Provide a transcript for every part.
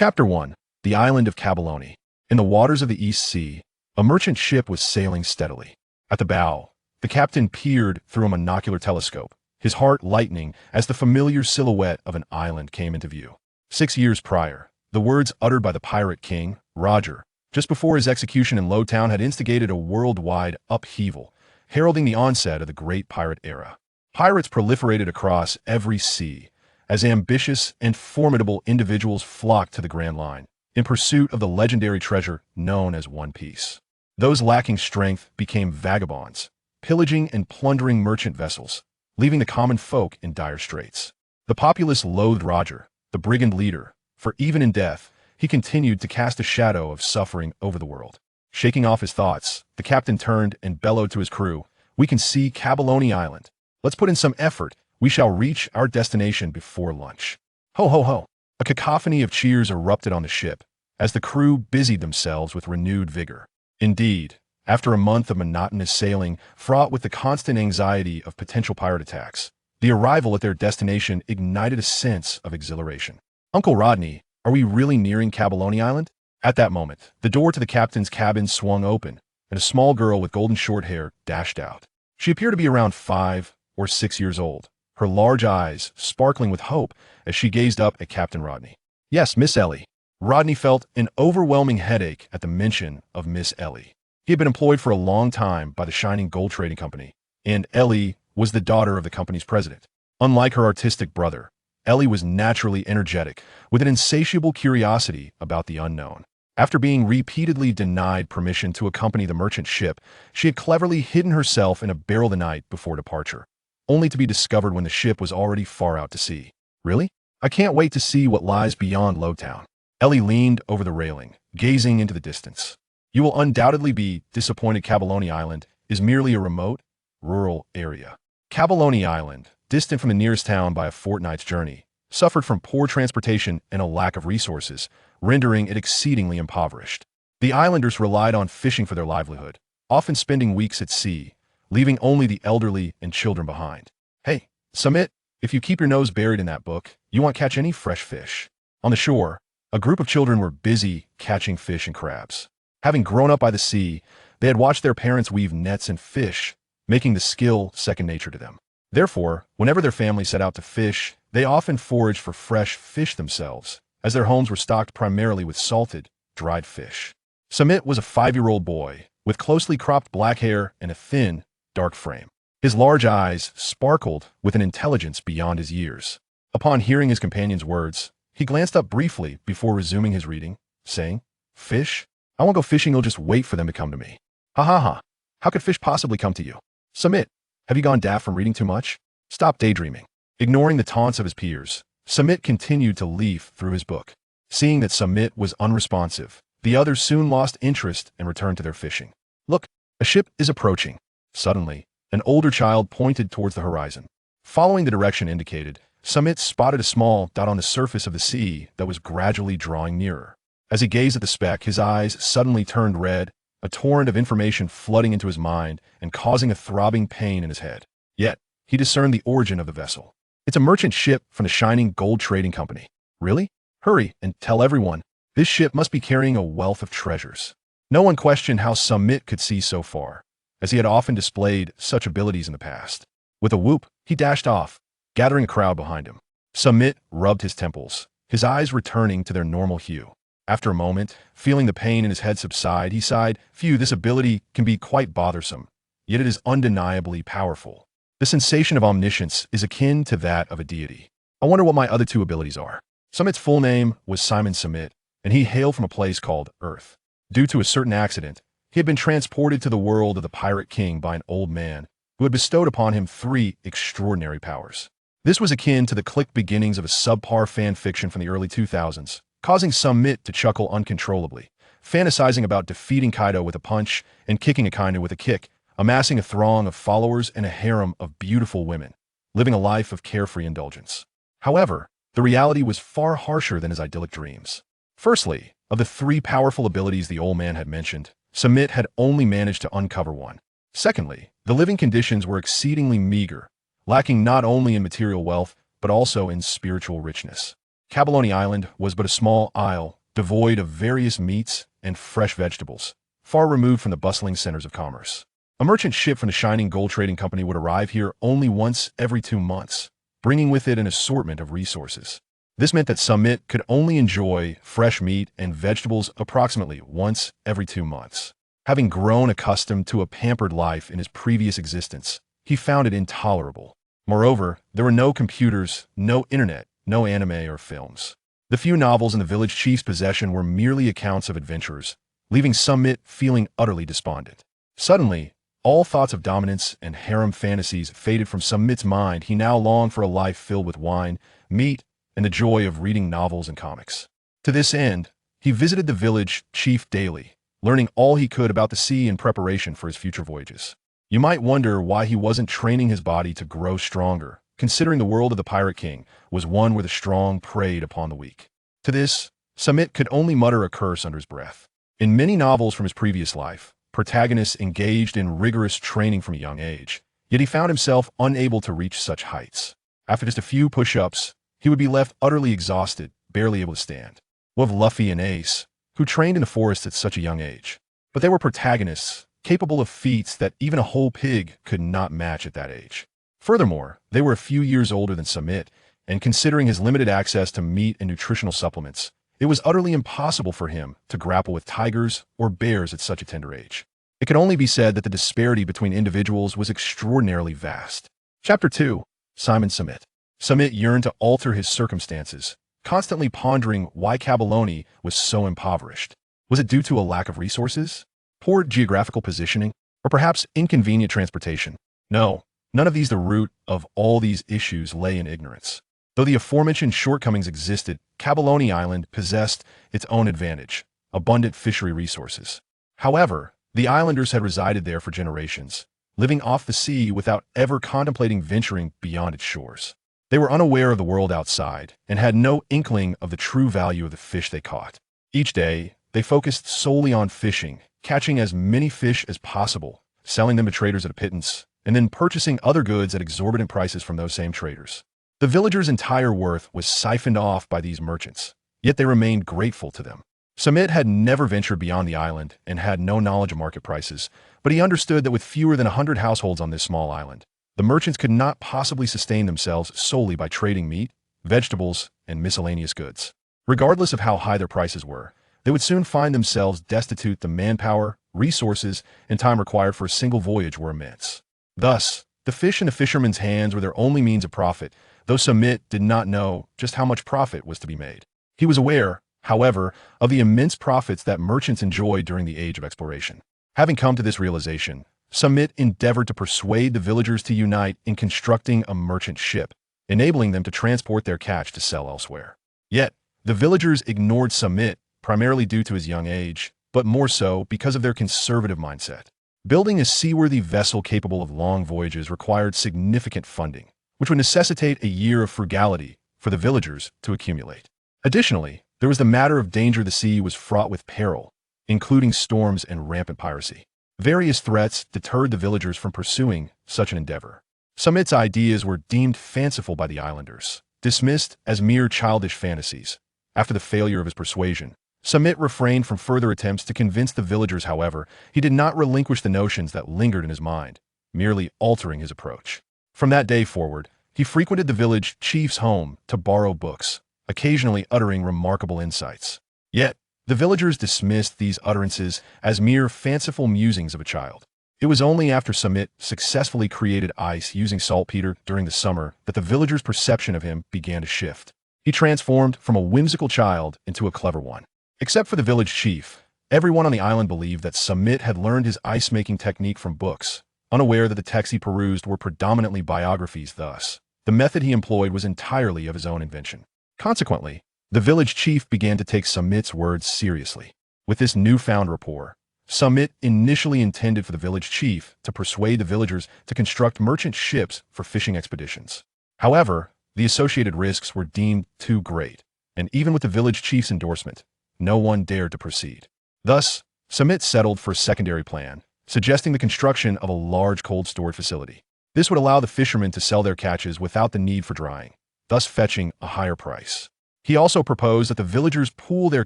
Chapter 1. The Island of Cabalone. In the waters of the East Sea, a merchant ship was sailing steadily. At the bow, the captain peered through a monocular telescope, his heart lightening as the familiar silhouette of an island came into view. 6 years prior, the words uttered by the pirate king, Roger, just before his execution in Lowtown had instigated a worldwide upheaval, heralding the onset of the great pirate era. Pirates proliferated across every sea, as ambitious and formidable individuals flocked to the Grand Line, in pursuit of the legendary treasure known as One Piece. Those lacking strength became vagabonds, pillaging and plundering merchant vessels, leaving the common folk in dire straits. The populace loathed Roger, the brigand leader, for even in death, he continued to cast a shadow of suffering over the world. Shaking off his thoughts, the captain turned and bellowed to his crew, "We can see Cabalone Island. Let's put in some effort. We shall reach our destination before lunch." Ho ho ho! A cacophony of cheers erupted on the ship, as the crew busied themselves with renewed vigor. Indeed, after a month of monotonous sailing, fraught with the constant anxiety of potential pirate attacks, the arrival at their destination ignited a sense of exhilaration. "Uncle Rodney, are we really nearing Cabalone Island?" At that moment, the door to the captain's cabin swung open, and a small girl with golden short hair dashed out. She appeared to be around 5 or 6 years old, her large eyes sparkling with hope as she gazed up at Captain Rodney. "Yes, Miss Ellie." Rodney felt an overwhelming headache at the mention of Miss Ellie. He had been employed for a long time by the Shining Gold Trading Company, and Ellie was the daughter of the company's president. Unlike her artistic brother, Ellie was naturally energetic, with an insatiable curiosity about the unknown. After being repeatedly denied permission to accompany the merchant ship, she had cleverly hidden herself in a barrel the night before departure, only to be discovered when the ship was already far out to sea. "Really? I can't wait to see what lies beyond Lowtown." Ellie leaned over the railing, gazing into the distance. "You will undoubtedly be disappointed. Cabalone Island is merely a remote, rural area." Cabalone Island, distant from the nearest town by a fortnight's journey, suffered from poor transportation and a lack of resources, rendering it exceedingly impoverished. The islanders relied on fishing for their livelihood, often spending weeks at sea, leaving only the elderly and children behind. "Hey, Samit, if you keep your nose buried in that book, you won't catch any fresh fish." On the shore, a group of children were busy catching fish and crabs. Having grown up by the sea, they had watched their parents weave nets and fish, making the skill second nature to them. Therefore, whenever their family set out to fish, they often foraged for fresh fish themselves, as their homes were stocked primarily with salted, dried fish. Samit was a 5-year-old boy, with closely cropped black hair and a thin, dark frame. His large eyes sparkled with an intelligence beyond his years. Upon hearing his companion's words, he glanced up briefly before resuming his reading, saying, "Fish? I won't go fishing, you'll just wait for them to come to me." "Ha ha ha. How could fish possibly come to you? Samit, have you gone daft from reading too much? Stop daydreaming." Ignoring the taunts of his peers, Samit continued to leaf through his book. Seeing that Samit was unresponsive, the others soon lost interest and returned to their fishing. "Look, a ship is approaching." Suddenly, an older child pointed towards the horizon. Following the direction indicated, Samit spotted a small dot on the surface of the sea that was gradually drawing nearer. As he gazed at the speck, his eyes suddenly turned red, a torrent of information flooding into his mind and causing a throbbing pain in his head. Yet, he discerned the origin of the vessel. "It's a merchant ship from the Shining Gold Trading Company." "Really? Hurry and tell everyone. This ship must be carrying a wealth of treasures." No one questioned how Samit could see so far, as he had often displayed such abilities in the past. With a whoop, he dashed off, gathering a crowd behind him. Samit rubbed his temples, his eyes returning to their normal hue. After a moment, feeling the pain in his head subside, he sighed, "Phew, this ability can be quite bothersome, yet it is undeniably powerful. The sensation of omniscience is akin to that of a deity. I wonder what my other 2 abilities are." Samit's full name was Simon Samit, and he hailed from a place called Earth. Due to a certain accident, he had been transported to the world of the Pirate King by an old man who had bestowed upon him 3 extraordinary powers. This was akin to the clicked beginnings of a subpar fan fiction from the early 2000s, causing Samit to chuckle uncontrollably, fantasizing about defeating Kaido with a punch and kicking Akainu with a kick, amassing a throng of followers and a harem of beautiful women, living a life of carefree indulgence. However, the reality was far harsher than his idyllic dreams. Firstly, of the 3 powerful abilities the old man had mentioned, Samit had only managed to uncover one. Secondly, the living conditions were exceedingly meager, lacking not only in material wealth, but also in spiritual richness. Cabalone Island was but a small isle, devoid of various meats and fresh vegetables, far removed from the bustling centers of commerce. A merchant ship from the shining gold trading company would arrive here only once every 2 months, bringing with it an assortment of resources. This meant that Samit could only enjoy fresh meat and vegetables approximately once every 2 months. Having grown accustomed to a pampered life in his previous existence, he found it intolerable. Moreover, there were no computers, no internet, no anime or films. The few novels in the village chief's possession were merely accounts of adventurers, leaving Samit feeling utterly despondent. Suddenly, all thoughts of dominance and harem fantasies faded from Samit's mind. He now longed for a life filled with wine, meat, and the joy of reading novels and comics. To this end, he visited the village chief daily, learning all he could about the sea in preparation for his future voyages. You might wonder why he wasn't training his body to grow stronger, considering the world of the Pirate King was one where the strong preyed upon the weak. To this, Samit could only mutter a curse under his breath. In many novels from his previous life, protagonists engaged in rigorous training from a young age, yet he found himself unable to reach such heights. After just a few push-ups, he would be left utterly exhausted, barely able to stand. What of Luffy and Ace, who trained in the forest at such a young age? But they were protagonists, capable of feats that even a whole pig could not match at that age. Furthermore, they were a few years older than Samit, and considering his limited access to meat and nutritional supplements, it was utterly impossible for him to grapple with tigers or bears at such a tender age. It could only be said that the disparity between individuals was extraordinarily vast. Chapter 2. Simon Samit. Samit yearned to alter his circumstances, constantly pondering why Cabalone was so impoverished. Was it due to a lack of resources, poor geographical positioning, or perhaps inconvenient transportation? No, none of these. The root of all these issues lay in ignorance. Though the aforementioned shortcomings existed, Cabalone Island possessed its own advantage: abundant fishery resources. However, the islanders had resided there for generations, living off the sea without ever contemplating venturing beyond its shores. They were unaware of the world outside and had no inkling of the true value of the fish they caught. Each day, they focused solely on fishing, catching as many fish as possible, selling them to traders at a pittance, and then purchasing other goods at exorbitant prices from those same traders. The villagers' entire worth was siphoned off by these merchants, yet they remained grateful to them. Samit had never ventured beyond the island and had no knowledge of market prices, but he understood that with fewer than 100 households on this small island, the merchants could not possibly sustain themselves solely by trading meat, vegetables, and miscellaneous goods. Regardless of how high their prices were, they would soon find themselves destitute. The manpower, resources, and time required for a single voyage were immense. Thus, the fish in the fishermen's hands were their only means of profit, though Samit did not know just how much profit was to be made. He was aware, however, of the immense profits that merchants enjoyed during the age of exploration. Having come to this realization, Samit endeavored to persuade the villagers to unite in constructing a merchant ship, enabling them to transport their catch to sell elsewhere. Yet, the villagers ignored Samit, primarily due to his young age, but more so because of their conservative mindset. Building a seaworthy vessel capable of long voyages required significant funding, which would necessitate a year of frugality for the villagers to accumulate. Additionally, there was the matter of danger. The sea was fraught with peril, including storms and rampant piracy. Various threats deterred the villagers from pursuing such an endeavor. Samit's ideas were deemed fanciful by the islanders, dismissed as mere childish fantasies. After the failure of his persuasion, Samit refrained from further attempts to convince the villagers. However, he did not relinquish the notions that lingered in his mind, merely altering his approach. From that day forward, he frequented the village chief's home to borrow books, occasionally uttering remarkable insights. Yet, the villagers dismissed these utterances as mere fanciful musings of a child. It was only after Samit successfully created ice using saltpeter during the summer that the villagers' perception of him began to shift. He transformed from a whimsical child into a clever one. Except for the village chief, everyone on the island believed that Samit had learned his ice-making technique from books, unaware that the texts he perused were predominantly biographies. Thus, the method he employed was entirely of his own invention. Consequently, the village chief began to take Samit's words seriously. With this newfound rapport, Samit initially intended for the village chief to persuade the villagers to construct merchant ships for fishing expeditions. However, the associated risks were deemed too great, and even with the village chief's endorsement, no one dared to proceed. Thus, Samit settled for a secondary plan, suggesting the construction of a large cold storage facility. This would allow the fishermen to sell their catches without the need for drying, thus fetching a higher price. He also proposed that the villagers pool their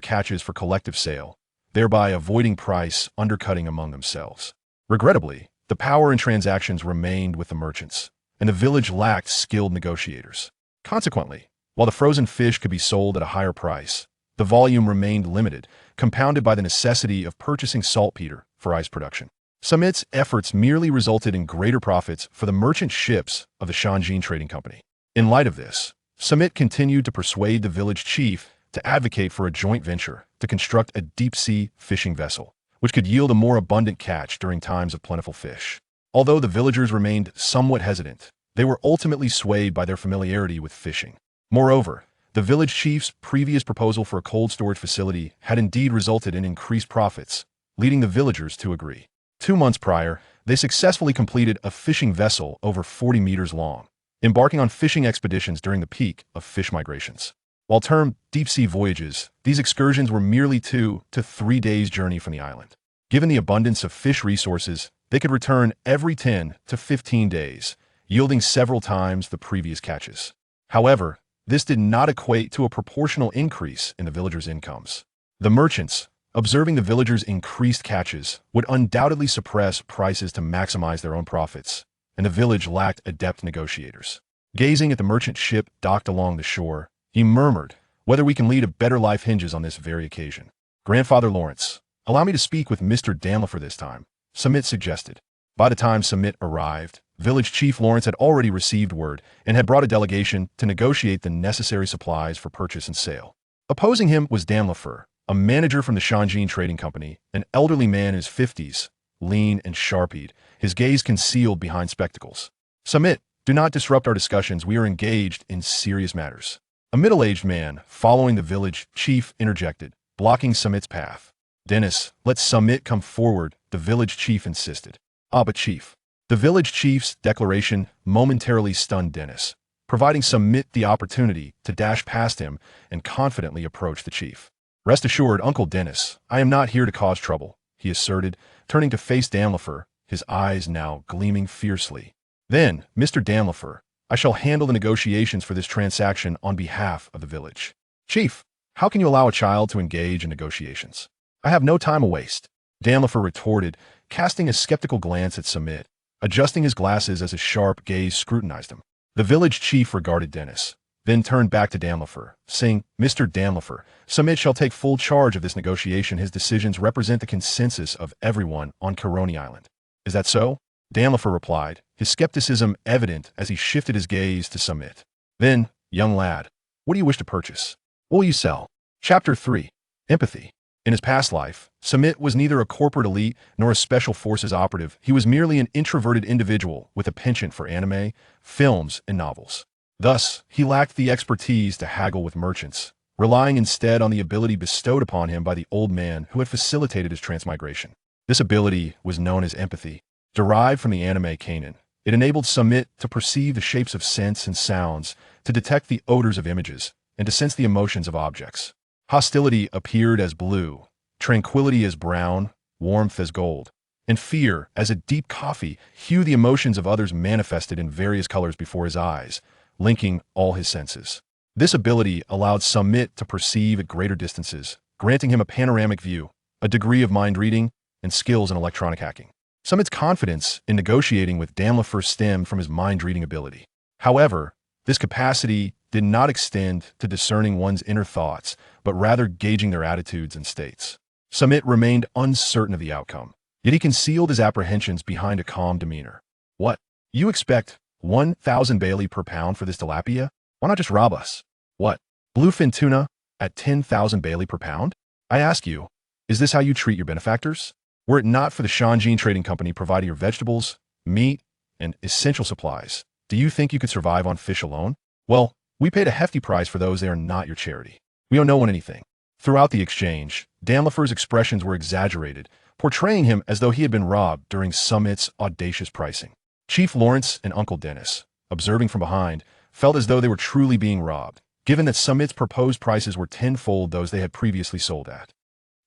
catches for collective sale, thereby avoiding price undercutting among themselves. Regrettably, the power in transactions remained with the merchants, and the village lacked skilled negotiators. Consequently, while the frozen fish could be sold at a higher price, the volume remained limited, compounded by the necessity of purchasing saltpeter for ice production. Samit's efforts merely resulted in greater profits for the merchant ships of the Shanjin Trading Company. In light of this, Samit continued to persuade the village chief to advocate for a joint venture to construct a deep-sea fishing vessel, which could yield a more abundant catch during times of plentiful fish. Although the villagers remained somewhat hesitant, they were ultimately swayed by their familiarity with fishing. Moreover, the village chief's previous proposal for a cold storage facility had indeed resulted in increased profits, leading the villagers to agree. 2 months prior, they successfully completed a fishing vessel over 40 meters long, embarking on fishing expeditions during the peak of fish migrations. While termed deep-sea voyages, these excursions were merely 2 to 3 days' journey from the island. Given the abundance of fish resources, they could return every 10 to 15 days, yielding several times the previous catches. However, this did not equate to a proportional increase in the villagers' incomes. The merchants, observing the villagers' increased catches, would undoubtedly suppress prices to maximize their own profits, and the village lacked adept negotiators. Gazing at the merchant ship docked along the shore, he murmured, "Whether we can lead a better life hinges on this very occasion." "Grandfather Lawrence, allow me to speak with Mr. Damlifer this time," Samit suggested. By the time Samit arrived, Village Chief Lawrence had already received word and had brought a delegation to negotiate the necessary supplies for purchase and sale. Opposing him was Damlifer, a manager from the Shanjin Trading Company, an elderly man in his 50s, lean and sharp-eyed, his gaze concealed behind spectacles. "Samit, do not disrupt our discussions. We are engaged in serious matters." A middle-aged man, following the village chief, interjected, blocking Samit's path. "Dennis, let Samit come forward," the village chief insisted. "Ah, but chief." The village chief's declaration momentarily stunned Dennis, providing Samit the opportunity to dash past him and confidently approach the chief. "Rest assured, Uncle Dennis, I am not here to cause trouble," he asserted, turning to face Damlifer, his eyes now gleaming fiercely. "Then, Mr. Damlifer, I shall handle the negotiations for this transaction on behalf of the village." "Chief, how can you allow a child to engage in negotiations? I have no time to waste," Damlifer retorted, casting a skeptical glance at Samit, adjusting his glasses as his sharp gaze scrutinized him. The village chief regarded Dennis, then turned back to Damlifer, saying, "Mr. Damlifer, Samit shall take full charge of this negotiation. His decisions represent the consensus of everyone on Cabalone Island." "Is that so?" Damlifer replied, his skepticism evident as he shifted his gaze to Samit. "Then, young lad, what do you wish to purchase? What will you sell?" Chapter 3. Empathy. In his past life, Samit was neither a corporate elite nor a special forces operative. He was merely an introverted individual with a penchant for anime, films, and novels. Thus, he lacked the expertise to haggle with merchants, relying instead on the ability bestowed upon him by the old man who had facilitated his transmigration. This ability was known as empathy. Derived from the anime Kanon, it enabled Samit to perceive the shapes of scents and sounds, to detect the odors of images, and to sense the emotions of objects. Hostility appeared as blue, tranquility as brown, warmth as gold, and fear as a deep coffee hue. The emotions of others manifested in various colors before his eyes, linking all his senses. This ability allowed Samit to perceive at greater distances, granting him a panoramic view, a degree of mind reading, and skills in electronic hacking. Samit's confidence in negotiating with Damlifer stemmed from his mind-reading ability. However, this capacity did not extend to discerning one's inner thoughts, but rather gauging their attitudes and states. Samit remained uncertain of the outcome, yet he concealed his apprehensions behind a calm demeanor. "What? You expect 1,000 Bailey per pound for this tilapia? Why not just rob us?" "What? Bluefin tuna at 10,000 Bailey per pound? I ask you, is this how you treat your benefactors? Were it not for the Shanjin Trading Company providing your vegetables, meat, and essential supplies, do you think you could survive on fish alone? Well, we paid a hefty price for those. They are not your charity. We owe no one anything." Throughout the exchange, Damlifer's expressions were exaggerated, portraying him as though he had been robbed during Samit's audacious pricing. Chief Lawrence and Uncle Dennis, observing from behind, felt as though they were truly being robbed, given that Samit's proposed prices were tenfold those they had previously sold at.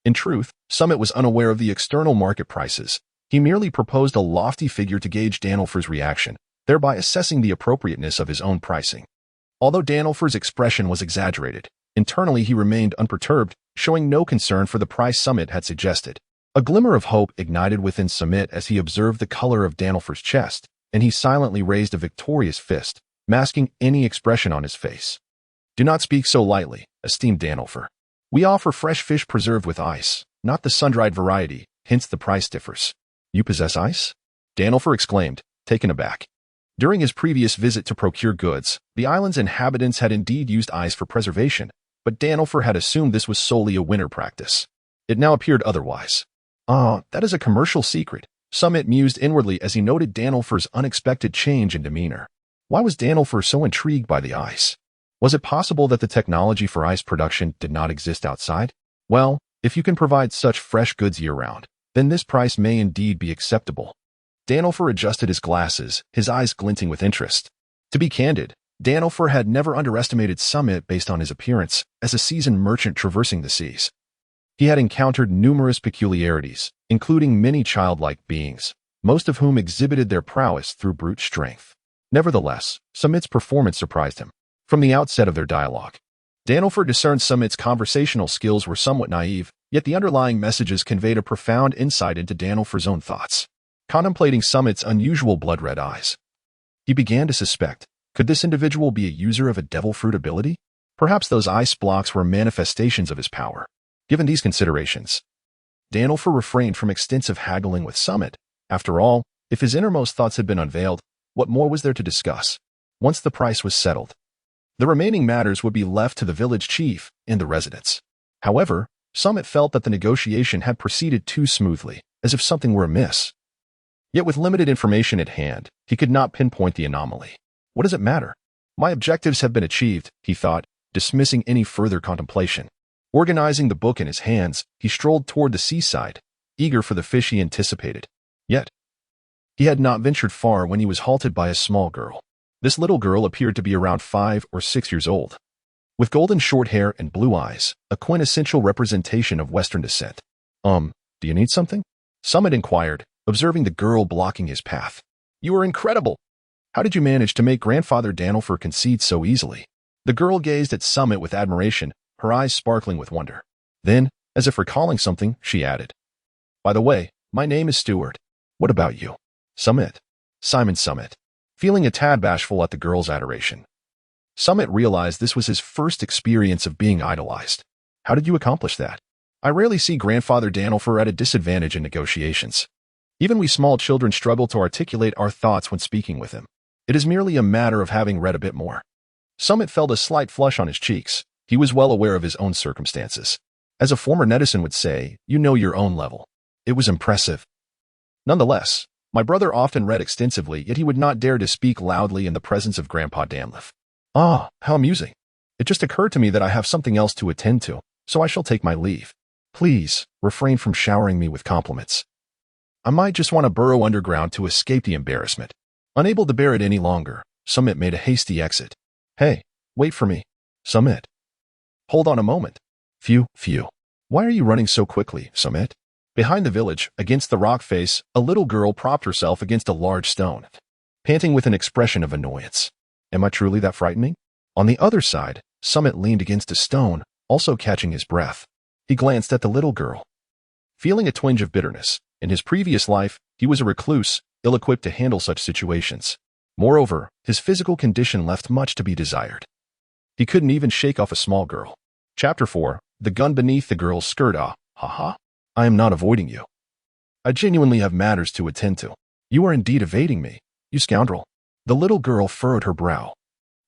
In truth, Samit was unaware of the external market prices. He merely proposed a lofty figure to gauge Damlifer's reaction, thereby assessing the appropriateness of his own pricing. Although Damlifer's expression was exaggerated, Internally, he remained unperturbed, showing no concern for the price Samit had suggested. A glimmer of hope ignited within Samit as he observed the color of Danilfer's chest, and he silently raised a victorious fist, masking any expression on his face. Do not speak so lightly, esteemed Danilfer. We offer fresh fish preserved with ice, not the sun-dried variety, hence the price differs. You possess ice? Danilfer exclaimed, taken aback. During his previous visit to procure goods, the island's inhabitants had indeed used ice for preservation, but Danilfer had assumed this was solely a winter practice. It now appeared otherwise. That is a commercial secret, Samit mused inwardly as he noted Danilfer's unexpected change in demeanor. Why was Danilfer so intrigued by the ice? Was it possible that the technology for ice production did not exist outside? Well, if you can provide such fresh goods year-round, then this price may indeed be acceptable. Danilfer adjusted his glasses, his eyes glinting with interest. To be candid, Danilfer had never underestimated Samit based on his appearance as a seasoned merchant traversing the seas. He had encountered numerous peculiarities, including many childlike beings, most of whom exhibited their prowess through brute strength. Nevertheless, Samit's performance surprised him. From the outset of their dialogue, Danilfer discerned Samit's conversational skills were somewhat naive, yet the underlying messages conveyed a profound insight into Danilfer's own thoughts. Contemplating Samit's unusual blood-red eyes, he began to suspect, could this individual be a user of a devil fruit ability? Perhaps those ice blocks were manifestations of his power. Given these considerations, Danilfer refrained from extensive haggling with Samit. After all, if his innermost thoughts had been unveiled, what more was there to discuss? Once the price was settled, the remaining matters would be left to the village chief and the residents. However, Samit felt that the negotiation had proceeded too smoothly, as if something were amiss. Yet with limited information at hand, he could not pinpoint the anomaly. What does it matter? My objectives have been achieved, he thought, dismissing any further contemplation. Organizing the book in his hands, he strolled toward the seaside, eager for the fish he anticipated. Yet, he had not ventured far when he was halted by a small girl. This little girl appeared to be around 5 or 6 years old, with golden short hair and blue eyes, a quintessential representation of Western descent. Do you need something? Samit inquired, observing the girl blocking his path. You are incredible! How did you manage to make Grandfather Danilfer concede so easily? The girl gazed at Samit with admiration, her eyes sparkling with wonder. Then, as if recalling something, she added, By the way, my name is Stewart. What about you? Samit. Simon Samit. Feeling a tad bashful at the girl's adoration, Samit realized this was his first experience of being idolized. How did you accomplish that? I rarely see Grandfather Danilfer at a disadvantage in negotiations. Even we small children struggle to articulate our thoughts when speaking with him. It is merely a matter of having read a bit more. Samit felt a slight flush on his cheeks. He was well aware of his own circumstances. As a former netizen would say, you know your own level. It was impressive. Nonetheless, my brother often read extensively, yet he would not dare to speak loudly in the presence of Grandpa Danilfer. Ah, how amusing. It just occurred to me that I have something else to attend to, so I shall take my leave. Please, refrain from showering me with compliments. I might just want to burrow underground to escape the embarrassment. Unable to bear it any longer, Samit made a hasty exit. Hey, wait for me. Samit. Hold on a moment. Phew. Why are you running so quickly, Samit? Behind the village, against the rock face, a little girl propped herself against a large stone, panting with an expression of annoyance. Am I truly that frightening? On the other side, Samit leaned against a stone, also catching his breath. He glanced at the little girl. Feeling a twinge of bitterness, in his previous life, he was a recluse, ill-equipped to handle such situations. Moreover, his physical condition left much to be desired. He couldn't even shake off a small girl. Chapter 4, The Gun Beneath the Girl's Skirt. Haha. I am not avoiding you. I genuinely have matters to attend to. You are indeed evading me, you scoundrel. The little girl furrowed her brow,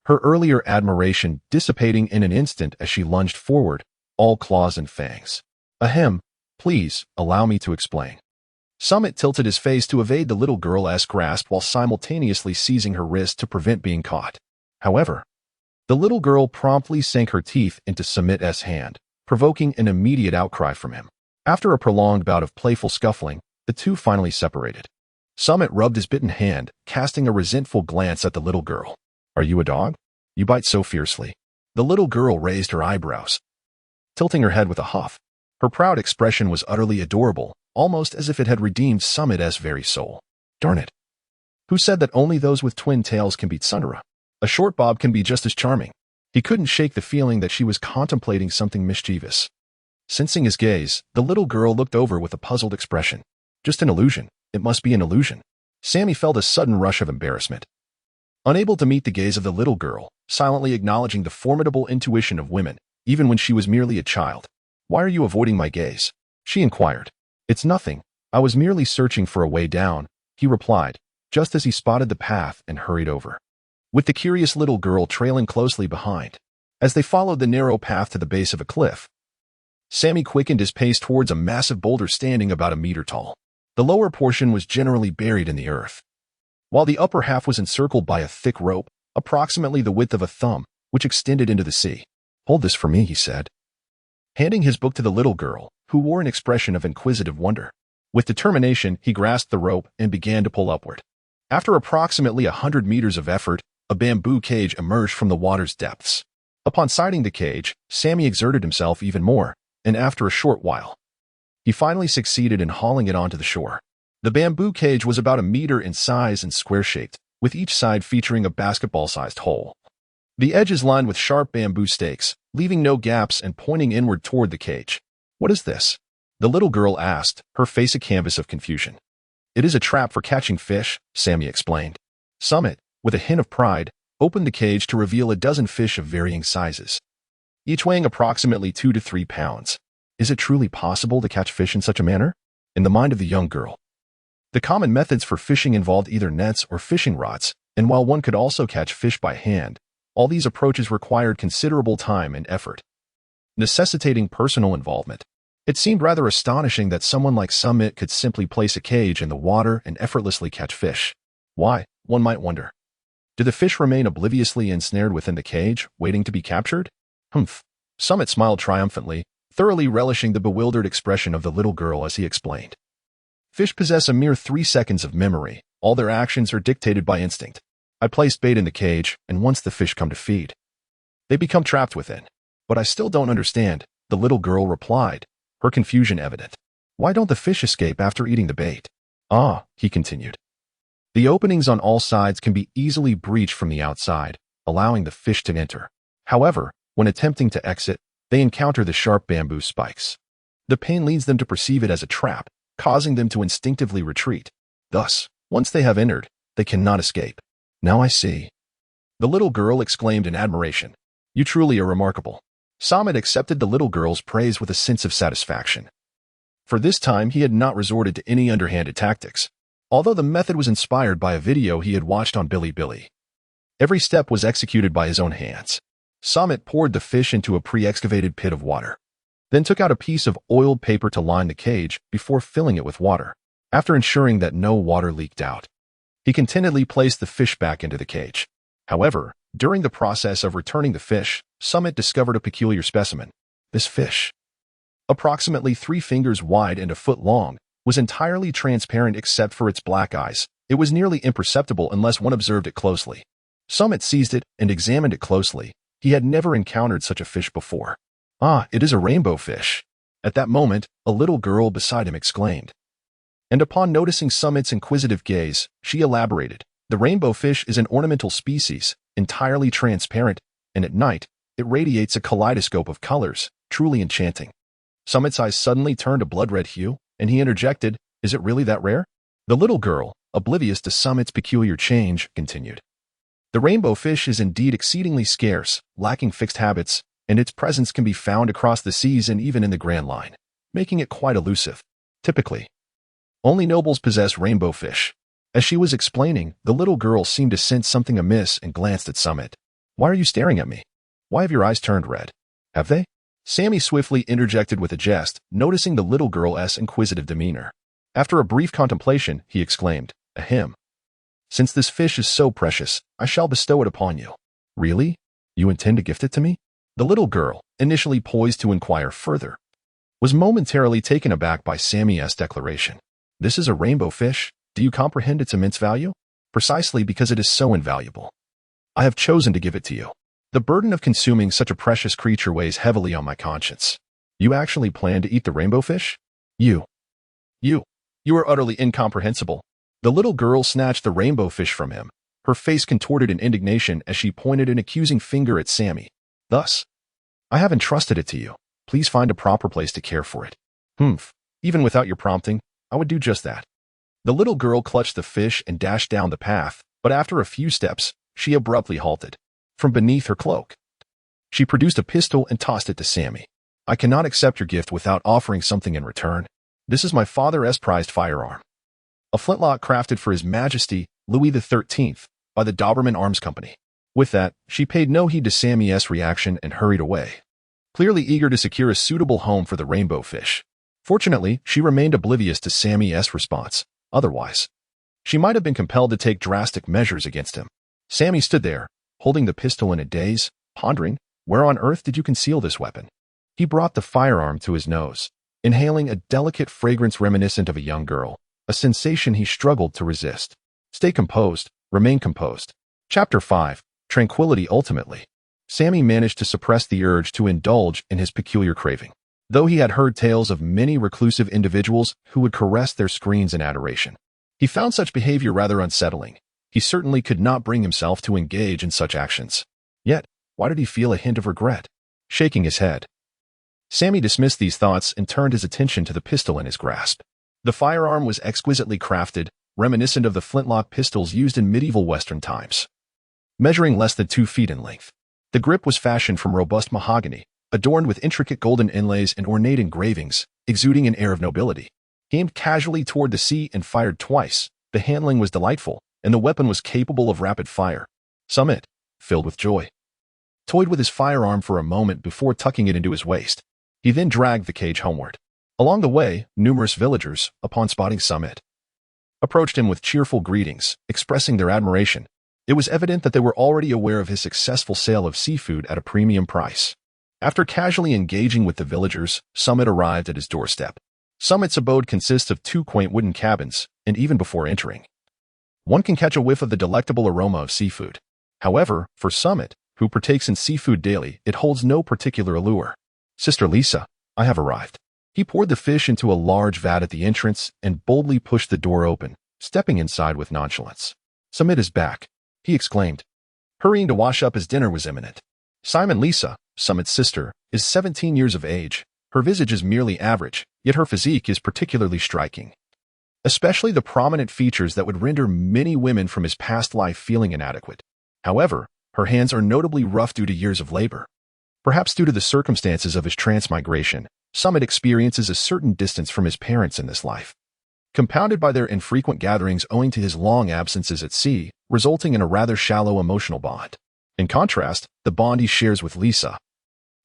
her earlier admiration dissipating in an instant as she lunged forward, all claws and fangs. Ahem, please, allow me to explain. Samit tilted his face to evade the little girl's grasp while simultaneously seizing her wrist to prevent being caught. However, the little girl promptly sank her teeth into Samit's hand, provoking an immediate outcry from him. After a prolonged bout of playful scuffling, the two finally separated. Samit rubbed his bitten hand, casting a resentful glance at the little girl. Are you a dog? You bite so fiercely. The little girl raised her eyebrows, tilting her head with a huff. Her proud expression was utterly adorable, almost as if it had redeemed Samit's very soul. Darn it. Who said that only those with twin tails can beat Sundara? A short bob can be just as charming. He couldn't shake the feeling that she was contemplating something mischievous. Sensing his gaze, the little girl looked over with a puzzled expression. Just an illusion. It must be an illusion. Sammy felt a sudden rush of embarrassment. Unable to meet the gaze of the little girl, silently acknowledging the formidable intuition of women, even when she was merely a child. "Why are you avoiding my gaze?" she inquired. "It's nothing. I was merely searching for a way down," he replied, just as he spotted the path and hurried over, with the curious little girl trailing closely behind. As they followed the narrow path to the base of a cliff, Sammy quickened his pace towards a massive boulder standing about a meter tall. The lower portion was generally buried in the earth, while the upper half was encircled by a thick rope, approximately the width of a thumb, which extended into the sea. "Hold this for me," he said, handing his book to the little girl, who wore an expression of inquisitive wonder. With determination, he grasped the rope and began to pull upward. After approximately 100 meters of effort, a bamboo cage emerged from the water's depths. Upon sighting the cage, Sammy exerted himself even more, and after a short while, he finally succeeded in hauling it onto the shore. The bamboo cage was about a meter in size and square-shaped, with each side featuring a basketball-sized hole. The edges lined with sharp bamboo stakes, leaving no gaps and pointing inward toward the cage. "What is this?" the little girl asked, her face a canvas of confusion. "It is a trap for catching fish," Sammy explained. Samit, with a hint of pride, opened the cage to reveal a dozen fish of varying sizes, each weighing approximately 2 to 3 pounds. Is it truly possible to catch fish in such a manner? In the mind of the young girl, the common methods for fishing involved either nets or fishing rods, and while one could also catch fish by hand, all these approaches required considerable time and effort, necessitating personal involvement. It seemed rather astonishing that someone like Samit could simply place a cage in the water and effortlessly catch fish. Why, one might wonder. Do the fish remain obliviously ensnared within the cage, waiting to be captured? Humph. Samit smiled triumphantly, thoroughly relishing the bewildered expression of the little girl as he explained. Fish possess a mere 3 seconds of memory. All their actions are dictated by instinct. I placed bait in the cage, and once the fish come to feed, they become trapped within. But I still don't understand, the little girl replied, her confusion evident. Why don't the fish escape after eating the bait? Ah, he continued. The openings on all sides can be easily breached from the outside, allowing the fish to enter. However, when attempting to exit, they encounter the sharp bamboo spikes. The pain leads them to perceive it as a trap, causing them to instinctively retreat. Thus, once they have entered, they cannot escape. Now I see. The little girl exclaimed in admiration. You truly are remarkable. Samit accepted the little girl's praise with a sense of satisfaction. For this time, he had not resorted to any underhanded tactics, although the method was inspired by a video he had watched on Bilibili. Every step was executed by his own hands. Samit poured the fish into a pre-excavated pit of water, then took out a piece of oiled paper to line the cage before filling it with water. After ensuring that no water leaked out, he contentedly placed the fish back into the cage. However, during the process of returning the fish, Samit discovered a peculiar specimen. This fish, approximately 3 fingers wide and a foot long, was entirely transparent except for its black eyes. It was nearly imperceptible unless one observed it closely. Samit seized it and examined it closely. He had never encountered such a fish before. Ah, it is a rainbow fish. At that moment, a little girl beside him exclaimed. And upon noticing Samit's inquisitive gaze, she elaborated. The rainbow fish is an ornamental species, entirely transparent, and at night, it radiates a kaleidoscope of colors, truly enchanting. Samit's eyes suddenly turned a blood-red hue, and he interjected, Is it really that rare? The little girl, oblivious to Samit's peculiar change, continued. The rainbow fish is indeed exceedingly scarce, lacking fixed habits, and its presence can be found across the seas and even in the Grand Line, making it quite elusive. Typically, only nobles possess rainbow fish. As she was explaining, the little girl seemed to sense something amiss and glanced at Samit. Why are you staring at me? Why have your eyes turned red? Have they? Sammy swiftly interjected with a jest, noticing the little girl's inquisitive demeanor. After a brief contemplation, he exclaimed, Ahem. Since this fish is so precious, I shall bestow it upon you. Really? You intend to gift it to me? The little girl, initially poised to inquire further, was momentarily taken aback by Sammy's declaration. This is a rainbow fish? Do you comprehend its immense value? Precisely because it is so invaluable, I have chosen to give it to you. The burden of consuming such a precious creature weighs heavily on my conscience. You actually plan to eat the rainbow fish? You are utterly incomprehensible. The little girl snatched the rainbow fish from him, her face contorted in indignation as she pointed an accusing finger at Sammy. Thus, I have entrusted it to you. Please find a proper place to care for it. Even without your prompting, I would do just that. The little girl clutched the fish and dashed down the path, but after a few steps, she abruptly halted. From beneath her cloak, she produced a pistol and tossed it to Sammy. I cannot accept your gift without offering something in return. This is my father's prized firearm. A flintlock crafted for His Majesty Louis XIII by the Doberman Arms Company. With that, she paid no heed to Sammy's reaction and hurried away, clearly eager to secure a suitable home for the rainbow fish. Fortunately, she remained oblivious to Sammy's response. Otherwise, she might have been compelled to take drastic measures against him. Sammy stood there, holding the pistol in a daze, pondering, where on earth did you conceal this weapon? He brought the firearm to his nose, inhaling a delicate fragrance reminiscent of a young girl, a sensation he struggled to resist. Stay composed, remain composed. Chapter 5. Tranquility Ultimately. Sammy managed to suppress the urge to indulge in his peculiar craving. Though he had heard tales of many reclusive individuals who would caress their screens in adoration, he found such behavior rather unsettling. He certainly could not bring himself to engage in such actions. Yet, why did he feel a hint of regret? Shaking his head, Sammy dismissed these thoughts and turned his attention to the pistol in his grasp. The firearm was exquisitely crafted, reminiscent of the flintlock pistols used in medieval Western times. Measuring less than 2 feet in length, the grip was fashioned from robust mahogany, adorned with intricate golden inlays and ornate engravings, exuding an air of nobility. He aimed casually toward the sea and fired twice. The handling was delightful, and the weapon was capable of rapid fire. Samit, filled with joy, toyed with his firearm for a moment before tucking it into his waist. He then dragged the cage homeward. Along the way, numerous villagers, upon spotting Samit, approached him with cheerful greetings, expressing their admiration. It was evident that they were already aware of his successful sale of seafood at a premium price. After casually engaging with the villagers, Samit arrived at his doorstep. Samit's abode consists of 2 quaint wooden cabins, and even before entering, one can catch a whiff of the delectable aroma of seafood. However, for Samit, who partakes in seafood daily, it holds no particular allure. Sister Lisa, I have arrived. He poured the fish into a large vat at the entrance and boldly pushed the door open, stepping inside with nonchalance. Samit is back, he exclaimed, hurrying to wash up as dinner was imminent. Lisa, Samit's sister, is 17 years of age. Her visage is merely average, yet her physique is particularly striking, especially the prominent features that would render many women from his past life feeling inadequate. However, her hands are notably rough due to years of labor. Perhaps due to the circumstances of his transmigration, Samit experiences a certain distance from his parents in this life, compounded by their infrequent gatherings owing to his long absences at sea, resulting in a rather shallow emotional bond. In contrast, the bond he shares with Lisa,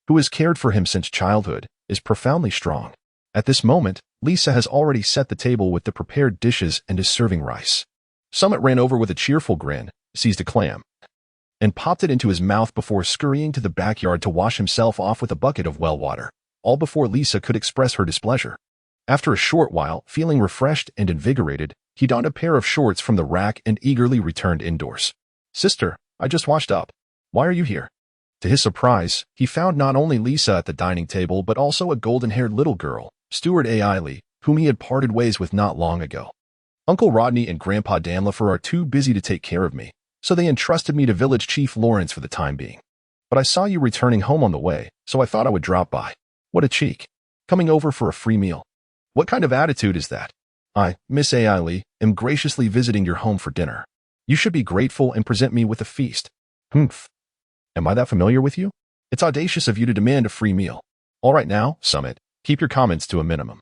who has cared for him since childhood, is profoundly strong. At this moment, Lisa has already set the table with the prepared dishes and is serving rice. Samit ran over with a cheerful grin, seized a clam, and popped it into his mouth before scurrying to the backyard to wash himself off with a bucket of well water, all before Lisa could express her displeasure. After a short while, feeling refreshed and invigorated, he donned a pair of shorts from the rack and eagerly returned indoors. Sister, I just washed up. Why are you here? To his surprise, he found not only Lisa at the dining table but also a golden-haired little girl, Stewart Lee, whom he had parted ways with not long ago. Uncle Rodney and Grandpa Danlifer are too busy to take care of me, so they entrusted me to Village Chief Lawrence for the time being. But I saw you returning home on the way, so I thought I would drop by. What a cheek. Coming over for a free meal. What kind of attitude is that? I, Miss Lee, am graciously visiting your home for dinner. You should be grateful and present me with a feast. Humph. Am I that familiar with you? It's audacious of you to demand a free meal. All right now, Samit, keep your comments to a minimum.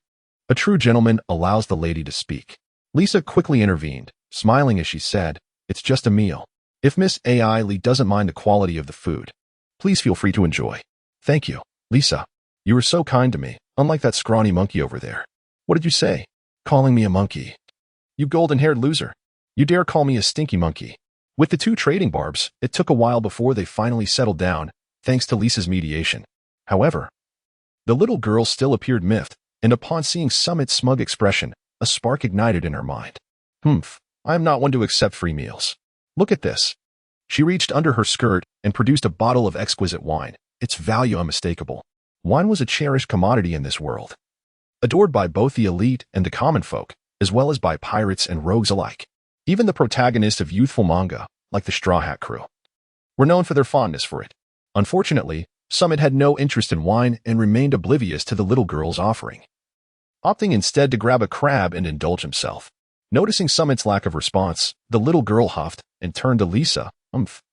A true gentleman allows the lady to speak. Lisa quickly intervened, smiling as she said, it's just a meal. If Miss Lee doesn't mind the quality of the food, please feel free to enjoy. Thank you, Lisa. You were so kind to me, unlike that scrawny monkey over there. What did you say? Calling me a monkey. You golden-haired loser. You dare call me a stinky monkey. With the 2 trading barbs, it took a while before they finally settled down, thanks to Lisa's mediation. However, the little girl still appeared miffed, and upon seeing Samit's smug expression, a spark ignited in her mind. Humph, I am not one to accept free meals. Look at this. She reached under her skirt and produced a bottle of exquisite wine, its value unmistakable. Wine was a cherished commodity in this world, adored by both the elite and the common folk, as well as by pirates and rogues alike. Even the protagonists of youthful manga, like the Straw Hat Crew, were known for their fondness for it. Unfortunately, Samit had no interest in wine and remained oblivious to the little girl's offering, opting instead to grab a crab and indulge himself. Noticing Samit's lack of response, the little girl huffed and turned to Lisa.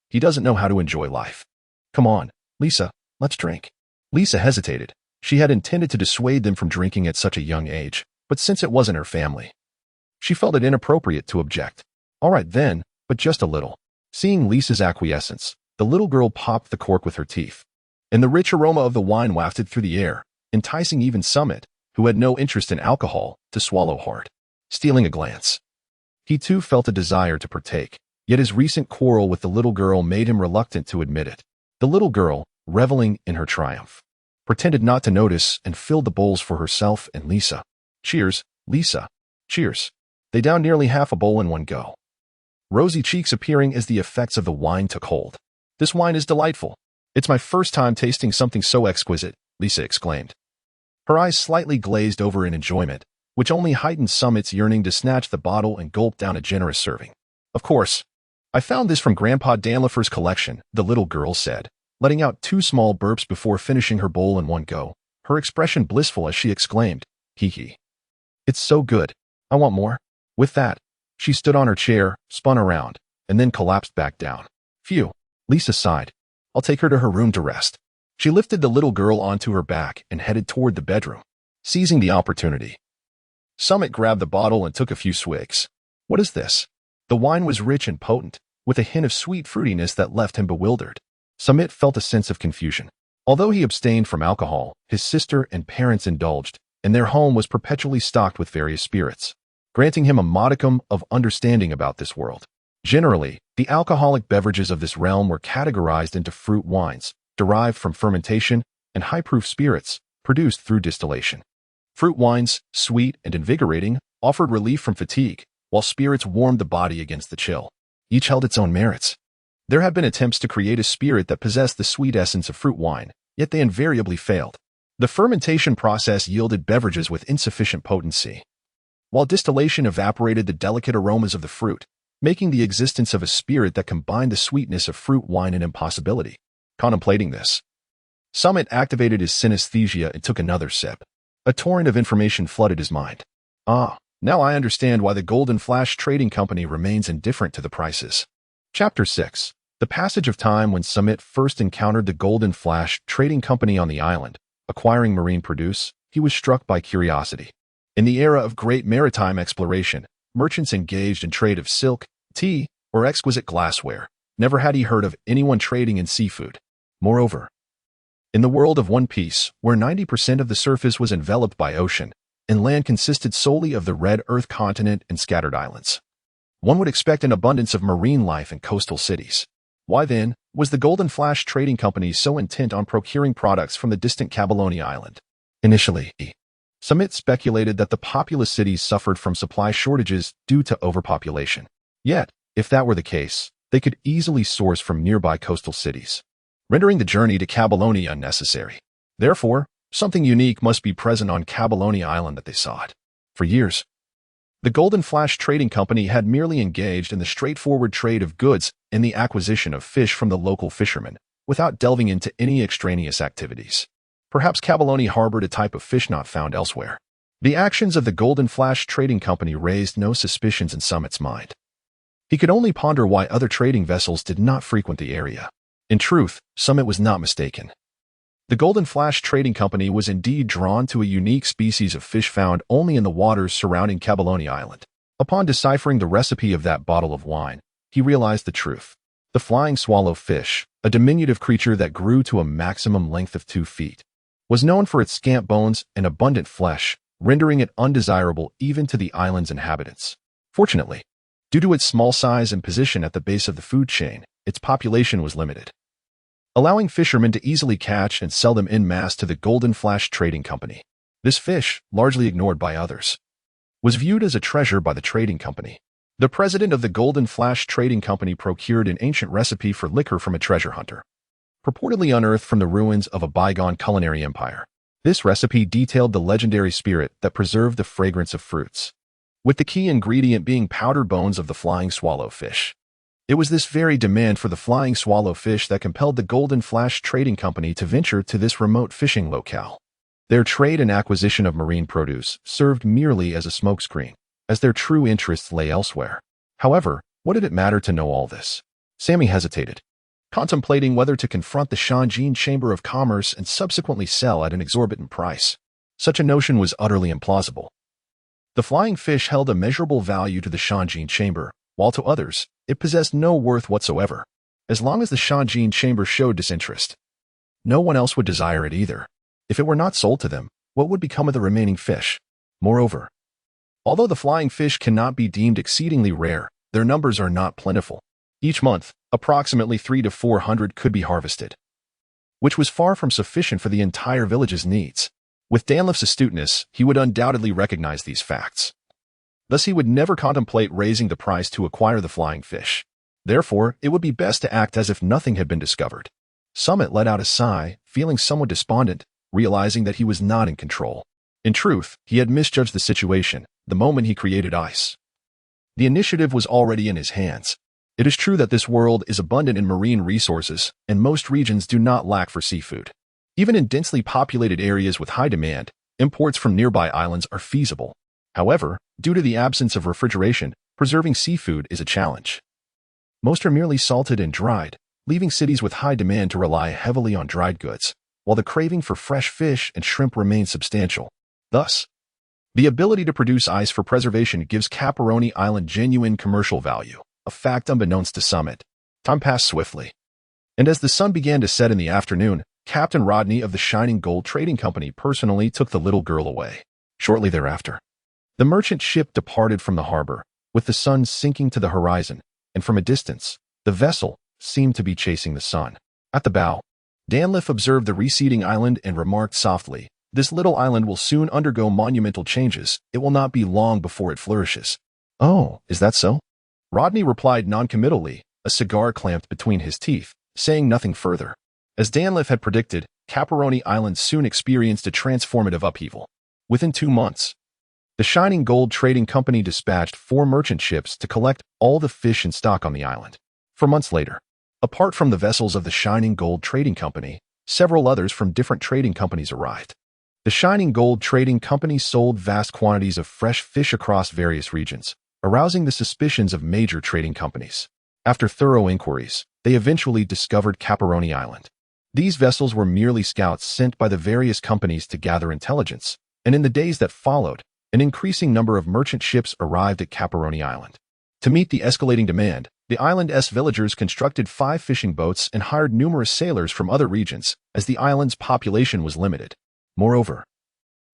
He doesn't know how to enjoy life. Come on, Lisa, let's drink. Lisa hesitated. She had intended to dissuade them from drinking at such a young age, but since it wasn't her family, she felt it inappropriate to object. All right then, but just a little. Seeing Lisa's acquiescence, the little girl popped the cork with her teeth, and the rich aroma of the wine wafted through the air, enticing even Samit, who had no interest in alcohol, to swallow hard. Stealing a glance, he too felt a desire to partake, yet his recent quarrel with the little girl made him reluctant to admit it. The little girl, reveling in her triumph, pretended not to notice and filled the bowls for herself and Lisa. Cheers, Lisa. Cheers. They downed nearly half a bowl in one go, rosy cheeks appearing as the effects of the wine took hold. This wine is delightful. It's my first time tasting something so exquisite, Lisa exclaimed. Her eyes slightly glazed over in enjoyment, which only heightened Samit's yearning to snatch the bottle and gulp down a generous serving. Of course, I found this from Grandpa Danlifer's collection, the little girl said, letting out 2 small burps before finishing her bowl in one go, her expression blissful as she exclaimed, hee hee. It's so good. I want more. With that, she stood on her chair, spun around, and then collapsed back down. Phew, Lisa sighed. I'll take her to her room to rest. She lifted the little girl onto her back and headed toward the bedroom. Seizing the opportunity, Samit grabbed the bottle and took a few swigs. What is this? The wine was rich and potent, with a hint of sweet fruitiness that left him bewildered. Samit felt a sense of confusion. Although he abstained from alcohol, his sister and parents indulged, and their home was perpetually stocked with various spirits, granting him a modicum of understanding about this world. Generally, the alcoholic beverages of this realm were categorized into fruit wines, derived from fermentation, and high-proof spirits, produced through distillation. Fruit wines, sweet and invigorating, offered relief from fatigue, while spirits warmed the body against the chill. Each held its own merits. There have been attempts to create a spirit that possessed the sweet essence of fruit wine, yet they invariably failed. The fermentation process yielded beverages with insufficient potency, while distillation evaporated the delicate aromas of the fruit, making the existence of a spirit that combined the sweetness of fruit wine an impossibility. Contemplating this, Samit activated his synesthesia and took another sip. A torrent of information flooded his mind. Now I understand why the Golden Flash Trading Company remains indifferent to the prices. Chapter 6. The passage of time. When Samit first encountered the Golden Flash Trading Company on the island, acquiring marine produce, he was struck by curiosity. In the era of great maritime exploration, merchants engaged in trade of silk, tea, or exquisite glassware. Never had he heard of anyone trading in seafood. Moreover, in the world of One Piece, where 90% of the surface was enveloped by ocean, and land consisted solely of the red earth continent and scattered islands, one would expect an abundance of marine life in coastal cities. Why then was the Golden Flash Trading Company so intent on procuring products from the distant Cabalone island? Initially, Samit speculated that the populous cities suffered from supply shortages due to overpopulation. Yet, if that were the case, they could easily source from nearby coastal cities, rendering the journey to Cabalone unnecessary. Therefore, something unique must be present on Cabalone Island that they sought. For years, the Golden Flash Trading Company had merely engaged in the straightforward trade of goods and the acquisition of fish from the local fishermen, without delving into any extraneous activities. Perhaps Cabalone harbored a type of fish not found elsewhere. The actions of the Golden Flash Trading Company raised no suspicions in Samit's mind. He could only ponder why other trading vessels did not frequent the area. In truth, Samit was not mistaken. The Golden Flash Trading Company was indeed drawn to a unique species of fish found only in the waters surrounding Cabalone Island. Upon deciphering the recipe of that bottle of wine, he realized the truth. The flying swallow fish, a diminutive creature that grew to a maximum length of 2 feet, was known for its scant bones and abundant flesh, rendering it undesirable even to the island's inhabitants. Fortunately, due to its small size and position at the base of the food chain, its population was limited, allowing fishermen to easily catch and sell them en masse to the Golden Flash Trading Company. This fish, largely ignored by others, was viewed as a treasure by the trading company. The president of the Golden Flash Trading Company procured an ancient recipe for liquor from a treasure hunter, purportedly unearthed from the ruins of a bygone culinary empire. This recipe detailed the legendary spirit that preserved the fragrance of fruits, with the key ingredient being powdered bones of the flying swallow fish. It was this very demand for the flying swallow fish that compelled the Golden Flash Trading Company to venture to this remote fishing locale. Their trade and acquisition of marine produce served merely as a smokescreen, as their true interests lay elsewhere. However, what did it matter to know all this? Sammy hesitated, contemplating whether to confront the Shanjin Chamber of Commerce and subsequently sell at an exorbitant price. Such a notion was utterly implausible. The flying fish held a measurable value to the Shanjin Chamber, while to others, it possessed no worth whatsoever. As long as the Shanjin Chamber showed disinterest, no one else would desire it either. If it were not sold to them, what would become of the remaining fish? Moreover, although the flying fish cannot be deemed exceedingly rare, their numbers are not plentiful. Each month, approximately 300 to 400 could be harvested, which was far from sufficient for the entire village's needs. With Danliff's astuteness, he would undoubtedly recognize these facts. Thus he would never contemplate raising the price to acquire the flying fish. Therefore, it would be best to act as if nothing had been discovered. Samit let out a sigh, feeling somewhat despondent, realizing that he was not in control. In truth, he had misjudged the situation the moment he created ice. The initiative was already in his hands. It is true that this world is abundant in marine resources, and most regions do not lack for seafood. Even in densely populated areas with high demand, imports from nearby islands are feasible. However, due to the absence of refrigeration, preserving seafood is a challenge. Most are merely salted and dried, leaving cities with high demand to rely heavily on dried goods, while the craving for fresh fish and shrimp remains substantial. Thus, the ability to produce ice for preservation gives Cabalone Island genuine commercial value, a fact unbeknownst to Samit. Time passed swiftly, and as the sun began to set in the afternoon, Captain Rodney of the Shining Gold Trading Company personally took the little girl away. Shortly thereafter, the merchant ship departed from the harbor, with the sun sinking to the horizon, and from a distance, the vessel seemed to be chasing the sun. At the bow, Danliff observed the receding island and remarked softly, "This little island will soon undergo monumental changes. It will not be long before it flourishes." "Oh, is that so?" Rodney replied noncommittally, a cigar clamped between his teeth, saying nothing further. As Danliff had predicted, Cabalone Island soon experienced a transformative upheaval. Within 2 months, the Shining Gold Trading Company dispatched 4 merchant ships to collect all the fish in stock on the island. 4 months later, apart from the vessels of the Shining Gold Trading Company, several others from different trading companies arrived. The Shining Gold Trading Company sold vast quantities of fresh fish across various regions, arousing the suspicions of major trading companies. After thorough inquiries, they eventually discovered Cabalone Island. These vessels were merely scouts sent by the various companies to gather intelligence, and in the days that followed, an increasing number of merchant ships arrived at Cabalone Island. To meet the escalating demand, the island's villagers constructed 5 fishing boats and hired numerous sailors from other regions, as the island's population was limited. Moreover,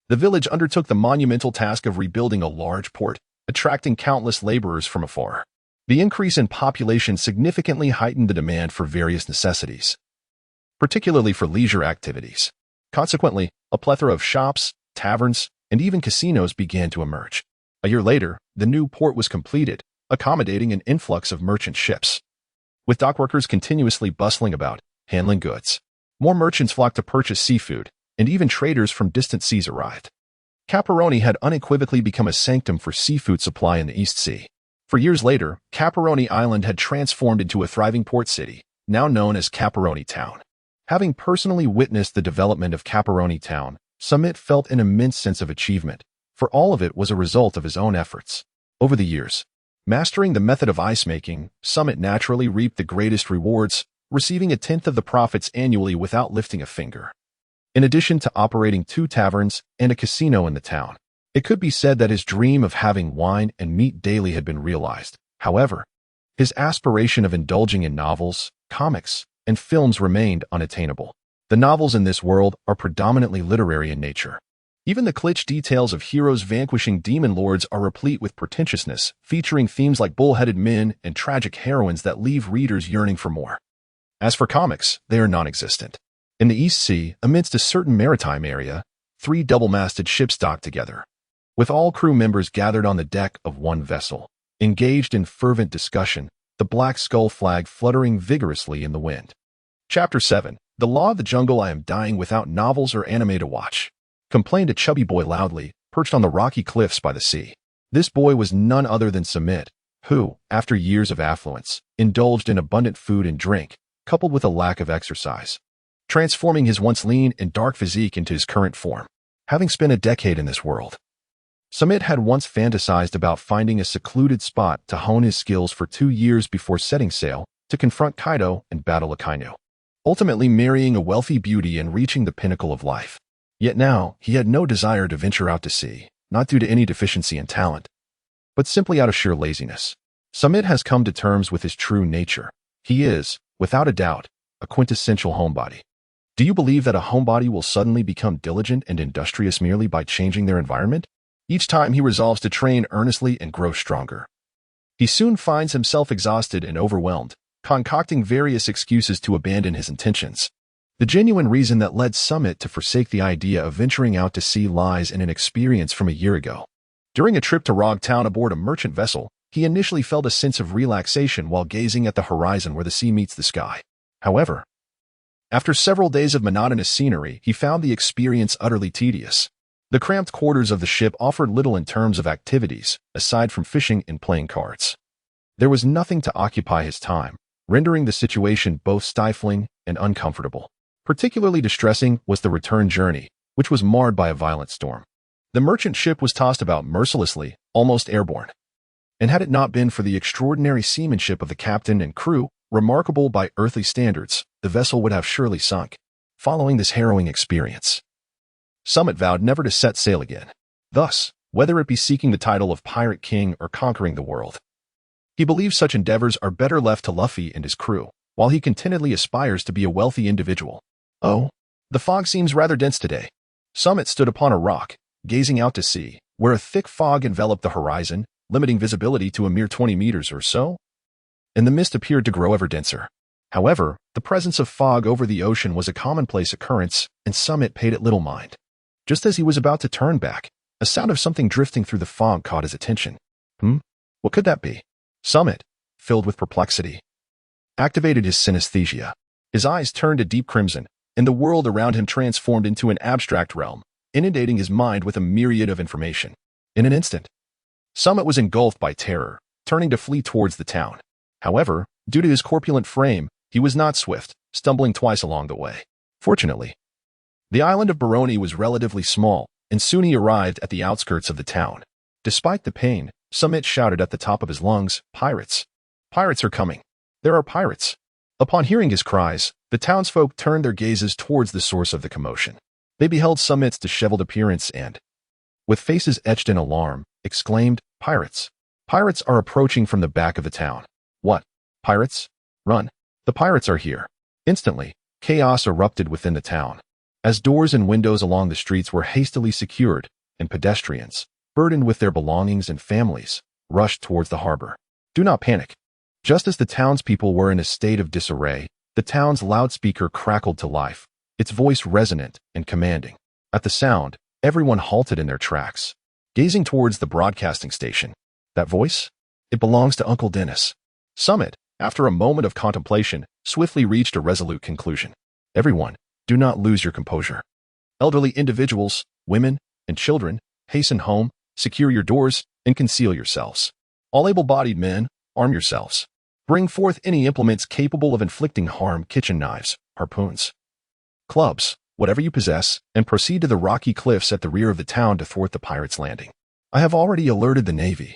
the village undertook the monumental task of rebuilding a large port, attracting countless laborers from afar. The increase in population significantly heightened the demand for various necessities, particularly for leisure activities. Consequently, a plethora of shops, taverns, and even casinos began to emerge. A year later, the new port was completed, accommodating an influx of merchant ships, with dockworkers continuously bustling about, handling goods. More merchants flocked to purchase seafood, and even traders from distant seas arrived. Cabalone had unequivocally become a sanctum for seafood supply in the East Sea. For years later, Cabalone Island had transformed into a thriving port city, now known as Cabalone Town. Having personally witnessed the development of Cabalone Town, Samit felt an immense sense of achievement, for all of it was a result of his own efforts. Over the years, mastering the method of ice making, Samit naturally reaped the greatest rewards, receiving 1/10 of the profits annually without lifting a finger. In addition to operating 2 taverns and a casino in the town, it could be said that his dream of having wine and meat daily had been realized. However, his aspiration of indulging in novels, comics, and films remained unattainable. The novels in this world are predominantly literary in nature. Even the cliché details of heroes vanquishing demon lords are replete with pretentiousness, featuring themes like bull-headed men and tragic heroines that leave readers yearning for more. As for comics, they are non-existent. In the East Sea, amidst a certain maritime area, 3 double-masted ships docked together, with all crew members gathered on the deck of one vessel, engaged in fervent discussion, the black skull flag fluttering vigorously in the wind. Chapter 7. The Law of the Jungle. "I am dying without novels or anime to watch," complained a chubby boy loudly, perched on the rocky cliffs by the sea. This boy was none other than Samit, who, after years of affluence, indulged in abundant food and drink, coupled with a lack of exercise, transforming his once lean and dark physique into his current form. Having spent a decade in this world, Samit had once fantasized about finding a secluded spot to hone his skills for 2 years before setting sail to confront Kaido and battle Akainu, ultimately marrying a wealthy beauty and reaching the pinnacle of life. Yet now, he had no desire to venture out to sea, not due to any deficiency in talent, but simply out of sheer laziness. Samit has come to terms with his true nature. He is, without a doubt, a quintessential homebody. Do you believe that a homebody will suddenly become diligent and industrious merely by changing their environment? Each time he resolves to train earnestly and grow stronger, he soon finds himself exhausted and overwhelmed, concocting various excuses to abandon his intentions. The genuine reason that led Samit to forsake the idea of venturing out to sea lies in an experience from a year ago. During a trip to Rog Town aboard a merchant vessel, he initially felt a sense of relaxation while gazing at the horizon where the sea meets the sky. However, after several days of monotonous scenery, he found the experience utterly tedious. The cramped quarters of the ship offered little in terms of activities, aside from fishing and playing cards. There was nothing to occupy his time, rendering the situation both stifling and uncomfortable. Particularly distressing was the return journey, which was marred by a violent storm. The merchant ship was tossed about mercilessly, almost airborne. And had it not been for the extraordinary seamanship of the captain and crew, remarkable by earthly standards, the vessel would have surely sunk. Following this harrowing experience, Samit vowed never to set sail again. Thus, whether it be seeking the title of Pirate King or conquering the world, he believes such endeavors are better left to Luffy and his crew, while he contentedly aspires to be a wealthy individual. Oh, the fog seems rather dense today. Samit stood upon a rock, gazing out to sea, where a thick fog enveloped the horizon, limiting visibility to a mere 20 meters or so, and the mist appeared to grow ever denser. However, the presence of fog over the ocean was a commonplace occurrence, and Samit paid it little mind. Just as he was about to turn back, a sound of something drifting through the fog caught his attention. What could that be? Samit, filled with perplexity, activated his synesthesia. His eyes turned a deep crimson, and the world around him transformed into an abstract realm, inundating his mind with a myriad of information. In an instant, Samit was engulfed by terror, turning to flee towards the town. However, due to his corpulent frame, he was not swift, stumbling twice along the way. Fortunately, the island of Baroni was relatively small, and soon he arrived at the outskirts of the town. Despite the pain, Samit shouted at the top of his lungs, "Pirates! Pirates are coming! There are pirates!" Upon hearing his cries, the townsfolk turned their gazes towards the source of the commotion. They beheld Samit's disheveled appearance and, with faces etched in alarm, exclaimed, "Pirates! Pirates are approaching from the back of the town." "What? Pirates? Run! The pirates are here!" Instantly, chaos erupted within the town, as doors and windows along the streets were hastily secured, and pedestrians, burdened with their belongings and families, rushed towards the harbor. Do not panic. Just as the townspeople were in a state of disarray, the town's loudspeaker crackled to life, its voice resonant and commanding. At the sound, everyone halted in their tracks, gazing towards the broadcasting station. That voice? It belongs to Uncle Dennis. Samit, after a moment of contemplation, swiftly reached a resolute conclusion. Everyone, do not lose your composure. Elderly individuals, women, and children, hasten home, secure your doors, and conceal yourselves. All able-bodied men, arm yourselves. Bring forth any implements capable of inflicting harm: kitchen knives, harpoons, clubs, whatever you possess, and proceed to the rocky cliffs at the rear of the town to thwart the pirates' landing. I have already alerted the Navy.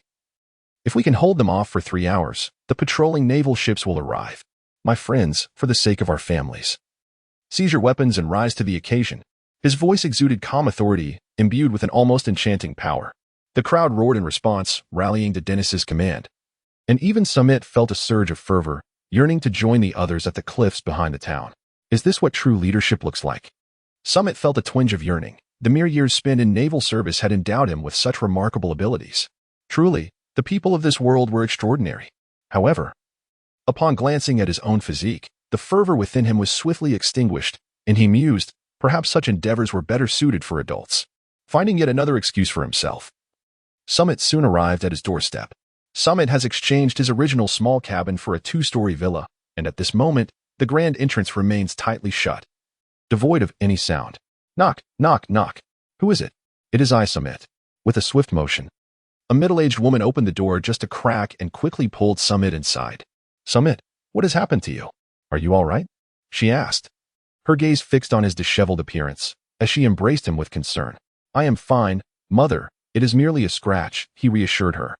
If we can hold them off for 3 hours, the patrolling naval ships will arrive. My friends, for the sake of our families, seize your weapons and rise to the occasion. His voice exuded calm authority, imbued with an almost enchanting power. The crowd roared in response, rallying to Dennis's command. And even Samit felt a surge of fervor, yearning to join the others at the cliffs behind the town. Is this what true leadership looks like? Samit felt a twinge of yearning. The mere years spent in naval service had endowed him with such remarkable abilities. Truly, the people of this world were extraordinary. However, upon glancing at his own physique, the fervor within him was swiftly extinguished, and he mused, perhaps such endeavors were better suited for adults. Finding yet another excuse for himself, Samit soon arrived at his doorstep. Samit has exchanged his original small cabin for a 2-story villa, and at this moment, the grand entrance remains tightly shut, devoid of any sound. Knock, knock, knock. Who is it? It is I, Samit. With a swift motion, A middle-aged woman opened the door just a crack and quickly pulled Samit inside. Samit, what has happened to you? Are you all right? She asked, her gaze fixed on his disheveled appearance, as she embraced him with concern. I am fine, mother. It is merely a scratch, he reassured her.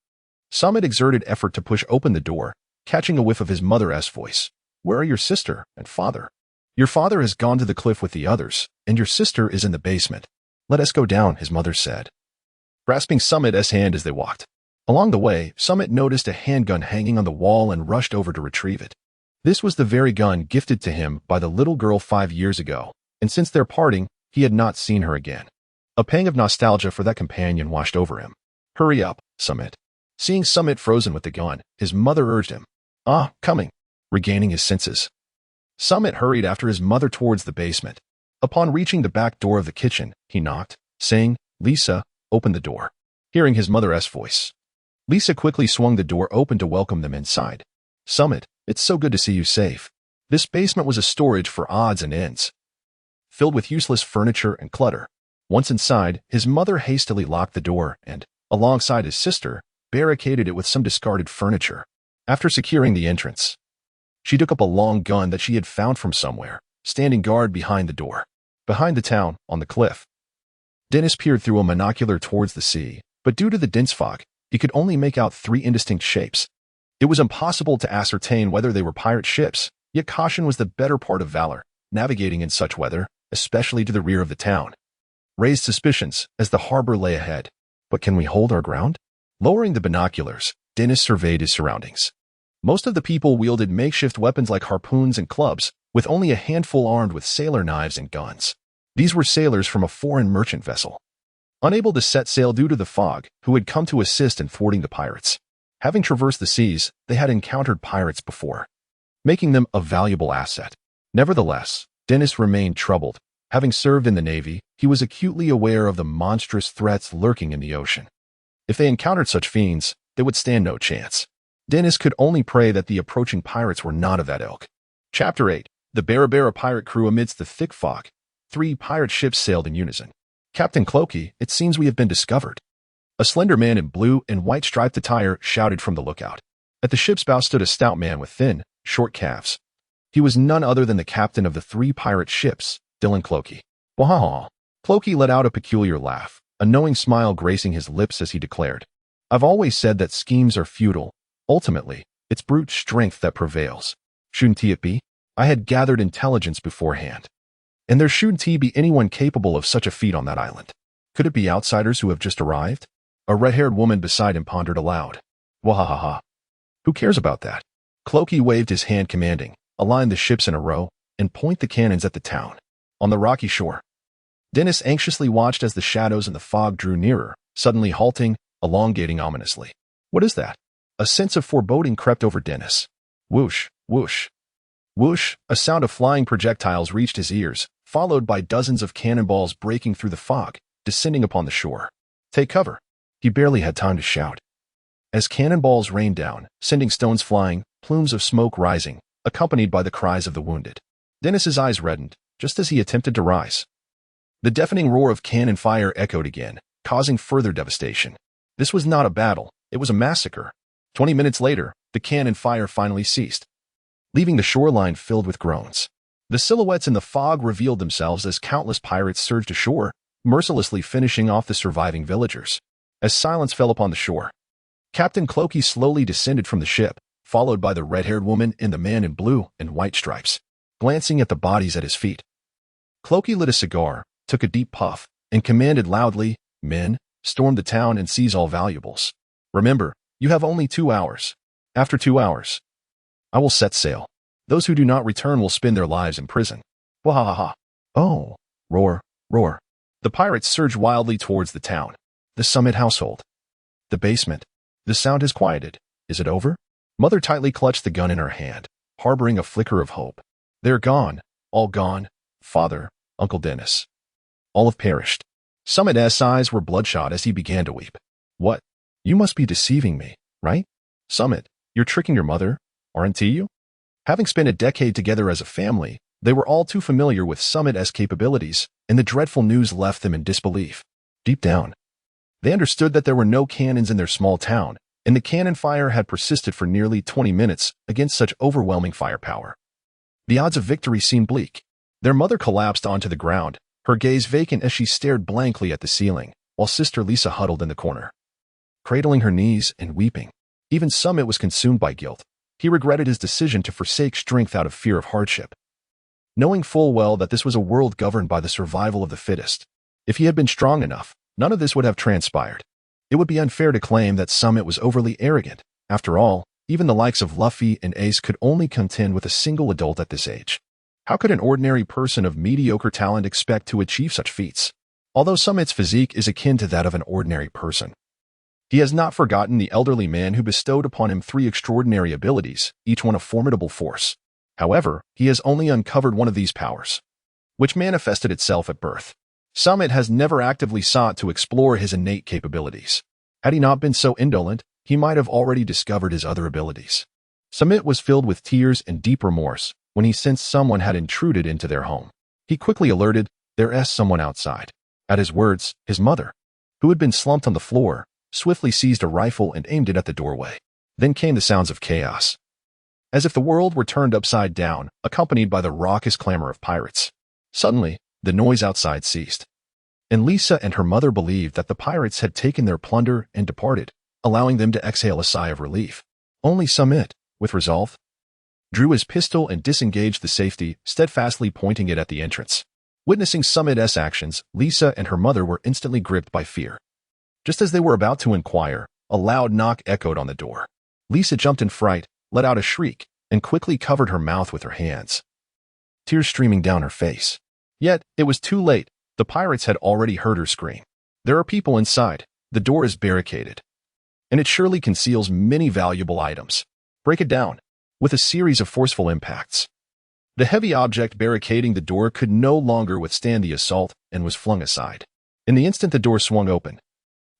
Samit exerted effort to push open the door, catching a whiff of his mother's voice. Where are your sister and father? Your father has gone to the cliff with the others, and your sister is in the basement. Let us go down, his mother said, grasping Samit's hand as they walked. Along the way, Samit noticed a handgun hanging on the wall and rushed over to retrieve it. This was the very gun gifted to him by the little girl 5 years ago, and since their parting, he had not seen her again. A pang of nostalgia for that companion washed over him. Hurry up, Samit. Seeing Samit frozen with the gun, his mother urged him. Coming. Regaining his senses, Samit hurried after his mother towards the basement. Upon reaching the back door of the kitchen, he knocked, saying, Lisa, open the door. Hearing his mother's voice, Lisa quickly swung the door open to welcome them inside. Samit, it's so good to see you safe. This basement was a storage for odds and ends, filled with useless furniture and clutter. Once inside, his mother hastily locked the door and, alongside his sister, barricaded it with some discarded furniture. After securing the entrance, she took up a long gun that she had found from somewhere, standing guard behind the door. Behind the town, on the cliff, Dennis peered through a monocular towards the sea, but due to the dense fog, he could only make out 3 indistinct shapes. It was impossible to ascertain whether they were pirate ships, yet caution was the better part of valor, navigating in such weather, especially to the rear of the town, raised suspicions as the harbor lay ahead. But can we hold our ground? Lowering the binoculars, Dennis surveyed his surroundings. Most of the people wielded makeshift weapons like harpoons and clubs, with only a handful armed with sailor knives and guns. These were sailors from a foreign merchant vessel, unable to set sail due to the fog, who had come to assist in thwarting the pirates. Having traversed the seas, they had encountered pirates before, making them a valuable asset. Nevertheless, Dennis remained troubled. Having served in the Navy, he was acutely aware of the monstrous threats lurking in the ocean. If they encountered such fiends, they would stand no chance. Dennis could only pray that the approaching pirates were not of that ilk. Chapter 8. The Barabara pirate crew amidst the thick fog. 3 pirate ships sailed in unison. Captain Clokey, it seems we have been discovered. A slender man in blue and white striped attire shouted from the lookout. At the ship's bow stood a stout man with thin, short calves. He was none other than the captain of the 3 pirate ships, Dylan Clokey. Wahaha. Clokey let out a peculiar laugh, a knowing smile gracing his lips as he declared, I've always said that schemes are futile. Ultimately, it's brute strength that prevails. Shouldn't it be? I had gathered intelligence beforehand. And there shouldn't be anyone capable of such a feat on that island. Could it be outsiders who have just arrived? A red-haired woman beside him pondered aloud. Wahahaha. Who cares about that? Clokey waved his hand commanding, align the ships in a row, and point the cannons at the town. On the rocky shore, Dennis anxiously watched as the shadows and the fog drew nearer, suddenly halting, elongating ominously. What is that? A sense of foreboding crept over Dennis. Whoosh, whoosh. Whoosh, a sound of flying projectiles reached his ears, followed by dozens of cannonballs breaking through the fog, descending upon the shore. Take cover. He barely had time to shout. As cannonballs rained down, sending stones flying, plumes of smoke rising, accompanied by the cries of the wounded. Dennis's eyes reddened, just as he attempted to rise. The deafening roar of cannon fire echoed again, causing further devastation. This was not a battle, it was a massacre. 20 minutes later, the cannon fire finally ceased, leaving the shoreline filled with groans. The silhouettes in the fog revealed themselves as countless pirates surged ashore, mercilessly finishing off the surviving villagers. As silence fell upon the shore, Captain Clokey slowly descended from the ship, followed by the red-haired woman and the man in blue and white stripes, glancing at the bodies at his feet. Clokey lit a cigar, took a deep puff, and commanded loudly, Men, storm the town and seize all valuables. Remember, you have only 2 hours. After 2 hours, I will set sail. Those who do not return will spend their lives in prison. Wahaha. Oh, roar, roar. The pirates surged wildly towards the town. The Summit household. The basement. The sound has quieted. Is it over? Mother tightly clutched the gun in her hand, harboring a flicker of hope. They're gone. All gone. Father, Uncle Dennis. All have perished. Summit's eyes were bloodshot as he began to weep. What? You must be deceiving me, right? Summit, you're tricking your mother, aren't you? Having spent a decade together as a family, they were all too familiar with Summit's capabilities, and the dreadful news left them in disbelief. Deep down, They understood that there were no cannons in their small town, and the cannon fire had persisted for nearly 20 minutes against such overwhelming firepower. The odds of victory seemed bleak. Their mother collapsed onto the ground, her gaze vacant as she stared blankly at the ceiling, while Sister Lisa huddled in the corner, cradling her knees and weeping. Even Samit was consumed by guilt. He regretted his decision to forsake strength out of fear of hardship, knowing full well that this was a world governed by the survival of the fittest. If he had been strong enough, none of this would have transpired. It would be unfair to claim that Samit was overly arrogant. After all, even the likes of Luffy and Ace could only contend with a single adult at this age. How could an ordinary person of mediocre talent expect to achieve such feats? Although Samit's physique is akin to that of an ordinary person, he has not forgotten the elderly man who bestowed upon him 3 extraordinary abilities, each one a formidable force. However, he has only uncovered one of these powers, which manifested itself at birth. Samit has never actively sought to explore his innate capabilities. Had he not been so indolent, he might have already discovered his other abilities. Samit was filled with tears and deep remorse when he sensed someone had intruded into their home. He quickly alerted, "There's someone outside." At his words, his mother, who had been slumped on the floor, swiftly seized a rifle and aimed it at the doorway. Then came the sounds of chaos, as if the world were turned upside down, accompanied by the raucous clamor of pirates. Suddenly, the noise outside ceased, and Lisa and her mother believed that the pirates had taken their plunder and departed, allowing them to exhale a sigh of relief. Only Samit, with resolve, drew his pistol and disengaged the safety, steadfastly pointing it at the entrance. Witnessing Samit's actions, Lisa and her mother were instantly gripped by fear. Just as they were about to inquire, a loud knock echoed on the door. Lisa jumped in fright, let out a shriek, and quickly covered her mouth with her hands, tears streaming down her face. Yet, it was too late. The pirates had already heard her scream. "There are people inside. The door is barricaded, and it surely conceals many valuable items. Break it down." With a series of forceful impacts, the heavy object barricading the door could no longer withstand the assault and was flung aside. In the instant the door swung open,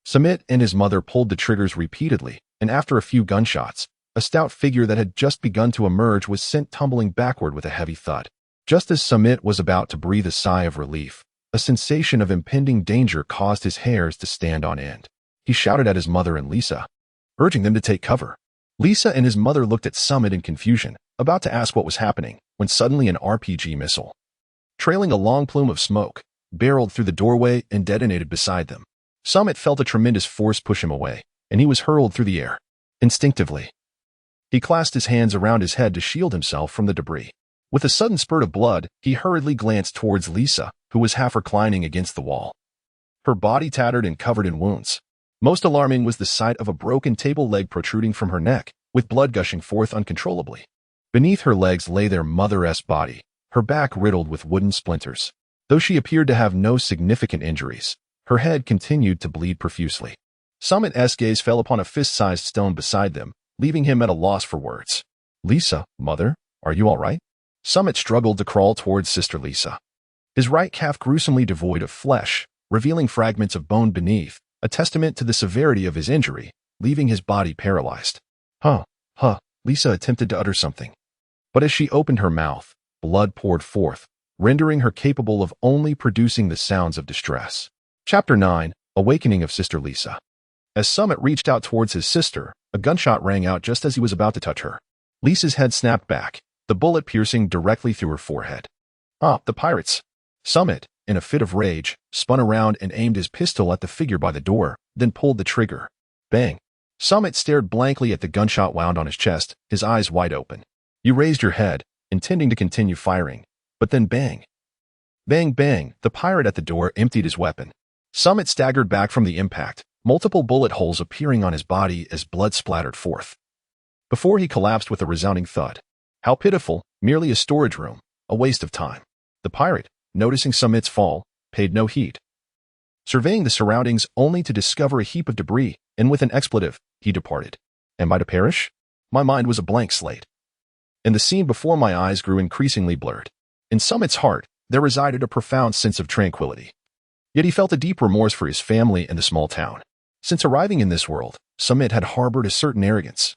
Samit and his mother pulled the triggers repeatedly, and after a few gunshots, a stout figure that had just begun to emerge was sent tumbling backward with a heavy thud. Just as Samit was about to breathe a sigh of relief, a sensation of impending danger caused his hairs to stand on end. He shouted at his mother and Lisa, urging them to take cover. Lisa and his mother looked at Samit in confusion, about to ask what was happening, when suddenly an RPG missile, trailing a long plume of smoke, barreled through the doorway and detonated beside them. Samit felt a tremendous force push him away, and he was hurled through the air. Instinctively, he clasped his hands around his head to shield himself from the debris. With a sudden spurt of blood, he hurriedly glanced towards Lisa, who was half reclining against the wall, her body tattered and covered in wounds. Most alarming was the sight of a broken table leg protruding from her neck, with blood gushing forth uncontrollably. Beneath her legs lay their mother's body, her back riddled with wooden splinters. Though she appeared to have no significant injuries, her head continued to bleed profusely. Samit's gaze fell upon a fist-sized stone beside them, leaving him at a loss for words. "Lisa, mother, are you all right?" Samit struggled to crawl towards Sister Lisa, his right calf gruesomely devoid of flesh, revealing fragments of bone beneath, a testament to the severity of his injury, leaving his body paralyzed. Lisa attempted to utter something, but as she opened her mouth, blood poured forth, rendering her capable of only producing the sounds of distress. Chapter 9, Awakening of Sister Lisa. As Samit reached out towards his sister, a gunshot rang out just as he was about to touch her. Lisa's head snapped back, the bullet piercing directly through her forehead. The pirates! Samit, in a fit of rage, spun around and aimed his pistol at the figure by the door, then pulled the trigger. Bang! Samit stared blankly at the gunshot wound on his chest, his eyes wide open. You raised your head, intending to continue firing, but then bang! Bang bang! The pirate at the door emptied his weapon. Samit staggered back from the impact, multiple bullet holes appearing on his body as blood splattered forth, before he collapsed with a resounding thud. How pitiful, merely a storage room, a waste of time. The pirate, noticing Samit's fall, paid no heed, surveying the surroundings only to discover a heap of debris, and with an expletive, he departed. Am I to perish? My mind was a blank slate, and the scene before my eyes grew increasingly blurred. In Samit's heart, there resided a profound sense of tranquility. Yet he felt a deep remorse for his family and the small town. Since arriving in this world, Samit had harbored a certain arrogance.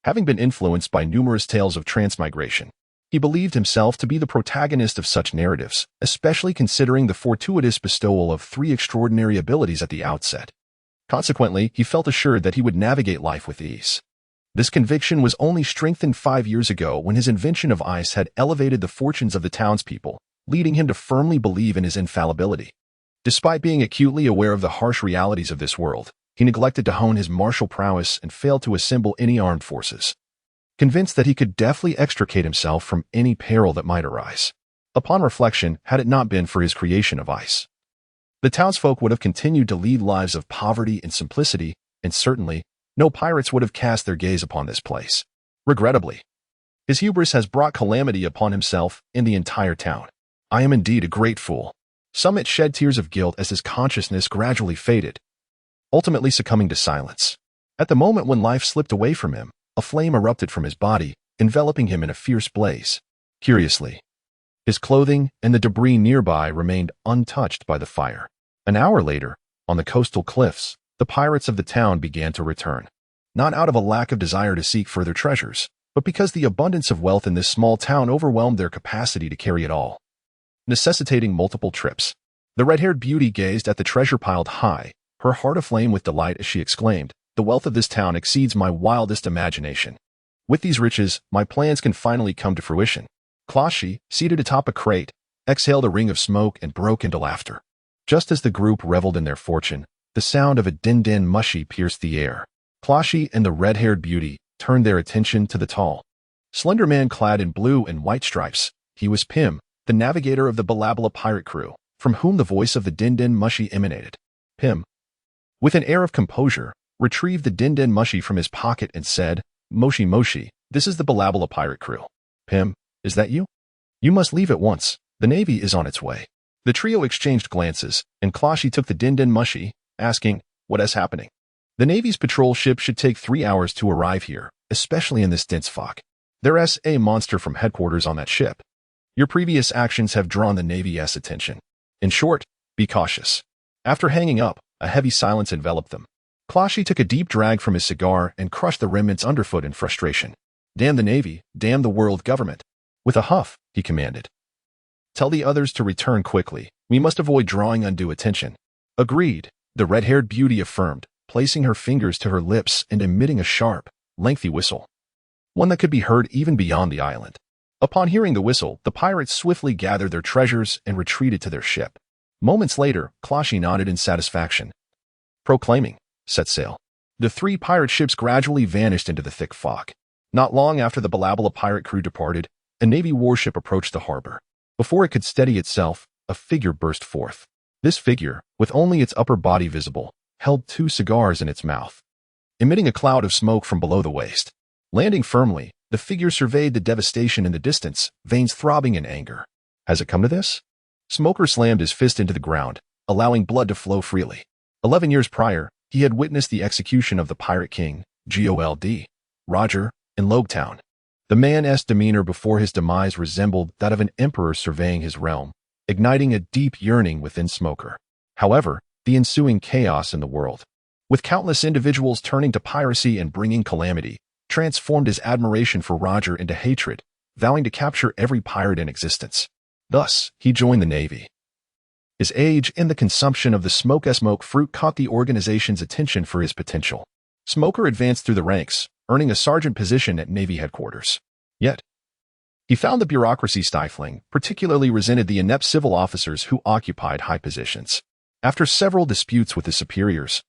Having been influenced by numerous tales of transmigration, he believed himself to be the protagonist of such narratives, especially considering the fortuitous bestowal of 3 extraordinary abilities at the outset. Consequently, he felt assured that he would navigate life with ease. This conviction was only strengthened 5 years ago when his invention of ice had elevated the fortunes of the townspeople, leading him to firmly believe in his infallibility. Despite being acutely aware of the harsh realities of this world, he neglected to hone his martial prowess and failed to assemble any armed forces. Convinced that he could deftly extricate himself from any peril that might arise. Upon reflection, had it not been for his creation of ice, the townsfolk would have continued to lead lives of poverty and simplicity, and certainly, no pirates would have cast their gaze upon this place. Regrettably, his hubris has brought calamity upon himself and the entire town. I am indeed a great fool. Samit shed tears of guilt as his consciousness gradually faded, ultimately succumbing to silence. At the moment when life slipped away from him, a flame erupted from his body, enveloping him in a fierce blaze. Curiously, his clothing and the debris nearby remained untouched by the fire. An hour later, on the coastal cliffs, the pirates of the town began to return. Not out of a lack of desire to seek further treasures, but because the abundance of wealth in this small town overwhelmed their capacity to carry it all, necessitating multiple trips. The red-haired beauty gazed at the treasure piled high, her heart aflame with delight as she exclaimed, "The wealth of this town exceeds my wildest imagination. With these riches, my plans can finally come to fruition." Closhi, seated atop a crate, exhaled a ring of smoke and broke into laughter. Just as the group reveled in their fortune, the sound of a din-din mushy pierced the air. Closhi and the red-haired beauty turned their attention to the tall, slender man clad in blue and white stripes. He was Pim, the navigator of the Balabala pirate crew, from whom the voice of the din-din mushy emanated. Pim, with an air of composure, retrieved the din-din mushy from his pocket and said, "Moshi Moshi, this is the Balabala pirate crew." "Pim, is that you? You must leave at once. The Navy is on its way." The trio exchanged glances, and Closhi took the din-din mushy, asking, "What is happening?" "The Navy's patrol ship should take 3 hours to arrive here, especially in this dense fog. There's a monster from headquarters on that ship. Your previous actions have drawn the Navy's attention. In short, be cautious." After hanging up, a heavy silence enveloped them. Closhi took a deep drag from his cigar and crushed the remnants underfoot in frustration. "Damn the Navy, damn the world government." With a huff, he commanded, "Tell the others to return quickly. We must avoid drawing undue attention." "Agreed," the red-haired beauty affirmed, placing her fingers to her lips and emitting a sharp, lengthy whistle, one that could be heard even beyond the island. Upon hearing the whistle, the pirates swiftly gathered their treasures and retreated to their ship. Moments later, Closhi nodded in satisfaction, proclaiming, "Set sail." The 3 pirate ships gradually vanished into the thick fog. Not long after the Balabala pirate crew departed, a Navy warship approached the harbor. Before it could steady itself, a figure burst forth. This figure, with only its upper body visible, held 2 cigars in its mouth, emitting a cloud of smoke from below the waist. Landing firmly, the figure surveyed the devastation in the distance, veins throbbing in anger. "Has it come to this?" Smoker slammed his fist into the ground, allowing blood to flow freely. 11 years prior, he had witnessed the execution of the pirate king, Gold, Roger, in Logetown. The man's demeanor before his demise resembled that of an emperor surveying his realm, igniting a deep yearning within Smoker. However, the ensuing chaos in the world, with countless individuals turning to piracy and bringing calamity, transformed his admiration for Roger into hatred, vowing to capture every pirate in existence. Thus, he joined the Navy. His age and the consumption of the smoke fruit caught the organization's attention for his potential. Smoker advanced through the ranks, earning a sergeant position at Navy headquarters. Yet, he found the bureaucracy stifling, particularly resented the inept civil officers who occupied high positions. After several disputes with his superiors,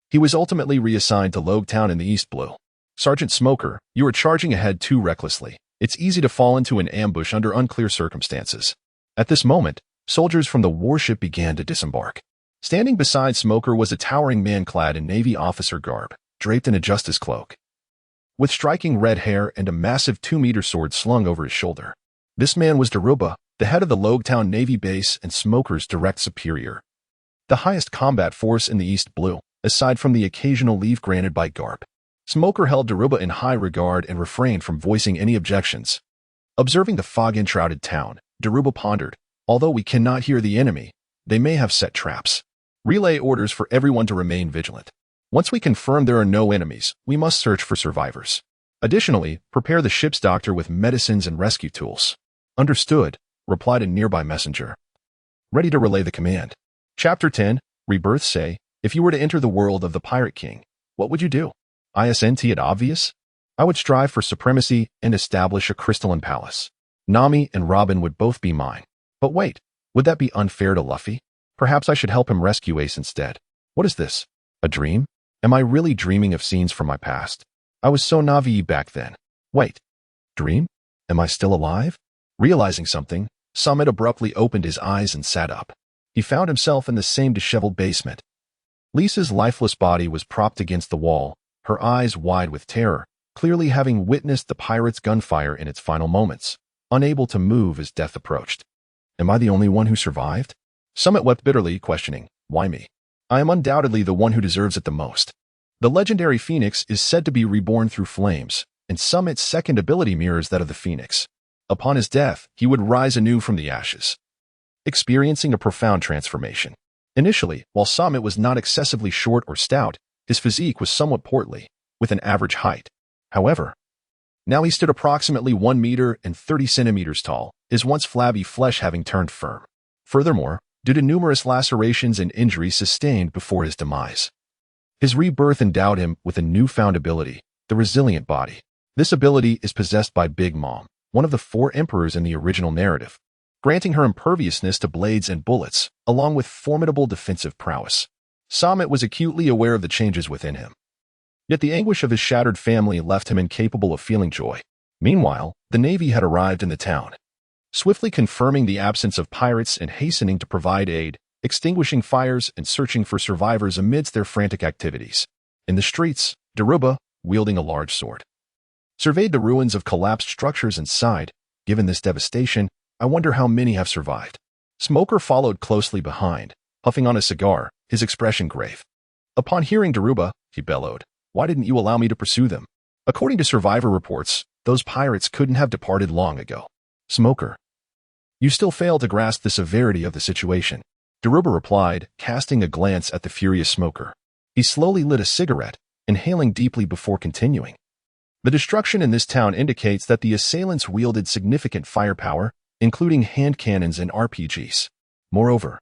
he was ultimately reassigned to Logetown in the East Blue. "Sergeant Smoker, you are charging ahead too recklessly. It's easy to fall into an ambush under unclear circumstances." At this moment, soldiers from the warship began to disembark. Standing beside Smoker was a towering man clad in Navy officer garb, draped in a justice cloak, with striking red hair and a massive 2-meter sword slung over his shoulder. This man was Daruba, the head of the Logetown Navy base and Smoker's direct superior, the highest combat force in the East Blue, aside from the occasional leave granted by Garb. Smoker held Daruba in high regard and refrained from voicing any objections. Observing the fog-enshrouded town, Daruba pondered, "Although we cannot hear the enemy, they may have set traps. Relay orders for everyone to remain vigilant. Once we confirm there are no enemies, we must search for survivors. Additionally, prepare the ship's doctor with medicines and rescue tools." "Understood," replied a nearby messenger, ready to relay the command. Chapter 10, Rebirth. Say, If you were to enter the world of the Pirate King, what would you do? Isn't it obvious? I would strive for supremacy and establish a crystalline palace. Nami and Robin would both be mine. But wait, would that be unfair to Luffy? Perhaps I should help him rescue Ace instead. What is this? A dream? Am I really dreaming of scenes from my past? I was so naive back then. Wait. Dream? Am I still alive? Realizing something, Samit abruptly opened his eyes and sat up. He found himself in the same disheveled basement. Lisa's lifeless body was propped against the wall, her eyes wide with terror, clearly having witnessed the pirate's gunfire in its final moments, unable to move as death approached. Am I the only one who survived? Samit wept bitterly, questioning, why me? I am undoubtedly the one who deserves it the most. The legendary Phoenix is said to be reborn through flames, and Samit's second ability mirrors that of the Phoenix. Upon his death, he would rise anew from the ashes, experiencing a profound transformation. Initially, while Samit was not excessively short or stout, his physique was somewhat portly, with an average height. However, now he stood approximately 1 meter and 30 centimeters tall, his once flabby flesh having turned firm. Furthermore, due to numerous lacerations and injuries sustained before his demise, his rebirth endowed him with a newfound ability, the resilient body. This ability is possessed by Big Mom, one of the 4 emperors in the original narrative, granting her imperviousness to blades and bullets, along with formidable defensive prowess. Samit was acutely aware of the changes within him. Yet the anguish of his shattered family left him incapable of feeling joy. Meanwhile, the Navy had arrived in the town, swiftly confirming the absence of pirates and hastening to provide aid, extinguishing fires and searching for survivors amidst their frantic activities. In the streets, Daruba, wielding a large sword, surveyed the ruins of collapsed structures and sighed, given this devastation, I wonder how many have survived. Smoker followed closely behind, puffing on a cigar, his expression grave. Upon hearing Daruba, he bellowed, why didn't you allow me to pursue them? According to survivor reports, those pirates couldn't have departed long ago. Smoker, you still fail to grasp the severity of the situation. Daruba replied, casting a glance at the furious Smoker. He slowly lit a cigarette, inhaling deeply before continuing. The destruction in this town indicates that the assailants wielded significant firepower, including hand cannons and RPGs. Moreover,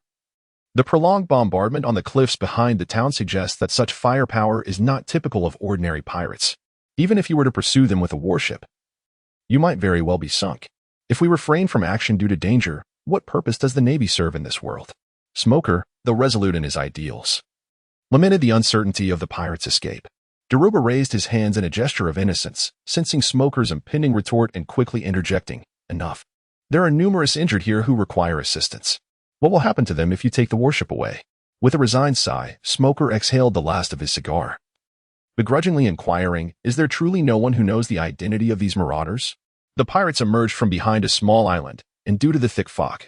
the prolonged bombardment on the cliffs behind the town suggests that such firepower is not typical of ordinary pirates. Even if you were to pursue them with a warship, you might very well be sunk. If we refrain from action due to danger, what purpose does the Navy serve in this world? Smoker, though resolute in his ideals, lamented the uncertainty of the pirates' escape. Daruba raised his hands in a gesture of innocence, sensing Smoker's impending retort and quickly interjecting, enough. There are numerous injured here who require assistance. What will happen to them if you take the warship away? With a resigned sigh, Smoker exhaled the last of his cigar, begrudgingly inquiring, is there truly no one who knows the identity of these marauders? The pirates emerged from behind a small island, and due to the thick fog,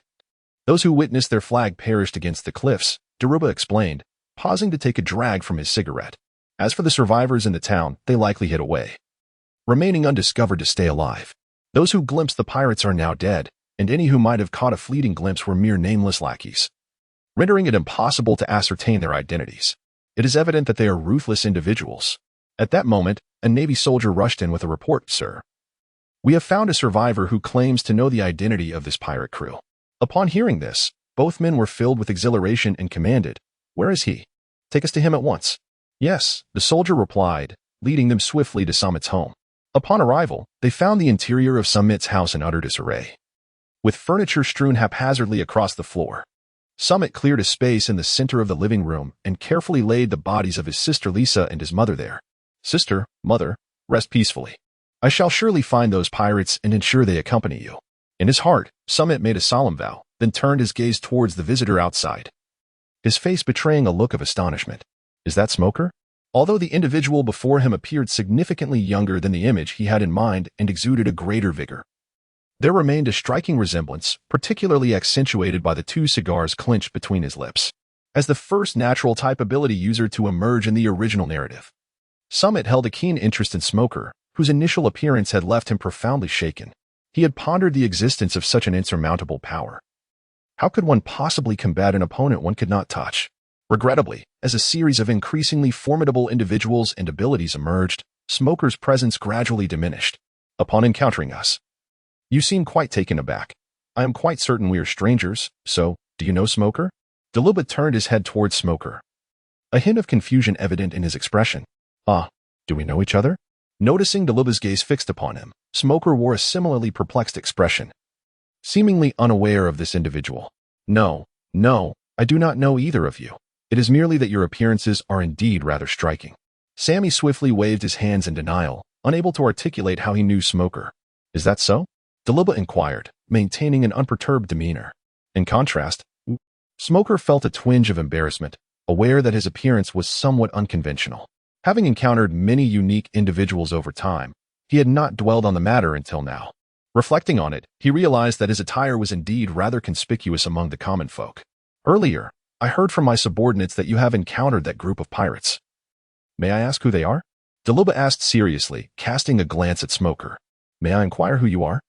those who witnessed their flag perished against the cliffs, Daruba explained, pausing to take a drag from his cigarette. As for the survivors in the town, they likely hid away, remaining undiscovered to stay alive. Those who glimpsed the pirates are now dead, and any who might have caught a fleeting glimpse were mere nameless lackeys, rendering it impossible to ascertain their identities. It is evident that they are ruthless individuals. At that moment, a Navy soldier rushed in with a report, sir. We have found a survivor who claims to know the identity of this pirate crew. Upon hearing this, both men were filled with exhilaration and commanded, where is he? Take us to him at once. Yes, the soldier replied, leading them swiftly to Samit's home. Upon arrival, they found the interior of Samit's house in utter disarray, with furniture strewn haphazardly across the floor. Samit cleared a space in the center of the living room and carefully laid the bodies of his sister Lisa and his mother there. Sister, mother, rest peacefully. I shall surely find those pirates and ensure they accompany you. In his heart, Samit made a solemn vow, then turned his gaze towards the visitor outside, his face betraying a look of astonishment. Is that Smoker? Although the individual before him appeared significantly younger than the image he had in mind and exuded a greater vigor, there remained a striking resemblance, particularly accentuated by the 2 cigars clenched between his lips. As the first natural type ability user to emerge in the original narrative, Samit held a keen interest in Smoker, whose initial appearance had left him profoundly shaken. He had pondered the existence of such an insurmountable power. How could one possibly combat an opponent one could not touch? Regrettably, as a series of increasingly formidable individuals and abilities emerged, Smoker's presence gradually diminished. Upon encountering us, you seem quite taken aback. I am quite certain we are strangers, so, do you know Smoker? Daluba turned his head towards Smoker, a hint of confusion evident in his expression. Ah, do we know each other? Noticing Daluba's gaze fixed upon him, Smoker wore a similarly perplexed expression, seemingly unaware of this individual. No, I do not know either of you. It is merely that your appearances are indeed rather striking. Sammy swiftly waved his hands in denial, unable to articulate how he knew Smoker. Is that so? Daluba inquired, maintaining an unperturbed demeanor. In contrast, Smoker felt a twinge of embarrassment, aware that his appearance was somewhat unconventional. Having encountered many unique individuals over time, he had not dwelled on the matter until now. Reflecting on it, he realized that his attire was indeed rather conspicuous among the common folk. Earlier, I heard from my subordinates that you have encountered that group of pirates. May I ask who they are? Daluba asked seriously, casting a glance at Smoker. May I inquire who you are?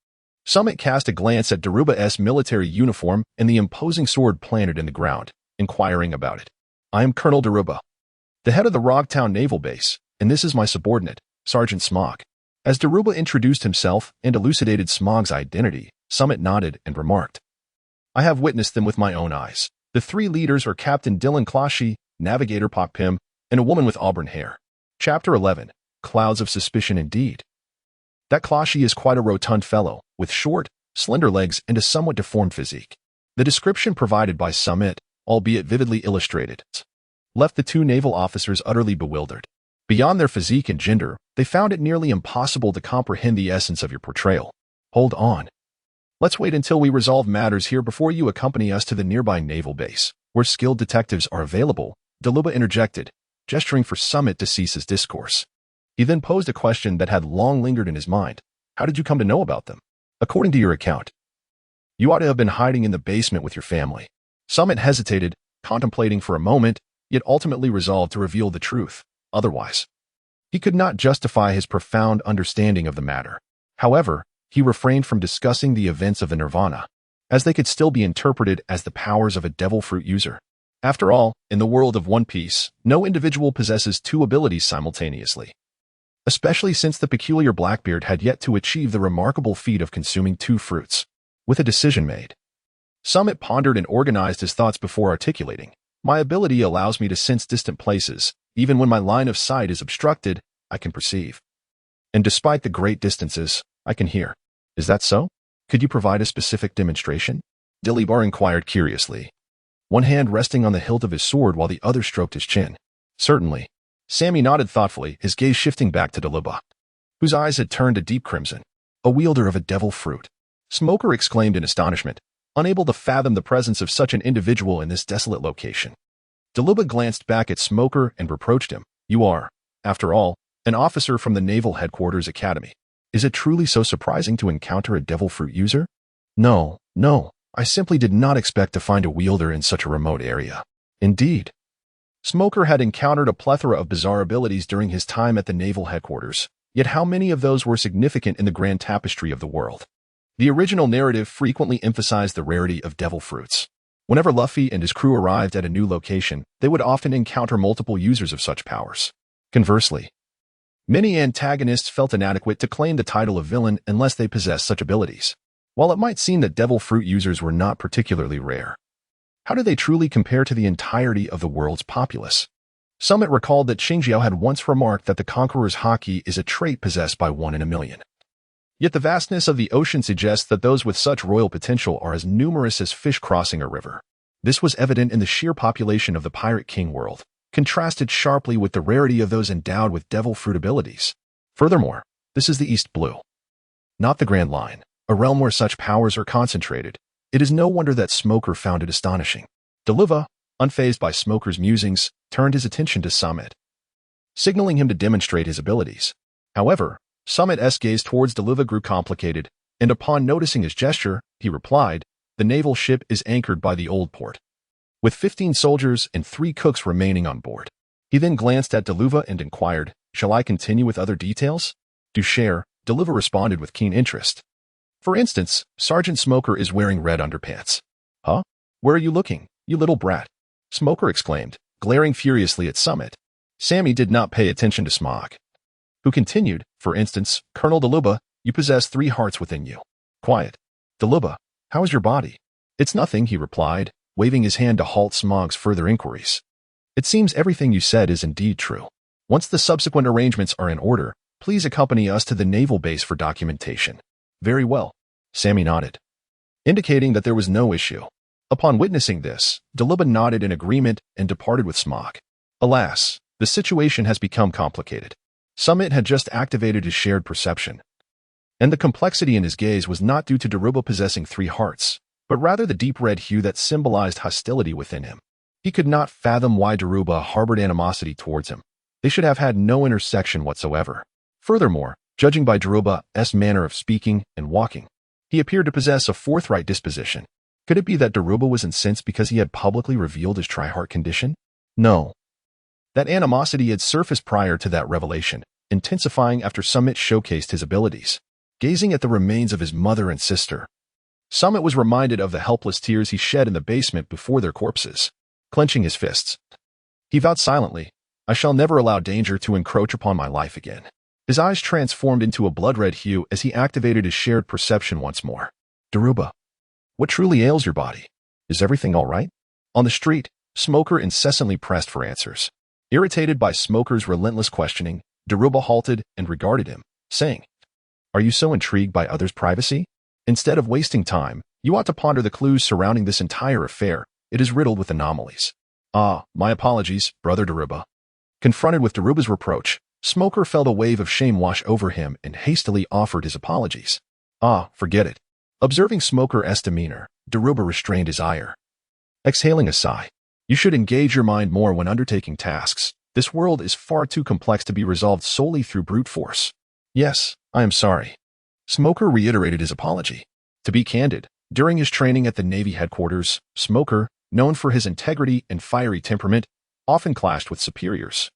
Samit cast a glance at Daruba's military uniform and the imposing sword planted in the ground, inquiring about it. I am Colonel Daruba, the head of the Rogtown Naval Base, and this is my subordinate, Sergeant Smog. As Daruba introduced himself and elucidated Smog's identity, Samit nodded and remarked, I have witnessed them with my own eyes. The three leaders are Captain Dylan Clashy, Navigator Pak Pim, and a woman with auburn hair. Chapter 11. Clouds of Suspicion Indeed. That Clashy is quite a rotund fellow, with short, slender legs and a somewhat deformed physique. The description provided by Samit, albeit vividly illustrated, left the two naval officers utterly bewildered. Beyond their physique and gender, they found it nearly impossible to comprehend the essence of your portrayal. Hold on. Let's wait until we resolve matters here before you accompany us to the nearby naval base, where skilled detectives are available, Daluba interjected, gesturing for Samit to cease his discourse. He then posed a question that had long lingered in his mind. How did you come to know about them? According to your account, you ought to have been hiding in the basement with your family. Samit hesitated, contemplating for a moment, yet ultimately resolved to reveal the truth. Otherwise, he could not justify his profound understanding of the matter. However, he refrained from discussing the events of the Nirvana, as they could still be interpreted as the powers of a devil fruit user. After all, in the world of One Piece, no individual possesses two abilities simultaneously, especially since the peculiar Blackbeard had yet to achieve the remarkable feat of consuming two fruits. With a decision made, Samit pondered and organized his thoughts before articulating. My ability allows me to sense distant places. Even when my line of sight is obstructed, I can perceive. And despite the great distances, I can hear. Is that so? Could you provide a specific demonstration? Dilibar inquired curiously, one hand resting on the hilt of his sword while the other stroked his chin. Certainly. Sammy nodded thoughtfully, his gaze shifting back to Daluba, whose eyes had turned a deep crimson. A wielder of a devil fruit. Smoker exclaimed in astonishment, unable to fathom the presence of such an individual in this desolate location. Daluba glanced back at Smoker and reproached him. You are, after all, an officer from the Naval Headquarters Academy. Is it truly so surprising to encounter a devil fruit user? No, I simply did not expect to find a wielder in such a remote area. Indeed. Smoker had encountered a plethora of bizarre abilities during his time at the Naval Headquarters, yet how many of those were significant in the grand tapestry of the world? The original narrative frequently emphasized the rarity of devil fruits. Whenever Luffy and his crew arrived at a new location, they would often encounter multiple users of such powers. Conversely, many antagonists felt inadequate to claim the title of villain unless they possessed such abilities. While it might seem that devil fruit users were not particularly rare, how do they truly compare to the entirety of the world's populace? Samit recalled that Xingjiao had once remarked that the conqueror's haki is a trait possessed by 1 in a million. Yet the vastness of the ocean suggests that those with such royal potential are as numerous as fish crossing a river. This was evident in the sheer population of the Pirate King world, contrasted sharply with the rarity of those endowed with devil fruit abilities. Furthermore, this is the East Blue, not the Grand Line, a realm where such powers are concentrated. It is no wonder that Smoker found it astonishing. Daluba, unfazed by Smoker's musings, turned his attention to Samit, signaling him to demonstrate his abilities. However, Samit's gaze towards Daluba grew complicated, and upon noticing his gesture, he replied, the naval ship is anchored by the old port, with 15 soldiers and 3 cooks remaining on board. He then glanced at Daluba and inquired, shall I continue with other details? Do share, Daluba responded with keen interest. For instance, Sergeant Smoker is wearing red underpants. Huh? Where are you looking, you little brat? Smoker exclaimed, glaring furiously at Samit. Sammy did not pay attention to Smog, who continued, for instance, Colonel Daluba, you possess 3 hearts within you. Quiet. Daluba, how is your body? It's nothing, he replied, waving his hand to halt Smog's further inquiries. It seems everything you said is indeed true. Once the subsequent arrangements are in order, please accompany us to the naval base for documentation. Very well. Sammy nodded, indicating that there was no issue. Upon witnessing this, Daluba nodded in agreement and departed with Smog. Alas, the situation has become complicated. Samit had just activated his shared perception, and the complexity in his gaze was not due to Daruba possessing 3 hearts, but rather the deep red hue that symbolized hostility within him. He could not fathom why Daruba harbored animosity towards him. They should have had no intersection whatsoever. Furthermore, judging by Daruba's manner of speaking and walking, he appeared to possess a forthright disposition. Could it be that Daruba was incensed because he had publicly revealed his tri-heart condition? No. That animosity had surfaced prior to that revelation, intensifying after Samit showcased his abilities. Gazing at the remains of his mother and sister, Samit was reminded of the helpless tears he shed in the basement before their corpses. Clenching his fists, he vowed silently, "I shall never allow danger to encroach upon my life again." His eyes transformed into a blood-red hue as he activated his shared perception once more. Daruba, what truly ails your body? Is everything all right? On the street, Smoker incessantly pressed for answers. Irritated by Smoker's relentless questioning, Daruba halted and regarded him, saying, "Are you so intrigued by others' privacy? Instead of wasting time, you ought to ponder the clues surrounding this entire affair. It is riddled with anomalies." "Ah, my apologies, Brother Daruba." Confronted with Daruba's reproach, Smoker felt a wave of shame wash over him and hastily offered his apologies. "Ah, forget it." Observing Smoker's demeanor, Daruba restrained his ire. Exhaling a sigh, "You should engage your mind more when undertaking tasks. This world is far too complex to be resolved solely through brute force." "Yes, I am sorry." Smoker reiterated his apology. To be candid, during his training at the Navy headquarters, Smoker, known for his integrity and fiery temperament, often clashed with superiors,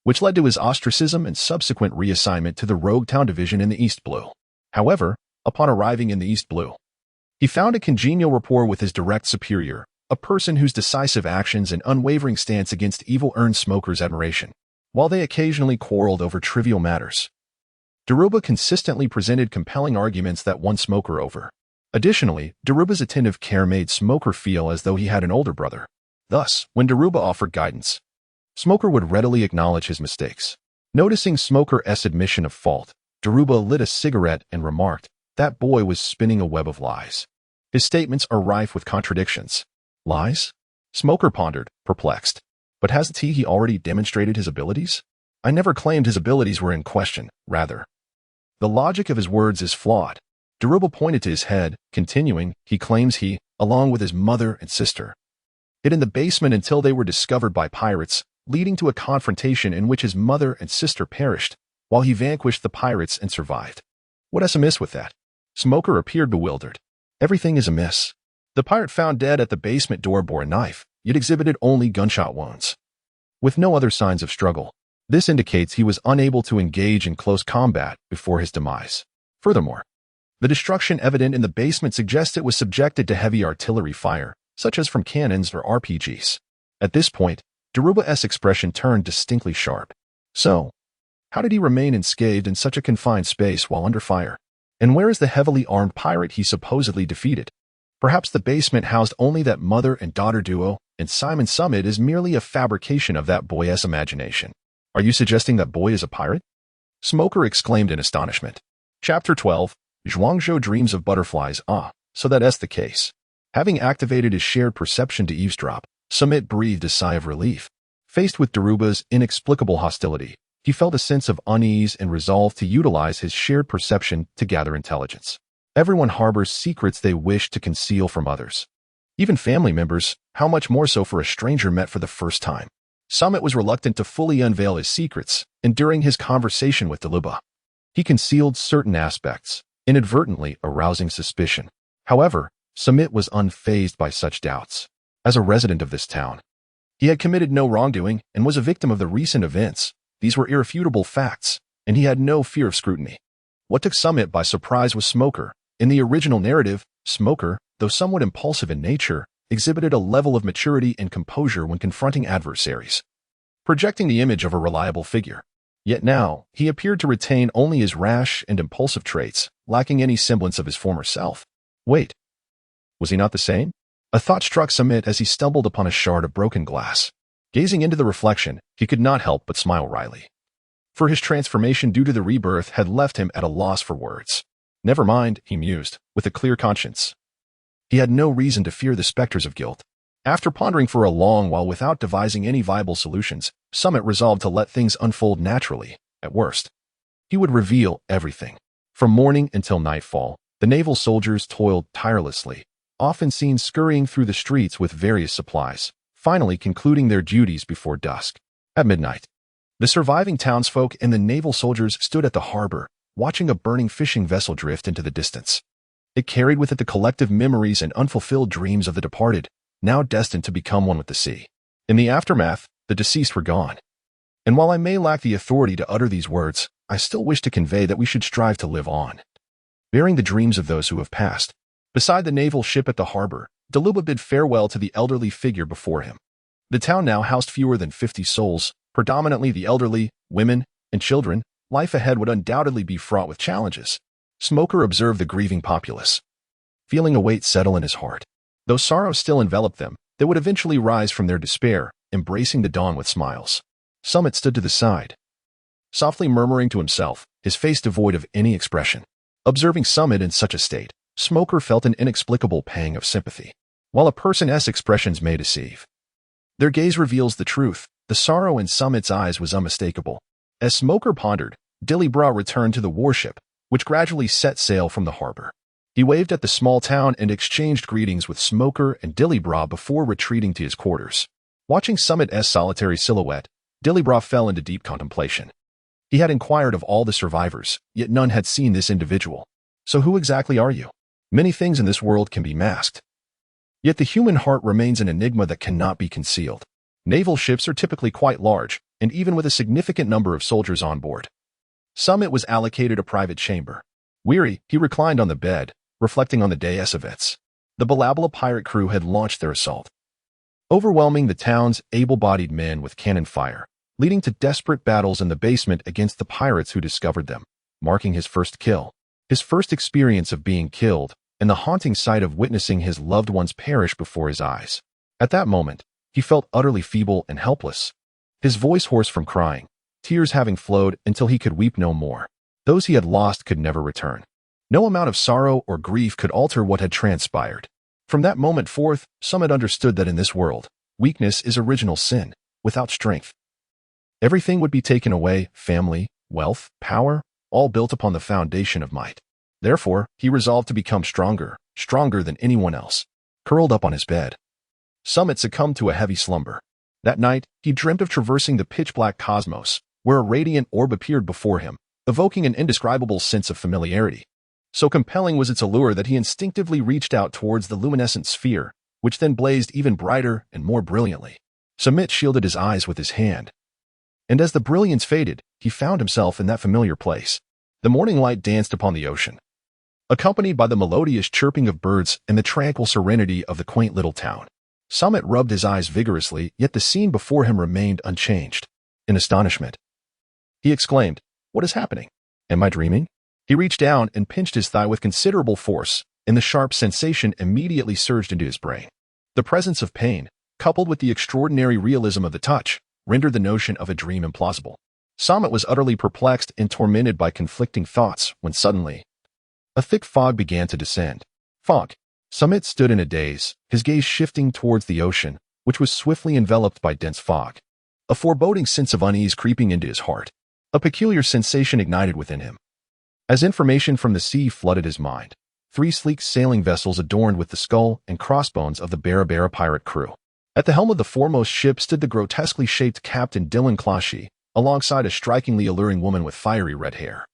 which led to his ostracism and subsequent reassignment to the Rogue Town Division in the East Blue. However, upon arriving in the East Blue, he found a congenial rapport with his direct superior, a person whose decisive actions and unwavering stance against evil earned Smoker's admiration. While they occasionally quarreled over trivial matters, Daruba consistently presented compelling arguments that won Smoker over. Additionally, Daruba's attentive care made Smoker feel as though he had an older brother. Thus, when Daruba offered guidance, Smoker would readily acknowledge his mistakes. Noticing Smoker's admission of fault, Daruba lit a cigarette and remarked, "That boy was spinning a web of lies. His statements are rife with contradictions." "Lies?" Smoker pondered, perplexed. "But hasn't he already demonstrated his abilities? I never claimed his abilities were in question, rather. The logic of his words is flawed." Daruba pointed to his head, continuing, "He claims he, along with his mother and sister, hid in the basement until they were discovered by pirates, leading to a confrontation in which his mother and sister perished, while he vanquished the pirates and survived. What is amiss with that?" Smoker appeared bewildered. "Everything is amiss. The pirate found dead at the basement door bore a knife, yet exhibited only gunshot wounds, with no other signs of struggle. This indicates he was unable to engage in close combat before his demise. Furthermore, the destruction evident in the basement suggests it was subjected to heavy artillery fire, such as from cannons or RPGs." At this point, Daruba's expression turned distinctly sharp. "So, how did he remain unscathed in such a confined space while under fire? And where is the heavily armed pirate he supposedly defeated? Perhaps the basement housed only that mother and daughter duo, and Simon Summit is merely a fabrication of that boy's imagination. Are you suggesting that boy is a pirate?" Smoker exclaimed in astonishment. Chapter 12, Zhuangzhou dreams of butterflies. "Ah, so that's the case." Having activated his shared perception to eavesdrop, Samit breathed a sigh of relief. Faced with Daruba's inexplicable hostility, he felt a sense of unease and resolved to utilize his shared perception to gather intelligence. Everyone harbors secrets they wish to conceal from others. Even family members, how much more so for a stranger met for the first time. Samit was reluctant to fully unveil his secrets, and during his conversation with Daluba, he concealed certain aspects, inadvertently arousing suspicion. However, Samit was unfazed by such doubts. As a resident of this town, he had committed no wrongdoing and was a victim of the recent events. These were irrefutable facts, and he had no fear of scrutiny. What took Samit by surprise was Smoker. In the original narrative, Smoker, though somewhat impulsive in nature, exhibited a level of maturity and composure when confronting adversaries, projecting the image of a reliable figure. Yet now, he appeared to retain only his rash and impulsive traits, lacking any semblance of his former self. Wait, was he not the same? A thought struck Samit as he stumbled upon a shard of broken glass. Gazing into the reflection, he could not help but smile wryly. For his transformation due to the rebirth had left him at a loss for words. Never mind, he mused, with a clear conscience. He had no reason to fear the specters of guilt. After pondering for a long while without devising any viable solutions, Samit resolved to let things unfold naturally, at worst. He would reveal everything. From morning until nightfall, the naval soldiers toiled tirelessly, often seen scurrying through the streets with various supplies, finally concluding their duties before dusk. At midnight, the surviving townsfolk and the naval soldiers stood at the harbor, watching a burning fishing vessel drift into the distance. It carried with it the collective memories and unfulfilled dreams of the departed, now destined to become one with the sea. In the aftermath, the deceased were gone. And while I may lack the authority to utter these words, I still wish to convey that we should strive to live on, bearing the dreams of those who have passed. Beside the naval ship at the harbor, Daluba bid farewell to the elderly figure before him. The town now housed fewer than 50 souls, predominantly the elderly, women, and children. Life ahead would undoubtedly be fraught with challenges. Smoker observed the grieving populace, feeling a weight settle in his heart. Though sorrow still enveloped them, they would eventually rise from their despair, embracing the dawn with smiles. Samit stood to the side, softly murmuring to himself, his face devoid of any expression. Observing Samit in such a state, Smoker felt an inexplicable pang of sympathy. While a person's expressions may deceive, their gaze reveals the truth. The sorrow in Samit's eyes was unmistakable. As Smoker pondered, Dillibra returned to the warship, which gradually set sail from the harbor. He waved at the small town and exchanged greetings with Smoker and Dillibra before retreating to his quarters. Watching Samit's solitary silhouette, Dillibra fell into deep contemplation. He had inquired of all the survivors, yet none had seen this individual. So who exactly are you? Many things in this world can be masked. Yet the human heart remains an enigma that cannot be concealed. Naval ships are typically quite large, and even with a significant number of soldiers on board. Samit was allocated a private chamber. Weary, he reclined on the bed, reflecting on the dais of its. The Balabala pirate crew had launched their assault, overwhelming the town's able-bodied men with cannon fire, leading to desperate battles in the basement against the pirates who discovered them, marking his first kill, his first experience of being killed, and the haunting sight of witnessing his loved ones perish before his eyes. At that moment, he felt utterly feeble and helpless, his voice hoarse from crying, tears having flowed until he could weep no more. Those he had lost could never return. No amount of sorrow or grief could alter what had transpired. From that moment forth, Samit understood that in this world, weakness is original sin. Without strength, everything would be taken away: family, wealth, power, all built upon the foundation of might. Therefore, he resolved to become stronger than anyone else. Curled up on his bed, Samit succumbed to a heavy slumber. That night, he dreamt of traversing the pitch-black cosmos, where a radiant orb appeared before him, evoking an indescribable sense of familiarity. So compelling was its allure that he instinctively reached out towards the luminescent sphere, which then blazed even brighter and more brilliantly. Samit shielded his eyes with his hand, and as the brilliance faded, he found himself in that familiar place. The morning light danced upon the ocean, accompanied by the melodious chirping of birds and the tranquil serenity of the quaint little town. Samit rubbed his eyes vigorously, yet the scene before him remained unchanged. In astonishment, he exclaimed, "What is happening? Am I dreaming?" He reached down and pinched his thigh with considerable force, and the sharp sensation immediately surged into his brain. The presence of pain, coupled with the extraordinary realism of the touch, rendered the notion of a dream implausible. Samit was utterly perplexed and tormented by conflicting thoughts when suddenly a thick fog began to descend. Fog. Samit stood in a daze, his gaze shifting towards the ocean, which was swiftly enveloped by dense fog. A foreboding sense of unease creeping into his heart. A peculiar sensation ignited within him. As information from the sea flooded his mind, 3 sleek sailing vessels adorned with the skull and crossbones of the Barabara pirate crew. At the helm of the foremost ship stood the grotesquely shaped Captain Dylan Clashy, alongside a strikingly alluring woman with fiery red hair,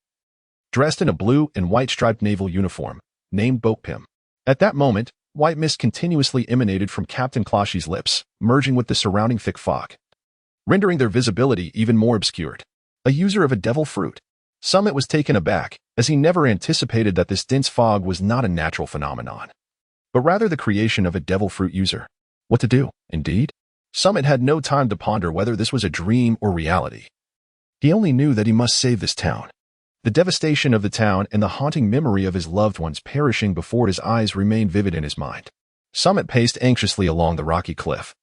dressed in a blue and white striped naval uniform, named Bokpim. At that moment, white mist continuously emanated from Captain Clashy's lips, merging with the surrounding thick fog, rendering their visibility even more obscured. A user of a devil fruit. Samit was taken aback, as he never anticipated that this dense fog was not a natural phenomenon, but rather the creation of a devil fruit user. What to do, indeed? Samit had no time to ponder whether this was a dream or reality. He only knew that he must save this town. The devastation of the town and the haunting memory of his loved ones perishing before his eyes remained vivid in his mind. Samit paced anxiously along the rocky cliff,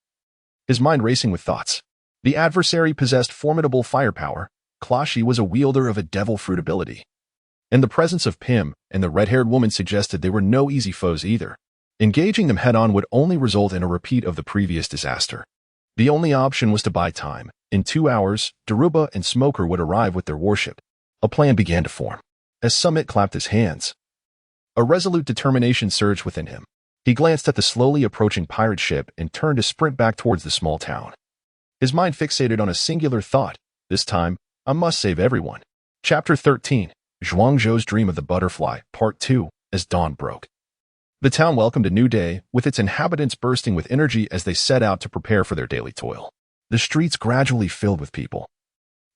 his mind racing with thoughts. The adversary possessed formidable firepower. Klashi was a wielder of a devil fruit ability. And the presence of Pim and the red-haired woman suggested they were no easy foes either. Engaging them head-on would only result in a repeat of the previous disaster. The only option was to buy time. In 2 hours, Daruba and Smoker would arrive with their warship. A plan began to form. As Samit clapped his hands, a resolute determination surged within him. He glanced at the slowly approaching pirate ship and turned to sprint back towards the small town. His mind fixated on a singular thought. This time, I must save everyone. Chapter 13. Zhuangzhou's Dream of the Butterfly, Part 2, as dawn broke. The town welcomed a new day, with its inhabitants bursting with energy as they set out to prepare for their daily toil. The streets gradually filled with people,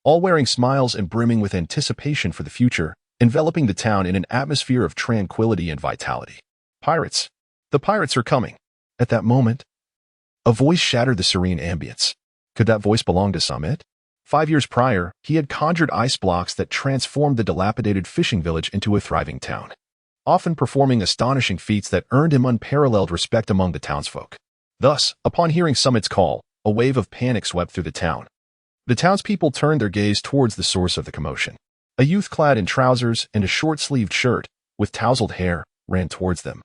all wearing smiles and brimming with anticipation for the future, enveloping the town in an atmosphere of tranquility and vitality. Pirates. The pirates are coming. At that moment, a voice shattered the serene ambience. Could that voice belong to Samit? 5 years prior, he had conjured ice blocks that transformed the dilapidated fishing village into a thriving town, often performing astonishing feats that earned him unparalleled respect among the townsfolk. Thus, upon hearing Samit's call, a wave of panic swept through the town. The townspeople turned their gaze towards the source of the commotion. A youth clad in trousers and a short-sleeved shirt, with tousled hair, ran towards them,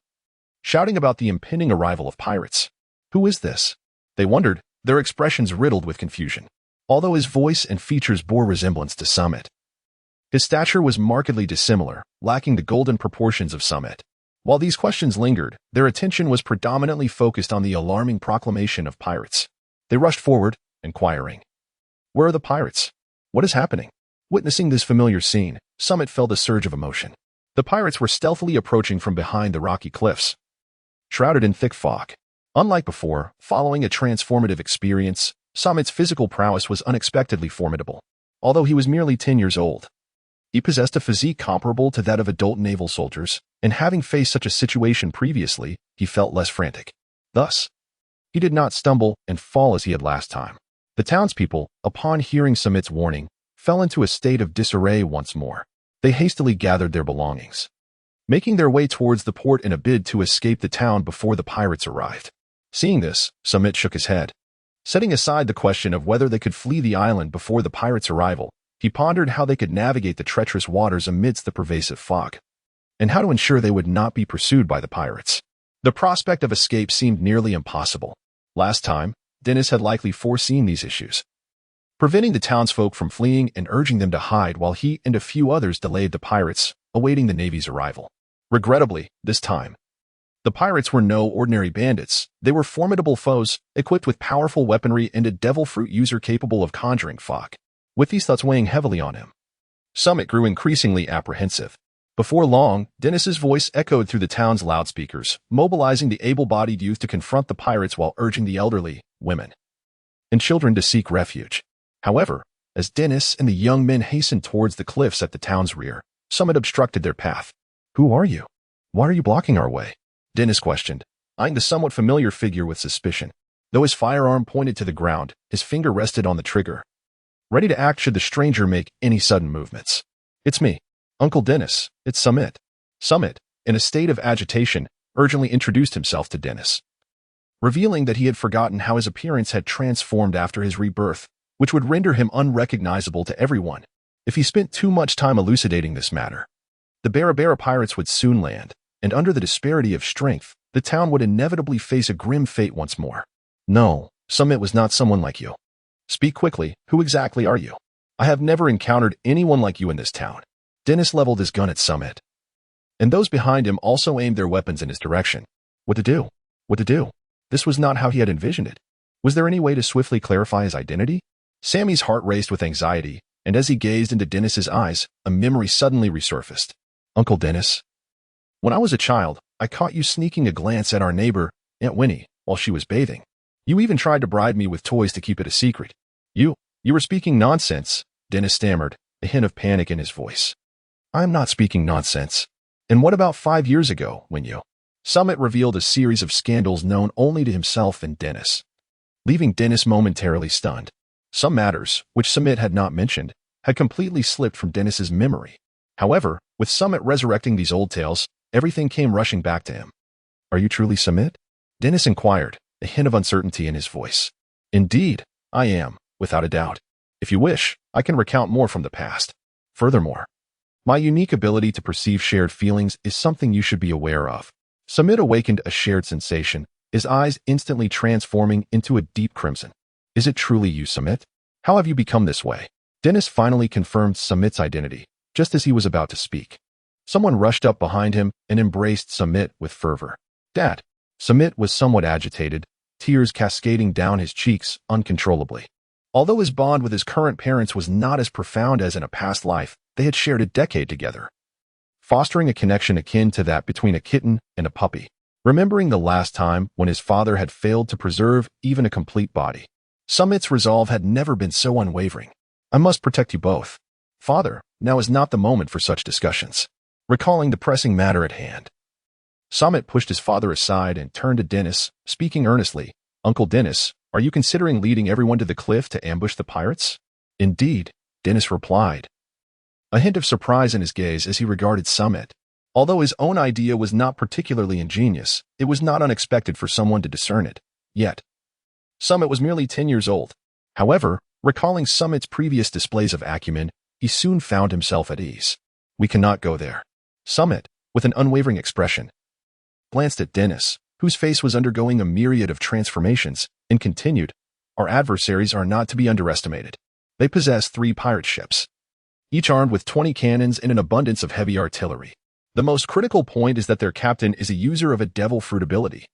shouting about the impending arrival of pirates. Who is this? They wondered, their expressions riddled with confusion. Although his voice and features bore resemblance to Samit, his stature was markedly dissimilar, lacking the golden proportions of Samit. While these questions lingered, their attention was predominantly focused on the alarming proclamation of pirates. They rushed forward, inquiring, "Where are the pirates? What is happening?" Witnessing this familiar scene, Samit felt a surge of emotion. The pirates were stealthily approaching from behind the rocky cliffs, shrouded in thick fog. Unlike before, following a transformative experience, Samit's physical prowess was unexpectedly formidable. Although he was merely 10 years old, he possessed a physique comparable to that of adult naval soldiers, and having faced such a situation previously, he felt less frantic. Thus, he did not stumble and fall as he had last time. The townspeople, upon hearing Samit's warning, fell into a state of disarray once more. They hastily gathered their belongings, making their way towards the port in a bid to escape the town before the pirates arrived. Seeing this, Samit shook his head. Setting aside the question of whether they could flee the island before the pirates' arrival, he pondered how they could navigate the treacherous waters amidst the pervasive fog, and how to ensure they would not be pursued by the pirates. The prospect of escape seemed nearly impossible. Last time, Dennis had likely foreseen these issues, preventing the townsfolk from fleeing and urging them to hide while he and a few others delayed the pirates, awaiting the Navy's arrival. Regrettably, this time, the pirates were no ordinary bandits. They were formidable foes, equipped with powerful weaponry and a devil fruit user capable of conjuring fog. With these thoughts weighing heavily on him, Samit grew increasingly apprehensive. Before long, Dennis's voice echoed through the town's loudspeakers, mobilizing the able-bodied youth to confront the pirates while urging the elderly, women, and children to seek refuge. However, as Dennis and the young men hastened towards the cliffs at the town's rear, Samit obstructed their path. "Who are you? Why are you blocking our way?" Dennis questioned, eyeing the somewhat familiar figure with suspicion. Though his firearm pointed to the ground, his finger rested on the trigger, ready to act should the stranger make any sudden movements. "It's me, Uncle Dennis. It's Samit." Samit, in a state of agitation, urgently introduced himself to Dennis, revealing that he had forgotten how his appearance had transformed after his rebirth, which would render him unrecognizable to everyone if he spent too much time elucidating this matter. The Barabara pirates would soon land, and under the disparity of strength, the town would inevitably face a grim fate once more. "No, Samit was not someone like you. Speak quickly, who exactly are you? I have never encountered anyone like you in this town." Dennis leveled his gun at Samit, and those behind him also aimed their weapons in his direction. What to do? What to do? This was not how he had envisioned it. Was there any way to swiftly clarify his identity? Sammy's heart raced with anxiety, and as he gazed into Dennis's eyes, a memory suddenly resurfaced. "Uncle Dennis, when I was a child, I caught you sneaking a glance at our neighbor, Aunt Winnie, while she was bathing. You even tried to bribe me with toys to keep it a secret. You were speaking nonsense," Dennis stammered, a hint of panic in his voice. "I am not speaking nonsense. And what about 5 years ago, when you—" Samit revealed a series of scandals known only to himself and Dennis, leaving Dennis momentarily stunned. Some matters, which Samit had not mentioned, had completely slipped from Dennis's memory. However, with Samit resurrecting these old tales, everything came rushing back to him. "Are you truly Samit?" Dennis inquired, a hint of uncertainty in his voice. Indeed, I am, without a doubt. If you wish, I can recount more from the past. Furthermore, my unique ability to perceive shared feelings is something you should be aware of. Samit awakened a shared sensation, his eyes instantly transforming into a deep crimson. Is it truly you, Samit? How have you become this way? Dennis finally confirmed Samit's identity, just as he was about to speak. Someone rushed up behind him and embraced Samit with fervor. Dad! Samit was somewhat agitated, tears cascading down his cheeks uncontrollably. Although his bond with his current parents was not as profound as in a past life, they had shared a decade together, fostering a connection akin to that between a kitten and a puppy. Remembering the last time when his father had failed to preserve even a complete body, Samit's resolve had never been so unwavering. I must protect you both. Father, now is not the moment for such discussions. Recalling the pressing matter at hand, Samit pushed his father aside and turned to Dennis, speaking earnestly. Uncle Dennis, are you considering leading everyone to the cliff to ambush the pirates? Indeed, Dennis replied, a hint of surprise in his gaze as he regarded Samit. Although his own idea was not particularly ingenious, it was not unexpected for someone to discern it. Yet, Samit was merely 10 years old. However, recalling Samit's previous displays of acumen, he soon found himself at ease. We cannot go there. Samit, with an unwavering expression, glanced at Dennis, whose face was undergoing a myriad of transformations, and continued, our adversaries are not to be underestimated. They possess 3 pirate ships, each armed with 20 cannons and an abundance of heavy artillery. The most critical point is that their captain is a user of a devil fruit ability.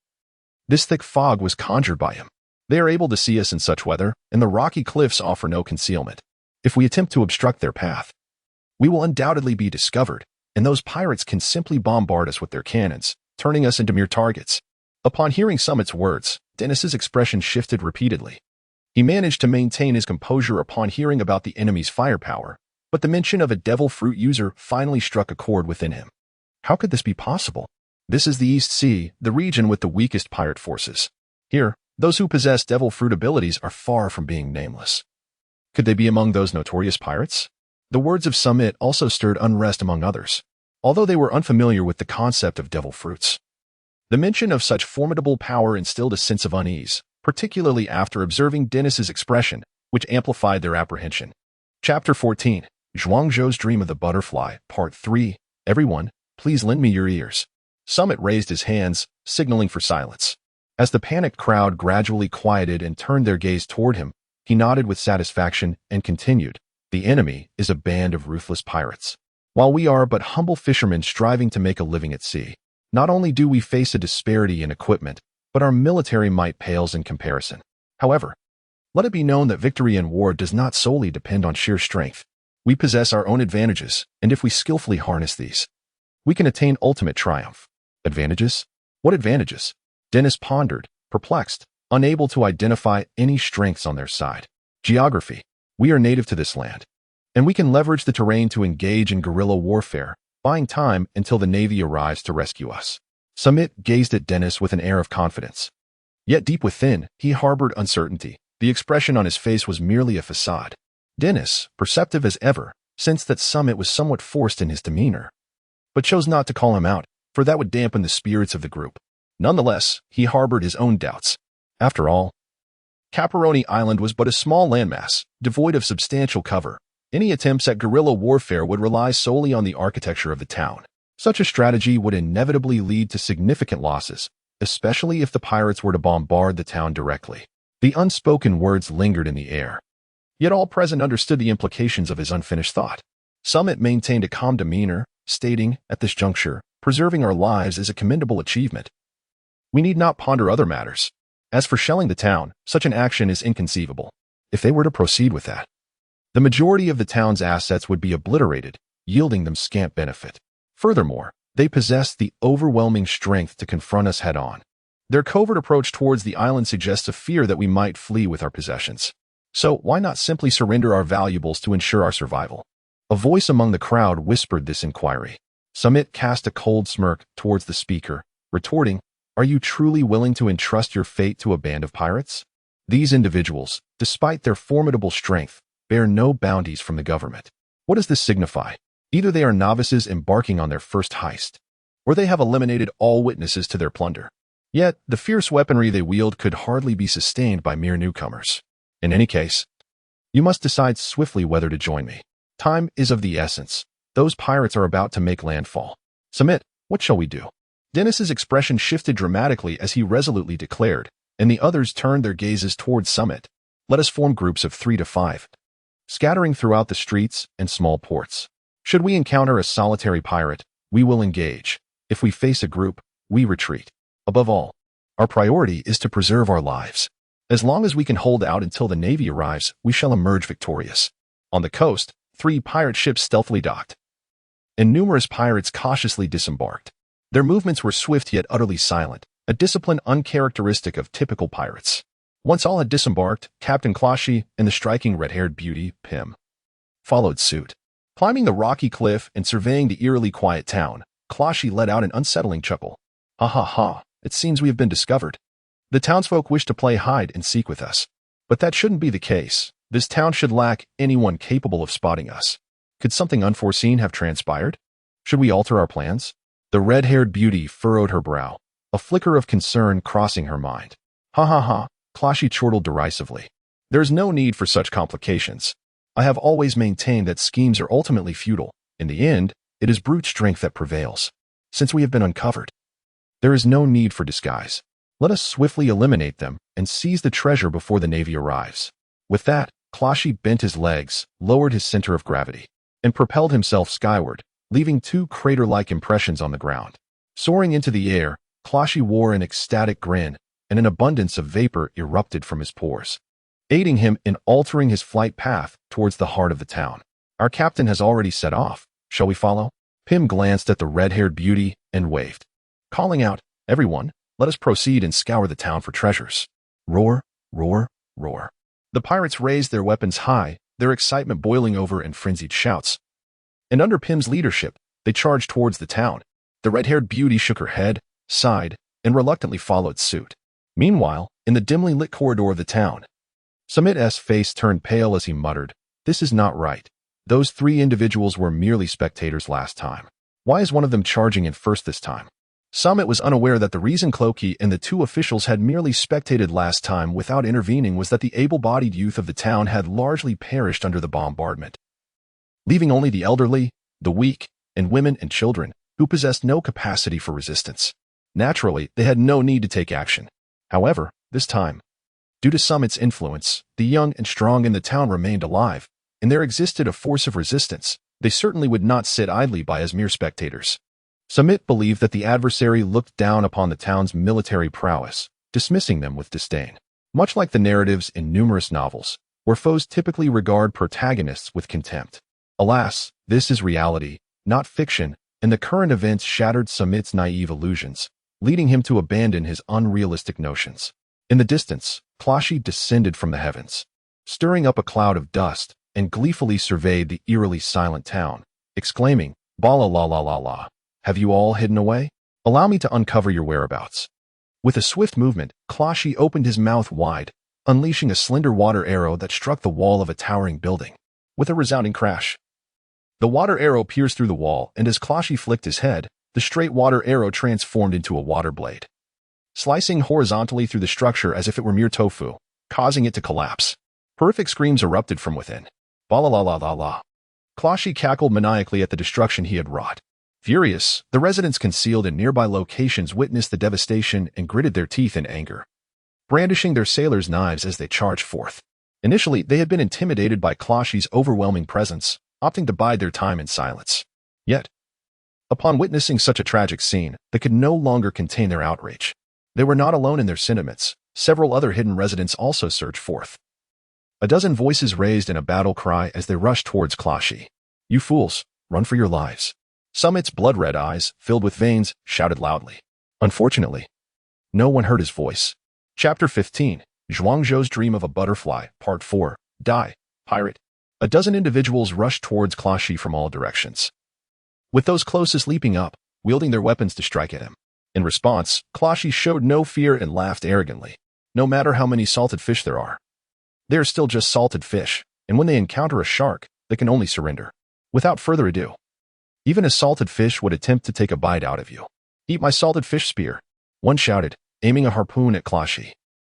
This thick fog was conjured by him. They are able to see us in such weather, and the rocky cliffs offer no concealment. If we attempt to obstruct their path, we will undoubtedly be discovered, and those pirates can simply bombard us with their cannons, turning us into mere targets. Upon hearing Samit's words, Dennis's expression shifted repeatedly. He managed to maintain his composure upon hearing about the enemy's firepower, but the mention of a devil fruit user finally struck a chord within him. How could this be possible? This is the East Sea, the region with the weakest pirate forces. Here, those who possess devil fruit abilities are far from being nameless. Could they be among those notorious pirates? The words of Samit also stirred unrest among others, although they were unfamiliar with the concept of devil fruits. The mention of such formidable power instilled a sense of unease, particularly after observing Dennis's expression, which amplified their apprehension. Chapter 14, Zhuangzhou's Dream of the Butterfly, Part 3. Everyone, please lend me your ears. Samit raised his hands, signaling for silence. As the panicked crowd gradually quieted and turned their gaze toward him, he nodded with satisfaction and continued, the enemy is a band of ruthless pirates. While we are but humble fishermen striving to make a living at sea, not only do we face a disparity in equipment, but our military might pales in comparison. However, let it be known that victory in war does not solely depend on sheer strength. We possess our own advantages, and if we skillfully harness these, we can attain ultimate triumph. Advantages? What advantages? Dennis pondered, perplexed, unable to identify any strengths on their side. Geography. We are native to this land, and we can leverage the terrain to engage in guerrilla warfare, buying time until the Navy arrives to rescue us. Samit gazed at Dennis with an air of confidence. Yet deep within, he harbored uncertainty. The expression on his face was merely a facade. Dennis, perceptive as ever, sensed that Samit was somewhat forced in his demeanor, but chose not to call him out, for that would dampen the spirits of the group. Nonetheless, he harbored his own doubts. After all, Cabalone Island was but a small landmass, devoid of substantial cover. Any attempts at guerrilla warfare would rely solely on the architecture of the town. Such a strategy would inevitably lead to significant losses, especially if the pirates were to bombard the town directly. The unspoken words lingered in the air, yet all present understood the implications of his unfinished thought. Samit maintained a calm demeanor, stating, at this juncture, preserving our lives is a commendable achievement. We need not ponder other matters. As for shelling the town, such an action is inconceivable. If they were to proceed with that, the majority of the town's assets would be obliterated, yielding them scant benefit. Furthermore, they possess the overwhelming strength to confront us head-on. Their covert approach towards the island suggests a fear that we might flee with our possessions. So why not simply surrender our valuables to ensure our survival? A voice among the crowd whispered this inquiry. Samit cast a cold smirk towards the speaker, retorting, are you truly willing to entrust your fate to a band of pirates? These individuals, despite their formidable strength, bear no bounties from the government. What does this signify? Either they are novices embarking on their first heist, or they have eliminated all witnesses to their plunder. Yet, the fierce weaponry they wield could hardly be sustained by mere newcomers. In any case, you must decide swiftly whether to join me. Time is of the essence. Those pirates are about to make landfall. Samit, what shall we do? Dennis's expression shifted dramatically as he resolutely declared, and the others turned their gazes towards Samit. Let us form groups of 3 to 5, scattering throughout the streets and small ports. Should we encounter a solitary pirate, we will engage. If we face a group, we retreat. Above all, our priority is to preserve our lives. As long as we can hold out until the Navy arrives, we shall emerge victorious. On the coast, 3 pirate ships stealthily docked, and numerous pirates cautiously disembarked. Their movements were swift yet utterly silent, a discipline uncharacteristic of typical pirates. Once all had disembarked, Captain Clashy and the striking red-haired beauty, Pym, followed suit. Climbing the rocky cliff and surveying the eerily quiet town, Clashy let out an unsettling chuckle. Ha ha ha, it seems we have been discovered. The townsfolk wish to play hide and seek with us. But that shouldn't be the case. This town should lack anyone capable of spotting us. Could something unforeseen have transpired? Should we alter our plans? The red-haired beauty furrowed her brow, a flicker of concern crossing her mind. Ha ha ha, Clashy chortled derisively. There's no need for such complications. I have always maintained that schemes are ultimately futile. In the end, it is brute strength that prevails. Since we have been uncovered, there is no need for disguise. Let us swiftly eliminate them and seize the treasure before the Navy arrives. With that, Clashy bent his legs, lowered his center of gravity, and propelled himself skyward, leaving 2 crater-like impressions on the ground. Soaring into the air, Clashy wore an ecstatic grin, and an abundance of vapor erupted from his pores, aiding him in altering his flight path towards the heart of the town. Our captain has already set off. Shall we follow? Pym glanced at the red-haired beauty and waved, calling out, Everyone, let us proceed and scour the town for treasures. Roar, roar, roar. The pirates raised their weapons high, their excitement boiling over in frenzied shouts. And under Pym's leadership, they charged towards the town. The red-haired beauty shook her head, sighed, and reluctantly followed suit. Meanwhile, in the dimly lit corridor of the town, Samit's face turned pale as he muttered, This is not right. Those 3 individuals were merely spectators last time. Why is one of them charging in first this time? Samit was unaware that the reason Clokey and the 2 officials had merely spectated last time without intervening was that the able-bodied youth of the town had largely perished under the bombardment, leaving only the elderly, the weak, and women and children, who possessed no capacity for resistance. Naturally, they had no need to take action. However, this time, due to Samit's influence, the young and strong in the town remained alive, and there existed a force of resistance. They certainly would not sit idly by as mere spectators. Samit believed that the adversary looked down upon the town's military prowess, dismissing them with disdain. Much like the narratives in numerous novels, where foes typically regard protagonists with contempt. Alas, this is reality, not fiction, and the current events shattered Samit's naive illusions, leading him to abandon his unrealistic notions. In the distance, Clashy descended from the heavens, stirring up a cloud of dust, and gleefully surveyed the eerily silent town, exclaiming, Bala la la la la. Have you all hidden away? Allow me to uncover your whereabouts. With a swift movement, Clashy opened his mouth wide, unleashing a slender water arrow that struck the wall of a towering building. With a resounding crash, the water arrow pierced through the wall, and as Clashy flicked his head, the straight water arrow transformed into a water blade, slicing horizontally through the structure as if it were mere tofu, causing it to collapse. Horrific screams erupted from within. Bala la la la la. Clashy cackled maniacally at the destruction he had wrought. Furious, the residents concealed in nearby locations witnessed the devastation and gritted their teeth in anger, brandishing their sailors' knives as they charged forth. Initially, they had been intimidated by Clashy's overwhelming presence, opting to bide their time in silence. Yet, upon witnessing such a tragic scene, they could no longer contain their outrage. They were not alone in their sentiments. Several other hidden residents also surged forth. A dozen voices raised in a battle cry as they rushed towards Clashy. You fools, run for your lives. Samit's blood-red eyes, filled with veins, shouted loudly. Unfortunately, no one heard his voice. Chapter 15, Zhuangzhou's Dream of a Butterfly, Part 4, Die, Pirate. A dozen individuals rushed towards Clashy from all directions, with those closest leaping up, wielding their weapons to strike at him. In response, Clashy showed no fear and laughed arrogantly. No matter how many salted fish there are, they are still just salted fish, and when they encounter a shark, they can only surrender. Without further ado, even a salted fish would attempt to take a bite out of you. Eat my salted fish spear, one shouted, aiming a harpoon at Clashy.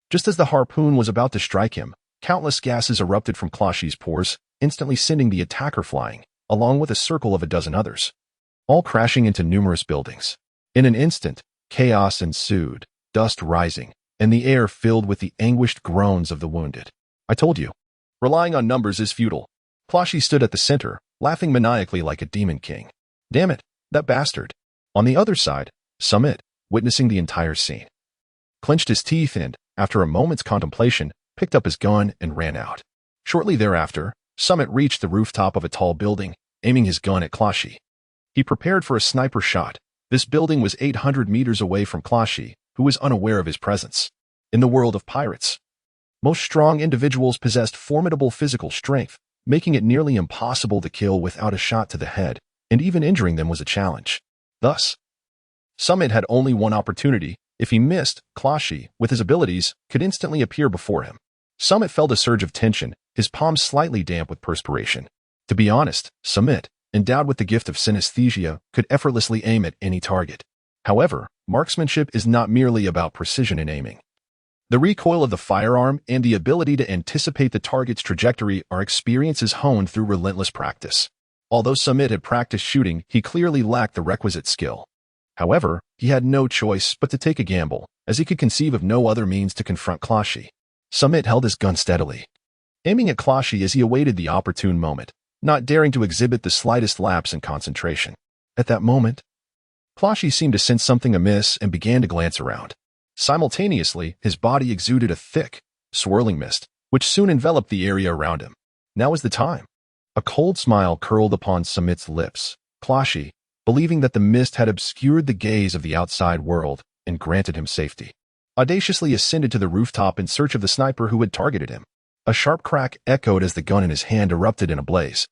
Just as the harpoon was about to strike him, countless gases erupted from Clashy's pores, instantly sending the attacker flying, along with a circle of a dozen others, all crashing into numerous buildings. In an instant, chaos ensued, dust rising, and the air filled with the anguished groans of the wounded. I told you, relying on numbers is futile. Clashy stood at the center, laughing maniacally like a demon king. Damn it, that bastard. On the other side, Samit, witnessing the entire scene, clenched his teeth and, after a moment's contemplation, picked up his gun and ran out. Shortly thereafter, Samit reached the rooftop of a tall building, aiming his gun at Clashy. He prepared for a sniper shot. This building was 800 meters away from Clashy, who was unaware of his presence. In the world of pirates, most strong individuals possessed formidable physical strength, making it nearly impossible to kill without a shot to the head, and even injuring them was a challenge. Thus, Samit had only one opportunity. If he missed, Clashy, with his abilities, could instantly appear before him. Samit felt a surge of tension, his palms slightly damp with perspiration. To be honest, Samit, endowed with the gift of synesthesia, could effortlessly aim at any target. However, marksmanship is not merely about precision in aiming. The recoil of the firearm and the ability to anticipate the target's trajectory are experiences honed through relentless practice. Although Samit had practiced shooting, he clearly lacked the requisite skill. However, he had no choice but to take a gamble, as he could conceive of no other means to confront Clashy. Samit held his gun steadily, aiming at Clashy as he awaited the opportune moment, not daring to exhibit the slightest lapse in concentration. At that moment, Clashy seemed to sense something amiss and began to glance around. Simultaneously, his body exuded a thick, swirling mist, which soon enveloped the area around him. Now was the time. A cold smile curled upon Samit's lips. Clashy, believing that the mist had obscured the gaze of the outside world and granted him safety, audaciously ascended to the rooftop in search of the sniper who had targeted him. A sharp crack echoed as the gun in his hand erupted in a blaze,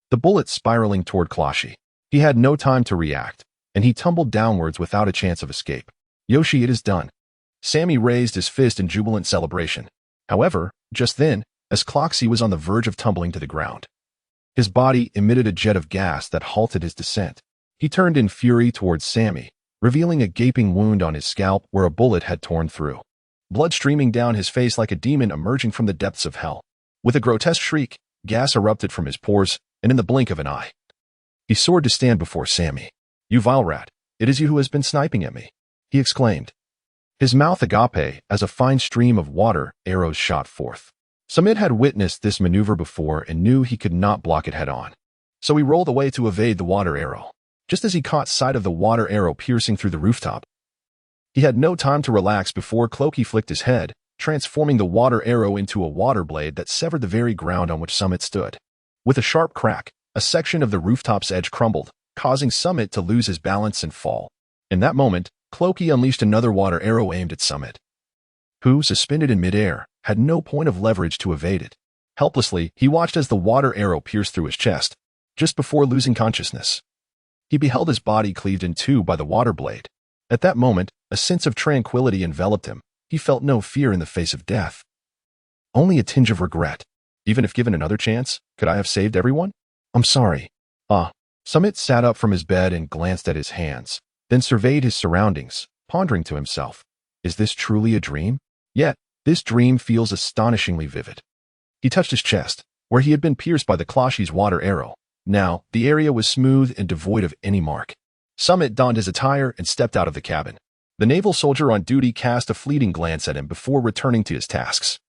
the bullet spiraling toward Clashy. He had no time to react, and he tumbled downwards without a chance of escape. Yoshi, it is done. Sammy raised his fist in jubilant celebration. However, just then, as Clashy was on the verge of tumbling to the ground, his body emitted a jet of gas that halted his descent. He turned in fury towards Sammy, revealing a gaping wound on his scalp where a bullet had torn through, blood streaming down his face like a demon emerging from the depths of hell. With a grotesque shriek, gas erupted from his pores, and in the blink of an eye, he soared to stand before Sammy. "You vile rat, it is you who has been sniping at me," he exclaimed. His mouth agape as a fine stream of water arrows shot forth. Samit had witnessed this maneuver before and knew he could not block it head-on, so he rolled away to evade the water arrow. Just as he caught sight of the water arrow piercing through the rooftop, he had no time to relax before Cloaky flicked his head, transforming the water arrow into a water blade that severed the very ground on which Samit stood. With a sharp crack, a section of the rooftop's edge crumbled, causing Samit to lose his balance and fall. In that moment, Cloaky unleashed another water arrow aimed at Samit, who, suspended in midair, had no point of leverage to evade it. Helplessly, he watched as the water arrow pierced through his chest. Just before losing consciousness, he beheld his body cleaved in two by the water blade. At that moment, a sense of tranquility enveloped him. He felt no fear in the face of death, only a tinge of regret. Even if given another chance, could I have saved everyone? I'm sorry. Samit sat up from his bed and glanced at his hands, then surveyed his surroundings, pondering to himself, is this truly a dream? Yet, this dream feels astonishingly vivid. He touched his chest, where he had been pierced by the Clashy's water arrow. Now, the area was smooth and devoid of any mark. Samit donned his attire and stepped out of the cabin. The naval soldier on duty cast a fleeting glance at him before returning to his tasks.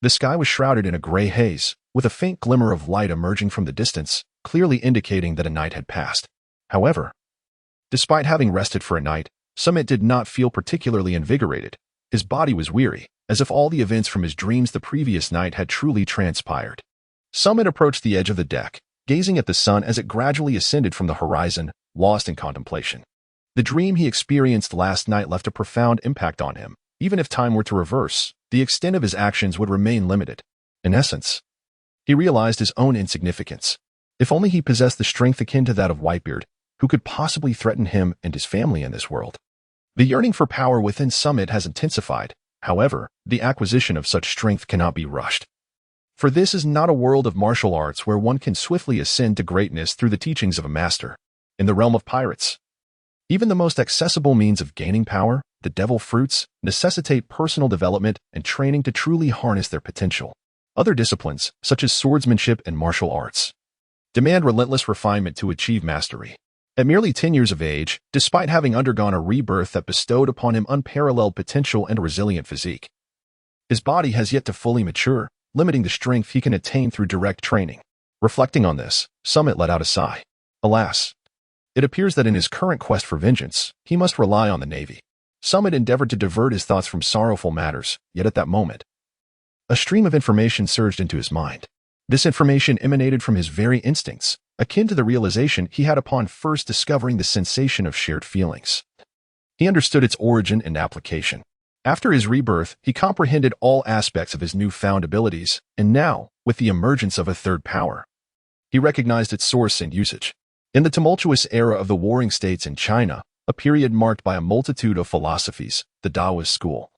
The sky was shrouded in a gray haze, with a faint glimmer of light emerging from the distance, clearly indicating that a night had passed. However, despite having rested for a night, Samit did not feel particularly invigorated. His body was weary, as if all the events from his dreams the previous night had truly transpired. Samit approached the edge of the deck, gazing at the sun as it gradually ascended from the horizon, lost in contemplation. The dream he experienced last night left a profound impact on him. Even if time were to reverse, the extent of his actions would remain limited. In essence, he realized his own insignificance. If only he possessed the strength akin to that of Whitebeard, who could possibly threaten him and his family in this world. The yearning for power within Samit has intensified. However, the acquisition of such strength cannot be rushed. For this is not a world of martial arts where one can swiftly ascend to greatness through the teachings of a master. In the realm of pirates, even the most accessible means of gaining power the devil fruits, necessitate personal development and training to truly harness their potential. Other disciplines, such as swordsmanship and martial arts, demand relentless refinement to achieve mastery. At merely 10 years of age, despite having undergone a rebirth that bestowed upon him unparalleled potential and a resilient physique, his body has yet to fully mature, limiting the strength he can attain through direct training. Reflecting on this, Samit let out a sigh. Alas, it appears that in his current quest for vengeance, he must rely on the Navy. Samit endeavored to divert his thoughts from sorrowful matters, yet at that moment, a stream of information surged into his mind. This information emanated from his very instincts, akin to the realization he had upon first discovering the sensation of shared feelings. He understood its origin and application. After his rebirth, he comprehended all aspects of his newfound abilities, and now, with the emergence of a third power, he recognized its source and usage. In the tumultuous era of the warring states in China, a period marked by a multitude of philosophies, the Taoist school,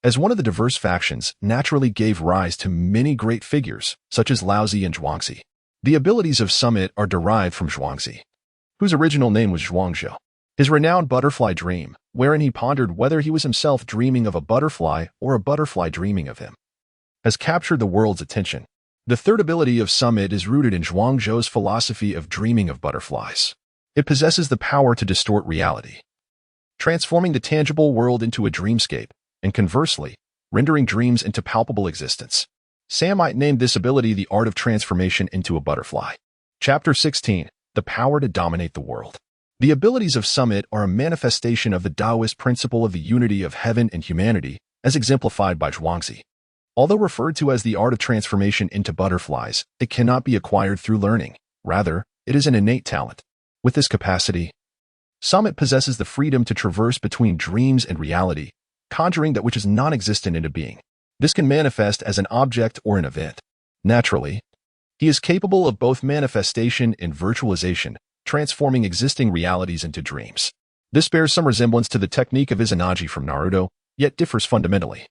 as one of the diverse factions, naturally gave rise to many great figures, such as Laozi and Zhuangzi. The abilities of Samit are derived from Zhuangzi, whose original name was Zhuangzhou. His renowned butterfly dream, wherein he pondered whether he was himself dreaming of a butterfly or a butterfly dreaming of him, has captured the world's attention. The third ability of Samit is rooted in Zhuangzhou's philosophy of dreaming of butterflies. It possesses the power to distort reality, transforming the tangible world into a dreamscape, and conversely, rendering dreams into palpable existence. Samit named this ability the art of transformation into a butterfly. Chapter 16. The power to dominate the world. The abilities of Samit are a manifestation of the Taoist principle of the unity of heaven and humanity, as exemplified by Zhuangzi. Although referred to as the art of transformation into butterflies, it cannot be acquired through learning. Rather, it is an innate talent. With this capacity, Samit possesses the freedom to traverse between dreams and reality, conjuring that which is non-existent into being. This can manifest as an object or an event. Naturally, he is capable of both manifestation and virtualization, transforming existing realities into dreams. This bears some resemblance to the technique of Izanagi from Naruto, yet differs fundamentally.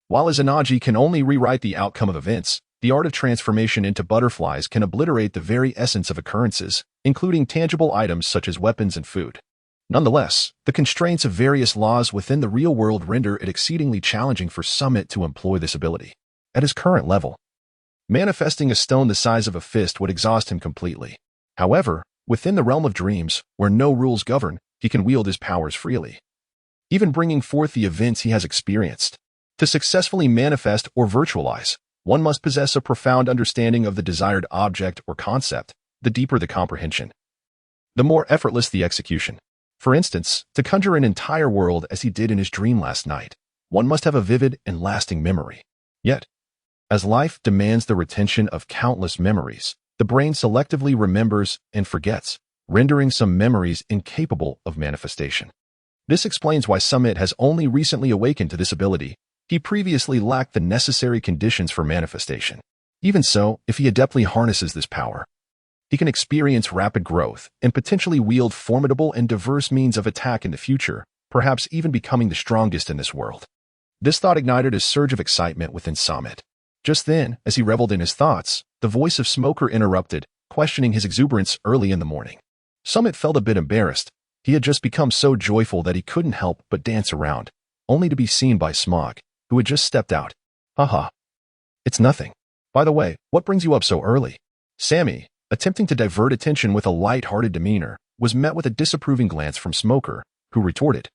While Izanagi can only rewrite the outcome of events, the art of transformation into butterflies can obliterate the very essence of occurrences, including tangible items such as weapons and food. Nonetheless, the constraints of various laws within the real world render it exceedingly challenging for Samit to employ this ability. At his current level, manifesting a stone the size of a fist would exhaust him completely. However, within the realm of dreams, where no rules govern, he can wield his powers freely, even bringing forth the events he has experienced. To successfully manifest or virtualize, one must possess a profound understanding of the desired object or concept. The deeper the comprehension, the more effortless the execution. For instance, to conjure an entire world as he did in his dream last night, one must have a vivid and lasting memory. Yet, as life demands the retention of countless memories, the brain selectively remembers and forgets, rendering some memories incapable of manifestation. This explains why Samit has only recently awakened to this ability. He previously lacked the necessary conditions for manifestation. Even so, if he adeptly harnesses this power, he can experience rapid growth and potentially wield formidable and diverse means of attack in the future, perhaps even becoming the strongest in this world. This thought ignited a surge of excitement within Samit. Just then, as he reveled in his thoughts, the voice of Smoker interrupted, questioning his exuberance early in the morning. Samit felt a bit embarrassed. He had just become so joyful that he couldn't help but dance around, only to be seen by Smog, who had just stepped out. Haha. It's nothing. By the way, what brings you up so early? Sammy, attempting to divert attention with a light-hearted demeanor, was met with a disapproving glance from Smoker, who retorted,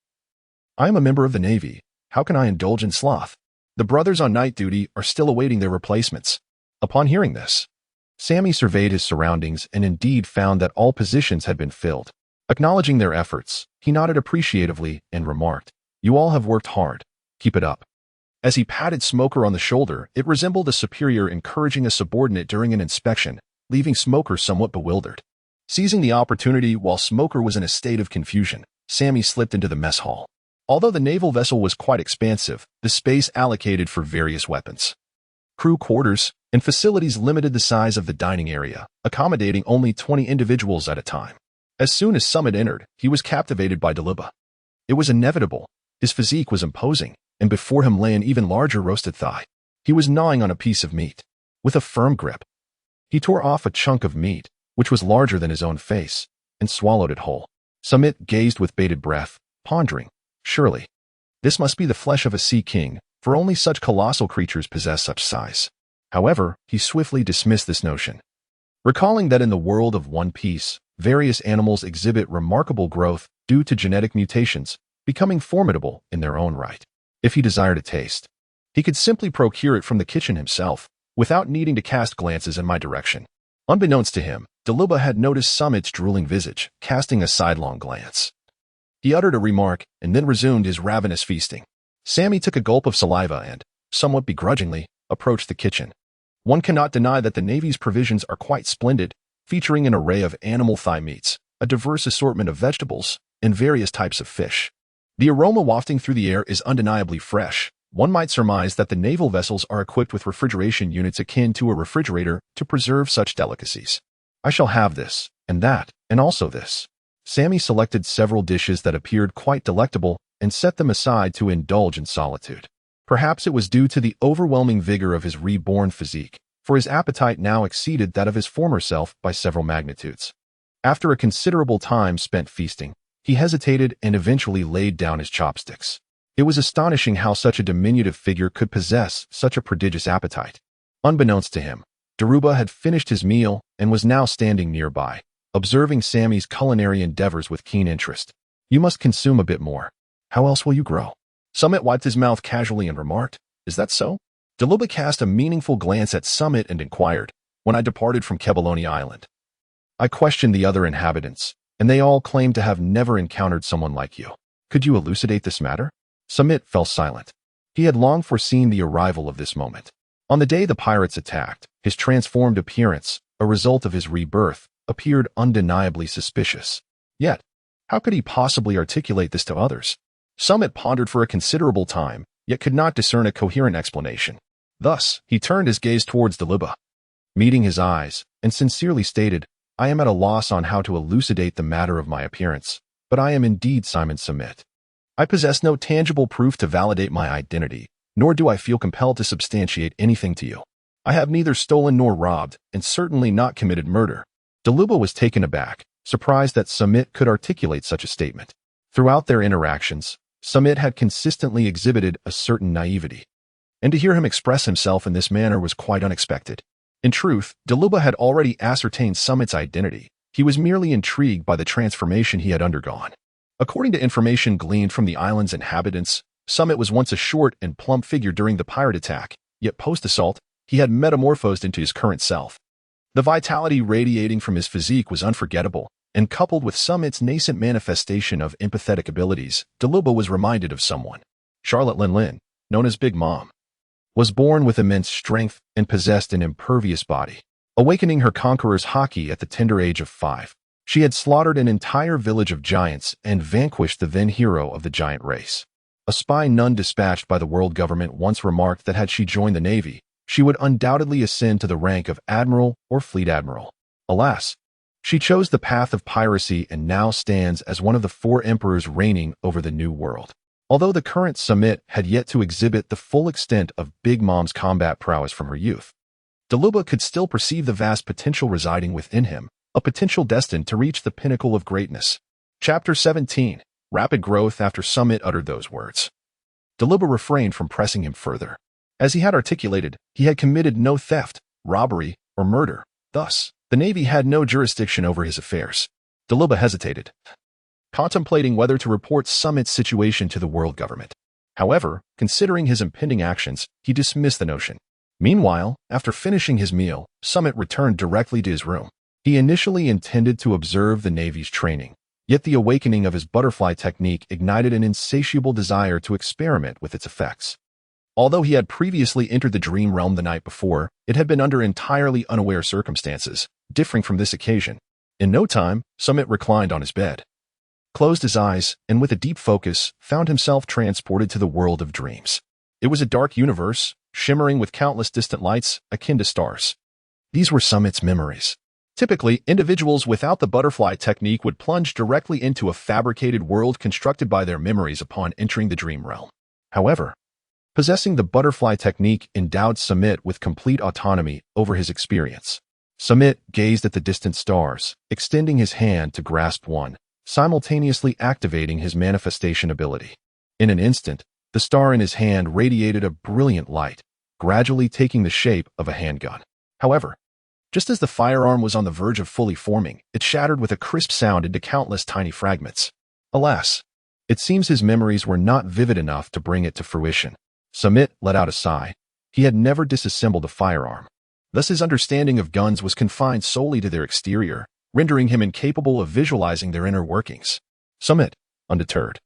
I am a member of the Navy. How can I indulge in sloth? The brothers on night duty are still awaiting their replacements. Upon hearing this, Sammy surveyed his surroundings and indeed found that all positions had been filled. Acknowledging their efforts, he nodded appreciatively and remarked, You all have worked hard. Keep it up. As he patted Smoker on the shoulder, it resembled a superior encouraging a subordinate during an inspection, leaving Smoker somewhat bewildered. Seizing the opportunity while Smoker was in a state of confusion, Sammy slipped into the mess hall. Although the naval vessel was quite expansive, the space allocated for various weapons, crew quarters, and facilities limited the size of the dining area, accommodating only 20 individuals at a time. As soon as Samit entered, he was captivated by Daliba. It was inevitable. His physique was imposing, and before him lay an even larger roasted thigh. He was gnawing on a piece of meat. With a firm grip, he tore off a chunk of meat, which was larger than his own face, and swallowed it whole. Samit gazed with bated breath, pondering, surely, This must be the flesh of a sea king, for only such colossal creatures possess such size. However, he swiftly dismissed this notion. Recalling that in the world of One Piece, various animals exhibit remarkable growth due to genetic mutations, becoming formidable in their own right. If he desired a taste, he could simply procure it from the kitchen himself, without needing to cast glances in my direction. Unbeknownst to him, Doluba had noticed Samit's drooling visage, casting a sidelong glance. He uttered a remark and then resumed his ravenous feasting. Sammy took a gulp of saliva and, somewhat begrudgingly, approached the kitchen. One cannot deny that the Navy's provisions are quite splendid, featuring an array of animal thigh meats, a diverse assortment of vegetables, and various types of fish. The aroma wafting through the air is undeniably fresh. One might surmise that the naval vessels are equipped with refrigeration units akin to a refrigerator to preserve such delicacies. I shall have this, and that, and also this. Sammy selected several dishes that appeared quite delectable and set them aside to indulge in solitude. Perhaps it was due to the overwhelming vigor of his reborn physique, for his appetite now exceeded that of his former self by several magnitudes. After a considerable time spent feasting, he hesitated and eventually laid down his chopsticks. It was astonishing how such a diminutive figure could possess such a prodigious appetite. Unbeknownst to him, Doluba had finished his meal and was now standing nearby, observing Sammy's culinary endeavors with keen interest. You must consume a bit more. How else will you grow? Samit wiped his mouth casually and remarked, Is that so? Doluba cast a meaningful glance at Samit and inquired, When I departed from Cabalone Island, I questioned the other inhabitants, and they all claimed to have never encountered someone like you. Could you elucidate this matter? Samit fell silent. He had long foreseen the arrival of this moment. On the day the pirates attacked, his transformed appearance, a result of his rebirth, appeared undeniably suspicious. Yet, how could he possibly articulate this to others? Samit pondered for a considerable time, yet could not discern a coherent explanation. Thus, he turned his gaze towards Doluba, meeting his eyes, and sincerely stated, I am at a loss on how to elucidate the matter of my appearance, but I am indeed Simon Samit. I possess no tangible proof to validate my identity, nor do I feel compelled to substantiate anything to you. I have neither stolen nor robbed, and certainly not committed murder. Doluba was taken aback, surprised that Samit could articulate such a statement. Throughout their interactions, Samit had consistently exhibited a certain naivety, and to hear him express himself in this manner was quite unexpected. In truth, Doluba had already ascertained Samit's identity. He was merely intrigued by the transformation he had undergone. According to information gleaned from the island's inhabitants, Samit was once a short and plump figure during the pirate attack, yet post-assault, he had metamorphosed into his current self. The vitality radiating from his physique was unforgettable, and coupled with Samit's nascent manifestation of empathetic abilities, Doluba was reminded of someone. Charlotte Lin, known as Big Mom, was born with immense strength and possessed an impervious body. Awakening her conqueror's haki at the tender age of 5, she had slaughtered an entire village of giants and vanquished the then hero of the giant race. A spy nun dispatched by the world government once remarked that had she joined the Navy, she would undoubtedly ascend to the rank of admiral or fleet admiral. Alas, she chose the path of piracy and now stands as one of the 4 emperors reigning over the New World. Although the current Samit had yet to exhibit the full extent of Big Mom's combat prowess from her youth, Doluba could still perceive the vast potential residing within him, a potential destined to reach the pinnacle of greatness. Chapter 17. Rapid growth. After Samit uttered those words, Doluba refrained from pressing him further. As he had articulated, he had committed no theft, robbery, or murder. Thus, the Navy had no jurisdiction over his affairs. Doluba hesitated, contemplating whether to report Samit's situation to the world government. However, considering his impending actions, he dismissed the notion. Meanwhile, after finishing his meal, Samit returned directly to his room. He initially intended to observe the Navy's training, yet the awakening of his butterfly technique ignited an insatiable desire to experiment with its effects. Although he had previously entered the dream realm the night before, it had been under entirely unaware circumstances, differing from this occasion. In no time, Samit reclined on his bed, closed his eyes, and with a deep focus, found himself transported to the world of dreams. It was a dark universe, shimmering with countless distant lights, akin to stars. These were Samit's memories. Typically, individuals without the butterfly technique would plunge directly into a fabricated world constructed by their memories upon entering the dream realm. However, possessing the butterfly technique endowed Samit with complete autonomy over his experience. Samit gazed at the distant stars, extending his hand to grasp one, simultaneously activating his manifestation ability. In an instant, the star in his hand radiated a brilliant light, gradually taking the shape of a handgun. However, just as the firearm was on the verge of fully forming, it shattered with a crisp sound into countless tiny fragments. Alas, it seems his memories were not vivid enough to bring it to fruition. Samit let out a sigh. He had never disassembled a firearm. Thus his understanding of guns was confined solely to their exterior, rendering him incapable of visualizing their inner workings. Samit, undeterred,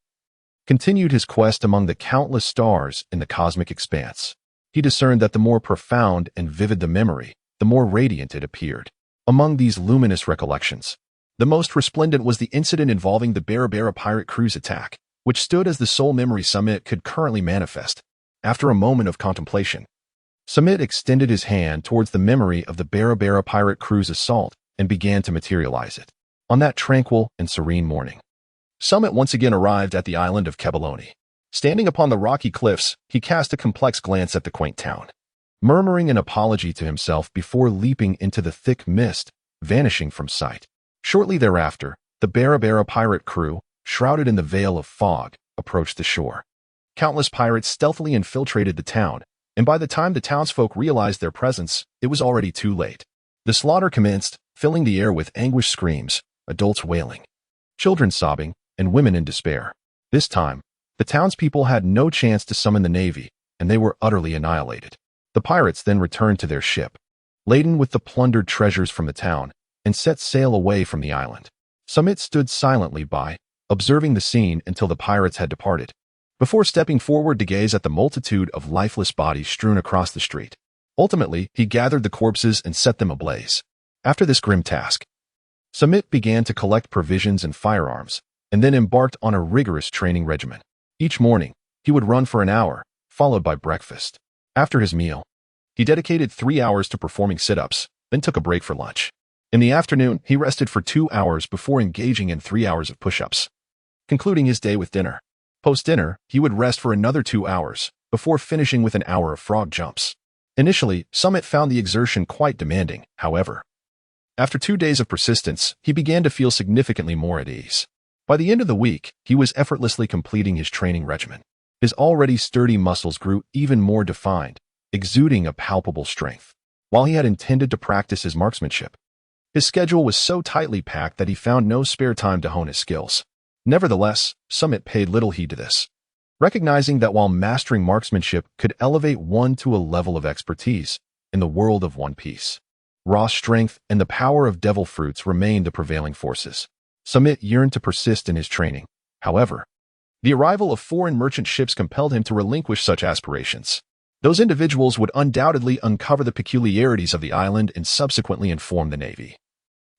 continued his quest among the countless stars in the cosmic expanse. He discerned that the more profound and vivid the memory, the more radiant it appeared. Among these luminous recollections, the most resplendent was the incident involving the Barabara pirate cruise attack, which stood as the sole memory Samit could currently manifest. After a moment of contemplation, Samit extended his hand towards the memory of the Barabara pirate cruise assault and began to materialize it. On that tranquil and serene morning, Samit once again arrived at the island of Cabalone. Standing upon the rocky cliffs, he cast a complex glance at the quaint town, murmuring an apology to himself before leaping into the thick mist, vanishing from sight. Shortly thereafter, the Barabara pirate crew, shrouded in the veil of fog, approached the shore. Countless pirates stealthily infiltrated the town, and by the time the townsfolk realized their presence, it was already too late. The slaughter commenced, filling the air with anguished screams, adults wailing, children sobbing, and women in despair. This time, the townspeople had no chance to summon the navy, and they were utterly annihilated. The pirates then returned to their ship, laden with the plundered treasures from the town, and set sail away from the island. Samit stood silently by, observing the scene until the pirates had departed, before stepping forward to gaze at the multitude of lifeless bodies strewn across the street. Ultimately, he gathered the corpses and set them ablaze. After this grim task, Samit began to collect provisions and firearms, and then embarked on a rigorous training regimen. Each morning, he would run for an hour, followed by breakfast. After his meal, he dedicated 3 hours to performing sit-ups, then took a break for lunch. In the afternoon, he rested for 2 hours before engaging in 3 hours of push-ups, concluding his day with dinner. Post-dinner, he would rest for another 2 hours, before finishing with an hour of frog jumps. Initially, Samit found the exertion quite demanding. However, after 2 days of persistence, he began to feel significantly more at ease. By the end of the week, he was effortlessly completing his training regimen. His already sturdy muscles grew even more defined, exuding a palpable strength. While he had intended to practice his marksmanship, his schedule was so tightly packed that he found no spare time to hone his skills. Nevertheless, Samit paid little heed to this, recognizing that while mastering marksmanship could elevate one to a level of expertise in the world of One Piece, raw strength and the power of devil fruits remained the prevailing forces. Samit yearned to persist in his training. However, the arrival of foreign merchant ships compelled him to relinquish such aspirations. Those individuals would undoubtedly uncover the peculiarities of the island and subsequently inform the navy,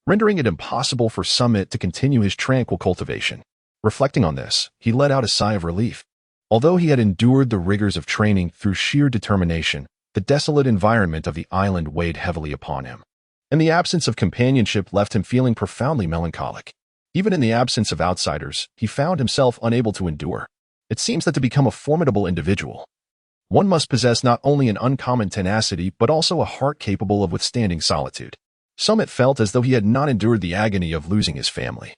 rendering it impossible for Samit to continue his tranquil cultivation. Reflecting on this, he let out a sigh of relief. Although he had endured the rigors of training through sheer determination, the desolate environment of the island weighed heavily upon him, and the absence of companionship left him feeling profoundly melancholic. Even in the absence of outsiders, he found himself unable to endure. It seems that to become a formidable individual, one must possess not only an uncommon tenacity but also a heart capable of withstanding solitude. Samit felt as though he had not endured the agony of losing his family.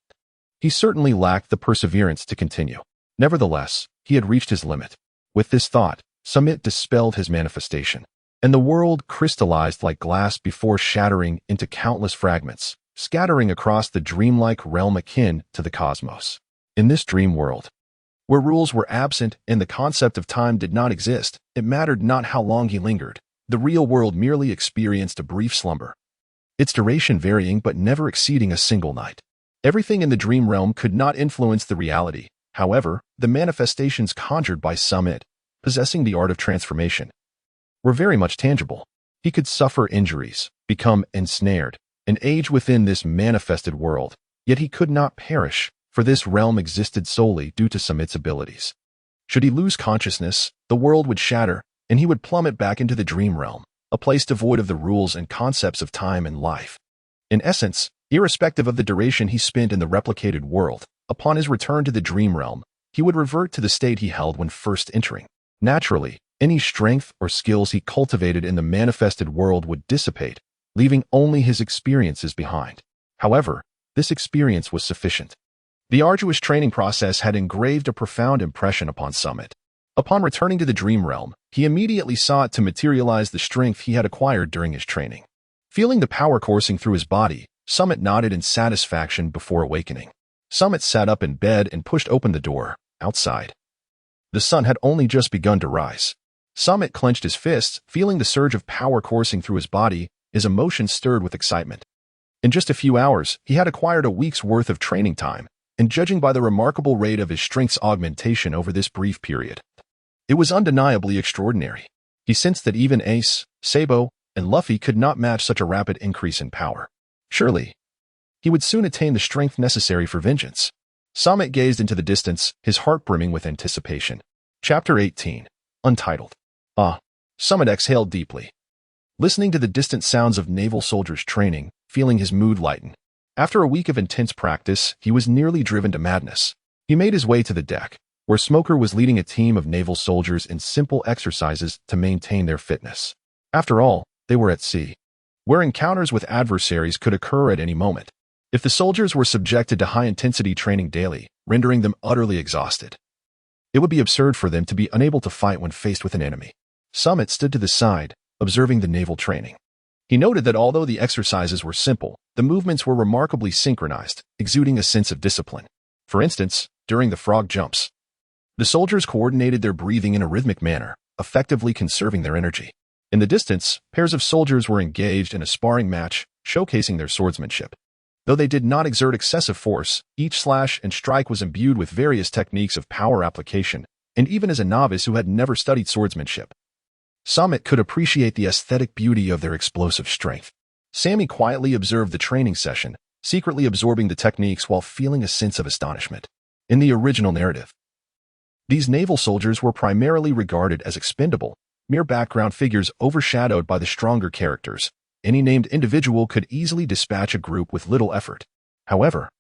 He certainly lacked the perseverance to continue. Nevertheless, he had reached his limit. With this thought, Samit dispelled his manifestation, and the world crystallized like glass before shattering into countless fragments, scattering across the dreamlike realm akin to the cosmos. In this dream world, where rules were absent and the concept of time did not exist, it mattered not how long he lingered. The real world merely experienced a brief slumber, its duration varying but never exceeding a single night. Everything in the dream realm could not influence the reality. However, the manifestations conjured by Samit, possessing the art of transformation, were very much tangible. He could suffer injuries, become ensnared, and age within this manifested world, yet he could not perish, for this realm existed solely due to Samit's abilities. Should he lose consciousness, the world would shatter, and he would plummet back into the dream realm, a place devoid of the rules and concepts of time and life. In essence, irrespective of the duration he spent in the replicated world, upon his return to the dream realm, he would revert to the state he held when first entering. Naturally, any strength or skills he cultivated in the manifested world would dissipate, leaving only his experiences behind. However, this experience was sufficient. The arduous training process had engraved a profound impression upon Samit. Upon returning to the dream realm, he immediately sought to materialize the strength he had acquired during his training. Feeling the power coursing through his body, Samit nodded in satisfaction before awakening. Samit sat up in bed and pushed open the door. Outside, the sun had only just begun to rise. Samit clenched his fists, feeling the surge of power coursing through his body, his emotions stirred with excitement. In just a few hours, he had acquired a week's worth of training time, and judging by the remarkable rate of his strength's augmentation over this brief period, it was undeniably extraordinary. He sensed that even Ace, Sabo, and Luffy could not match such a rapid increase in power. Surely, he would soon attain the strength necessary for vengeance. Samit gazed into the distance, his heart brimming with anticipation. Chapter 18. Untitled. Samit exhaled deeply, listening to the distant sounds of naval soldiers training, feeling his mood lighten. After a week of intense practice, he was nearly driven to madness. He made his way to the deck, where Smoker was leading a team of naval soldiers in simple exercises to maintain their fitness. After all, they were at sea, where encounters with adversaries could occur at any moment. If the soldiers were subjected to high-intensity training daily, rendering them utterly exhausted, it would be absurd for them to be unable to fight when faced with an enemy. Samit stood to the side, observing the naval training. He noted that although the exercises were simple, the movements were remarkably synchronized, exuding a sense of discipline. For instance, during the frog jumps, the soldiers coordinated their breathing in a rhythmic manner, effectively conserving their energy. In the distance, pairs of soldiers were engaged in a sparring match, showcasing their swordsmanship. Though they did not exert excessive force, each slash and strike was imbued with various techniques of power application, and even as a novice who had never studied swordsmanship, Samit could appreciate the aesthetic beauty of their explosive strength. Sammy quietly observed the training session, secretly absorbing the techniques while feeling a sense of astonishment. In the original narrative, these naval soldiers were primarily regarded as expendable, mere background figures overshadowed by the stronger characters. Any named individual could easily dispatch a group with little effort. However,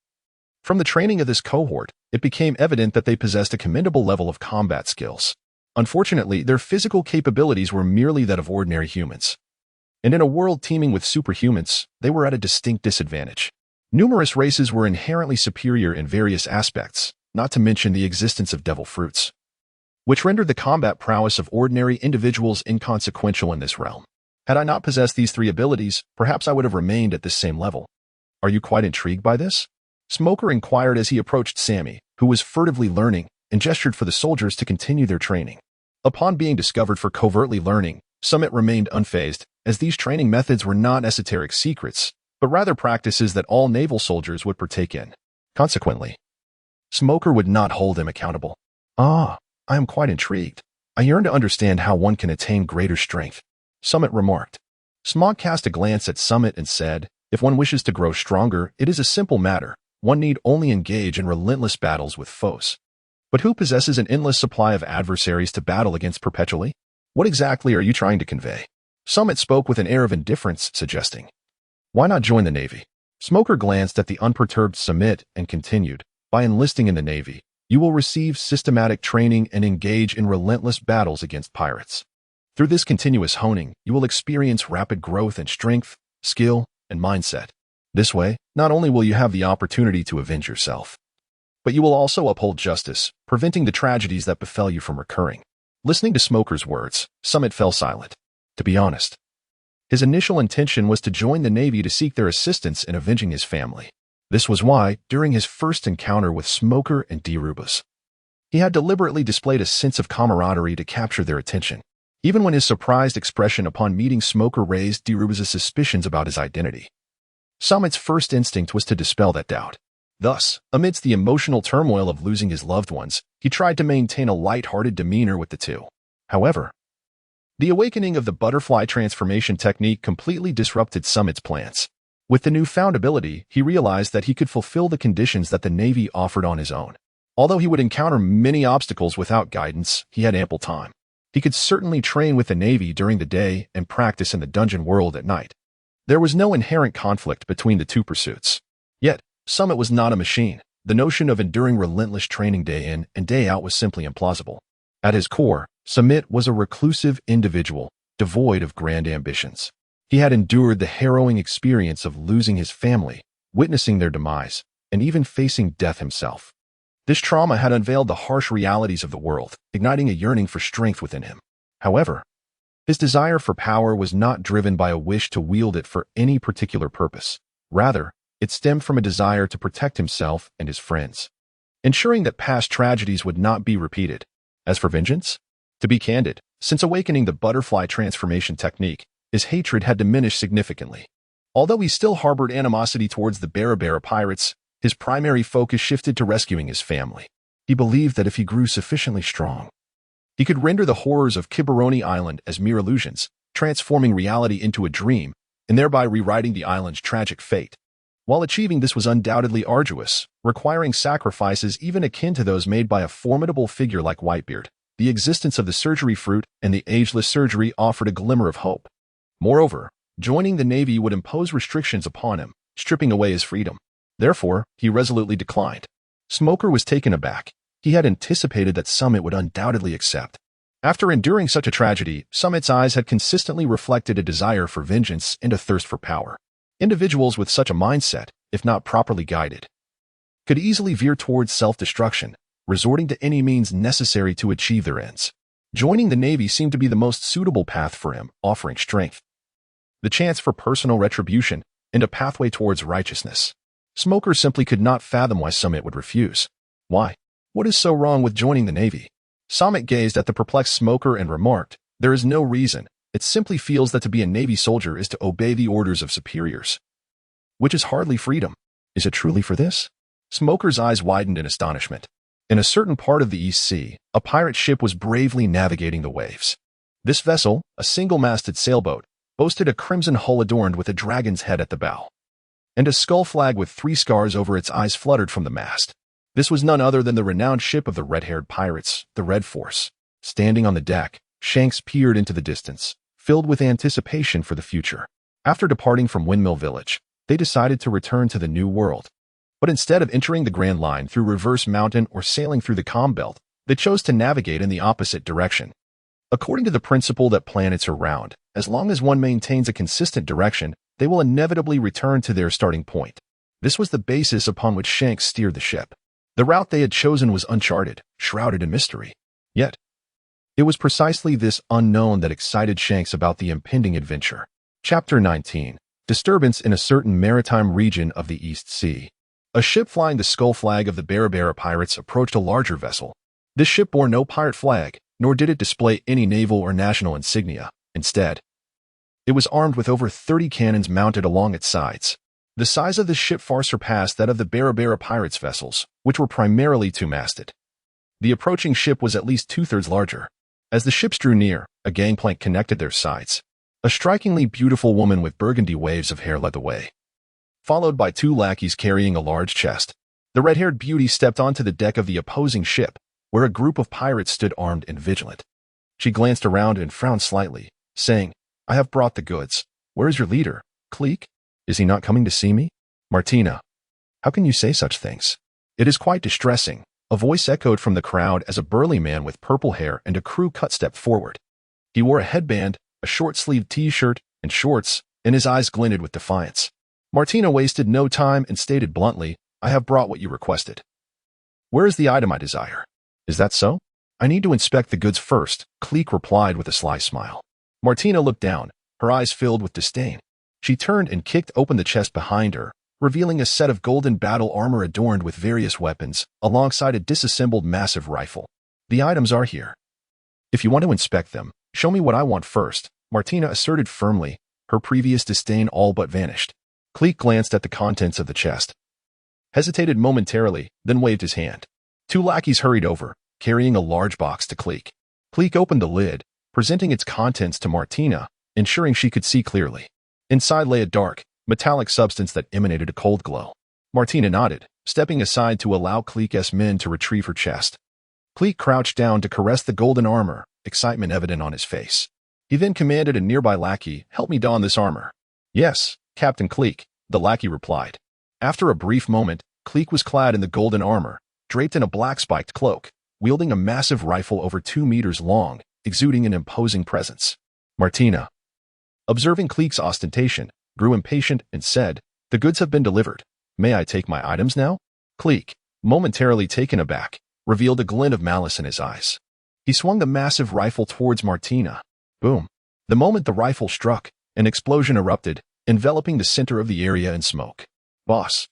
from the training of this cohort, it became evident that they possessed a commendable level of combat skills. Unfortunately, their physical capabilities were merely that of ordinary humans. And in a world teeming with superhumans, they were at a distinct disadvantage. Numerous races were inherently superior in various aspects, not to mention the existence of devil fruits, which rendered the combat prowess of ordinary individuals inconsequential in this realm. Had I not possessed these three abilities, perhaps I would have remained at this same level. Are you quite intrigued by this? Smoker inquired as he approached Sammy, who was furtively learning, and gestured for the soldiers to continue their training. Upon being discovered for covertly learning, Samit remained unfazed, as these training methods were not esoteric secrets, but rather practices that all naval soldiers would partake in. Consequently, Smoker would not hold him accountable. I am quite intrigued. I yearn to understand how one can attain greater strength, Samit remarked. Smog cast a glance at Samit and said, if one wishes to grow stronger, it is a simple matter. One need only engage in relentless battles with foes. But who possesses an endless supply of adversaries to battle against perpetually? What exactly are you trying to convey? Samit spoke with an air of indifference, suggesting, why not join the Navy? Smoker glanced at the unperturbed Samit and continued, by enlisting in the Navy, you will receive systematic training and engage in relentless battles against pirates. Through this continuous honing, you will experience rapid growth in strength, skill, and mindset. This way, not only will you have the opportunity to avenge yourself, but you will also uphold justice, preventing the tragedies that befell you from recurring. Listening to Smoker's words, Samit fell silent. To be honest, his initial intention was to join the Navy to seek their assistance in avenging his family. This was why, during his first encounter with Smoker and Derubus, he had deliberately displayed a sense of camaraderie to capture their attention. Even when his surprised expression upon meeting Smoker raised Derubus' suspicions about his identity, Samit's first instinct was to dispel that doubt. Thus, amidst the emotional turmoil of losing his loved ones, he tried to maintain a light-hearted demeanor with the two. However, the awakening of the butterfly transformation technique completely disrupted Samit's plans. With the newfound ability, he realized that he could fulfill the conditions that the Navy offered on his own. Although he would encounter many obstacles without guidance, he had ample time. He could certainly train with the Navy during the day and practice in the dungeon world at night. There was no inherent conflict between the two pursuits. Yet, Samit was not a machine. The notion of enduring relentless training day in and day out was simply implausible. At his core, Samit was a reclusive individual, devoid of grand ambitions. He had endured the harrowing experience of losing his family, witnessing their demise, and even facing death himself. This trauma had unveiled the harsh realities of the world, igniting a yearning for strength within him. However, his desire for power was not driven by a wish to wield it for any particular purpose. Rather, it stemmed from a desire to protect himself and his friends, ensuring that past tragedies would not be repeated. As for vengeance, to be candid, since awakening the butterfly transformation technique, his hatred had diminished significantly. Although he still harbored animosity towards the Barabara pirates, his primary focus shifted to rescuing his family. He believed that if he grew sufficiently strong, he could render the horrors of Cabalone Island as mere illusions, transforming reality into a dream, and thereby rewriting the island's tragic fate. While achieving this was undoubtedly arduous, requiring sacrifices even akin to those made by a formidable figure like Whitebeard, the existence of the surgery fruit and the ageless surgery offered a glimmer of hope. Moreover, joining the Navy would impose restrictions upon him, stripping away his freedom. Therefore, he resolutely declined. Smoker was taken aback. He had anticipated that Samit would undoubtedly accept. After enduring such a tragedy, Samit's eyes had consistently reflected a desire for vengeance and a thirst for power. Individuals with such a mindset, if not properly guided, could easily veer towards self-destruction, resorting to any means necessary to achieve their ends. Joining the Navy seemed to be the most suitable path for him, offering strength, the chance for personal retribution, and a pathway towards righteousness. Smoker simply could not fathom why Samit would refuse. Why? What is so wrong with joining the Navy? Samit gazed at the perplexed Smoker and remarked, "There is no reason. It simply feels that to be a Navy soldier is to obey the orders of superiors, which is hardly freedom. Is it truly for this?" Smoker's eyes widened in astonishment. In a certain part of the East Sea, a pirate ship was bravely navigating the waves. This vessel, a single-masted sailboat, boasted a crimson hull adorned with a dragon's head at the bow, and a skull flag with 3 scars over its eyes fluttered from the mast. This was none other than the renowned ship of the red-haired pirates, the Red Force. Standing on the deck, Shanks peered into the distance, filled with anticipation for the future. After departing from Windmill Village, they decided to return to the New World. But instead of entering the Grand Line through Reverse Mountain or sailing through the Calm Belt, they chose to navigate in the opposite direction. According to the principle that planets are round, as long as one maintains a consistent direction, they will inevitably return to their starting point. This was the basis upon which Shanks steered the ship. The route they had chosen was uncharted, shrouded in mystery. Yet, it was precisely this unknown that excited Shanks about the impending adventure. Chapter 19. Disturbance in a certain maritime region of the East Sea. A ship flying the skull flag of the Barabara pirates approached a larger vessel. This ship bore no pirate flag, nor did it display any naval or national insignia. Instead, it was armed with over 30 cannons mounted along its sides. The size of this ship far surpassed that of the Barabara pirates' vessels, which were primarily two-masted. The approaching ship was at least 2/3 larger. As the ships drew near, a gangplank connected their sides. A strikingly beautiful woman with burgundy waves of hair led the way, followed by 2 lackeys carrying a large chest. The red-haired beauty stepped onto the deck of the opposing ship, where a group of pirates stood armed and vigilant. She glanced around and frowned slightly, saying, "I have brought the goods. Where is your leader, Cleek? Is he not coming to see me?" "Martina, how can you say such things? It is quite distressing," a voice echoed from the crowd as a burly man with purple hair and a crew cut stepped forward. He wore a headband, a short-sleeved t-shirt, and shorts, and his eyes glinted with defiance. Martina wasted no time and stated bluntly, "I have brought what you requested." "Where is the item I desire?" "Is that so? I need to inspect the goods first," Cleek replied with a sly smile. Martina looked down, her eyes filled with disdain. She turned and kicked open the chest behind her, revealing a set of golden battle armor adorned with various weapons, alongside a disassembled massive rifle. "The items are here. If you want to inspect them, show me what I want first," Martina asserted firmly, her previous disdain all but vanished. Cleek glanced at the contents of the chest, hesitated momentarily, then waved his hand. 2 lackeys hurried over, carrying a large box to Cleek. Cleek opened the lid, presenting its contents to Martina, ensuring she could see clearly. Inside lay a dark, metallic substance that emanated a cold glow. Martina nodded, stepping aside to allow Cleek's men to retrieve her chest. Cleek crouched down to caress the golden armor, excitement evident on his face. He then commanded a nearby lackey, "Help me don this armor." "Yes, Captain Cleek," the lackey replied. After a brief moment, Cleek was clad in the golden armor, draped in a black-spiked cloak, wielding a massive rifle over 2 meters long, exuding an imposing presence. Martina, observing Cleek's ostentation, grew impatient and said, "The goods have been delivered. May I take my items now? Cleek, momentarily taken aback, revealed a glint of malice in his eyes. He swung the massive rifle towards Martina. Boom. The moment the rifle struck, an explosion erupted, enveloping the center of the area in smoke. Boss.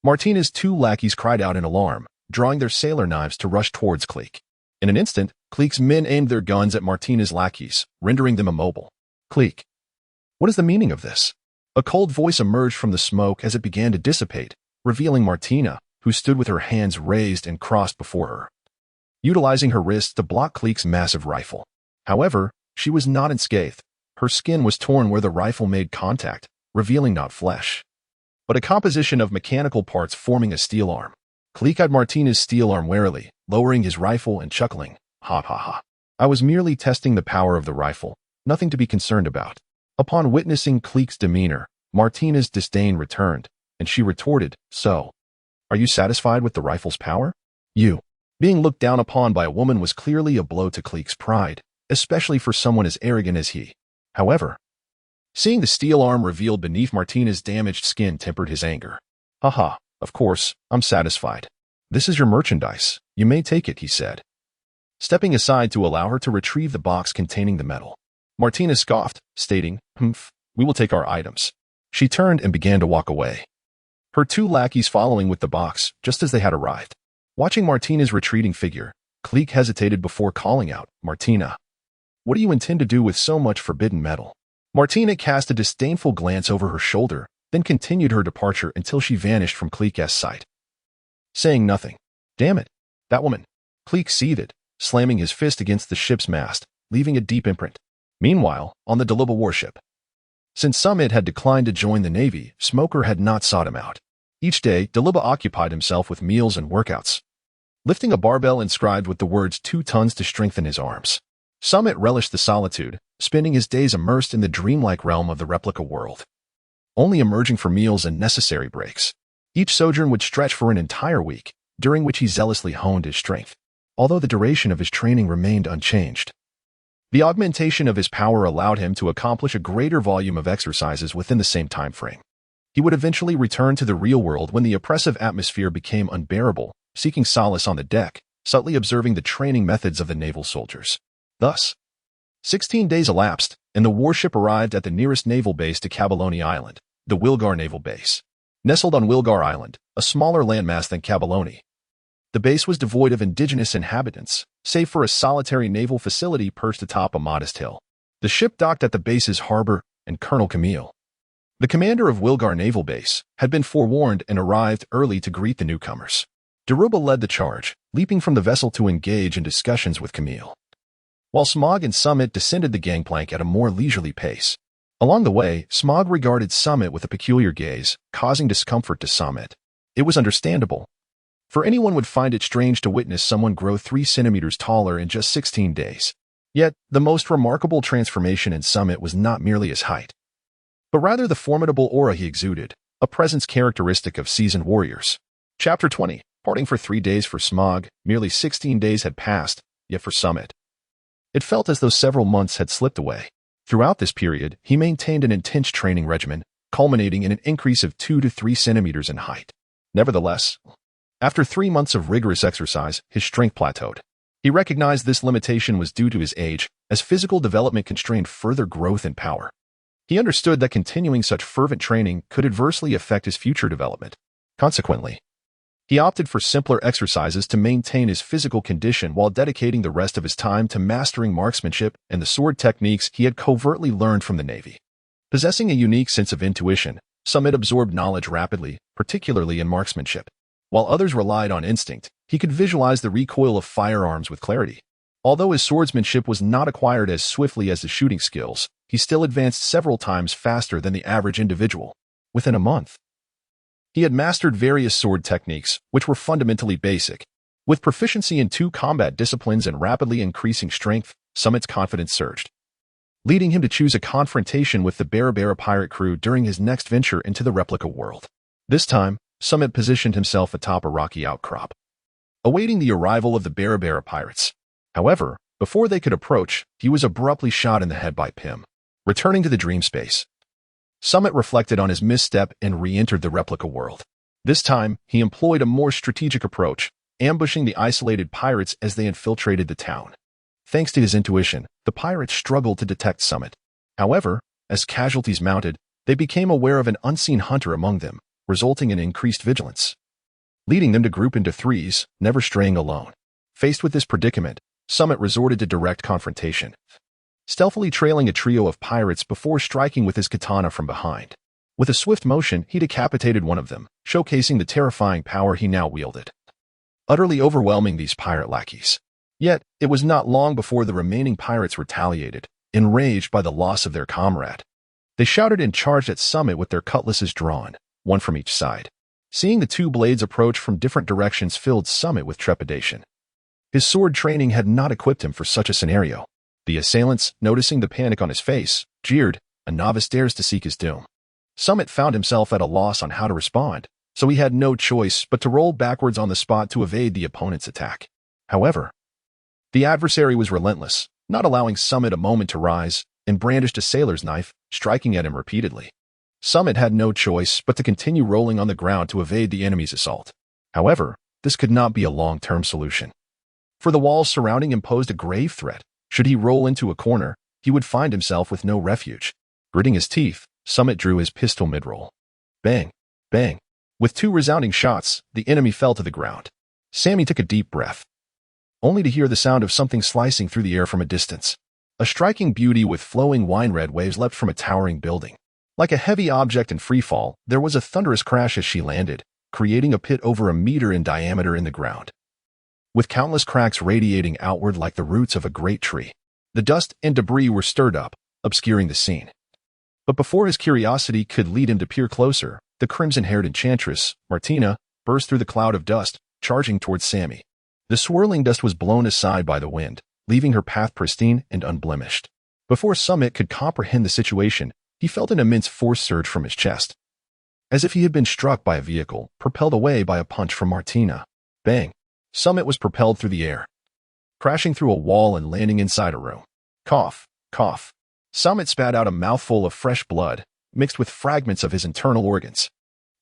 Martina's two lackeys cried out in alarm, drawing their sailor knives to rush towards Cleek. In an instant, Cleek's men aimed their guns at Martina's lackeys, rendering them immobile. Cleek. What is the meaning of this? A cold voice emerged from the smoke as it began to dissipate, revealing Martina, who stood with her hands raised and crossed before her, utilizing her wrists to block Cleek's massive rifle. However, she was not unscathed. Her skin was torn where the rifle made contact, revealing not flesh, but a composition of mechanical parts forming a steel arm. Cleek eyed Martina's steel arm warily, lowering his rifle and chuckling. Ha ha ha. I was merely testing the power of the rifle, nothing to be concerned about. Upon witnessing Cleek's demeanor, Martina's disdain returned, and she retorted, So, are you satisfied with the rifle's power? You. Being looked down upon by a woman was clearly a blow to Cleek's pride, especially for someone as arrogant as he. However, seeing the steel arm revealed beneath Martina's damaged skin tempered his anger. Haha, of course, I'm satisfied. This is your merchandise. You may take it, he said, stepping aside to allow her to retrieve the box containing the metal. Martina scoffed, stating, Humph, we will take our items. She turned and began to walk away, her two lackeys following with the box just as they had arrived. Watching Martina's retreating figure, Cleek hesitated before calling out, Martina, what do you intend to do with so much forbidden metal? Martina cast a disdainful glance over her shoulder, then continued her departure until she vanished from Cleek's sight. Saying nothing. Damn it, that woman. Cleek seethed, slamming his fist against the ship's mast, leaving a deep imprint. Meanwhile, on the Deliba warship. Since Samit had declined to join the Navy, Smoker had not sought him out. Each day, Deliba occupied himself with meals and workouts, lifting a barbell inscribed with the words 2 tons to strengthen his arms. Samit relished the solitude, spending his days immersed in the dreamlike realm of the replica world, only emerging for meals and necessary breaks. Each sojourn would stretch for an entire week, during which he zealously honed his strength, although the duration of his training remained unchanged. The augmentation of his power allowed him to accomplish a greater volume of exercises within the same time frame. He would eventually return to the real world when the oppressive atmosphere became unbearable, seeking solace on the deck, subtly observing the training methods of the naval soldiers. Thus, 16 days elapsed, and the warship arrived at the nearest naval base to Cabalone Island, the Wilgar Naval Base. Nestled on Wilgar Island, a smaller landmass than Cabalone, the base was devoid of indigenous inhabitants, save for a solitary naval facility perched atop a modest hill. The ship docked at the base's harbor, and Colonel Camille, the commander of Wilgar Naval Base, had been forewarned and arrived early to greet the newcomers. Daruba led the charge, leaping from the vessel to engage in discussions with Camille, while Smog and Summit descended the gangplank at a more leisurely pace. Along the way, Smog regarded Summit with a peculiar gaze, causing discomfort to Summit. It was understandable, for anyone would find it strange to witness someone grow 3 centimeters taller in just 16 days. Yet, the most remarkable transformation in Summit was not merely his height, but rather the formidable aura he exuded, a presence characteristic of seasoned warriors. Chapter 20. Parting for 3 days for Smog, merely 16 days had passed, yet for Summit, it felt as though several months had slipped away. Throughout this period, he maintained an intense training regimen, culminating in an increase of 2 to 3 centimeters in height. Nevertheless, after 3 months of rigorous exercise, his strength plateaued. He recognized this limitation was due to his age, as physical development constrained further growth and power. He understood that continuing such fervent training could adversely affect his future development. Consequently, he opted for simpler exercises to maintain his physical condition while dedicating the rest of his time to mastering marksmanship and the sword techniques he had covertly learned from the Navy. Possessing a unique sense of intuition, Summit absorbed knowledge rapidly, particularly in marksmanship. While others relied on instinct, he could visualize the recoil of firearms with clarity. Although his swordsmanship was not acquired as swiftly as his shooting skills, he still advanced several times faster than the average individual. Within a month, he had mastered various sword techniques, which were fundamentally basic. With proficiency in 2 combat disciplines and rapidly increasing strength, Summit's confidence surged, leading him to choose a confrontation with the Barabara pirate crew during his next venture into the replica world. This time, Summit positioned himself atop a rocky outcrop, awaiting the arrival of the Barabara pirates. However, before they could approach, he was abruptly shot in the head by Pym. Returning to the dream space, Summit reflected on his misstep and re-entered the replica world. This time, he employed a more strategic approach, ambushing the isolated pirates as they infiltrated the town. Thanks to his intuition, the pirates struggled to detect Samit. However, as casualties mounted, they became aware of an unseen hunter among them, resulting in increased vigilance, leading them to group into threes, never straying alone. Faced with this predicament, Samit resorted to direct confrontation, stealthily trailing a trio of pirates before striking with his katana from behind. With a swift motion, he decapitated one of them, showcasing the terrifying power he now wielded, utterly overwhelming these pirate lackeys. Yet, it was not long before the remaining pirates retaliated, enraged by the loss of their comrade. They shouted and charged at Samit with their cutlasses drawn, one from each side. Seeing the two blades approach from different directions filled Samit with trepidation. His sword training had not equipped him for such a scenario. The assailants, noticing the panic on his face, jeered, "A novice dares to seek his doom." Samit found himself at a loss on how to respond, so he had no choice but to roll backwards on the spot to evade the opponent's attack. However, the adversary was relentless, not allowing Samit a moment to rise, and brandished a sailor's knife, striking at him repeatedly. Samit had no choice but to continue rolling on the ground to evade the enemy's assault. However, this could not be a long-term solution, for the walls surrounding him posed a grave threat. Should he roll into a corner, he would find himself with no refuge. Gritting his teeth, Samit drew his pistol mid-roll. Bang! Bang! With two resounding shots, the enemy fell to the ground. Sammy took a deep breath, only to hear the sound of something slicing through the air from a distance. A striking beauty with flowing wine-red waves leapt from a towering building. Like a heavy object in freefall, there was a thunderous crash as she landed, creating a pit over a meter in diameter in the ground, with countless cracks radiating outward like the roots of a great tree. The dust and debris were stirred up, obscuring the scene. But before his curiosity could lead him to peer closer, the crimson-haired enchantress, Martina, burst through the cloud of dust, charging towards Sammy. The swirling dust was blown aside by the wind, leaving her path pristine and unblemished. Before Samit could comprehend the situation, he felt an immense force surge from his chest, as if he had been struck by a vehicle, propelled away by a punch from Martina. Bang! Samit was propelled through the air, crashing through a wall and landing inside a room. Cough, cough. Samit spat out a mouthful of fresh blood, mixed with fragments of his internal organs.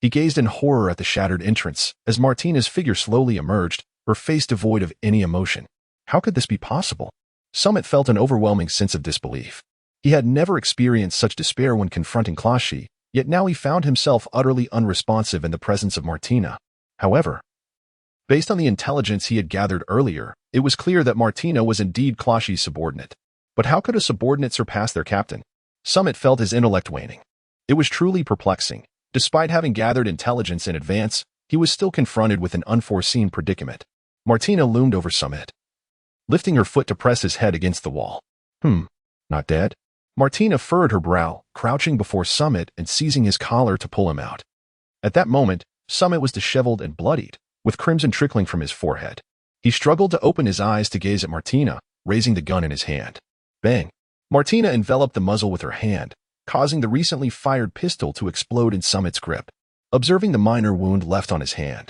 He gazed in horror at the shattered entrance, as Martina's figure slowly emerged, her face devoid of any emotion. How could this be possible? Samit felt an overwhelming sense of disbelief. He had never experienced such despair when confronting Clashy, yet now he found himself utterly unresponsive in the presence of Martina. However, based on the intelligence he had gathered earlier, it was clear that Martina was indeed Clashy's subordinate. But how could a subordinate surpass their captain? Samit felt his intellect waning. It was truly perplexing. Despite having gathered intelligence in advance, he was still confronted with an unforeseen predicament. Martina loomed over Samit, lifting her foot to press his head against the wall. Not dead? Martina furrowed her brow, crouching before Samit and seizing his collar to pull him out. At that moment, Samit was disheveled and bloodied, with crimson trickling from his forehead. He struggled to open his eyes to gaze at Martina, raising the gun in his hand. Bang! Martina enveloped the muzzle with her hand, causing the recently fired pistol to explode in Samit's grip. Observing the minor wound left on his hand,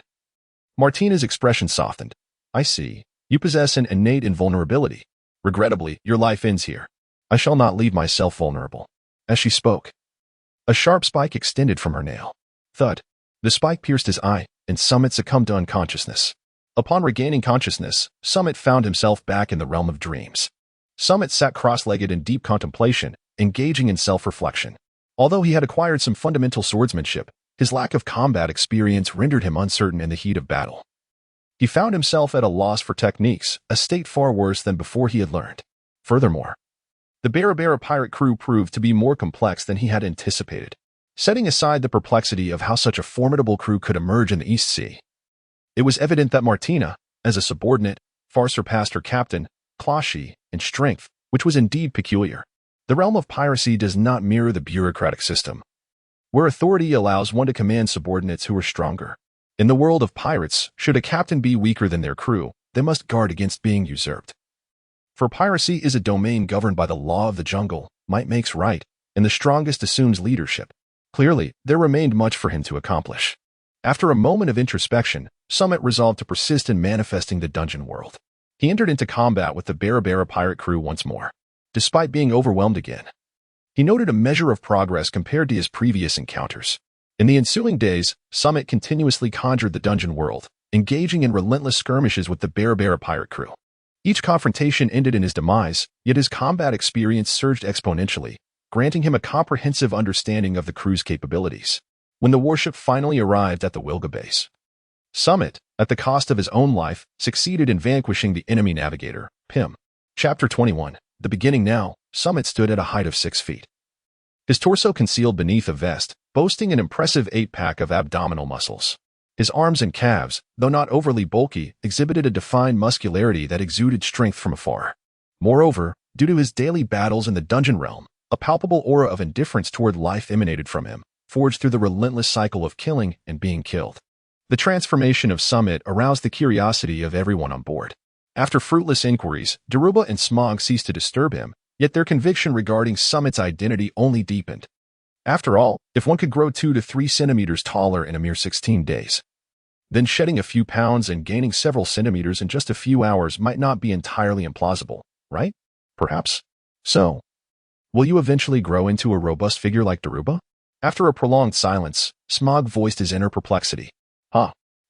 Martina's expression softened. I see. You possess an innate invulnerability. Regrettably, your life ends here. I shall not leave myself vulnerable. As she spoke, a sharp spike extended from her nail. Thud. The spike pierced his eye, and Samit succumbed to unconsciousness. Upon regaining consciousness, Samit found himself back in the realm of dreams. Samit sat cross-legged in deep contemplation, engaging in self-reflection. Although he had acquired some fundamental swordsmanship, his lack of combat experience rendered him uncertain in the heat of battle. He found himself at a loss for techniques, a state far worse than before he had learned. Furthermore, the Barabara pirate crew proved to be more complex than he had anticipated. Setting aside the perplexity of how such a formidable crew could emerge in the East Sea, it was evident that Martina, as a subordinate, far surpassed her captain, Clashy, in strength, which was indeed peculiar. The realm of piracy does not mirror the bureaucratic system, where authority allows one to command subordinates who are stronger. In the world of pirates, should a captain be weaker than their crew, they must guard against being usurped. For piracy is a domain governed by the law of the jungle, might makes right, and the strongest assumes leadership. Clearly, there remained much for him to accomplish. After a moment of introspection, Samit resolved to persist in manifesting the dungeon world. He entered into combat with the Barabara pirate crew once more. Despite being overwhelmed again, he noted a measure of progress compared to his previous encounters. In the ensuing days, Samit continuously conjured the dungeon world, engaging in relentless skirmishes with the Rebirth pirate crew. Each confrontation ended in his demise, yet his combat experience surged exponentially, granting him a comprehensive understanding of the crew's capabilities. When the warship finally arrived at the Wilga base, Samit, at the cost of his own life, succeeded in vanquishing the enemy navigator, Pim. Chapter 21. The beginning now, Samit stood at a height of 6 feet. His torso concealed beneath a vest, boasting an impressive 8-pack of abdominal muscles. His arms and calves, though not overly bulky, exhibited a defined muscularity that exuded strength from afar. Moreover, due to his daily battles in the dungeon realm, a palpable aura of indifference toward life emanated from him, forged through the relentless cycle of killing and being killed. The transformation of Samit aroused the curiosity of everyone on board. After fruitless inquiries, Daruba and Smog ceased to disturb him, yet their conviction regarding Samit's identity only deepened. After all, if one could grow 2 to 3 centimeters taller in a mere 16 days, then shedding a few pounds and gaining several centimeters in just a few hours might not be entirely implausible, right? Perhaps. So, will you eventually grow into a robust figure like Daruba? After a prolonged silence, Smog voiced his inner perplexity.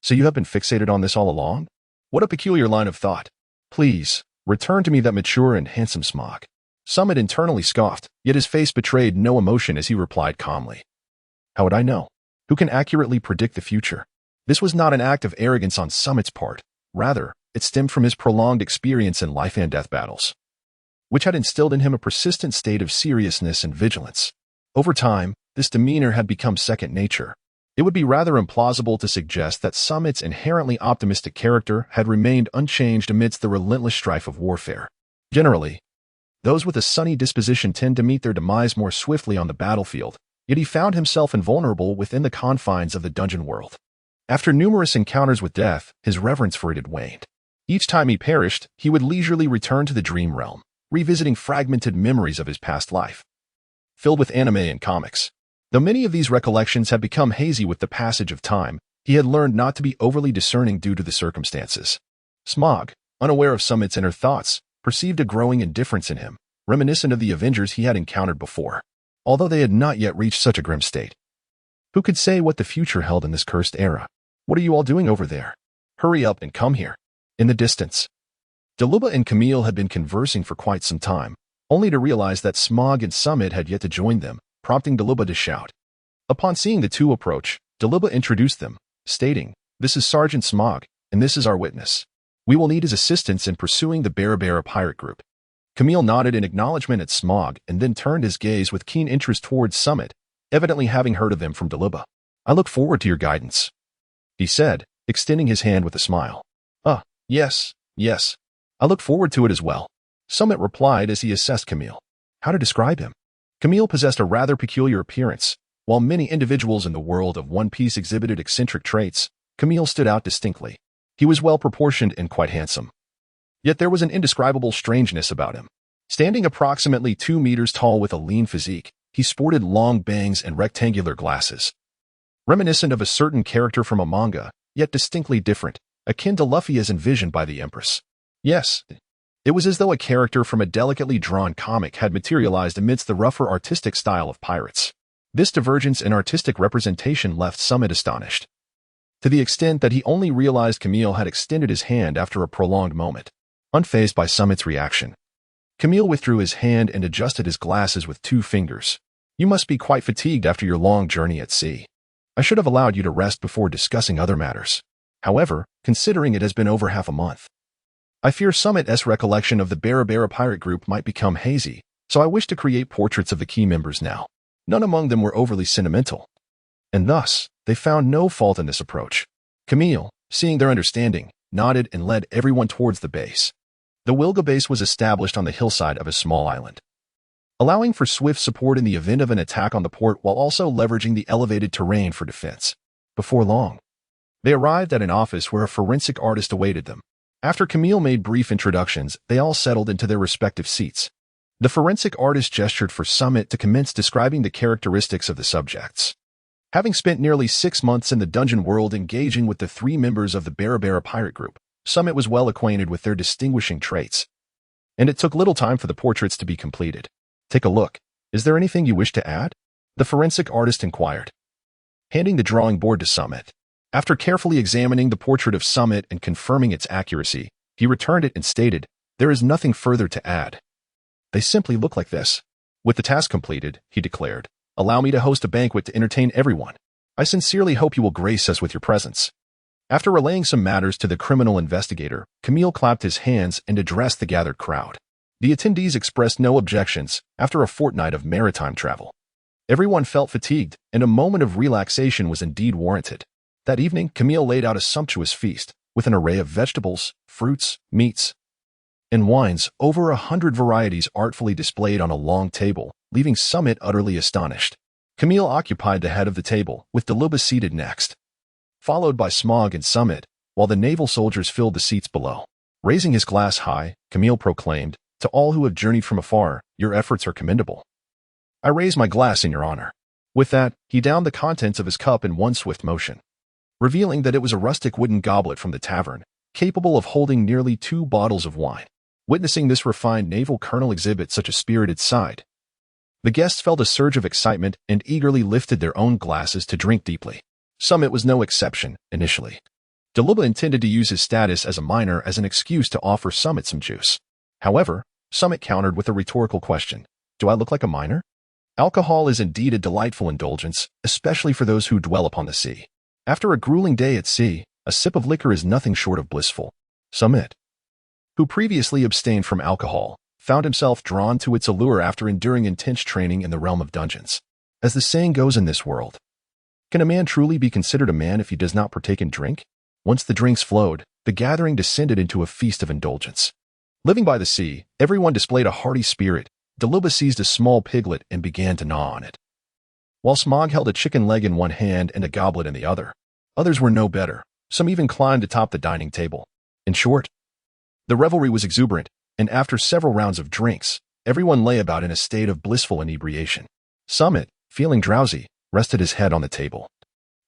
So you have been fixated on this all along? What a peculiar line of thought. Please, return to me that mature and handsome Smog. Samit internally scoffed, yet his face betrayed no emotion as he replied calmly. How would I know? Who can accurately predict the future? This was not an act of arrogance on Samit's part. Rather, it stemmed from his prolonged experience in life and death battles, which had instilled in him a persistent state of seriousness and vigilance. Over time, this demeanor had become second nature. It would be rather implausible to suggest that Samit's inherently optimistic character had remained unchanged amidst the relentless strife of warfare. Generally, those with a sunny disposition tend to meet their demise more swiftly on the battlefield, yet he found himself invulnerable within the confines of the dungeon world. After numerous encounters with death, his reverence for it had waned. Each time he perished, he would leisurely return to the dream realm, revisiting fragmented memories of his past life, filled with anime and comics. Though many of these recollections had become hazy with the passage of time, he had learned not to be overly discerning due to the circumstances. Smog, unaware of Samit's inner thoughts, perceived a growing indifference in him, reminiscent of the Avengers he had encountered before, although they had not yet reached such a grim state. Who could say what the future held in this cursed era? What are you all doing over there? Hurry up and come here. In the distance, Daluba and Camille had been conversing for quite some time, only to realize that Smog and Samit had yet to join them, prompting Daluba to shout. Upon seeing the two approach, Daluba introduced them, stating, "This is Sergeant Smog, and this is our witness. We will need his assistance in pursuing the Rebirth pirate group." Camille nodded in acknowledgement at Smog and then turned his gaze with keen interest towards Samit, evidently having heard of them from Daluba. "I look forward to your guidance," he said, extending his hand with a smile. Yes. I look forward to it as well," Samit replied as he assessed Camille. How to describe him? Camille possessed a rather peculiar appearance. While many individuals in the world of One Piece exhibited eccentric traits, Camille stood out distinctly. He was well-proportioned and quite handsome. Yet there was an indescribable strangeness about him. Standing approximately 2 meters tall with a lean physique, he sported long bangs and rectangular glasses, reminiscent of a certain character from a manga, yet distinctly different, akin to Luffy as envisioned by the Empress. Yes, it was as though a character from a delicately drawn comic had materialized amidst the rougher artistic style of pirates. This divergence in artistic representation left Samit astonished, to the extent that he only realized Camille had extended his hand after a prolonged moment. Unfazed by Samit's reaction, Camille withdrew his hand and adjusted his glasses with 2 fingers. "You must be quite fatigued after your long journey at sea. I should have allowed you to rest before discussing other matters. However, considering it has been over half a month, I fear Samit's recollection of the Rebirth pirate group might become hazy, so I wish to create portraits of the key members now." None among them were overly sentimental, and thus, they found no fault in this approach. Camille, seeing their understanding, nodded and led everyone towards the base. The Wilga base was established on the hillside of a small island, allowing for swift support in the event of an attack on the port while also leveraging the elevated terrain for defense. Before long, they arrived at an office where a forensic artist awaited them. After Camille made brief introductions, they all settled into their respective seats. The forensic artist gestured for Samit to commence describing the characteristics of the subjects. Having spent nearly 6 months in the dungeon world engaging with the 3 members of the Rebirth pirate group, Samit was well acquainted with their distinguishing traits, and it took little time for the portraits to be completed. "Take a look. Is there anything you wish to add?" the forensic artist inquired. handing the drawing board to Samit. After carefully examining the portrait of Samit and confirming its accuracy, he returned it and stated, "There is nothing further to add. They simply look like this." With the task completed, he declared, "Allow me to host a banquet to entertain everyone. I sincerely hope you will grace us with your presence." After relaying some matters to the criminal investigator, Camille clapped his hands and addressed the gathered crowd. The attendees expressed no objections after a fortnight of maritime travel. Everyone felt fatigued, and a moment of relaxation was indeed warranted. That evening, Camille laid out a sumptuous feast, with an array of vegetables, fruits, meats, and wines, over 100 varieties artfully displayed on a long table, leaving Samit utterly astonished. Camille occupied the head of the table, with Daluba seated next, followed by Smog and Samit, while the naval soldiers filled the seats below. Raising his glass high, Camille proclaimed, "To all who have journeyed from afar, your efforts are commendable. I raise my glass in your honor." With that, he downed the contents of his cup in one swift motion, revealing that it was a rustic wooden goblet from the tavern, capable of holding nearly 2 bottles of wine. Witnessing this refined naval colonel exhibit such a spirited side, the guests felt a surge of excitement and eagerly lifted their own glasses to drink deeply. Samit was no exception, initially. Daluba intended to use his status as a minor as an excuse to offer Samit some juice. However, Samit countered with a rhetorical question, "Do I look like a minor?" Alcohol is indeed a delightful indulgence, especially for those who dwell upon the sea. After a grueling day at sea, a sip of liquor is nothing short of blissful. Samit, who previously abstained from alcohol, found himself drawn to its allure after enduring intense training in the realm of dungeons. As the saying goes in this world, can a man truly be considered a man if he does not partake in drink? Once the drinks flowed, the gathering descended into a feast of indulgence. Living by the sea, everyone displayed a hearty spirit. Daluba seized a small piglet and began to gnaw on it, while Smog held a chicken leg in one hand and a goblet in the other. Others were no better. Some even climbed atop the dining table. In short, the revelry was exuberant, and after several rounds of drinks, everyone lay about in a state of blissful inebriation. Samit, feeling drowsy, rested his head on the table,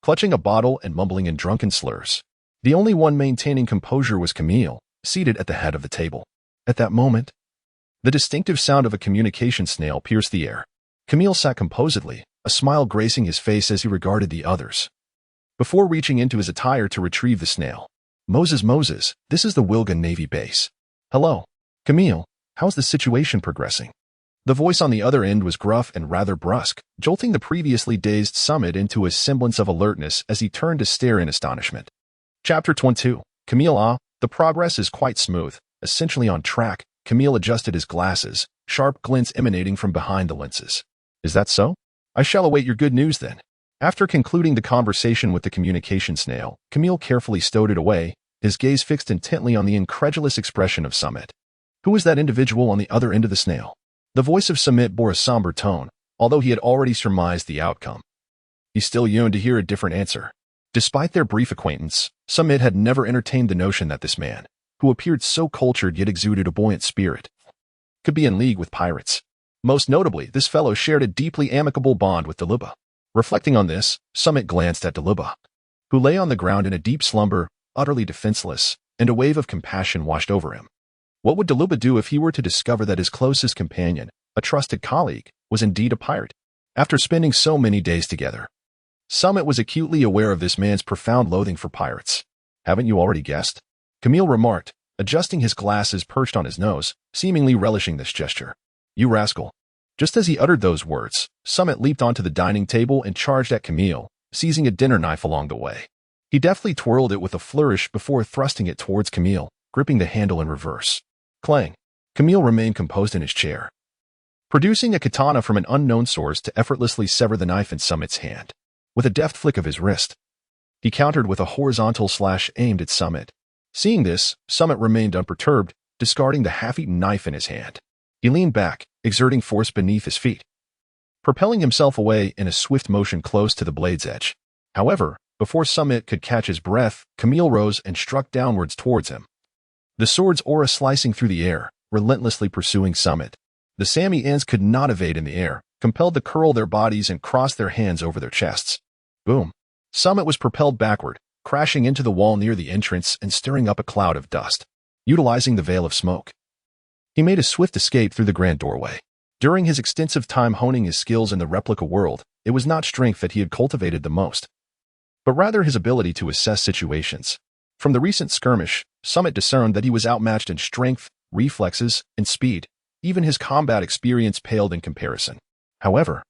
clutching a bottle and mumbling in drunken slurs. The only one maintaining composure was Camille, seated at the head of the table. At that moment, the distinctive sound of a communication snail pierced the air. Camille sat composedly, a smile gracing his face as he regarded the others, before reaching into his attire to retrieve the snail. Moses, this is the Wilga Navy base. Hello. Camille, how's the situation progressing?" The voice on the other end was gruff and rather brusque, jolting the previously dazed Samit into a semblance of alertness as he turned to stare in astonishment. Chapter 22. Camille, the progress is quite smooth, essentially on track. Camille adjusted his glasses, sharp glints emanating from behind the lenses. "Is that so? I shall await your good news then." After concluding the conversation with the communication snail, Camille carefully stowed it away, his gaze fixed intently on the incredulous expression of Samit. Who was that individual on the other end of the snail? The voice of Samit bore a somber tone, although he had already surmised the outcome. He still yearned to hear a different answer. Despite their brief acquaintance, Samit had never entertained the notion that this man, who appeared so cultured yet exuded a buoyant spirit, could be in league with pirates. Most notably, this fellow shared a deeply amicable bond with Daluba. Reflecting on this, Samit glanced at Daluba, who lay on the ground in a deep slumber, utterly defenseless, and a wave of compassion washed over him. What would Daluba do if he were to discover that his closest companion, a trusted colleague, was indeed a pirate? After spending so many days together, Samit was acutely aware of this man's profound loathing for pirates. "Haven't you already guessed?" Camille remarked, adjusting his glasses perched on his nose, seemingly relishing this gesture. "You rascal." Just as he uttered those words, Samit leaped onto the dining table and charged at Camille, seizing a dinner knife along the way. He deftly twirled it with a flourish before thrusting it towards Camille, gripping the handle in reverse. Clang. Camille remained composed in his chair, producing a katana from an unknown source to effortlessly sever the knife in Samit's hand. With a deft flick of his wrist, he countered with a horizontal slash aimed at Samit. Seeing this, Samit remained unperturbed, discarding the half-eaten knife in his hand. He leaned back, exerting force beneath his feet, propelling himself away in a swift motion close to the blade's edge. However, before Samit could catch his breath, Camille rose and struck downwards towards him, the sword's aura slicing through the air, relentlessly pursuing Samit. The Sami ants could not evade in the air, compelled to curl their bodies and cross their hands over their chests. Boom. Samit was propelled backward, crashing into the wall near the entrance and stirring up a cloud of dust. Utilizing the veil of smoke, he made a swift escape through the grand doorway. During his extensive time honing his skills in the replica world, it was not strength that he had cultivated the most, but rather his ability to assess situations. From the recent skirmish, Samit discerned that he was outmatched in strength, reflexes, and speed. Even his combat experience paled in comparison. However,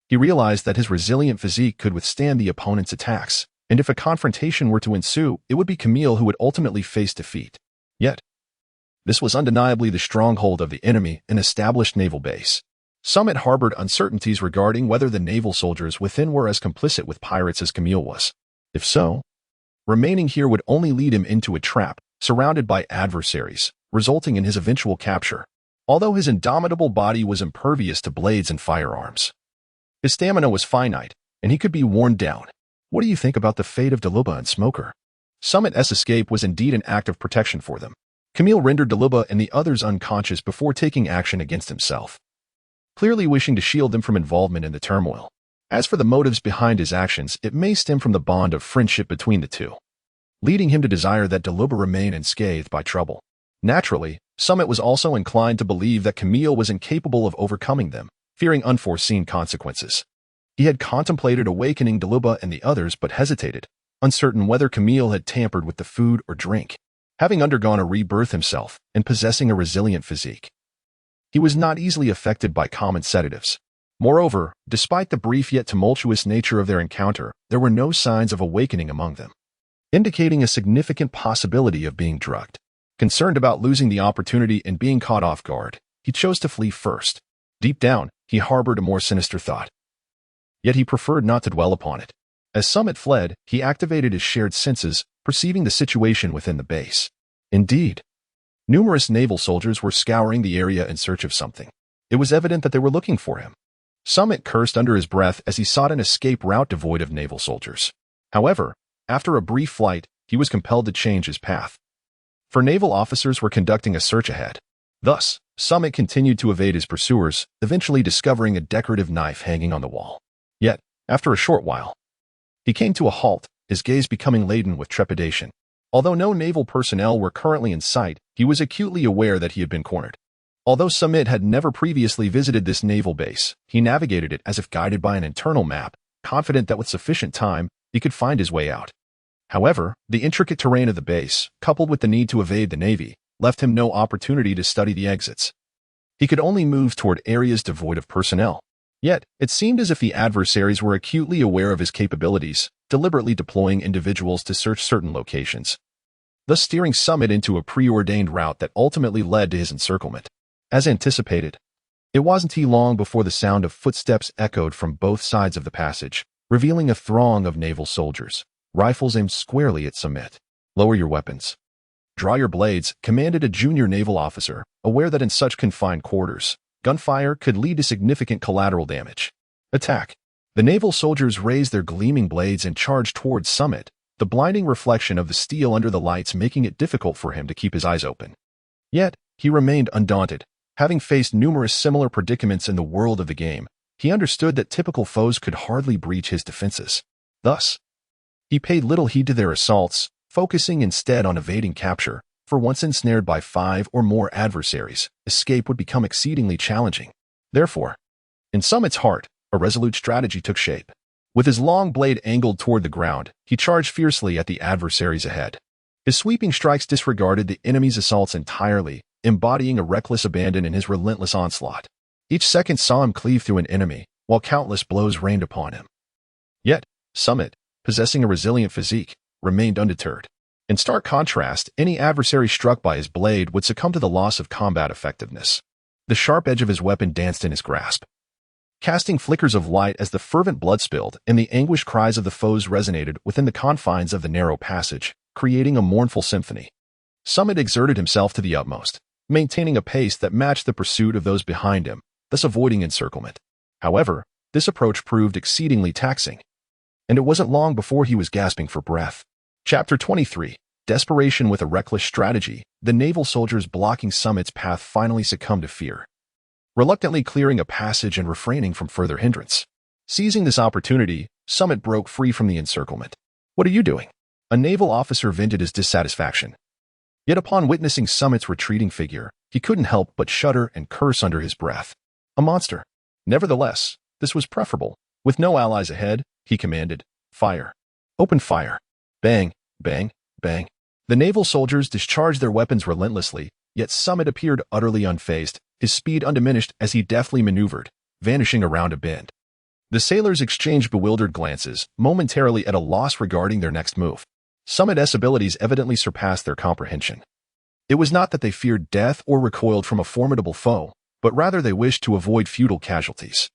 he realized that his resilient physique could withstand the opponent's attacks, and if a confrontation were to ensue, it would be Camille who would ultimately face defeat. Yet, this was undeniably the stronghold of the enemy, an established naval base. Samit harbored uncertainties regarding whether the naval soldiers within were as complicit with pirates as Camille was. If so, remaining here would only lead him into a trap, surrounded by adversaries, resulting in his eventual capture. Although his indomitable body was impervious to blades and firearms, his stamina was finite, and he could be worn down. What do you think about the fate of Daluba and Smoker? Samit's escape was indeed an act of protection for them. Camille rendered Daluba and the others unconscious before taking action against himself, clearly wishing to shield them from involvement in the turmoil. As for the motives behind his actions, it may stem from the bond of friendship between the two, leading him to desire that Daluba remain unscathed by trouble. Naturally, Samit was also inclined to believe that Camille was incapable of overcoming them, fearing unforeseen consequences. He had contemplated awakening Daluba and the others but hesitated, uncertain whether Camille had tampered with the food or drink. Having undergone a rebirth himself and possessing a resilient physique, he was not easily affected by common sedatives. Moreover, despite the brief yet tumultuous nature of their encounter, there were no signs of awakening among them, indicating a significant possibility of being drugged. Concerned about losing the opportunity and being caught off guard, he chose to flee first. Deep down, he harbored a more sinister thought. Yet he preferred not to dwell upon it. As Samit fled, he activated his shared senses, perceiving the situation within the base. Indeed, numerous naval soldiers were scouring the area in search of something. It was evident that they were looking for him. Samit cursed under his breath as he sought an escape route devoid of naval soldiers. However, after a brief flight, he was compelled to change his path, for naval officers were conducting a search ahead. Thus, Samit continued to evade his pursuers, eventually discovering a decorative knife hanging on the wall. Yet, after a short while, he came to a halt, his gaze becoming laden with trepidation. Although no naval personnel were currently in sight, he was acutely aware that he had been cornered. Although Samit had never previously visited this naval base, he navigated it as if guided by an internal map, confident that with sufficient time, he could find his way out. However, the intricate terrain of the base, coupled with the need to evade the Navy, left him no opportunity to study the exits. He could only move toward areas devoid of personnel. Yet, it seemed as if the adversaries were acutely aware of his capabilities, deliberately deploying individuals to search certain locations, thus steering Samit into a preordained route that ultimately led to his encirclement. As anticipated, it wasn't long before the sound of footsteps echoed from both sides of the passage, revealing a throng of naval soldiers, rifles aimed squarely at Samit. "Lower your weapons. Draw your blades," commanded a junior naval officer, aware that in such confined quarters, gunfire could lead to significant collateral damage. "Attack." The naval soldiers raised their gleaming blades and charged towards Samit, the blinding reflection of the steel under the lights making it difficult for him to keep his eyes open. Yet, he remained undaunted. Having faced numerous similar predicaments in the world of the game, he understood that typical foes could hardly breach his defenses. Thus, he paid little heed to their assaults, focusing instead on evading capture. For once ensnared by 5 or more adversaries, escape would become exceedingly challenging. Therefore, in Samit's heart, a resolute strategy took shape. With his long blade angled toward the ground, he charged fiercely at the adversaries ahead. His sweeping strikes disregarded the enemy's assaults entirely, embodying a reckless abandon in his relentless onslaught. Each second saw him cleave through an enemy, while countless blows rained upon him. Yet, Samit, possessing a resilient physique, remained undeterred. In stark contrast, any adversary struck by his blade would succumb to the loss of combat effectiveness. The sharp edge of his weapon danced in his grasp, casting flickers of light as the fervent blood spilled and the anguished cries of the foes resonated within the confines of the narrow passage, creating a mournful symphony. Samit exerted himself to the utmost, maintaining a pace that matched the pursuit of those behind him, thus avoiding encirclement. However, this approach proved exceedingly taxing, and it wasn't long before he was gasping for breath. Chapter 23. Desperation with a reckless strategy. The naval soldiers blocking Samit's path finally succumbed to fear, reluctantly clearing a passage and refraining from further hindrance. Seizing this opportunity, Samit broke free from the encirclement. "What are you doing?" A naval officer vented his dissatisfaction. Yet upon witnessing Samit's retreating figure, he couldn't help but shudder and curse under his breath. A monster. Nevertheless, this was preferable. With no allies ahead, he commanded, "Fire. Open fire." Bang, bang, bang. The naval soldiers discharged their weapons relentlessly, yet Samit appeared utterly unfazed, his speed undiminished as he deftly maneuvered, vanishing around a bend. The sailors exchanged bewildered glances, momentarily at a loss regarding their next move. Samit's abilities evidently surpassed their comprehension. It was not that they feared death or recoiled from a formidable foe, but rather they wished to avoid futile casualties.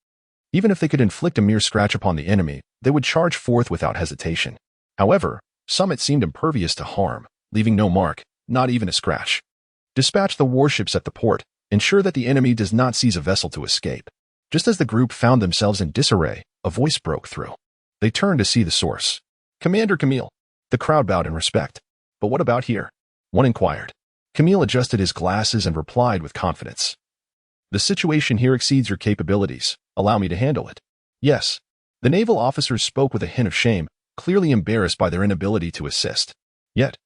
Even if they could inflict a mere scratch upon the enemy, they would charge forth without hesitation. However, Samit seemed impervious to harm, leaving no mark, not even a scratch. Dispatch the warships at the port, ensure that the enemy does not seize a vessel to escape. Just as the group found themselves in disarray, a voice broke through. They turned to see the source. "Commander Camille." The crowd bowed in respect. "But what about here?" one inquired. Camille adjusted his glasses and replied with confidence. "The situation here exceeds your capabilities. Allow me to handle it." "Yes." The naval officers spoke with a hint of shame, clearly embarrassed by their inability to assist. Yet,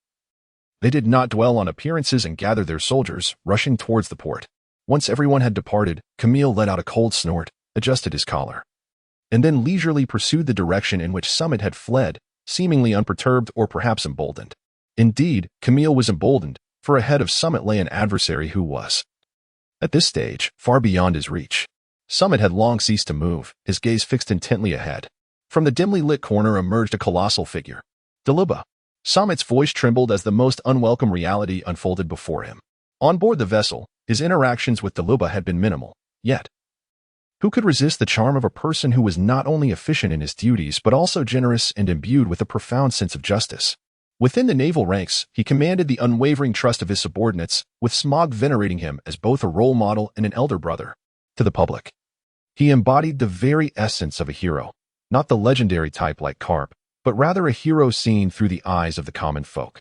they did not dwell on appearances and gathered their soldiers, rushing towards the port. Once everyone had departed, Camille let out a cold snort, adjusted his collar, and then leisurely pursued the direction in which Samit had fled, seemingly unperturbed or perhaps emboldened. Indeed, Camille was emboldened, for ahead of Samit lay an adversary who was, at this stage, far beyond his reach. Samit had long ceased to move, his gaze fixed intently ahead. From the dimly lit corner emerged a colossal figure. Daluba. Samit's voice trembled as the most unwelcome reality unfolded before him. On board the vessel, his interactions with Daluba had been minimal, yet who could resist the charm of a person who was not only efficient in his duties but also generous and imbued with a profound sense of justice? Within the naval ranks, he commanded the unwavering trust of his subordinates, with Smog venerating him as both a role model and an elder brother. To the public, he embodied the very essence of a hero, not the legendary type like Carp, but rather a hero seen through the eyes of the common folk.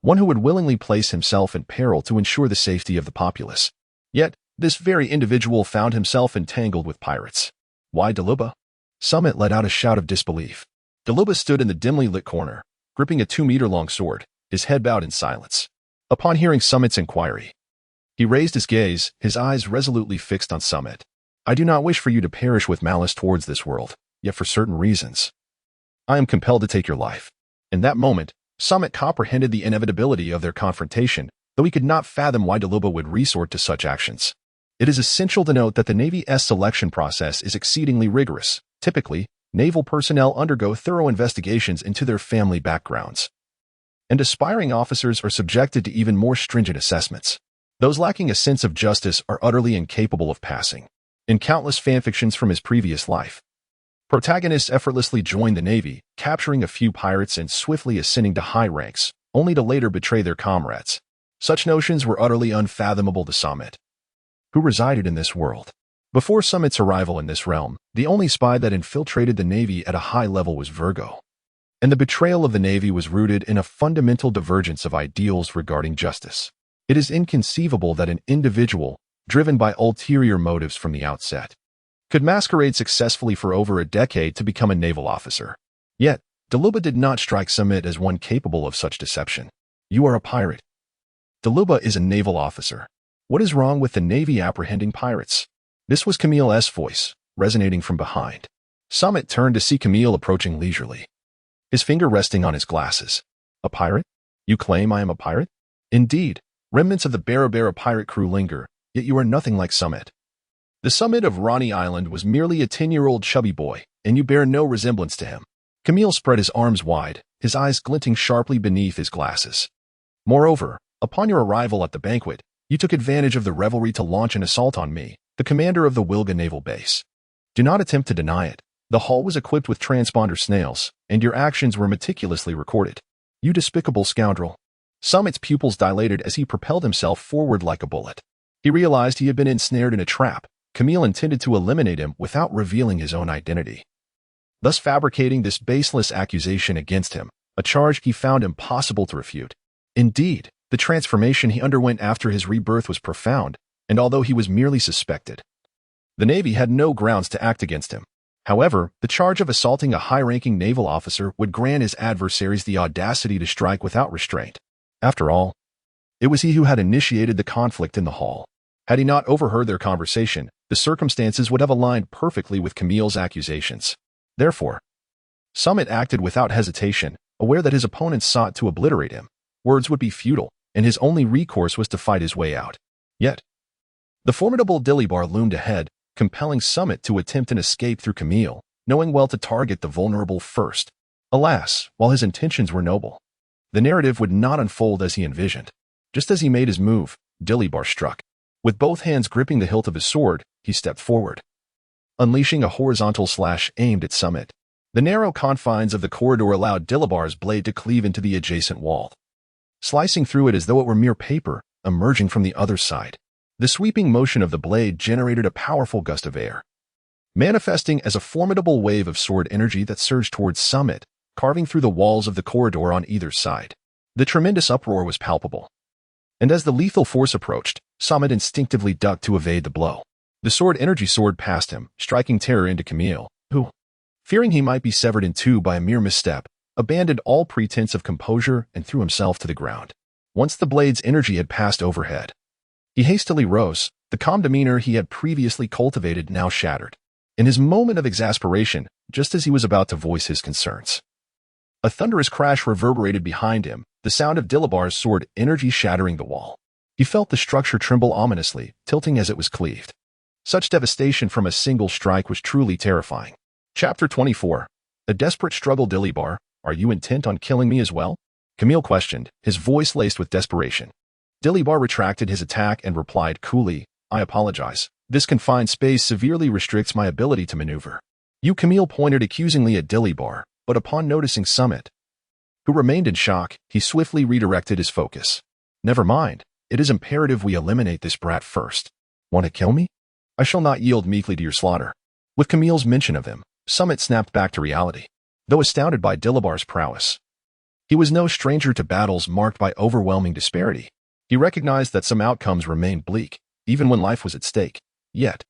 One who would willingly place himself in peril to ensure the safety of the populace. Yet, this very individual found himself entangled with pirates. Why Daluba? Samit let out a shout of disbelief. Daluba stood in the dimly lit corner, gripping a 2-meter-long sword, his head bowed in silence. Upon hearing Samit's inquiry, he raised his gaze, his eyes resolutely fixed on Samit. "I do not wish for you to perish with malice towards this world, yet for certain reasons, I am compelled to take your life." In that moment, Samit comprehended the inevitability of their confrontation, though he could not fathom why Daluba would resort to such actions. It is essential to note that the Navy's selection process is exceedingly rigorous. Typically, naval personnel undergo thorough investigations into their family backgrounds, and aspiring officers are subjected to even more stringent assessments. Those lacking a sense of justice are utterly incapable of passing. In countless fanfictions from his previous life, protagonists effortlessly joined the Navy, capturing a few pirates and swiftly ascending to high ranks, only to later betray their comrades. Such notions were utterly unfathomable to Samit, who resided in this world. Before Samit's arrival in this realm, the only spy that infiltrated the Navy at a high level was Virgo. And the betrayal of the Navy was rooted in a fundamental divergence of ideals regarding justice. It is inconceivable that an individual, driven by ulterior motives from the outset, could masquerade successfully for over a decade to become a naval officer. Yet, Daluba did not strike Samit as one capable of such deception. "You are a pirate." Daluba is a naval officer. What is wrong with the Navy apprehending pirates? This was Camille's voice, resonating from behind. Samit turned to see Camille approaching leisurely, his finger resting on his glasses. "A pirate? You claim I am a pirate?" "Indeed, remnants of the Barabara pirate crew linger, yet you are nothing like Samit. The Samit of Ronnie Island was merely a 10-year-old chubby boy, and you bear no resemblance to him." Camille spread his arms wide, his eyes glinting sharply beneath his glasses. "Moreover, upon your arrival at the banquet, you took advantage of the revelry to launch an assault on me, the commander of the Wilga Naval Base. Do not attempt to deny it. The hull was equipped with transponder snails, and your actions were meticulously recorded. You despicable scoundrel." Samit's pupils dilated as he propelled himself forward like a bullet. He realized he had been ensnared in a trap. Camille intended to eliminate him without revealing his own identity, thus fabricating this baseless accusation against him, a charge he found impossible to refute. Indeed, the transformation he underwent after his rebirth was profound, and although he was merely suspected, the Navy had no grounds to act against him. However, the charge of assaulting a high-ranking naval officer would grant his adversaries the audacity to strike without restraint. After all, it was he who had initiated the conflict in the hall. Had he not overheard their conversation, the circumstances would have aligned perfectly with Camille's accusations. Therefore, Samit acted without hesitation, aware that his opponents sought to obliterate him. Words would be futile, and his only recourse was to fight his way out. Yet, the formidable Dilibar loomed ahead, compelling Samit to attempt an escape through Camille, knowing well to target the vulnerable first. Alas, while his intentions were noble, the narrative would not unfold as he envisioned. Just as he made his move, Dilibar struck. With both hands gripping the hilt of his sword, he stepped forward, unleashing a horizontal slash aimed at Samit. The narrow confines of the corridor allowed Dilibar's blade to cleave into the adjacent wall, slicing through it as though it were mere paper, emerging from the other side. The sweeping motion of the blade generated a powerful gust of air, manifesting as a formidable wave of sword energy that surged towards Samit, carving through the walls of the corridor on either side. The tremendous uproar was palpable, and as the lethal force approached, Samit instinctively ducked to evade the blow. The sword energy soared past him, striking terror into Camille, who, fearing he might be severed in two by a mere misstep, abandoned all pretense of composure and threw himself to the ground. Once the blade's energy had passed overhead, he hastily rose, the calm demeanor he had previously cultivated now shattered. In his moment of exasperation, just as he was about to voice his concerns, a thunderous crash reverberated behind him, the sound of Dilibar's sword energy shattering the wall. He felt the structure tremble ominously, tilting as it was cleaved. Such devastation from a single strike was truly terrifying. Chapter 24. A desperate struggle. Dilibar, are you intent on killing me as well? Camille questioned, his voice laced with desperation. Dilibar retracted his attack and replied coolly, I apologize. This confined space severely restricts my ability to maneuver. Camille pointed accusingly at Dilibar, but upon noticing Samit, who remained in shock, he swiftly redirected his focus. Never mind. It is imperative we eliminate this brat first. Want to kill me? I shall not yield meekly to your slaughter. With Camille's mention of him, Samit snapped back to reality. Though astounded by Dilibar's prowess, he was no stranger to battles marked by overwhelming disparity. He recognized that some outcomes remained bleak, even when life was at stake. Yet,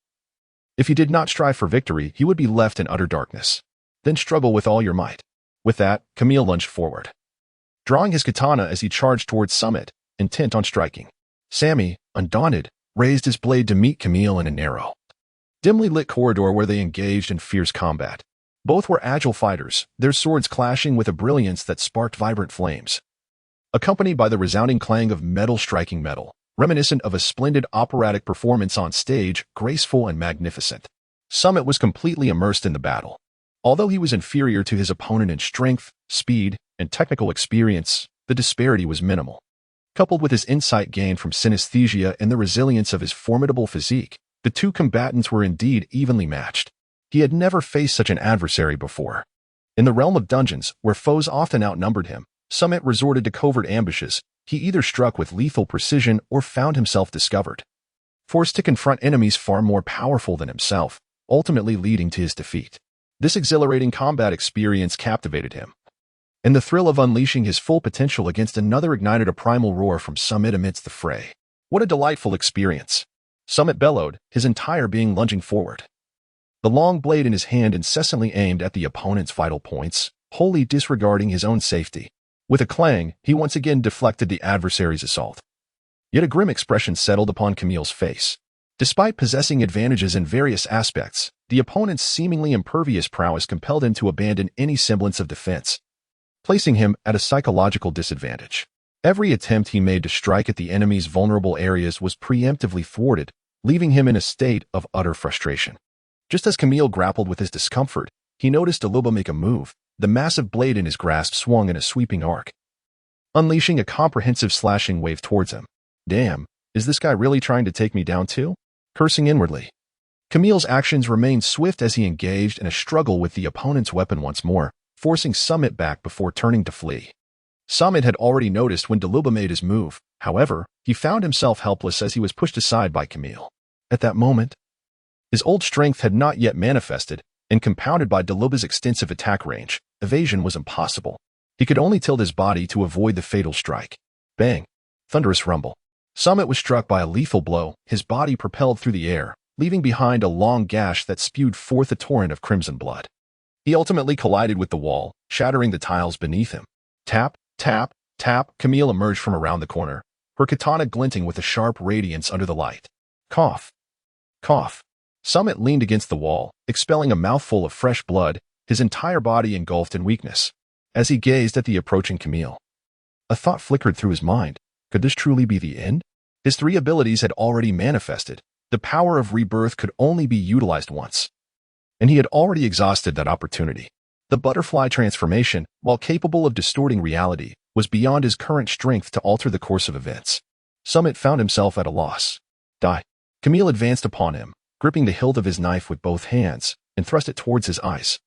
if he did not strive for victory, he would be left in utter darkness. Then struggle with all your might. With that, Camille lunged forward, drawing his katana as he charged towards Samit, intent on striking. Sammy, undaunted, raised his blade to meet Camille in a narrow, dimly lit corridor where they engaged in fierce combat. Both were agile fighters, their swords clashing with a brilliance that sparked vibrant flames, accompanied by the resounding clang of metal striking metal, reminiscent of a splendid operatic performance on stage, graceful and magnificent. Samit was completely immersed in the battle. Although he was inferior to his opponent in strength, speed, and technical experience, the disparity was minimal. Coupled with his insight gained from synesthesia and the resilience of his formidable physique, the two combatants were indeed evenly matched. He had never faced such an adversary before. In the realm of dungeons, where foes often outnumbered him, Samit resorted to covert ambushes. He either struck with lethal precision or found himself discovered, forced to confront enemies far more powerful than himself, ultimately leading to his defeat. This exhilarating combat experience captivated him, and the thrill of unleashing his full potential against another ignited a primal roar from Samit amidst the fray. What a delightful experience! Samit bellowed, his entire being lunging forward, the long blade in his hand incessantly aimed at the opponent's vital points, wholly disregarding his own safety. With a clang, he once again deflected the adversary's assault. Yet a grim expression settled upon Camille's face. Despite possessing advantages in various aspects, the opponent's seemingly impervious prowess compelled him to abandon any semblance of defense, placing him at a psychological disadvantage. Every attempt he made to strike at the enemy's vulnerable areas was preemptively thwarted, leaving him in a state of utter frustration. Just as Camille grappled with his discomfort, he noticed Dilibar make a move. The massive blade in his grasp swung in a sweeping arc, unleashing a comprehensive slashing wave towards him. Damn, is this guy really trying to take me down too? Cursing inwardly, Camille's actions remained swift as he engaged in a struggle with the opponent's weapon once more, forcing Samit back before turning to flee. Samit had already noticed when Dilibar made his move. However, he found himself helpless as he was pushed aside by Camille. At that moment, his old strength had not yet manifested, and compounded by Dilibar's extensive attack range, evasion was impossible. He could only tilt his body to avoid the fatal strike. Bang! Thunderous rumble. Samit was struck by a lethal blow, his body propelled through the air, leaving behind a long gash that spewed forth a torrent of crimson blood. He ultimately collided with the wall, shattering the tiles beneath him. Tap, tap, tap. Camille emerged from around the corner, her katana glinting with a sharp radiance under the light. Cough. Cough. Samit leaned against the wall, expelling a mouthful of fresh blood, his entire body engulfed in weakness. As he gazed at the approaching Camille, a thought flickered through his mind. Could this truly be the end? His three abilities had already manifested. The power of rebirth could only be utilized once, and he had already exhausted that opportunity. The butterfly transformation, while capable of distorting reality, was beyond his current strength to alter the course of events. Samit found himself at a loss. Die. Camille advanced upon him, gripping the hilt of his knife with both hands, and thrust it towards his eyes.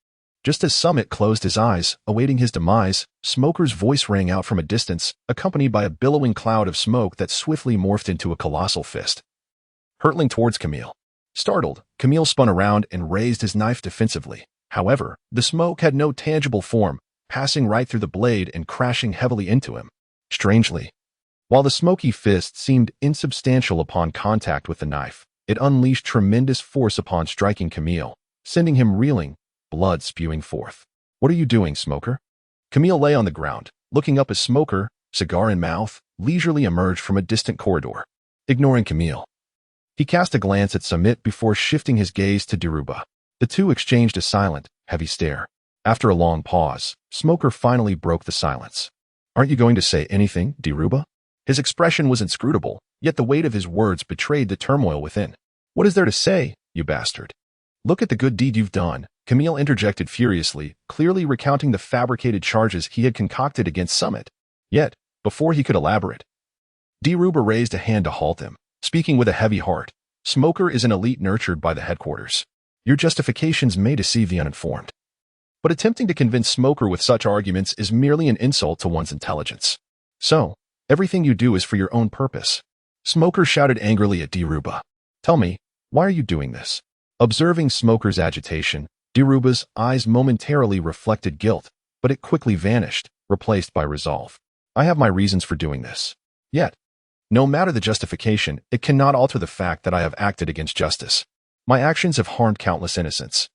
Just as Samit closed his eyes, awaiting his demise, Smoker's voice rang out from a distance, accompanied by a billowing cloud of smoke that swiftly morphed into a colossal fist, hurtling towards Camille. Startled, Camille spun around and raised his knife defensively. However, the smoke had no tangible form, passing right through the blade and crashing heavily into him. Strangely, while the smoky fist seemed insubstantial upon contact with the knife, it unleashed tremendous force upon striking Camille, sending him reeling, blood spewing forth. What are you doing, Smoker? Camille lay on the ground, looking up as Smoker, cigar in mouth, leisurely emerged from a distant corridor. Ignoring Camille, he cast a glance at Samit before shifting his gaze to Diruba. The two exchanged a silent, heavy stare. After a long pause, Smoker finally broke the silence. Aren't you going to say anything, Diruba? His expression was inscrutable, yet the weight of his words betrayed the turmoil within. What is there to say, you bastard? Look at the good deed you've done, Camille interjected furiously, clearly recounting the fabricated charges he had concocted against Samit. Yet, before he could elaborate, Diruba raised a hand to halt him, speaking with a heavy heart. Smoker is an elite nurtured by the headquarters. Your justifications may deceive the uninformed, but attempting to convince Smoker with such arguments is merely an insult to one's intelligence. So, everything you do is for your own purpose. Smoker shouted angrily at Diruba. Tell me, why are you doing this? Observing Smoker's agitation, Diruba's eyes momentarily reflected guilt, but it quickly vanished, replaced by resolve. I have my reasons for doing this. Yet, no matter the justification, it cannot alter the fact that I have acted against justice. My actions have harmed countless innocents,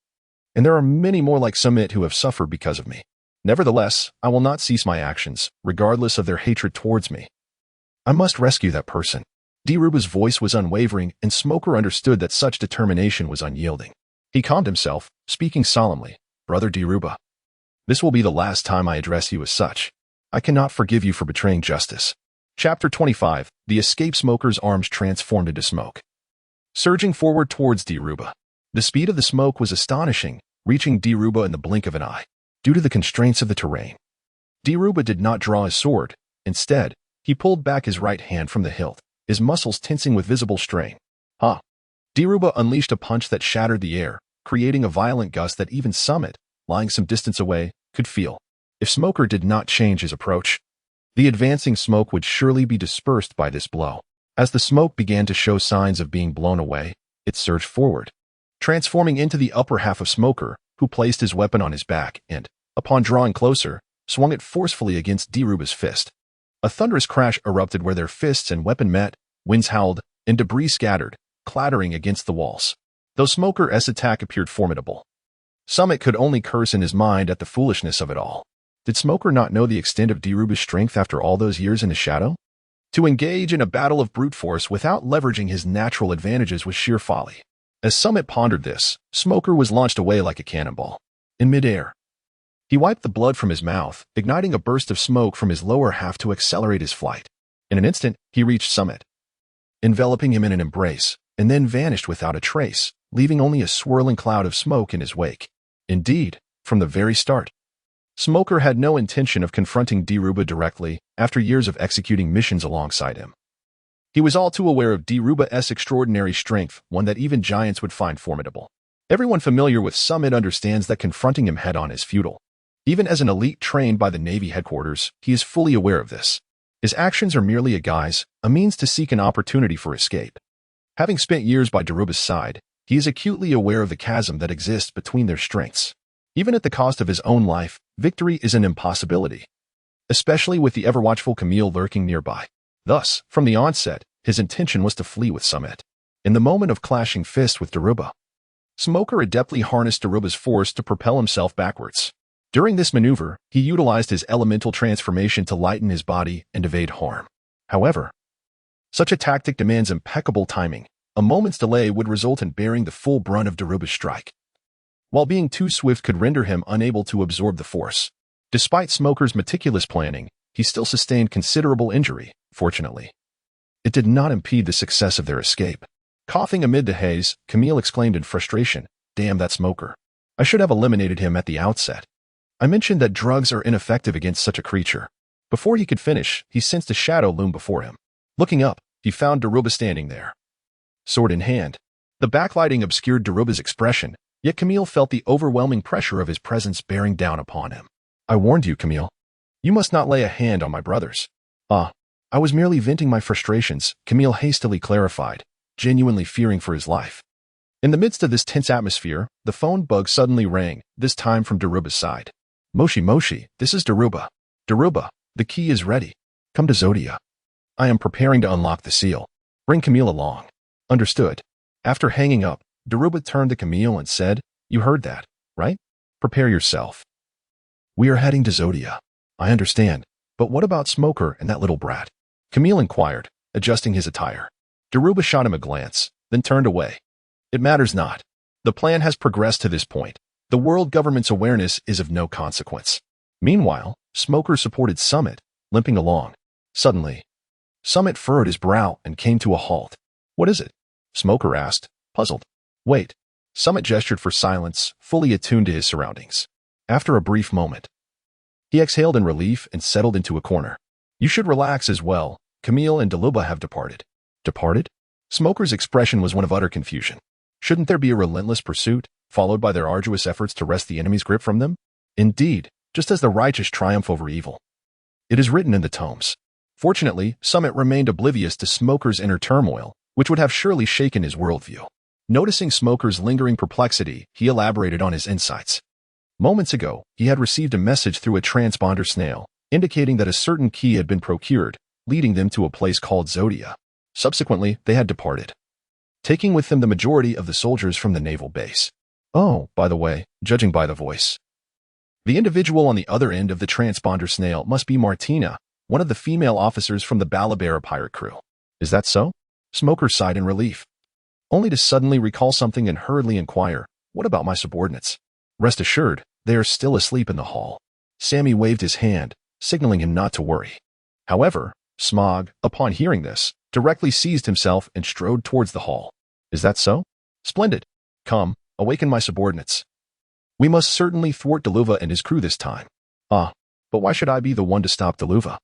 and there are many more like Samit who have suffered because of me. Nevertheless, I will not cease my actions, regardless of their hatred towards me. I must rescue that person. Diruba's voice was unwavering, and Smoker understood that such determination was unyielding. He calmed himself, speaking solemnly. Brother Diruba, this will be the last time I address you as such. I cannot forgive you for betraying justice. Chapter 25. The escape Smoker's arms transformed into smoke, surging forward towards Diruba. The speed of the smoke was astonishing, reaching Diruba in the blink of an eye. Due to the constraints of the terrain, Diruba did not draw his sword. Instead, he pulled back his right hand from the hilt, his muscles tensing with visible strain. Diruba unleashed a punch that shattered the air, creating a violent gust that even Samit, lying some distance away, could feel. If Smoker did not change his approach, the advancing smoke would surely be dispersed by this blow. As the smoke began to show signs of being blown away, it surged forward, transforming into the upper half of Smoker, who placed his weapon on his back and, upon drawing closer, swung it forcefully against Diruba's fist. A thunderous crash erupted where their fists and weapon met, winds howled, and debris scattered, clattering against the walls. Though Smoker's attack appeared formidable, Samit could only curse in his mind at the foolishness of it all. Did Smoker not know the extent of Diruba's strength after all those years in his shadow? To engage in a battle of brute force without leveraging his natural advantages was sheer folly. As Samit pondered this, Smoker was launched away like a cannonball. In midair, he wiped the blood from his mouth, igniting a burst of smoke from his lower half to accelerate his flight. In an instant, he reached Samit, enveloping him in an embrace, and then vanished without a trace, leaving only a swirling cloud of smoke in his wake. Indeed, from the very start, Smoker had no intention of confronting Diruba directly after years of executing missions alongside him. He was all too aware of Diruba's extraordinary strength, one that even giants would find formidable. Everyone familiar with Samit understands that confronting him head-on is futile. Even as an elite trained by the Navy headquarters, he is fully aware of this. His actions are merely a guise, a means to seek an opportunity for escape. Having spent years by Diruba's side, he is acutely aware of the chasm that exists between their strengths. Even at the cost of his own life, victory is an impossibility, especially with the ever-watchful Camille lurking nearby. Thus, from the onset, his intention was to flee with Samit. In the moment of clashing fists with Diruba, Smoker adeptly harnessed Diruba's force to propel himself backwards. During this maneuver, he utilized his elemental transformation to lighten his body and evade harm. However, such a tactic demands impeccable timing. A moment's delay would result in bearing the full brunt of Diruba's strike. while being too swift could render him unable to absorb the force. Despite Smoker's meticulous planning, he still sustained considerable injury, fortunately. It did not impede the success of their escape. Coughing amid the haze, Camille exclaimed in frustration, "Damn that Smoker. I should have eliminated him at the outset. I mentioned that drugs are ineffective against such a creature." Before he could finish, he sensed a shadow loom before him. Looking up, he found Daruba standing there, sword in hand. The backlighting obscured Daruba's expression, yet Camille felt the overwhelming pressure of his presence bearing down upon him. "I warned you, Camille. You must not lay a hand on my brothers." I was merely venting my frustrations," Camille hastily clarified, genuinely fearing for his life. In the midst of this tense atmosphere, the phone bug suddenly rang, this time from Daruba's side. Moshi, this is Daruba. Daruba, the key is ready. Come to Zodia. I am preparing to unlock the seal. Bring Camille along." Understood. After hanging up, Daruba turned to Camille and said, "You heard that, right? Prepare yourself. We are heading to Zodia." "I understand, but what about Smoker and that little brat?" Camille inquired, adjusting his attire. Daruba shot him a glance, then turned away. "It matters not. The plan has progressed to this point. The world government's awareness is of no consequence." Meanwhile, Smoker supported Samit, limping along. Suddenly, Samit furrowed his brow and came to a halt. "What is it?" Smoker asked, puzzled. "Wait." Samit gestured for silence, fully attuned to his surroundings. After a brief moment, he exhaled in relief and settled into a corner. "You should relax as well. Camille and Daruba have departed." "Departed?" Smoker's expression was one of utter confusion. Shouldn't there be a relentless pursuit, followed by their arduous efforts to wrest the enemy's grip from them? Indeed, just as the righteous triumph over evil. It is written in the tomes. Fortunately, Samit remained oblivious to Smoker's inner turmoil, which would have surely shaken his worldview. Noticing Smoker's lingering perplexity, he elaborated on his insights. Moments ago, he had received a message through a transponder snail, indicating that a certain key had been procured, leading them to a place called Zodia. Subsequently, they had departed, taking with them the majority of the soldiers from the naval base. Oh, by the way, judging by the voice, the individual on the other end of the transponder snail must be Martina, one of the female officers from the Balabera pirate crew. Is that so? Smoker sighed in relief, only to suddenly recall something and hurriedly inquire, "What about my subordinates?" "Rest assured, they are still asleep in the hall." Sammy waved his hand, signaling him not to worry. However, Smog, upon hearing this, directly seized himself and strode towards the hall. "Is that so? Splendid. Come, awaken my subordinates. We must certainly thwart Daluva and his crew this time." But why should I be the one to stop Daluva?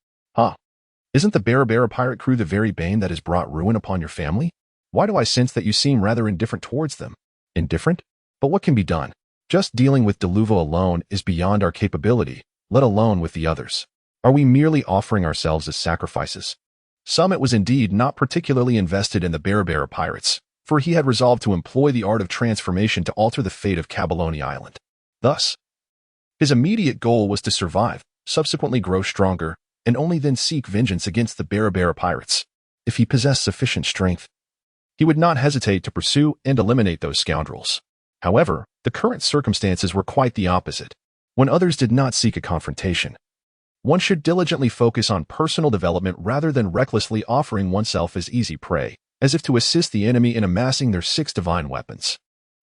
Isn't the Barabara pirate crew the very bane that has brought ruin upon your family? Why do I sense that you seem rather indifferent towards them? Indifferent? But what can be done? Just dealing with Daluva alone is beyond our capability, let alone with the others. Are we merely offering ourselves as sacrifices? Samit was indeed not particularly invested in the Barabara pirates, for he had resolved to employ the art of transformation to alter the fate of Cabalone Island. Thus, his immediate goal was to survive, subsequently grow stronger, and only then seek vengeance against the Barabara pirates. If he possessed sufficient strength, he would not hesitate to pursue and eliminate those scoundrels. However, the current circumstances were quite the opposite. When others did not seek a confrontation, one should diligently focus on personal development rather than recklessly offering oneself as easy prey, as if to assist the enemy in amassing their 6 divine weapons.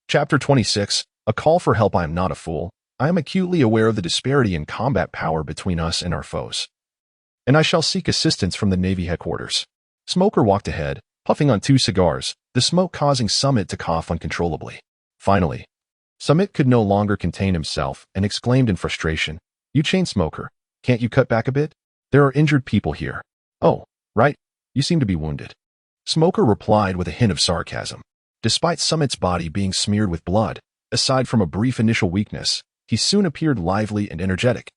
Chapter 26, A Call for Help. I am not a fool. I am acutely aware of the disparity in combat power between us and our foes, and I shall seek assistance from the Navy headquarters. Smoker walked ahead, puffing on 2 cigars, the smoke causing Samit to cough uncontrollably. Finally, Samit could no longer contain himself and exclaimed in frustration, "You chain smoker, can't you cut back a bit? There are injured people here." "Oh, right, you seem to be wounded." Smoker replied with a hint of sarcasm. Despite Samit's body being smeared with blood, aside from a brief initial weakness, he soon appeared lively and energetic.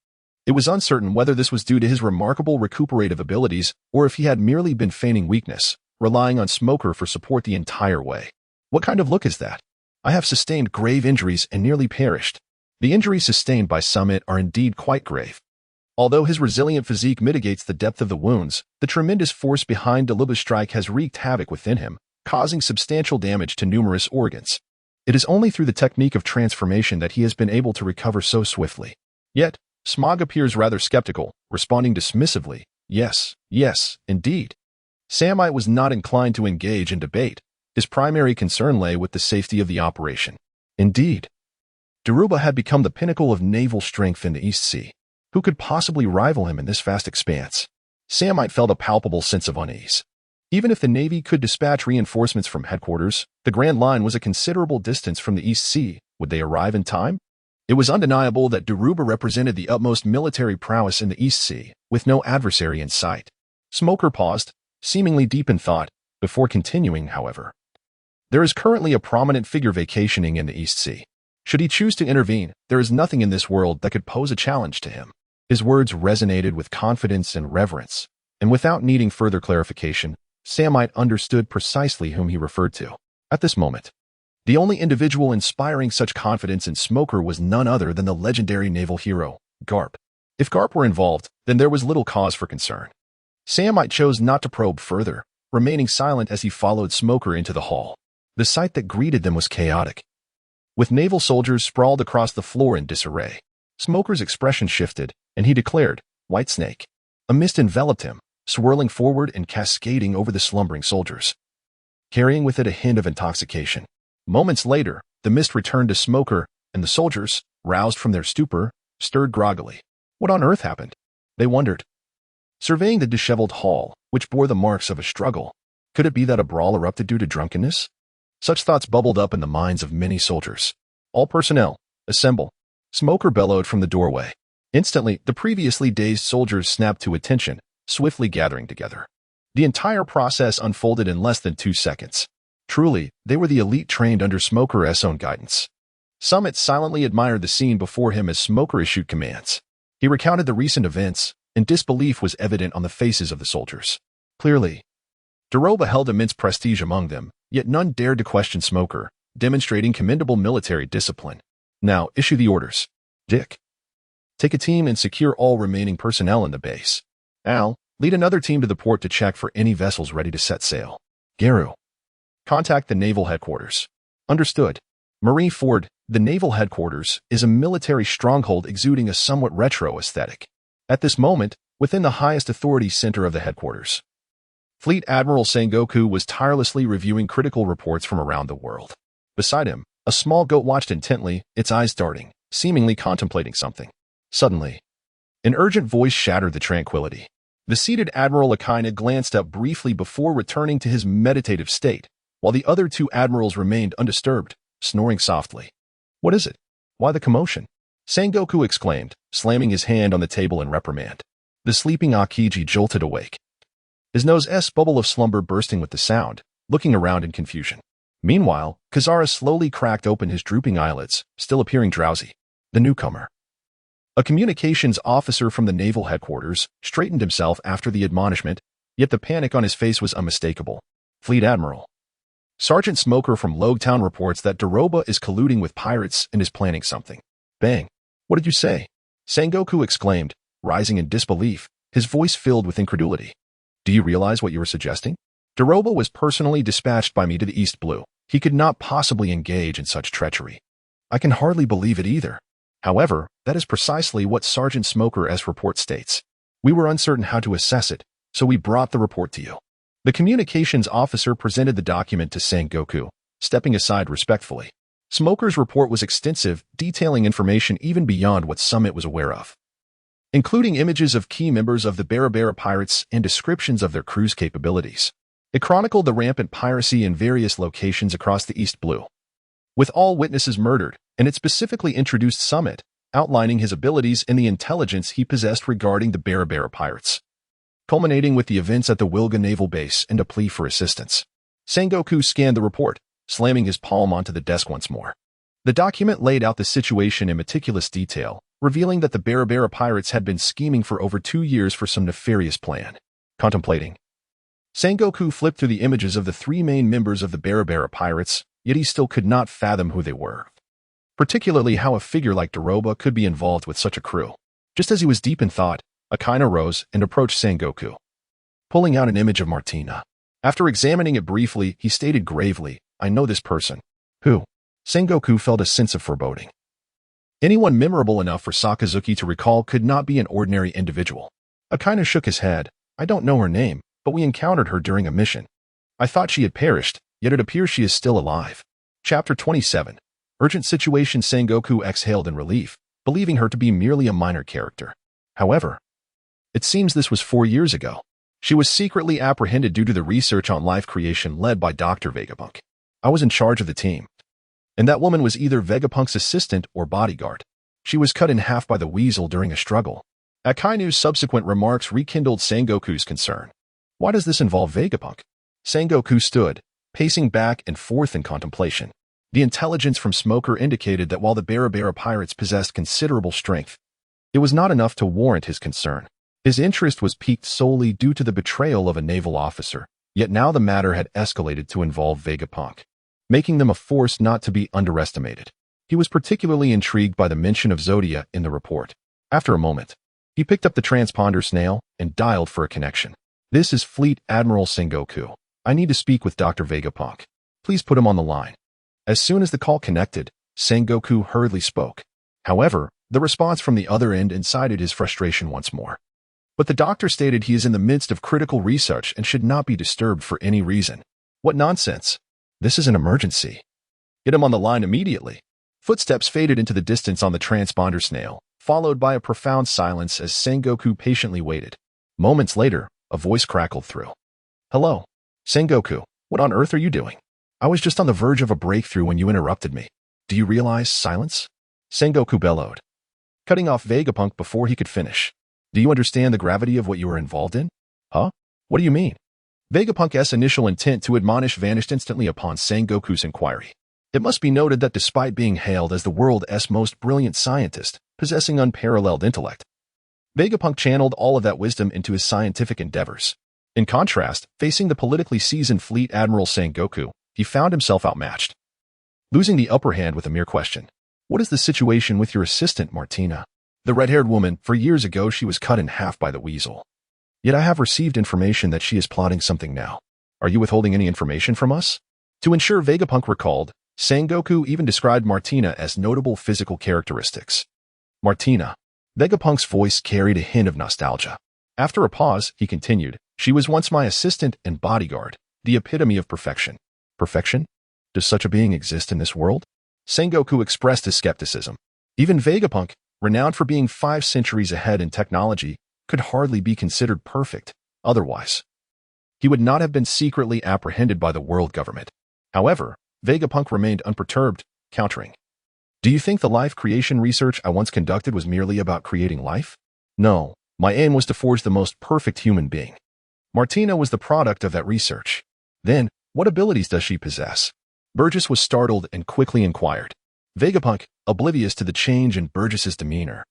It was uncertain whether this was due to his remarkable recuperative abilities or if he had merely been feigning weakness, relying on Smoker for support the entire way. "What kind of look is that? I have sustained grave injuries and nearly perished." The injuries sustained by Samit are indeed quite grave. Although his resilient physique mitigates the depth of the wounds, the tremendous force behind Daluba's strike has wreaked havoc within him, causing substantial damage to numerous organs. It is only through the technique of transformation that he has been able to recover so swiftly. Yet, Smog appears rather skeptical, responding dismissively, yes, indeed." Samite was not inclined to engage in debate. His primary concern lay with the safety of the operation. "Indeed. Daruba had become the pinnacle of naval strength in the East Sea. Who could possibly rival him in this vast expanse? Samit felt a palpable sense of unease. Even if the Navy could dispatch reinforcements from headquarters, the Grand Line was a considerable distance from the East Sea. Would they arrive in time? It was undeniable that Daruba represented the utmost military prowess in the East Sea, with no adversary in sight. Smoker paused, seemingly deep in thought, before continuing, however. There is currently a prominent figure vacationing in the East Sea. Should he choose to intervene, there is nothing in this world that could pose a challenge to him. His words resonated with confidence and reverence, and without needing further clarification, Samit understood precisely whom he referred to. At this moment, the only individual inspiring such confidence in Smoker was none other than the legendary naval hero, Garp. If Garp were involved, then there was little cause for concern. Samit chose not to probe further, remaining silent as he followed Smoker into the hall. The sight that greeted them was chaotic. With naval soldiers sprawled across the floor in disarray, Smoker's expression shifted, and he declared, "Whitesnake." A mist enveloped him, swirling forward and cascading over the slumbering soldiers, carrying with it a hint of intoxication. Moments later, the mist returned to Smoker, and the soldiers, roused from their stupor, stirred groggily. What on earth happened? They wondered. Surveying the disheveled hall, which bore the marks of a struggle, could it be that a brawl erupted due to drunkenness? Such thoughts bubbled up in the minds of many soldiers. All personnel, assemble. Smoker bellowed from the doorway. Instantly, the previously dazed soldiers snapped to attention, swiftly gathering together. The entire process unfolded in less than 2 seconds. Truly, they were the elite trained under Smoker's own guidance. Samit silently admired the scene before him as Smoker issued commands. He recounted the recent events, and disbelief was evident on the faces of the soldiers. Clearly, Daruba held immense prestige among them, yet none dared to question Smoker, demonstrating commendable military discipline. Now, issue the orders. Dick. Take a team and secure all remaining personnel in the base. Al, lead another team to the port to check for any vessels ready to set sail. Garu. Contact the naval headquarters. Understood. Marie Ford, the naval headquarters, is a military stronghold exuding a somewhat retro aesthetic. At this moment, within the highest authority center of the headquarters, Fleet Admiral Sengoku was tirelessly reviewing critical reports from around the world. Beside him, a small goat watched intently, its eyes darting, seemingly contemplating something. Suddenly, an urgent voice shattered the tranquility. The seated Admiral Akina glanced up briefly before returning to his meditative state, while the other 2 admirals remained undisturbed, snoring softly. What is it? Why the commotion? Sengoku exclaimed, slamming his hand on the table in reprimand. The sleeping Akiji jolted awake, his nose's bubble of slumber bursting with the sound, looking around in confusion. Meanwhile, Kazara slowly cracked open his drooping eyelids, still appearing drowsy. The newcomer, a communications officer from the naval headquarters, straightened himself after the admonishment, yet the panic on his face was unmistakable. Fleet Admiral. Sergeant Smoker from Logtown reports that Daruba is colluding with pirates and is planning something. Bang. What did you say? Sengoku exclaimed, rising in disbelief, his voice filled with incredulity. Do you realize what you were suggesting? Daruba was personally dispatched by me to the East Blue. He could not possibly engage in such treachery. I can hardly believe it either. However, that is precisely what Sergeant Smoker's report states. We were uncertain how to assess it, so we brought the report to you. The communications officer presented the document to Sengoku, stepping aside respectfully. Smoker's report was extensive, detailing information even beyond what Samit was aware of, including images of key members of the Barabara pirates and descriptions of their crew's capabilities. It chronicled the rampant piracy in various locations across the East Blue, with all witnesses murdered, and it specifically introduced Samit, outlining his abilities and the intelligence he possessed regarding the Barabara pirates, culminating with the events at the Wilga Naval Base and a plea for assistance. Sengoku scanned the report, slamming his palm onto the desk once more. The document laid out the situation in meticulous detail, revealing that the Barabara pirates had been scheming for over 2 years for some nefarious plan. Contemplating, Sengoku flipped through the images of the 3 main members of the Barabara pirates, yet he still could not fathom who they were, particularly how a figure like Daruba could be involved with such a crew. Just as he was deep in thought, Akina rose and approached Sengoku, pulling out an image of Martina. After examining it briefly, he stated gravely, I know this person. Who? Sengoku felt a sense of foreboding. Anyone memorable enough for Sakazuki to recall could not be an ordinary individual. Akina shook his head. I don't know her name, but we encountered her during a mission. I thought she had perished, yet it appears she is still alive. Chapter 27. Urgent situation. Sengoku exhaled in relief, believing her to be merely a minor character. However, it seems this was 4 years ago. She was secretly apprehended due to the research on life creation led by Dr. Vegapunk. I was in charge of the team. And that woman was either Vegapunk's assistant or bodyguard. She was cut in half by the weasel during a struggle. Akainu's subsequent remarks rekindled Sengoku's concern. Why does this involve Vegapunk? Sengoku stood, pacing back and forth in contemplation. The intelligence from Smoker indicated that while the Barabara pirates possessed considerable strength, it was not enough to warrant his concern. His interest was piqued solely due to the betrayal of a naval officer, yet now the matter had escalated to involve Vegapunk, making them a force not to be underestimated. He was particularly intrigued by the mention of Zodia in the report. After a moment, he picked up the transponder snail and dialed for a connection. This is Fleet Admiral Sengoku. I need to speak with Dr. Vegapunk. Please put him on the line. As soon as the call connected, Sengoku hurriedly spoke. However, the response from the other end incited his frustration once more. But the doctor stated he is in the midst of critical research and should not be disturbed for any reason. What nonsense! This is an emergency. Get him on the line immediately. Footsteps faded into the distance on the transponder snail, followed by a profound silence as Sengoku patiently waited. Moments later, a voice crackled through. Hello, Sengoku. What on earth are you doing? I was just on the verge of a breakthrough when you interrupted me. Do you realize silence? Sengoku bellowed, cutting off Vegapunk before he could finish. Do you understand the gravity of what you are involved in? Huh? What do you mean? Vegapunk's initial intent to admonish vanished instantly upon Sengoku's inquiry. It must be noted that despite being hailed as the world's most brilliant scientist, possessing unparalleled intellect, Vegapunk channeled all of that wisdom into his scientific endeavors. In contrast, facing the politically seasoned Fleet Admiral Sengoku, he found himself outmatched, losing the upper hand with a mere question. What is the situation with your assistant, Martina? The red-haired woman. For years ago, she was cut in half by the weasel. Yet I have received information that she is plotting something now. Are you withholding any information from us? To ensure Vegapunk recalled, Sengoku even described Martina as notable physical characteristics. Martina. Vegapunk's voice carried a hint of nostalgia. After a pause, he continued, she was once my assistant and bodyguard, the epitome of perfection. Perfection? Does such a being exist in this world? Sengoku expressed his skepticism. Even Vegapunk, renowned for being 5 centuries ahead in technology, could hardly be considered perfect. Otherwise, he would not have been secretly apprehended by the world government. However, Vegapunk remained unperturbed, countering. Do you think the life creation research I once conducted was merely about creating life? No, my aim was to forge the most perfect human being. Martina was the product of that research. Then, what abilities does she possess? Burgess was startled and quickly inquired. Vegapunk, oblivious to the change in Burgess's demeanor,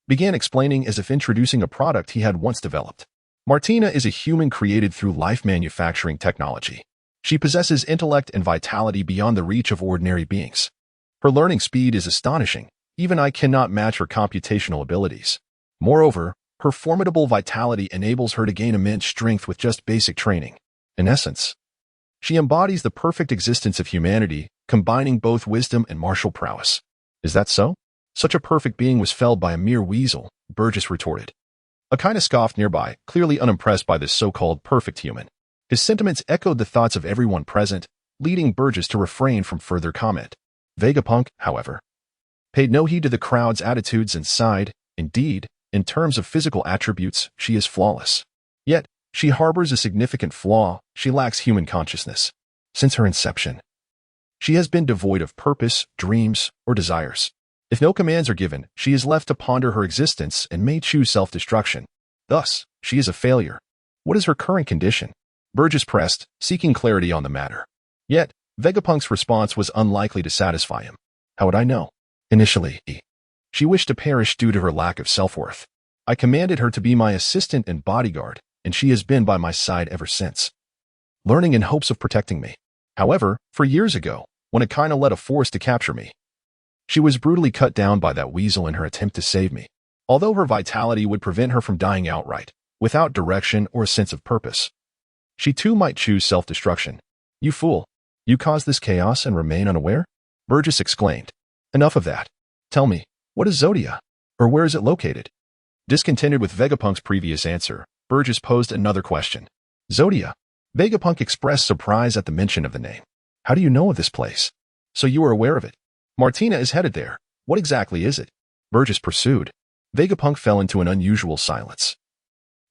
began explaining as if introducing a product he had once developed. Martina is a human created through life manufacturing technology. She possesses intellect and vitality beyond the reach of ordinary beings. Her learning speed is astonishing. Even I cannot match her computational abilities. Moreover, her formidable vitality enables her to gain immense strength with just basic training. In essence, she embodies the perfect existence of humanity, combining both wisdom and martial prowess. Is that so? Such a perfect being was felled by a mere weasel, Burgess retorted. Akaina scoffed nearby, clearly unimpressed by this so-called perfect human. His sentiments echoed the thoughts of everyone present, leading Burgess to refrain from further comment. Vegapunk, however, paid no heed to the crowd's attitudes and sighed. Indeed, in terms of physical attributes, she is flawless. Yet, she harbors a significant flaw. She lacks human consciousness. Since her inception, she has been devoid of purpose, dreams, or desires. If no commands are given, she is left to ponder her existence and may choose self-destruction. Thus, she is a failure. What is her current condition? Burgess pressed, seeking clarity on the matter. Yet, Vegapunk's response was unlikely to satisfy him. How would I know? Initially, she wished to perish due to her lack of self-worth. I commanded her to be my assistant and bodyguard, and she has been by my side ever since, learning in hopes of protecting me. However, 4 years ago, when Akaina led a force to capture me, she was brutally cut down by that weasel in her attempt to save me. Although her vitality would prevent her from dying outright, without direction or a sense of purpose, she too might choose self-destruction. You fool! You caused this chaos and remain unaware? Burgess exclaimed. Enough of that. Tell me, what is Zodia? Or where is it located? Discontented with Vegapunk's previous answer, Burgess posed another question. Zodia. Vegapunk expressed surprise at the mention of the name. How do you know of this place? So you are aware of it? Martina is headed there. What exactly is it? Burgess pursued. Vegapunk fell into an unusual silence.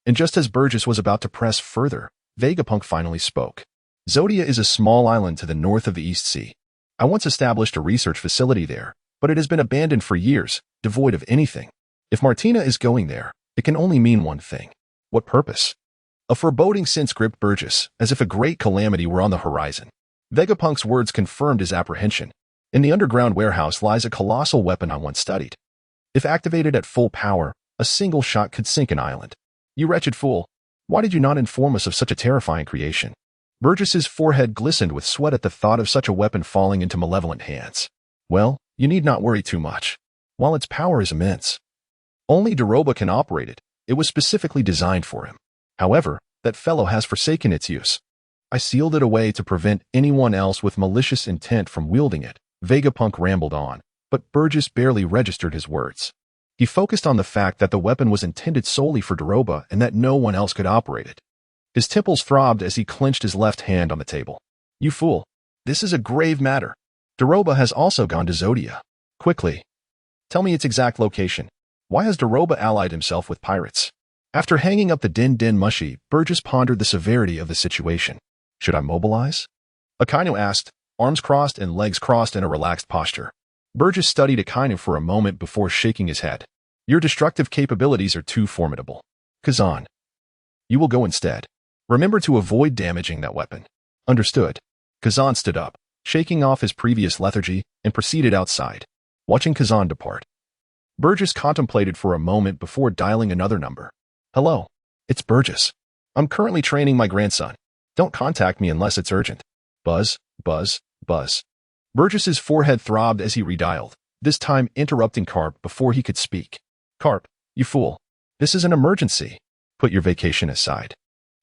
And just as Burgess was about to press further, Vegapunk finally spoke. Zodia is a small island to the north of the East Sea. I once established a research facility there, but it has been abandoned for years, devoid of anything. If Martina is going there, it can only mean one thing. What purpose? A foreboding sense gripped Burgess, as if a great calamity were on the horizon. Vegapunk's words confirmed his apprehension. In the underground warehouse lies a colossal weapon I once studied. If activated at full power, a single shot could sink an island. You wretched fool! Why did you not inform us of such a terrifying creation? Burgess's forehead glistened with sweat at the thought of such a weapon falling into malevolent hands. Well, you need not worry too much. While its power is immense, only Doroba can operate it. It was specifically designed for him. However, that fellow has forsaken its use. I sealed it away to prevent anyone else with malicious intent from wielding it. Vegapunk rambled on, but Burgess barely registered his words. He focused on the fact that the weapon was intended solely for Doroba and that no one else could operate it. His temples throbbed as he clenched his left hand on the table. You fool! This is a grave matter. Doroba has also gone to Zodia. Quickly, tell me its exact location. Why has Doroba allied himself with pirates? After hanging up the din mushi, Burgess pondered the severity of the situation. Should I mobilize? Akainu asked, arms crossed and legs crossed in a relaxed posture. Burgess studied Akainu for a moment before shaking his head. Your destructive capabilities are too formidable. Kazan, you will go instead. Remember to avoid damaging that weapon. Understood. Kazan stood up, shaking off his previous lethargy, and proceeded outside. Watching Kazan depart, Burgess contemplated for a moment before dialing another number. Hello, it's Burgess. I'm currently training my grandson. Don't contact me unless it's urgent. Buzz, buzz, buzz. Burgess's forehead throbbed as he redialed, this time interrupting Carp before he could speak. Carp, you fool. This is an emergency. Put your vacation aside.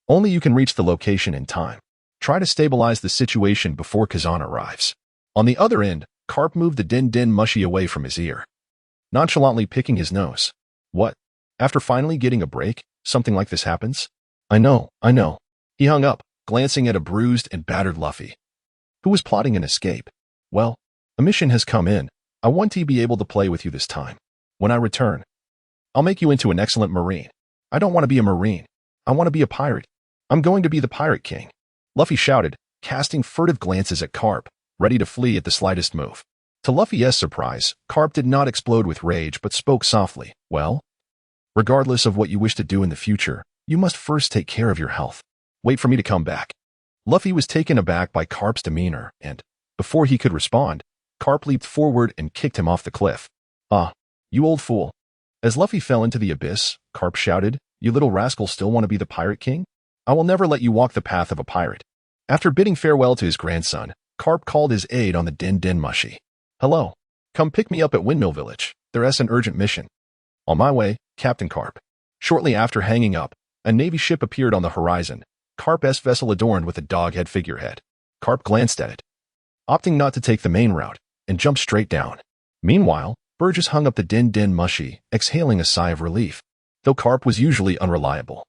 Only you can reach the location in time. Try to stabilize the situation before Kazan arrives. On the other end, Carp moved the din mushi away from his ear, nonchalantly picking his nose. What? After finally getting a break, something like this happens? I know. He hung up, glancing at a bruised and battered Luffy, who was plotting an escape. Well, a mission has come in. I want to be able to play with you this time. When I return, I'll make you into an excellent Marine. I don't want to be a Marine. I want to be a pirate. I'm going to be the Pirate King. Luffy shouted, casting furtive glances at Carp, ready to flee at the slightest move. To Luffy's surprise, Carp did not explode with rage but spoke softly. Well, regardless of what you wish to do in the future, you must first take care of your health. Wait for me to come back. Luffy was taken aback by Carp's demeanor, and, before he could respond, Carp leaped forward and kicked him off the cliff. Ah, you old fool. As Luffy fell into the abyss, Carp shouted, You little rascal still want to be the Pirate King? I will never let you walk the path of a pirate. After bidding farewell to his grandson, Carp called his aide on the din mushi. Hello. Come pick me up at Windmill Village. There's an urgent mission. On my way, Captain Carp. Shortly after hanging up, a Navy ship appeared on the horizon, Carp's vessel adorned with a dog-head figurehead. Carp glanced at it, opting not to take the main route, and jumped straight down. Meanwhile, Burgess hung up the din mushi, exhaling a sigh of relief. Though Carp was usually unreliable,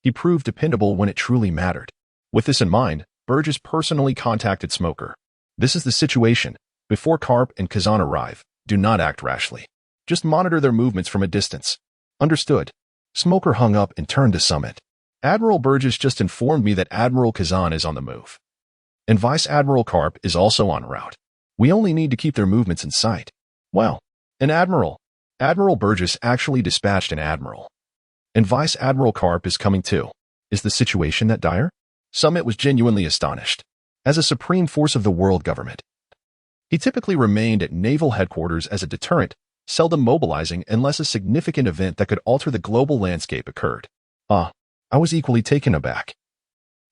he proved dependable when it truly mattered. With this in mind, Burgess personally contacted Smoker. This is the situation. Before Carp and Kazan arrive, do not act rashly. Just monitor their movements from a distance. Understood. Smoker hung up and turned to Samit. Admiral Burgess just informed me that Admiral Kazan is on the move, and Vice Admiral Carp is also en route. We only need to keep their movements in sight. Well, an admiral. Admiral Burgess actually dispatched an admiral, and Vice Admiral Carp is coming too. Is the situation that dire? Samit was genuinely astonished. As a supreme force of the world government, he typically remained at naval headquarters as a deterrent, seldom mobilizing unless a significant event that could alter the global landscape occurred. I was equally taken aback.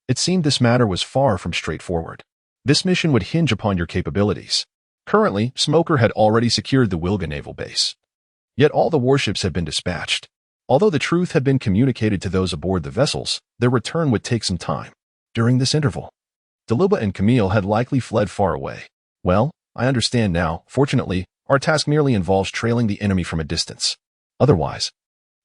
It seemed this matter was far from straightforward. This mission would hinge upon your capabilities. Currently, Smoker had already secured the Wilga naval base. Yet all the warships had been dispatched. Although the truth had been communicated to those aboard the vessels, their return would take some time. During this interval, Deluba and Camille had likely fled far away. Well, I understand now. Fortunately, our task merely involves trailing the enemy from a distance. Otherwise,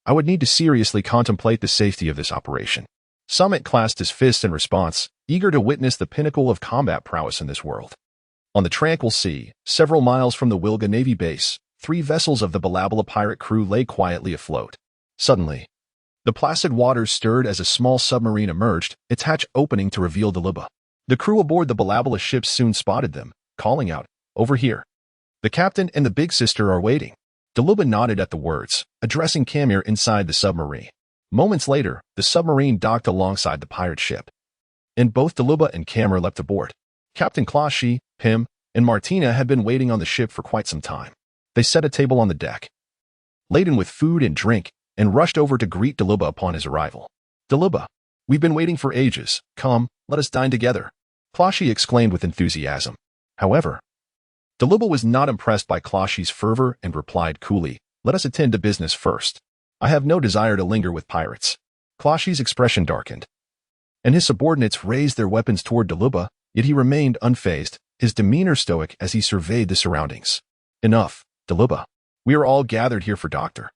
I would need to seriously contemplate the safety of this operation. Samit clasped his fist in response, eager to witness the pinnacle of combat prowess in this world. On the tranquil sea, several miles from the Wilga Navy base, 3 vessels of the Balabala pirate crew lay quietly afloat. Suddenly, the placid waters stirred as a small submarine emerged, its hatch opening to reveal Daluba. The crew aboard the Balabala ships soon spotted them, calling out, "Over here. The captain and the big sister are waiting." Daluba nodded at the words, addressing Camir inside the submarine. Moments later, the submarine docked alongside the pirate ship, and both Daluba and Camir leapt aboard. Captain Closhi, Pim, and Martina had been waiting on the ship for quite some time. They set a table on the deck, laden with food and drink, and rushed over to greet Daluba upon his arrival. "Daluba, we've been waiting for ages. Come, let us dine together," Closhi exclaimed with enthusiasm. However, Daluba was not impressed by Closhi's fervor and replied coolly, "Let us attend to business first. I have no desire to linger with pirates." Closhi's expression darkened, and his subordinates raised their weapons toward Daluba, yet he remained unfazed, his demeanor stoic as he surveyed the surroundings. "Enough, Daluba. We are all gathered here for Dr.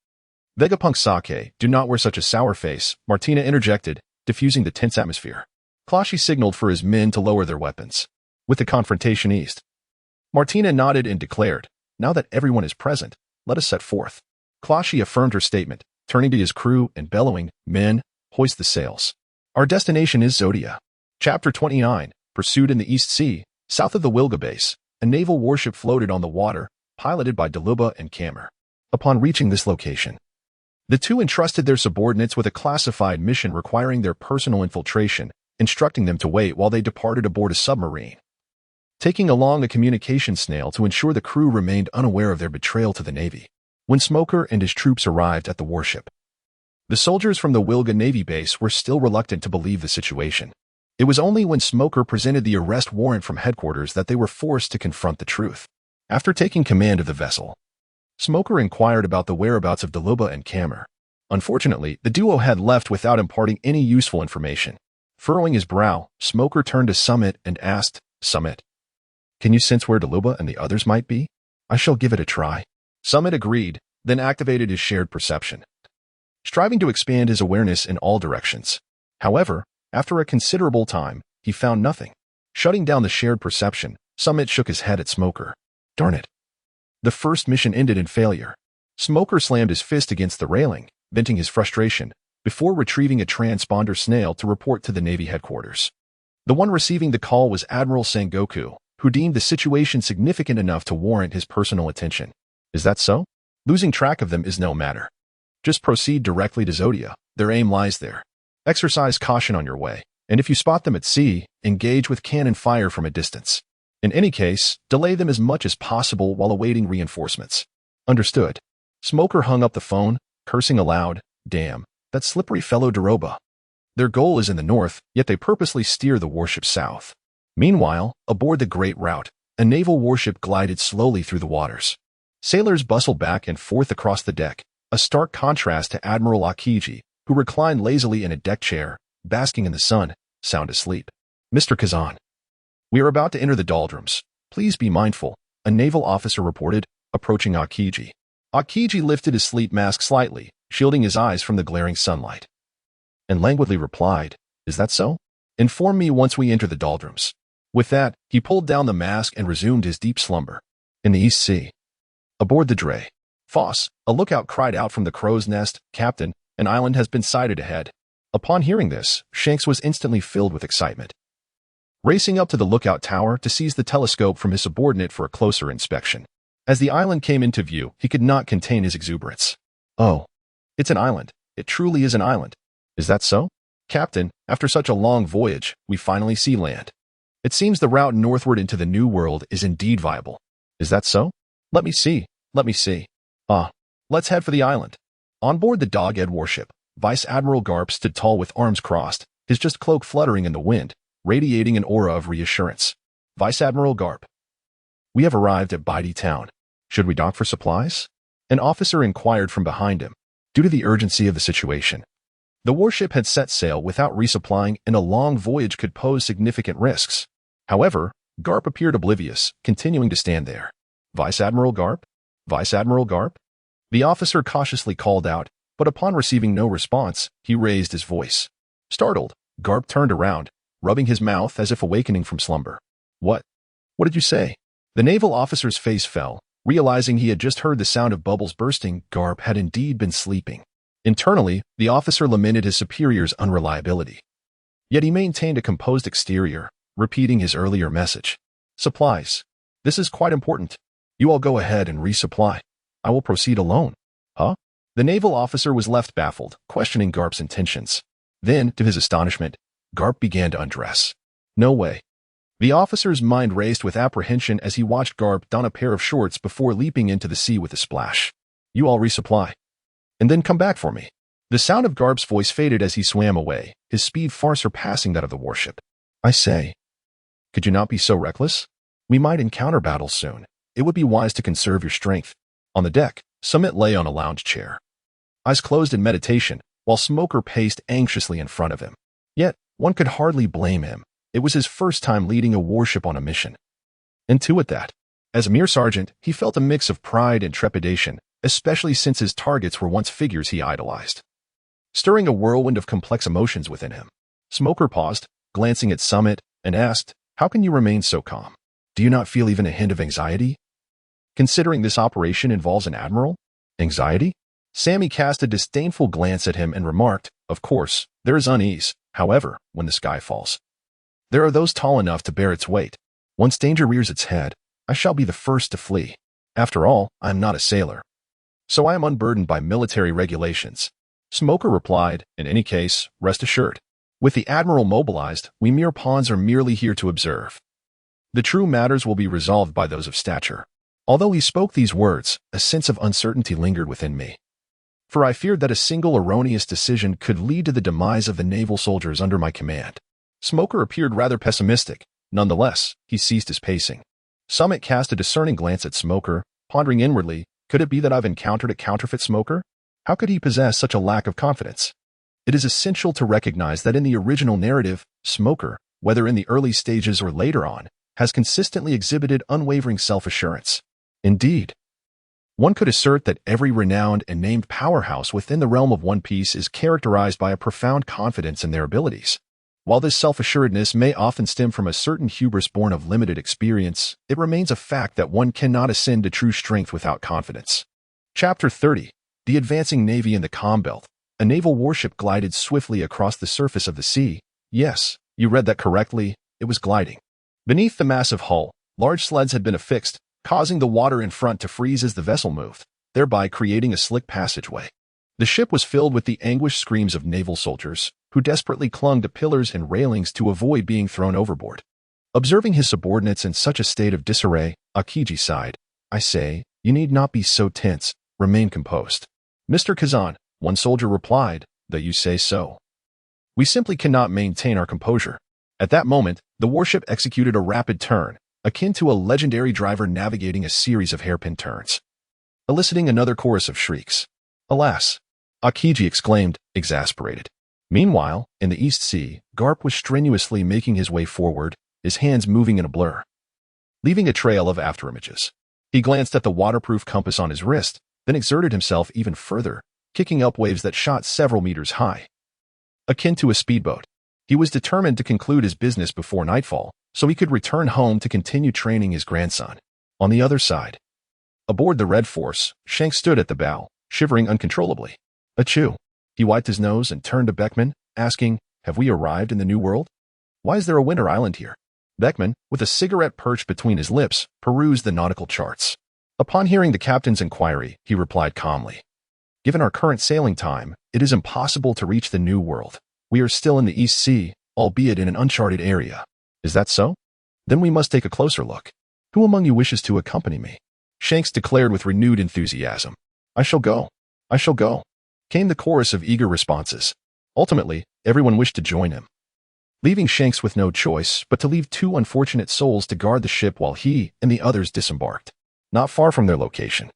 Vegapunk Sake. Do not wear such a sour face," Martina interjected, diffusing the tense atmosphere. Closhi signaled for his men to lower their weapons. With the confrontation eased, Martina nodded and declared, "Now that everyone is present, let us set forth." Closhi affirmed her statement, turning to his crew and bellowing, "Men, hoist the sails. Our destination is Zodia." Chapter 29, Pursued in the East Sea, south of the Wilga base, a naval warship floated on the water, piloted by Daluba and Camir. Upon reaching this location, the two entrusted their subordinates with a classified mission requiring their personal infiltration, instructing them to wait while they departed aboard a submarine, taking along a communication snail to ensure the crew remained unaware of their betrayal to the Navy. When Smoker and his troops arrived at the warship, the soldiers from the Wilga Navy base were still reluctant to believe the situation. It was only when Smoker presented the arrest warrant from headquarters that they were forced to confront the truth. After taking command of the vessel, Smoker inquired about the whereabouts of Daluba and Camir. Unfortunately, the duo had left without imparting any useful information. Furrowing his brow, Smoker turned to Samit and asked, "Samit, can you sense where Daluba and the others might be? I shall give it a try." Samit agreed, then activated his shared perception, striving to expand his awareness in all directions. However, after a considerable time, he found nothing. Shutting down the shared perception, Samit shook his head at Smoker. "Darn it. The first mission ended in failure." Smoker slammed his fist against the railing, venting his frustration, before retrieving a transponder snail to report to the Navy headquarters. The one receiving the call was Admiral Sengoku, who deemed the situation significant enough to warrant his personal attention. "Is that so? Losing track of them is no matter. Just proceed directly to Zodia. Their aim lies there. Exercise caution on your way, and if you spot them at sea, engage with cannon fire from a distance. In any case, delay them as much as possible while awaiting reinforcements." "Understood." Smoker hung up the phone, cursing aloud, "Damn, that slippery fellow Daroba. Their goal is in the north, yet they purposely steer the warship south." Meanwhile, aboard the Great Route, a naval warship glided slowly through the waters. Sailors bustled back and forth across the deck, a stark contrast to Admiral Akiji, who reclined lazily in a deck chair, basking in the sun, sound asleep. "Mr. Kazan, we are about to enter the doldrums. Please be mindful," a naval officer reported, approaching Akiji. Akiji lifted his sleep mask slightly, shielding his eyes from the glaring sunlight, and languidly replied, "Is that so? Inform me once we enter the doldrums." With that, he pulled down the mask and resumed his deep slumber. In the East Sea, aboard the Dray Foss, a lookout cried out from the crow's nest, "Captain, an island has been sighted ahead." Upon hearing this, Shanks was instantly filled with excitement, racing up to the lookout tower to seize the telescope from his subordinate for a closer inspection. As the island came into view, he could not contain his exuberance. "Oh, it's an island. It truly is an island." "Is that so? Captain, after such a long voyage, we finally see land. It seems the route northward into the New World is indeed viable." "Is that so? Let me see. Ah, let's head for the island." On board the Dog-Ed warship, Vice Admiral Garp stood tall with arms crossed, his just cloak fluttering in the wind, radiating an aura of reassurance. "Vice Admiral Garp, we have arrived at Baidi Town. Should we dock for supplies?" An officer inquired from behind him. Due to the urgency of the situation, the warship had set sail without resupplying, and a long voyage could pose significant risks. However, Garp appeared oblivious, continuing to stand there. "Vice Admiral Garp? Vice Admiral Garp?" The officer cautiously called out, but upon receiving no response, he raised his voice. Startled, Garp turned around, rubbing his mouth as if awakening from slumber. What did you say?" The naval officer's face fell, realizing he had just heard the sound of bubbles bursting. Garp had indeed been sleeping. Internally, the officer lamented his superior's unreliability. Yet he maintained a composed exterior, repeating his earlier message. Supplies. This is quite important. You all go ahead and resupply. I will proceed alone. Huh? The naval officer was left baffled, questioning Garp's intentions. Then, to his astonishment, Garp began to undress. No way. The officer's mind raced with apprehension as he watched Garp don a pair of shorts before leaping into the sea with a splash. You all resupply. And then come back for me. The sound of Garp's voice faded as he swam away, his speed far surpassing that of the warship. I say, could you not be so reckless? We might encounter battles soon. It would be wise to conserve your strength. On the deck, Samit lay on a lounge chair, eyes closed in meditation, while Smoker paced anxiously in front of him. Yet, one could hardly blame him. It was his first time leading a warship on a mission. And to it that, as a mere sergeant, he felt a mix of pride and trepidation, especially since his targets were once figures he idolized. Stirring a whirlwind of complex emotions within him, Smoker paused, glancing at Samit, and asked, how can you remain so calm? Do you not feel even a hint of anxiety? Considering this operation involves an admiral? Anxiety? Sammy cast a disdainful glance at him and remarked, of course, there is unease, however, when the sky falls. There are those tall enough to bear its weight. Once danger rears its head, I shall be the first to flee. After all, I am not a sailor. So I am unburdened by military regulations. Smoker replied, in any case, rest assured. With the admiral mobilized, we mere pawns are merely here to observe. The true matters will be resolved by those of stature. Although he spoke these words, a sense of uncertainty lingered within me. For I feared that a single erroneous decision could lead to the demise of the naval soldiers under my command. Smoker appeared rather pessimistic. Nonetheless, he ceased his pacing. Summit cast a discerning glance at Smoker, pondering inwardly, could it be that I've encountered a counterfeit Smoker? How could he possess such a lack of confidence? It is essential to recognize that in the original narrative, Smoker, whether in the early stages or later on, has consistently exhibited unwavering self-assurance. Indeed, one could assert that every renowned and named powerhouse within the realm of One Piece is characterized by a profound confidence in their abilities. While this self-assuredness may often stem from a certain hubris born of limited experience, it remains a fact that one cannot ascend to true strength without confidence. Chapter 30. The Advancing Navy in the Combelt. A naval warship glided swiftly across the surface of the sea. Yes, you read that correctly, it was gliding. Beneath the massive hull, large sleds had been affixed, causing the water in front to freeze as the vessel moved, thereby creating a slick passageway. The ship was filled with the anguished screams of naval soldiers, who desperately clung to pillars and railings to avoid being thrown overboard. Observing his subordinates in such a state of disarray, Akiji sighed. I say, you need not be so tense, remain composed. Mr. Kazan, one soldier replied, though you say so. We simply cannot maintain our composure. At that moment, the warship executed a rapid turn, akin to a legendary driver navigating a series of hairpin turns, eliciting another chorus of shrieks. Alas! Akiji exclaimed, exasperated. Meanwhile, in the East Sea, Garp was strenuously making his way forward, his hands moving in a blur, leaving a trail of afterimages. He glanced at the waterproof compass on his wrist, then exerted himself even further, kicking up waves that shot several meters high. Akin to a speedboat, he was determined to conclude his business before nightfall, so he could return home to continue training his grandson. On the other side, aboard the Red Force, Shanks stood at the bow, shivering uncontrollably. Achoo! He wiped his nose and turned to Beckman, asking, have we arrived in the New World? Why is there a winter island here? Beckman, with a cigarette perched between his lips, perused the nautical charts. Upon hearing the captain's inquiry, he replied calmly. Given our current sailing time, it is impossible to reach the New World. We are still in the East Sea, albeit in an uncharted area. Is that so? Then we must take a closer look. Who among you wishes to accompany me? Shanks declared with renewed enthusiasm. I shall go. I shall go. Came the chorus of eager responses. Ultimately, everyone wished to join him, leaving Shanks with no choice but to leave two unfortunate souls to guard the ship while he and the others disembarked. Not far from their location,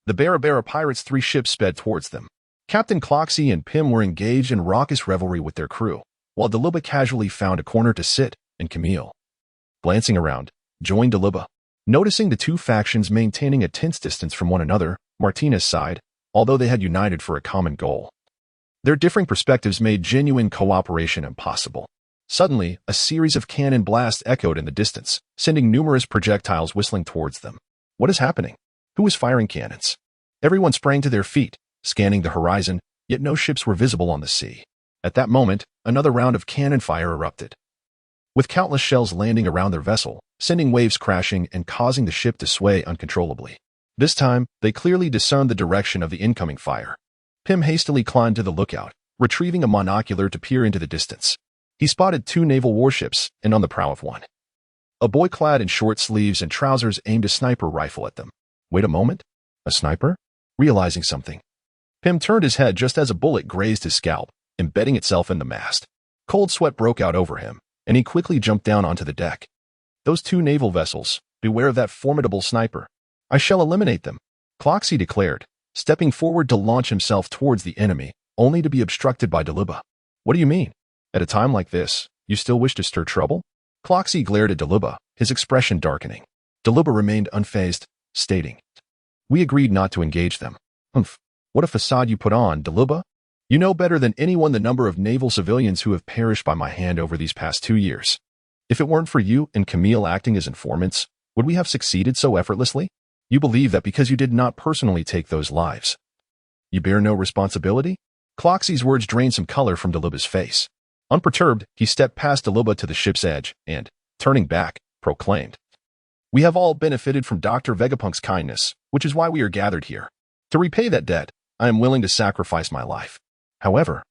the Barabara pirates' 3 ships sped towards them. Captain Cloxy and Pym were engaged in raucous revelry with their crew, while Deluba casually found a corner to sit, and Camille, glancing around, joined Deluba. Noticing the two factions maintaining a tense distance from one another, Martinez sighed, although they had united for a common goal. Their differing perspectives made genuine cooperation impossible. Suddenly, a series of cannon blasts echoed in the distance, sending numerous projectiles whistling towards them. What is happening? Who is firing cannons? Everyone sprang to their feet, scanning the horizon, yet no ships were visible on the sea. At that moment, another round of cannon fire erupted, with countless shells landing around their vessel, sending waves crashing and causing the ship to sway uncontrollably. This time, they clearly discerned the direction of the incoming fire. Pym hastily climbed to the lookout, retrieving a monocular to peer into the distance. He spotted 2 naval warships, and on the prow of one, a boy clad in short sleeves and trousers aimed a sniper rifle at them. Wait a moment? A sniper? Realizing something, Pym turned his head just as a bullet grazed his scalp, embedding itself in the mast. Cold sweat broke out over him, and he quickly jumped down onto the deck. Those 2 naval vessels, beware of that formidable sniper. I shall eliminate them, Cloxy declared, stepping forward to launch himself towards the enemy, only to be obstructed by Deluba. What do you mean? At a time like this, you still wish to stir trouble? Cloxy glared at Deluba, his expression darkening. Deluba remained unfazed, stating, "We agreed not to engage them." Humph. What a facade you put on, Deluba. You know better than anyone the number of naval civilians who have perished by my hand over these past 2 years. If it weren't for you and Camille acting as informants, would we have succeeded so effortlessly? You believe that because you did not personally take those lives, you bear no responsibility? Cloxy's words drained some color from Deluba's face. Unperturbed, he stepped past Deluba to the ship's edge and, turning back, proclaimed, "We have all benefited from Dr. Vegapunk's kindness, which is why we are gathered here. To repay that debt, I am willing to sacrifice my life. However,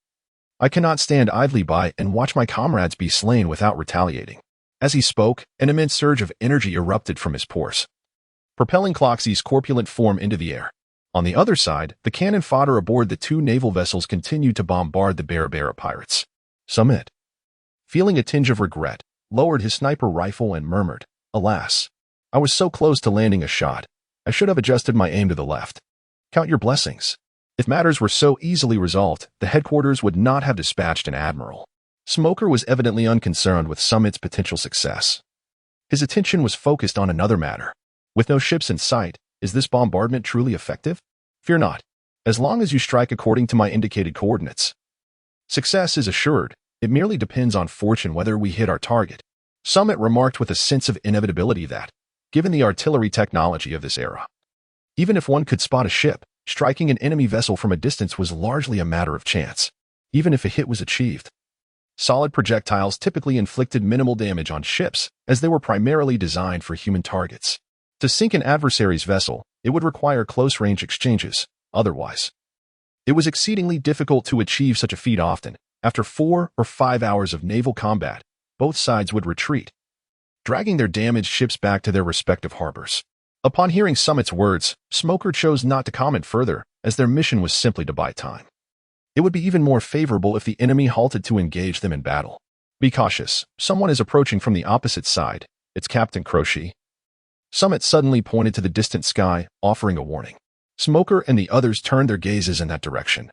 I cannot stand idly by and watch my comrades be slain without retaliating." As he spoke, an immense surge of energy erupted from his pores, propelling Cloxy's corpulent form into the air. On the other side, the cannon fodder aboard the 2 naval vessels continued to bombard the Barabara pirates. Samit, feeling a tinge of regret, lowered his sniper rifle and murmured, "Alas, I was so close to landing a shot. I should have adjusted my aim to the left. Count your blessings." If matters were so easily resolved, the headquarters would not have dispatched an admiral. Smoker was evidently unconcerned with Summit's potential success. His attention was focused on another matter. With no ships in sight, is this bombardment truly effective? Fear not, as long as you strike according to my indicated coordinates. Success is assured. It merely depends on fortune whether we hit our target. Summit remarked with a sense of inevitability that, given the artillery technology of this era, even if one could spot a ship, striking an enemy vessel from a distance was largely a matter of chance, even if a hit was achieved. Solid projectiles typically inflicted minimal damage on ships, as they were primarily designed for human targets. To sink an adversary's vessel, it would require close-range exchanges. Otherwise, it was exceedingly difficult to achieve such a feat often. After 4 or 5 hours of naval combat, both sides would retreat, dragging their damaged ships back to their respective harbors. Upon hearing Summit's words, Smoker chose not to comment further, as their mission was simply to buy time. It would be even more favorable if the enemy halted to engage them in battle. Be cautious, someone is approaching from the opposite side. It's Captain Crochet. Summit suddenly pointed to the distant sky, offering a warning. Smoker and the others turned their gazes in that direction,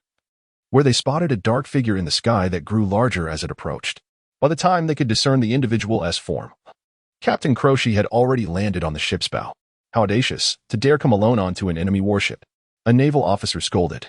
where they spotted a dark figure in the sky that grew larger as it approached. By the time they could discern the individual's form, Captain Crochet had already landed on the ship's bow. How audacious, to dare come alone onto an enemy warship, a naval officer scolded,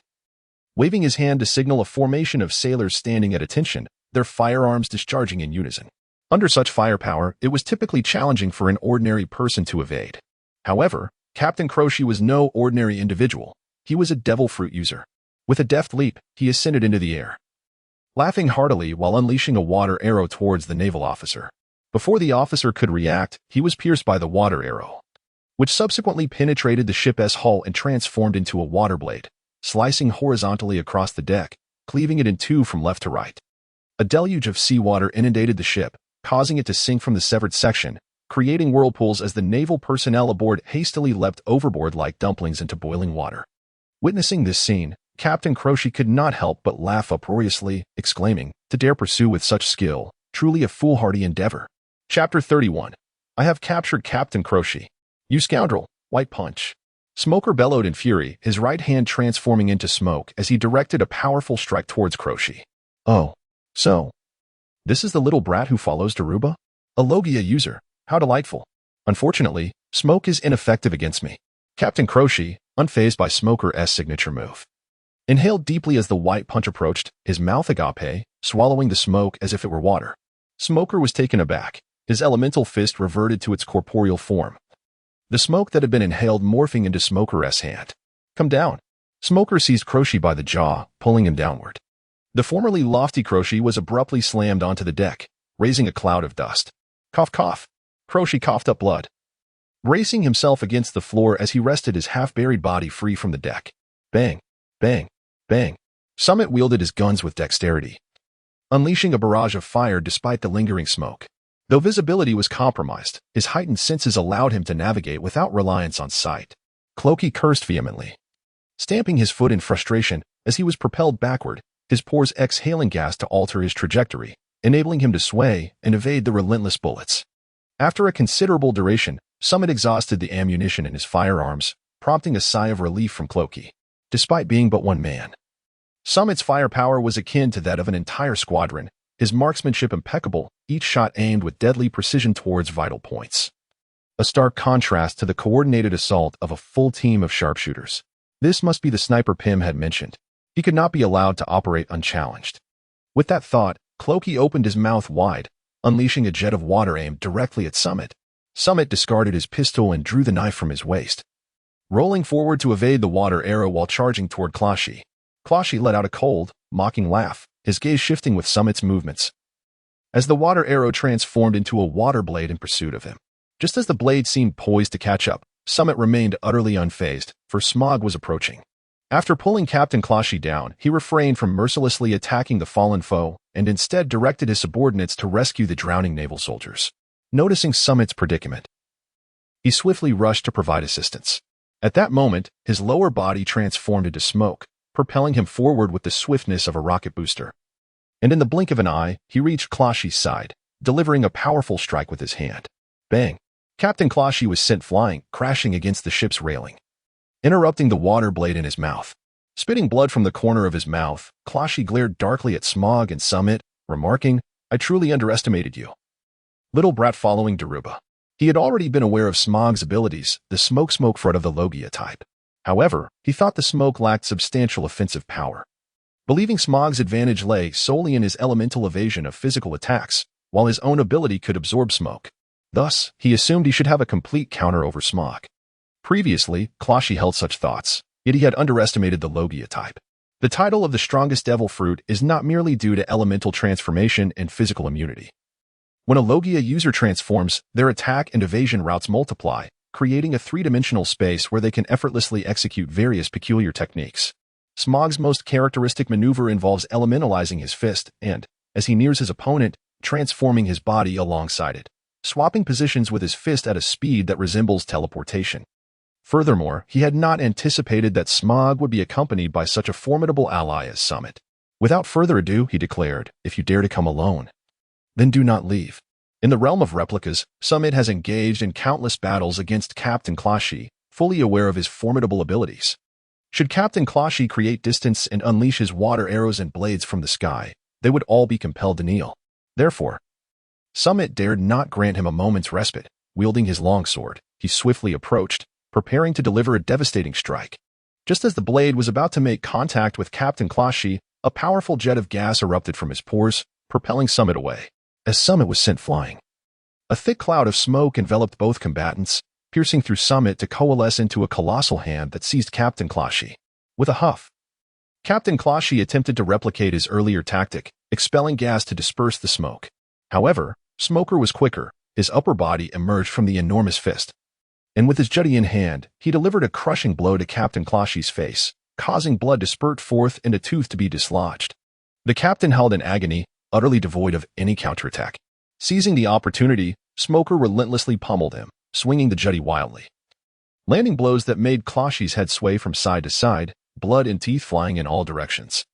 waving his hand to signal a formation of sailors standing at attention, their firearms discharging in unison. Under such firepower, it was typically challenging for an ordinary person to evade. However, Captain Crochet was no ordinary individual. He was a devil fruit user. With a deft leap, he ascended into the air, laughing heartily while unleashing a water arrow towards the naval officer. Before the officer could react, he was pierced by the water arrow, which subsequently penetrated the ship's hull and transformed into a water blade, slicing horizontally across the deck, cleaving it in 2 from left to right. A deluge of seawater inundated the ship, causing it to sink from the severed section, creating whirlpools as the naval personnel aboard hastily leapt overboard like dumplings into boiling water. Witnessing this scene, Captain Crochet could not help but laugh uproariously, exclaiming, "To dare pursue with such skill, truly a foolhardy endeavor." Chapter 31. I have captured Captain Crochet. You scoundrel, White Punch. Smoker bellowed in fury, his right hand transforming into smoke as he directed a powerful strike towards Crochet. Oh, so this is the little brat who follows Daruba? A Logia user. How delightful. Unfortunately, smoke is ineffective against me. Captain Crochet, unfazed by Smoker's signature move, inhaled deeply as the White Punch approached, his mouth agape, swallowing the smoke as if it were water. Smoker was taken aback. His elemental fist reverted to its corporeal form. The smoke that had been inhaled morphing into Smoker's hand. Come down. Smoker seized Crochy by the jaw, pulling him downward. The formerly lofty Crochy was abruptly slammed onto the deck, raising a cloud of dust. Cough, cough. Crochy coughed up blood, bracing himself against the floor as he rested his half-buried body free from the deck. Bang, bang, bang. Samit wielded his guns with dexterity, unleashing a barrage of fire despite the lingering smoke. Though visibility was compromised, his heightened senses allowed him to navigate without reliance on sight. Cloaky cursed vehemently, stamping his foot in frustration as he was propelled backward, his pores exhaling gas to alter his trajectory, enabling him to sway and evade the relentless bullets. After a considerable duration, Samit exhausted the ammunition in his firearms, prompting a sigh of relief from Cloaky. Despite being but one man, Samit's firepower was akin to that of an entire squadron, his marksmanship impeccable, each shot aimed with deadly precision towards vital points. A stark contrast to the coordinated assault of a full team of sharpshooters. This must be the sniper Pym had mentioned. He could not be allowed to operate unchallenged. With that thought, Cloaky opened his mouth wide, unleashing a jet of water aimed directly at Samit. Samit discarded his pistol and drew the knife from his waist, rolling forward to evade the water arrow while charging toward Clochey. Clochey let out a cold, mocking laugh, his gaze shifting with Samit's movements, as the water arrow transformed into a water blade in pursuit of him. Just as the blade seemed poised to catch up, Samit remained utterly unfazed, for Smog was approaching. After pulling Captain Clochey down, he refrained from mercilessly attacking the fallen foe and instead directed his subordinates to rescue the drowning naval soldiers. Noticing Samit's predicament, he swiftly rushed to provide assistance. At that moment, his lower body transformed into smoke, propelling him forward with the swiftness of a rocket booster. And in the blink of an eye, he reached Clochey's side, delivering a powerful strike with his hand. Bang! Captain Clochey was sent flying, crashing against the ship's railing, interrupting the water blade in his mouth. Spitting blood from the corner of his mouth, Clochey glared darkly at Smog and Samit, remarking, "I truly underestimated you, little brat." Following Daruba, he had already been aware of Smog's abilities, the smoke front of the Logia type. However, he thought the smoke lacked substantial offensive power, believing Smog's advantage lay solely in his elemental evasion of physical attacks, while his own ability could absorb smoke. Thus, he assumed he should have a complete counter over Smog. Previously, Clochey held such thoughts, yet he had underestimated the Logia type. The title of the strongest devil fruit is not merely due to elemental transformation and physical immunity. When a Logia user transforms, their attack and evasion routes multiply, creating a three-dimensional space where they can effortlessly execute various peculiar techniques. Smog's most characteristic maneuver involves elementalizing his fist and, as he nears his opponent, transforming his body alongside it, swapping positions with his fist at a speed that resembles teleportation. Furthermore, he had not anticipated that Smog would be accompanied by such a formidable ally as Samit. Without further ado, he declared, "If you dare to come alone, then do not leave." In the realm of replicas, Samit has engaged in countless battles against Captain Clochey, fully aware of his formidable abilities. Should Captain Clochey create distance and unleash his water arrows and blades from the sky, they would all be compelled to kneel. Therefore, Samit dared not grant him a moment's respite. Wielding his longsword, he swiftly approached, preparing to deliver a devastating strike. Just as the blade was about to make contact with Captain Clochey, a powerful jet of gas erupted from his pores, propelling Samit away. As Samit was sent flying, a thick cloud of smoke enveloped both combatants, piercing through Samit to coalesce into a colossal hand that seized Captain Clochey. With a huff, Captain Clochey attempted to replicate his earlier tactic, expelling gas to disperse the smoke. However, Smoker was quicker. His upper body emerged from the enormous fist, and with his jutty in hand, he delivered a crushing blow to Captain Clochey's face, causing blood to spurt forth and a tooth to be dislodged. The captain held in agony, utterly devoid of any counterattack. Seizing the opportunity, Smoker relentlessly pummeled him, swinging the jutty wildly, landing blows that made Clochey's head sway from side to side, blood and teeth flying in all directions.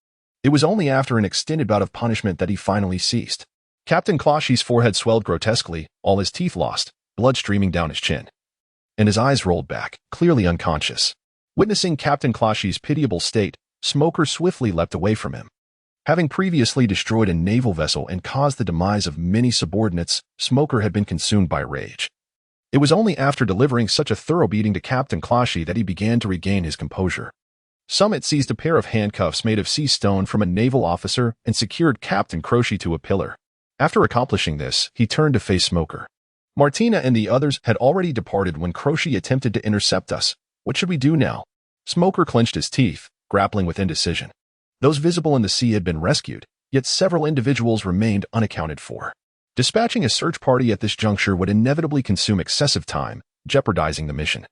It was only after an extended bout of punishment that he finally ceased. Captain Clochey's forehead swelled grotesquely, all his teeth lost, blood streaming down his chin, and his eyes rolled back, clearly unconscious. Witnessing Captain Clochey's pitiable state, Smoker swiftly leapt away from him. Having previously destroyed a naval vessel and caused the demise of many subordinates, Smoker had been consumed by rage. It was only after delivering such a thorough beating to Captain Clochey that he began to regain his composure. Samit seized a pair of handcuffs made of sea stone from a naval officer and secured Captain Crochy to a pillar. After accomplishing this, he turned to face Smoker. Martina and the others had already departed when Crochy attempted to intercept us. What should we do now? Smoker clenched his teeth, grappling with indecision. Those visible in the sea had been rescued, yet several individuals remained unaccounted for. Dispatching a search party at this juncture would inevitably consume excessive time, jeopardizing the mission.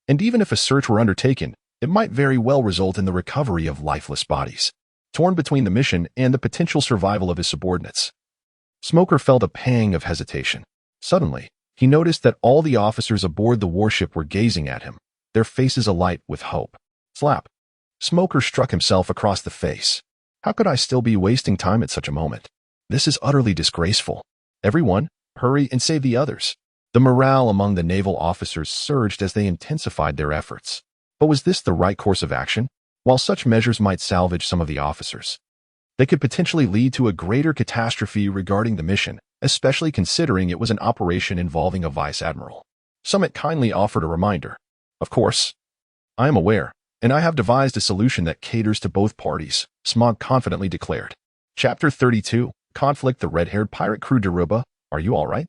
And even if a search were undertaken, it might very well result in the recovery of lifeless bodies. Torn between the mission and the potential survival of his subordinates, Smoker felt a pang of hesitation. Suddenly, he noticed that all the officers aboard the warship were gazing at him, their faces alight with hope. Slap. Smoker struck himself across the face. How could I still be wasting time at such a moment? This is utterly disgraceful. Everyone, hurry and save the others. The morale among the naval officers surged as they intensified their efforts. But was this the right course of action? While such measures might salvage some of the officers, they could potentially lead to a greater catastrophe regarding the mission, especially considering it was an operation involving a vice admiral. Samit kindly offered a reminder. Of course, I am aware, and I have devised a solution that caters to both parties, Smog confidently declared. Chapter 32, Conflict. The red-haired pirate crew. Deruba, are you all right?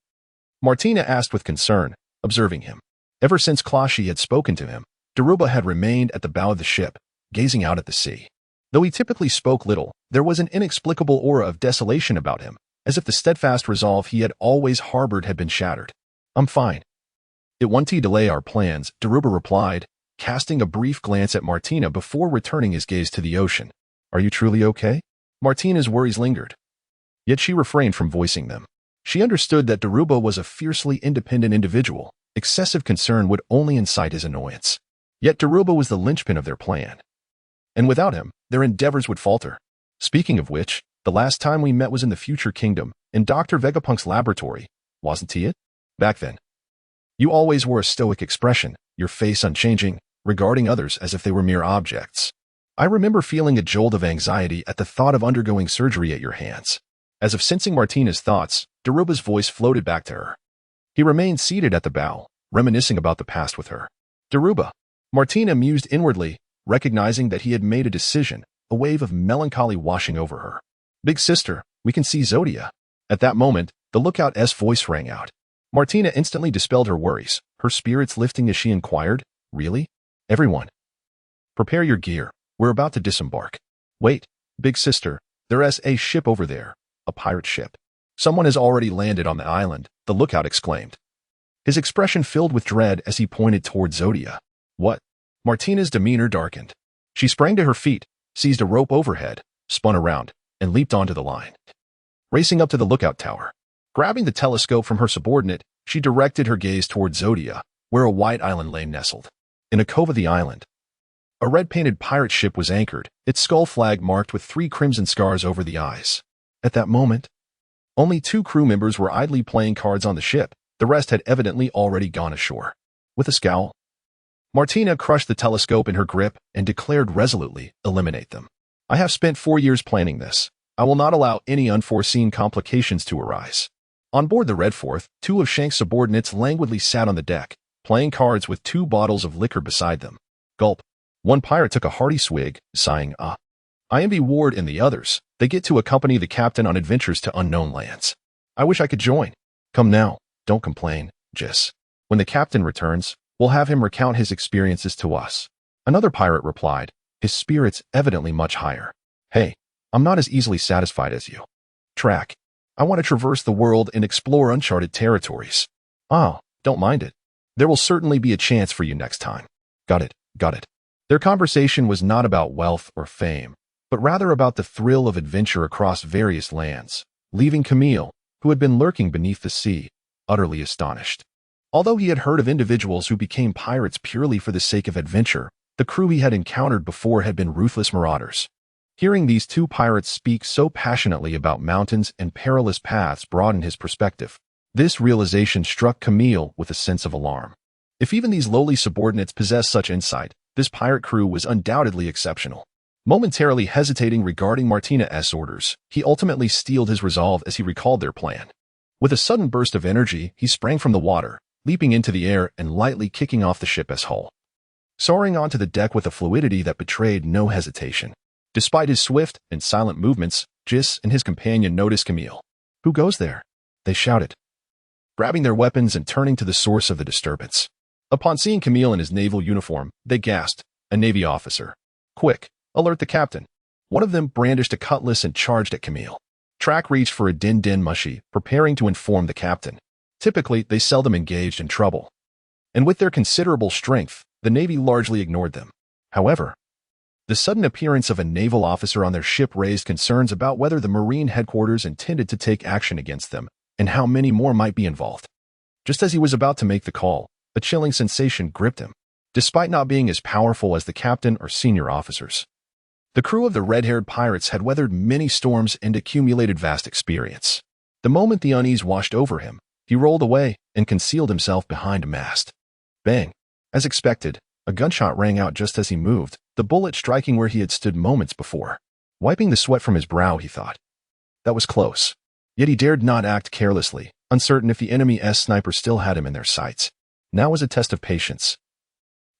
Martina asked with concern, observing him. Ever since Closhy had spoken to him, Deruba had remained at the bow of the ship, gazing out at the sea. Though he typically spoke little, there was an inexplicable aura of desolation about him, as if the steadfast resolve he had always harbored had been shattered. I'm fine. It won't delay our plans, Deruba replied, casting a brief glance at Martina before returning his gaze to the ocean. Are you truly okay? Martina's worries lingered, yet she refrained from voicing them. She understood that Deruba was a fiercely independent individual. Excessive concern would only incite his annoyance. Yet Deruba was the linchpin of their plan, and without him, their endeavors would falter. Speaking of which, the last time we met was in the Future Kingdom, in Dr. Vegapunk's laboratory, wasn't he it? Back then, you always wore a stoic expression, your face unchanging, regarding others as if they were mere objects. I remember feeling a jolt of anxiety at the thought of undergoing surgery at your hands. As if sensing Martina's thoughts, Deruba's voice floated back to her. He remained seated at the bow, reminiscing about the past with her. Deruba. Martina mused inwardly, recognizing that he had made a decision, a wave of melancholy washing over her. Big sister, we can see Zodia. At that moment, the lookout's voice rang out. Martina instantly dispelled her worries, her spirits lifting as she inquired, Really? Everyone, prepare your gear. We're about to disembark. Wait, big sister, there's a ship over there, a pirate ship. Someone has already landed on the island, the lookout exclaimed. His expression filled with dread as he pointed toward Zodia. What? Martina's demeanor darkened. She sprang to her feet, seized a rope overhead, spun around, and leaped onto the line. Racing up to the lookout tower, grabbing the telescope from her subordinate, she directed her gaze toward Zodia, where a white island lay nestled. In a cove of the island, a red-painted pirate ship was anchored, its skull flag marked with 3 crimson scars over the eyes. At that moment, only 2 crew members were idly playing cards on the ship. The rest had evidently already gone ashore. With a scowl, Martina crushed the telescope in her grip and declared resolutely, eliminate them. I have spent 4 years planning this. I will not allow any unforeseen complications to arise. On board the Redforth, 2 of Shank's subordinates languidly sat on the deck, playing cards with 2 bottles of liquor beside them. Gulp. One pirate took a hearty swig, sighing, IMB Ward and the others, they get to accompany the captain on adventures to unknown lands. I wish I could join. Come now, don't complain, Jis. When the captain returns, we'll have him recount his experiences to us. Another pirate replied, his spirits evidently much higher. Hey, I'm not as easily satisfied as you. Track. I want to traverse the world and explore uncharted territories. Don't mind it. There will certainly be a chance for you next time. Got it. Their conversation was not about wealth or fame, but rather about the thrill of adventure across various lands, leaving Camille, who had been lurking beneath the sea, utterly astonished. Although he had heard of individuals who became pirates purely for the sake of adventure, the crew he had encountered before had been ruthless marauders. Hearing these 2 pirates speak so passionately about mountains and perilous paths broadened his perspective. This realization struck Camille with a sense of alarm. If even these lowly subordinates possessed such insight, this pirate crew was undoubtedly exceptional. Momentarily hesitating regarding Martina's orders, he ultimately steeled his resolve as he recalled their plan. With a sudden burst of energy, he sprang from the water, leaping into the air and lightly kicking off the ship's hull, soaring onto the deck with a fluidity that betrayed no hesitation. Despite his swift and silent movements, Jis and his companion noticed Camille. "Who goes there?" they shouted, grabbing their weapons and turning to the source of the disturbance. Upon seeing Camille in his naval uniform, they gasped, "A Navy officer. Quick, alert the captain." One of them brandished a cutlass and charged at Camille. Track reached for a din-din mushi, preparing to inform the captain. Typically, they seldom engaged in trouble, and with their considerable strength, the Navy largely ignored them. However, the sudden appearance of a naval officer on their ship raised concerns about whether the Marine headquarters intended to take action against them and how many more might be involved. Just as he was about to make the call, a chilling sensation gripped him. Despite not being as powerful as the captain or senior officers, the crew of the red-haired pirates had weathered many storms and accumulated vast experience. The moment the unease washed over him, he rolled away and concealed himself behind a mast. Bang! As expected, a gunshot rang out just as he moved, the bullet striking where he had stood moments before. Wiping the sweat from his brow, he thought, that was close. Yet he dared not act carelessly, uncertain if the enemy's sniper still had him in their sights. Now was a test of patience.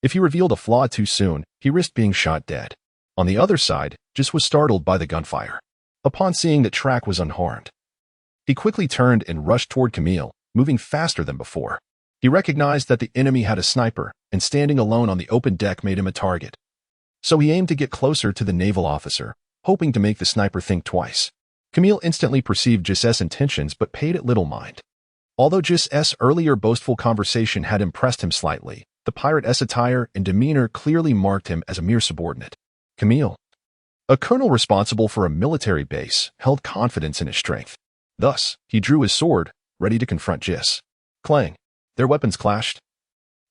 If he revealed a flaw too soon, he risked being shot dead. On the other side, Jis was startled by the gunfire. Upon seeing that Track was unharmed, he quickly turned and rushed toward Camille, moving faster than before. He recognized that the enemy had a sniper, and standing alone on the open deck made him a target. So he aimed to get closer to the naval officer, hoping to make the sniper think twice. Camille instantly perceived Jis's intentions but paid it little mind. Although Jis's earlier boastful conversation had impressed him slightly, the pirate's attire and demeanor clearly marked him as a mere subordinate. Camille, a colonel responsible for a military base, held confidence in his strength. Thus, he drew his sword, ready to confront Jis. Clang! Their weapons clashed,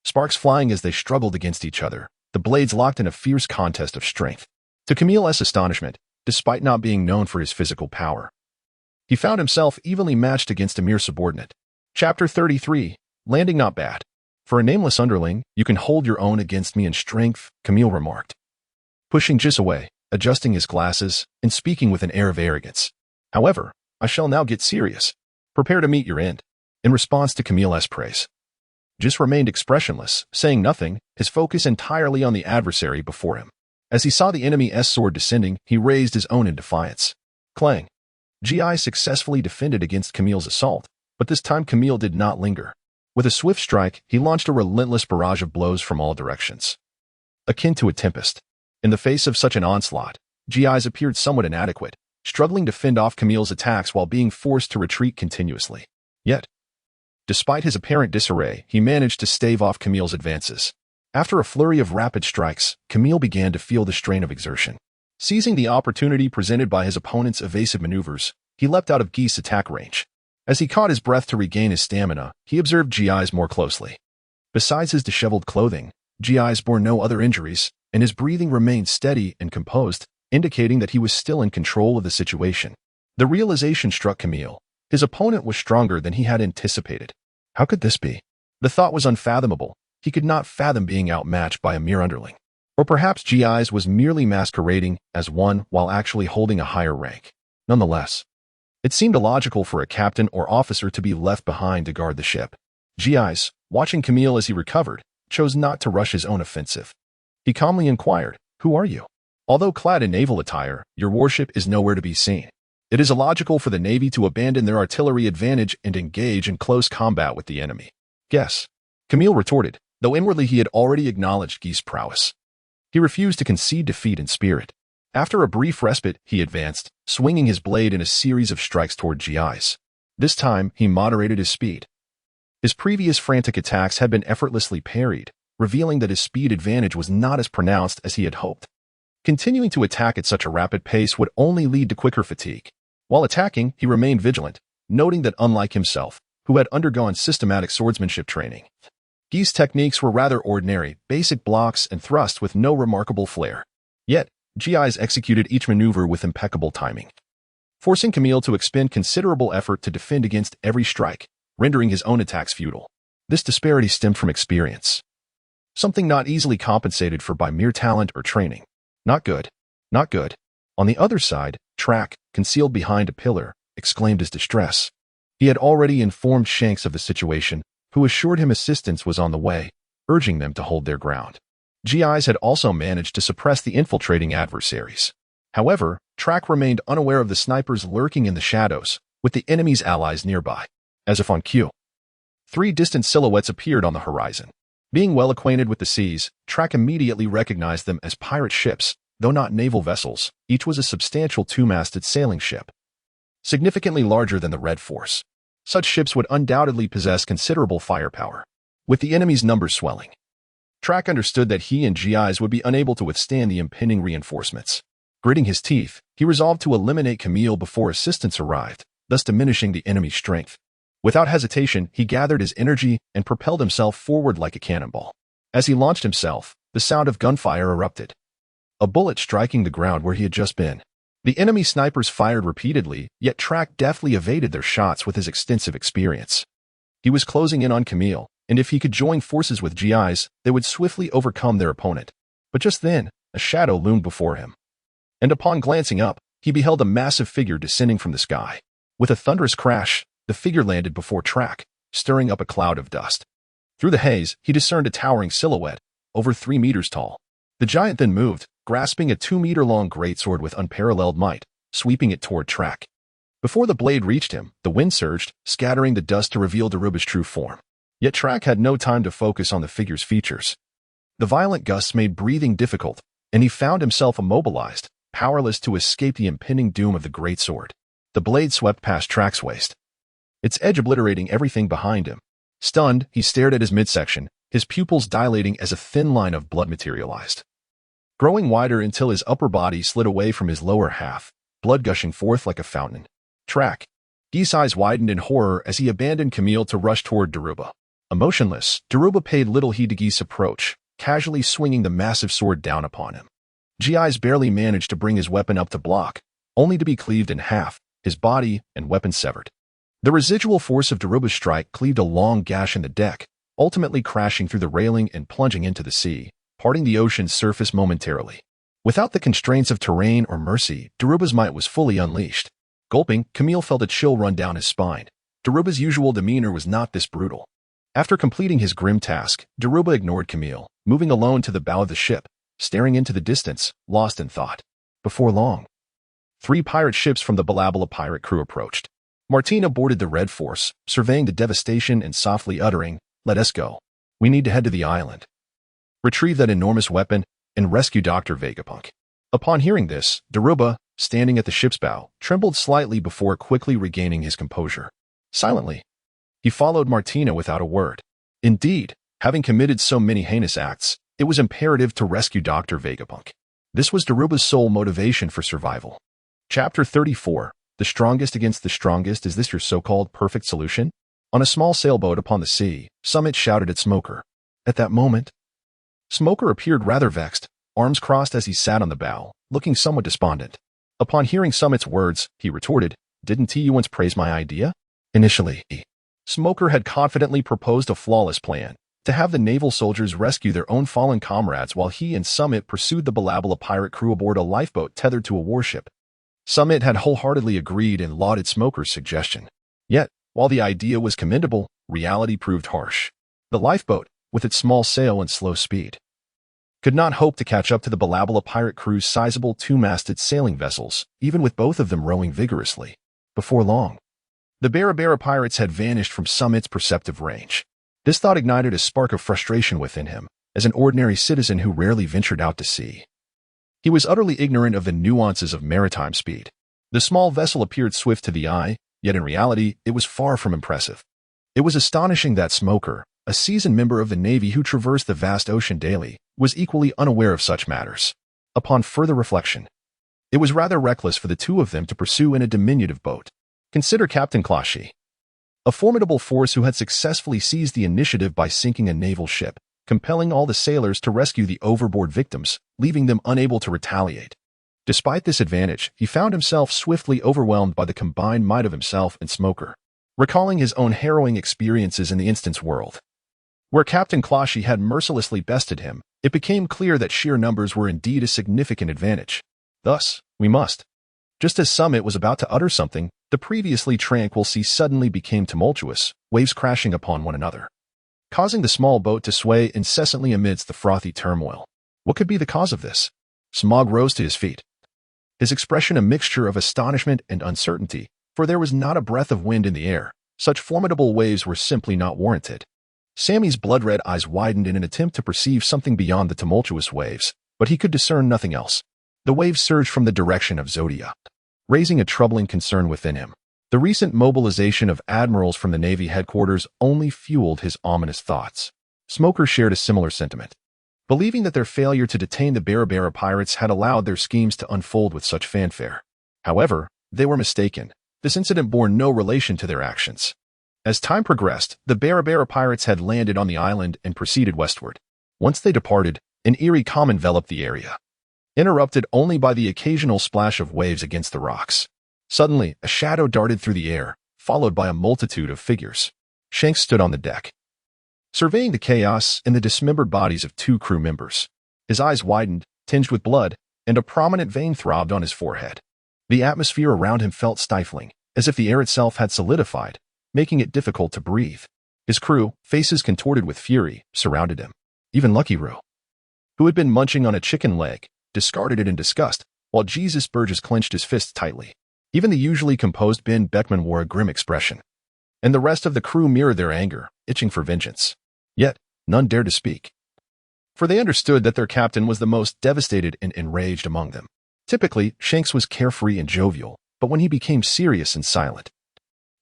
sparks flying as they struggled against each other, the blades locked in a fierce contest of strength. To Camille's astonishment, despite not being known for his physical power, he found himself evenly matched against a mere subordinate. Chapter 33, Landing Not Bad. For a nameless underling, you can hold your own against me in strength, Camille remarked, pushing Jis away, adjusting his glasses, and speaking with an air of arrogance. However, I shall now get serious. Prepare to meet your end. In response to Camille's praise, Jis remained expressionless, saying nothing, his focus entirely on the adversary before him. As he saw the enemy's sword descending, he raised his own in defiance. Clang! Gi successfully defended against Camille's assault, but this time Camille did not linger. With a swift strike, he launched a relentless barrage of blows from all directions, akin to a tempest. In the face of such an onslaught, Gi's appeared somewhat inadequate, struggling to fend off Camille's attacks while being forced to retreat continuously. Yet, despite his apparent disarray, he managed to stave off Camille's advances. After a flurry of rapid strikes, Camille began to feel the strain of exertion. Seizing the opportunity presented by his opponent's evasive maneuvers, he leapt out of Gi's attack range. As he caught his breath to regain his stamina, he observed Gi's more closely. Besides his disheveled clothing, Gi's bore no other injuries, and his breathing remained steady and composed, indicating that he was still in control of the situation. The realization struck Camille. His opponent was stronger than he had anticipated. How could this be? The thought was unfathomable. He could not fathom being outmatched by a mere underling. Or perhaps Gi's was merely masquerading as one while actually holding a higher rank. Nonetheless, it seemed illogical for a captain or officer to be left behind to guard the ship. Gi's, watching Camille as he recovered, chose not to rush his own offensive. He calmly inquired, "Who are you? Although clad in naval attire, your warship is nowhere to be seen. It is illogical for the Navy to abandon their artillery advantage and engage in close combat with the enemy." "Guess," Camille retorted, though inwardly he had already acknowledged Gi's prowess. He refused to concede defeat in spirit. After a brief respite, he advanced, swinging his blade in a series of strikes toward Gi's. This time, he moderated his speed. His previous frantic attacks had been effortlessly parried, revealing that his speed advantage was not as pronounced as he had hoped. Continuing to attack at such a rapid pace would only lead to quicker fatigue. While attacking, he remained vigilant, noting that unlike himself, who had undergone systematic swordsmanship training, Gi's techniques were rather ordinary, basic blocks and thrusts with no remarkable flair. Yet, Gi's executed each maneuver with impeccable timing, forcing Camille to expend considerable effort to defend against every strike, rendering his own attacks futile. This disparity stemmed from experience, something not easily compensated for by mere talent or training. Not good. Not good. On the other side, Track, concealed behind a pillar, exclaimed his distress. He had already informed Shanks of the situation, who assured him assistance was on the way, urging them to hold their ground. Gi's had also managed to suppress the infiltrating adversaries. However, Track remained unaware of the snipers lurking in the shadows, with the enemy's allies nearby. As if on cue, 3 distant silhouettes appeared on the horizon. Being well acquainted with the seas, Track immediately recognized them as pirate ships, though not naval vessels. Each was a substantial 2-masted sailing ship, significantly larger than the Red Force. Such ships would undoubtedly possess considerable firepower. With the enemy's numbers swelling, Track understood that he and GIs would be unable to withstand the impending reinforcements. Gritting his teeth, he resolved to eliminate Camille before assistance arrived, thus diminishing the enemy's strength. Without hesitation, he gathered his energy and propelled himself forward like a cannonball. As he launched himself, the sound of gunfire erupted, a bullet striking the ground where he had just been. The enemy snipers fired repeatedly, yet Track deftly evaded their shots with his extensive experience. He was closing in on Camille, and if he could join forces with GIs, they would swiftly overcome their opponent. But just then, a shadow loomed before him, and upon glancing up, he beheld a massive figure descending from the sky. With a thunderous crash, the figure landed before Track, stirring up a cloud of dust. Through the haze, he discerned a towering silhouette, over 3 meters tall. The giant then moved, grasping a 2-meter-long greatsword with unparalleled might, sweeping it toward Track. Before the blade reached him, the wind surged, scattering the dust to reveal Daruba's true form. Yet Track had no time to focus on the figure's features. The violent gusts made breathing difficult, and he found himself immobilized, powerless to escape the impending doom of the greatsword. The blade swept past Track's waist, its edge obliterating everything behind him. Stunned, he stared at his midsection, his pupils dilating as a thin line of blood materialized, growing wider until his upper body slid away from his lower half, blood gushing forth like a fountain. Track's eyes widened in horror as he abandoned Camille to rush toward Daruba. Emotionless, Daruba paid little heed to Guy's approach, casually swinging the massive sword down upon him. GIs barely managed to bring his weapon up to block, only to be cleaved in half, his body and weapon severed. The residual force of Daruba's strike cleaved a long gash in the deck, ultimately crashing through the railing and plunging into the sea, parting the ocean's surface momentarily. Without the constraints of terrain or mercy, Daruba's might was fully unleashed. Gulping, Camille felt a chill run down his spine. Daruba's usual demeanor was not this brutal. After completing his grim task, Daruba ignored Camille, moving alone to the bow of the ship, staring into the distance, lost in thought. Before long, 3 pirate ships from the Balabala pirate crew approached. Martina boarded the Red Force, surveying the devastation and softly uttering, "Let us go. We need to head to the island, retrieve that enormous weapon, and rescue Dr. Vegapunk." Upon hearing this, Daruba, standing at the ship's bow, trembled slightly before quickly regaining his composure. Silently, he followed Martina without a word. Indeed, having committed so many heinous acts, it was imperative to rescue Dr. Vegapunk. This was Daruba's sole motivation for survival. Chapter 34. The strongest against the strongest. Is this your so-called perfect solution? On a small sailboat upon the sea, Samit shouted at Smoker. At that moment, Smoker appeared rather vexed, arms crossed as he sat on the bow, looking somewhat despondent. Upon hearing Samit's words, he retorted, "Didn't you once praise my idea?" Initially, Smoker had confidently proposed a flawless plan, to have the naval soldiers rescue their own fallen comrades while he and Samit pursued the Balabala pirate crew aboard a lifeboat tethered to a warship. Samit had wholeheartedly agreed and lauded Smoker's suggestion. Yet, while the idea was commendable, reality proved harsh. The lifeboat, with its small sail and slow speed, could not hope to catch up to the Balabala pirate crew's sizable 2-masted sailing vessels, even with both of them rowing vigorously. Before long, the Barabara pirates had vanished from Samit's perceptive range. This thought ignited a spark of frustration within him, as an ordinary citizen who rarely ventured out to sea. He was utterly ignorant of the nuances of maritime speed. The small vessel appeared swift to the eye, yet in reality, it was far from impressive. It was astonishing that Smoker, a seasoned member of the Navy who traversed the vast ocean daily, was equally unaware of such matters. Upon further reflection, it was rather reckless for the two of them to pursue in a diminutive boat. Consider Captain Clashy, a formidable force who had successfully seized the initiative by sinking a naval ship, compelling all the sailors to rescue the overboard victims, leaving them unable to retaliate. Despite this advantage, he found himself swiftly overwhelmed by the combined might of himself and Smoker. Recalling his own harrowing experiences in the instance world, where Captain Clashy had mercilessly bested him, it became clear that sheer numbers were indeed a significant advantage. Thus, we must. Just as Samit was about to utter something, the previously tranquil sea suddenly became tumultuous, waves crashing upon one another, causing the small boat to sway incessantly amidst the frothy turmoil. What could be the cause of this? Smog rose to his feet, his expression a mixture of astonishment and uncertainty, for there was not a breath of wind in the air. Such formidable waves were simply not warranted. Sammy's blood-red eyes widened in an attempt to perceive something beyond the tumultuous waves, but he could discern nothing else. The waves surged from the direction of Zodiac, raising a troubling concern within him. The recent mobilization of admirals from the Navy headquarters only fueled his ominous thoughts. Smokers shared a similar sentiment, believing that their failure to detain the Barabara pirates had allowed their schemes to unfold with such fanfare. However, they were mistaken. This incident bore no relation to their actions. As time progressed, the Barabara pirates had landed on the island and proceeded westward. Once they departed, an eerie calm enveloped the area, interrupted only by the occasional splash of waves against the rocks. Suddenly, a shadow darted through the air, followed by a multitude of figures. Shanks stood on the deck, surveying the chaos and the dismembered bodies of 2 crew members. His eyes widened, tinged with blood, and a prominent vein throbbed on his forehead. The atmosphere around him felt stifling, as if the air itself had solidified, making it difficult to breathe. His crew, faces contorted with fury, surrounded him. Even Lucky Roo, who had been munching on a chicken leg, discarded it in disgust, while Jesus Burgess clenched his fists tightly. Even the usually composed Ben Beckman wore a grim expression, and the rest of the crew mirrored their anger, itching for vengeance. Yet, none dared to speak, for they understood that their captain was the most devastated and enraged among them. Typically, Shanks was carefree and jovial, but when he became serious and silent,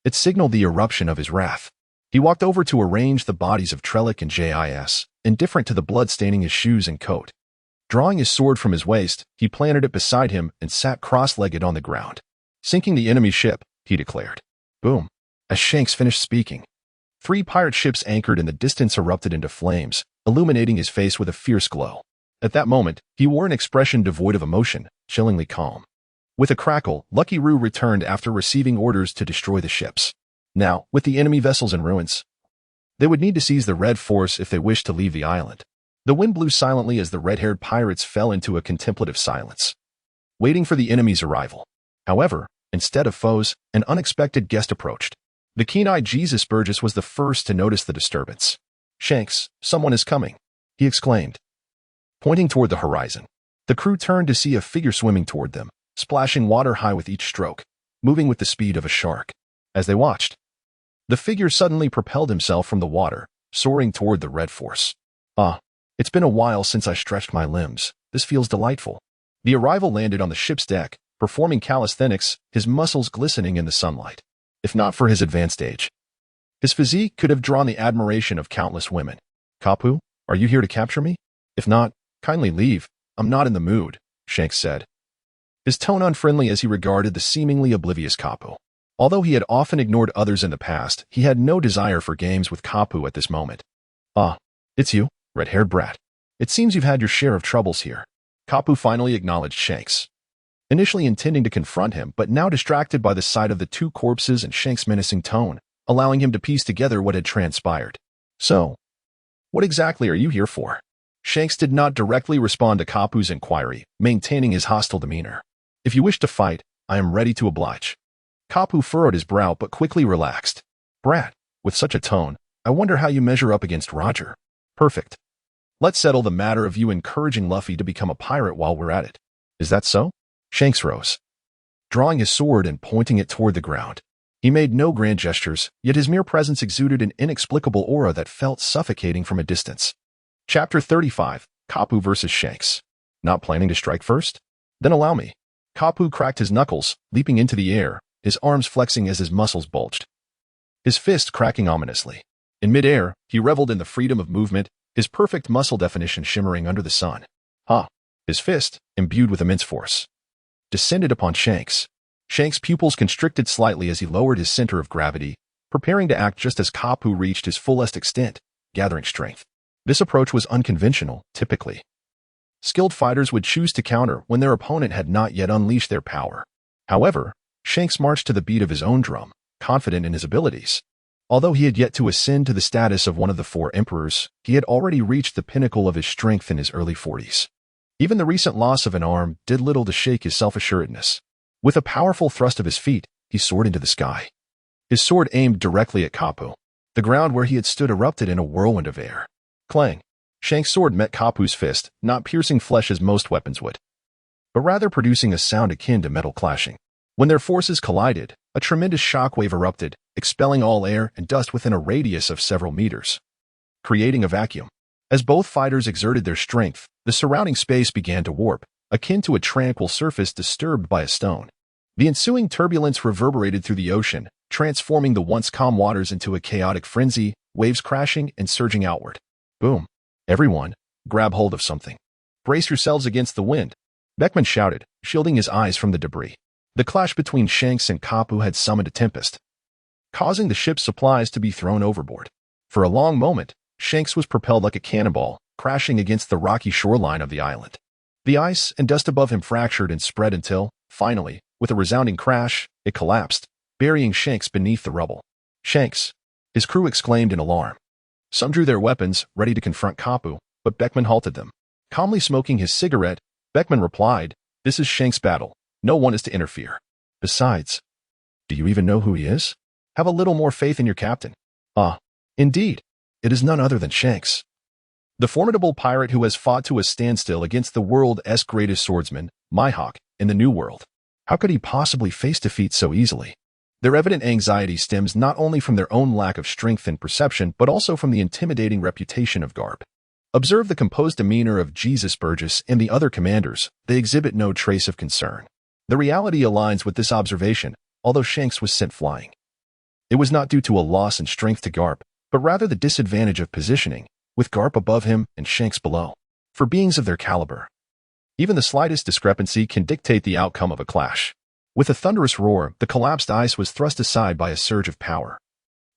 it signaled the eruption of his wrath. He walked over to arrange the bodies of Trellick and Jis, indifferent to the blood staining his shoes and coat. Drawing his sword from his waist, he planted it beside him and sat cross-legged on the ground. "Sinking the enemy ship," he declared. Boom. As Shanks finished speaking, 3 pirate ships anchored in the distance erupted into flames, illuminating his face with a fierce glow. At that moment, he wore an expression devoid of emotion, chillingly calm. With a crackle, Lucky Roo returned after receiving orders to destroy the ships. Now, with the enemy vessels in ruins, they would need to seize the Red Force if they wished to leave the island. The wind blew silently as the red-haired pirates fell into a contemplative silence, waiting for the enemy's arrival. However, instead of foes, an unexpected guest approached. The keen-eyed Jesus Burgess was the first to notice the disturbance. "Shanks, someone is coming," he exclaimed, pointing toward the horizon. The crew turned to see a figure swimming toward them, splashing water high with each stroke, moving with the speed of a shark. As they watched, the figure suddenly propelled himself from the water, soaring toward the Red Force. It's been a while since I stretched my limbs. This feels delightful." The arrival landed on the ship's deck, performing calisthenics, his muscles glistening in the sunlight. If not for his advanced age, his physique could have drawn the admiration of countless women. "Kapu, are you here to capture me? If not, kindly leave. I'm not in the mood," Shanks said, his tone unfriendly as he regarded the seemingly oblivious Kapu. Although he had often ignored others in the past, he had no desire for games with Kapu at this moment. It's you, red-haired brat. It seems you've had your share of troubles here." Kapu finally acknowledged Shanks, initially intending to confront him, but now distracted by the sight of the 2 corpses and Shanks' menacing tone, allowing him to piece together what had transpired. "So, what exactly are you here for?" Shanks did not directly respond to Kapu's inquiry, maintaining his hostile demeanor. "If you wish to fight, I am ready to oblige." Kapu furrowed his brow but quickly relaxed. "Brat, with such a tone, I wonder how you measure up against Roger." "Perfect. Let's settle the matter of you encouraging Luffy to become a pirate while we're at it. Is that so?" Shanks rose, drawing his sword and pointing it toward the ground. He made no grand gestures, yet his mere presence exuded an inexplicable aura that felt suffocating from a distance. Chapter 35, Kapu vs. Shanks. "Not planning to strike first? Then allow me." Kapu cracked his knuckles, leaping into the air, his arms flexing as his muscles bulged, his fist cracking ominously. In midair, he reveled in the freedom of movement, his perfect muscle definition shimmering under the sun. His fist, imbued with immense force, descended upon Shanks. Shanks' pupils constricted slightly as he lowered his center of gravity, preparing to act just as Kapu reached his fullest extent, gathering strength. This approach was unconventional. Typically, skilled fighters would choose to counter when their opponent had not yet unleashed their power. However, Shanks marched to the beat of his own drum, confident in his abilities. Although he had yet to ascend to the status of one of the 4 emperors, he had already reached the pinnacle of his strength in his early 40s. Even the recent loss of an arm did little to shake his self-assuredness. With a powerful thrust of his feet, he soared into the sky, his sword aimed directly at Kapu. The ground where he had stood erupted in a whirlwind of air. Clang! Shanks' sword met Kapu's fist, not piercing flesh as most weapons would, but rather producing a sound akin to metal clashing. When their forces collided, A tremendous shockwave erupted, expelling all air and dust within a radius of several meters, creating a vacuum. As both fighters exerted their strength, the surrounding space began to warp, akin to a tranquil surface disturbed by a stone. The ensuing turbulence reverberated through the ocean, transforming the once calm waters into a chaotic frenzy, waves crashing and surging outward. Boom. Everyone, grab hold of something. Brace yourselves against the wind, Beckman shouted, shielding his eyes from the debris. The clash between Shanks and Kapu had summoned a tempest, causing the ship's supplies to be thrown overboard. For a long moment, Shanks was propelled like a cannonball, crashing against the rocky shoreline of the island. The ice and dust above him fractured and spread until, finally, with a resounding crash, it collapsed, burying Shanks beneath the rubble. Shanks! His crew exclaimed in alarm. Some drew their weapons, ready to confront Kapu, but Beckman halted them. Calmly smoking his cigarette, Beckman replied, "This is Shanks' battle. No one is to interfere. Besides, do you even know who he is? Have a little more faith in your captain." Indeed. It is none other than Shanks, the formidable pirate who has fought to a standstill against the world's greatest swordsman, Mihawk, in the New World. How could he possibly face defeat so easily? Their evident anxiety stems not only from their own lack of strength and perception, but also from the intimidating reputation of Garp. Observe the composed demeanor of Jesus Burgess and the other commanders. They exhibit no trace of concern. The reality aligns with this observation, although Shanks was sent flying. It was not due to a loss in strength to Garp, but rather the disadvantage of positioning, with Garp above him and Shanks below. For beings of their caliber, even the slightest discrepancy can dictate the outcome of a clash. With a thunderous roar, the collapsed ice was thrust aside by a surge of power,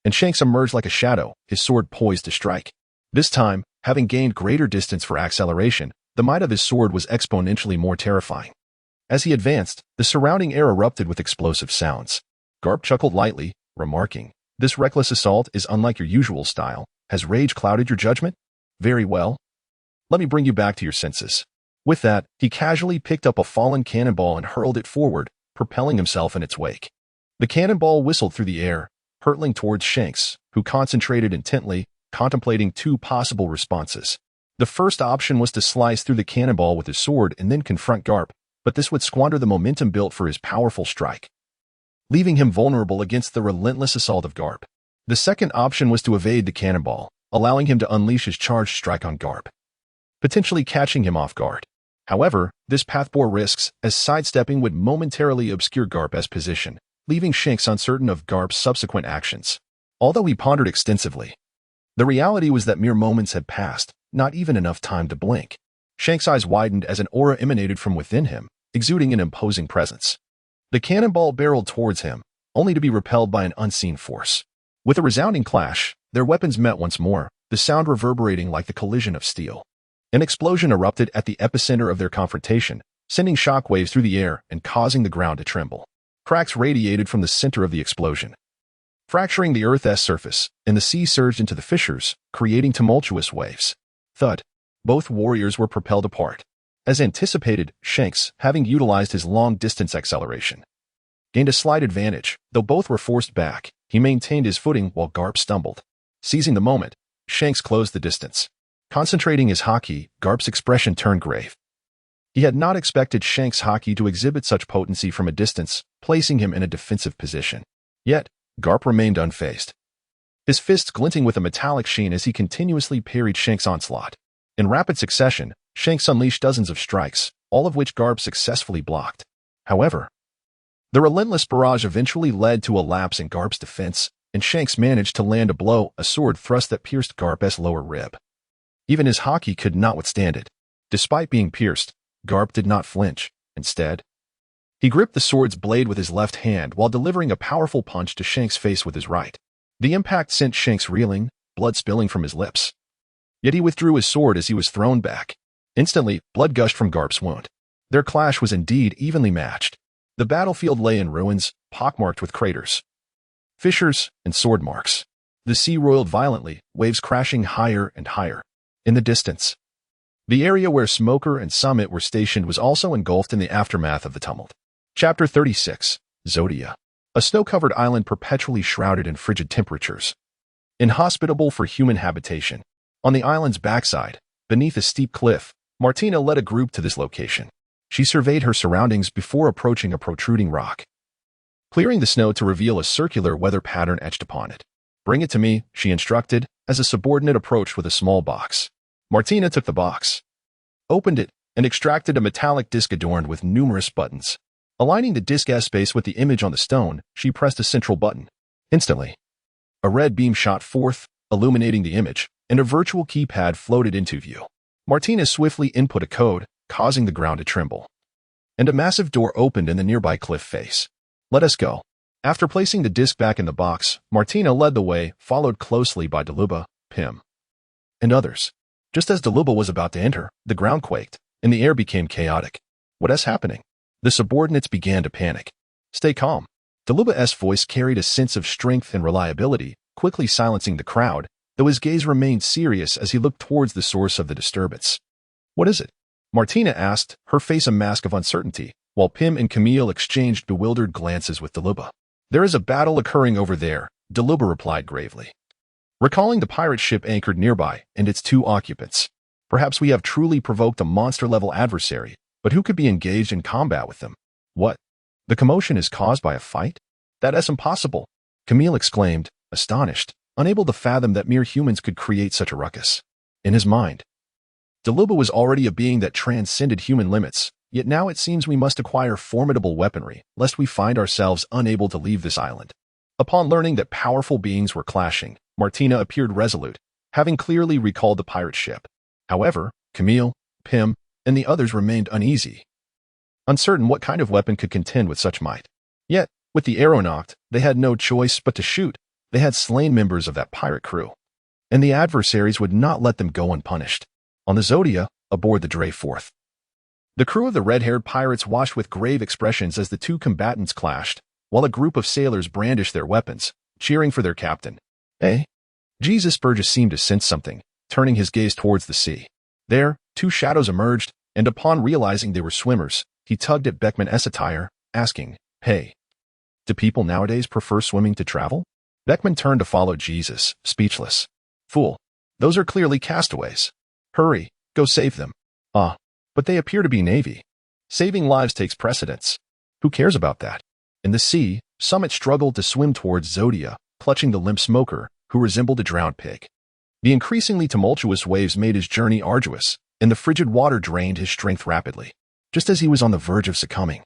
and Shanks emerged like a shadow, his sword poised to strike. This time, having gained greater distance for acceleration, the might of his sword was exponentially more terrifying. As he advanced, the surrounding air erupted with explosive sounds. Garp chuckled lightly, remarking, "This reckless assault is unlike your usual style. Has rage clouded your judgment? Very well. Let me bring you back to your senses." With that, he casually picked up a fallen cannonball and hurled it forward, propelling himself in its wake. The cannonball whistled through the air, hurtling towards Shanks, who concentrated intently, contemplating two possible responses. The first option was to slice through the cannonball with his sword and then confront Garp, but this would squander the momentum built for his powerful strike, leaving him vulnerable against the relentless assault of Garp. The second option was to evade the cannonball, allowing him to unleash his charged strike on Garp, potentially catching him off guard. However, this path bore risks, as sidestepping would momentarily obscure Garp's position, leaving Shanks uncertain of Garp's subsequent actions. Although he pondered extensively, the reality was that mere moments had passed, not even enough time to blink. Shanks' eyes widened as an aura emanated from within him, exuding an imposing presence. The cannonball barreled towards him, only to be repelled by an unseen force. With a resounding clash, their weapons met once more, the sound reverberating like the collision of steel. An explosion erupted at the epicenter of their confrontation, sending shockwaves through the air and causing the ground to tremble. Cracks radiated from the center of the explosion, fracturing the Earth's surface, and the sea surged into the fissures, creating tumultuous waves. Thud. Both warriors were propelled apart. As anticipated, Shanks, having utilized his long-distance acceleration, gained a slight advantage. Though both were forced back, he maintained his footing while Garp stumbled. Seizing the moment, Shanks closed the distance. Concentrating his haki, Garp's expression turned grave. He had not expected Shanks' haki to exhibit such potency from a distance, placing him in a defensive position. Yet, Garp remained unfazed, his fists glinting with a metallic sheen as he continuously parried Shanks' onslaught. In rapid succession, Shanks unleashed dozens of strikes, all of which Garp successfully blocked. However, the relentless barrage eventually led to a lapse in Garp's defense, and Shanks managed to land a blow, a sword thrust that pierced Garp's lower rib. Even his haki could not withstand it. Despite being pierced, Garp did not flinch. Instead, he gripped the sword's blade with his left hand while delivering a powerful punch to Shanks' face with his right. The impact sent Shanks reeling, blood spilling from his lips. Yet he withdrew his sword as he was thrown back. Instantly, blood gushed from Garp's wound. Their clash was indeed evenly matched. The battlefield lay in ruins, pockmarked with craters, fissures, and sword marks. The sea roiled violently, waves crashing higher and higher. In the distance, the area where Smoker and Samit were stationed was also engulfed in the aftermath of the tumult. Chapter 36. Zodia. A snow-covered island perpetually shrouded in frigid temperatures, inhospitable for human habitation. On the island's backside, beneath a steep cliff, Martina led a group to this location. She surveyed her surroundings before approaching a protruding rock, clearing the snow to reveal a circular weather pattern etched upon it. "Bring it to me," she instructed, as a subordinate approached with a small box. Martina took the box, opened it, and extracted a metallic disc adorned with numerous buttons. Aligning the disc S base with the image on the stone, she pressed a central button. Instantly, a red beam shot forth, illuminating the image, and a virtual keypad floated into view. Martina swiftly input a code, causing the ground to tremble. And a massive door opened in the nearby cliff face. "Let us go." After placing the disc back in the box, Martina led the way, followed closely by Daluba, Pim, and others. Just as Daluba was about to enter, the ground quaked, and the air became chaotic. "What is happening?" The subordinates began to panic. "Stay calm." Daluba's voice carried a sense of strength and reliability, quickly silencing the crowd, though his gaze remained serious as he looked towards the source of the disturbance. "What is it?" Martina asked, her face a mask of uncertainty, while Pim and Camille exchanged bewildered glances with Daluba. "There is a battle occurring over there," Daluba replied gravely, recalling the pirate ship anchored nearby and its 2 occupants. "Perhaps we have truly provoked a monster-level adversary, but who could be engaged in combat with them?" "What? The commotion is caused by a fight? That is impossible," Camille exclaimed, astonished, unable to fathom that mere humans could create such a ruckus. In his mind, Daluba was already a being that transcended human limits, yet now it seems we must acquire formidable weaponry, lest we find ourselves unable to leave this island. Upon learning that powerful beings were clashing, Martina appeared resolute, having clearly recalled the pirate ship. However, Camille, Pim, and the others remained uneasy, uncertain what kind of weapon could contend with such might. Yet, with the arrow knocked, they had no choice but to shoot. They had slain members of that pirate crew, and the adversaries would not let them go unpunished. On the Zodia, aboard the Dreyforth, the crew of the red-haired pirates watched with grave expressions as the 2 combatants clashed, while a group of sailors brandished their weapons, cheering for their captain. "Eh?" Jesus Burgess seemed to sense something, turning his gaze towards the sea. There, 2 shadows emerged, and upon realizing they were swimmers, he tugged at Beckman's attire, asking, "Hey, do people nowadays prefer swimming to travel?" Beckman turned to follow Jesus, speechless. "Fool, those are clearly castaways. Hurry, go save them." "Ah, but they appear to be Navy. Saving lives takes precedence." "Who cares about that?" In the sea, Samit struggled to swim towards Zodia, clutching the limp smoker, who resembled a drowned pig. The increasingly tumultuous waves made his journey arduous, and the frigid water drained his strength rapidly. Just as he was on the verge of succumbing,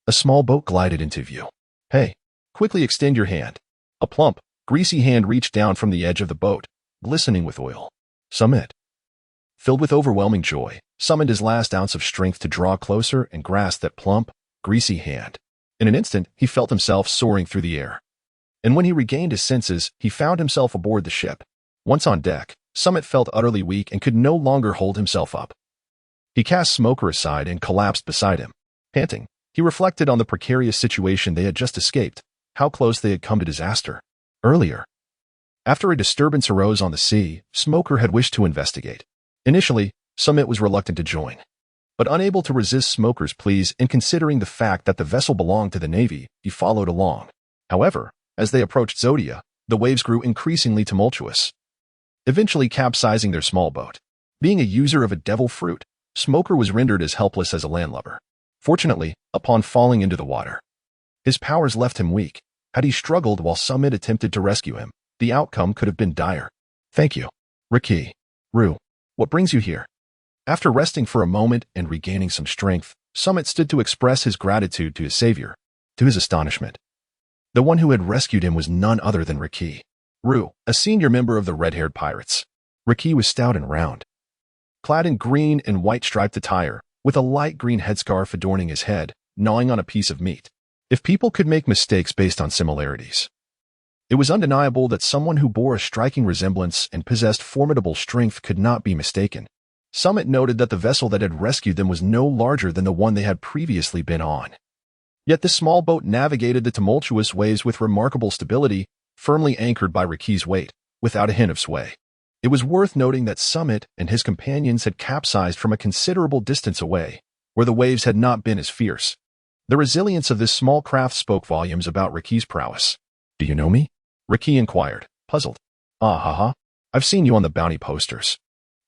a small boat glided into view. "Hey, quickly extend your hand." A plump, greasy hand reached down from the edge of the boat, glistening with oil. Samit, filled with overwhelming joy, summoned his last ounce of strength to draw closer and grasp that plump, greasy hand. In an instant, he felt himself soaring through the air. And when he regained his senses, he found himself aboard the ship. Once on deck, Samit felt utterly weak and could no longer hold himself up. He cast Smoker aside and collapsed beside him. Panting, he reflected on the precarious situation they had just escaped, how close they had come to disaster. Earlier, after a disturbance arose on the sea, Smoker had wished to investigate. Initially, Samit was reluctant to join, but unable to resist Smoker's pleas and considering the fact that the vessel belonged to the Navy, he followed along. However, as they approached Zodia, the waves grew increasingly tumultuous, eventually capsizing their small boat. Being a user of a devil fruit, Smoker was rendered as helpless as a landlubber. Fortunately, upon falling into the water, his powers left him weak. Had he struggled while Samit attempted to rescue him, the outcome could have been dire. "Thank you, Ricky. Rue, what brings you here?" After resting for a moment and regaining some strength, Samit stood to express his gratitude to his savior. To his astonishment, the one who had rescued him was none other than Ricky. Rue, a senior member of the red-haired pirates. Ricky was stout and round, clad in green and white striped attire, with a light green headscarf adorning his head, gnawing on a piece of meat. If people could make mistakes based on similarities, it was undeniable that someone who bore a striking resemblance and possessed formidable strength could not be mistaken. Samit noted that the vessel that had rescued them was no larger than the one they had previously been on. Yet this small boat navigated the tumultuous waves with remarkable stability, firmly anchored by Ricky's weight, without a hint of sway. It was worth noting that Samit and his companions had capsized from a considerable distance away, where the waves had not been as fierce. The resilience of this small craft spoke volumes about Ricky's prowess. "Do you know me?" Ricky inquired, puzzled. "Ah ha ha, I've seen you on the bounty posters."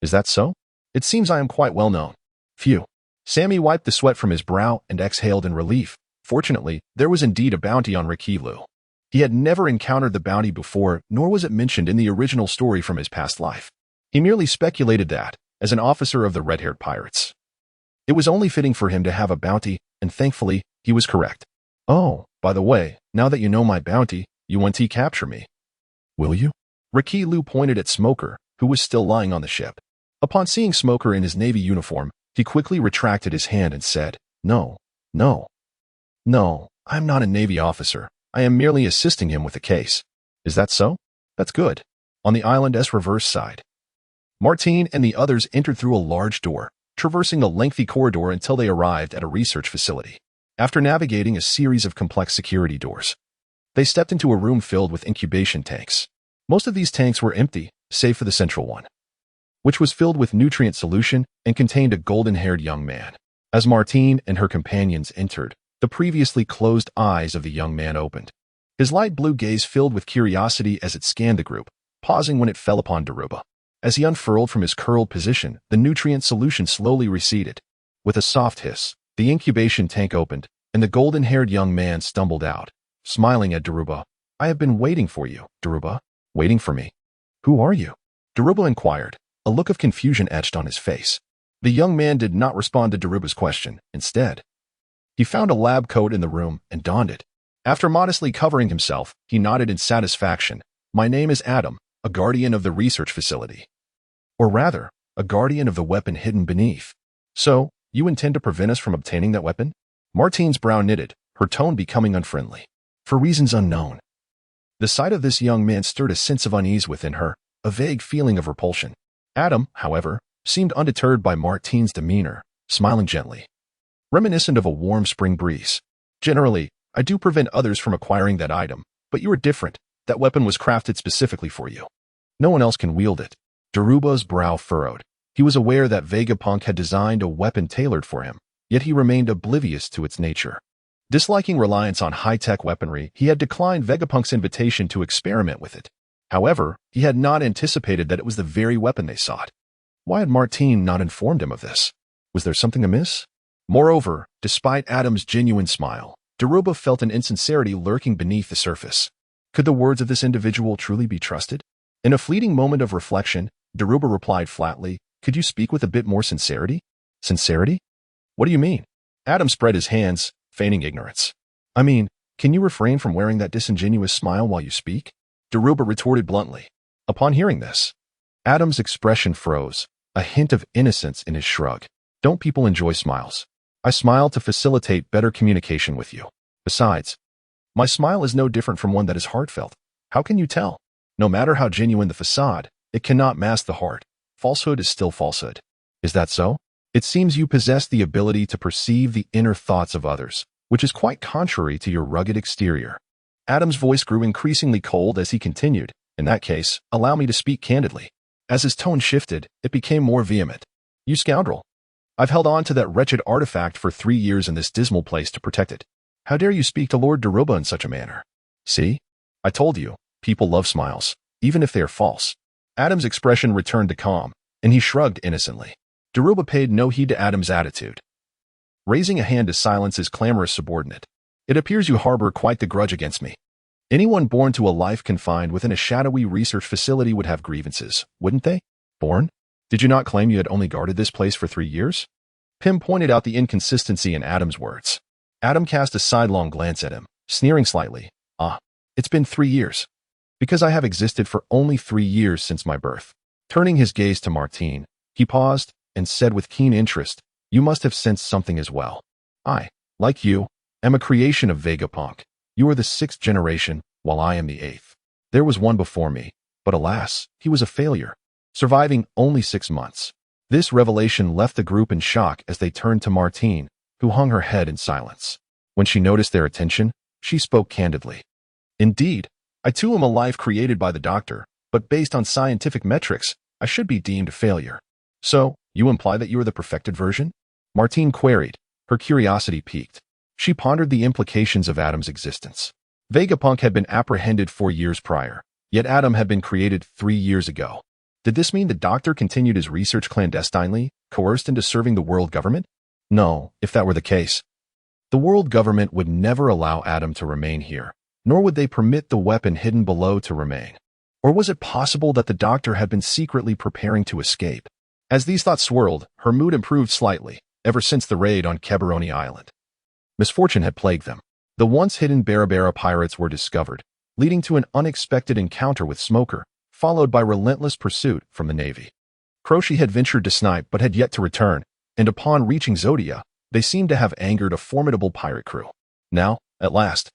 "Is that so? It seems I am quite well known." "Phew." Sammy wiped the sweat from his brow and exhaled in relief, Fortunately, there was indeed a bounty on Rikilu. He had never encountered the bounty before, nor was it mentioned in the original story from his past life. He merely speculated that, as an officer of the red-haired pirates, it was only fitting for him to have a bounty, and thankfully, he was correct. Oh, by the way, now that you know my bounty, you want to capture me. Will you? Rikilu pointed at Smoker, who was still lying on the ship. Upon seeing Smoker in his Navy uniform, he quickly retracted his hand and said, No, I'm not a Navy officer. I am merely assisting him with the case. Is that so? That's good. On the island's reverse side, Martine and the others entered through a large door, traversing a lengthy corridor until they arrived at a research facility. After navigating a series of complex security doors, they stepped into a room filled with incubation tanks. Most of these tanks were empty, save for the central one, which was filled with nutrient solution and contained a golden-haired young man. As Martine and her companions entered, the previously closed eyes of the young man opened. His light blue gaze filled with curiosity as it scanned the group, pausing when it fell upon Daruba. As he unfurled from his curled position, the nutrient solution slowly receded. With a soft hiss, the incubation tank opened, and the golden-haired young man stumbled out, smiling at Daruba. I have been waiting for you, Daruba. Waiting for me? Who are you? Daruba inquired, a look of confusion etched on his face. The young man did not respond to Daruba's question. Instead, he found a lab coat in the room and donned it. After modestly covering himself, he nodded in satisfaction. My name is Adam, a guardian of the research facility. Or rather, a guardian of the weapon hidden beneath. So, you intend to prevent us from obtaining that weapon? Martine's brow knitted, her tone becoming unfriendly. For reasons unknown. The sight of this young man stirred a sense of unease within her, a vague feeling of repulsion. Adam, however, seemed undeterred by Martine's demeanor, smiling gently, reminiscent of a warm spring breeze. Generally, I do prevent others from acquiring that item, but you are different. That weapon was crafted specifically for you. No one else can wield it. Daruba's brow furrowed. He was aware that Vegapunk had designed a weapon tailored for him, yet he remained oblivious to its nature. Disliking reliance on high-tech weaponry, he had declined Vegapunk's invitation to experiment with it. However, he had not anticipated that it was the very weapon they sought. Why had Martine not informed him of this? Was there something amiss? Moreover, despite Adam's genuine smile, Daruba felt an insincerity lurking beneath the surface. Could the words of this individual truly be trusted? In a fleeting moment of reflection, Daruba replied flatly, Could you speak with a bit more sincerity? Sincerity? What do you mean? Adam spread his hands, feigning ignorance. I mean, can you refrain from wearing that disingenuous smile while you speak? Daruba retorted bluntly. Upon hearing this, Adam's expression froze, a hint of innocence in his shrug. Don't people enjoy smiles? I smile to facilitate better communication with you. Besides, my smile is no different from one that is heartfelt. How can you tell? No matter how genuine the facade, it cannot mask the heart. Falsehood is still falsehood. Is that so? It seems you possess the ability to perceive the inner thoughts of others, which is quite contrary to your rugged exterior. Adam's voice grew increasingly cold as he continued. In that case, allow me to speak candidly. As his tone shifted, it became more vehement. You scoundrel. I've held on to that wretched artifact for 3 years in this dismal place to protect it. How dare you speak to Lord Daruba in such a manner? See? I told you, people love smiles, even if they are false. Adam's expression returned to calm, and he shrugged innocently. Daruba paid no heed to Adam's attitude, raising a hand to silence his clamorous subordinate. It appears you harbor quite the grudge against me. Anyone born to a life confined within a shadowy research facility would have grievances, wouldn't they? Born? Did you not claim you had only guarded this place for 3 years? Pym pointed out the inconsistency in Adam's words. Adam cast a sidelong glance at him, sneering slightly. It's been 3 years. Because I have existed for only 3 years since my birth. Turning his gaze to Martine, he paused and said with keen interest, You must have sensed something as well. I, like you, am a creation of Vegapunk. You are the 6th generation, while I am the 8th. There was one before me, but alas, he was a failure, surviving only 6 months. This revelation left the group in shock as they turned to Martine, who hung her head in silence. When she noticed their attention, she spoke candidly. Indeed, I too am a life created by the doctor, but based on scientific metrics, I should be deemed a failure. So, you imply that you are the perfected version? Martine queried, her curiosity piqued. She pondered the implications of Adam's existence. Vegapunk had been apprehended 4 years prior, yet Adam had been created 3 years ago. Did this mean the doctor continued his research clandestinely, coerced into serving the world government? No, if that were the case, The world government would never allow Adam to remain here, nor would they permit the weapon hidden below to remain. Or was it possible that the doctor had been secretly preparing to escape? As these thoughts swirled, her mood improved slightly, ever since the raid on Cabalone Island. Misfortune had plagued them. The once hidden Barabara pirates were discovered, leading to an unexpected encounter with Smoker, followed by relentless pursuit from the Navy. Croce had ventured to snipe but had yet to return, and upon reaching Zodia, they seemed to have angered a formidable pirate crew. Now, at last,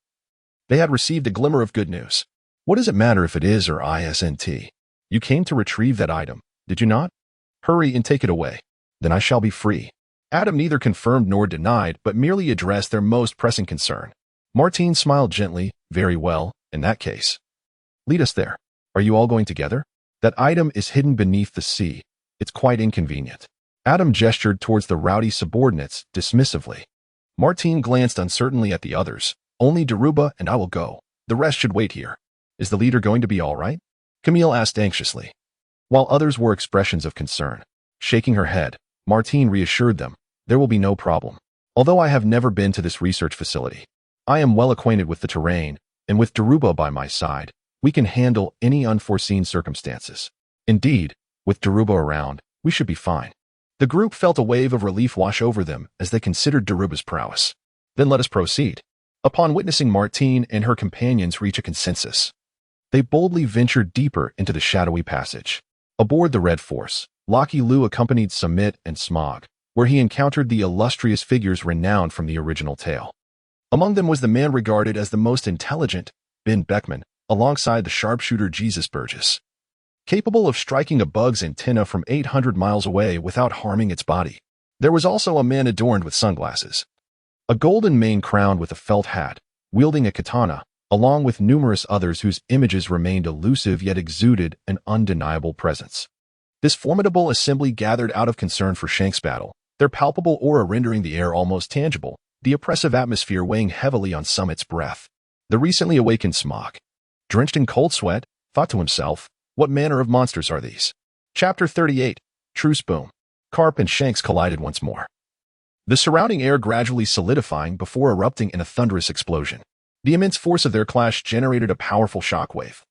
they had received a glimmer of good news. What does it matter if it is or isn't? You came to retrieve that item, did you not? Hurry and take it away. Then I shall be free. Adam neither confirmed nor denied, but merely addressed their most pressing concern. Martine smiled gently. Very well, in that case. Lead us there. Are you all going together? That item is hidden beneath the sea. It's quite inconvenient. Adam gestured towards the rowdy subordinates dismissively. Martine glanced uncertainly at the others. Only Daruba and I will go. The rest should wait here. Is the leader going to be all right? Camille asked anxiously. While others wore expressions of concern. Shaking her head, Martine reassured them. There will be no problem. Although I have never been to this research facility, I am well acquainted with the terrain, and with Daruba by my side, we can handle any unforeseen circumstances. Indeed, with Daruba around, we should be fine. The group felt a wave of relief wash over them as they considered Daruba's prowess. Then let us proceed. Upon witnessing Martine and her companions reach a consensus, they boldly ventured deeper into the shadowy passage. Aboard the Red Force, Lucky Lou accompanied Samit and Smog, where he encountered the illustrious figures renowned from the original tale. Among them was the man regarded as the most intelligent, Ben Beckman, alongside the sharpshooter Jesus Burgess, capable of striking a bug's antenna from 800 miles away without harming its body. There was also a man adorned with sunglasses, a golden mane crowned with a felt hat, wielding a katana, along with numerous others whose images remained elusive yet exuded an undeniable presence. This formidable assembly gathered out of concern for Shank's battle, their palpable aura rendering the air almost tangible, the oppressive atmosphere weighing heavily on Summit's breath. The recently awakened Smog, drenched in cold sweat, thought to himself, what manner of monsters are these? Chapter 38, Truce Boom. Carp and Shanks collided once more, the surrounding air gradually solidifying before erupting in a thunderous explosion. The immense force of their clash generated a powerful shockwave,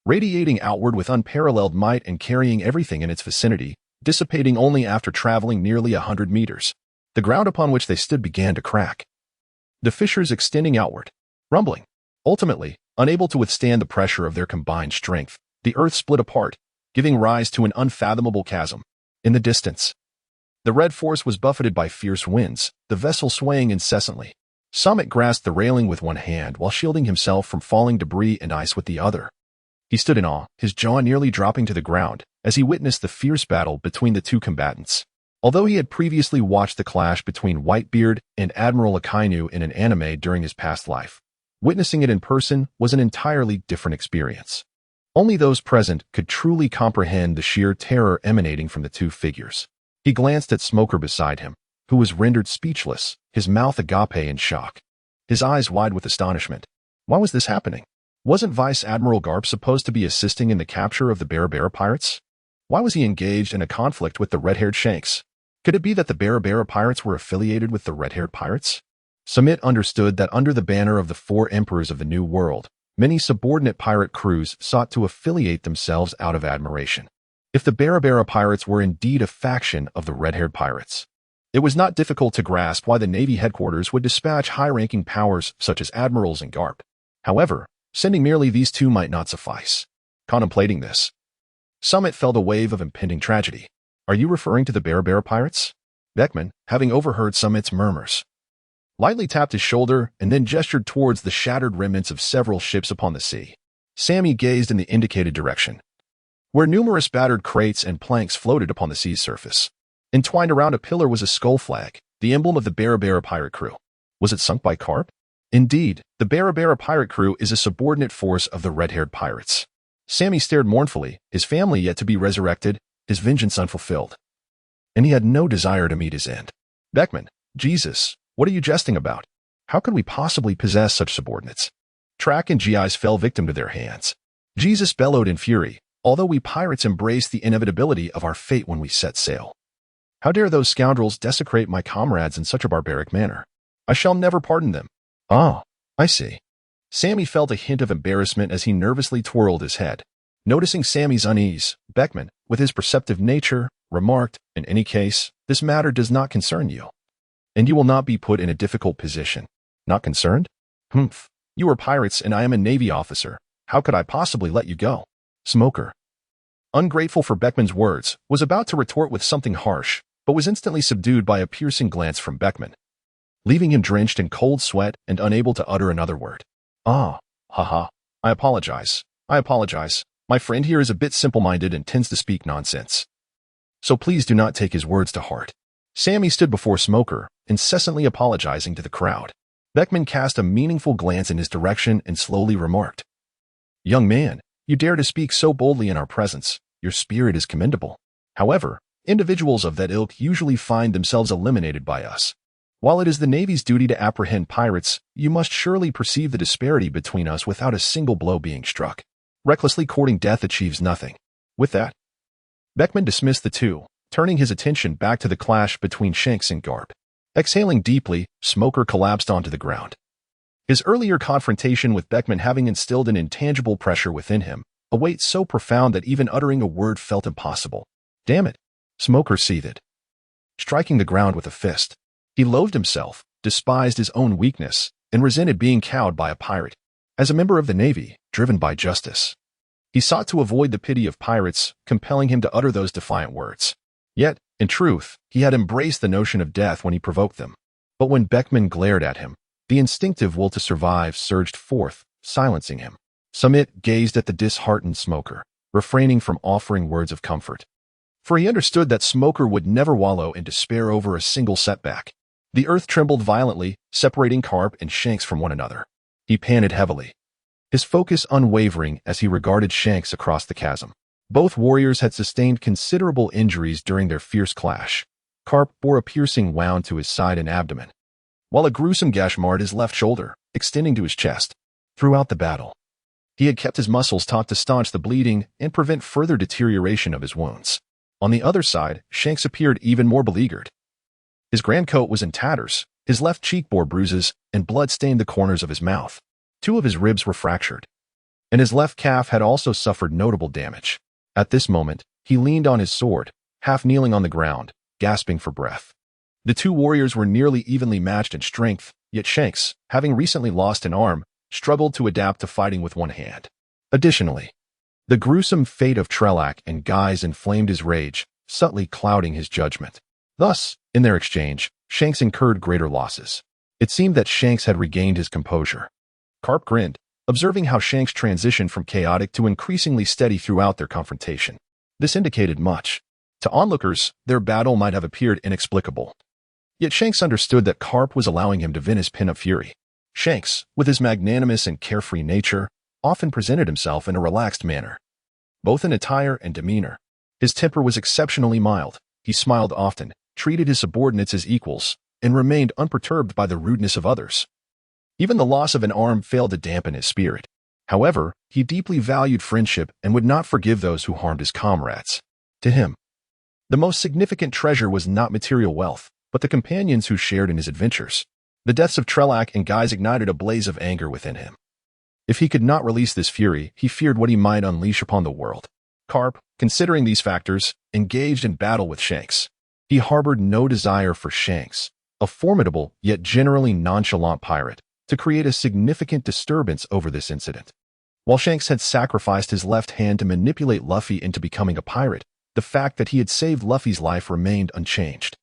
radiating outward with unparalleled might and carrying everything in its vicinity, dissipating only after traveling nearly 100 meters. The ground upon which they stood began to crack, the fissures extending outward, rumbling. Ultimately, unable to withstand the pressure of their combined strength, the earth split apart, giving rise to an unfathomable chasm. In the distance, the Red Force was buffeted by fierce winds, the vessel swaying incessantly. Samit grasped the railing with one hand while shielding himself from falling debris and ice with the other. He stood in awe, his jaw nearly dropping to the ground, as he witnessed the fierce battle between the two combatants. Although he had previously watched the clash between Whitebeard and Admiral Akainu in an anime during his past life, witnessing it in person was an entirely different experience. Only those present could truly comprehend the sheer terror emanating from the two figures. He glanced at Smoker beside him, who was rendered speechless, his mouth agape in shock, his eyes wide with astonishment. Why was this happening? Wasn't Vice Admiral Garp supposed to be assisting in the capture of the Barabara pirates? Why was he engaged in a conflict with the red-haired Shanks? Could it be that the Barabara pirates were affiliated with the red-haired pirates? Samit understood that under the banner of the four emperors of the New World, many subordinate pirate crews sought to affiliate themselves out of admiration. If the Barabara pirates were indeed a faction of the red-haired pirates, it was not difficult to grasp why the Navy headquarters would dispatch high-ranking powers such as admirals and Garp. However, sending merely these two might not suffice. Contemplating this, Samit felt a wave of impending tragedy. Are you referring to the Barabara pirates? Beckman, having overheard Samit's murmurs, lightly tapped his shoulder and then gestured towards the shattered remnants of several ships upon the sea. Sammy gazed in the indicated direction, where numerous battered crates and planks floated upon the sea's surface. Entwined around a pillar was a skull flag, the emblem of the Barabara pirate crew. Was it sunk by Carp? Indeed, the Barabara pirate crew is a subordinate force of the red-haired pirates. Sammy stared mournfully, his family yet to be resurrected, his vengeance unfulfilled. And he had no desire to meet his end. Beckman, Jesus, what are you jesting about? How could we possibly possess such subordinates? Track and GIs fell victim to their hands. Jesus bellowed in fury, although we pirates embrace the inevitability of our fate when we set sail. How dare those scoundrels desecrate my comrades in such a barbaric manner? I shall never pardon them. Ah, I see. Sammy felt a hint of embarrassment as he nervously twirled his head. Noticing Sammy's unease, Beckman, with his perceptive nature, remarked, "In any case, this matter does not concern you, and you will not be put in a difficult position." Not concerned? Humph. You are pirates and I am a Navy officer. How could I possibly let you go? Smoker, ungrateful for Beckman's words, was about to retort with something harsh, but was instantly subdued by a piercing glance from Beckman, leaving him drenched in cold sweat and unable to utter another word. Ah, haha. I apologize. My friend here is a bit simple-minded and tends to speak nonsense. So please do not take his words to heart. Sammy stood before Smoker, incessantly apologizing to the crowd. Beckman cast a meaningful glance in his direction and slowly remarked, "Young man, you dare to speak so boldly in our presence. Your spirit is commendable. However, individuals of that ilk usually find themselves eliminated by us. While it is the Navy's duty to apprehend pirates, you must surely perceive the disparity between us without a single blow being struck. Recklessly courting death achieves nothing." With that, Beckman dismissed the two, turning his attention back to the clash between Shanks and Garp. Exhaling deeply, Smoker collapsed onto the ground. His earlier confrontation with Beckman having instilled an intangible pressure within him, a weight so profound that even uttering a word felt impossible. Damn it, Smoker seethed, striking the ground with a fist. He loathed himself, despised his own weakness, and resented being cowed by a pirate. As a member of the Navy, driven by justice, he sought to avoid the pity of pirates, compelling him to utter those defiant words. Yet, in truth, he had embraced the notion of death when he provoked them. But when Beckman glared at him, the instinctive will to survive surged forth, silencing him. Samit gazed at the disheartened Smoker, refraining from offering words of comfort. For he understood that Smoker would never wallow in despair over a single setback. The earth trembled violently, separating Carp and Shanks from one another. He panted heavily, his focus unwavering as he regarded Shanks across the chasm. Both warriors had sustained considerable injuries during their fierce clash. Carp bore a piercing wound to his side and abdomen, while a gruesome gash marred his left shoulder, extending to his chest. Throughout the battle, he had kept his muscles taut to staunch the bleeding and prevent further deterioration of his wounds. On the other side, Shanks appeared even more beleaguered. His grand coat was in tatters, his left cheek bore bruises, and blood stained the corners of his mouth. 2 of his ribs were fractured, and his left calf had also suffered notable damage. At this moment, he leaned on his sword, half kneeling on the ground, gasping for breath. The 2 warriors were nearly evenly matched in strength, yet Shanks, having recently lost an arm, struggled to adapt to fighting with one hand. Additionally, the gruesome fate of Trelac and Guise inflamed his rage, subtly clouding his judgment. Thus, in their exchange, Shanks incurred greater losses. It seemed that Shanks had regained his composure. Carp grinned, observing how Shanks transitioned from chaotic to increasingly steady throughout their confrontation. This indicated much. To onlookers, their battle might have appeared inexplicable. Yet Shanks understood that Carp was allowing him to vent his pent-up fury. Shanks, with his magnanimous and carefree nature, often presented himself in a relaxed manner, both in attire and demeanor. His temper was exceptionally mild. He smiled often, treated his subordinates as equals, and remained unperturbed by the rudeness of others. Even the loss of an arm failed to dampen his spirit. However, he deeply valued friendship and would not forgive those who harmed his comrades. To him, the most significant treasure was not material wealth, but the companions who shared in his adventures. The deaths of Trelac and Guise ignited a blaze of anger within him. If he could not release this fury, he feared what he might unleash upon the world. Carp, considering these factors, engaged in battle with Shanks. He harbored no desire for Shanks, a formidable yet generally nonchalant pirate, to create a significant disturbance over this incident. While Shanks had sacrificed his left hand to manipulate Luffy into becoming a pirate, the fact that he had saved Luffy's life remained unchanged.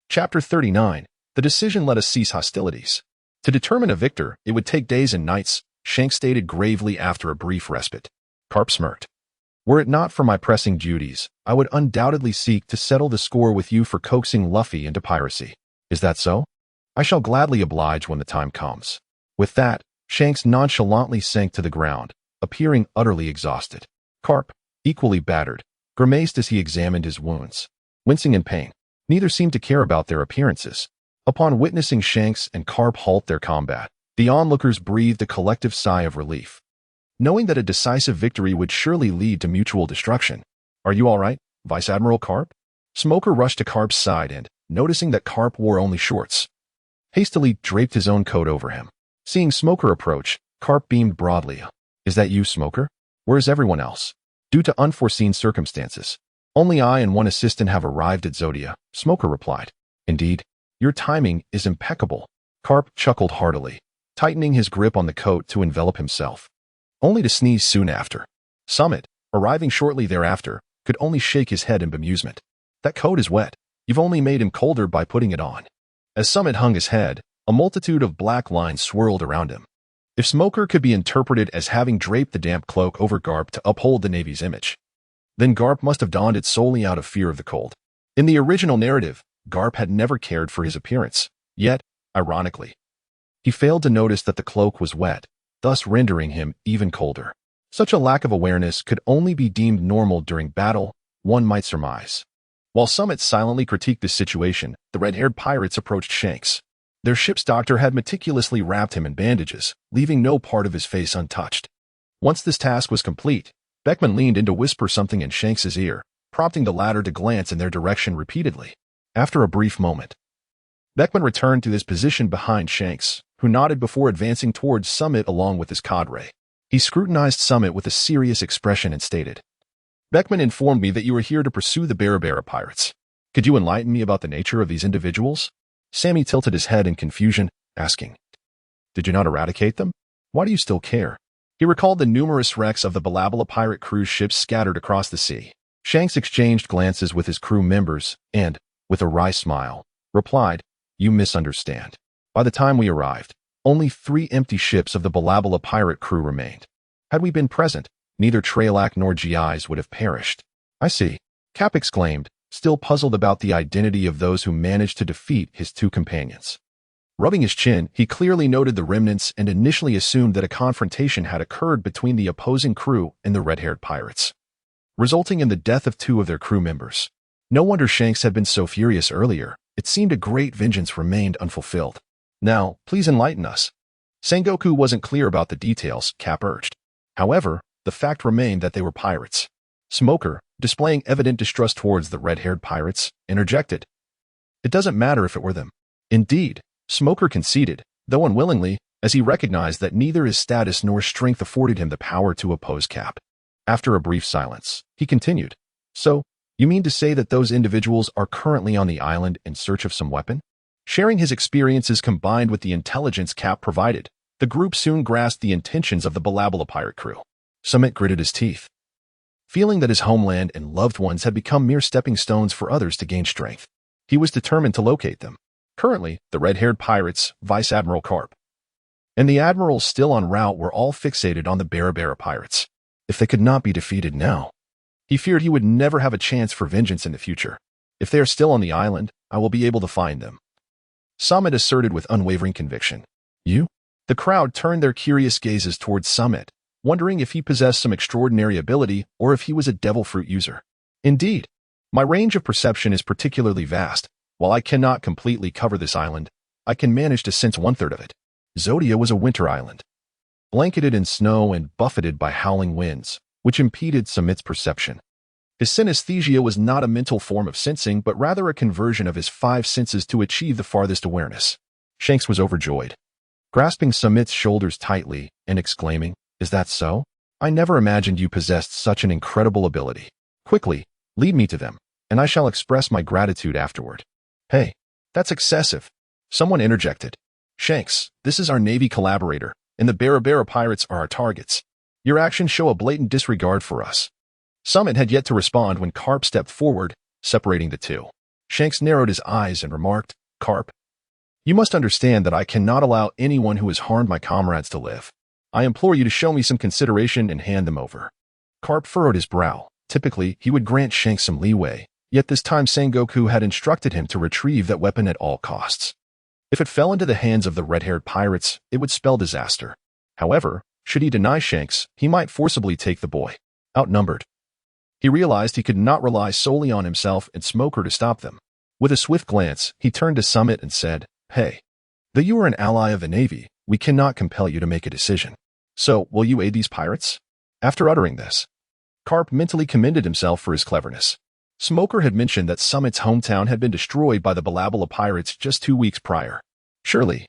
Chapter 39. The decision let us cease hostilities. To determine a victor, it would take days and nights, Shanks stated gravely after a brief respite. Carp smirked. Were it not for my pressing duties, I would undoubtedly seek to settle the score with you for coaxing Luffy into piracy. Is that so? I shall gladly oblige when the time comes. With that, Shanks nonchalantly sank to the ground, appearing utterly exhausted. Carp, equally battered, grimaced as he examined his wounds. Wincing in pain, neither seemed to care about their appearances. Upon witnessing Shanks and Carp halt their combat, the onlookers breathed a collective sigh of relief, knowing that a decisive victory would surely lead to mutual destruction. Are you all right, Vice Admiral Carp? Smoker rushed to Carp's side and, noticing that Carp wore only shorts, hastily draped his own coat over him. Seeing Smoker approach, Carp beamed broadly. Is that you, Smoker? Where is everyone else? Due to unforeseen circumstances, only I and one assistant have arrived at Zodia, Smoker replied. Indeed, your timing is impeccable. Carp chuckled heartily, tightening his grip on the coat to envelop himself, only to sneeze soon after. Samit, arriving shortly thereafter, could only shake his head in bemusement. That coat is wet. You've only made him colder by putting it on. As Samit hung his head, a multitude of black lines swirled around him. If Smoker could be interpreted as having draped the damp cloak over Garp to uphold the Navy's image, then Garp must have donned it solely out of fear of the cold. In the original narrative, Garp had never cared for his appearance. Yet, ironically, he failed to notice that the cloak was wet, thus rendering him even colder. Such a lack of awareness could only be deemed normal during battle, one might surmise. While Summit silently critiqued this situation, the red-haired pirates approached Shanks. Their ship's doctor had meticulously wrapped him in bandages, leaving no part of his face untouched. Once this task was complete, Beckman leaned in to whisper something in Shanks's ear, prompting the latter to glance in their direction repeatedly. After a brief moment, Beckman returned to his position behind Shanks, who nodded before advancing towards Summit along with his cadre. He scrutinized Summit with a serious expression and stated, Beckman informed me that you were here to pursue the Barabara pirates. Could you enlighten me about the nature of these individuals? Sammy tilted his head in confusion, asking, Did you not eradicate them? Why do you still care? He recalled the numerous wrecks of the Balabala pirate cruise ships scattered across the sea. Shanks exchanged glances with his crew members and, with a wry smile, replied, You misunderstand. By the time we arrived, only 3 empty ships of the Balabala pirate crew remained. Had we been present, neither Trailac nor GIs would have perished. I see, Cap exclaimed, still puzzled about the identity of those who managed to defeat his 2 companions. Rubbing his chin, he clearly noted the remnants and initially assumed that a confrontation had occurred between the opposing crew and the red-haired pirates, resulting in the death of 2 of their crew members. No wonder Shanks had been so furious earlier. It seemed a great vengeance remained unfulfilled. Now, please enlighten us. Sengoku wasn't clear about the details, Cap urged. However, the fact remained that they were pirates. Smoker, displaying evident distrust towards the red-haired pirates, interjected. It doesn't matter if it were them. Indeed, Smoker conceded, though unwillingly, as he recognized that neither his status nor strength afforded him the power to oppose Cap. After a brief silence, he continued. So, you mean to say that those individuals are currently on the island in search of some weapon? Sharing his experiences combined with the intelligence Cap provided, the group soon grasped the intentions of the Balabala pirate crew. Summit gritted his teeth, feeling that his homeland and loved ones had become mere stepping stones for others to gain strength. He was determined to locate them. Currently, the red-haired pirates, Vice Admiral Carp, and the admirals still en route were all fixated on the Barabara pirates. If they could not be defeated now, he feared he would never have a chance for vengeance in the future. If they are still on the island, I will be able to find them, Summit asserted with unwavering conviction. You? The crowd turned their curious gazes towards Summit, wondering if he possessed some extraordinary ability or if he was a devil fruit user. Indeed, my range of perception is particularly vast. While I cannot completely cover this island, I can manage to sense 1/3 of it. Zodia was a winter island, blanketed in snow and buffeted by howling winds, which impeded Summit's perception. His synesthesia was not a mental form of sensing, but rather a conversion of his 5 senses to achieve the farthest awareness. Shanks was overjoyed, grasping Summit's shoulders tightly and exclaiming, Is that so? I never imagined you possessed such an incredible ability. Quickly, lead me to them, and I shall express my gratitude afterward. Hey, that's excessive, someone interjected. Shanks, this is our Navy collaborator, and the Barabara pirates are our targets. Your actions show a blatant disregard for us. Summit had yet to respond when Carp stepped forward, separating the two. Shanks narrowed his eyes and remarked, Carp, you must understand that I cannot allow anyone who has harmed my comrades to live. I implore you to show me some consideration and hand them over. Carp furrowed his brow. Typically, he would grant Shanks some leeway, yet this time Sengoku had instructed him to retrieve that weapon at all costs. If it fell into the hands of the red-haired pirates, it would spell disaster. However, should he deny Shanks, he might forcibly take the boy. Outnumbered, he realized he could not rely solely on himself and Smoker to stop them. With a swift glance, he turned to Summit and said, Hey, though you are an ally of the Navy, we cannot compel you to make a decision. So, will you aid these pirates? After uttering this, Carp mentally commended himself for his cleverness. Smoker had mentioned that Summit's hometown had been destroyed by the Balabala pirates just 2 weeks prior. Surely,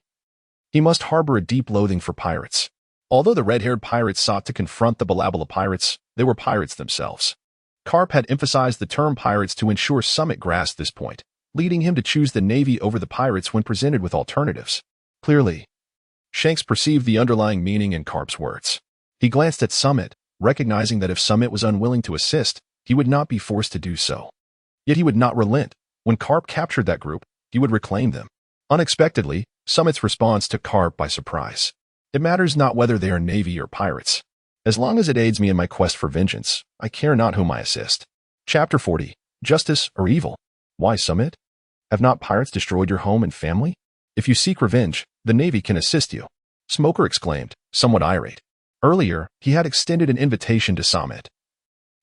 he must harbor a deep loathing for pirates. Although the red-haired pirates sought to confront the Balabala pirates, they were pirates themselves. Karp had emphasized the term pirates to ensure Samit grasped this point, leading him to choose the Navy over the pirates when presented with alternatives. Clearly, Shanks perceived the underlying meaning in Karp's words. He glanced at Samit, recognizing that if Samit was unwilling to assist, he would not be forced to do so. Yet he would not relent. When Karp captured that group, he would reclaim them. Unexpectedly, Samit's response took Karp by surprise. It matters not whether they are Navy or pirates. As long as it aids me in my quest for vengeance, I care not whom I assist. Chapter 40. Justice or Evil? Why, Samit? Have not pirates destroyed your home and family? If you seek revenge, the Navy can assist you. Smoker exclaimed, somewhat irate. Earlier, he had extended an invitation to Samit,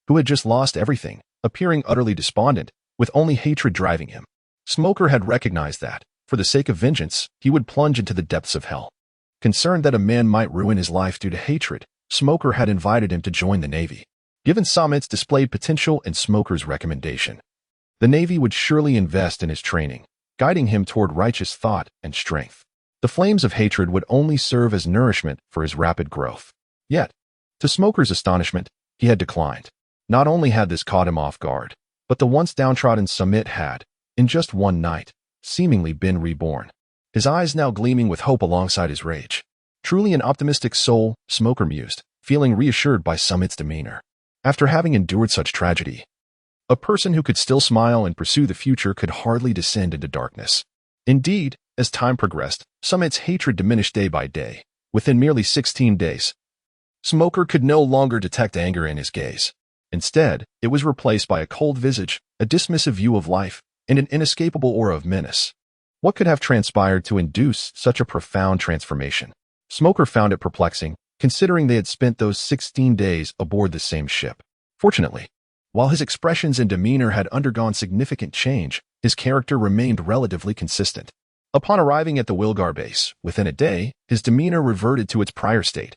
who had just lost everything, appearing utterly despondent, with only hatred driving him. Smoker had recognized that, for the sake of vengeance, he would plunge into the depths of hell. Concerned that a man might ruin his life due to hatred, Smoker had invited him to join the Navy. Given Samit's displayed potential and Smoker's recommendation, the Navy would surely invest in his training, guiding him toward righteous thought and strength. The flames of hatred would only serve as nourishment for his rapid growth. Yet, to Smoker's astonishment, he had declined. Not only had this caught him off guard, but the once downtrodden Samit had, in just one night, seemingly been reborn. His eyes now gleaming with hope alongside his rage. Truly an optimistic soul, Smoker mused, feeling reassured by Samit's demeanor. After having endured such tragedy, a person who could still smile and pursue the future could hardly descend into darkness. Indeed, as time progressed, Samit's hatred diminished day by day. Within merely 16 days, Smoker could no longer detect anger in his gaze. Instead, it was replaced by a cold visage, a dismissive view of life, and an inescapable aura of menace. What could have transpired to induce such a profound transformation? Smoker found it perplexing, considering they had spent those 16 days aboard the same ship. Fortunately, while his expressions and demeanor had undergone significant change, his character remained relatively consistent. Upon arriving at the Wilgar base, within a day, his demeanor reverted to its prior state,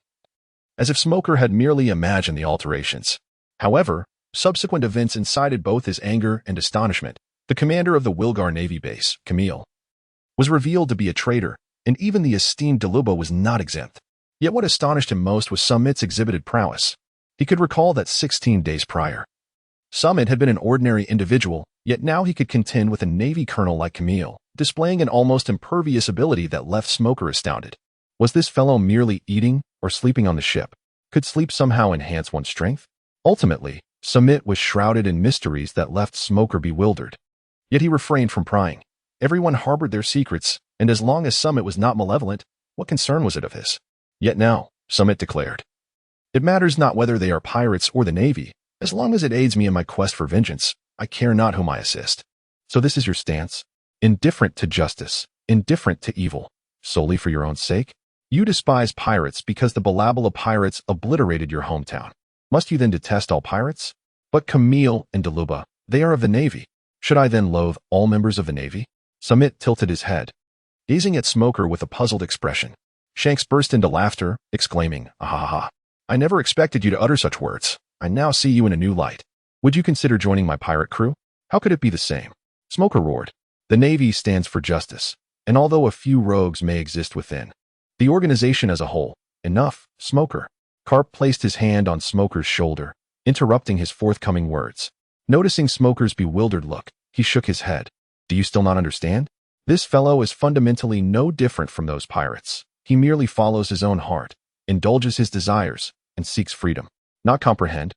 as if Smoker had merely imagined the alterations. However, subsequent events incited both his anger and astonishment. The commander of the Wilgar Navy base, Camille, was revealed to be a traitor, and even the esteemed Deluba was not exempt. Yet what astonished him most was Samit's exhibited prowess. He could recall that 16 days prior, Samit had been an ordinary individual, yet now he could contend with a Navy colonel like Camille, displaying an almost impervious ability that left Smoker astounded. Was this fellow merely eating or sleeping on the ship? Could sleep somehow enhance one's strength? Ultimately, Samit was shrouded in mysteries that left Smoker bewildered. Yet he refrained from prying. Everyone harbored their secrets, and as long as Samit was not malevolent, what concern was it of his? Yet now, Samit declared, it matters not whether they are pirates or the Navy. As long as it aids me in my quest for vengeance, I care not whom I assist. So this is your stance? Indifferent to justice, indifferent to evil, solely for your own sake? You despise pirates because the Balabala pirates obliterated your hometown. Must you then detest all pirates? But Camille and Deluba, they are of the Navy. Should I then loathe all members of the Navy? Samit tilted his head, gazing at Smoker with a puzzled expression. Shanks burst into laughter, exclaiming, "Ah ha ha! I never expected you to utter such words. I now see you in a new light. Would you consider joining my pirate crew? How could it be the same?" Smoker roared. The Navy stands for justice, and although a few rogues may exist within the organization as a whole, enough, Smoker. Karp placed his hand on Smoker's shoulder, interrupting his forthcoming words. Noticing Smoker's bewildered look, he shook his head. Do you still not understand? This fellow is fundamentally no different from those pirates. He merely follows his own heart, indulges his desires, and seeks freedom. Not comprehend?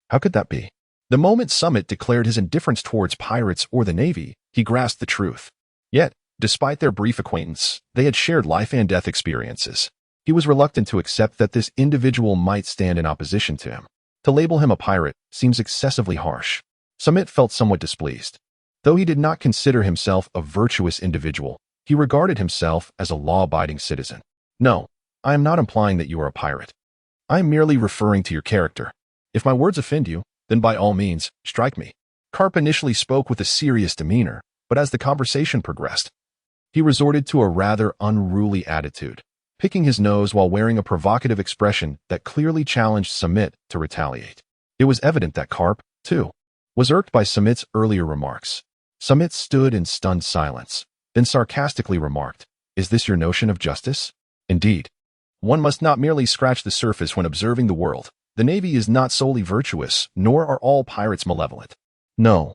How could that be? The moment Samit declared his indifference towards pirates or the Navy, he grasped the truth. Yet, despite their brief acquaintance, they had shared life and death experiences. He was reluctant to accept that this individual might stand in opposition to him. To label him a pirate seems excessively harsh. Samit felt somewhat displeased. Though he did not consider himself a virtuous individual, he regarded himself as a law-abiding citizen. No, I am not implying that you are a pirate. I am merely referring to your character. If my words offend you, then by all means, strike me. Karp initially spoke with a serious demeanor, but as the conversation progressed, he resorted to a rather unruly attitude, picking his nose while wearing a provocative expression that clearly challenged Samit to retaliate. It was evident that Karp, too, was irked by Samit's earlier remarks. Samit stood in stunned silence, then sarcastically remarked, Is this your notion of justice? Indeed. One must not merely scratch the surface when observing the world. The Navy is not solely virtuous, nor are all pirates malevolent. No.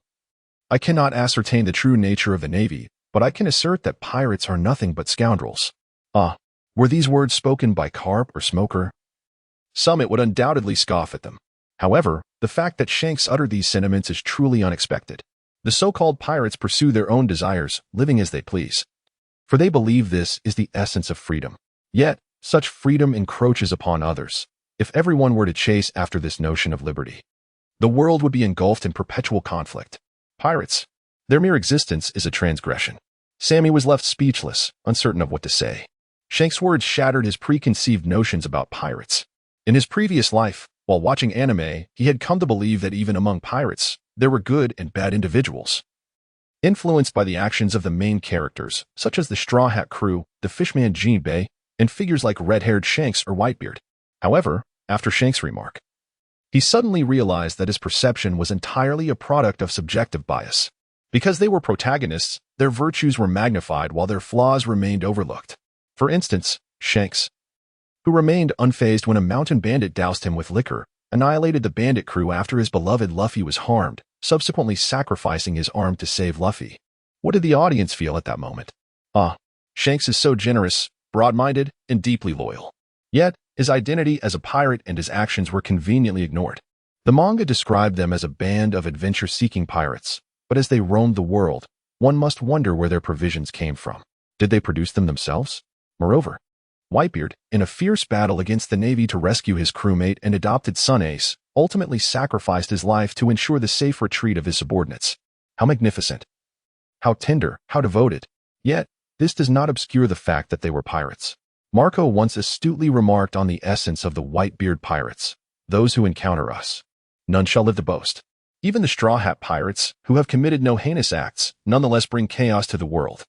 I cannot ascertain the true nature of the Navy, but I can assert that pirates are nothing but scoundrels. Ah, were these words spoken by Carp or Smoker? Samit would undoubtedly scoff at them. However, the fact that Shanks uttered these sentiments is truly unexpected. The so-called pirates pursue their own desires, living as they please. For they believe this is the essence of freedom. Yet, such freedom encroaches upon others. If everyone were to chase after this notion of liberty, the world would be engulfed in perpetual conflict. Pirates, their mere existence is a transgression. Sammy was left speechless, uncertain of what to say. Shanks' words shattered his preconceived notions about pirates. In his previous life, while watching anime, he had come to believe that even among pirates, there were good and bad individuals. Influenced by the actions of the main characters, such as the Straw Hat crew, the Fishman Jinbei, and figures like red-haired Shanks or Whitebeard. However, after Shanks' remark, he suddenly realized that his perception was entirely a product of subjective bias. Because they were protagonists, their virtues were magnified while their flaws remained overlooked. For instance, Shanks, who remained unfazed when a mountain bandit doused him with liquor, annihilated the bandit crew after his beloved Luffy was harmed, subsequently sacrificing his arm to save Luffy. What did the audience feel at that moment? Ah, Shanks is so generous, broad-minded, and deeply loyal. Yet, his identity as a pirate and his actions were conveniently ignored. The manga described them as a band of adventure-seeking pirates, but as they roamed the world, one must wonder where their provisions came from. Did they produce them themselves? Moreover, Whitebeard, in a fierce battle against the Navy to rescue his crewmate and adopted son Ace, ultimately sacrificed his life to ensure the safe retreat of his subordinates. How magnificent! How tender, how devoted! Yet, this does not obscure the fact that they were pirates. Marco once astutely remarked on the essence of the Whitebeard pirates: those who encounter us, none shall live to boast. Even the Straw Hat pirates, who have committed no heinous acts, nonetheless bring chaos to the world.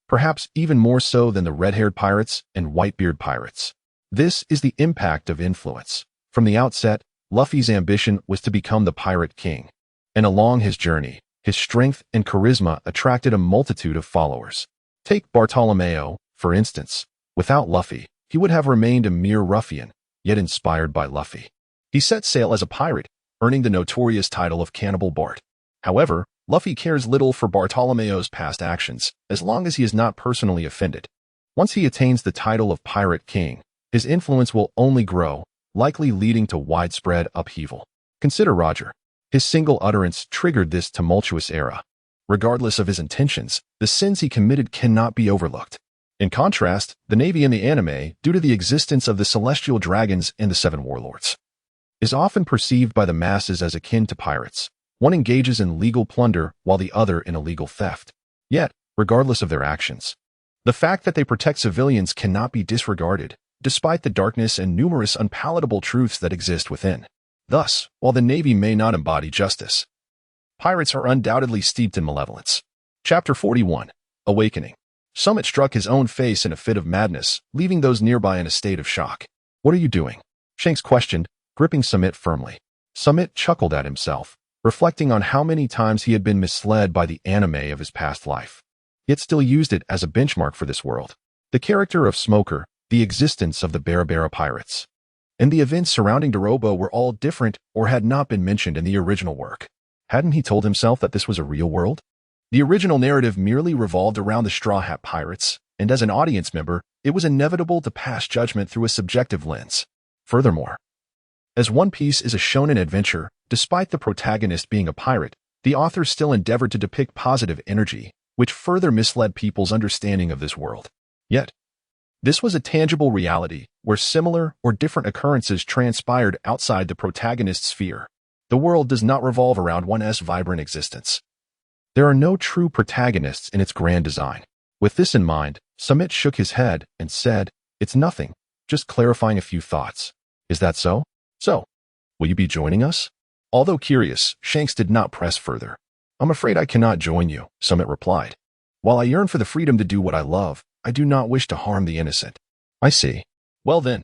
Perhaps even more so than the red-haired pirates and Whitebeard pirates. This is the impact of influence. From the outset, Luffy's ambition was to become the Pirate King. And along his journey, his strength and charisma attracted a multitude of followers. Take Bartolomeo, for instance. Without Luffy, he would have remained a mere ruffian, yet inspired by Luffy. He set sail as a pirate, earning the notorious title of Cannibal Bart. However, Luffy cares little for Bartolomeo's past actions, as long as he is not personally offended. Once he attains the title of Pirate King, his influence will only grow, likely leading to widespread upheaval. Consider Roger. His single utterance triggered this tumultuous era. Regardless of his intentions, the sins he committed cannot be overlooked. In contrast, the Navy in the anime, due to the existence of the Celestial Dragons and the Seven Warlords, is often perceived by the masses as akin to pirates. One engages in legal plunder while the other in illegal theft. Yet, regardless of their actions, the fact that they protect civilians cannot be disregarded, despite the darkness and numerous unpalatable truths that exist within. Thus, while the Navy may not embody justice, pirates are undoubtedly steeped in malevolence. Chapter 41. Awakening. Samit struck his own face in a fit of madness, leaving those nearby in a state of shock. What are you doing? Shanks questioned, gripping Samit firmly. Samit chuckled at himself, reflecting on how many times he had been misled by the anime of his past life, yet still used it as a benchmark for this world. The character of Smoker, the existence of the Barabara pirates, and the events surrounding Dorobo were all different or had not been mentioned in the original work. Hadn't he told himself that this was a real world? The original narrative merely revolved around the Straw Hat pirates, and as an audience member, it was inevitable to pass judgment through a subjective lens. Furthermore, as One Piece is a shonen adventure, despite the protagonist being a pirate, the author still endeavored to depict positive energy, which further misled people's understanding of this world. Yet, this was a tangible reality, where similar or different occurrences transpired outside the protagonist's sphere. The world does not revolve around one's vibrant existence. There are no true protagonists in its grand design. With this in mind, Samit shook his head and said, "It's nothing, just clarifying a few thoughts. Is that so? So, will you be joining us?" Although curious, Shanks did not press further. "I'm afraid I cannot join you," Samit replied. "While I yearn for the freedom to do what I love, I do not wish to harm the innocent." "I see. Well then."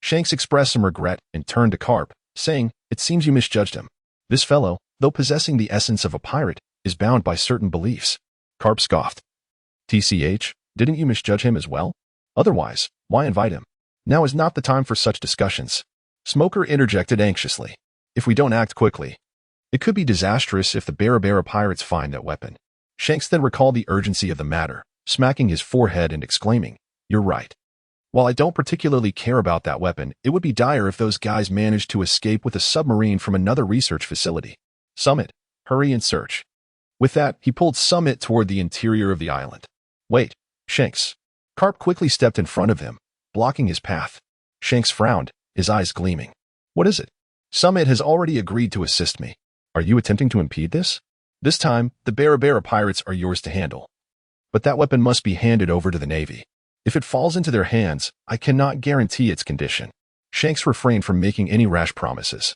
Shanks expressed some regret and turned to Carp, saying, "It seems you misjudged him. This fellow, though possessing the essence of a pirate, is bound by certain beliefs." Carp scoffed. "TCH, Didn't you misjudge him as well? Otherwise, why invite him? Now is not the time for such discussions. Smoker interjected anxiously. If we don't act quickly, it could be disastrous if the Barabara pirates find that weapon. Shanks then recalled the urgency of the matter, smacking his forehead and exclaiming, "You're right. While I don't particularly care about that weapon, it would be dire if those guys managed to escape with a submarine from another research facility. Samit, hurry and search." With that, he pulled Samit toward the interior of the island. "Wait, Shanks." Carp quickly stepped in front of him, blocking his path. Shanks frowned, his eyes gleaming. "What is it?" "Samit has already agreed to assist me. Are you attempting to impede this? This time, the Barabara pirates are yours to handle. But that weapon must be handed over to the Navy. If it falls into their hands, I cannot guarantee its condition." Shanks refrained from making any rash promises,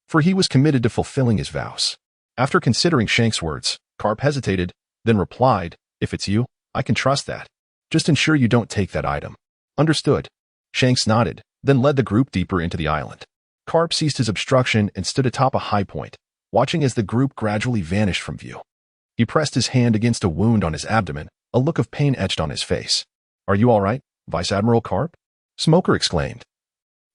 for he was committed to fulfilling his vows. After considering Shanks' words, Carp hesitated, then replied, "If it's you, I can trust that. Just ensure you don't take that item." "Understood." Shanks nodded, then led the group deeper into the island. Carp ceased his obstruction and stood atop a high point, watching as the group gradually vanished from view. He pressed his hand against a wound on his abdomen, a look of pain etched on his face. "Are you all right, Vice Admiral Carp?" Smoker exclaimed,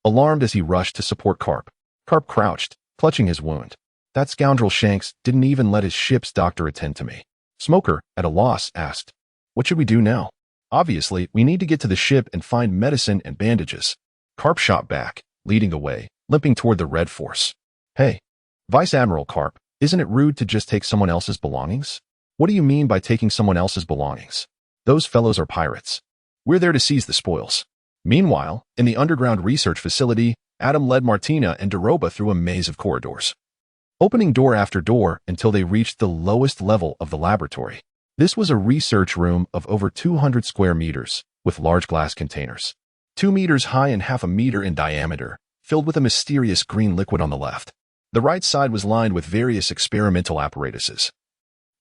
alarmed as he rushed to support Carp. Carp crouched, clutching his wound. "That scoundrel Shanks didn't even let his ship's doctor attend to me." Smoker, at a loss, asked, "What should we do now?" "Obviously, we need to get to the ship and find medicine and bandages." Carp shot back, leading the way, limping toward the Red Force. "Hey, Vice Admiral Carp, isn't it rude to just take someone else's belongings?" "What do you mean by taking someone else's belongings? Those fellows are pirates. We're there to seize the spoils." Meanwhile, in the underground research facility, Adam led Martina and Doroba through a maze of corridors, opening door after door until they reached the lowest level of the laboratory. This was a research room of over 200 square meters, with large glass containers, 2 meters high and half a meter in diameter, filled with a mysterious green liquid on the left. The right side was lined with various experimental apparatuses,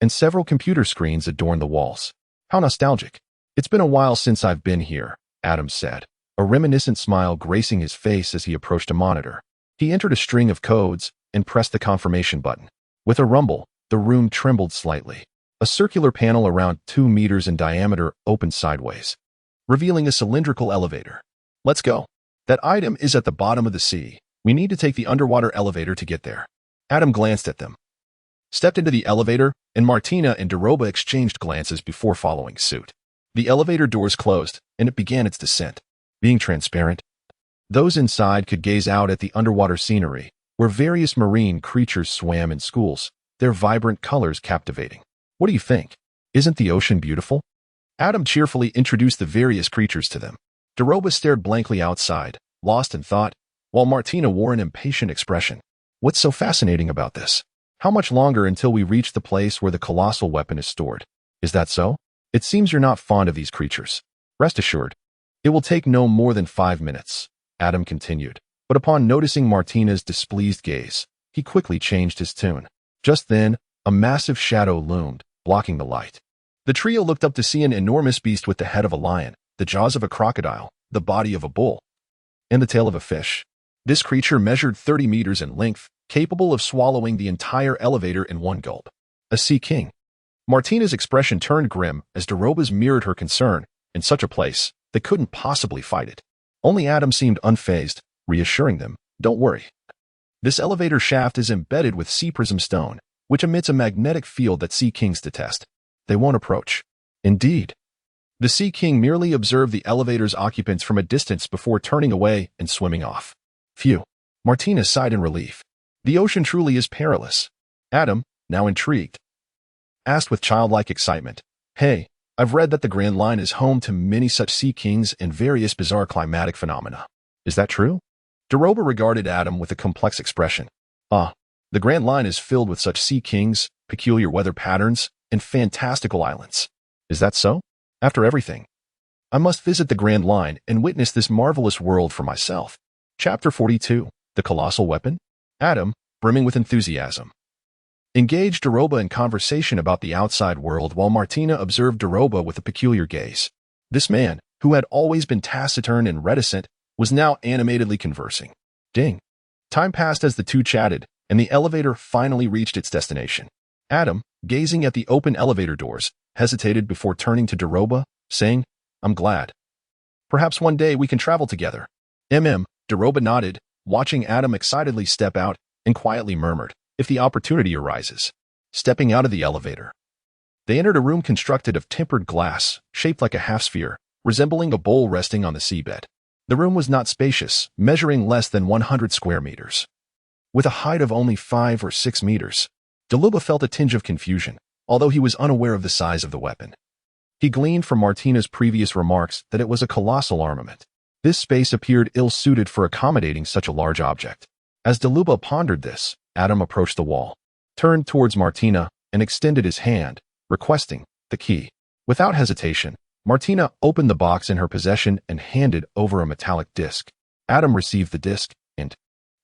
and several computer screens adorned the walls. "How nostalgic. It's been a while since I've been here," Adam said, a reminiscent smile gracing his face as he approached a monitor. He entered a string of codes and pressed the confirmation button. With a rumble, the room trembled slightly. A circular panel around 2 meters in diameter opened sideways, revealing a cylindrical elevator. "Let's go. That item is at the bottom of the sea. We need to take the underwater elevator to get there." Adam glanced at them, stepped into the elevator, and Martina and Doroba exchanged glances before following suit. The elevator doors closed, and it began its descent. Being transparent, those inside could gaze out at the underwater scenery, where various marine creatures swam in schools, their vibrant colors captivating. "What do you think? Isn't the ocean beautiful?" Adam cheerfully introduced the various creatures to them. Doroba stared blankly outside, lost in thought, while Martina wore an impatient expression. "What's so fascinating about this? How much longer until we reach the place where the colossal weapon is stored? Is that so? It seems you're not fond of these creatures." "Rest assured, it will take no more than 5 minutes," Adam continued, but upon noticing Martina's displeased gaze, he quickly changed his tune. Just then, a massive shadow loomed, blocking the light. The trio looked up to see an enormous beast with the head of a lion, the jaws of a crocodile, the body of a bull, and the tail of a fish. This creature measured 30 meters in length, capable of swallowing the entire elevator in one gulp. A sea king. Martina's expression turned grim as Doroba's mirrored her concern. In such a place, they couldn't possibly fight it. Only Adam seemed unfazed, reassuring them, "Don't worry. This elevator shaft is embedded with sea prism stone, which emits a magnetic field that sea kings detest. They won't approach." Indeed. The sea king merely observed the elevator's occupants from a distance before turning away and swimming off. Phew. Martina sighed in relief. The ocean truly is perilous. Adam, now intrigued, asked with childlike excitement, "Hey, I've read that the Grand Line is home to many such sea kings and various bizarre climatic phenomena. Is that true?" Doroba regarded Adam with a complex expression. The Grand Line is filled with such sea kings, peculiar weather patterns, and fantastical islands." "Is that so?" "After everything, I must visit the Grand Line and witness this marvelous world for myself." Chapter 42, The Colossal Weapon. Adam, brimming with enthusiasm, engaged Doroba in conversation about the outside world while Martina observed Doroba with a peculiar gaze. This man, who had always been taciturn and reticent, was now animatedly conversing. Ding. Time passed as the two chatted, and the elevator finally reached its destination. Adam, gazing at the open elevator doors, hesitated before turning to Doroba, saying, "I'm glad. Perhaps one day we can travel together." Doroba nodded, watching Adam excitedly step out, and quietly murmured, "If the opportunity arises." Stepping out of the elevator, they entered a room constructed of tempered glass, shaped like a half-sphere, resembling a bowl resting on the seabed. The room was not spacious, measuring less than 100 square meters. With a height of only 5 or 6 meters, Doluba felt a tinge of confusion, although he was unaware of the size of the weapon. He gleaned from Martina's previous remarks that it was a colossal armament. This space appeared ill-suited for accommodating such a large object. As Doluba pondered this, Adam approached the wall, turned towards Martina, and extended his hand, requesting the key. Without hesitation, Martina opened the box in her possession and handed over a metallic disc. Adam received the disc and,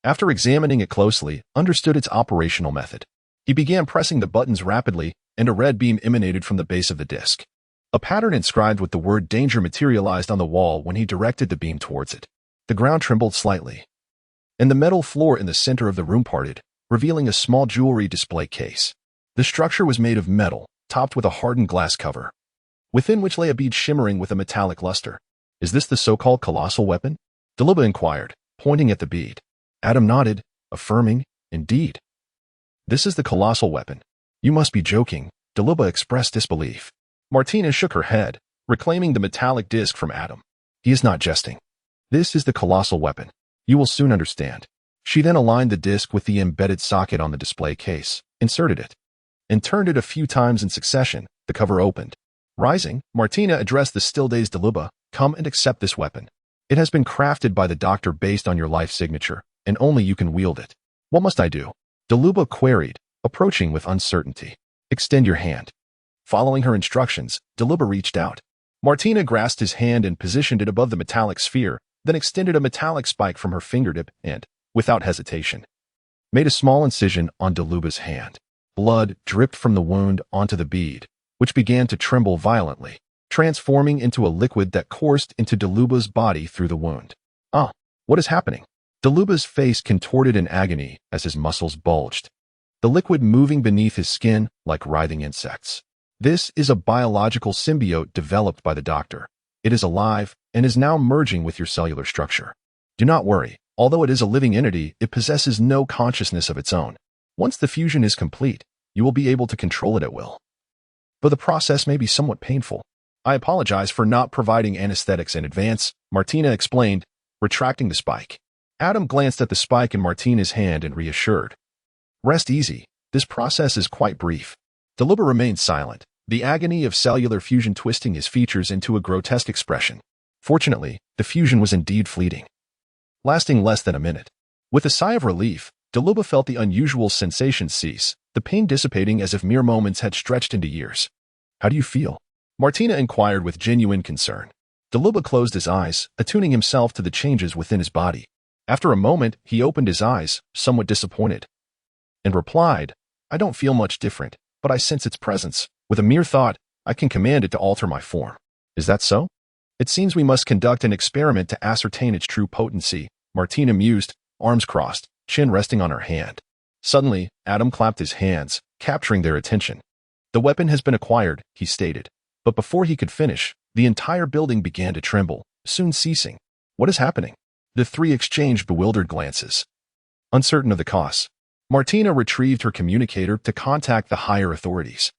after examining it closely, understood its operational method. He began pressing the buttons rapidly, and a red beam emanated from the base of the disc. A pattern inscribed with the word danger materialized on the wall when he directed the beam towards it. The ground trembled slightly, and the metal floor in the center of the room parted, revealing a small jewelry display case. The structure was made of metal, topped with a hardened glass cover, within which lay a bead shimmering with a metallic luster. "Is this the so-called colossal weapon?" Doluba inquired, pointing at the bead. Adam nodded, affirming, "Indeed. This is the colossal weapon." "You must be joking," Doluba expressed disbelief. Martina shook her head, reclaiming the metallic disc from Adam. "He is not jesting. This is the colossal weapon. You will soon understand." She then aligned the disc with the embedded socket on the display case, inserted it, and turned it a few times in succession. The cover opened. Rising, Martina addressed the still-dazed Doluba, "Come and accept this weapon. It has been crafted by the doctor based on your life signature, and only you can wield it." "What must I do?" Doluba queried, approaching with uncertainty. "Extend your hand." Following her instructions, Doluba reached out. Martina grasped his hand and positioned it above the metallic sphere, then extended a metallic spike from her fingertip and, without hesitation, made a small incision on Doluba's hand. Blood dripped from the wound onto the bead, which began to tremble violently, transforming into a liquid that coursed into Doluba's body through the wound. "Ah, what is happening?" Doluba's face contorted in agony as his muscles bulged, the liquid moving beneath his skin like writhing insects. "This is a biological symbiote developed by the doctor. It is alive and is now merging with your cellular structure. Do not worry, although it is a living entity, it possesses no consciousness of its own. Once the fusion is complete, you will be able to control it at will. But the process may be somewhat painful. I apologize for not providing anesthetics in advance," Martina explained, retracting the spike. Adam glanced at the spike in Martina's hand and reassured. "Rest easy, this process is quite brief." Doluba remained silent, the agony of cellular fusion twisting his features into a grotesque expression. Fortunately, the fusion was indeed fleeting, lasting less than a minute. With a sigh of relief, Doluba felt the unusual sensation cease, the pain dissipating as if mere moments had stretched into years. "How do you feel?" Martina inquired with genuine concern. Doluba closed his eyes, attuning himself to the changes within his body. After a moment, he opened his eyes, somewhat disappointed, and replied, "I don't feel much different, but I sense its presence. With a mere thought, I can command it to alter my form." "Is that so?" "It seems we must conduct an experiment to ascertain its true potency," Martina mused, arms crossed, chin resting on her hand. Suddenly, Adam clapped his hands, capturing their attention. "The weapon has been acquired," he stated. But before he could finish, the entire building began to tremble, soon ceasing. "What is happening?" The three exchanged bewildered glances. Uncertain of the cause, Martina retrieved her communicator to contact the higher authorities.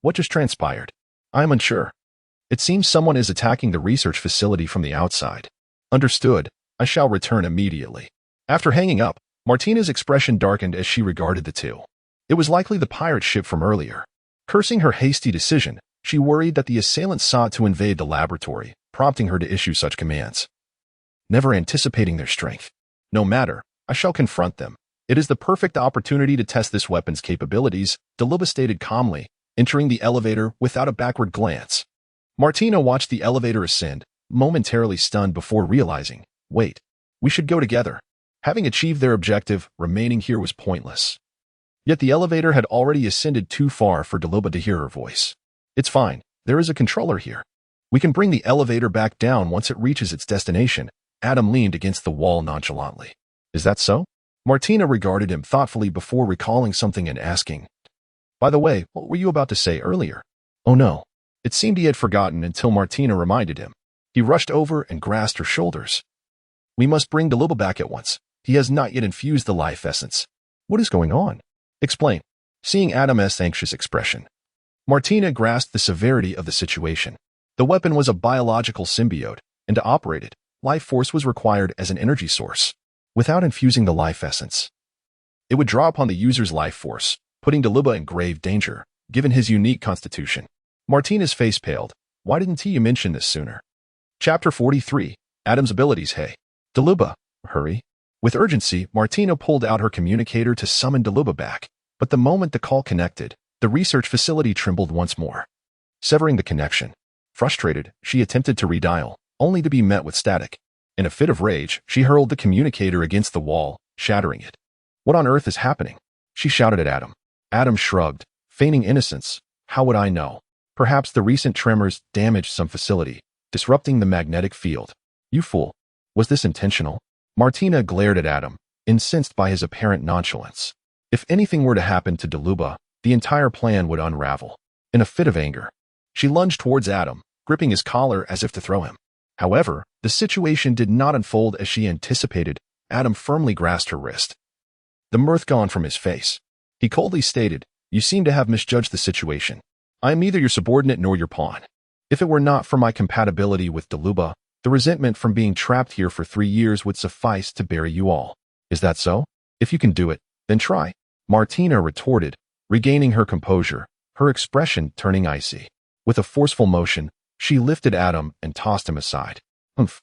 "What just transpired?" "I am unsure. It seems someone is attacking the research facility from the outside." "Understood. I shall return immediately." After hanging up, Martina's expression darkened as she regarded the two. It was likely the pirate ship from earlier. Cursing her hasty decision, she worried that the assailants sought to invade the laboratory, prompting her to issue such commands. Never anticipating their strength. "No matter, I shall confront them. It is the perfect opportunity to test this weapon's capabilities," Doluba stated calmly, entering the elevator without a backward glance. Martina watched the elevator ascend, momentarily stunned before realizing, wait, we should go together. Having achieved their objective, remaining here was pointless. Yet the elevator had already ascended too far for Doluba to hear her voice. "It's fine, there is a controller here. We can bring the elevator back down once it reaches its destination." Adam leaned against the wall nonchalantly. "Is that so?" Martina regarded him thoughtfully before recalling something and asking, "By the way, what were you about to say earlier?" "Oh no. It seemed he had forgotten until Martina reminded him. He rushed over and grasped her shoulders. We must bring Doluba back at once. He has not yet infused the life essence. What is going on? Explain. Seeing Adam's anxious expression, Martina grasped the severity of the situation. The weapon was a biological symbiote, and to operate it, life force was required as an energy source. Without infusing the life essence, it would draw upon the user's life force, putting Doluba in grave danger, given his unique constitution. Martina's face paled. Why didn't you mention this sooner? Chapter 43. Adam's abilities. Hey, Doluba, hurry. With urgency, Martina pulled out her communicator to summon Doluba back, but the moment the call connected, the research facility trembled once more, severing the connection. Frustrated, she attempted to redial, only to be met with static. In a fit of rage, she hurled the communicator against the wall, shattering it. What on earth is happening? She shouted at Adam. Adam shrugged, feigning innocence. How would I know? Perhaps the recent tremors damaged some facility, disrupting the magnetic field. You fool. Was this intentional? Martina glared at Adam, incensed by his apparent nonchalance. If anything were to happen to Doluba, the entire plan would unravel. In a fit of anger, she lunged towards Adam, gripping his collar as if to throw him. However, the situation did not unfold as she anticipated. Adam firmly grasped her wrist. The mirth gone from his face, he coldly stated, You seem to have misjudged the situation. I am neither your subordinate nor your pawn. If it were not for my compatibility with Doluba, the resentment from being trapped here for 3 years would suffice to bury you all. Is that so? If you can do it, then try. Martina retorted, regaining her composure, her expression turning icy. With a forceful motion, she lifted Adam and tossed him aside. Humph.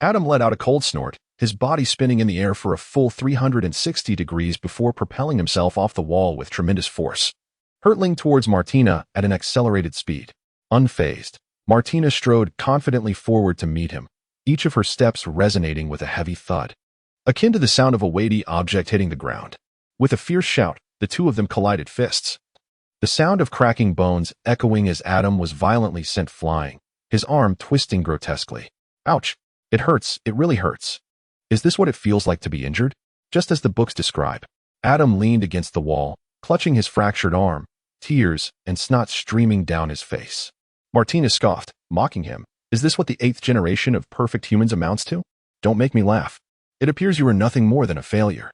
Adam let out a cold snort, his body spinning in the air for a full 360 degrees before propelling himself off the wall with tremendous force, hurtling towards Martina at an accelerated speed. Unfazed, Martina strode confidently forward to meet him, each of her steps resonating with a heavy thud, akin to the sound of a weighty object hitting the ground. With a fierce shout, the two of them collided fists, the sound of cracking bones echoing as Adam was violently sent flying, his arm twisting grotesquely. Ouch! It hurts, it really hurts. Is this what it feels like to be injured? Just as the books describe. Adam leaned against the wall, clutching his fractured arm, tears and snot streaming down his face. Martina scoffed, mocking him. Is this what the 8th generation of perfect humans amounts to? Don't make me laugh. It appears you are nothing more than a failure.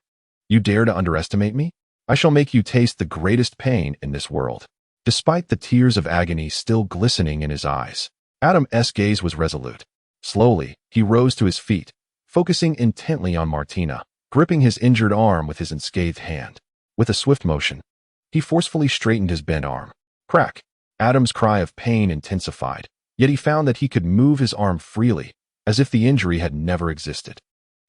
You dare to underestimate me? I shall make you taste the greatest pain in this world. Despite the tears of agony still glistening in his eyes, Adam's gaze was resolute. Slowly, he rose to his feet, focusing intently on Martina, gripping his injured arm with his unscathed hand. With a swift motion, he forcefully straightened his bent arm. Crack! Adam's cry of pain intensified, yet he found that he could move his arm freely, as if the injury had never existed.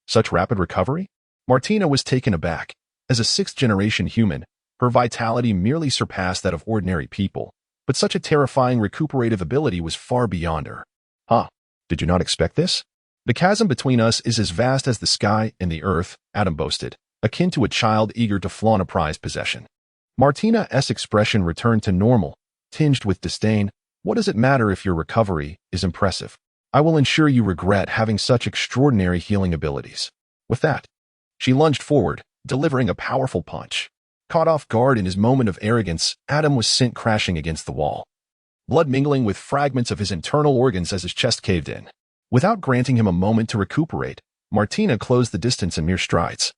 Such rapid recovery? Martina was taken aback. As a 6th-generation human, her vitality merely surpassed that of ordinary people, but such a terrifying recuperative ability was far beyond her. Huh? Did you not expect this? The chasm between us is as vast as the sky and the earth, Adam boasted, akin to a child eager to flaunt a prized possession. Martina's expression returned to normal, tinged with disdain. What does it matter if your recovery is impressive? I will ensure you regret having such extraordinary healing abilities. With that, she lunged forward, delivering a powerful punch. Caught off guard in his moment of arrogance, Adam was sent crashing against the wall, blood mingling with fragments of his internal organs as his chest caved in. Without granting him a moment to recuperate, Martina closed the distance in mere strides,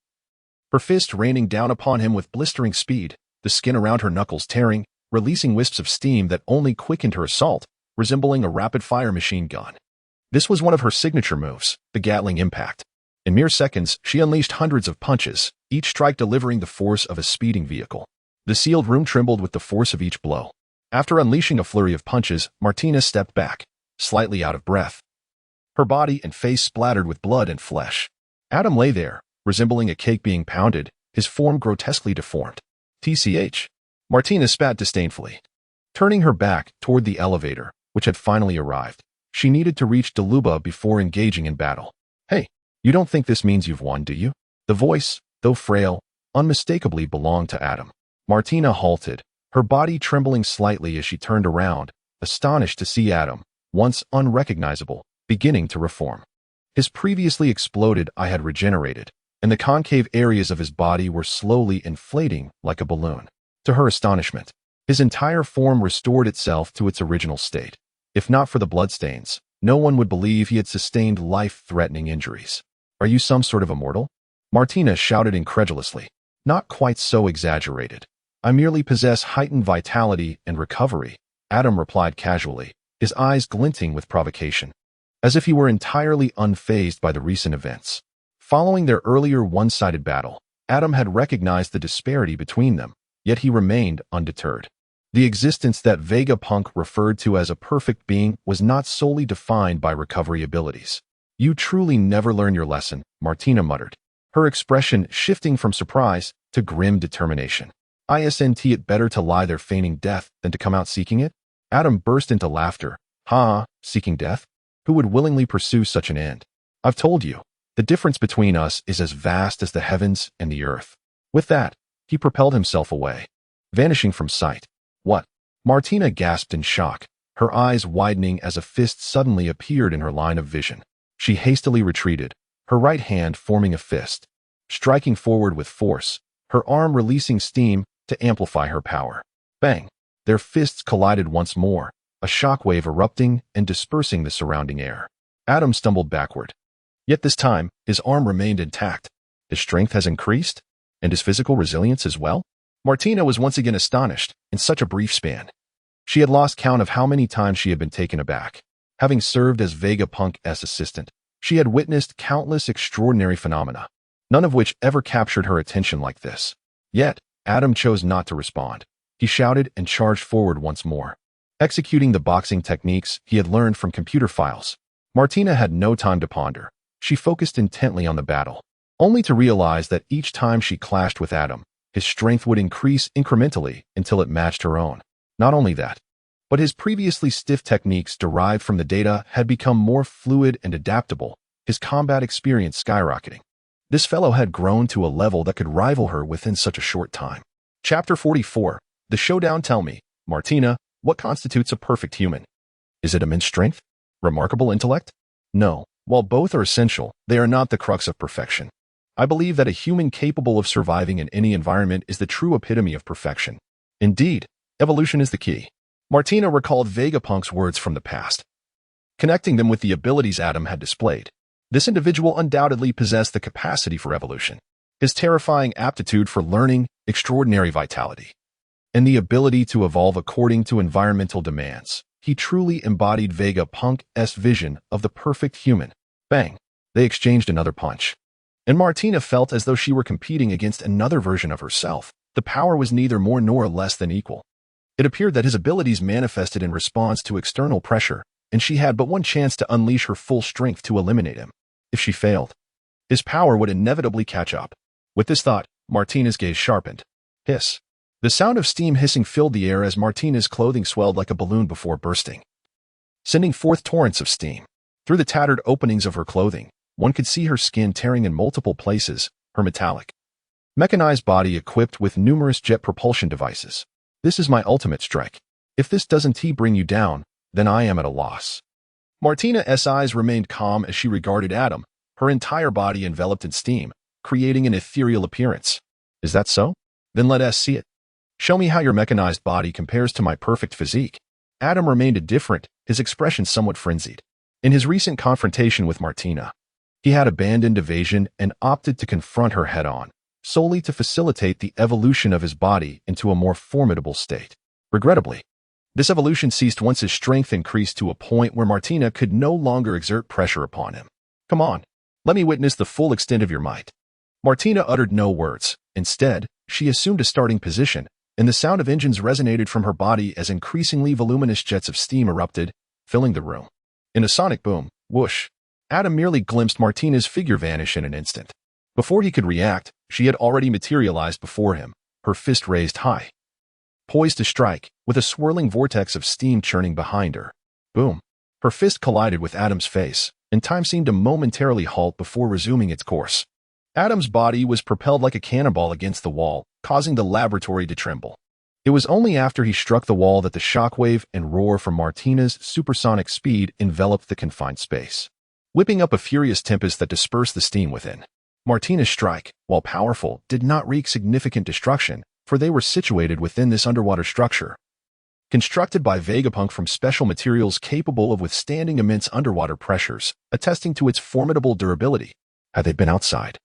her fist raining down upon him with blistering speed, the skin around her knuckles tearing, releasing wisps of steam that only quickened her assault, resembling a rapid-fire machine gun. This was one of her signature moves, the Gatling impact. In mere seconds, she unleashed hundreds of punches, each strike delivering the force of a speeding vehicle. The sealed room trembled with the force of each blow. After unleashing a flurry of punches, Martina stepped back, slightly out of breath, her body and face splattered with blood and flesh. Adam lay there, resembling a cake being pounded, his form grotesquely deformed. TCH. Martina spat disdainfully. Turning her back toward the elevator, which had finally arrived, she needed to reach Doluba before engaging in battle. Hey, you don't think this means you've won, do you? The voice, though frail, unmistakably belonged to Adam. Martina halted, her body trembling slightly as she turned around, astonished to see Adam, once unrecognizable, beginning to reform. His previously exploded eye had regenerated, and the concave areas of his body were slowly inflating like a balloon. To her astonishment, His entire form restored itself to its original state. If not for the bloodstains, no one would believe he had sustained life-threatening injuries. Are you some sort of immortal? Martina shouted incredulously. Not quite so exaggerated. I merely possess heightened vitality and recovery, Adam replied casually, his eyes glinting with provocation, as if he were entirely unfazed by the recent events. Following their earlier one-sided battle, Adam had recognized the disparity between them, yet he remained undeterred. The existence that Vegapunk referred to as a perfect being was not solely defined by recovery abilities. You truly never learn your lesson, Martina muttered, her expression shifting from surprise to grim determination. Isn't it better to lie there feigning death than to come out seeking it? Adam burst into laughter. Seeking death? Who would willingly pursue such an end? I've told you, the difference between us is as vast as the heavens and the earth. With that, he propelled himself away, vanishing from sight. What? Martina gasped in shock, her eyes widening as a fist suddenly appeared in her line of vision. She hastily retreated, her right hand forming a fist, striking forward with force, her arm releasing steam to amplify her power. Bang! Their fists collided once more, a shockwave erupting and dispersing the surrounding air. Adam stumbled backward. Yet this time, his arm remained intact. His strength has increased, and his physical resilience as well? Martina was once again astonished in such a brief span. She had lost count of how many times she had been taken aback. Having served as Vegapunk's assistant, she had witnessed countless extraordinary phenomena, none of which ever captured her attention like this. Yet, Adam chose not to respond. He shouted and charged forward once more, executing the boxing techniques he had learned from computer files. Martina had no time to ponder. She focused intently on the battle, only to realize that each time she clashed with Adam, his strength would increase incrementally until it matched her own. Not only that, but his previously stiff techniques derived from the data had become more fluid and adaptable, his combat experience skyrocketing. This fellow had grown to a level that could rival her within such a short time. Chapter 44. The Showdown. Tell me, Martina, what constitutes a perfect human? Is it immense strength? Remarkable intellect? No. While both are essential, they are not the crux of perfection. I believe that a human capable of surviving in any environment is the true epitome of perfection. Indeed, evolution is the key. Martina recalled Vegapunk's words from the past, connecting them with the abilities Adam had displayed. This individual undoubtedly possessed the capacity for evolution, his terrifying aptitude for learning, extraordinary vitality, and the ability to evolve according to environmental demands. He truly embodied Vegapunk's vision of the perfect human. Bang! They exchanged another punch, and Martina felt as though she were competing against another version of herself. The power was neither more nor less than equal. It appeared that his abilities manifested in response to external pressure, and she had but one chance to unleash her full strength to eliminate him. If she failed, his power would inevitably catch up. With this thought, Martina's gaze sharpened. Hiss. The sound of steam hissing filled the air as Martina's clothing swelled like a balloon before bursting, sending forth torrents of steam. Through the tattered openings of her clothing, one could see her skin tearing in multiple places, her metallic, mechanized body equipped with numerous jet propulsion devices. This is my ultimate strike. If this doesn't bring you down, then I am at a loss. Martina's eyes remained calm as she regarded Adam, her entire body enveloped in steam, creating an ethereal appearance. Is that so? Then let us see it. Show me how your mechanized body compares to my perfect physique. Adam remained indifferent, his expression somewhat frenzied. In his recent confrontation with Martina, he had abandoned evasion and opted to confront her head-on, solely to facilitate the evolution of his body into a more formidable state. Regrettably, this evolution ceased once his strength increased to a point where Martina could no longer exert pressure upon him. Come on, let me witness the full extent of your might. Martina uttered no words. Instead, she assumed a starting position, and the sound of engines resonated from her body as increasingly voluminous jets of steam erupted, filling the room. In a sonic boom, whoosh, Adam merely glimpsed Martina's figure vanish in an instant. Before he could react, she had already materialized before him, her fist raised high, poised to strike, with a swirling vortex of steam churning behind her. Boom. Her fist collided with Adam's face, and time seemed to momentarily halt before resuming its course. Adam's body was propelled like a cannonball against the wall, causing the laboratory to tremble. It was only after he struck the wall that the shockwave and roar from Martina's supersonic speed enveloped the confined space, whipping up a furious tempest that dispersed the steam within. Martina's strike, while powerful, did not wreak significant destruction, for they were situated within this underwater structure. Constructed by Vegapunk from special materials capable of withstanding immense underwater pressures, attesting to its formidable durability, had they been outside,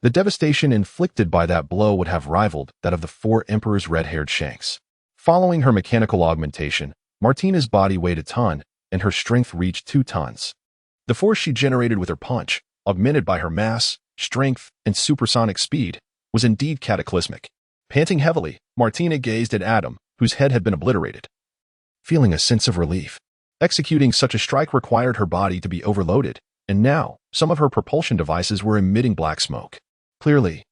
the devastation inflicted by that blow would have rivaled that of the four emperors' red-haired Shanks. Following her mechanical augmentation, Martina's body weighed a ton, and her strength reached 2 tons. The force she generated with her punch, augmented by her mass, strength, and supersonic speed, was indeed cataclysmic. Panting heavily, Martina gazed at Adam, whose head had been obliterated. Feeling a sense of relief. Executing such a strike required her body to be overloaded, and now, some of her propulsion devices were emitting black smoke. Clearly,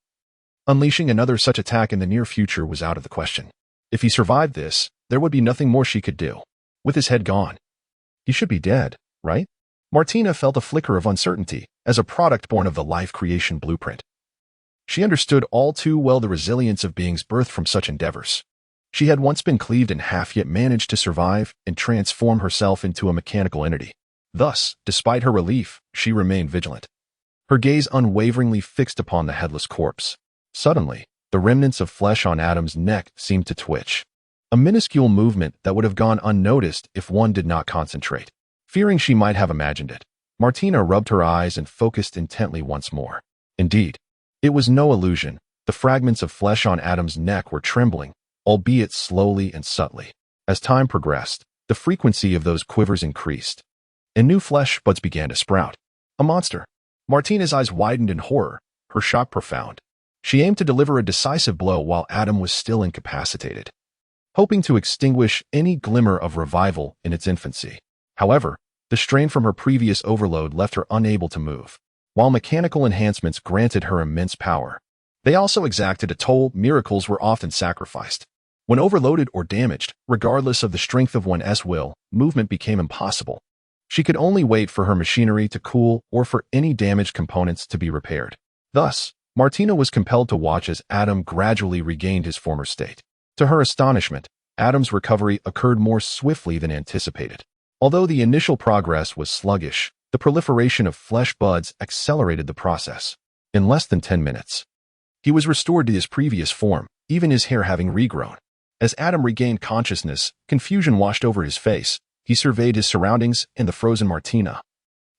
unleashing another such attack in the near future was out of the question. If he survived this, there would be nothing more she could do. With his head gone, he should be dead, right? Martina felt a flicker of uncertainty, as a product born of the life creation blueprint. She understood all too well the resilience of beings birthed from such endeavors. She had once been cleaved in half yet managed to survive and transform herself into a mechanical entity. Thus, despite her relief, she remained vigilant. Her gaze unwaveringly fixed upon the headless corpse. Suddenly, the remnants of flesh on Adam's neck seemed to twitch. A minuscule movement that would have gone unnoticed if one did not concentrate. Fearing she might have imagined it, Martina rubbed her eyes and focused intently once more. Indeed, it was no illusion. The fragments of flesh on Adam's neck were trembling, albeit slowly and subtly. As time progressed, the frequency of those quivers increased, and new flesh buds began to sprout. A monster. Martina's eyes widened in horror, her shock profound. She aimed to deliver a decisive blow while Adam was still incapacitated, hoping to extinguish any glimmer of revival in its infancy. However, the strain from her previous overload left her unable to move. While mechanical enhancements granted her immense power, they also exacted a toll. Miracles were often sacrificed. When overloaded or damaged, regardless of the strength of one's will, movement became impossible. She could only wait for her machinery to cool or for any damaged components to be repaired. Thus, Martina was compelled to watch as Adam gradually regained his former state. To her astonishment, Adam's recovery occurred more swiftly than anticipated. Although the initial progress was sluggish, the proliferation of flesh buds accelerated the process. In less than 10 minutes, he was restored to his previous form, even his hair having regrown. As Adam regained consciousness, confusion washed over his face. He surveyed his surroundings and the frozen Martina,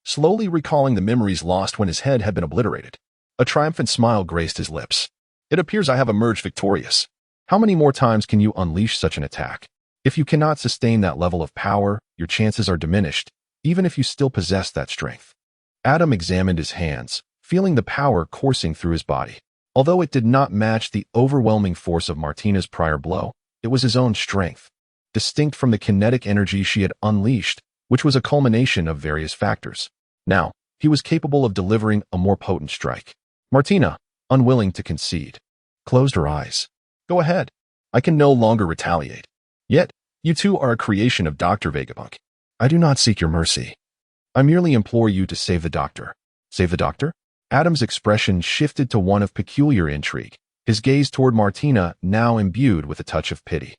slowly recalling the memories lost when his head had been obliterated. A triumphant smile graced his lips. It appears I have emerged victorious. How many more times can you unleash such an attack? If you cannot sustain that level of power, your chances are diminished, even if you still possess that strength. Adam examined his hands, feeling the power coursing through his body. Although it did not match the overwhelming force of Martina's prior blow, it was his own strength, distinct from the kinetic energy she had unleashed, which was a culmination of various factors. Now, he was capable of delivering a more potent strike. Martina, unwilling to concede, closed her eyes. Go ahead. I can no longer retaliate. Yet, you two are a creation of Dr. Vegapunk. I do not seek your mercy. I merely implore you to save the doctor. Save the doctor? Adam's expression shifted to one of peculiar intrigue, his gaze toward Martina now imbued with a touch of pity.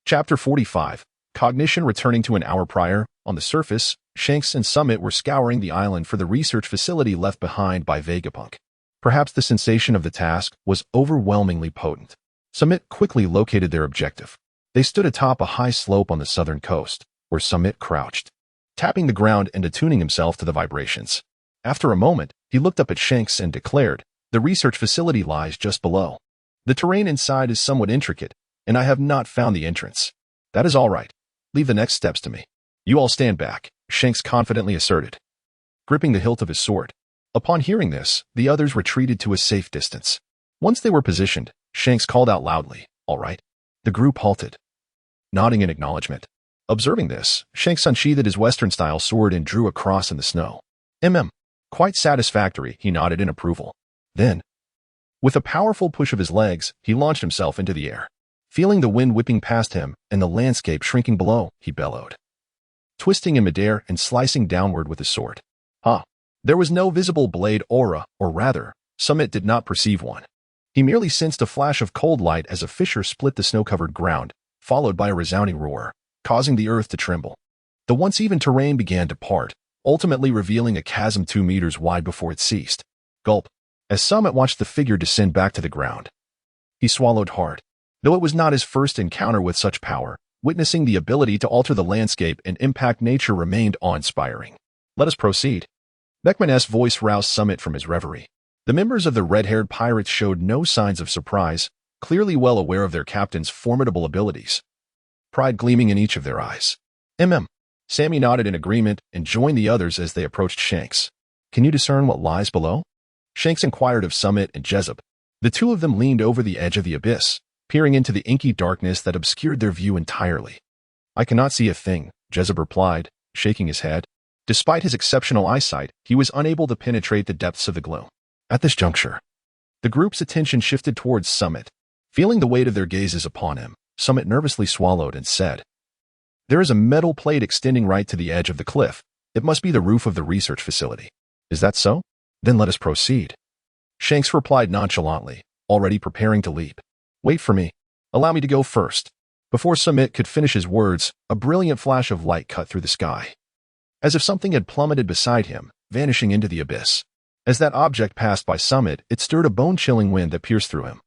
Chapter 45. Cognition returning to an hour prior. On the surface, Shanks and Samit were scouring the island for the research facility left behind by Vegapunk. Perhaps the sensation of the task was overwhelmingly potent. Samit quickly located their objective. They stood atop a high slope on the southern coast, where Samit crouched, tapping the ground and attuning himself to the vibrations. After a moment, he looked up at Shanks and declared, "The research facility lies just below. The terrain inside is somewhat intricate, and I have not found the entrance. That is all right. Leave the next steps to me. You all stand back," Shanks confidently asserted, gripping the hilt of his sword. Upon hearing this, the others retreated to a safe distance. Once they were positioned, Shanks called out loudly, "All right." The group halted, nodding in acknowledgement. Observing this, Shanks unsheathed his Western-style sword and drew a cross in the snow. Quite satisfactory, he nodded in approval. Then, with a powerful push of his legs, he launched himself into the air. Feeling the wind whipping past him and the landscape shrinking below, he bellowed, twisting in midair and slicing downward with his sword. There was no visible blade aura, or rather, Samit did not perceive one. He merely sensed a flash of cold light as a fissure split the snow-covered ground, followed by a resounding roar, causing the earth to tremble. The once even terrain began to part, ultimately revealing a chasm 2 meters wide before it ceased. Gulp. As Samit watched the figure descend back to the ground, he swallowed hard. Though it was not his first encounter with such power, witnessing the ability to alter the landscape and impact nature remained awe-inspiring. Let us proceed. Beckman's voice roused Samit from his reverie. The members of the red-haired pirates showed no signs of surprise, clearly well aware of their captain's formidable abilities. Pride gleaming in each of their eyes. Sammy nodded in agreement and joined the others as they approached Shanks. Can you discern what lies below? Shanks inquired of Samit and Jezeb. The two of them leaned over the edge of the abyss, peering into the inky darkness that obscured their view entirely. I cannot see a thing, Jezeb replied, shaking his head. Despite his exceptional eyesight, he was unable to penetrate the depths of the gloom. At this juncture, the group's attention shifted towards Samit. Feeling the weight of their gazes upon him, Samit nervously swallowed and said, There is a metal plate extending right to the edge of the cliff. It must be the roof of the research facility. Is that so? Then let us proceed. Shanks replied nonchalantly, already preparing to leap. Wait for me. Allow me to go first. Before Samit could finish his words, a brilliant flash of light cut through the sky. As if something had plummeted beside him, vanishing into the abyss. As that object passed by Samit, it stirred a bone-chilling wind that pierced through him.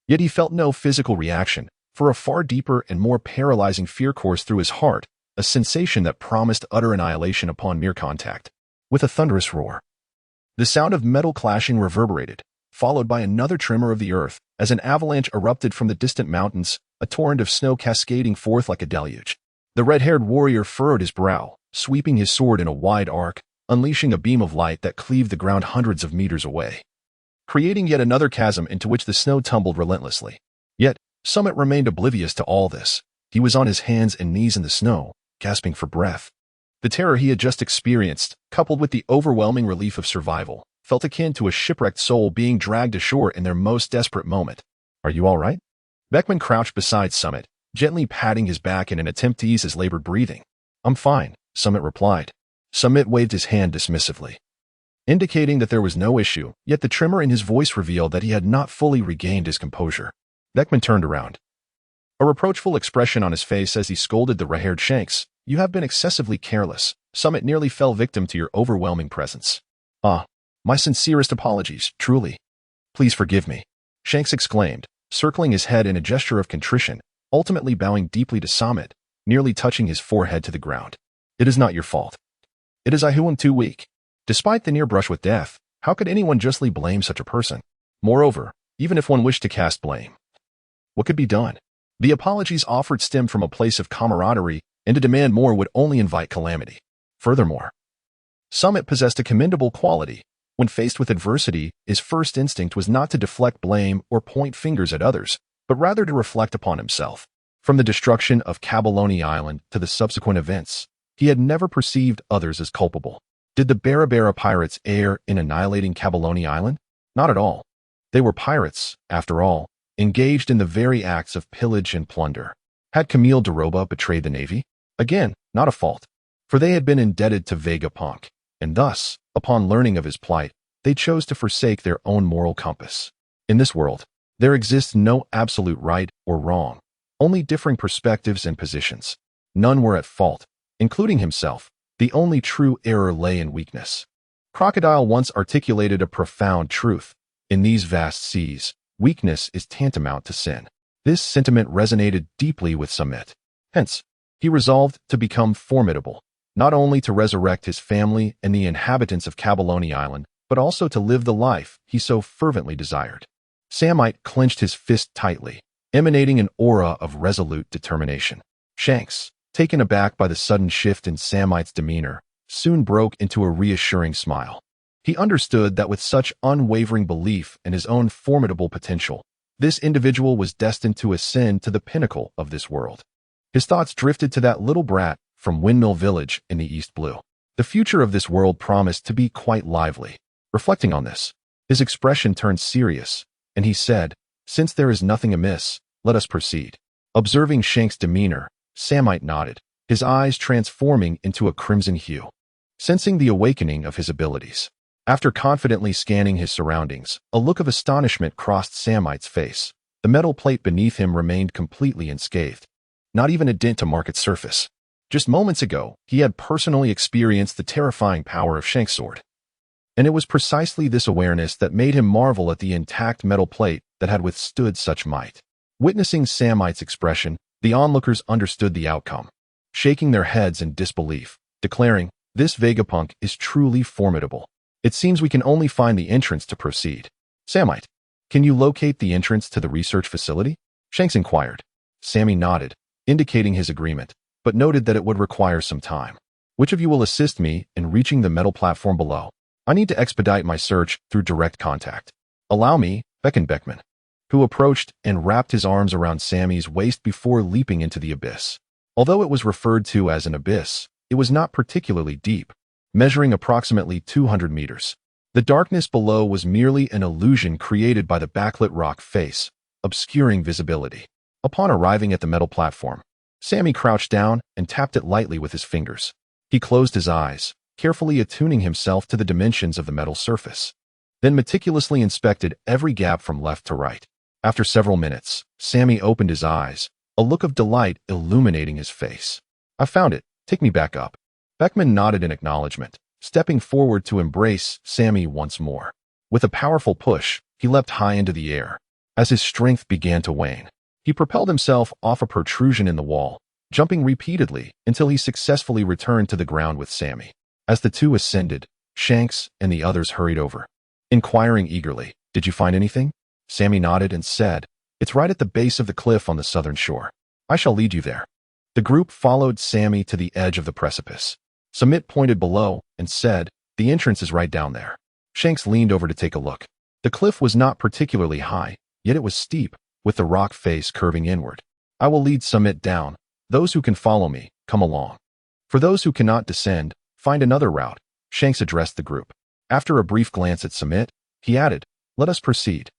Yet he felt no physical reaction, for a far deeper and more paralyzing fear coursed through his heart, a sensation that promised utter annihilation upon mere contact. With a thunderous roar, the sound of metal clashing reverberated, followed by another tremor of the earth, as an avalanche erupted from the distant mountains, a torrent of snow cascading forth like a deluge. The red-haired warrior furrowed his brow, sweeping his sword in a wide arc, unleashing a beam of light that cleaved the ground hundreds of meters away, creating yet another chasm into which the snow tumbled relentlessly. Yet, Samit remained oblivious to all this. He was on his hands and knees in the snow, gasping for breath. The terror he had just experienced, coupled with the overwhelming relief of survival, felt akin to a shipwrecked soul being dragged ashore in their most desperate moment. Are you all right? Beckman crouched beside Samit, gently patting his back in an attempt to ease his labored breathing. I'm fine, Samit replied. Samit waved his hand dismissively, indicating that there was no issue, yet the tremor in his voice revealed that he had not fully regained his composure. Beckman turned around, a reproachful expression on his face as he scolded the red-haired Shanks. You have been excessively careless. Samit nearly fell victim to your overwhelming presence. My sincerest apologies, truly. Please forgive me, Shanks exclaimed, circling his head in a gesture of contrition, ultimately bowing deeply to Samit, nearly touching his forehead to the ground. It is not your fault. It is I who am too weak. Despite the near brush with death, how could anyone justly blame such a person? Moreover, even if one wished to cast blame, what could be done? The apologies offered stemmed from a place of camaraderie, and to demand more would only invite calamity. Furthermore, Samit possessed a commendable quality. When faced with adversity, his first instinct was not to deflect blame or point fingers at others, but rather to reflect upon himself. From the destruction of Cabalone Island to the subsequent events, he had never perceived others as culpable. Did the Barabara pirates err in annihilating Cabalone Island? Not at all. They were pirates, after all, engaged in the very acts of pillage and plunder. Had Camille Deroba betrayed the Navy? Again, not a fault, for they had been indebted to Vegapunk, and thus, upon learning of his plight, they chose to forsake their own moral compass. In this world, there exists no absolute right or wrong, only differing perspectives and positions. None were at fault, including himself. The only true error lay in weakness. Crocodile once articulated a profound truth. In these vast seas, weakness is tantamount to sin. This sentiment resonated deeply with Samit. Hence, he resolved to become formidable, not only to resurrect his family and the inhabitants of Cabalone Island, but also to live the life he so fervently desired. Samite clenched his fist tightly, emanating an aura of resolute determination. Shanks, taken aback by the sudden shift in Samite's demeanor, soon broke into a reassuring smile. He understood that with such unwavering belief in his own formidable potential, this individual was destined to ascend to the pinnacle of this world. His thoughts drifted to that little brat from Windmill Village in the East Blue. The future of this world promised to be quite lively. Reflecting on this, his expression turned serious, and he said, Since there is nothing amiss, let us proceed. Observing Shanks' demeanor, Samite nodded, his eyes transforming into a crimson hue, sensing the awakening of his abilities. After confidently scanning his surroundings, a look of astonishment crossed Samite's face. The metal plate beneath him remained completely unscathed. Not even a dent to mark its surface. Just moments ago, he had personally experienced the terrifying power of Shanks' sword. And it was precisely this awareness that made him marvel at the intact metal plate that had withstood such might. Witnessing Samit's expression, the onlookers understood the outcome, shaking their heads in disbelief, declaring, "This Vegapunk is truly formidable. It seems we can only find the entrance to proceed." "Samit, can you locate the entrance to the research facility?" Shanks inquired. Sammy nodded, indicating his agreement, but noted that it would require some time. "Which of you will assist me in reaching the metal platform below? I need to expedite my search through direct contact." "Allow me," beckoned Beckman, who approached and wrapped his arms around Sammy's waist before leaping into the abyss. Although it was referred to as an abyss, it was not particularly deep, measuring approximately 200 meters. The darkness below was merely an illusion created by the backlit rock face, obscuring visibility. Upon arriving at the metal platform, Sammy crouched down and tapped it lightly with his fingers. He closed his eyes, carefully attuning himself to the dimensions of the metal surface, then meticulously inspected every gap from left to right. After several minutes, Sammy opened his eyes, a look of delight illuminating his face. "I found it. Take me back up." Beckman nodded in acknowledgement, stepping forward to embrace Sammy once more. With a powerful push, he leapt high into the air. As his strength began to wane, he propelled himself off a protrusion in the wall, jumping repeatedly until he successfully returned to the ground with Sammy. As the two ascended, Shanks and the others hurried over, inquiring eagerly, "Did you find anything?" Sammy nodded and said, "It's right at the base of the cliff on the southern shore. I shall lead you there." The group followed Sammy to the edge of the precipice. Samit pointed below and said, "The entrance is right down there." Shanks leaned over to take a look. The cliff was not particularly high, yet it was steep, with the rock face curving inward. "I will lead Samit down. Those who can follow me, come along. For those who cannot descend, find another route." Shanks addressed the group. After a brief glance at Samit, he added, "Let us proceed."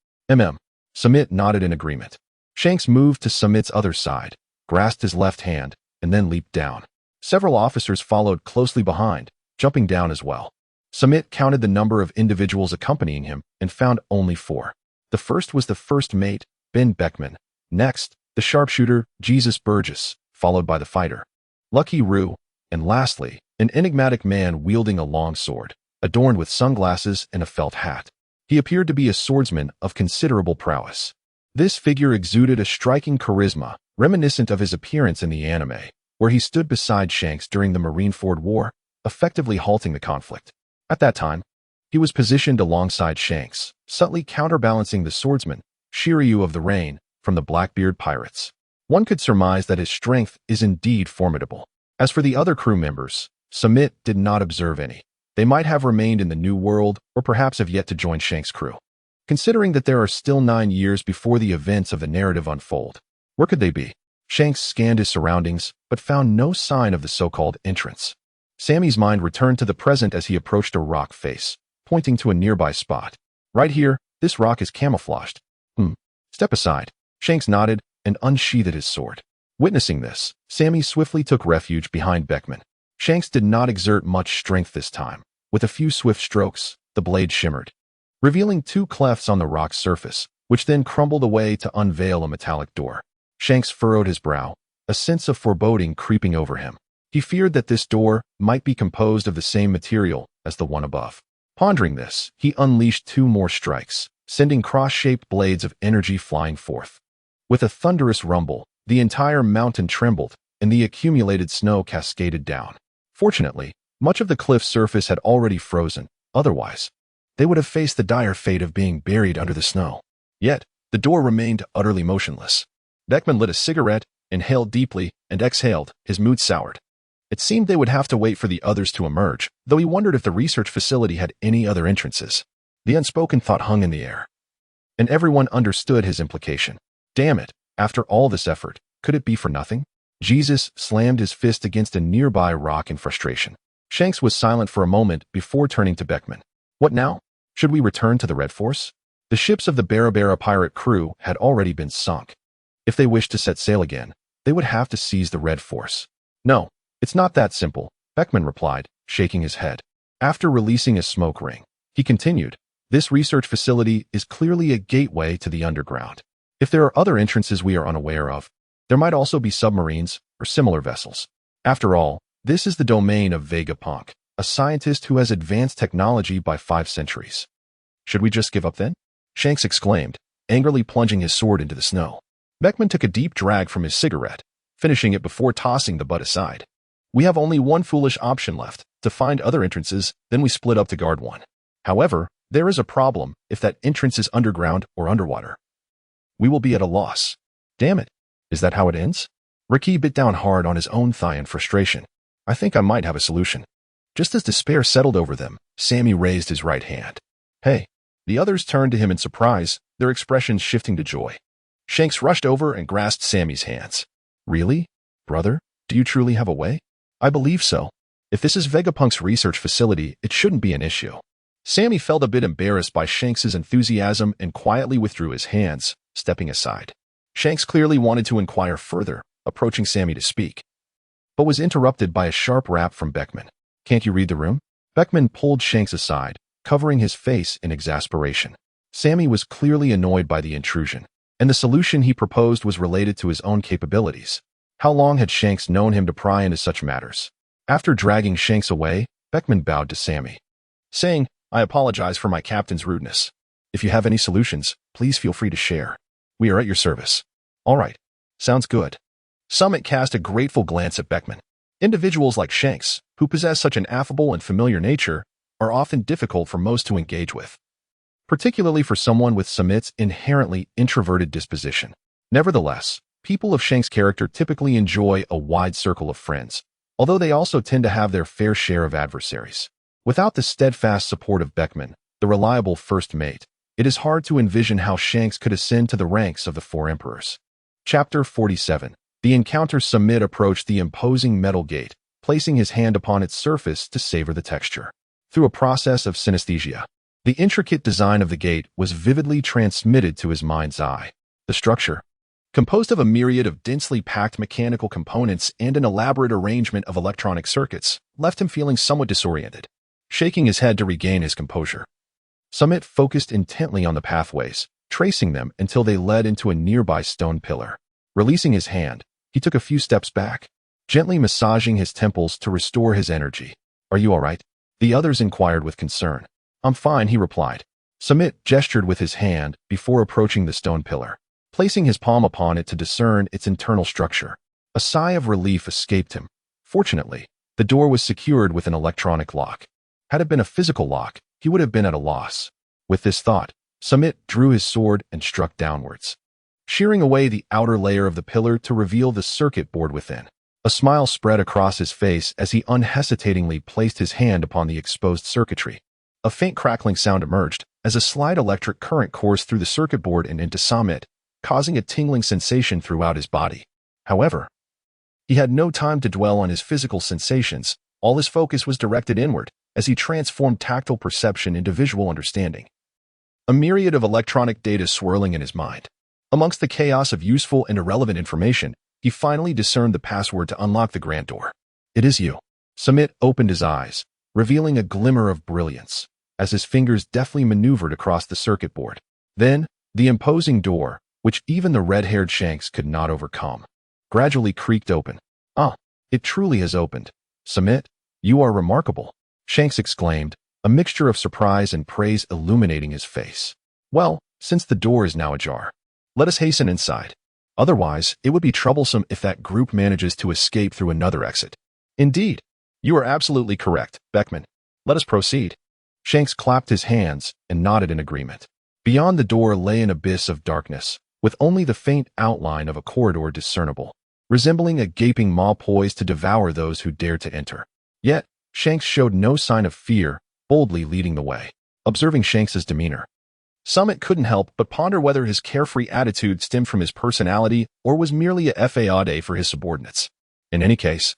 Samit nodded in agreement. Shanks moved to Samit's other side, grasped his left hand, and then leaped down. Several officers followed closely behind, jumping down as well. Samit counted the number of individuals accompanying him and found only 4. The first was the first mate, Ben Beckman. Next, the sharpshooter, Jesus Burgess, followed by the fighter, Lucky Roo, and lastly, an enigmatic man wielding a long sword, adorned with sunglasses and a felt hat. He appeared to be a swordsman of considerable prowess. This figure exuded a striking charisma, reminiscent of his appearance in the anime, where he stood beside Shanks during the Marineford War, effectively halting the conflict. At that time, he was positioned alongside Shanks, subtly counterbalancing the swordsman, Shiryu of the Rain, from the Blackbeard pirates. One could surmise that his strength is indeed formidable. As for the other crew members, Samit did not observe any. They might have remained in the New World or perhaps have yet to join Shanks' crew. Considering that there are still 9 years before the events of the narrative unfold, where could they be? Shanks scanned his surroundings, but found no sign of the so-called entrance. Sammy's mind returned to the present as he approached a rock face, pointing to a nearby spot. "Right here, this rock is camouflaged." Step aside." Shanks nodded and unsheathed his sword. Witnessing this, Sammy swiftly took refuge behind Beckman. Shanks did not exert much strength this time. With a few swift strokes, the blade shimmered, revealing 2 clefts on the rock's surface, which then crumbled away to unveil a metallic door. Shanks furrowed his brow, a sense of foreboding creeping over him. He feared that this door might be composed of the same material as the one above. Pondering this, he unleashed 2 more strikes, sending cross-shaped blades of energy flying forth. With a thunderous rumble, the entire mountain trembled, and the accumulated snow cascaded down. Fortunately, much of the cliff's surface had already frozen. Otherwise, they would have faced the dire fate of being buried under the snow. Yet, the door remained utterly motionless. Beckman lit a cigarette, inhaled deeply, and exhaled, his mood soured. It seemed they would have to wait for the others to emerge, though he wondered if the research facility had any other entrances. The unspoken thought hung in the air, and everyone understood his implication. Damn it, after all this effort, could it be for nothing? Jesus slammed his fist against a nearby rock in frustration. Shanks was silent for a moment before turning to Beckman. "What now? Should we return to the Red Force?" The ships of the Barabara pirate crew had already been sunk. If they wished to set sail again, they would have to seize the Red Force. "No, it's not that simple," Beckman replied, shaking his head. After releasing a smoke ring, he continued, "This research facility is clearly a gateway to the underground. If there are other entrances we are unaware of, there might also be submarines or similar vessels. After all, this is the domain of Vegapunk, a scientist who has advanced technology by 5 centuries. Should we just give up then?" Shanks exclaimed, angrily plunging his sword into the snow. Beckman took a deep drag from his cigarette, finishing it before tossing the butt aside. We have only one foolish option left, to find other entrances, then we split up to guard one. However, there is a problem if that entrance is underground or underwater. We will be at a loss. Damn it. Is that how it ends? Ricky bit down hard on his own thigh in frustration. I think I might have a solution. Just as despair settled over them, Sammy raised his right hand. Hey. The others turned to him in surprise, their expressions shifting to joy. Shanks rushed over and grasped Sammy's hands. Really? Brother, do you truly have a way? I believe so. If this is Vegapunk's research facility, it shouldn't be an issue. Sammy felt a bit embarrassed by Shanks's enthusiasm and quietly withdrew his hands, stepping aside. Shanks clearly wanted to inquire further, approaching Sammy to speak, but was interrupted by a sharp rap from Beckman. Can't you read the room? Beckman pulled Shanks aside, covering his face in exasperation. Sammy was clearly annoyed by the intrusion, and the solution he proposed was related to his own capabilities. How long had Shanks known him to pry into such matters? After dragging Shanks away, Beckman bowed to Sammy, saying, I apologize for my captain's rudeness. If you have any solutions, please feel free to share. We are at your service. All right. Sounds good. Samit cast a grateful glance at Beckman. Individuals like Shanks, who possess such an affable and familiar nature, are often difficult for most to engage with, particularly for someone with Samit's inherently introverted disposition. Nevertheless, people of Shanks' character typically enjoy a wide circle of friends, although they also tend to have their fair share of adversaries. Without the steadfast support of Beckman, the reliable first mate, it is hard to envision how Shanks could ascend to the ranks of the Four Emperors. Chapter 47. The encounter. Samit approached the imposing metal gate, placing his hand upon its surface to savor the texture. Through a process of synesthesia, the intricate design of the gate was vividly transmitted to his mind's eye. The structure, composed of a myriad of densely packed mechanical components and an elaborate arrangement of electronic circuits, left him feeling somewhat disoriented. Shaking his head to regain his composure, Samit focused intently on the pathways, tracing them until they led into a nearby stone pillar. Releasing his hand, he took a few steps back, gently massaging his temples to restore his energy. Are you all right? The others inquired with concern. I'm fine, he replied. Samit gestured with his hand before approaching the stone pillar, placing his palm upon it to discern its internal structure. A sigh of relief escaped him. Fortunately, the door was secured with an electronic lock. Had it been a physical lock, he would have been at a loss. With this thought, Samit drew his sword and struck downwards, shearing away the outer layer of the pillar to reveal the circuit board within. A smile spread across his face as he unhesitatingly placed his hand upon the exposed circuitry. A faint crackling sound emerged as a slight electric current coursed through the circuit board and into Samit, causing a tingling sensation throughout his body. However, he had no time to dwell on his physical sensations. All his focus was directed inward as he transformed tactile perception into visual understanding. A myriad of electronic data swirling in his mind. Amongst the chaos of useful and irrelevant information, he finally discerned the password to unlock the grand door. It is you. Samit opened his eyes, revealing a glimmer of brilliance, as his fingers deftly maneuvered across the circuit board. Then, the imposing door, which even the red-haired Shanks could not overcome, gradually creaked open. Ah, it truly has opened. Samit, you are remarkable, Shanks exclaimed, a mixture of surprise and praise illuminating his face. Well, since the door is now ajar, let us hasten inside. Otherwise, it would be troublesome if that group manages to escape through another exit. Indeed, you are absolutely correct, Beckman. Let us proceed. Shanks clapped his hands and nodded in agreement. Beyond the door lay an abyss of darkness, with only the faint outline of a corridor discernible, resembling a gaping maw poised to devour those who dared to enter. Yet, Shanks showed no sign of fear, boldly leading the way. Observing Shanks's demeanor, Samit couldn't help but ponder whether his carefree attitude stemmed from his personality or was merely a fade for his subordinates. In any case,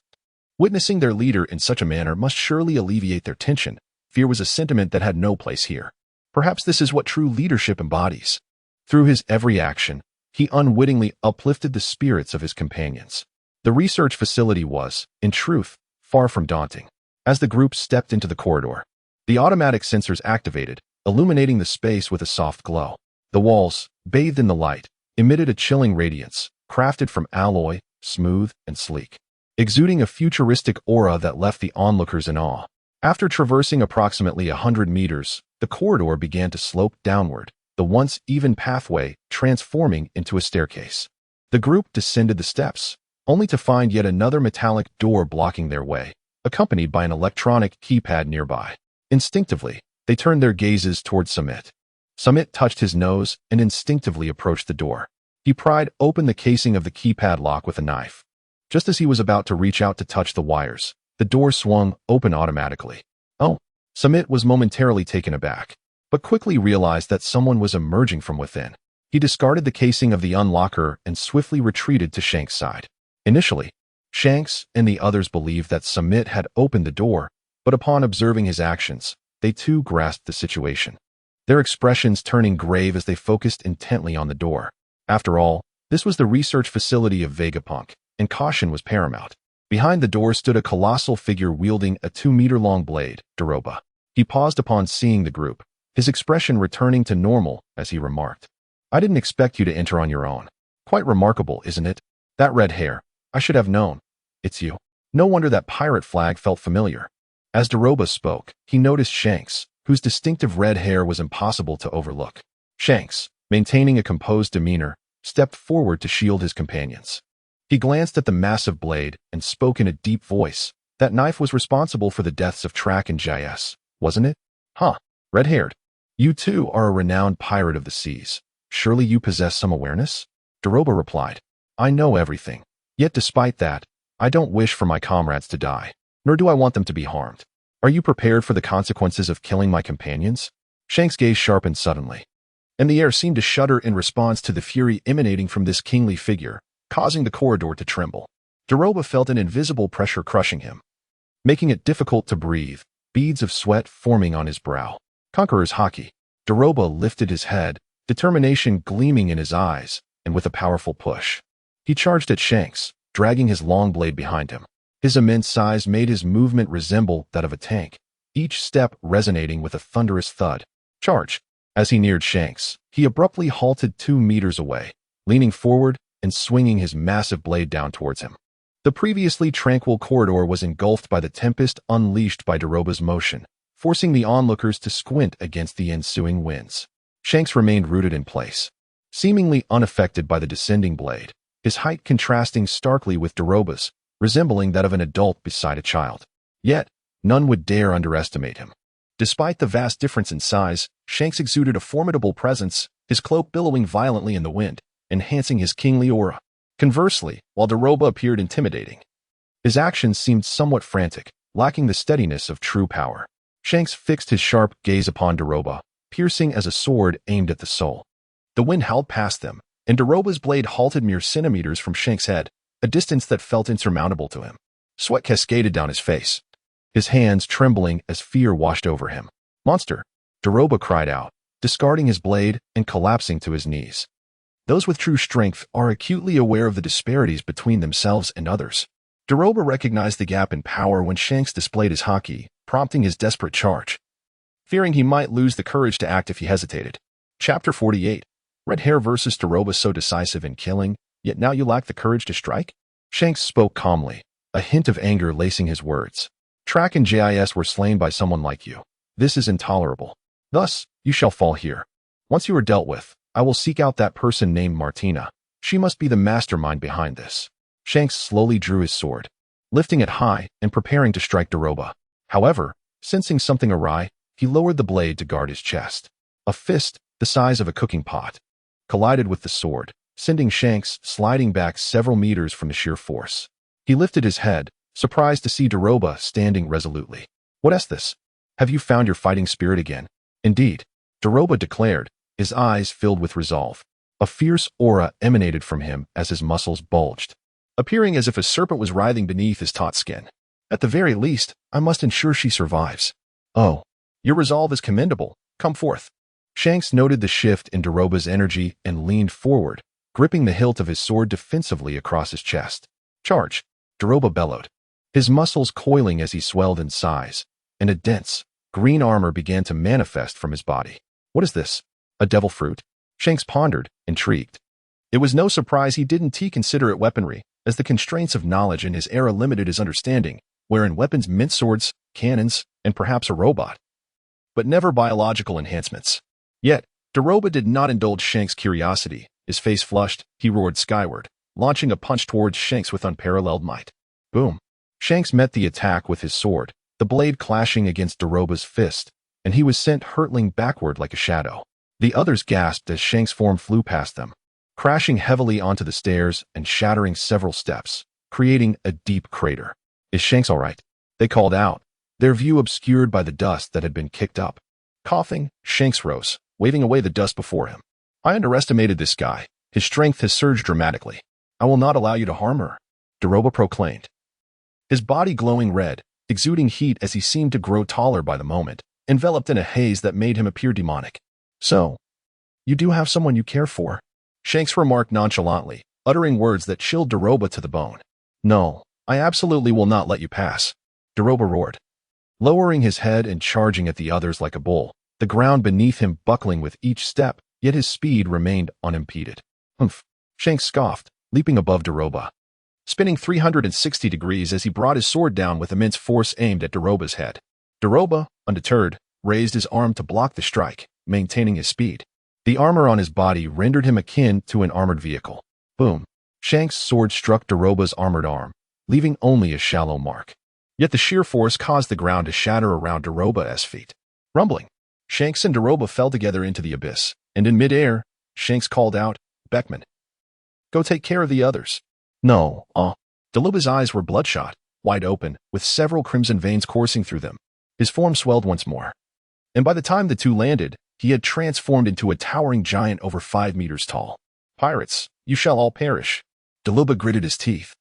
witnessing their leader in such a manner must surely alleviate their tension. Fear was a sentiment that had no place here. Perhaps this is what true leadership embodies. Through his every action, he unwittingly uplifted the spirits of his companions. The research facility was, in truth, far from daunting. As the group stepped into the corridor, the automatic sensors activated, illuminating the space with a soft glow. The walls, bathed in the light, emitted a chilling radiance, crafted from alloy, smooth and sleek, exuding a futuristic aura that left the onlookers in awe. After traversing approximately 100 meters, the corridor began to slope downward, the once even pathway transforming into a staircase. The group descended the steps, only to find yet another metallic door blocking their way, accompanied by an electronic keypad nearby. Instinctively, they turned their gazes towards Samit. Samit touched his nose and instinctively approached the door. He pried open the casing of the keypad lock with a knife. Just as he was about to reach out to touch the wires, the door swung open automatically. Oh, Samit was momentarily taken aback, but quickly realized that someone was emerging from within. He discarded the casing of the unlocker and swiftly retreated to Shank's side. Initially, Shanks and the others believed that Samit had opened the door, but upon observing his actions, they too grasped the situation. Their expressions turning grave as they focused intently on the door. After all, this was the research facility of Vegapunk, and caution was paramount. Behind the door stood a colossal figure wielding a 2-meter-long blade, Doroba. He paused upon seeing the group, his expression returning to normal as he remarked, "I didn't expect you to enter on your own. Quite remarkable, isn't it? That red hair. I should have known. It's you." No wonder that pirate flag felt familiar. As Doroba spoke, he noticed Shanks, whose distinctive red hair was impossible to overlook. Shanks, maintaining a composed demeanor, stepped forward to shield his companions. He glanced at the massive blade and spoke in a deep voice. "That knife was responsible for the deaths of Track and Jais, wasn't it? Huh, red-haired. You too are a renowned pirate of the seas. Surely you possess some awareness?" Doroba replied, "I know everything. Yet despite that, I don't wish for my comrades to die, nor do I want them to be harmed. Are you prepared for the consequences of killing my companions?" Shank's gaze sharpened suddenly, and the air seemed to shudder in response to the fury emanating from this kingly figure, causing the corridor to tremble. Doroba felt an invisible pressure crushing him, making it difficult to breathe, beads of sweat forming on his brow. Conqueror's haki. Doroba lifted his head, determination gleaming in his eyes, and with a powerful push, he charged at Shanks, dragging his long blade behind him. His immense size made his movement resemble that of a tank, each step resonating with a thunderous thud. Charge! As he neared Shanks, he abruptly halted 2 meters away, leaning forward and swinging his massive blade down towards him. The previously tranquil corridor was engulfed by the tempest unleashed by Doroba's motion, forcing the onlookers to squint against the ensuing winds. Shanks remained rooted in place, seemingly unaffected by the descending blade, his height contrasting starkly with Doroba's, resembling that of an adult beside a child. Yet, none would dare underestimate him. Despite the vast difference in size, Shanks exuded a formidable presence, his cloak billowing violently in the wind, enhancing his kingly aura. Conversely, while Doroba appeared intimidating, his actions seemed somewhat frantic, lacking the steadiness of true power. Shanks fixed his sharp gaze upon Doroba, piercing as a sword aimed at the soul. The wind howled past them, and Doroba's blade halted mere centimeters from Shanks' head, a distance that felt insurmountable to him. Sweat cascaded down his face, his hands trembling as fear washed over him. "Monster!" Doroba cried out, discarding his blade and collapsing to his knees. Those with true strength are acutely aware of the disparities between themselves and others. Doroba recognized the gap in power when Shanks displayed his haki, prompting his desperate charge, fearing he might lose the courage to act if he hesitated. Chapter 48. Red hair versus Doroba so decisive in killing, yet now you lack the courage to strike? Shanks spoke calmly, a hint of anger lacing his words. Track and Jais were slain by someone like you. This is intolerable. Thus, you shall fall here. Once you are dealt with, I will seek out that person named Martina. She must be the mastermind behind this. Shanks slowly drew his sword, lifting it high and preparing to strike Doroba. However, sensing something awry, he lowered the blade to guard his chest. A fist, the size of a cooking pot, collided with the sword, sending Shanks sliding back several meters from the sheer force. He lifted his head, surprised to see Doroba standing resolutely. "What is this? Have you found your fighting spirit again?" "Indeed," Doroba declared, his eyes filled with resolve. A fierce aura emanated from him as his muscles bulged, appearing as if a serpent was writhing beneath his taut skin. "At the very least, I must ensure she survives." "Oh, your resolve is commendable. Come forth." Shanks noted the shift in Doroba's energy and leaned forward, gripping the hilt of his sword defensively across his chest. "Charge!" Doroba bellowed, his muscles coiling as he swelled in size, and a dense, green armor began to manifest from his body. "What is this? A devil fruit?" Shanks pondered, intrigued. It was no surprise he didn't consider it weaponry, as the constraints of knowledge in his era limited his understanding, wherein weapons meant swords, cannons, and perhaps a robot, but never biological enhancements. Yet, Doroba did not indulge Shanks' curiosity. His face flushed, he roared skyward. launching a punch towards Shanks with unparalleled might. Boom. Shanks met the attack with his sword, the blade clashing against Doroba's fist, and he was sent hurtling backward like a shadow. The others gasped as Shanks' form flew past them, crashing heavily onto the stairs and shattering several steps, creating a deep crater. "Is Shanks all right?" they called out, their view obscured by the dust that had been kicked up. Coughing, Shanks rose, waving away the dust before him. "I underestimated this guy. His strength has surged dramatically. I will not allow you to harm her," Doroba proclaimed. His body glowing red, exuding heat as he seemed to grow taller by the moment, enveloped in a haze that made him appear demonic. "So, you do have someone you care for?" Shanks remarked nonchalantly, uttering words that chilled Doroba to the bone. "No, I absolutely will not let you pass," Doroba roared, lowering his head and charging at the others like a bull, the ground beneath him buckling with each step, yet his speed remained unimpeded. "Humph," Shanks scoffed, leaping above Doroba, spinning 360 degrees as he brought his sword down with immense force aimed at Doroba's head. Doroba, undeterred, raised his arm to block the strike, maintaining his speed. The armor on his body rendered him akin to an armored vehicle. Boom. Shanks' sword struck Doroba's armored arm, leaving only a shallow mark. Yet the sheer force caused the ground to shatter around Doroba's feet. Rumbling, Shanks and Doroba fell together into the abyss, and in midair, Shanks called out, "Beckman, go take care of the others." "No, Doroba's eyes were bloodshot, wide open, with several crimson veins coursing through them. His form swelled once more. And by the time the two landed, he had transformed into a towering giant over 5 meters tall. "Pirates, you shall all perish." Doroba gritted his teeth,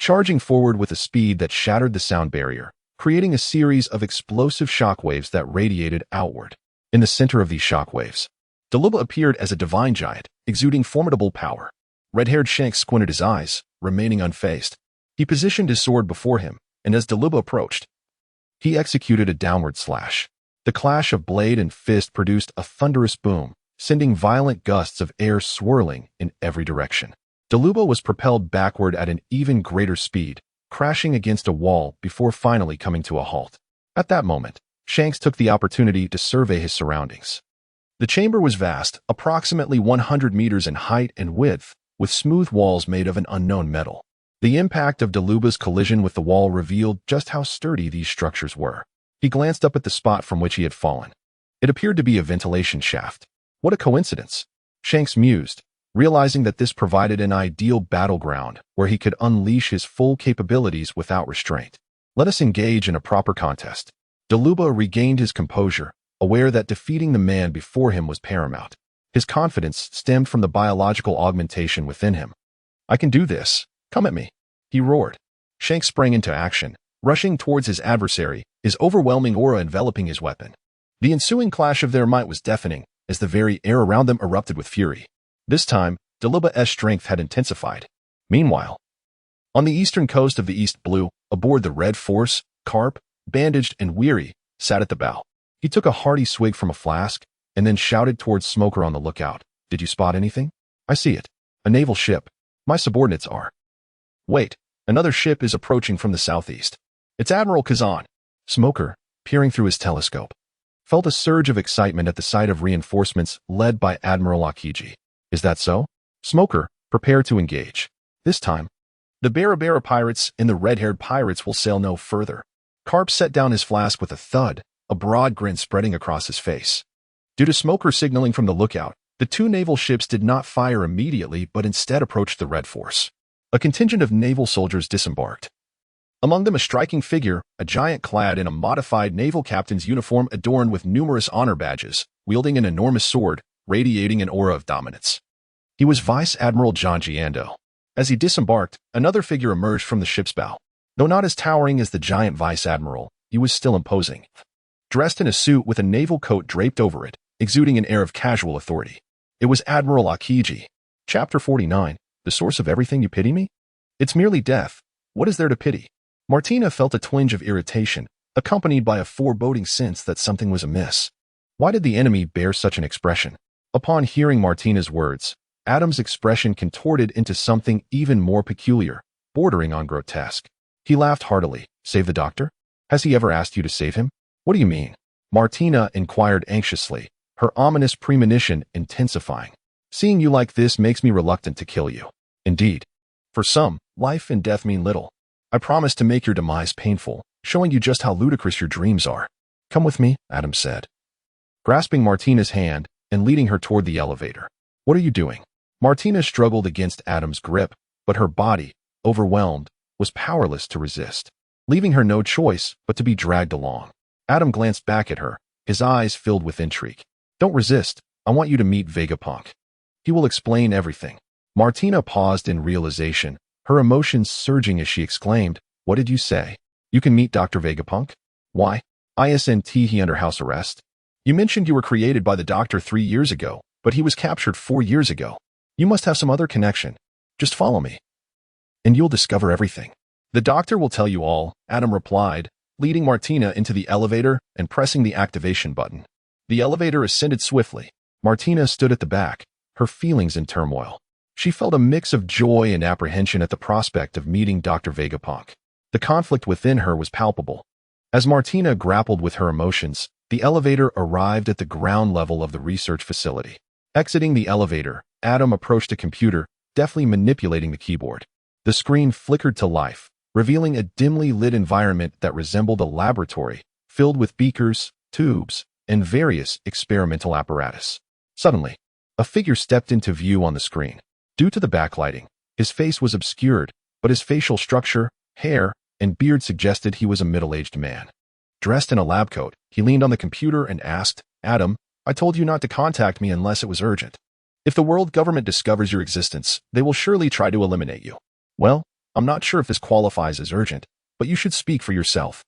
charging forward with a speed that shattered the sound barrier, creating a series of explosive shockwaves that radiated outward. In the center of these shockwaves, Doroba appeared as a divine giant, exuding formidable power. Red-haired Shanks squinted his eyes, remaining unfazed. He positioned his sword before him, and as Doroba approached, he executed a downward slash. The clash of blade and fist produced a thunderous boom, sending violent gusts of air swirling in every direction. Doroba was propelled backward at an even greater speed, crashing against a wall before finally coming to a halt. At that moment, Shanks took the opportunity to survey his surroundings. The chamber was vast, approximately 100 meters in height and width, with smooth walls made of an unknown metal. The impact of Doroba's collision with the wall revealed just how sturdy these structures were. He glanced up at the spot from which he had fallen. It appeared to be a ventilation shaft. What a coincidence, Shanks mused, realizing that this provided an ideal battleground where he could unleash his full capabilities without restraint. "Let us engage in a proper contest." Doroba regained his composure, aware that defeating the man before him was paramount. His confidence stemmed from the biological augmentation within him. "I can do this. Come at me," he roared. Shanks sprang into action, rushing towards his adversary, his overwhelming aura enveloping his weapon. The ensuing clash of their might was deafening, as the very air around them erupted with fury. This time, Doroba's strength had intensified. Meanwhile, on the eastern coast of the East Blue, aboard the Red Force, Carp, bandaged and weary, sat at the bow. He took a hearty swig from a flask, and then shouted towards Smoker on the lookout. "Did you spot anything?" "I see it. A naval ship. My subordinates are." "Wait, another ship is approaching from the southeast. It's Admiral Kazan." Smoker, peering through his telescope, felt a surge of excitement at the sight of reinforcements led by Admiral Akiji. "Is that so?" Smoker, prepared to engage. This time, the Barabara pirates and the red-haired pirates will sail no further. Carp set down his flask with a thud, a broad grin spreading across his face. Due to Smoker signaling from the lookout, the two naval ships did not fire immediately but instead approached the Red Force. A contingent of naval soldiers disembarked. Among them a striking figure, a giant clad in a modified naval captain's uniform adorned with numerous honor badges, wielding an enormous sword, radiating an aura of dominance. He was Vice Admiral John Giando. As he disembarked, another figure emerged from the ship's bow. Though not as towering as the giant Vice Admiral, he was still imposing. Dressed in a suit with a naval coat draped over it, exuding an air of casual authority. It was Admiral Akiji. Chapter 49, The Source of Everything You Pity Me? It's merely death. What is there to pity? Martina felt a twinge of irritation, accompanied by a foreboding sense that something was amiss. Why did the enemy bear such an expression? Upon hearing Martina's words, Adam's expression contorted into something even more peculiar, bordering on grotesque. He laughed heartily. "Save the doctor? Has he ever asked you to save him?" "What do you mean?" Martina inquired anxiously, her ominous premonition intensifying. "Seeing you like this makes me reluctant to kill you." "Indeed. For some, life and death mean little. I promise to make your demise painful, showing you just how ludicrous your dreams are. Come with me, Adam said, grasping Martina's hand and leading her toward the elevator. What are you doing? Martina struggled against Adam's grip, but her body, overwhelmed, was powerless to resist, leaving her no choice but to be dragged along. Adam glanced back at her, his eyes filled with intrigue. Don't resist. I want you to meet Vegapunk. He will explain everything. Martina paused in realization, her emotions surging as she exclaimed, What did you say? You can meet Dr. Vegapunk? Why? Isn't he under house arrest? You mentioned you were created by the doctor 3 years ago, but he was captured 4 years ago. You must have some other connection. Just follow me, and you'll discover everything. The doctor will tell you all, Adam replied, leading Martina into the elevator and pressing the activation button. The elevator ascended swiftly. Martina stood at the back, her feelings in turmoil. She felt a mix of joy and apprehension at the prospect of meeting Dr. Vegapunk. The conflict within her was palpable. As Martina grappled with her emotions, the elevator arrived at the ground level of the research facility. Exiting the elevator, Adam approached a computer, deftly manipulating the keyboard. The screen flickered to life, revealing a dimly lit environment that resembled a laboratory, filled with beakers, tubes, and various experimental apparatus. Suddenly, a figure stepped into view on the screen. Due to the backlighting, his face was obscured, but his facial structure, hair, and beard suggested he was a middle-aged man. Dressed in a lab coat, he leaned on the computer and asked, Adam, I told you not to contact me unless it was urgent. If the world government discovers your existence, they will surely try to eliminate you. Well, I'm not sure if this qualifies as urgent, but you should speak for yourself.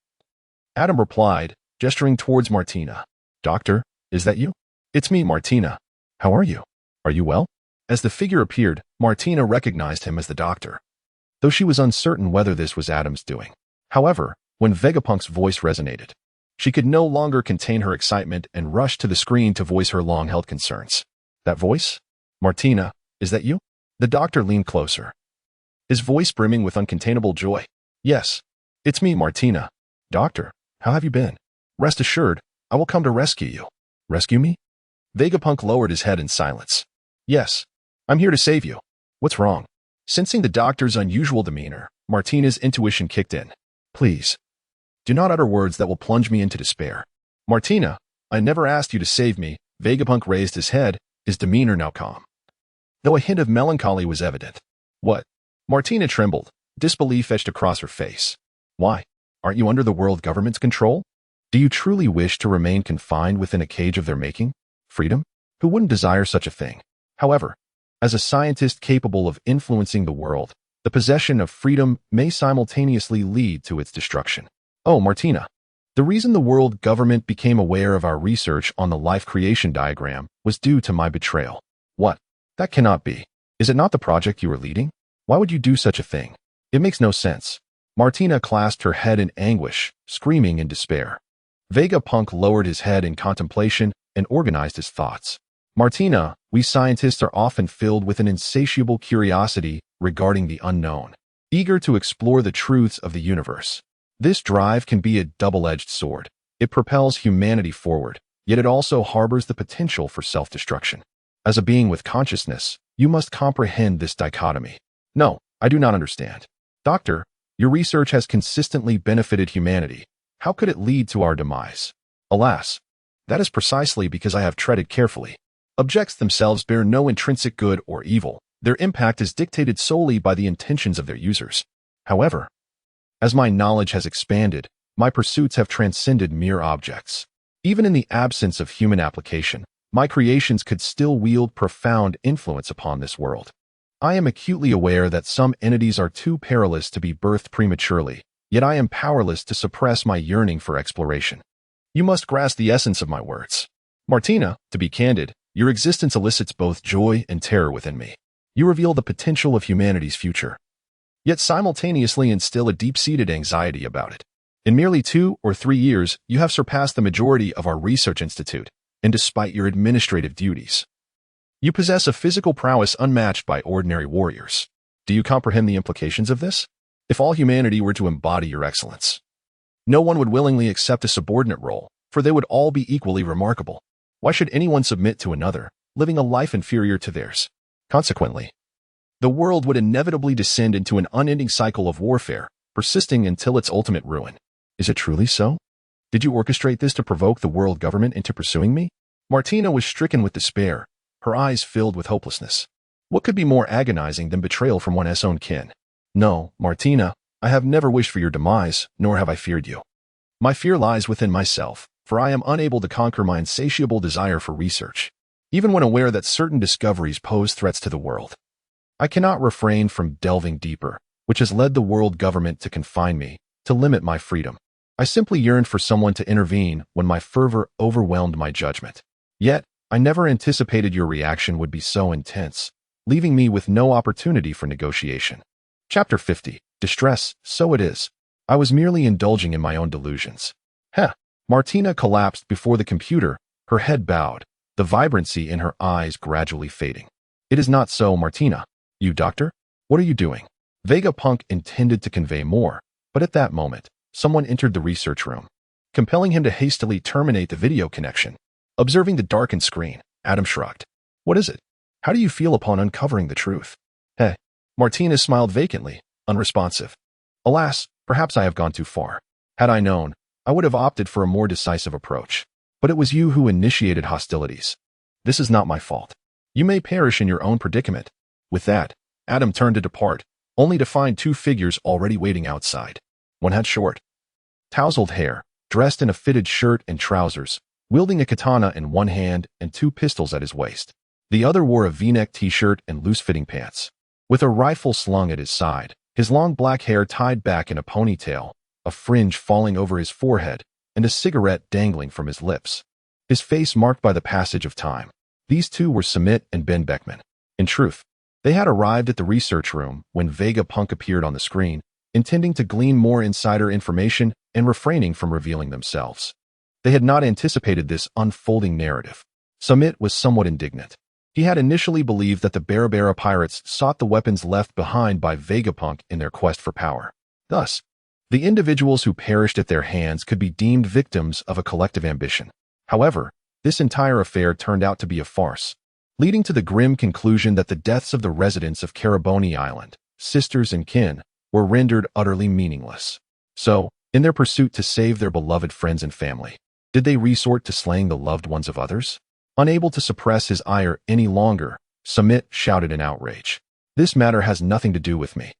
Adam replied, gesturing towards Martina. Doctor, is that you? It's me, Martina. How are you? Are you well? As the figure appeared, Martina recognized him as the doctor, though she was uncertain whether this was Adam's doing. However, when Vegapunk's voice resonated, she could no longer contain her excitement and rushed to the screen to voice her long-held concerns. That voice? Martina, is that you? The doctor leaned closer, his voice brimming with uncontainable joy. Yes, it's me, Martina. Doctor, how have you been? Rest assured, I will come to rescue you. Rescue me? Vegapunk lowered his head in silence. Yes, I'm here to save you. What's wrong? Sensing the doctor's unusual demeanor, Martina's intuition kicked in. Please, do not utter words that will plunge me into despair. Martina, I never asked you to save me. Vegapunk raised his head, his demeanor now calm, though a hint of melancholy was evident. What? Martina trembled, disbelief etched across her face. Why? Aren't you under the world government's control? Do you truly wish to remain confined within a cage of their making? Freedom? Who wouldn't desire such a thing? However, as a scientist capable of influencing the world, the possession of freedom may simultaneously lead to its destruction. Oh, Martina, the reason the world government became aware of our research on the life creation diagram was due to my betrayal. What? That cannot be. Is it not the project you are leading? Why would you do such a thing? It makes no sense. Martina clasped her head in anguish, screaming in despair. Vegapunk lowered his head in contemplation and organized his thoughts. Martina, we scientists are often filled with an insatiable curiosity regarding the unknown, eager to explore the truths of the universe. This drive can be a double-edged sword. It propels humanity forward, yet it also harbors the potential for self-destruction. As a being with consciousness, you must comprehend this dichotomy. No, I do not understand. Doctor, your research has consistently benefited humanity. How could it lead to our demise? Alas, that is precisely because I have treaded carefully. Objects themselves bear no intrinsic good or evil. Their impact is dictated solely by the intentions of their users. However, as my knowledge has expanded, my pursuits have transcended mere objects. Even in the absence of human application, my creations could still wield profound influence upon this world. I am acutely aware that some entities are too perilous to be birthed prematurely, yet I am powerless to suppress my yearning for exploration. You must grasp the essence of my words. Martina, to be candid, your existence elicits both joy and terror within me. You reveal the potential of humanity's future, yet simultaneously instill a deep-seated anxiety about it. In merely 2 or 3 years, you have surpassed the majority of our research institute, and despite your administrative duties, you possess a physical prowess unmatched by ordinary warriors. Do you comprehend the implications of this? If all humanity were to embody your excellence, no one would willingly accept a subordinate role, for they would all be equally remarkable. Why should anyone submit to another, living a life inferior to theirs? Consequently, the world would inevitably descend into an unending cycle of warfare, persisting until its ultimate ruin. Is it truly so? Did you orchestrate this to provoke the world government into pursuing me? Martina was stricken with despair, her eyes filled with hopelessness. What could be more agonizing than betrayal from one's own kin? No, Martina, I have never wished for your demise, nor have I feared you. My fear lies within myself, for I am unable to conquer my insatiable desire for research, even when aware that certain discoveries pose threats to the world. I cannot refrain from delving deeper, which has led the world government to confine me, to limit my freedom. I simply yearned for someone to intervene when my fervor overwhelmed my judgment. Yet, I never anticipated your reaction would be so intense, leaving me with no opportunity for negotiation. Chapter 50. Distress, so it is. I was merely indulging in my own delusions. Heh. Martina collapsed before the computer, her head bowed, the vibrancy in her eyes gradually fading. It is not so, Martina. You, doctor? What are you doing? Vegapunk intended to convey more, but at that moment, someone entered the research room, compelling him to hastily terminate the video connection. Observing the darkened screen, Adam shrugged. What is it? How do you feel upon uncovering the truth? Hey. Martina smiled vacantly, unresponsive. Alas, perhaps I have gone too far. Had I known, I would have opted for a more decisive approach. But it was you who initiated hostilities. This is not my fault. You may perish in your own predicament. With that, Adam turned to depart, only to find two figures already waiting outside. One had short, tousled hair, dressed in a fitted shirt and trousers, wielding a katana in one hand and two pistols at his waist. The other wore a V-neck t-shirt and loose-fitting pants. With a rifle slung at his side, his long black hair tied back in a ponytail, a fringe falling over his forehead, and a cigarette dangling from his lips. His face marked by the passage of time. These two were Samit and Ben Beckman. In truth, they had arrived at the research room when Vegapunk appeared on the screen, intending to glean more insider information and refraining from revealing themselves. They had not anticipated this unfolding narrative. Samit was somewhat indignant. He had initially believed that the Barabara pirates sought the weapons left behind by Vegapunk in their quest for power. Thus, the individuals who perished at their hands could be deemed victims of a collective ambition. However, this entire affair turned out to be a farce, leading to the grim conclusion that the deaths of the residents of Cabalone Island, sisters and kin, were rendered utterly meaningless. So, in their pursuit to save their beloved friends and family, did they resort to slaying the loved ones of others? Unable to suppress his ire any longer, Samit shouted in outrage. This matter has nothing to do with me.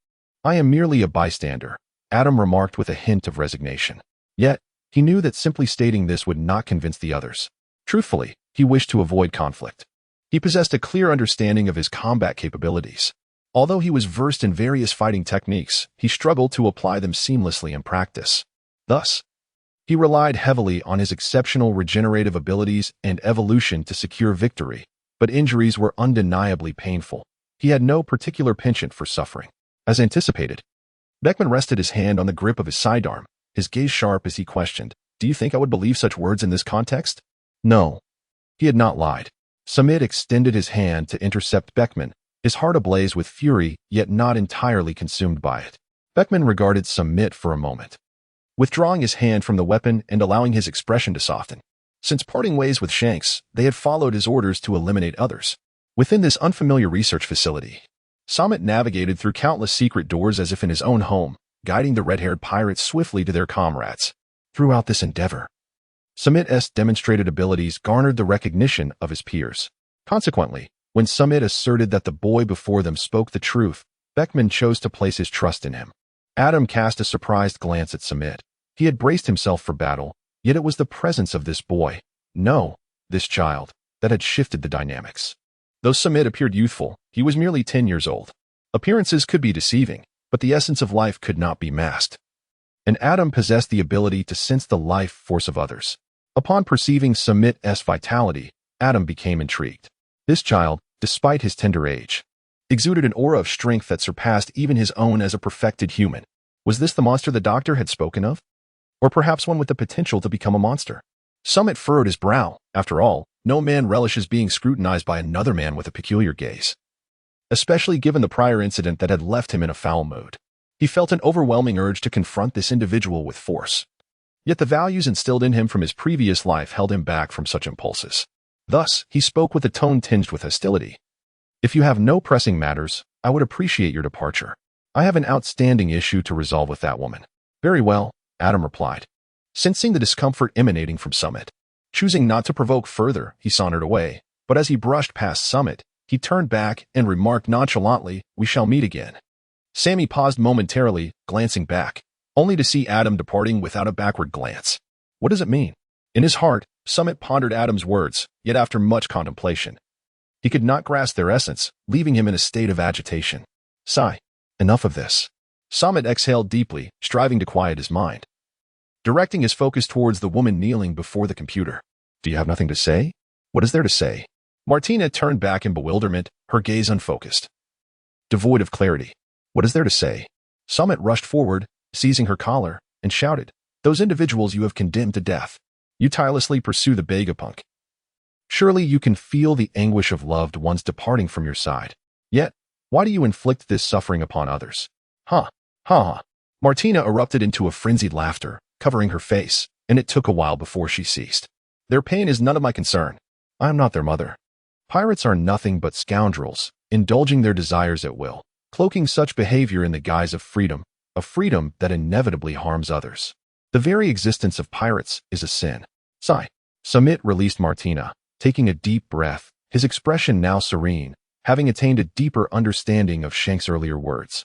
I am merely a bystander, Adam remarked with a hint of resignation. Yet, he knew that simply stating this would not convince the others. Truthfully, he wished to avoid conflict. He possessed a clear understanding of his combat capabilities. Although he was versed in various fighting techniques, he struggled to apply them seamlessly in practice. Thus, he relied heavily on his exceptional regenerative abilities and evolution to secure victory, but injuries were undeniably painful. He had no particular penchant for suffering. As anticipated, Beckman rested his hand on the grip of his sidearm, his gaze sharp as he questioned, "Do you think I would believe such words in this context?" No. He had not lied. Samit extended his hand to intercept Beckman, his heart ablaze with fury, yet not entirely consumed by it. Beckman regarded Samit for a moment, withdrawing his hand from the weapon and allowing his expression to soften. Since parting ways with Shanks, they had followed his orders to eliminate others. Within this unfamiliar research facility, Samit navigated through countless secret doors as if in his own home, guiding the red-haired pirates swiftly to their comrades. Throughout this endeavor, Samit's demonstrated abilities garnered the recognition of his peers. Consequently, when Samit asserted that the boy before them spoke the truth, Beckman chose to place his trust in him. Adam cast a surprised glance at Samit. He had braced himself for battle, yet it was the presence of this boy, no, this child, that had shifted the dynamics. Though Samit appeared youthful, he was merely 10 years old. Appearances could be deceiving, but the essence of life could not be masked. And Adam possessed the ability to sense the life force of others. Upon perceiving Samit's vitality, Adam became intrigued. This child, despite his tender age, exuded an aura of strength that surpassed even his own as a perfected human. Was this the monster the doctor had spoken of? Or perhaps one with the potential to become a monster? Samit furrowed his brow. After all, no man relishes being scrutinized by another man with a peculiar gaze, especially given the prior incident that had left him in a foul mood. He felt an overwhelming urge to confront this individual with force. Yet the values instilled in him from his previous life held him back from such impulses. Thus, he spoke with a tone tinged with hostility. If you have no pressing matters, I would appreciate your departure. I have an outstanding issue to resolve with that woman. Very well, Adam replied, sensing the discomfort emanating from Samit. Choosing not to provoke further, he sauntered away, but as he brushed past Samit, he turned back and remarked nonchalantly, "We shall meet again." Sammy paused momentarily, glancing back, only to see Adam departing without a backward glance. What does it mean? In his heart, Samit pondered Adam's words, yet after much contemplation, he could not grasp their essence, leaving him in a state of agitation. Sigh. Enough of this. Samit exhaled deeply, striving to quiet his mind, directing his focus towards the woman kneeling before the computer. Do you have nothing to say? What is there to say? Martina turned back in bewilderment, her gaze unfocused, devoid of clarity. What is there to say? Samit rushed forward, seizing her collar, and shouted, "Those individuals you have condemned to death. You tirelessly pursue the Vegapunk. Surely you can feel the anguish of loved ones departing from your side. Yet, why do you inflict this suffering upon others?" Ha! Ha! Martina erupted into a frenzied laughter, covering her face, and it took a while before she ceased. Their pain is none of my concern. I am not their mother. Pirates are nothing but scoundrels, indulging their desires at will, cloaking such behavior in the guise of freedom, a freedom that inevitably harms others. The very existence of pirates is a sin. Sigh. Samit released Martina, taking a deep breath, his expression now serene, having attained a deeper understanding of Shank's earlier words.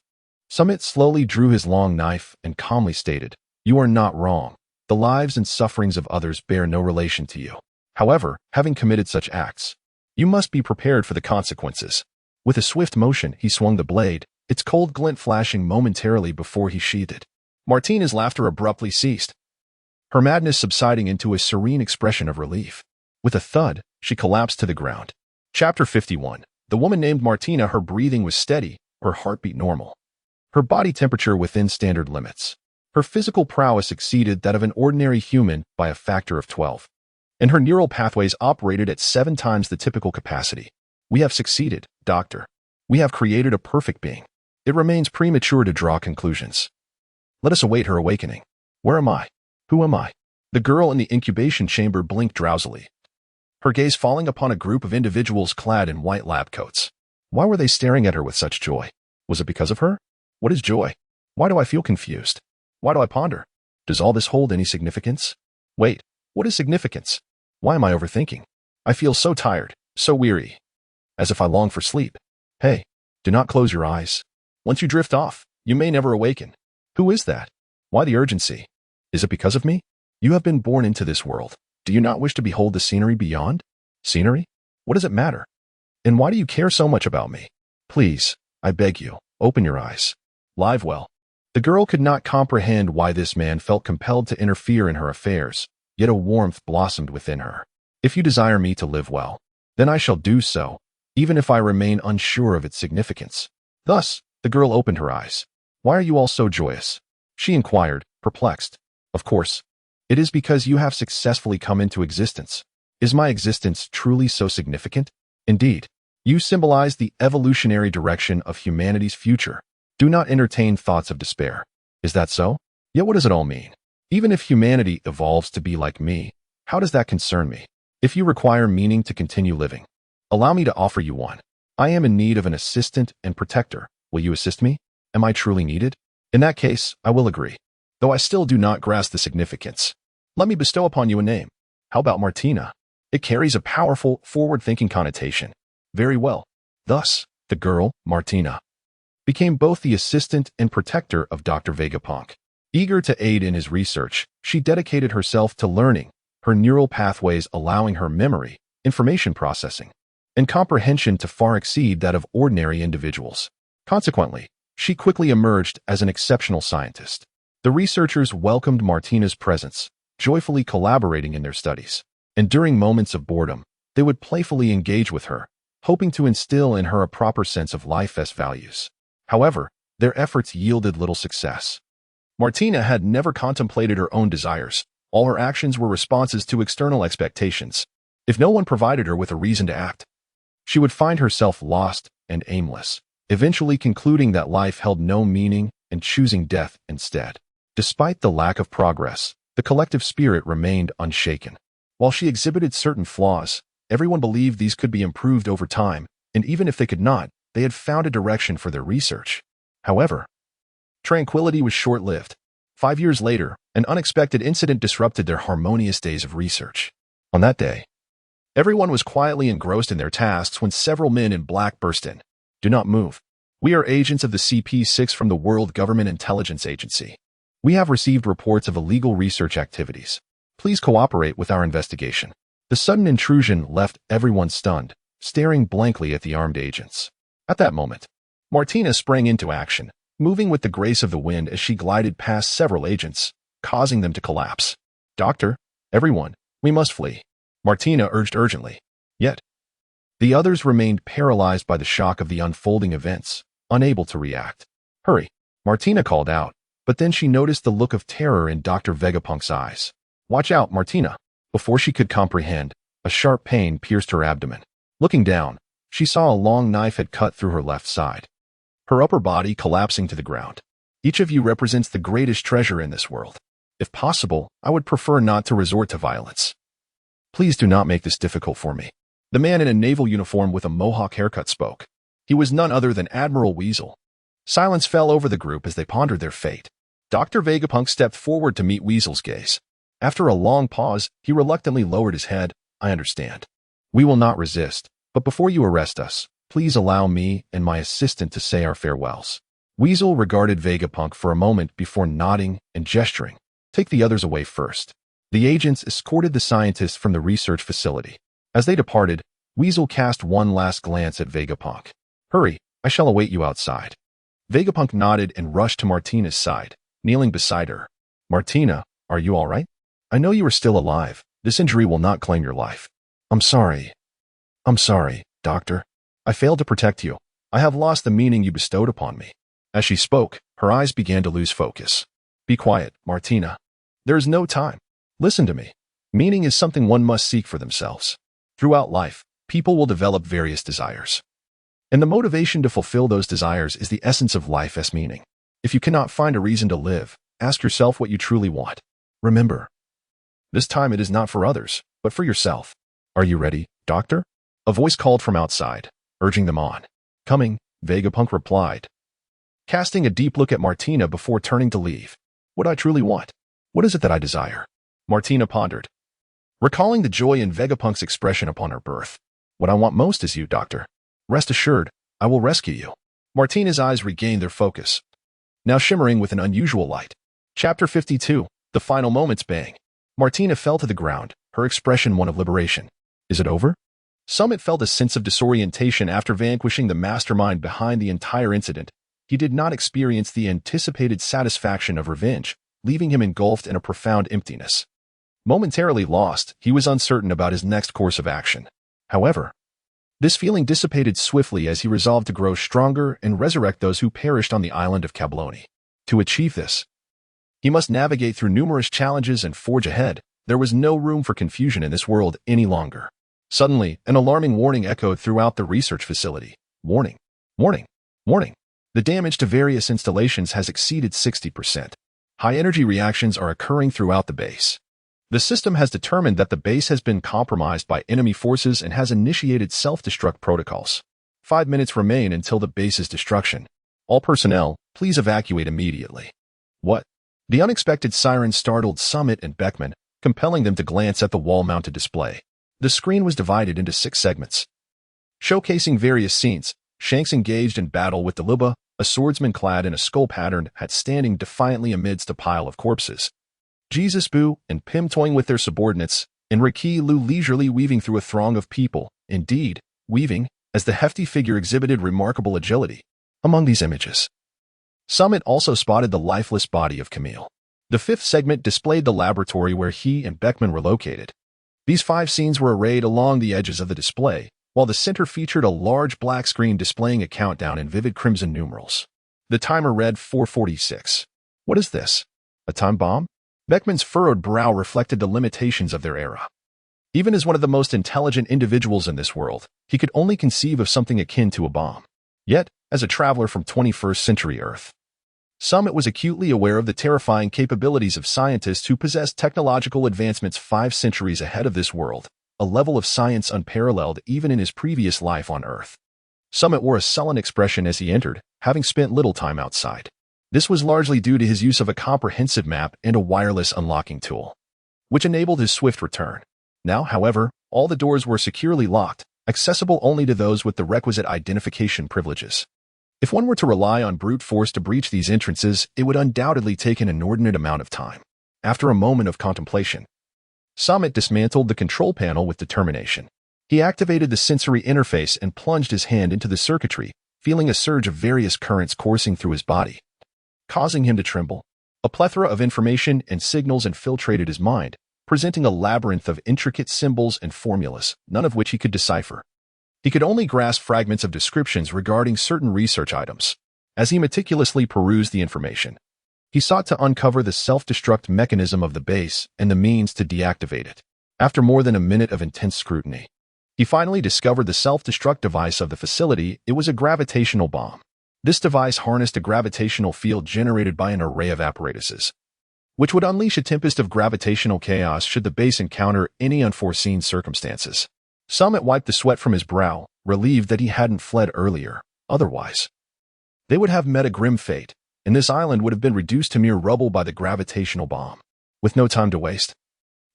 Samit slowly drew his long knife and calmly stated, "You are not wrong. The lives and sufferings of others bear no relation to you. However, having committed such acts, you must be prepared for the consequences." With a swift motion, he swung the blade, its cold glint flashing momentarily before he sheathed it. Martina's laughter abruptly ceased, her madness subsiding into a serene expression of relief. With a thud, she collapsed to the ground. Chapter 51. The woman named Martina, her breathing was steady, her heartbeat normal, her body temperature within standard limits. Her physical prowess exceeded that of an ordinary human by a factor of 12, and her neural pathways operated at 7 times the typical capacity. We have succeeded, Doctor. We have created a perfect being. It remains premature to draw conclusions. Let us await her awakening. Where am I? Who am I? The girl in the incubation chamber blinked drowsily, her gaze falling upon a group of individuals clad in white lab coats. Why were they staring at her with such joy? Was it because of her? What is joy? Why do I feel confused? Why do I ponder? Does all this hold any significance? Wait, what is significance? Why am I overthinking? I feel so tired, so weary, as if I long for sleep. Hey, do not close your eyes. Once you drift off, you may never awaken. Who is that? Why the urgency? Is it because of me? You have been born into this world. Do you not wish to behold the scenery beyond? Scenery? What does it matter? And why do you care so much about me? Please, I beg you, open your eyes. Live well. The girl could not comprehend why this man felt compelled to interfere in her affairs, yet a warmth blossomed within her. If you desire me to live well, then I shall do so, even if I remain unsure of its significance. Thus, the girl opened her eyes. Why are you all so joyous? She inquired, perplexed. Of course. It is because you have successfully come into existence. Is my existence truly so significant? Indeed. You symbolize the evolutionary direction of humanity's future. Do not entertain thoughts of despair. Is that so? Yet what does it all mean? Even if humanity evolves to be like me, how does that concern me? If you require meaning to continue living, allow me to offer you one. I am in need of an assistant and protector. Will you assist me? Am I truly needed? In that case, I will agree, though I still do not grasp the significance. Let me bestow upon you a name. How about Martina? It carries a powerful, forward-thinking connotation. Very well. Thus, the girl, Martina, became both the assistant and protector of Dr. Vegapunk. Eager to aid in his research, she dedicated herself to learning, her neural pathways allowing her memory, information processing, and comprehension to far exceed that of ordinary individuals. Consequently, she quickly emerged as an exceptional scientist. The researchers welcomed Martina's presence, joyfully collaborating in their studies, and during moments of boredom, they would playfully engage with her, hoping to instill in her a proper sense of life's values. However, their efforts yielded little success. Martina had never contemplated her own desires. All her actions were responses to external expectations. If no one provided her with a reason to act, she would find herself lost and aimless, eventually concluding that life held no meaning and choosing death instead. Despite the lack of progress, the collective spirit remained unshaken. While she exhibited certain flaws, everyone believed these could be improved over time, and even if they could not, they had found a direction for their research. However, tranquility was short-lived. 5 years later, an unexpected incident disrupted their harmonious days of research. On that day, everyone was quietly engrossed in their tasks when several men in black burst in. "Do not move. We are agents of the CP6 from the World Government Intelligence Agency. We have received reports of illegal research activities. Please cooperate with our investigation." The sudden intrusion left everyone stunned, staring blankly at the armed agents. At that moment, Martina sprang into action, moving with the grace of the wind as she glided past several agents, causing them to collapse. "Doctor, everyone, we must flee," Martina urged urgently. Yet, the others remained paralyzed by the shock of the unfolding events, unable to react. "Hurry," Martina called out, but then she noticed the look of terror in Dr. Vegapunk's eyes. "Watch out, Martina." Before she could comprehend, a sharp pain pierced her abdomen. Looking down, she saw a long knife had cut through her left side, her upper body collapsing to the ground. "Each of you represents the greatest treasure in this world. If possible, I would prefer not to resort to violence. Please do not make this difficult for me." The man in a naval uniform with a mohawk haircut spoke. He was none other than Admiral Weasel. Silence fell over the group as they pondered their fate. Dr. Vegapunk stepped forward to meet Weasel's gaze. After a long pause, he reluctantly lowered his head. "I understand. We will not resist, but before you arrest us, please allow me and my assistant to say our farewells." Weasel regarded Vegapunk for a moment before nodding and gesturing. "Take the others away first." The agents escorted the scientists from the research facility. As they departed, Weasel cast one last glance at Vegapunk. "Hurry, I shall await you outside." Vegapunk nodded and rushed to Martina's side, kneeling beside her. "Martina, are you all right? I know you are still alive. This injury will not claim your life." I'm sorry, doctor. I failed to protect you. I have lost the meaning you bestowed upon me." As she spoke, her eyes began to lose focus. "Be quiet, Martina. There is no time. Listen to me. Meaning is something one must seek for themselves. Throughout life, people will develop various desires. And the motivation to fulfill those desires is the essence of life as meaning. If you cannot find a reason to live, ask yourself what you truly want. Remember, this time it is not for others, but for yourself. Are you ready, doctor?" A voice called from outside, urging them on. "Coming," Vegapunk replied, casting a deep look at Martina before turning to leave. "What I truly want? What is it that I desire?" Martina pondered, recalling the joy in Vegapunk's expression upon her birth. "What I want most is you, doctor. Rest assured, I will rescue you." Martina's eyes regained their focus, now shimmering with an unusual light. Chapter 52, The Final Moments. Bang. Martina fell to the ground, her expression one of liberation. "Is it over?" Samit felt a sense of disorientation after vanquishing the mastermind behind the entire incident. He did not experience the anticipated satisfaction of revenge, leaving him engulfed in a profound emptiness. Momentarily lost, he was uncertain about his next course of action. However, this feeling dissipated swiftly as he resolved to grow stronger and resurrect those who perished on the island of Cabalone. To achieve this, he must navigate through numerous challenges and forge ahead. There was no room for confusion in this world any longer. Suddenly, an alarming warning echoed throughout the research facility. "Warning! Warning! Warning! The damage to various installations has exceeded 60%. High-energy reactions are occurring throughout the base. The system has determined that the base has been compromised by enemy forces and has initiated self-destruct protocols. 5 minutes remain until the base's destruction. All personnel, please evacuate immediately." "What?" The unexpected siren startled Samit and Beckman, compelling them to glance at the wall-mounted display. The screen was divided into 6 segments, showcasing various scenes. Shanks engaged in battle with Deliba, a swordsman clad in a skull pattern hat standing defiantly amidst a pile of corpses. Jesus Boo and Pim toying with their subordinates, and Riki Lu leisurely weaving through a throng of people, indeed, weaving, as the hefty figure exhibited remarkable agility. Among these images, Summit also spotted the lifeless body of Camille. The 5th segment displayed the laboratory where he and Beckman were located. These 5 scenes were arrayed along the edges of the display, while the center featured a large black screen displaying a countdown in vivid crimson numerals. The timer read 4:46. "What is this? A time bomb?" Beckman's furrowed brow reflected the limitations of their era. Even as one of the most intelligent individuals in this world, he could only conceive of something akin to a bomb. Yet, as a traveler from 21st century Earth, Summit was acutely aware of the terrifying capabilities of scientists who possessed technological advancements 5 centuries ahead of this world, a level of science unparalleled even in his previous life on Earth. Samit wore a sullen expression as he entered, having spent little time outside. This was largely due to his use of a comprehensive map and a wireless unlocking tool, which enabled his swift return. Now, however, all the doors were securely locked, accessible only to those with the requisite identification privileges. If one were to rely on brute force to breach these entrances, it would undoubtedly take an inordinate amount of time. After a moment of contemplation, Samit dismantled the control panel with determination. He activated the sensory interface and plunged his hand into the circuitry, feeling a surge of various currents coursing through his body, causing him to tremble. A plethora of information and signals infiltrated his mind, presenting a labyrinth of intricate symbols and formulas, none of which he could decipher. He could only grasp fragments of descriptions regarding certain research items. As he meticulously perused the information, he sought to uncover the self-destruct mechanism of the base and the means to deactivate it. After more than a minute of intense scrutiny, he finally discovered the self-destruct device of the facility. It was a gravitational bomb. This device harnessed a gravitational field generated by an array of apparatuses, which would unleash a tempest of gravitational chaos should the base encounter any unforeseen circumstances. Samit wiped the sweat from his brow, relieved that he hadn't fled earlier. Otherwise, they would have met a grim fate, and this island would have been reduced to mere rubble by the gravitational bomb. With no time to waste,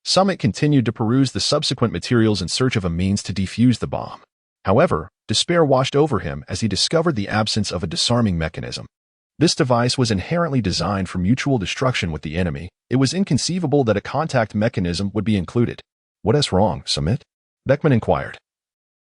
Samit continued to peruse the subsequent materials in search of a means to defuse the bomb. However, despair washed over him as he discovered the absence of a disarming mechanism. This device was inherently designed for mutual destruction with the enemy. It was inconceivable that a contact mechanism would be included. "What is wrong, Samit?" Beckman inquired,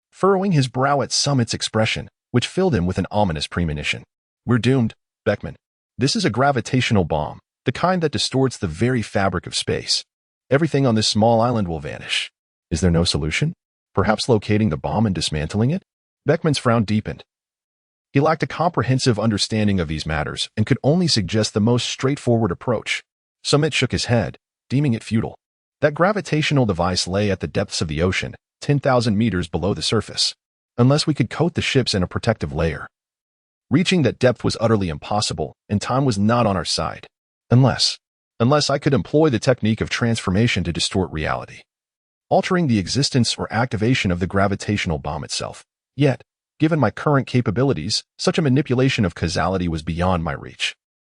furrowing his brow at Samit's expression, which filled him with an ominous premonition. "We're doomed, Beckman. This is a gravitational bomb, the kind that distorts the very fabric of space. Everything on this small island will vanish. Is there no solution? Perhaps locating the bomb and dismantling it?" Beckman's frown deepened. He lacked a comprehensive understanding of these matters and could only suggest the most straightforward approach. Samit shook his head, deeming it futile. That gravitational device lay at the depths of the ocean, 10,000 meters below the surface. Unless we could coat the ships in a protective layer, reaching that depth was utterly impossible, and time was not on our side. Unless I could employ the technique of transformation to distort reality, altering the existence or activation of the gravitational bomb itself. Yet, given my current capabilities, such a manipulation of causality was beyond my reach.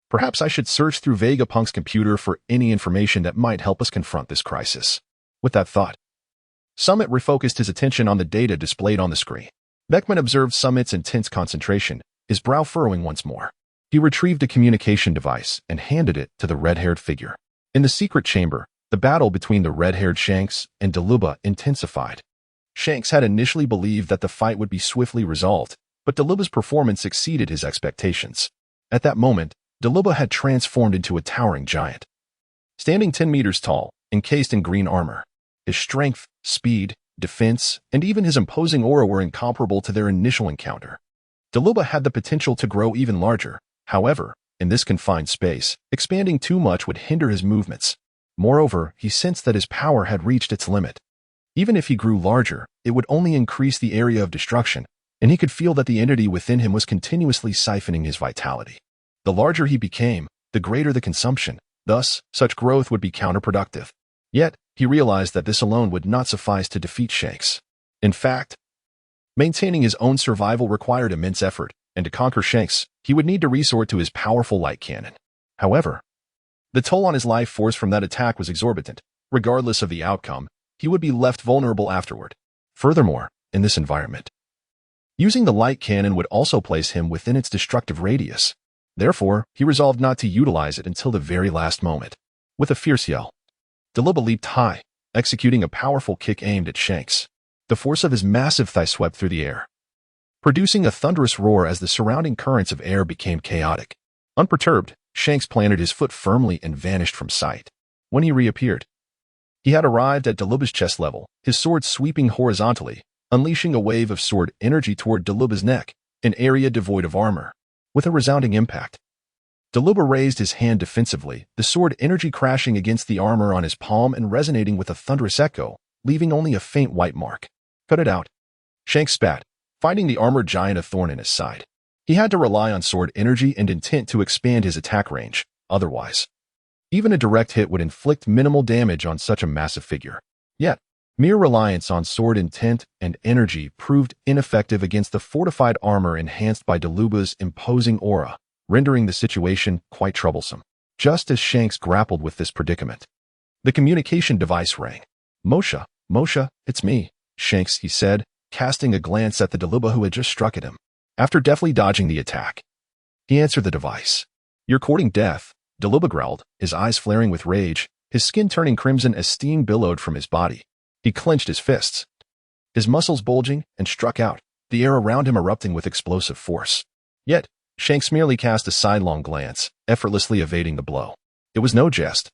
Perhaps I should search through Vegapunk's computer for any information that might help us confront this crisis. With that thought, Samit refocused his attention on the data displayed on the screen. Beckman observed Samit's intense concentration, his brow furrowing once more. He retrieved a communication device and handed it to the red-haired figure. In the secret chamber, the battle between the red-haired Shanks and Daluba intensified. Shanks had initially believed that the fight would be swiftly resolved, but Daluba's performance exceeded his expectations. At that moment, Daluba had transformed into a towering giant, standing 10 meters tall, encased in green armor. His strength, speed, defense, and even his imposing aura were incomparable to their initial encounter. Daluba had the potential to grow even larger. However, in this confined space, expanding too much would hinder his movements. Moreover, he sensed that his power had reached its limit. Even if he grew larger, it would only increase the area of destruction, and he could feel that the entity within him was continuously siphoning his vitality. The larger he became, the greater the consumption. Thus, such growth would be counterproductive. Yet, he realized that this alone would not suffice to defeat Shanks. In fact, maintaining his own survival required immense effort, and to conquer Shanks, he would need to resort to his powerful light cannon. However, the toll on his life force from that attack was exorbitant. Regardless of the outcome, he would be left vulnerable afterward. Furthermore, in this environment, using the light cannon would also place him within its destructive radius. Therefore, he resolved not to utilize it until the very last moment. With a fierce yell, Daluba leaped high, executing a powerful kick aimed at Shanks. The force of his massive thigh swept through the air, producing a thunderous roar as the surrounding currents of air became chaotic. Unperturbed, Shanks planted his foot firmly and vanished from sight. When he reappeared, he had arrived at Daluba's chest level, his sword sweeping horizontally, unleashing a wave of sword energy toward Daluba's neck, an area devoid of armor. With a resounding impact, Daluba raised his hand defensively, the sword energy crashing against the armor on his palm and resonating with a thunderous echo, leaving only a faint white mark. "Cut it out," Shanks spat, finding the armored giant a thorn in his side. He had to rely on sword energy and intent to expand his attack range. Otherwise, even a direct hit would inflict minimal damage on such a massive figure. Yet, Mere reliance on sword intent and energy proved ineffective against the fortified armor enhanced by Doluba's imposing aura, rendering the situation quite troublesome. Just as Shanks grappled with this predicament, the communication device rang. Moshe, it's me, Shanks, he said, casting a glance at the Doluba who had just struck at him. After deftly dodging the attack, he answered the device. You're courting death, Doluba growled, his eyes flaring with rage, his skin turning crimson as steam billowed from his body. He clenched his fists, his muscles bulging, and struck out, the air around him erupting with explosive force. Yet, Shanks merely cast a sidelong glance, effortlessly evading the blow. It was no jest.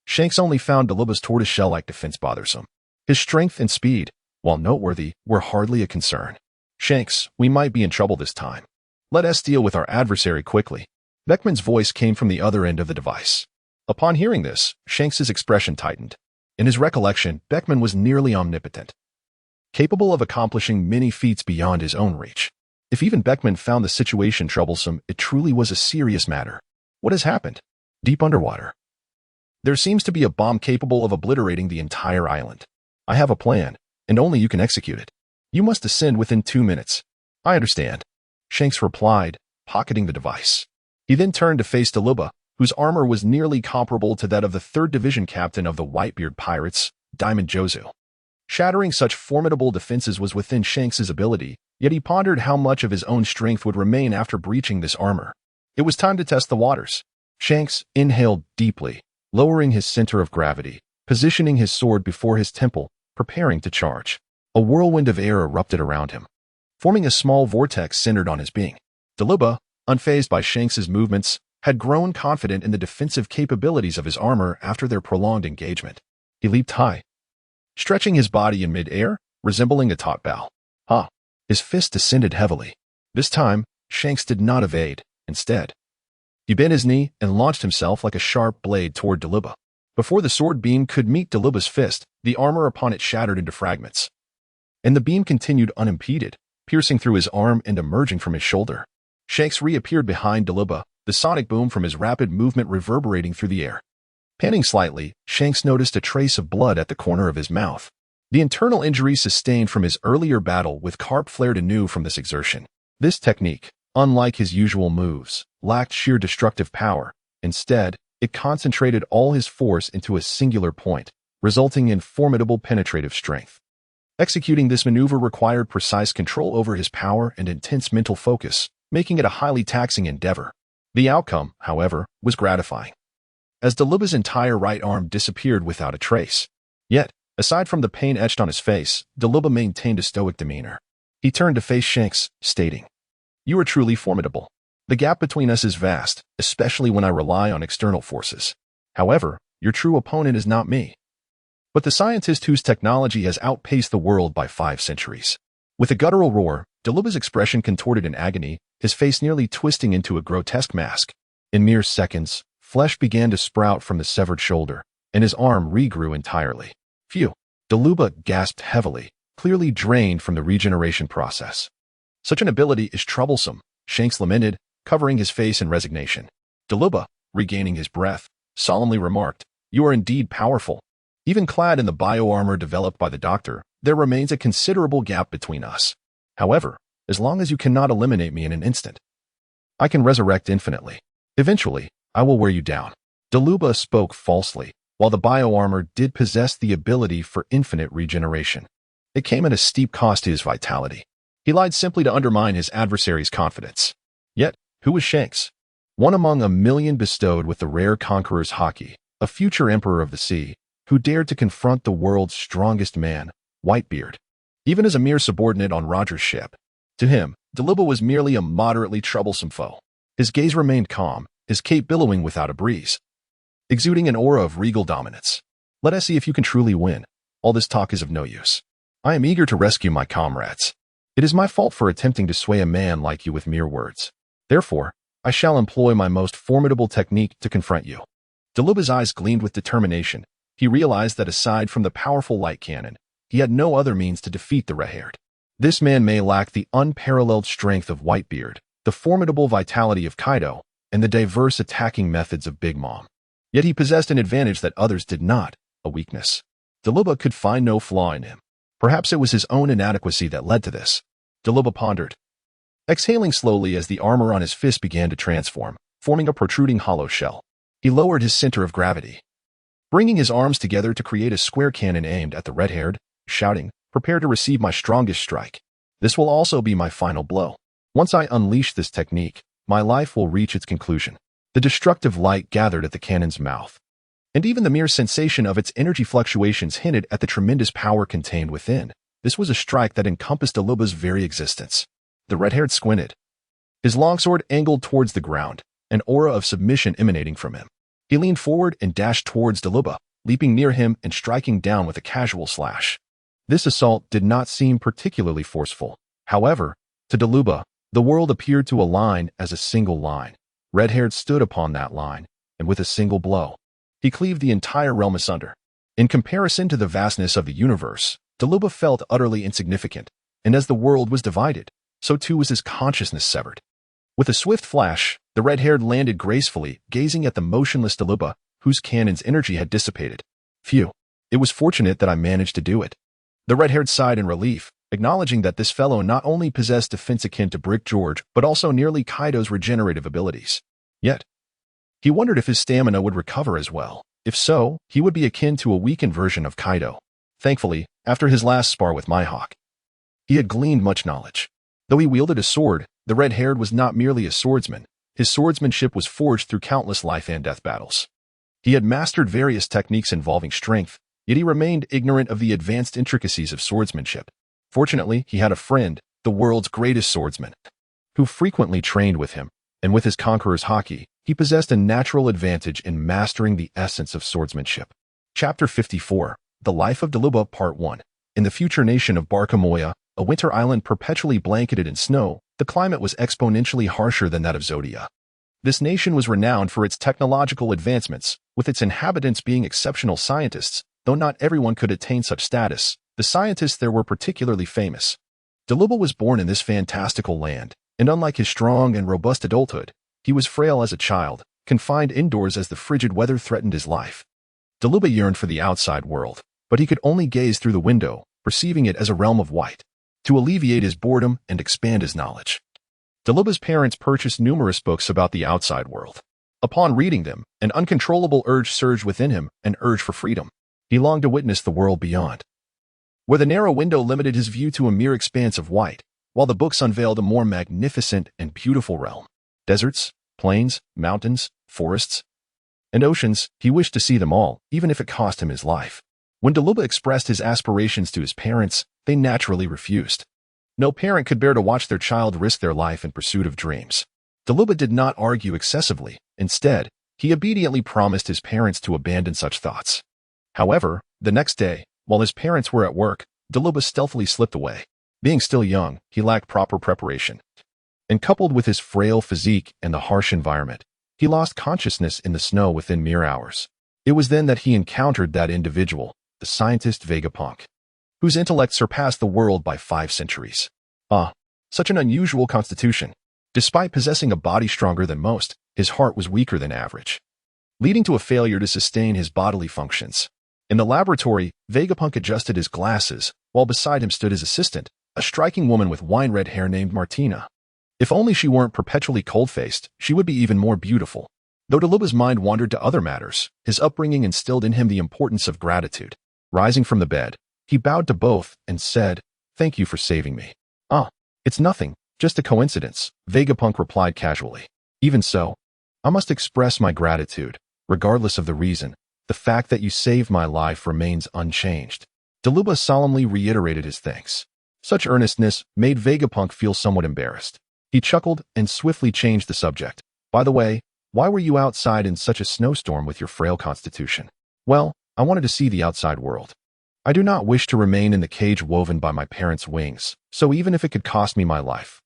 Shanks only found Doluba's tortoiseshell-like defense bothersome. His strength and speed, while noteworthy, were hardly a concern. Shanks, we might be in trouble this time. Let us deal with our adversary quickly. Beckman's voice came from the other end of the device. Upon hearing this, Shanks's expression tightened. In his recollection, Beckman was nearly omnipotent, capable of accomplishing many feats beyond his own reach. If even Beckman found the situation troublesome, it truly was a serious matter. What has happened? Deep underwater. There seems to be a bomb capable of obliterating the entire island. I have a plan, and only you can execute it. You must descend within 2 minutes. I understand, Shanks replied, pocketing the device. He then turned to face Doluba, whose armor was nearly comparable to that of the 3rd Division captain of the Whitebeard Pirates, Diamond Jozu. Shattering such formidable defenses was within Shanks's ability, yet he pondered how much of his own strength would remain after breaching this armor. It was time to test the waters. Shanks inhaled deeply, lowering his center of gravity, positioning his sword before his temple, preparing to charge. A whirlwind of air erupted around him, forming a small vortex centered on his being. Doluba, unfazed by Shanks's movements, had grown confident in the defensive capabilities of his armor after their prolonged engagement. He leaped high, stretching his body in mid-air, resembling a taut bow. His fist descended heavily. This time, Shanks did not evade. Instead, he bent his knee and launched himself like a sharp blade toward Doluba. Before the sword beam could meet Doluba's fist, the armor upon it shattered into fragments, and the beam continued unimpeded, piercing through his arm and emerging from his shoulder. Shanks reappeared behind Doluba, the sonic boom from his rapid movement reverberating through the air. Panting slightly, Shanks noticed a trace of blood at the corner of his mouth. The internal injury sustained from his earlier battle with Carp flared anew from this exertion. This technique, unlike his usual moves, lacked sheer destructive power. Instead, it concentrated all his force into a singular point, resulting in formidable penetrative strength. Executing this maneuver required precise control over his power and intense mental focus, making it a highly taxing endeavor. The outcome, however, was gratifying, as Doluba's entire right arm disappeared without a trace. Yet, aside from the pain etched on his face, Doluba maintained a stoic demeanor. He turned to face Shanks, stating, "You are truly formidable. The gap between us is vast, especially when I rely on external forces. However, your true opponent is not me, but the scientist whose technology has outpaced the world by 5 centuries." With a guttural roar, Doluba's expression contorted in agony, his face nearly twisting into a grotesque mask. In mere seconds, flesh began to sprout from the severed shoulder, and his arm regrew entirely. Phew! Doluba gasped heavily, clearly drained from the regeneration process. Such an ability is troublesome, Shanks lamented, covering his face in resignation. Doluba, regaining his breath, solemnly remarked, "You are indeed powerful. Even clad in the bioarmor developed by the doctor, there remains a considerable gap between us. However, as long as you cannot eliminate me in an instant, I can resurrect infinitely. Eventually, I will wear you down." Doluba spoke falsely, while the bioarmor did possess the ability for infinite regeneration. It came at a steep cost to his vitality. He lied simply to undermine his adversary's confidence. Yet, who was Shanks? One among a million bestowed with the rare conqueror's haki, a future emperor of the sea, who dared to confront the world's strongest man, Whitebeard, even as a mere subordinate on Roger's ship. To him, Doluba was merely a moderately troublesome foe. His gaze remained calm, his cape billowing without a breeze, exuding an aura of regal dominance. "Let us see if you can truly win. All this talk is of no use. I am eager to rescue my comrades. It is my fault for attempting to sway a man like you with mere words. Therefore, I shall employ my most formidable technique to confront you." Doluba's eyes gleamed with determination. He realized that aside from the powerful light cannon, he had no other means to defeat the red-haired. This man may lack the unparalleled strength of Whitebeard, the formidable vitality of Kaido, and the diverse attacking methods of Big Mom. Yet he possessed an advantage that others did not, a weakness. Daluba could find no flaw in him. Perhaps it was his own inadequacy that led to this. Daluba pondered, exhaling slowly as the armor on his fist began to transform, forming a protruding hollow shell. He lowered his center of gravity, bringing his arms together to create a square cannon aimed at the red-haired, shouting, "Prepare to receive my strongest strike. This will also be my final blow. Once I unleash this technique, my life will reach its conclusion." The destructive light gathered at the cannon's mouth, and even the mere sensation of its energy fluctuations hinted at the tremendous power contained within. This was a strike that encompassed Daluba's very existence. The red-haired squinted, his longsword angled towards the ground, an aura of submission emanating from him. He leaned forward and dashed towards Daluba, leaping near him and striking down with a casual slash. This assault did not seem particularly forceful. However, to Daluba, the world appeared to align as a single line. Red-haired stood upon that line, and with a single blow, he cleaved the entire realm asunder. In comparison to the vastness of the universe, Daluba felt utterly insignificant, and as the world was divided, so too was his consciousness severed. With a swift flash, the red-haired landed gracefully, gazing at the motionless Daluba, whose cannon's energy had dissipated. "Phew, it was fortunate that I managed to do it." The red-haired sighed in relief, acknowledging that this fellow not only possessed defense akin to Brick George, but also nearly Kaido's regenerative abilities. Yet, he wondered if his stamina would recover as well. If so, he would be akin to a weakened version of Kaido. Thankfully, after his last spar with Mihawk, he had gleaned much knowledge. Though he wielded a sword, the red-haired was not merely a swordsman. His swordsmanship was forged through countless life-and-death battles. He had mastered various techniques involving strength, yet he remained ignorant of the advanced intricacies of swordsmanship. Fortunately, he had a friend, the world's greatest swordsman, who frequently trained with him, and with his conqueror's haki, he possessed a natural advantage in mastering the essence of swordsmanship. Chapter 54, The Life of Daluba, Part 1. In the future nation of Barkamoya, a winter island perpetually blanketed in snow, the climate was exponentially harsher than that of Zodia. This nation was renowned for its technological advancements, with its inhabitants being exceptional scientists, though not everyone could attain such status. The scientists there were particularly famous. Daluba was born in this fantastical land, and unlike his strong and robust adulthood, he was frail as a child, confined indoors as the frigid weather threatened his life. Daluba yearned for the outside world, but he could only gaze through the window, perceiving it as a realm of white. To alleviate his boredom and expand his knowledge, Daluba's parents purchased numerous books about the outside world. Upon reading them, an uncontrollable urge surged within him, an urge for freedom. He longed to witness the world beyond, where the narrow window limited his view to a mere expanse of white, while the books unveiled a more magnificent and beautiful realm. Deserts, plains, mountains, forests, and oceans, he wished to see them all, even if it cost him his life. When Daluba expressed his aspirations to his parents, they naturally refused. No parent could bear to watch their child risk their life in pursuit of dreams. Daluba did not argue excessively. Instead, he obediently promised his parents to abandon such thoughts. However, the next day, while his parents were at work, Daluba stealthily slipped away. Being still young, he lacked proper preparation, and coupled with his frail physique and the harsh environment, he lost consciousness in the snow within mere hours. It was then that he encountered that individual, the scientist Vegapunk, whose intellect surpassed the world by 5 centuries. Such an unusual constitution. Despite possessing a body stronger than most, his heart was weaker than average, leading to a failure to sustain his bodily functions. In the laboratory, Vegapunk adjusted his glasses, while beside him stood his assistant, a striking woman with wine-red hair named Martina. If only she weren't perpetually cold-faced, she would be even more beautiful. Though Daluba's mind wandered to other matters, his upbringing instilled in him the importance of gratitude. Rising from the bed, he bowed to both and said, "Thank you for saving me." It's nothing, just a coincidence," Vegapunk replied casually. "Even so, I must express my gratitude, regardless of the reason. The fact that you saved my life remains unchanged." Daluba solemnly reiterated his thanks. Such earnestness made Vegapunk feel somewhat embarrassed. He chuckled and swiftly changed the subject. "By the way, why were you outside in such a snowstorm with your frail constitution?" "Well, I wanted to see the outside world. I do not wish to remain in the cage woven by my parents' wings, so even if it could cost me my life,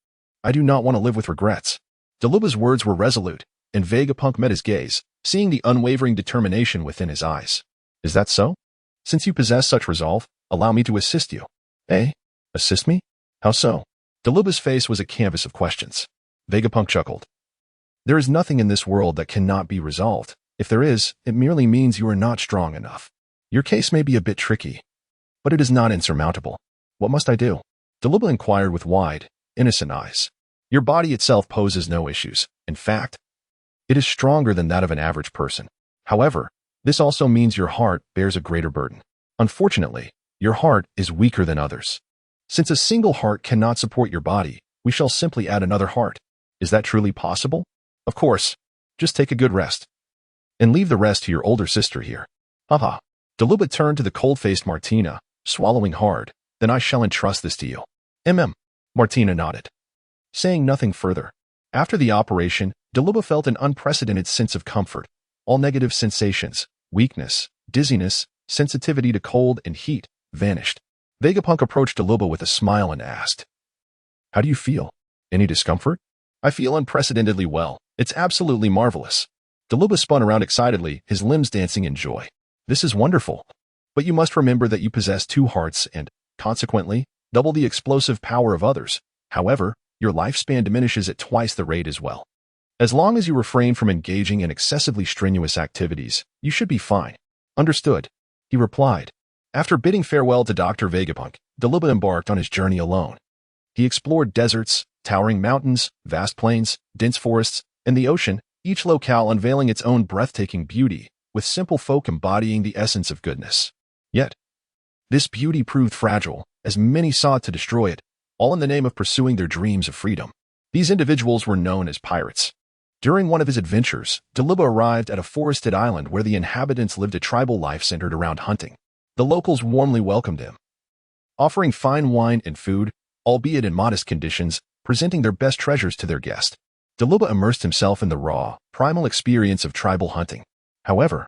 I do not want to live with regrets." Daluba's words were resolute, and Vegapunk met his gaze, seeing the unwavering determination within his eyes. "Is that so? Since you possess such resolve, allow me to assist you." "Eh? Assist me? How so?" Daluba's face was a canvas of questions. Vegapunk chuckled. "There is nothing in this world that cannot be resolved. If there is, it merely means you are not strong enough. Your case may be a bit tricky, but it is not insurmountable. What must I do? Daluba inquired with wide, innocent eyes. Your body itself poses no issues. In fact, it is stronger than that of an average person. However, this also means your heart bears a greater burden. Unfortunately, your heart is weaker than others. Since a single heart cannot support your body, we shall simply add another heart. Is that truly possible? Of course. Just take a good rest. And leave the rest to your older sister here. Haha. Daluba turned to the cold-faced Martina, swallowing hard. Then I shall entrust this to you. Martina nodded, saying nothing further. After the operation, Daluba felt an unprecedented sense of comfort. All negative sensations, weakness, dizziness, sensitivity to cold and heat, vanished. Vegapunk approached Daluba with a smile and asked, "How do you feel? Any discomfort?" "I feel unprecedentedly well. It's absolutely marvelous." Daluba spun around excitedly, his limbs dancing in joy. "This is wonderful. But you must remember that you possess two hearts and, consequently, double the explosive power of others. However, your lifespan diminishes at twice the rate as well. As long as you refrain from engaging in excessively strenuous activities, you should be fine." "Understood," he replied. After bidding farewell to Dr. Vegapunk, Daluba embarked on his journey alone. He explored deserts, towering mountains, vast plains, dense forests, and the ocean, each locale unveiling its own breathtaking beauty, with simple folk embodying the essence of goodness. Yet, this beauty proved fragile, as many sought to destroy it, all in the name of pursuing their dreams of freedom. These individuals were known as pirates. During one of his adventures, Daluba arrived at a forested island where the inhabitants lived a tribal life centered around hunting. The locals warmly welcomed him, offering fine wine and food, albeit in modest conditions, presenting their best treasures to their guest. Daluba immersed himself in the raw, primal experience of tribal hunting. However,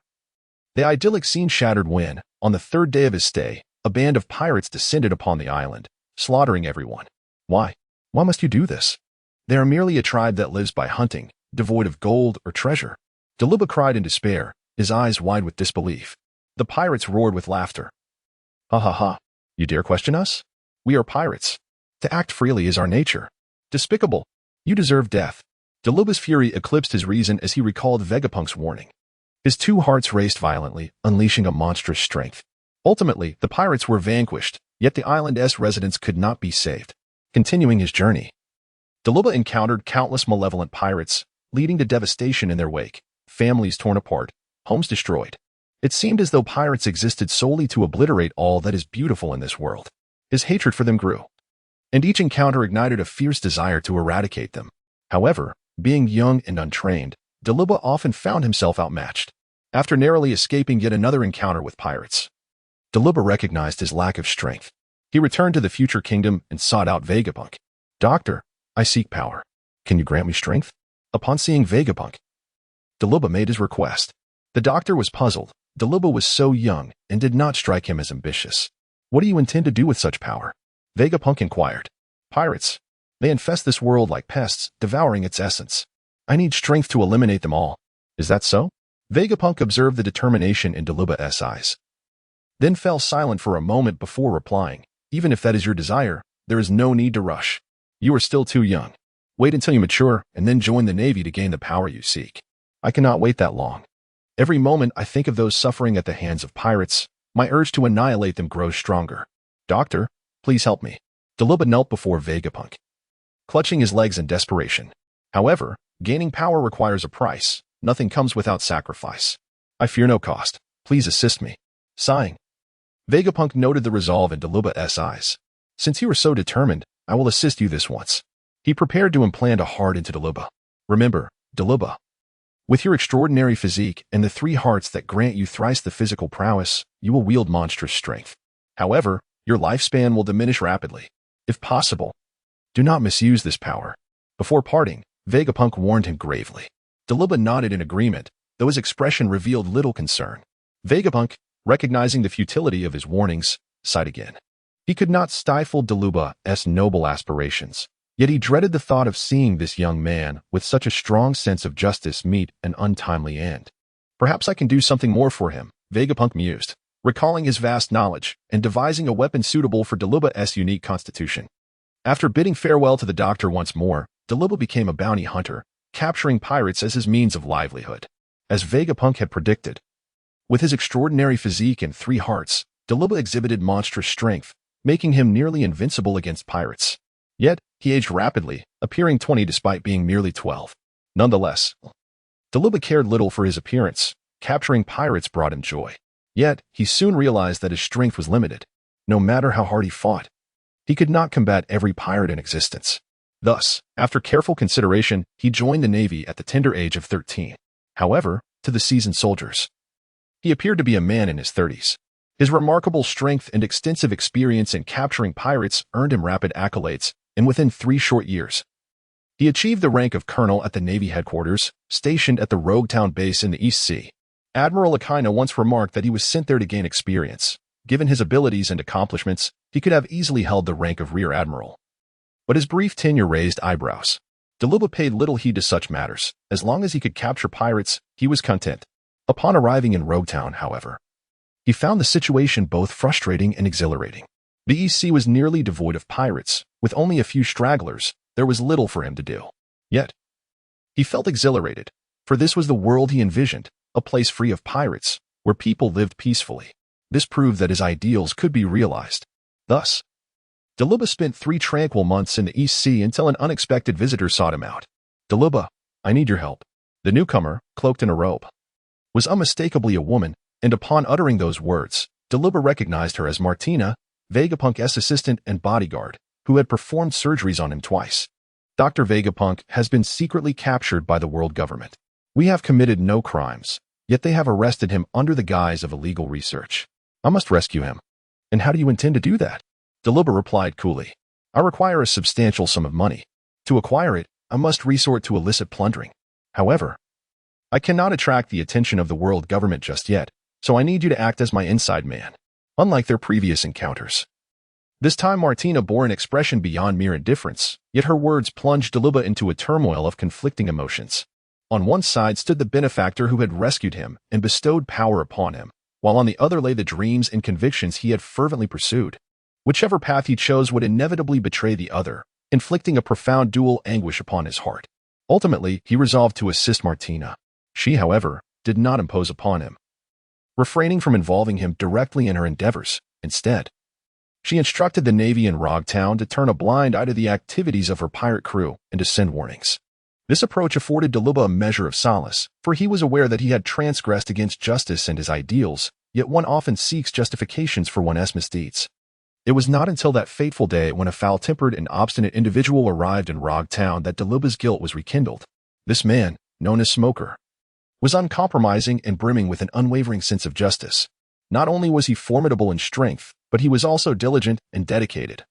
the idyllic scene shattered when, on the third day of his stay, a band of pirates descended upon the island, slaughtering everyone. Why? Why must you do this? They are merely a tribe that lives by hunting, devoid of gold or treasure. Daluba cried in despair, his eyes wide with disbelief. The pirates roared with laughter. "Ha ha ha. You dare question us? We are pirates. To act freely is our nature. Despicable. You deserve death." Daluba's fury eclipsed his reason as he recalled Vegapunk's warning. His two hearts raced violently, unleashing a monstrous strength. Ultimately, the pirates were vanquished, yet the island's residents could not be saved. Continuing his journey, Daluba encountered countless malevolent pirates, leading to devastation in their wake, families torn apart, homes destroyed. It seemed as though pirates existed solely to obliterate all that is beautiful in this world. His hatred for them grew, and each encounter ignited a fierce desire to eradicate them. However, being young and untrained, Daluba often found himself outmatched. After narrowly escaping yet another encounter with pirates, Daluba recognized his lack of strength. He returned to the future kingdom and sought out Vegapunk. "Doctor, I seek power. Can you grant me strength?" Upon seeing Vegapunk, Daluba made his request. The doctor was puzzled. Daluba was so young and did not strike him as ambitious. "What do you intend to do with such power?" Vegapunk inquired. "Pirates. They infest this world like pests, devouring its essence. I need strength to eliminate them all." "Is that so?" Vegapunk observed the determination in Daluba's eyes, then fell silent for a moment before replying. "Even if that is your desire, there is no need to rush. You are still too young. Wait until you mature and then join the Navy to gain the power you seek." "I cannot wait that long. Every moment I think of those suffering at the hands of pirates, my urge to annihilate them grows stronger. Doctor, please help me." Daluba knelt before Vegapunk, clutching his legs in desperation. However, gaining power requires a price. Nothing comes without sacrifice. "I fear no cost. Please assist me." Sighing, Vegapunk noted the resolve in Daluba's eyes. "Since you are so determined, I will assist you this once." He prepared to implant a heart into Daluba. "Remember, Daluba, with your extraordinary physique and the three hearts that grant you thrice the physical prowess, you will wield monstrous strength. However, your lifespan will diminish rapidly. If possible, do not misuse this power." Before parting, Vegapunk warned him gravely. Daluba nodded in agreement, though his expression revealed little concern. Vegapunk, recognizing the futility of his warnings, sighed again. He could not stifle Daluba's noble aspirations, yet he dreaded the thought of seeing this young man with such a strong sense of justice meet an untimely end. "Perhaps I can do something more for him," Vegapunk mused, recalling his vast knowledge and devising a weapon suitable for Daluba's unique constitution. After bidding farewell to the doctor once more, Daluba became a bounty hunter, capturing pirates as his means of livelihood. As Vegapunk had predicted, With his extraordinary physique and 3 hearts, Doluba exhibited monstrous strength, making him nearly invincible against pirates. Yet, he aged rapidly, appearing 20 despite being merely 12. Nonetheless, Doluba cared little for his appearance. Capturing pirates brought him joy. Yet, he soon realized that his strength was limited. No matter how hard he fought, he could not combat every pirate in existence. Thus, after careful consideration, he joined the Navy at the tender age of 13. However, to the seasoned soldiers, he appeared to be a man in his 30s. His remarkable strength and extensive experience in capturing pirates earned him rapid accolades, and within 3 short years, he achieved the rank of colonel at the Navy headquarters, stationed at the Roguetown base in the East Sea. Admiral Aquino once remarked that he was sent there to gain experience. Given his abilities and accomplishments, he could have easily held the rank of rear admiral. But his brief tenure raised eyebrows. Doluba paid little heed to such matters. As long as he could capture pirates, he was content. Upon arriving in Roguetown, however, he found the situation both frustrating and exhilarating. The East Sea was nearly devoid of pirates. With only a few stragglers, there was little for him to do. Yet, he felt exhilarated, for this was the world he envisioned, a place free of pirates, where people lived peacefully. This proved that his ideals could be realized. Thus, Doluba spent 3 tranquil months in the East Sea until an unexpected visitor sought him out. "Doluba, I need your help." The newcomer, cloaked in a robe, was unmistakably a woman, and upon uttering those words, Doluba recognized her as Martina, Vegapunk's assistant and bodyguard, who had performed surgeries on him twice. "Dr. Vegapunk has been secretly captured by the world government. We have committed no crimes, yet they have arrested him under the guise of illegal research. I must rescue him." "And how do you intend to do that?" Doluba replied coolly. "I require a substantial sum of money. To acquire it, I must resort to illicit plundering. However, I cannot attract the attention of the world government just yet, so I need you to act as my inside man." Unlike their previous encounters, this time Martina bore an expression beyond mere indifference, yet her words plunged Doluba into a turmoil of conflicting emotions. On one side stood the benefactor who had rescued him and bestowed power upon him, while on the other lay the dreams and convictions he had fervently pursued. Whichever path he chose would inevitably betray the other, inflicting a profound dual anguish upon his heart. Ultimately, he resolved to assist Martina. She, however, did not impose upon him, refraining from involving him directly in her endeavors. Instead, she instructed the Navy in Roguetown to turn a blind eye to the activities of her pirate crew and to send warnings. This approach afforded Doluba a measure of solace, for he was aware that he had transgressed against justice and his ideals, yet one often seeks justifications for one's misdeeds. It was not until that fateful day when a foul-tempered and obstinate individual arrived in Roguetown that Doluba's guilt was rekindled. This man, known as Smoker, was uncompromising and brimming with an unwavering sense of justice. Not only was he formidable in strength, but he was also diligent and dedicated.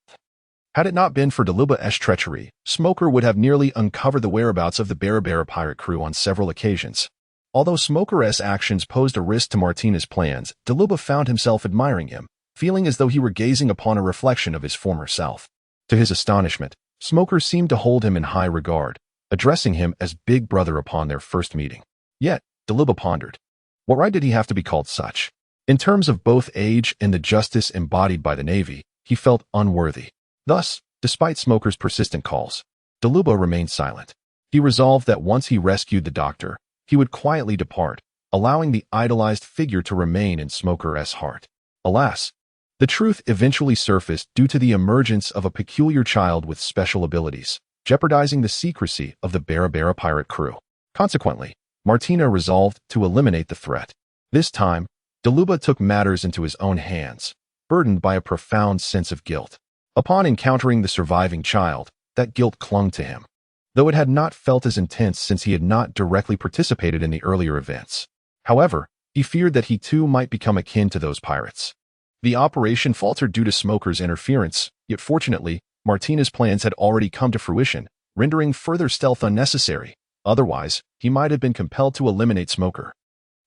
Had it not been for Doluba's treachery, Smoker would have nearly uncovered the whereabouts of the Barabara pirate crew on several occasions. Although Smoker's actions posed a risk to Martina's plans, Doluba found himself admiring him, feeling as though he were gazing upon a reflection of his former self. To his astonishment, Smoker seemed to hold him in high regard, addressing him as Big Brother upon their first meeting. Yet, Doluba pondered, what right did he have to be called such? In terms of both age and the justice embodied by the Navy, he felt unworthy. Thus, despite Smoker's persistent calls, Doluba remained silent. He resolved that once he rescued the doctor, he would quietly depart, allowing the idolized figure to remain in Smoker's heart. Alas, the truth eventually surfaced due to the emergence of a peculiar child with special abilities, jeopardizing the secrecy of the Barabara pirate crew. Consequently, Martina resolved to eliminate the threat. This time, Doluba took matters into his own hands, burdened by a profound sense of guilt. Upon encountering the surviving child, that guilt clung to him, though it had not felt as intense since he had not directly participated in the earlier events. However, he feared that he too might become akin to those pirates. The operation faltered due to Smoker's interference, yet fortunately, Martina's plans had already come to fruition, rendering further stealth unnecessary. Otherwise, he might have been compelled to eliminate Smoker.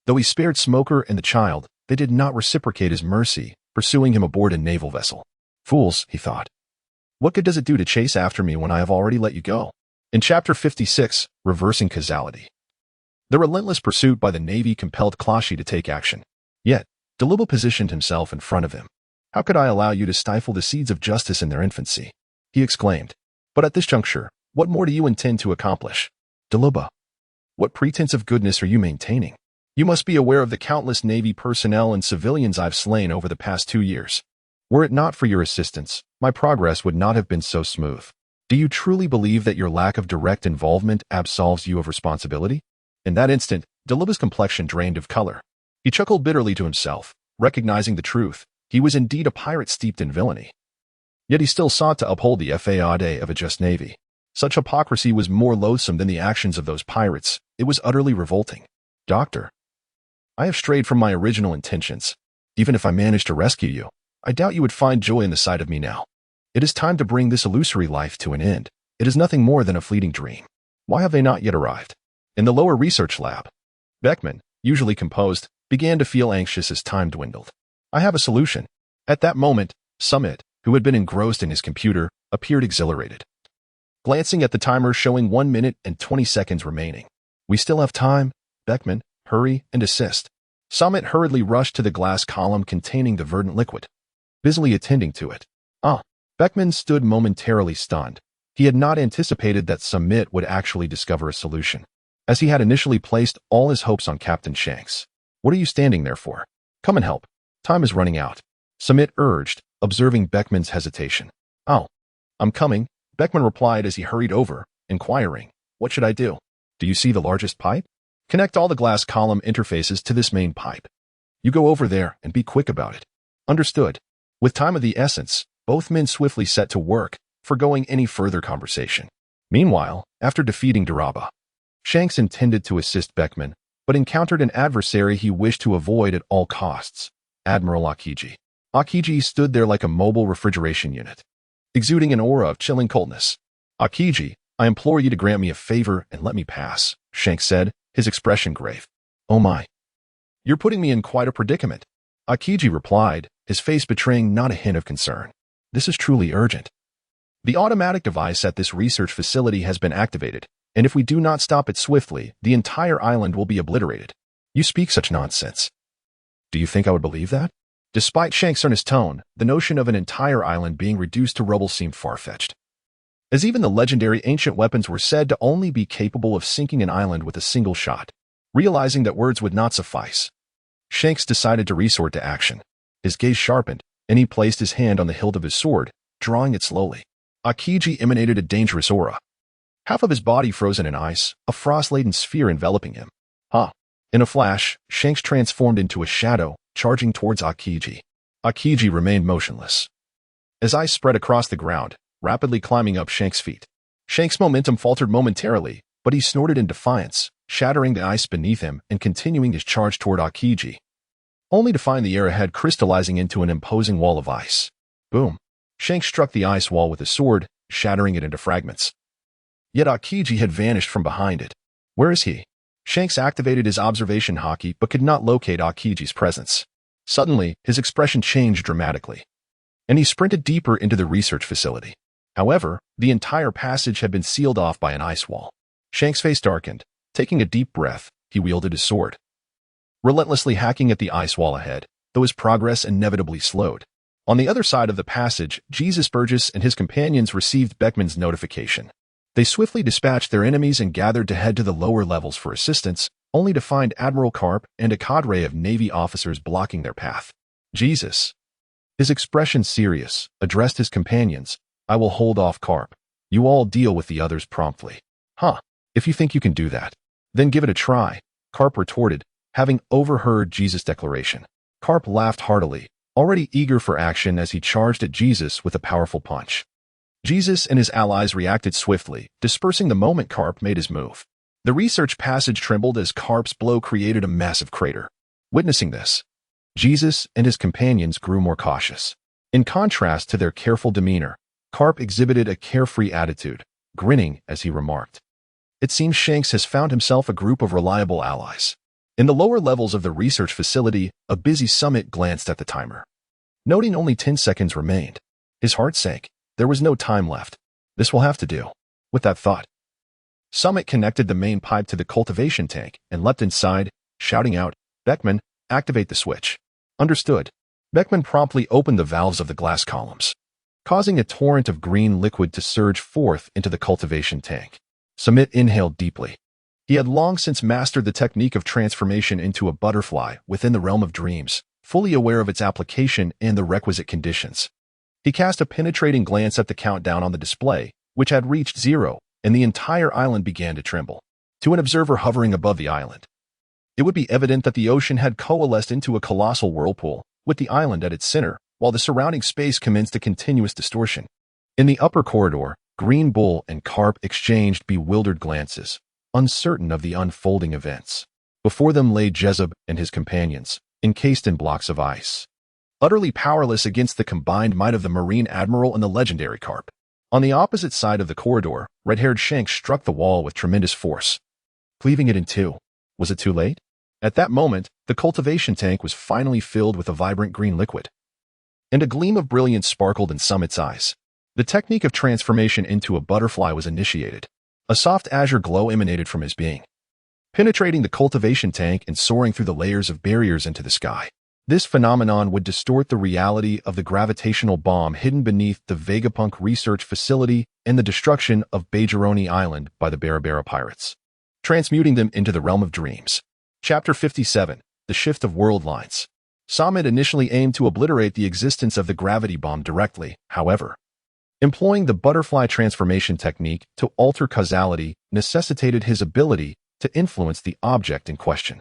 Though he spared Smoker and the child, they did not reciprocate his mercy, pursuing him aboard a naval vessel. Fools, he thought. What good does it do to chase after me when I have already let you go? In Chapter 56, Reversing Causality, the relentless pursuit by the Navy compelled Closhi to take action. Yet, Doluba positioned himself in front of him. "How could I allow you to stifle the seeds of justice in their infancy?" he exclaimed. "But at this juncture, what more do you intend to accomplish? Doluba, what pretense of goodness are you maintaining? You must be aware of the countless Navy personnel and civilians I've slain over the past 2 years. Were it not for your assistance, my progress would not have been so smooth. Do you truly believe that your lack of direct involvement absolves you of responsibility? In that instant, Deliba's complexion drained of color. He chuckled bitterly to himself, recognizing the truth. He was indeed a pirate steeped in villainy. Yet he still sought to uphold the faade of a just navy. Such hypocrisy was more loathsome than the actions of those pirates. It was utterly revolting. Doctor, I have strayed from my original intentions. Even if I managed to rescue you, I doubt you would find joy in the sight of me now. It is time to bring this illusory life to an end. It is nothing more than a fleeting dream. Why have they not yet arrived? In the lower research lab, Beckman, usually composed, began to feel anxious as time dwindled. I have a solution. At that moment, Samit, who had been engrossed in his computer, appeared exhilarated. Glancing at the timer showing 1 minute and 20 seconds remaining. We still have time. Beckman, hurry and assist. Samit hurriedly rushed to the glass column containing the verdant liquid, busily attending to it. Beckman stood momentarily stunned. He had not anticipated that Samit would actually discover a solution, as he had initially placed all his hopes on Captain Shanks. What are you standing there for? Come and help. Time is running out, Samit urged, observing Beckman's hesitation. Oh, I'm coming, Beckman replied as he hurried over, inquiring, what should I do? Do you see the largest pipe? Connect all the glass column interfaces to this main pipe. You go over there and be quick about it. Understood. With time of the essence, both men swiftly set to work, forgoing any further conversation. Meanwhile, after defeating Daraba, Shanks intended to assist Beckman, but encountered an adversary he wished to avoid at all costs, Admiral Akiji. Akiji stood there like a mobile refrigeration unit, exuding an aura of chilling coldness. Akiji, I implore you to grant me a favor and let me pass, Shanks said, his expression grave. Oh my. You're putting me in quite a predicament, Akiji replied, his face betraying not a hint of concern. This is truly urgent. The automatic device at this research facility has been activated, and if we do not stop it swiftly, the entire island will be obliterated. You speak such nonsense. Do you think I would believe that? Despite Shanks' earnest tone, the notion of an entire island being reduced to rubble seemed far-fetched, as even the legendary ancient weapons were said to only be capable of sinking an island with a single shot. Realizing that words would not suffice, Shanks decided to resort to action. His gaze sharpened, and he placed his hand on the hilt of his sword, drawing it slowly. Akiji emanated a dangerous aura. Half of his body frozen in ice, a frost-laden sphere enveloping him. In a flash, Shanks transformed into a shadow, charging towards Akiji. Akiji remained motionless. As ice spread across the ground, rapidly climbing up Shanks' feet. Shanks' momentum faltered momentarily, but he snorted in defiance, shattering the ice beneath him and continuing his charge toward Akiji, only to find the air ahead crystallizing into an imposing wall of ice. Boom. Shanks struck the ice wall with his sword, shattering it into fragments. Yet Akiji had vanished from behind it. Where is he? Shanks activated his observation hockey but could not locate Akiji's presence. Suddenly, his expression changed dramatically, and he sprinted deeper into the research facility. However, the entire passage had been sealed off by an ice wall. Shanks' face darkened. Taking a deep breath, he wielded his sword, relentlessly hacking at the ice wall ahead, though his progress inevitably slowed. On the other side of the passage, Jesus Burgess and his companions received Beckman's notification. They swiftly dispatched their enemies and gathered to head to the lower levels for assistance, only to find Admiral Karp and a cadre of Navy officers blocking their path. Jesus, his expression serious, addressed his companions. I will hold off Karp. You all deal with the others promptly. If you think you can do that, then give it a try, Karp retorted, having overheard Jesus' declaration. Karp laughed heartily, already eager for action as he charged at Jesus with a powerful punch. Jesus and his allies reacted swiftly, dispersing the moment Karp made his move. The research passage trembled as Karp's blow created a massive crater. Witnessing this, Jesus and his companions grew more cautious. In contrast to their careful demeanor, Karp exhibited a carefree attitude, grinning as he remarked, "It seems Shanks has found himself a group of reliable allies." In the lower levels of the research facility, a busy Samit glanced at the timer. Noting only 10 seconds remained, his heart sank. There was no time left. This will have to do. With that thought, Samit connected the main pipe to the cultivation tank and leapt inside, shouting out, "Beckman, activate the switch." Understood. Beckman promptly opened the valves of the glass columns, causing a torrent of green liquid to surge forth into the cultivation tank. Samit inhaled deeply. He had long since mastered the technique of transformation into a butterfly within the realm of dreams, fully aware of its application and the requisite conditions. He cast a penetrating glance at the countdown on the display, which had reached 0, and the entire island began to tremble. To an observer hovering above the island, it would be evident that the ocean had coalesced into a colossal whirlpool, with the island at its center, while the surrounding space commenced a continuous distortion. In the upper corridor, Green Bull and Carp exchanged bewildered glances, uncertain of the unfolding events. Before them lay Jezeb and his companions, encased in blocks of ice, utterly powerless against the combined might of the Marine Admiral and the legendary Carp. On the opposite side of the corridor, red-haired Shank struck the wall with tremendous force, cleaving it in two. Was it too late? At that moment, the cultivation tank was finally filled with a vibrant green liquid, and a gleam of brilliance sparkled in Summit's eyes. The technique of transformation into a butterfly was initiated. A soft azure glow emanated from his being, penetrating the cultivation tank and soaring through the layers of barriers into the sky. This phenomenon would distort the reality of the gravitational bomb hidden beneath the Vegapunk research facility and the destruction of Cabalone Island by the Barabara pirates, transmuting them into the realm of dreams. Chapter 57, The Shift of World Lines. Samit initially aimed to obliterate the existence of the gravity bomb directly, however. Employing the butterfly transformation technique to alter causality necessitated his ability to influence the object in question.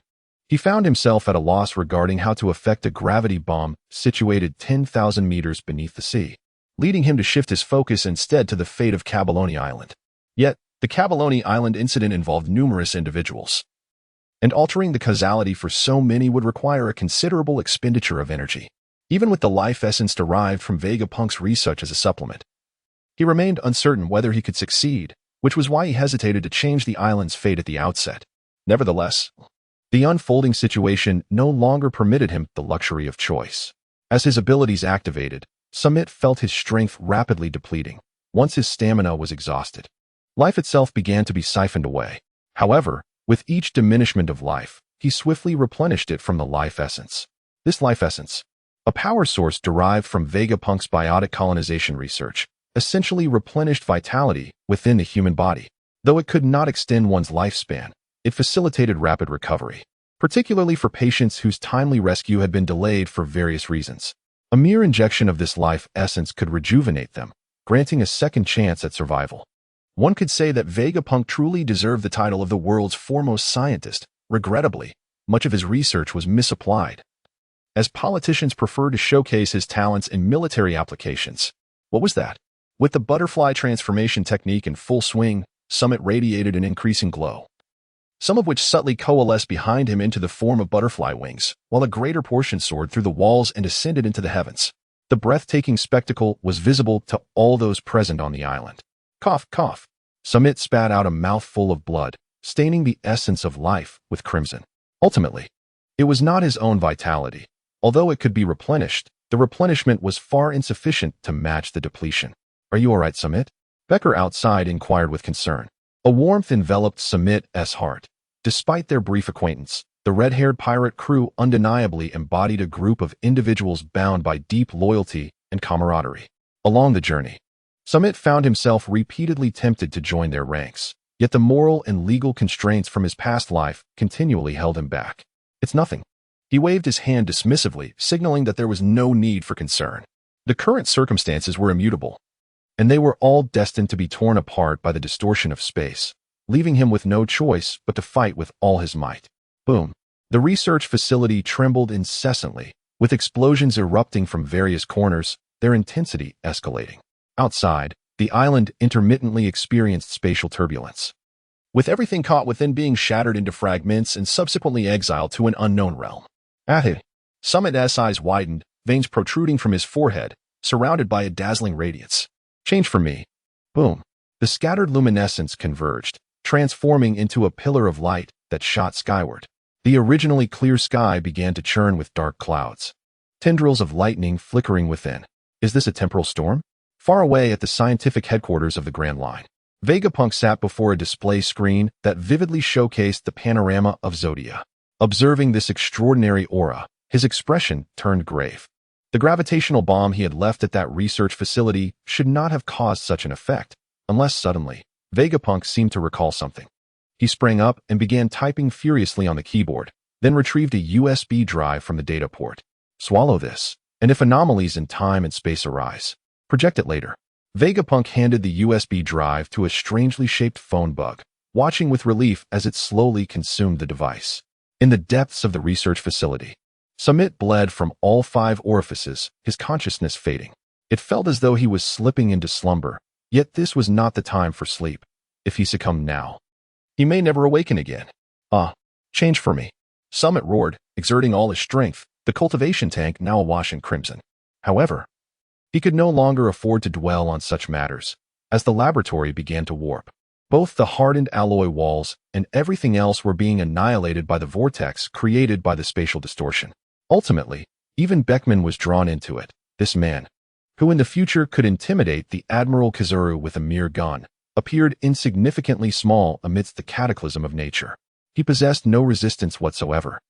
He found himself at a loss regarding how to affect a gravity bomb situated 10,000 meters beneath the sea, leading him to shift his focus instead to the fate of Cabalone Island. Yet, the Cabalone Island incident involved numerous individuals, and altering the causality for so many would require a considerable expenditure of energy. Even with the life essence derived from Vegapunk's research as a supplement, he remained uncertain whether he could succeed, which was why he hesitated to change the island's fate at the outset. Nevertheless, the unfolding situation no longer permitted him the luxury of choice. As his abilities activated, Samit felt his strength rapidly depleting. Once his stamina was exhausted, life itself began to be siphoned away. However, with each diminishment of life, he swiftly replenished it from the life essence. This life essence, a power source derived from Vegapunk's biotic colonization research, essentially replenished vitality within the human body. Though it could not extend one's lifespan, it facilitated rapid recovery, particularly for patients whose timely rescue had been delayed for various reasons. A mere injection of this life essence could rejuvenate them, granting a second chance at survival. One could say that Vegapunk truly deserved the title of the world's foremost scientist. Regrettably, much of his research was misapplied, as politicians preferred to showcase his talents in military applications. What was that? With the butterfly transformation technique in full swing, Samit radiated an increasing glow, some of which subtly coalesced behind him into the form of butterfly wings, while a greater portion soared through the walls and ascended into the heavens. The breathtaking spectacle was visible to all those present on the island. Cough, cough. Samit spat out a mouthful of blood, staining the essence of life with crimson. Ultimately, it was not his own vitality. Although it could be replenished, the replenishment was far insufficient to match the depletion. Are you all right, Samit? Becker outside inquired with concern. A warmth enveloped Samit's heart. Despite their brief acquaintance, the red-haired pirate crew undeniably embodied a group of individuals bound by deep loyalty and camaraderie. Along the journey, Samit found himself repeatedly tempted to join their ranks, yet the moral and legal constraints from his past life continually held him back. It's nothing. He waved his hand dismissively, signaling that there was no need for concern. The current circumstances were immutable, and they were all destined to be torn apart by the distortion of space, leaving him with no choice but to fight with all his might. Boom. The research facility trembled incessantly, with explosions erupting from various corners, their intensity escalating. Outside, the island intermittently experienced spatial turbulence, with everything caught within being shattered into fragments and subsequently exiled to an unknown realm. Ahe. Samit's eyes widened, veins protruding from his forehead, surrounded by a dazzling radiance. Change for me. Boom. The scattered luminescence converged, transforming into a pillar of light that shot skyward. The originally clear sky began to churn with dark clouds, tendrils of lightning flickering within. Is this a temporal storm? Far away at the scientific headquarters of the Grand Line, Vegapunk sat before a display screen that vividly showcased the panorama of Zodia. Observing this extraordinary aura, his expression turned grave. The gravitational bomb he had left at that research facility should not have caused such an effect, unless suddenly, Vegapunk seemed to recall something. He sprang up and began typing furiously on the keyboard, then retrieved a USB drive from the data port. Swallow this, and if anomalies in time and space arise, project it later. Vegapunk handed the USB drive to a strangely shaped phone bug, watching with relief as it slowly consumed the device. In the depths of the research facility, Samit bled from all 5 orifices, his consciousness fading. It felt as though he was slipping into slumber, yet this was not the time for sleep. If he succumbed now, he may never awaken again. Change for me. Samit roared, exerting all his strength, the cultivation tank now awash in crimson. However, he could no longer afford to dwell on such matters, as the laboratory began to warp. Both the hardened alloy walls and everything else were being annihilated by the vortex created by the spatial distortion. Ultimately, even Beckman was drawn into it, this man, who in the future could intimidate the Admiral Kazuru with a mere gun, appeared insignificantly small amidst the cataclysm of nature. He possessed no resistance whatsoever.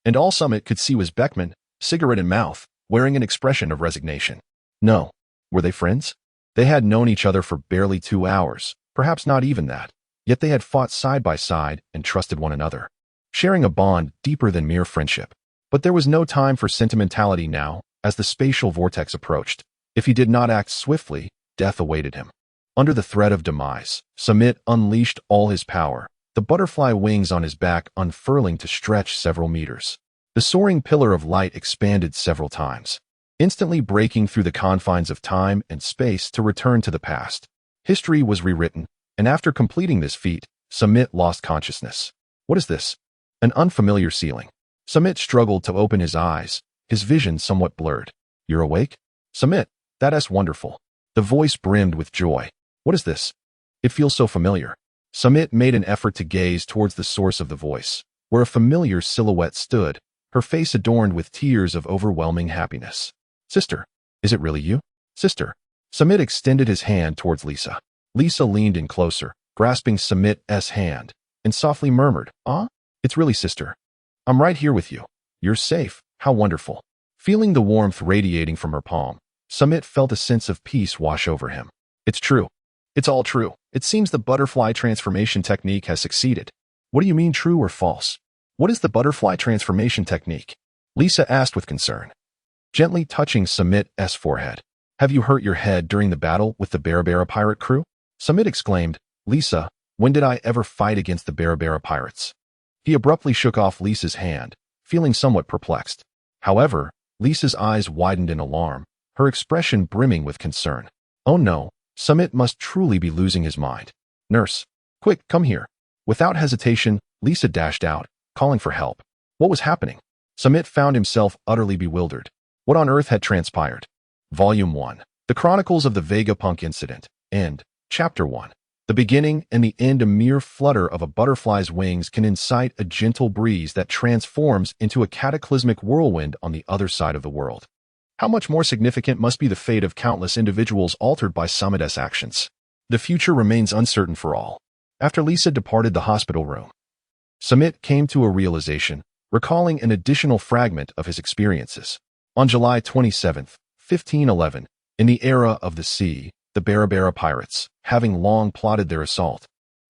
And all Samit could see was Beckman, cigarette in mouth, wearing an expression of resignation. No. Were they friends? They had known each other for barely 2 hours, perhaps not even that, yet they had fought side by side and trusted one another, sharing a bond deeper than mere friendship. But there was no time for sentimentality now, as the spatial vortex approached. If he did not act swiftly, death awaited him. Under the threat of demise, Samit unleashed all his power, the butterfly wings on his back unfurling to stretch several meters. The soaring pillar of light expanded several times, instantly breaking through the confines of time and space to return to the past. History was rewritten, and after completing this feat, Samit lost consciousness. What is this? An unfamiliar ceiling. Samit struggled to open his eyes, his vision somewhat blurred. You're awake? Samit, that's wonderful. The voice brimmed with joy. What is this? It feels so familiar. Samit made an effort to gaze towards the source of the voice, where a familiar silhouette stood, her face adorned with tears of overwhelming happiness. Sister, is it really you? Sister. Samit extended his hand towards Lisa. Lisa leaned in closer, grasping Samit's hand, and softly murmured, It's really sister. I'm right here with you. You're safe. How wonderful. Feeling the warmth radiating from her palm, Samit felt a sense of peace wash over him. It's true. It's all true. It seems the butterfly transformation technique has succeeded. What do you mean true or false? What is the butterfly transformation technique? Lisa asked with concern, gently touching Samit's forehead. Have you hurt your head during the battle with the Barabara pirate crew? Samit exclaimed, Lisa, when did I ever fight against the Barabara pirates? He abruptly shook off Lisa's hand, feeling somewhat perplexed. However, Lisa's eyes widened in alarm, her expression brimming with concern. Oh no, Samit must truly be losing his mind. Nurse, quick, come here. Without hesitation, Lisa dashed out, calling for help. What was happening? Samit found himself utterly bewildered. What on earth had transpired? Volume 1. The Chronicles of the Vegapunk Incident. End. Chapter 1. The beginning and the end. A mere flutter of a butterfly's wings can incite a gentle breeze that transforms into a cataclysmic whirlwind on the other side of the world. How much more significant must be the fate of countless individuals altered by Samit's actions? The future remains uncertain for all. After Lisa departed the hospital room, Samit came to a realization, recalling an additional fragment of his experiences. On July 27, 1511, in the era of the sea, the Barabara pirates, having long plotted their assault,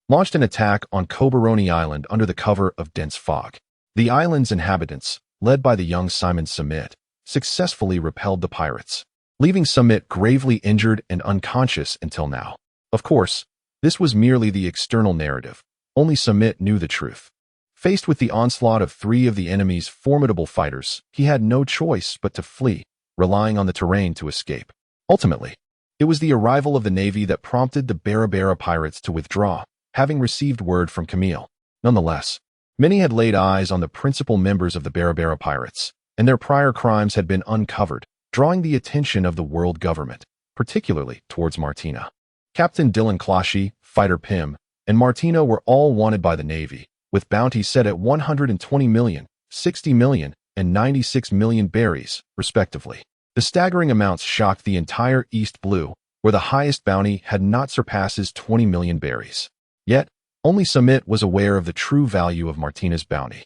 launched an attack on Cabalone Island under the cover of dense fog. The island's inhabitants, led by the young Simon Samit, successfully repelled the pirates, leaving Samit gravely injured and unconscious until now. Of course, this was merely the external narrative. Only Samit knew the truth. Faced with the onslaught of 3 of the enemy's formidable fighters, he had no choice but to flee, relying on the terrain to escape. Ultimately, it was the arrival of the navy that prompted the Barabara pirates to withdraw, having received word from Camille. Nonetheless, many had laid eyes on the principal members of the Barabara pirates, and their prior crimes had been uncovered, drawing the attention of the world government, particularly towards Martina. Captain Dylan Closhy, Fighter Pym, and Martina were all wanted by the Navy, with bounties set at 120 million, 60 million, and 96 million berries, respectively. The staggering amounts shocked the entire East Blue, where the highest bounty had not surpassed 20 million berries. Yet, only Samit was aware of the true value of Martina's bounty.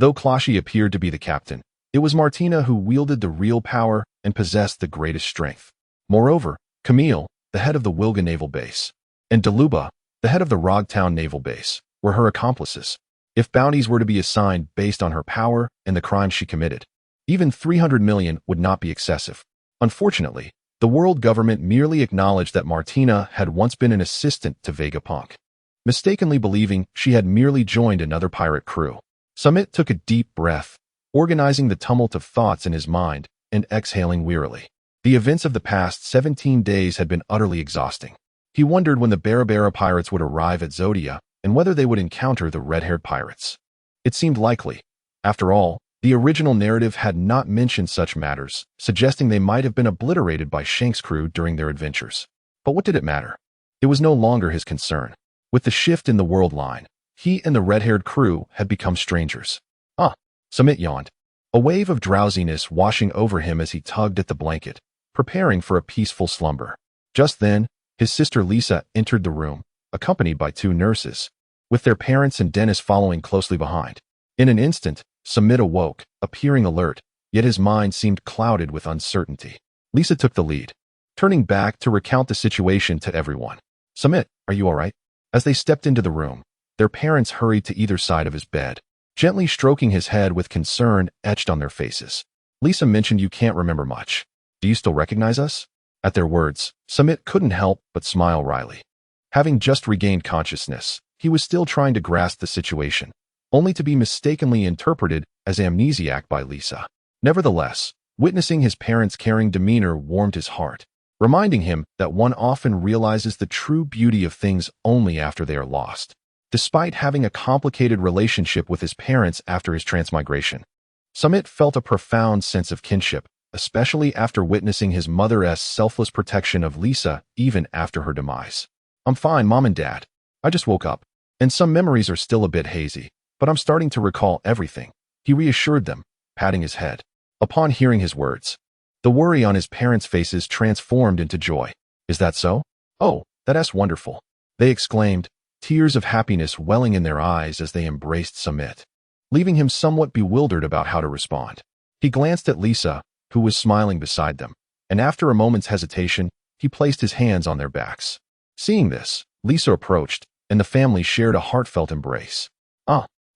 Though Closhy appeared to be the captain, it was Martina who wielded the real power and possessed the greatest strength. Moreover, Camille, the head of the Wilga Naval Base, and Daluba, the head of the Rogtown Naval Base, were her accomplices. If bounties were to be assigned based on her power and the crimes she committed, even 300 million would not be excessive. Unfortunately, the world government merely acknowledged that Martina had once been an assistant to Vegapunk, mistakenly believing she had merely joined another pirate crew. Samit took a deep breath, organizing the tumult of thoughts in his mind and exhaling wearily. The events of the past 17 days had been utterly exhausting. He wondered when the Barabara pirates would arrive at Zodia and whether they would encounter the red-haired pirates. It seemed likely. After all, the original narrative had not mentioned such matters, suggesting they might have been obliterated by Shank's crew during their adventures. But what did it matter? It was no longer his concern. With the shift in the world line, he and the red-haired crew had become strangers. Samit yawned, a wave of drowsiness washing over him as he tugged at the blanket, preparing for a peaceful slumber. Just then, his sister Lisa entered the room, accompanied by 2 nurses, with their parents and Dennis following closely behind. In an instant, Samit awoke, appearing alert, yet his mind seemed clouded with uncertainty. Lisa took the lead, turning back to recount the situation to everyone. "Samit, are you all right?" As they stepped into the room, their parents hurried to either side of his bed, gently stroking his head with concern etched on their faces. "Lisa mentioned you can't remember much. Do you still recognize us?" At their words, Samit couldn't help but smile wryly. Having just regained consciousness, he was still trying to grasp the situation, only to be mistakenly interpreted as amnesiac by Lisa. Nevertheless, witnessing his parents' caring demeanor warmed his heart, reminding him that one often realizes the true beauty of things only after they are lost. Despite having a complicated relationship with his parents after his transmigration, Samit felt a profound sense of kinship, especially after witnessing his mother's selfless protection of Lisa even after her demise. "I'm fine, Mom and Dad. I just woke up, and some memories are still a bit hazy, but I'm starting to recall everything," he reassured them, patting his head. Upon hearing his words, the worry on his parents' faces transformed into joy. "Is that so? Oh, that's wonderful," they exclaimed, tears of happiness welling in their eyes as they embraced Samit, leaving him somewhat bewildered about how to respond. He glanced at Lisa, who was smiling beside them, and after a moment's hesitation, he placed his hands on their backs. Seeing this, Lisa approached, and the family shared a heartfelt embrace.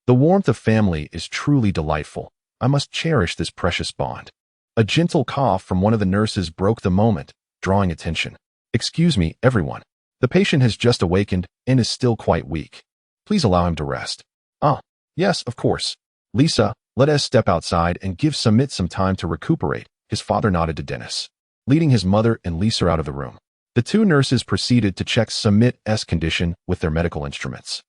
The warmth of family is truly delightful. I must cherish this precious bond." A gentle cough from one of the nurses broke the moment, drawing attention. "Excuse me, everyone. The patient has just awakened and is still quite weak. Please allow him to rest." Yes, of course. Lisa, let us step outside and give Samit some time to recuperate," his father nodded to Dennis, leading his mother and Lisa out of the room. The 2 nurses proceeded to check Samit's condition with their medical instruments,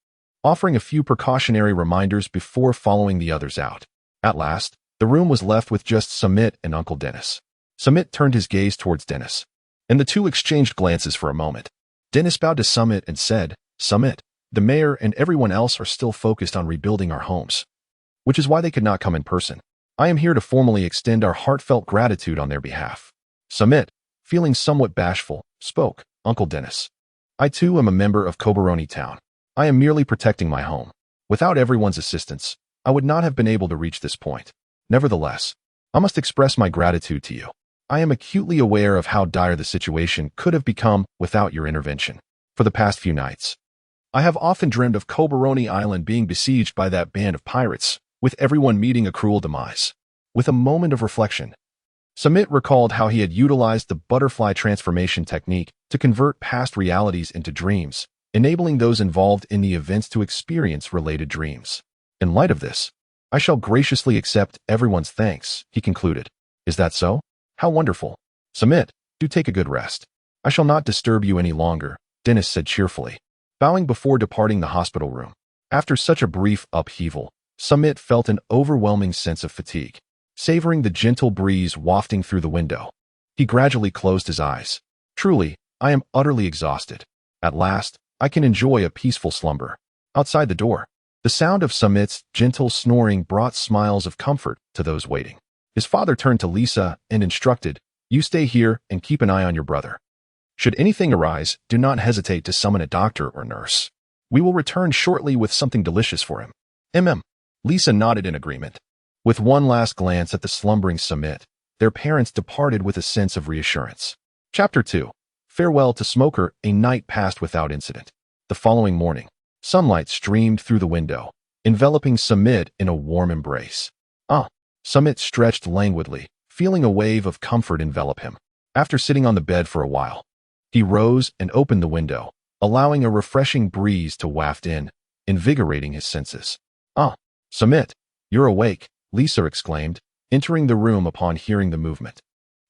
offering a few precautionary reminders before following the others out. At last, the room was left with just Samit and Uncle Dennis. Samit turned his gaze towards Dennis, and the 2 exchanged glances for a moment. Dennis bowed to Samit and said, "Samit, the mayor and everyone else are still focused on rebuilding our homes, which is why they could not come in person. I am here to formally extend our heartfelt gratitude on their behalf." Samit, feeling somewhat bashful, spoke, "Uncle Dennis, I too am a member of Cabalone town. I am merely protecting my home. Without everyone's assistance, I would not have been able to reach this point. Nevertheless, I must express my gratitude to you. I am acutely aware of how dire the situation could have become without your intervention. For the past few nights, I have often dreamed of Cabalone Island being besieged by that band of pirates, with everyone meeting a cruel demise." With a moment of reflection, Samit recalled how he had utilized the butterfly transformation technique to convert past realities into dreams, enabling those involved in the events to experience related dreams. "In light of this, I shall graciously accept everyone's thanks," he concluded. "Is that so? How wonderful. Samit, do take a good rest. I shall not disturb you any longer," Dennis said cheerfully, bowing before departing the hospital room. After such a brief upheaval, Samit felt an overwhelming sense of fatigue, savoring the gentle breeze wafting through the window. He gradually closed his eyes. "Truly, I am utterly exhausted. At last, I can enjoy a peaceful slumber." Outside the door, the sound of Samit's gentle snoring brought smiles of comfort to those waiting. His father turned to Lisa and instructed, "You stay here and keep an eye on your brother. Should anything arise, do not hesitate to summon a doctor or nurse. We will return shortly with something delicious for him." Lisa nodded in agreement. With one last glance at the slumbering Samit, their parents departed with a sense of reassurance. Chapter 2. Farewell to Smoker. A night passed without incident. The following morning, Sunlight streamed through the window, enveloping Samit in a warm embrace. Ah, Samit stretched languidly, feeling a wave of comfort envelop him. After sitting on the bed for a while, he rose and opened the window, allowing a refreshing breeze to waft in, invigorating his senses. Ah, Samit, you're awake, Lisa exclaimed, entering the room upon hearing the movement.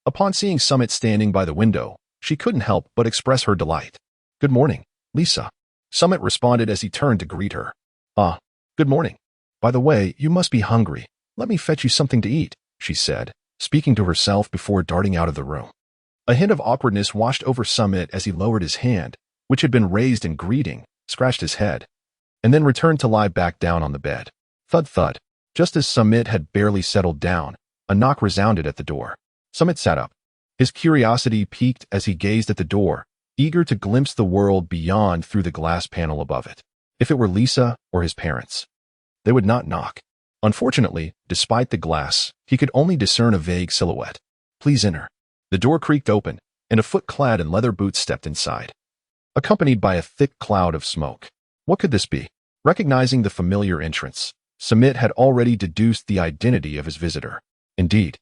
Upon seeing Samit standing by the window, she couldn't help but express her delight. Good morning, Lisa. Samit responded as he turned to greet her. Ah, good morning. By the way, you must be hungry. Let me fetch you something to eat, she said, speaking to herself before darting out of the room. A hint of awkwardness washed over Samit as he lowered his hand, which had been raised in greeting, scratched his head, and then returned to lie back down on the bed. Thud thud. Just as Samit had barely settled down, a knock resounded at the door. Samit sat up. His curiosity piqued as he gazed at the door, eager to glimpse the world beyond through the glass panel above it. If it were Lisa or his parents, they would not knock. Unfortunately, despite the glass, he could only discern a vague silhouette. Please enter. The door creaked open, and a foot clad in leather boots stepped inside, accompanied by a thick cloud of smoke. What could this be? Recognizing the familiar entrance, Samit had already deduced the identity of his visitor. Indeed,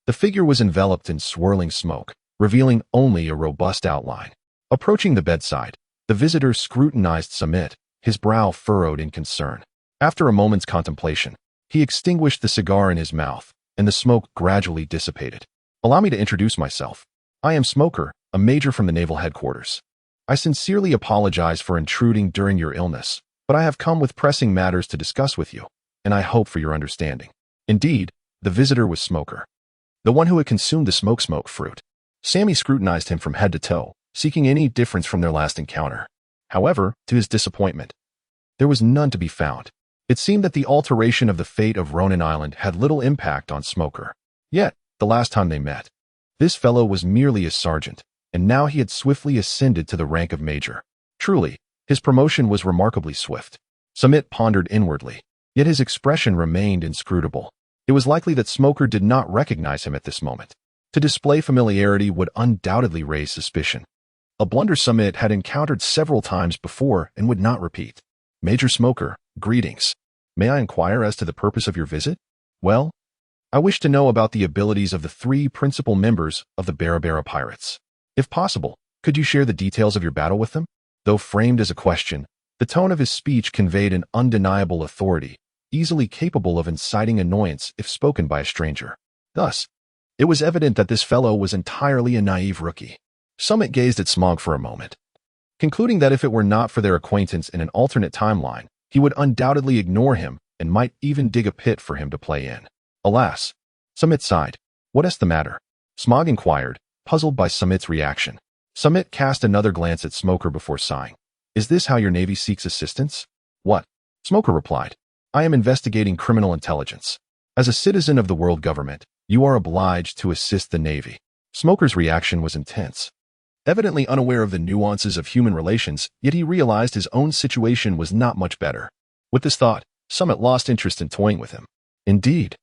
the figure was enveloped in swirling smoke, revealing only a robust outline. Approaching the bedside, the visitor scrutinized Samit, his brow furrowed in concern. After a moment's contemplation, he extinguished the cigar in his mouth, and the smoke gradually dissipated. Allow me to introduce myself. I am Smoker, a major from the Naval Headquarters. I sincerely apologize for intruding during your illness, but I have come with pressing matters to discuss with you, and I hope for your understanding. Indeed, the visitor was Smoker, the one who had consumed the smoke fruit. Sammy scrutinized him from head to toe, seeking any difference from their last encounter. However, to his disappointment, there was none to be found. It seemed that the alteration of the fate of Ronan Island had little impact on Smoker. Yet, the last time they met, this fellow was merely a sergeant, and now he had swiftly ascended to the rank of major. Truly, his promotion was remarkably swift. Samit pondered inwardly, yet his expression remained inscrutable. It was likely that Smoker did not recognize him at this moment. To display familiarity would undoubtedly raise suspicion, a blunder Samit had encountered several times before and would not repeat. Major Smoker, greetings. May I inquire as to the purpose of your visit? Well, I wish to know about the abilities of the 3 principal members of the Barabara Pirates. If possible, could you share the details of your battle with them? Though framed as a question, the tone of his speech conveyed an undeniable authority, easily capable of inciting annoyance if spoken by a stranger. Thus, it was evident that this fellow was entirely a naive rookie. Samit gazed at Smog for a moment, concluding that if it were not for their acquaintance in an alternate timeline, he would undoubtedly ignore him and might even dig a pit for him to play in. Alas, Samit sighed. What is the matter? Smog inquired, puzzled by Samit's reaction. Samit cast another glance at Smoker before sighing. Is this how your Navy seeks assistance? What? Smoker replied. I am investigating criminal intelligence. As a citizen of the world government, you are obliged to assist the Navy. Smoker's reaction was intense. Evidently unaware of the nuances of human relations, yet he realized his own situation was not much better. With this thought, Samit lost interest in toying with him. Indeed,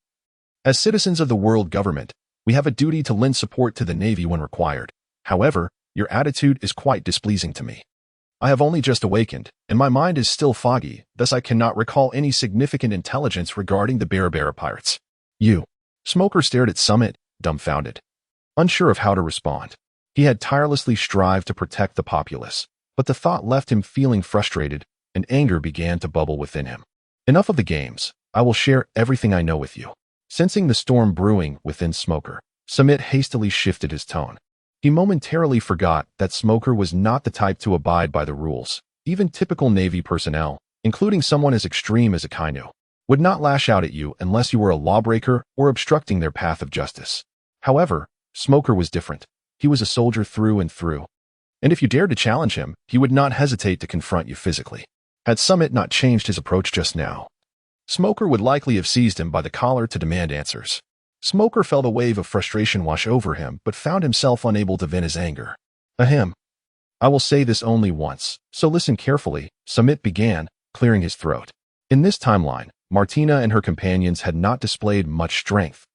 as citizens of the world government, we have a duty to lend support to the Navy when required. However, your attitude is quite displeasing to me. I have only just awakened, and my mind is still foggy, thus I cannot recall any significant intelligence regarding the Barabara Pirates. You. Smoker stared at Samit, dumbfounded, unsure of how to respond. He had tirelessly strived to protect the populace, but the thought left him feeling frustrated, and anger began to bubble within him. Enough of the games. I will share everything I know with you. Sensing the storm brewing within Smoker, Samit hastily shifted his tone. He momentarily forgot that Smoker was not the type to abide by the rules. Even typical Navy personnel, including someone as extreme as Akainu, would not lash out at you unless you were a lawbreaker or obstructing their path of justice. However, Smoker was different. He was a soldier through and through, and if you dared to challenge him, he would not hesitate to confront you physically. Had Samit not changed his approach just now, Smoker would likely have seized him by the collar to demand answers. Smoker felt a wave of frustration wash over him, but found himself unable to vent his anger. Ahem. I will say this only once, so listen carefully, Samit began, clearing his throat. In this timeline, Martina and her companions had not displayed much strength.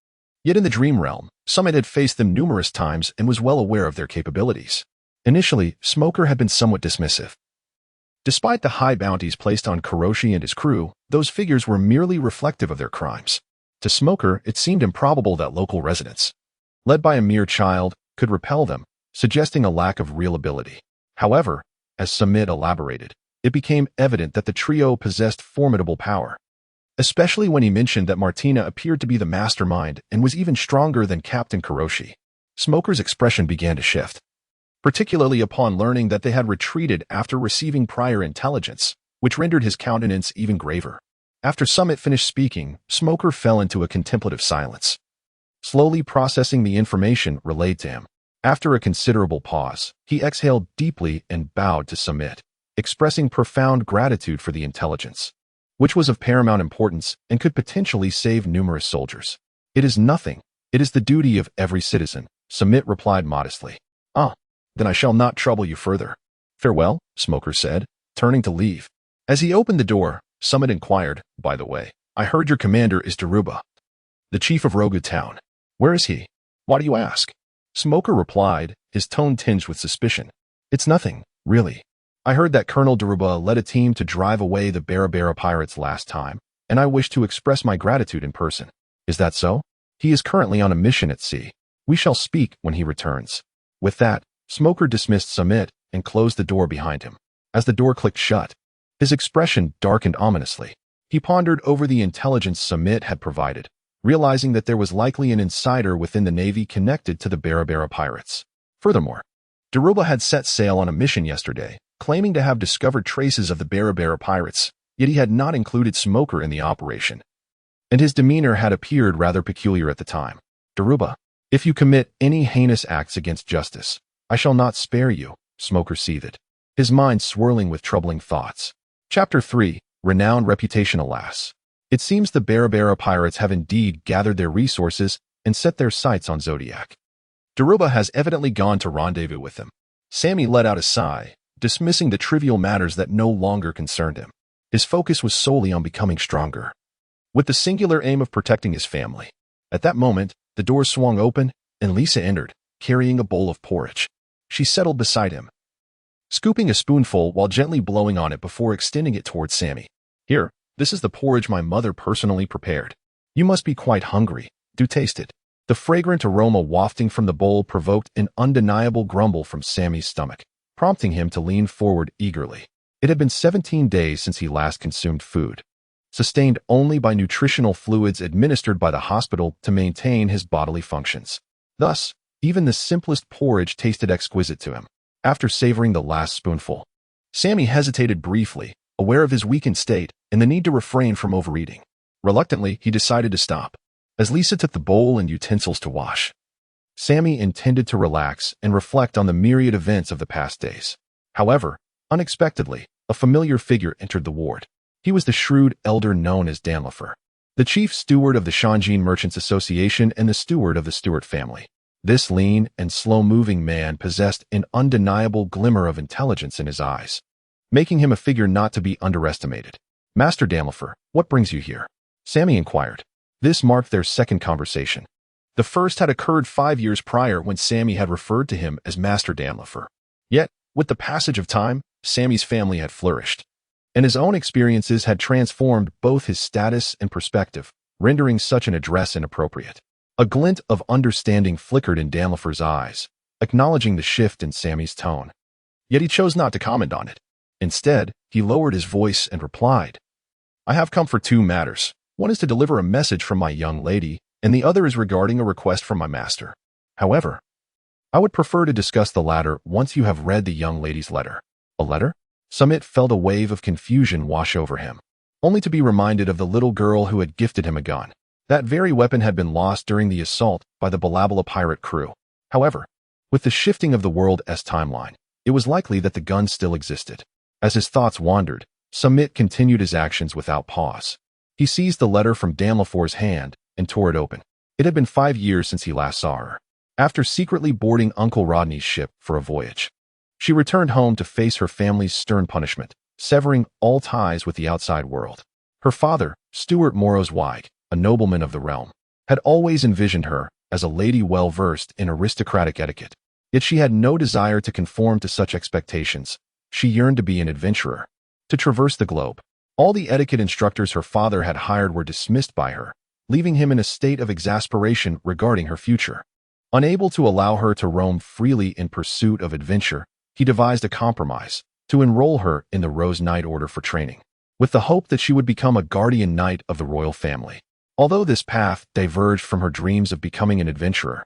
Yet in the dream realm, Samit had faced them numerous times and was well aware of their capabilities. Initially, Smoker had been somewhat dismissive, Despite the high bounties placed on Kuroshi and his crew, those figures were merely reflective of their crimes. To Smoker, it seemed improbable that local residents, led by a mere child, could repel them, suggesting a lack of real ability. However, as Samit elaborated, it became evident that the trio possessed formidable power, especially when he mentioned that Martina appeared to be the mastermind and was even stronger than Captain Kuroshi. Smoker's expression began to shift, particularly upon learning that they had retreated after receiving prior intelligence, which rendered his countenance even graver. After Samit finished speaking, Smoker fell into a contemplative silence, slowly processing the information relayed to him. After a considerable pause, he exhaled deeply and bowed to Samit, expressing profound gratitude for the intelligence, which was of paramount importance and could potentially save numerous soldiers. "It is nothing. It is the duty of every citizen," Samit replied modestly. "Ah, then I shall not trouble you further. Farewell," Smoker said, turning to leave. As he opened the door, Samit inquired, "By the way, I heard your commander is Daruba, the chief of Rogu town. Where is he? Why do you ask?" Smoker replied, his tone tinged with suspicion. "It's nothing, really. I heard that Colonel Daruba led a team to drive away the Barabara pirates last time, and I wish to express my gratitude in person." "Is that so? He is currently on a mission at sea. We shall speak when he returns." With that, Smoker dismissed Samit and closed the door behind him. As the door clicked shut, his expression darkened ominously. He pondered over the intelligence Samit had provided, realizing that there was likely an insider within the Navy connected to the Barabara pirates. Furthermore, Daruba had set sail on a mission yesterday, claiming to have discovered traces of the Barabara pirates, yet he had not included Smoker in the operation, and his demeanor had appeared rather peculiar at the time. "Daruba, if you commit any heinous acts against justice, I shall not spare you," Smoker seethed, his mind swirling with troubling thoughts. Chapter 3, Renowned Reputation. Alas, it seems the Barabara pirates have indeed gathered their resources and set their sights on Zodiac. Daruba has evidently gone to rendezvous with them. Sammy let out a sigh, dismissing the trivial matters that no longer concerned him. His focus was solely on becoming stronger, with the singular aim of protecting his family. At that moment, the door swung open, and Lisa entered, carrying a bowl of porridge. She settled beside him, scooping a spoonful while gently blowing on it before extending it towards Sammy. "Here, this is the porridge my mother personally prepared. You must be quite hungry. Do taste it." The fragrant aroma wafting from the bowl provoked an undeniable grumble from Sammy's stomach, prompting him to lean forward eagerly. It had been 17 days since he last consumed food, sustained only by nutritional fluids administered by the hospital to maintain his bodily functions. Thus, even the simplest porridge tasted exquisite to him. After savoring the last spoonful, Sammy hesitated briefly, aware of his weakened state and the need to refrain from overeating. Reluctantly, he decided to stop. As Lisa took the bowl and utensils to wash, Sammy intended to relax and reflect on the myriad events of the past days. However, unexpectedly, a familiar figure entered the ward. He was the shrewd elder known as Danlifer, the chief steward of the Shanjin Merchants Association and the steward of the Stewart family. This lean and slow-moving man possessed an undeniable glimmer of intelligence in his eyes, making him a figure not to be underestimated. "Master Danlifer, what brings you here?" Sammy inquired. This marked their second conversation. The first had occurred 5 years prior when Sammy had referred to him as Master Danlifer. Yet, with the passage of time, Sammy's family had flourished, and his own experiences had transformed both his status and perspective, rendering such an address inappropriate. A glint of understanding flickered in Danlifer's eyes, acknowledging the shift in Sammy's tone. Yet he chose not to comment on it. Instead, he lowered his voice and replied, "I have come for 2 matters. One is to deliver a message from my young lady, and the other is regarding a request from my master. However, I would prefer to discuss the latter once you have read the young lady's letter." "A letter?" Samit felt a wave of confusion wash over him, only to be reminded of the little girl who had gifted him a gun. That very weapon had been lost during the assault by the Balabala pirate crew. However, with the shifting of the world's timeline, it was likely that the gun still existed. As his thoughts wandered, Samit continued his actions without pause. He seized the letter from Danlifer's hand and tore it open. It had been 5 years since he last saw her. After secretly boarding Uncle Rodney's ship for a voyage, she returned home to face her family's stern punishment, severing all ties with the outside world. Her father, Stuart Morrowswig, a nobleman of the realm, had always envisioned her as a lady well-versed in aristocratic etiquette. Yet she had no desire to conform to such expectations. She yearned to be an adventurer, to traverse the globe. All the etiquette instructors her father had hired were dismissed by her, leaving him in a state of exasperation regarding her future. Unable to allow her to roam freely in pursuit of adventure, he devised a compromise to enroll her in the Rose Knight Order for training, with the hope that she would become a guardian knight of the royal family. Although this path diverged from her dreams of becoming an adventurer,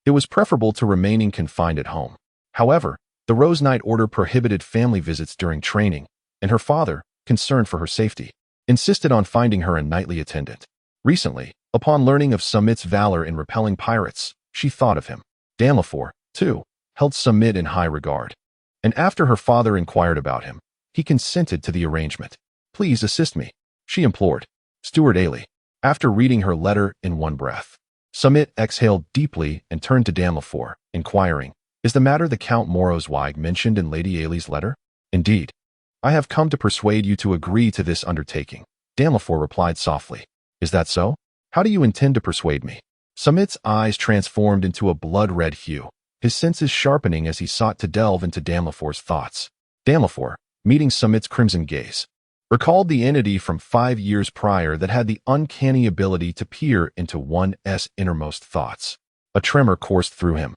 it was preferable to remaining confined at home. However, the Rose Knight Order prohibited family visits during training, and her father, concerned for her safety, insisted on finding her a knightly attendant. Recently, upon learning of Samit's valor in repelling pirates, she thought of him. Damlafor, too, held Samit in high regard, and after her father inquired about him, he consented to the arrangement. "Please assist me," she implored. Steward Ailey, after reading her letter in one breath. Samit exhaled deeply and turned to Damlafor, inquiring, "Is the matter the Count Morozweig mentioned in Lady Ailey's letter?" "Indeed. I have come to persuade you to agree to this undertaking," Damlafor replied softly. "Is that so? How do you intend to persuade me?" Samit's eyes transformed into a blood-red hue, his senses sharpening as he sought to delve into Damlafor's thoughts. Damlafor, meeting Samit's crimson gaze, recalled the entity from 5 years prior that had the uncanny ability to peer into one's innermost thoughts. A tremor coursed through him.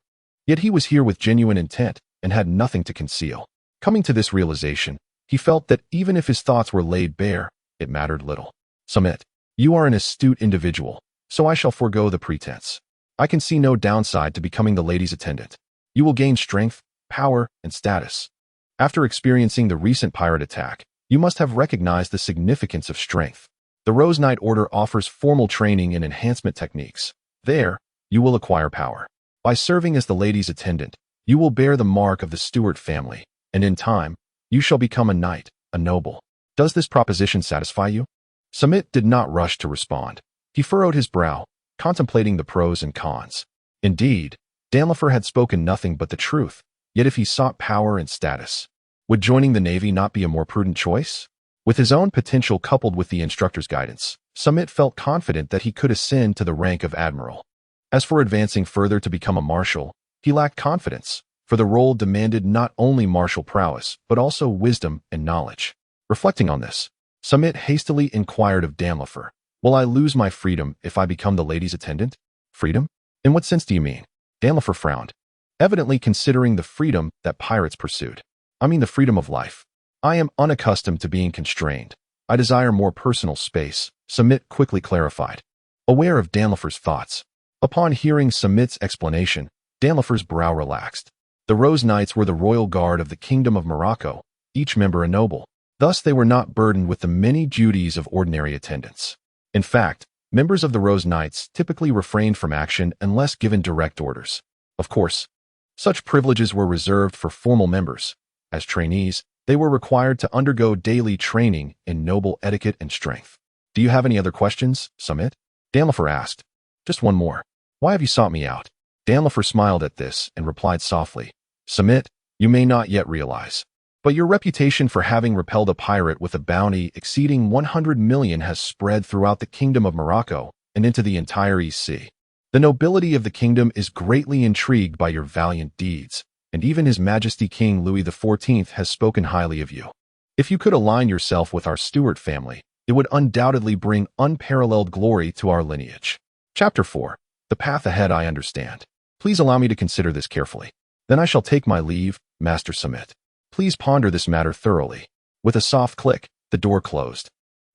Yet he was here with genuine intent and had nothing to conceal. Coming to this realization, he felt that even if his thoughts were laid bare, it mattered little. "Samit, you are an astute individual, so I shall forego the pretense. I can see no downside to becoming the lady's attendant. You will gain strength, power, and status. After experiencing the recent pirate attack, you must have recognized the significance of strength. The Rose Knight Order offers formal training and enhancement techniques. There, you will acquire power. By serving as the lady's attendant, you will bear the mark of the Stewart family, and in time, you shall become a knight, a noble. Does this proposition satisfy you?" Samit did not rush to respond. He furrowed his brow, contemplating the pros and cons. Indeed, Damlafor had spoken nothing but the truth, yet if he sought power and status, would joining the Navy not be a more prudent choice? With his own potential coupled with the instructor's guidance, Samit felt confident that he could ascend to the rank of admiral. As for advancing further to become a marshal, he lacked confidence, for the role demanded not only martial prowess, but also wisdom and knowledge. Reflecting on this, Samit hastily inquired of Damlafor, "Will I lose my freedom if I become the lady's attendant?" "Freedom? In what sense do you mean?" Damlafor frowned, evidently considering the freedom that pirates pursued. "I mean the freedom of life. I am unaccustomed to being constrained. I desire more personal space," Samit quickly clarified, aware of Damlafor's thoughts. Upon hearing Samit's explanation, Damlafor's brow relaxed. The Rose Knights were the royal guard of the Kingdom of Morocco, each member a noble. Thus they were not burdened with the many duties of ordinary attendants. In fact, members of the Rose Knights typically refrained from action unless given direct orders. Of course, such privileges were reserved for formal members. As trainees, they were required to undergo daily training in noble etiquette and strength. "Do you have any other questions, Samit?" Damlafor asked. "Just one more. Why have you sought me out?" Damlafor smiled at this and replied softly, "Samit, you may not yet realize, but your reputation for having repelled a pirate with a bounty exceeding 100 million has spread throughout the Kingdom of Morocco and into the entire East Sea. The nobility of the kingdom is greatly intrigued by your valiant deeds, and even His Majesty King Louis XIV has spoken highly of you. If you could align yourself with our Stewart family, it would undoubtedly bring unparalleled glory to our lineage." Chapter 4. The path ahead I understand. Please allow me to consider this carefully. Then I shall take my leave, Master Samit. Please ponder this matter thoroughly. With a soft click, the door closed,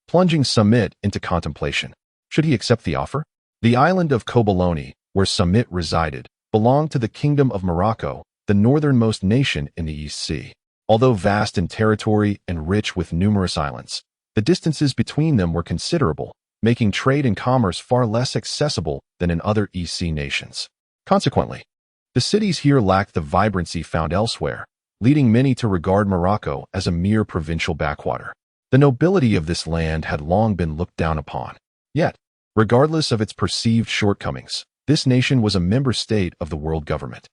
plunging Samit into contemplation. Should he accept the offer? The island of Cabalone, where Samit resided, belonged to the Kingdom of Morocco, the northernmost nation in the East Sea. Although vast in territory and rich with numerous islands, the distances between them were considerable, making trade and commerce far less accessible than in other East Sea nations. Consequently, the cities here lacked the vibrancy found elsewhere, leading many to regard Morocco as a mere provincial backwater. The nobility of this land had long been looked down upon. Yet, regardless of its perceived shortcomings, this nation was a member state of the world government,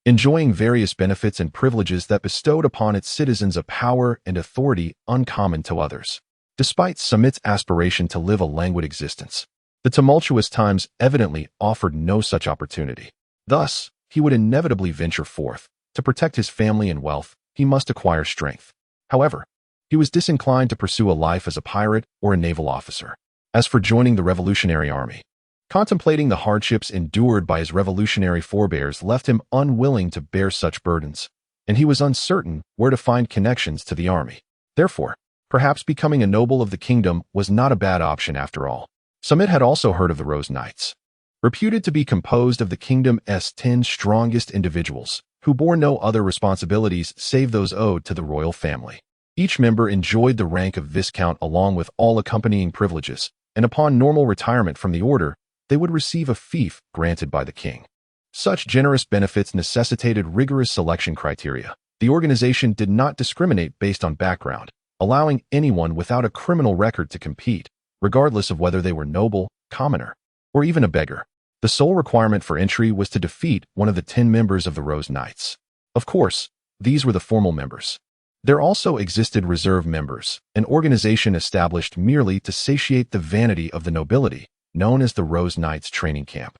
enjoying various benefits and privileges that bestowed upon its citizens a power and authority uncommon to others. Despite Samit's aspiration to live a languid existence, the tumultuous times evidently offered no such opportunity. Thus, he would inevitably venture forth. To protect his family and wealth, he must acquire strength. However, He was disinclined to pursue a life as a pirate or a naval officer. As for joining the Revolutionary Army, contemplating the hardships endured by his revolutionary forebears left him unwilling to bear such burdens, and he was uncertain where to find connections to the army. Therefore, perhaps becoming a noble of the kingdom was not a bad option after all. Samit had also heard of the Rose Knights, reputed to be composed of the kingdom's 10 strongest individuals, who bore no other responsibilities save those owed to the royal family. Each member enjoyed the rank of viscount along with all accompanying privileges, and upon normal retirement from the order, they would receive a fief granted by the king. Such generous benefits necessitated rigorous selection criteria. The organization did not discriminate based on background, allowing anyone without a criminal record to compete, regardless of whether they were noble, commoner, or even a beggar. The sole requirement for entry was to defeat one of the 10 members of the Rose Knights. Of course, these were the formal members. There also existed reserve members, an organization established merely to satiate the vanity of the nobility, known as the Rose Knights Training Camp.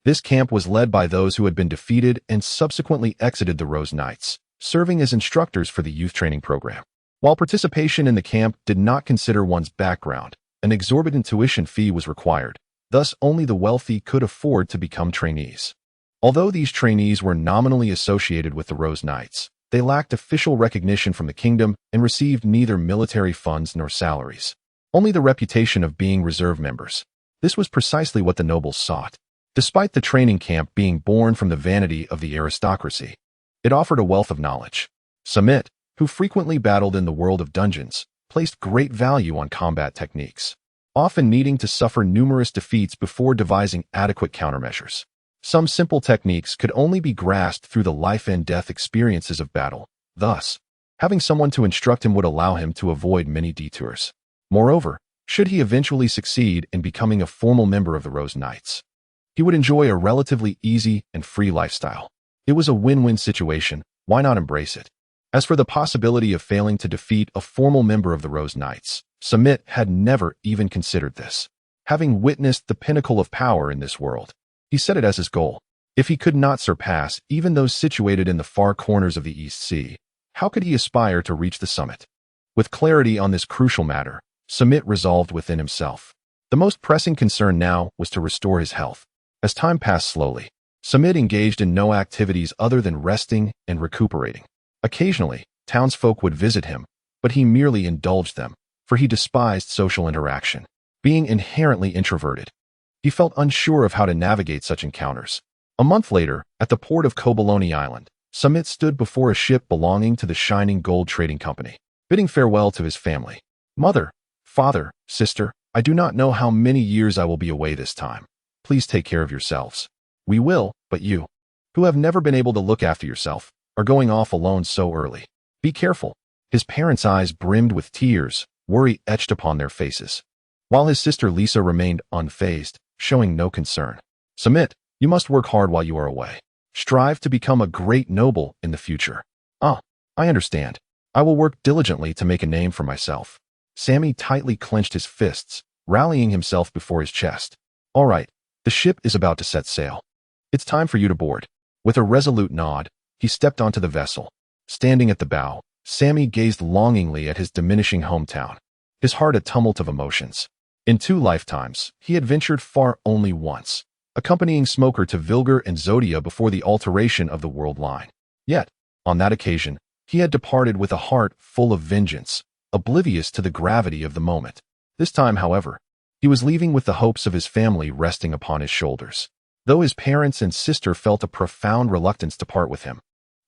This camp was led by those who had been defeated and subsequently exited the Rose Knights, serving as instructors for the youth training program. While participation in the camp did not consider one's background, an exorbitant tuition fee was required. Thus, only the wealthy could afford to become trainees. Although these trainees were nominally associated with the Rose Knights, they lacked official recognition from the kingdom and received neither military funds nor salaries. Only the reputation of being reserve members. This was precisely what the nobles sought. Despite the training camp being born from the vanity of the aristocracy, it offered a wealth of knowledge. Samit, who frequently battled in the world of dungeons, placed great value on combat techniques, often needing to suffer numerous defeats before devising adequate countermeasures. Some simple techniques could only be grasped through the life-and-death experiences of battle. Thus, having someone to instruct him would allow him to avoid many detours. Moreover, should he eventually succeed in becoming a formal member of the Rose Knights, he would enjoy a relatively easy and free lifestyle. It was a win-win situation. Why not embrace it? As for the possibility of failing to defeat a formal member of the Rose Knights, Samit had never even considered this. Having witnessed the pinnacle of power in this world, he set it as his goal. If he could not surpass even those situated in the far corners of the East Sea, how could he aspire to reach the summit? With clarity on this crucial matter, Samit resolved within himself. The most pressing concern now was to restore his health. As time passed slowly, Samit engaged in no activities other than resting and recuperating. Occasionally, townsfolk would visit him, but he merely indulged them, for he despised social interaction. Being inherently introverted, he felt unsure of how to navigate such encounters. A month later, at the port of Cabalone Island, Samit stood before a ship belonging to the Shining Gold Trading Company, bidding farewell to his family. Mother, father, sister, I do not know how many years I will be away this time. Please take care of yourselves. We will, but you, who have never been able to look after yourself, are going off alone so early. Be careful. His parents' eyes brimmed with tears, worry etched upon their faces, while his sister Lisa remained unfazed, showing no concern. Samit, you must work hard while you are away. Strive to become a great noble in the future. I understand. I will work diligently to make a name for myself. Sammy tightly clenched his fists, rallying himself before his chest. All right, the ship is about to set sail. It's time for you to board. With a resolute nod, he stepped onto the vessel. Standing at the bow, Sammy gazed longingly at his diminishing hometown, his heart a tumult of emotions. In 2 lifetimes, he had ventured far only once, accompanying Smoker to Vilgar and Zodia before the alteration of the world line. Yet, on that occasion, he had departed with a heart full of vengeance, oblivious to the gravity of the moment. This time, however, he was leaving with the hopes of his family resting upon his shoulders. Though his parents and sister felt a profound reluctance to part with him,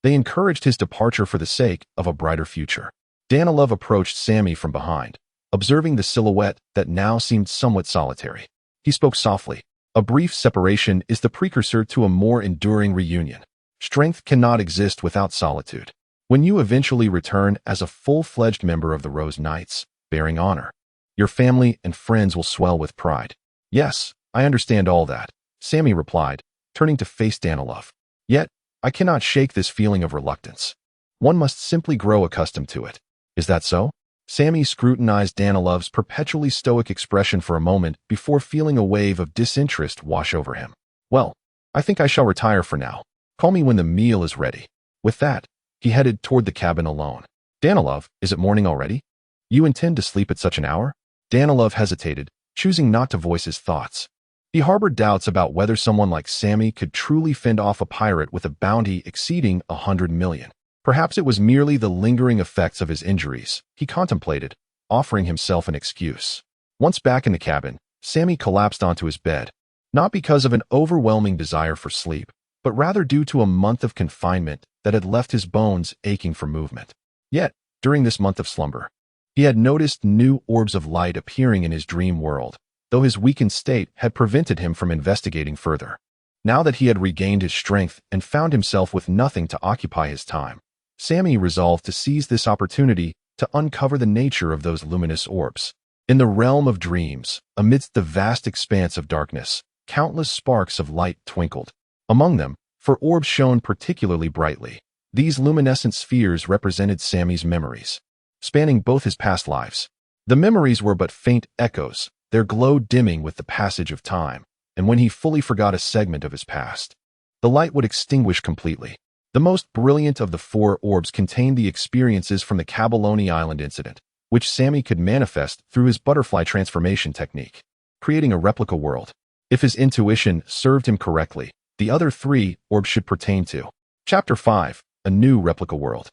they encouraged his departure for the sake of a brighter future. Danilov approached Sammy from behind, observing the silhouette that now seemed somewhat solitary. He spoke softly. A brief separation is the precursor to a more enduring reunion. Strength cannot exist without solitude. When you eventually return as a full-fledged member of the Rose Knights, bearing honor, your family and friends will swell with pride. Yes, I understand all that, Sammy replied, turning to face Danilov. Yet, I cannot shake this feeling of reluctance. One must simply grow accustomed to it. Is that so? Sammy scrutinized Danilov's perpetually stoic expression for a moment before feeling a wave of disinterest wash over him. Well, I think I shall retire for now. Call me when the meal is ready. With that, he headed toward the cabin alone. Danilov, is it morning already? You intend to sleep at such an hour? Danilov hesitated, choosing not to voice his thoughts. He harbored doubts about whether someone like Sammy could truly fend off a pirate with a bounty exceeding 100 million. Perhaps it was merely the lingering effects of his injuries, he contemplated, offering himself an excuse. Once back in the cabin, Sammy collapsed onto his bed, not because of an overwhelming desire for sleep, but rather due to a month of confinement that had left his bones aching for movement. Yet, during this month of slumber, he had noticed new orbs of light appearing in his dream world, though his weakened state had prevented him from investigating further. Now that he had regained his strength and found himself with nothing to occupy his time, Sammy resolved to seize this opportunity to uncover the nature of those luminous orbs. In the realm of dreams, amidst the vast expanse of darkness, countless sparks of light twinkled. Among them, for orbs shone particularly brightly, these luminescent spheres represented Sammy's memories, spanning both his past lives. The memories were but faint echoes, their glow dimming with the passage of time, and when he fully forgot a segment of his past, the light would extinguish completely. The most brilliant of the four orbs contained the experiences from the Cabalone Island incident, which Sammy could manifest through his butterfly transformation technique, creating a replica world. If his intuition served him correctly, the other three orbs should pertain to. Chapter 5. A New Replica World.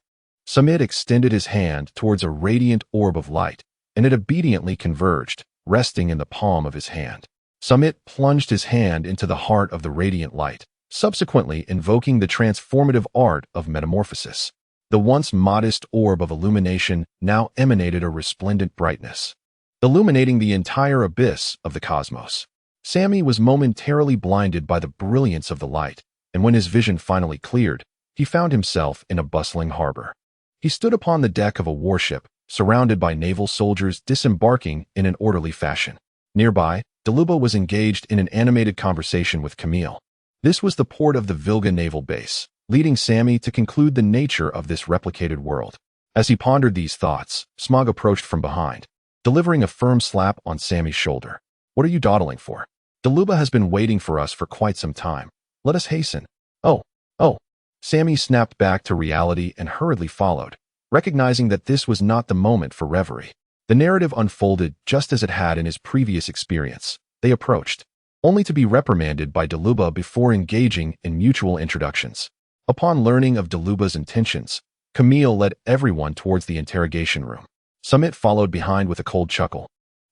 Samit extended his hand towards a radiant orb of light, and it obediently converged, resting in the palm of his hand. Samit plunged his hand into the heart of the radiant light, subsequently invoking the transformative art of metamorphosis. The once modest orb of illumination now emanated a resplendent brightness, illuminating the entire abyss of the cosmos. Sammy was momentarily blinded by the brilliance of the light, and when his vision finally cleared, he found himself in a bustling harbor. He stood upon the deck of a warship, surrounded by naval soldiers disembarking in an orderly fashion. Nearby, Deluba was engaged in an animated conversation with Camille. This was the port of the Vilga naval base, leading Sammy to conclude the nature of this replicated world. As he pondered these thoughts, Smog approached from behind, delivering a firm slap on Sammy's shoulder. "What are you dawdling for? Deluba has been waiting for us for quite some time. Let us hasten." Oh. Sammy snapped back to reality and hurriedly followed, recognizing that this was not the moment for reverie. The narrative unfolded just as it had in his previous experience. They approached, only to be reprimanded by Deluba before engaging in mutual introductions. Upon learning of Deluba's intentions, Camille led everyone towards the interrogation room. Samit followed behind with a cold chuckle.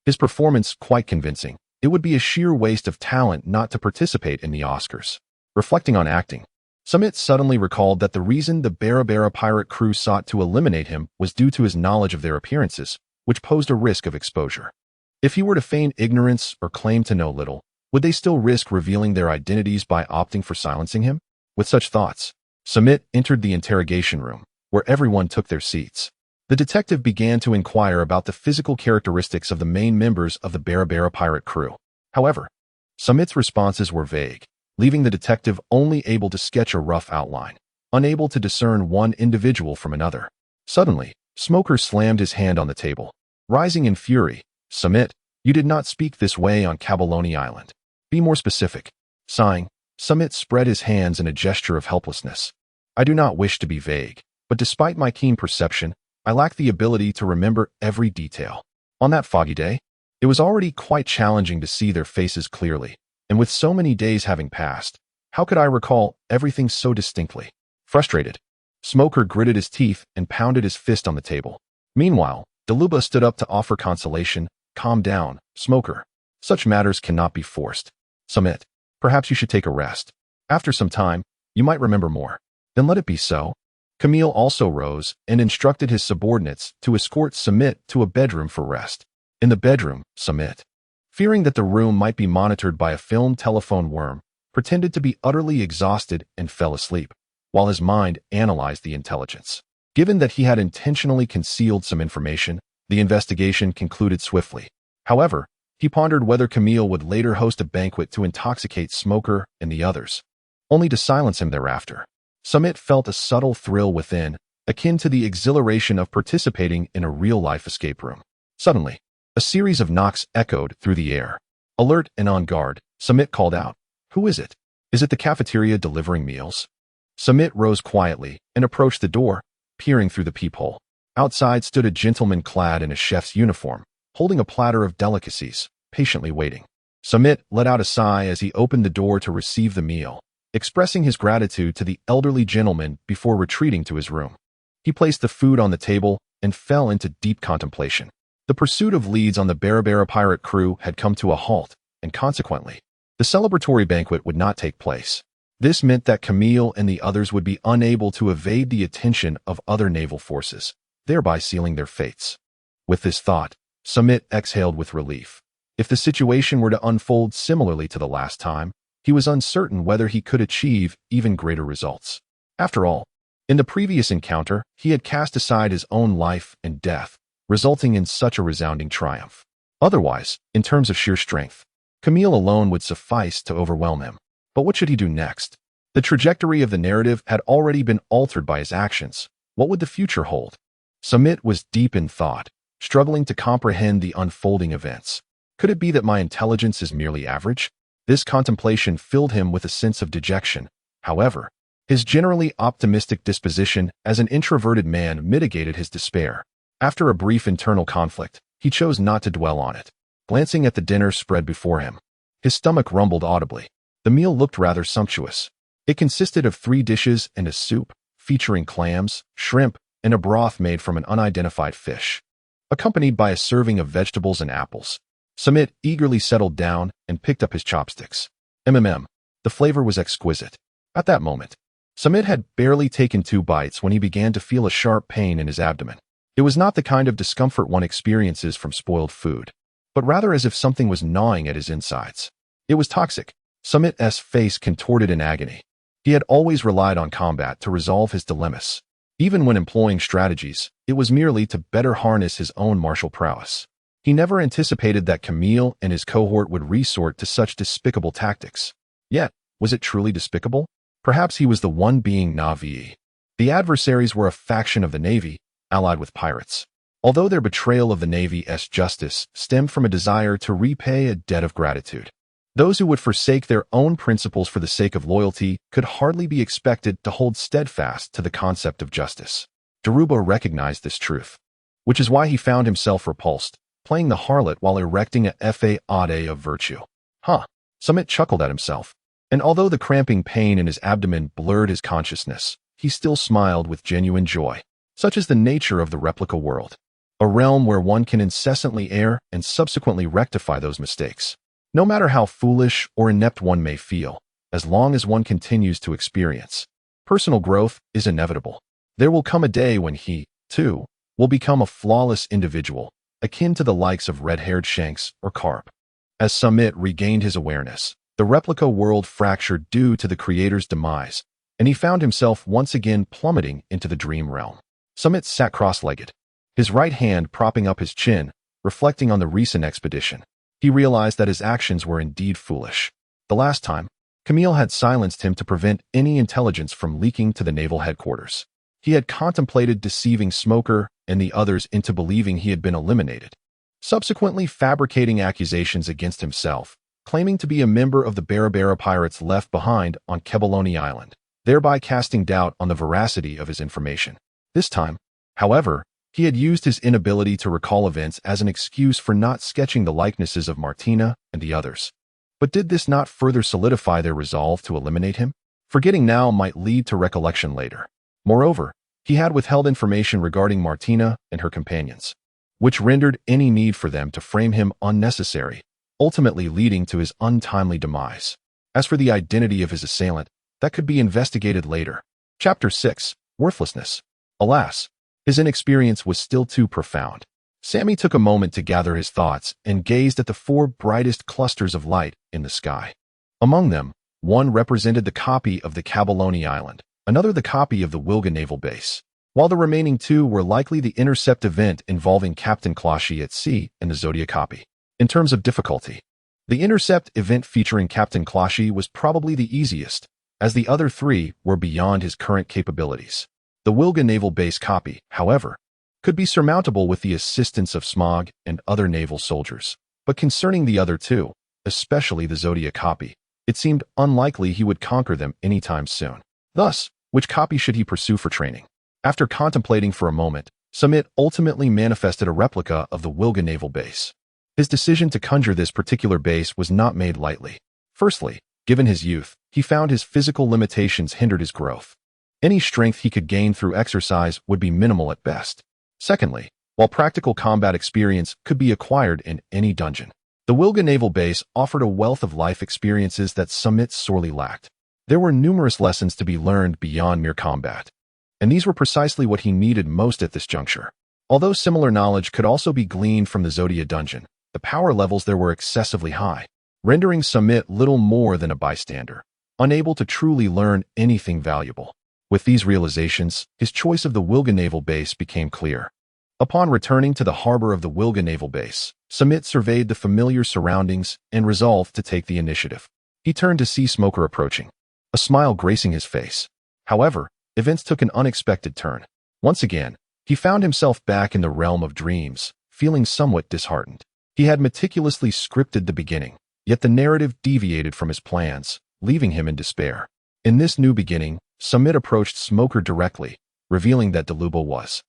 His performance quite convincing. It would be a sheer waste of talent not to participate in the Oscars. Reflecting on acting, Samit suddenly recalled that the reason the Barabara pirate crew sought to eliminate him was due to his knowledge of their appearances, which posed a risk of exposure. If he were to feign ignorance or claim to know little, would they still risk revealing their identities by opting for silencing him? With such thoughts, Samit entered the interrogation room, where everyone took their seats. The detective began to inquire about the physical characteristics of the main members of the Barabara pirate crew. However, Samit's responses were vague, leaving the detective only able to sketch a rough outline, unable to discern one individual from another. Suddenly, Smoker slammed his hand on the table. Rising in fury, "Samit, you did not speak this way on Cabalone Island. Be more specific." Sighing, Samit spread his hands in a gesture of helplessness. "I do not wish to be vague, but despite my keen perception, I lack the ability to remember every detail. On that foggy day, it was already quite challenging to see their faces clearly, and with so many days having passed, how could I recall everything so distinctly?" Frustrated, Smoker gritted his teeth and pounded his fist on the table. Meanwhile, Deluba stood up to offer consolation. "Calm down, Smoker. Such matters cannot be forced. Samit, perhaps you should take a rest. After some time, you might remember more." "Then let it be so." Camille also rose and instructed his subordinates to escort Samit to a bedroom for rest. In the bedroom, Samit, fearing that the room might be monitored by a film telephone worm, pretended to be utterly exhausted and fell asleep, while his mind analyzed the intelligence. Given that he had intentionally concealed some information, the investigation concluded swiftly. However, he pondered whether Camille would later host a banquet to intoxicate Smoker and the others, only to silence him thereafter. Samit felt a subtle thrill within, akin to the exhilaration of participating in a real-life escape room. Suddenly, a series of knocks echoed through the air. Alert and on guard, Samit called out, "Who is it? Is it the cafeteria delivering meals?" Samit rose quietly and approached the door, peering through the peephole. Outside stood a gentleman clad in a chef's uniform, holding a platter of delicacies, patiently waiting. Samit let out a sigh as he opened the door to receive the meal, expressing his gratitude to the elderly gentleman before retreating to his room. He placed the food on the table and fell into deep contemplation. The pursuit of leads on the Barabara pirate crew had come to a halt, and consequently, the celebratory banquet would not take place. This meant that Camille and the others would be unable to evade the attention of other naval forces, thereby sealing their fates. With this thought, Samit exhaled with relief. If the situation were to unfold similarly to the last time, he was uncertain whether he could achieve even greater results. After all, in the previous encounter, he had cast aside his own life and death, resulting in such a resounding triumph. Otherwise, in terms of sheer strength, Camille alone would suffice to overwhelm him. But what should he do next? The trajectory of the narrative had already been altered by his actions. What would the future hold? Samit was deep in thought, struggling to comprehend the unfolding events. Could it be that my intelligence is merely average? This contemplation filled him with a sense of dejection. However, his generally optimistic disposition as an introverted man mitigated his despair. After a brief internal conflict, he chose not to dwell on it. Glancing at the dinner spread before him, his stomach rumbled audibly. The meal looked rather sumptuous. It consisted of 3 dishes and a soup, featuring clams, shrimp, and a broth made from an unidentified fish, accompanied by a serving of vegetables and apples. Samit eagerly settled down and picked up his chopsticks. The flavor was exquisite. At that moment, Samit had barely taken 2 bites when he began to feel a sharp pain in his abdomen. It was not the kind of discomfort one experiences from spoiled food, but rather as if something was gnawing at his insides. It was toxic. Samit's face contorted in agony. He had always relied on combat to resolve his dilemmas. Even when employing strategies, it was merely to better harness his own martial prowess. He never anticipated that Camille and his cohort would resort to such despicable tactics. Yet, was it truly despicable? Perhaps he was the one being naive. The adversaries were a faction of the Navy, allied with pirates. Although their betrayal of the Navy's justice stemmed from a desire to repay a debt of gratitude, those who would forsake their own principles for the sake of loyalty could hardly be expected to hold steadfast to the concept of justice. Daruba recognized this truth, which is why he found himself repulsed, playing the harlot while erecting a facade of virtue. Samit chuckled at himself, and although the cramping pain in his abdomen blurred his consciousness, he still smiled with genuine joy. Such is the nature of the replica world, a realm where one can incessantly err and subsequently rectify those mistakes. No matter how foolish or inept one may feel, as long as one continues to experience, personal growth is inevitable. There will come a day when he, too, will become a flawless individual, akin to the likes of red-haired Shanks or Carp. As Samit regained his awareness, the replica world fractured due to the creator's demise, and he found himself once again plummeting into the dream realm. Samit sat cross-legged, his right hand propping up his chin, reflecting on the recent expedition. He realized that his actions were indeed foolish. The last time, Camille had silenced him to prevent any intelligence from leaking to the naval headquarters. He had contemplated deceiving Smoker and the others into believing he had been eliminated, subsequently fabricating accusations against himself, claiming to be a member of the Barabara pirates left behind on Cabalone Island, thereby casting doubt on the veracity of his information. This time, however, he had used his inability to recall events as an excuse for not sketching the likenesses of Martina and the others. But did this not further solidify their resolve to eliminate him? Forgetting now might lead to recollection later. Moreover, he had withheld information regarding Martina and her companions, which rendered any need for them to frame him unnecessary, ultimately leading to his untimely demise. As for the identity of his assailant, that could be investigated later. Chapter 6. Worthlessness. Alas, his inexperience was still too profound. Sammy took a moment to gather his thoughts and gazed at the 4 brightest clusters of light in the sky. Among them, one represented the copy of the Cabalone Island, another the copy of the Wilga Naval Base, while the remaining 2 were likely the intercept event involving Captain Closhy at sea and the Zodiac copy. In terms of difficulty, the intercept event featuring Captain Closhy was probably the easiest, as the other 3 were beyond his current capabilities. The Wilga Naval Base copy, however, could be surmountable with the assistance of Smog and other naval soldiers. But concerning the other 2, especially the Zodiac copy, it seemed unlikely he would conquer them anytime soon. Thus, which copy should he pursue for training? After contemplating for a moment, Samit ultimately manifested a replica of the Wilga naval base. His decision to conjure this particular base was not made lightly. Firstly, given his youth, he found his physical limitations hindered his growth. Any strength he could gain through exercise would be minimal at best. Secondly, while practical combat experience could be acquired in any dungeon, the Wilga naval base offered a wealth of life experiences that Samit sorely lacked. There were numerous lessons to be learned beyond mere combat, and these were precisely what he needed most at this juncture. Although similar knowledge could also be gleaned from the Zodia dungeon, the power levels there were excessively high, rendering Samit little more than a bystander, unable to truly learn anything valuable. With these realizations, his choice of the Wilga naval base became clear. Upon returning to the harbor of the Wilga naval base, Samit surveyed the familiar surroundings and resolved to take the initiative. He turned to see Smoker approaching, a smile gracing his face. However, events took an unexpected turn. Once again, he found himself back in the realm of dreams, feeling somewhat disheartened. He had meticulously scripted the beginning, yet the narrative deviated from his plans, leaving him in despair. In this new beginning, Samit approached Smoker directly, revealing that Daluba was,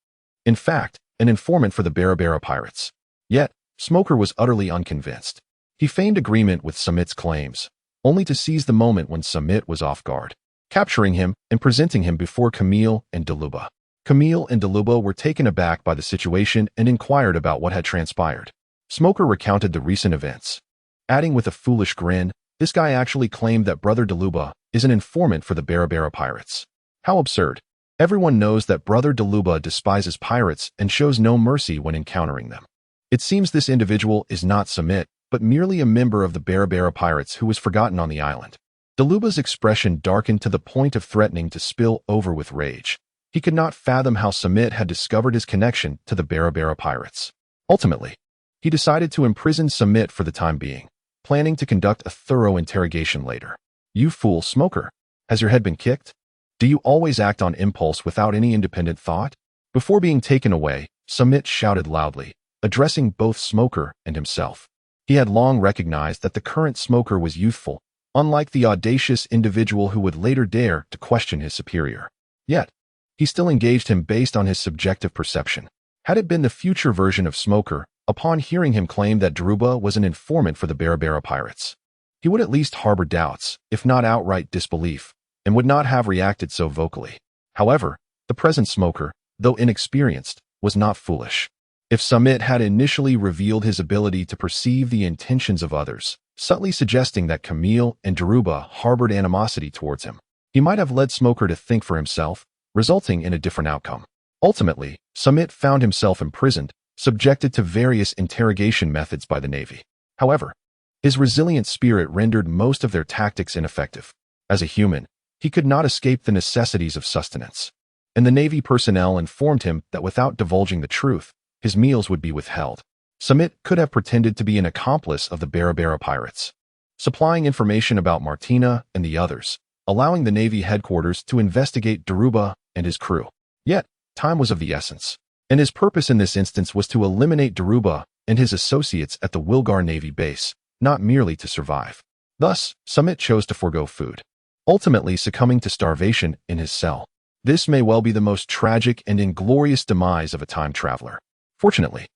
in fact, an informant for the Barabara pirates. Yet, Smoker was utterly unconvinced. He feigned agreement with Samit's claims, only to seize the moment when Samit was off guard, capturing him and presenting him before Camille and Daluba. Camille and Daluba were taken aback by the situation and inquired about what had transpired. Smoker recounted the recent events, adding with a foolish grin, "This guy actually claimed that Brother Daluba is an informant for the Barabara pirates. How absurd. Everyone knows that Brother Daluba despises pirates and shows no mercy when encountering them. It seems this individual is not Samit, but merely a member of the Barabara pirates who was forgotten on the island." Daluba's expression darkened to the point of threatening to spill over with rage. He could not fathom how Samit had discovered his connection to the Barabara pirates. Ultimately, he decided to imprison Samit for the time being, planning to conduct a thorough interrogation later. "You fool, Smoker. Has your head been kicked? Do you always act on impulse without any independent thought?" Before being taken away, Samit shouted loudly, addressing both Smoker and himself. He had long recognized that the current Smoker was youthful, unlike the audacious individual who would later dare to question his superior. Yet, he still engaged him based on his subjective perception. Had it been the future version of Smoker, upon hearing him claim that Daluba was an informant for the Barabara pirates, he would at least harbor doubts, if not outright disbelief, and would not have reacted so vocally. However, the present Smoker, though inexperienced, was not foolish. If Samit had initially revealed his ability to perceive the intentions of others, subtly suggesting that Camille and Daluba harbored animosity towards him, he might have led Smoker to think for himself, resulting in a different outcome. Ultimately, Samit found himself imprisoned, subjected to various interrogation methods by the Navy. However, his resilient spirit rendered most of their tactics ineffective. As a human, he could not escape the necessities of sustenance, and the Navy personnel informed him that without divulging the truth, his meals would be withheld. Samit could have pretended to be an accomplice of the Barabara pirates, supplying information about Martina and the others, allowing the Navy headquarters to investigate Daluba and his crew. Yet, time was of the essence, and his purpose in this instance was to eliminate Daluba and his associates at the Wilgar Navy base, not merely to survive. Thus, Samit chose to forego food, ultimately succumbing to starvation in his cell. This may well be the most tragic and inglorious demise of a time traveler. Fortunately,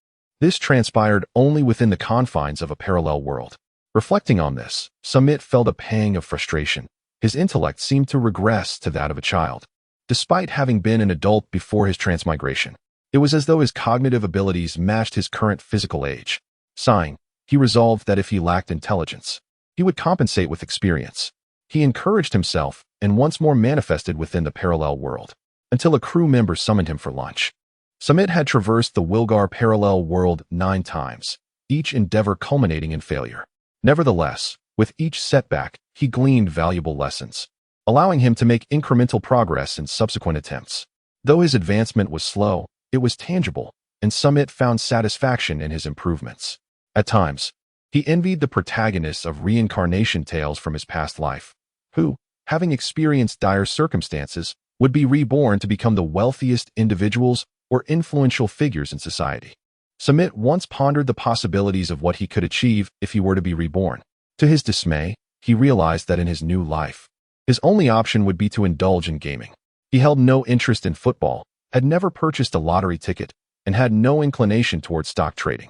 this transpired only within the confines of a parallel world. Reflecting on this, Samit felt a pang of frustration. His intellect seemed to regress to that of a child, despite having been an adult before his transmigration. It was as though his cognitive abilities matched his current physical age. Sighing, he resolved that if he lacked intelligence, he would compensate with experience. He encouraged himself and once more manifested within the parallel world, until a crew member summoned him for lunch. Samit had traversed the Wilgar parallel world 9 times, each endeavor culminating in failure. Nevertheless, with each setback, he gleaned valuable lessons, allowing him to make incremental progress in subsequent attempts. Though his advancement was slow, it was tangible, and Samit found satisfaction in his improvements. At times, he envied the protagonists of reincarnation tales from his past life, who, having experienced dire circumstances, would be reborn to become the wealthiest individuals or influential figures in society. Samit once pondered the possibilities of what he could achieve if he were to be reborn. To his dismay, he realized that in his new life, his only option would be to indulge in gaming. He held no interest in football, had never purchased a lottery ticket, and had no inclination toward stock trading.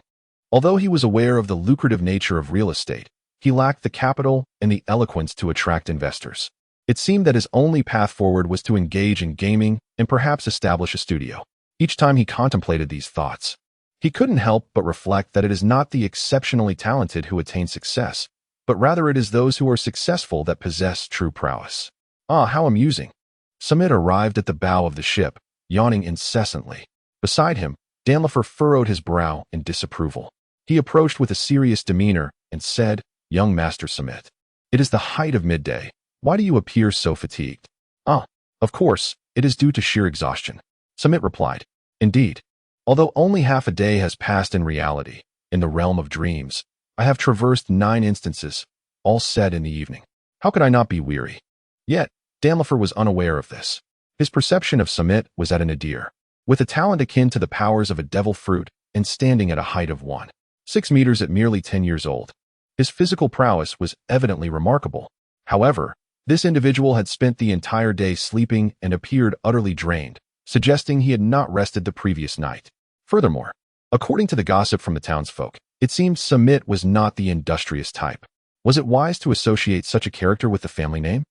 Although he was aware of the lucrative nature of real estate, he lacked the capital and the eloquence to attract investors. It seemed that his only path forward was to engage in gaming and perhaps establish a studio. Each time he contemplated these thoughts, he couldn't help but reflect that it is not the exceptionally talented who attain success, but rather it is those who are successful that possess true prowess. Ah, how amusing. Samit arrived at the bow of the ship, yawning incessantly. Beside him, Danlifer furrowed his brow in disapproval. He approached with a serious demeanor and said, "Young Master Samit, it is the height of midday. Why do you appear so fatigued?" "Ah, of course, it is due to sheer exhaustion," Samit replied. "Indeed, although only half a day has passed in reality, in the realm of dreams, I have traversed 9 instances, all said in the evening. How could I not be weary?" Yet, Danlifer was unaware of this. His perception of Samit was at a nadir. With a talent akin to the powers of a devil fruit and standing at a height of 1.6 meters at merely 10 years old, his physical prowess was evidently remarkable. However, this individual had spent the entire day sleeping and appeared utterly drained, suggesting he had not rested the previous night. Furthermore, according to the gossip from the townsfolk, it seemed Samit was not the industrious type. Was it wise to associate such a character with the family name?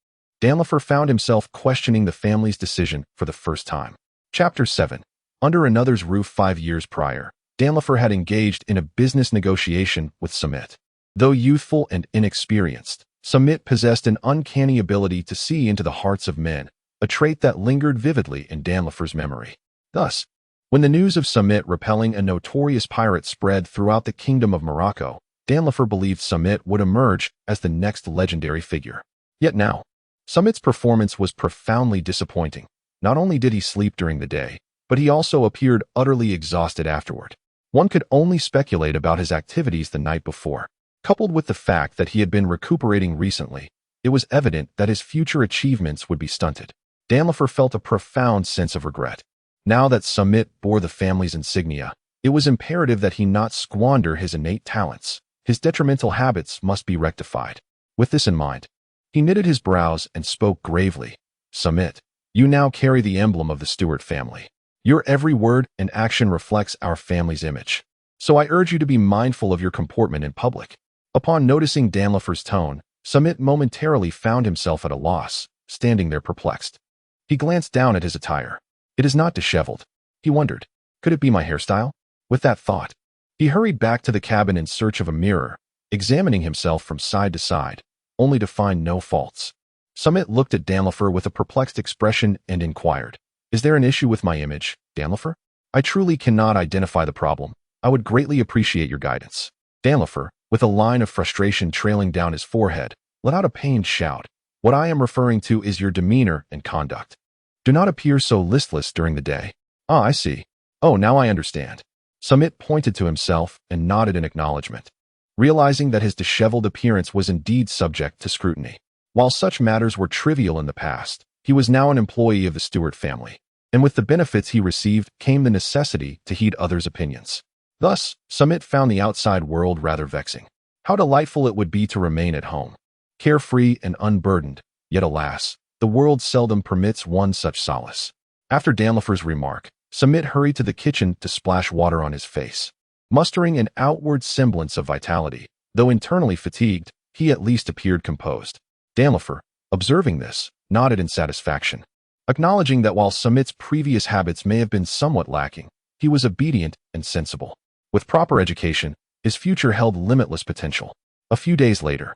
Danlifer found himself questioning the family's decision for the first time. Chapter 7. Under another's roof 5 years prior, Danlifer had engaged in a business negotiation with Samit. Though youthful and inexperienced, Samit possessed an uncanny ability to see into the hearts of men, a trait that lingered vividly in Danlifer's memory. Thus, when the news of Samit repelling a notorious pirate spread throughout the kingdom of Morocco, Danlifer believed Samit would emerge as the next legendary figure. Yet now, Samit's performance was profoundly disappointing. Not only did he sleep during the day, but he also appeared utterly exhausted afterward. One could only speculate about his activities the night before. Coupled with the fact that he had been recuperating recently, it was evident that his future achievements would be stunted. Danlifer felt a profound sense of regret. Now that Samit bore the family's insignia, it was imperative that he not squander his innate talents. His detrimental habits must be rectified. With this in mind, he knitted his brows and spoke gravely. "Samit, you now carry the emblem of the Stewart family. Your every word and action reflects our family's image. So I urge you to be mindful of your comportment in public." Upon noticing Danlifer's tone, Samit momentarily found himself at a loss, standing there perplexed. He glanced down at his attire. It is not disheveled. He wondered, could it be my hairstyle? With that thought, he hurried back to the cabin in search of a mirror, examining himself from side to side, only to find no faults. Samit looked at Danlifer with a perplexed expression and inquired, "Is there an issue with my image, Danlifer? I truly cannot identify the problem. I would greatly appreciate your guidance." Danlifer, with a line of frustration trailing down his forehead, let out a pained shout. "What I am referring to is your demeanor and conduct. Do not appear so listless during the day." "Ah, I see. Oh, now I understand." Samit pointed to himself and nodded in acknowledgement, realizing that his disheveled appearance was indeed subject to scrutiny. While such matters were trivial in the past, he was now an employee of the Stewart family, and with the benefits he received came the necessity to heed others' opinions. Thus, Samit found the outside world rather vexing. How delightful it would be to remain at home, carefree and unburdened, yet alas, the world seldom permits one such solace. After Danlifer's remark, Samit hurried to the kitchen to splash water on his face. Mustering an outward semblance of vitality, though internally fatigued, he at least appeared composed. Danlifer, observing this, nodded in satisfaction, acknowledging that while Samit's previous habits may have been somewhat lacking, he was obedient and sensible. With proper education, his future held limitless potential. A few days later.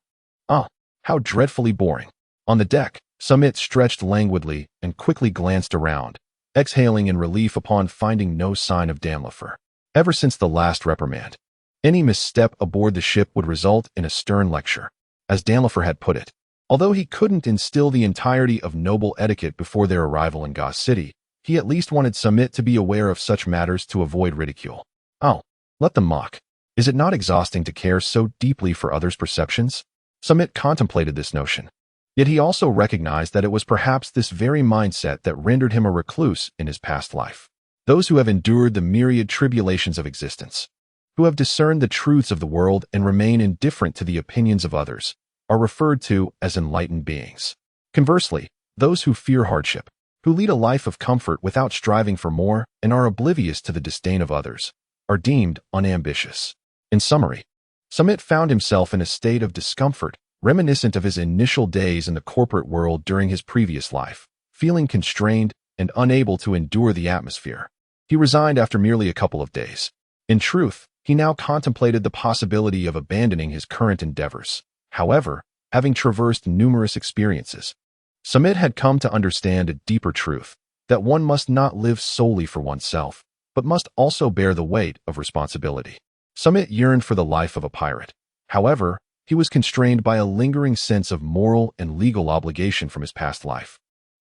Ah, how dreadfully boring. On the deck, Samit stretched languidly and quickly glanced around, exhaling in relief upon finding no sign of Danlifer. Ever since the last reprimand, any misstep aboard the ship would result in a stern lecture, as Danlifer had put it. Although he couldn't instill the entirety of noble etiquette before their arrival in Gauze City, he at least wanted Samit to be aware of such matters to avoid ridicule. Oh, let them mock. Is it not exhausting to care so deeply for others' perceptions? Samit contemplated this notion. Yet he also recognized that it was perhaps this very mindset that rendered him a recluse in his past life. Those who have endured the myriad tribulations of existence, who have discerned the truths of the world and remain indifferent to the opinions of others, are referred to as enlightened beings. Conversely, those who fear hardship, who lead a life of comfort without striving for more and are oblivious to the disdain of others, are deemed unambitious. In summary, Samit found himself in a state of discomfort, reminiscent of his initial days in the corporate world during his previous life, feeling constrained and unable to endure the atmosphere. He resigned after merely a couple of days. In truth, he now contemplated the possibility of abandoning his current endeavors. However, having traversed numerous experiences, Samit had come to understand a deeper truth, that one must not live solely for oneself, but must also bear the weight of responsibility. Samit yearned for the life of a pirate. However, he was constrained by a lingering sense of moral and legal obligation from his past life,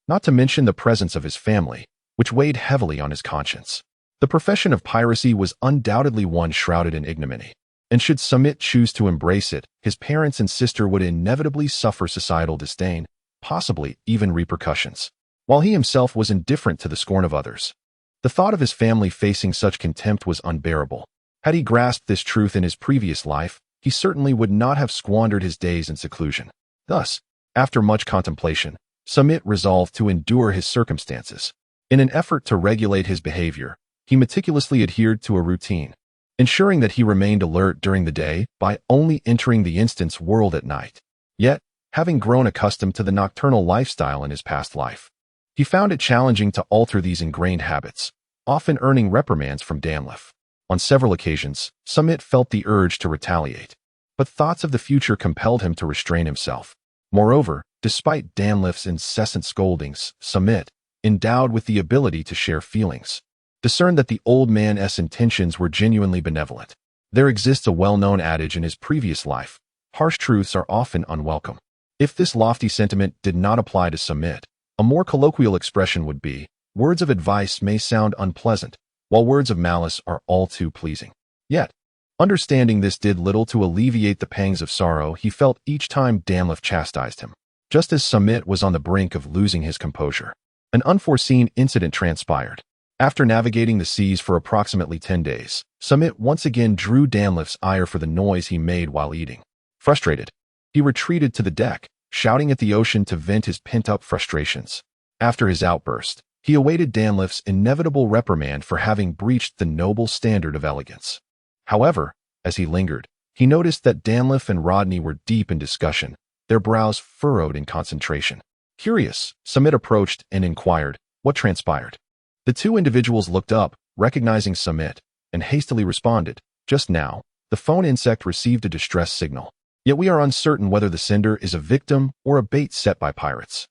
not to mention the presence of his family, which weighed heavily on his conscience. The profession of piracy was undoubtedly one shrouded in ignominy, and should Samit choose to embrace it, his parents and sister would inevitably suffer societal disdain, possibly even repercussions, while he himself was indifferent to the scorn of others. The thought of his family facing such contempt was unbearable. Had he grasped this truth in his previous life, he certainly would not have squandered his days in seclusion. Thus, after much contemplation, Samit resolved to endure his circumstances. In an effort to regulate his behavior, he meticulously adhered to a routine, ensuring that he remained alert during the day by only entering the instant's world at night. Yet, having grown accustomed to the nocturnal lifestyle in his past life, he found it challenging to alter these ingrained habits, often earning reprimands from Danliff. On several occasions, Samit felt the urge to retaliate, but thoughts of the future compelled him to restrain himself. Moreover, despite Danliff's incessant scoldings, Samit, endowed with the ability to share feelings, discerned that the old man's intentions were genuinely benevolent. There exists a well-known adage in his previous life: harsh truths are often unwelcome. If this lofty sentiment did not apply to Samit, a more colloquial expression would be, words of advice may sound unpleasant, while words of malice are all too pleasing. Yet, understanding this did little to alleviate the pangs of sorrow he felt each time Danliff chastised him. Just as Samit was on the brink of losing his composure, an unforeseen incident transpired. After navigating the seas for approximately 10 days, Samit once again drew Danliff's ire for the noise he made while eating. Frustrated, he retreated to the deck, shouting at the ocean to vent his pent-up frustrations. After his outburst, he awaited Danliff's inevitable reprimand for having breached the noble standard of elegance. However, as he lingered, he noticed that Danliff and Rodney were deep in discussion, their brows furrowed in concentration. Curious, Samit approached and inquired, what transpired? The two individuals looked up, recognizing Samit, and hastily responded, just now, the phone insect received a distress signal. Yet we are uncertain whether the sender is a victim or a bait set by pirates.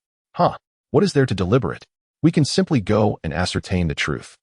What is there to deliberate? We can simply go and ascertain the truth.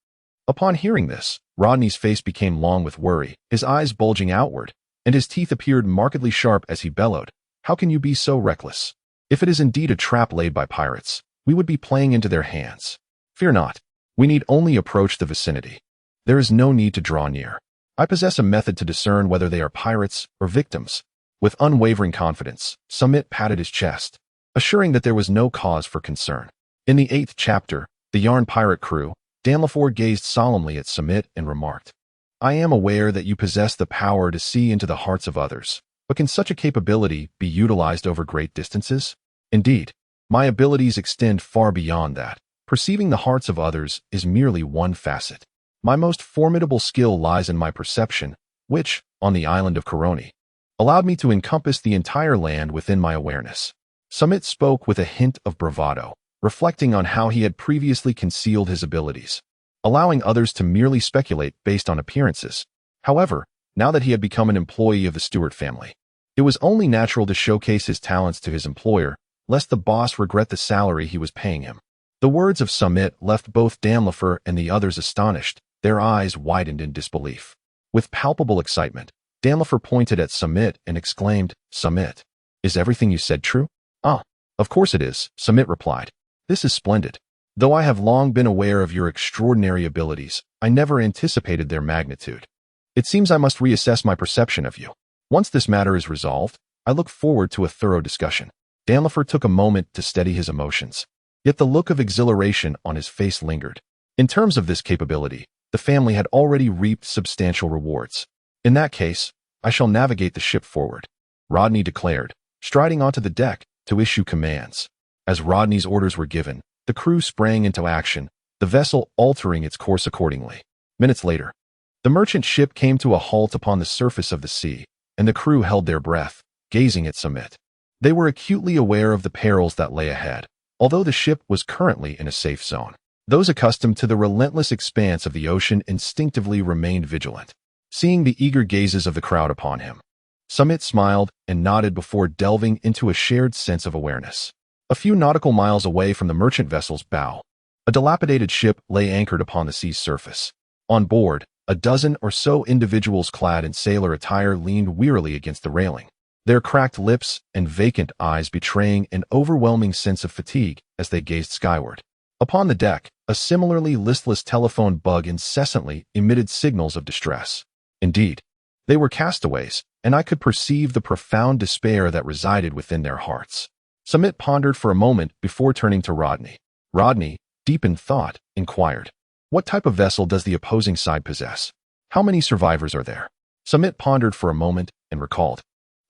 Upon hearing this, Rodney's face became long with worry, his eyes bulging outward, and his teeth appeared markedly sharp as he bellowed, "How can you be so reckless? If it is indeed a trap laid by pirates, we would be playing into their hands. Fear not. We need only approach the vicinity. There is no need to draw near. I possess a method to discern whether they are pirates or victims." With unwavering confidence, Samit patted his chest, assuring that there was no cause for concern. In the 8th chapter, The Yarn Pirate Crew, Danliff gazed solemnly at Samit and remarked, "I am aware that you possess the power to see into the hearts of others, but can such a capability be utilized over great distances? Indeed, my abilities extend far beyond that. Perceiving the hearts of others is merely one facet. My most formidable skill lies in my perception, which, on the island of Cabalone, allowed me to encompass the entire land within my awareness." Samit spoke with a hint of bravado, reflecting on how he had previously concealed his abilities, allowing others to merely speculate based on appearances. However, now that he had become an employee of the Stewart family, it was only natural to showcase his talents to his employer, lest the boss regret the salary he was paying him. The words of Samit left both Danliff and the others astonished, their eyes widened in disbelief. With palpable excitement, Danliff pointed at Samit and exclaimed, "Samit, is everything you said true?" Of course it is," Samit replied. "This is splendid. Though I have long been aware of your extraordinary abilities, I never anticipated their magnitude. It seems I must reassess my perception of you. Once this matter is resolved, I look forward to a thorough discussion." Danliff took a moment to steady his emotions, yet the look of exhilaration on his face lingered. In terms of this capability, the family had already reaped substantial rewards. "In that case, I shall navigate the ship forward," Rodney declared, striding onto the deck to issue commands. As Rodney's orders were given, The crew sprang into action, the vessel altering its course accordingly. Minutes later, the merchant ship came to a halt upon the surface of the sea, and the crew held their breath, gazing at Samit. They were acutely aware of the perils that lay ahead, although the ship was currently in a safe zone. Those accustomed to the relentless expanse of the ocean instinctively remained vigilant. Seeing the eager gazes of the crowd upon him, Samit smiled and nodded before delving into a shared sense of awareness. A few nautical miles away from the merchant vessel's bow, a dilapidated ship lay anchored upon the sea's surface. On board, a dozen or so individuals clad in sailor attire leaned wearily against the railing, their cracked lips and vacant eyes betraying an overwhelming sense of fatigue as they gazed skyward. Upon the deck, a similarly listless telephone bug incessantly emitted signals of distress. Indeed, they were castaways, and I could perceive the profound despair that resided within their hearts. Samit pondered for a moment before turning to Rodney. Rodney, deep in thought, inquired, "What type of vessel does the opposing side possess? How many survivors are there?" Samit pondered for a moment and recalled.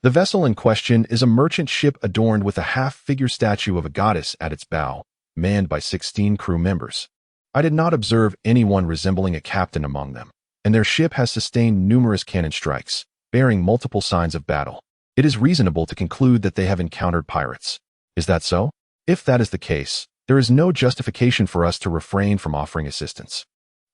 The vessel in question is a merchant ship adorned with a half-figure statue of a goddess at its bow, manned by 16 crew members. I did not observe anyone resembling a captain among them, and their ship has sustained numerous cannon strikes, bearing multiple signs of battle. It is reasonable to conclude that they have encountered pirates. Is that so? If that is the case, there is no justification for us to refrain from offering assistance.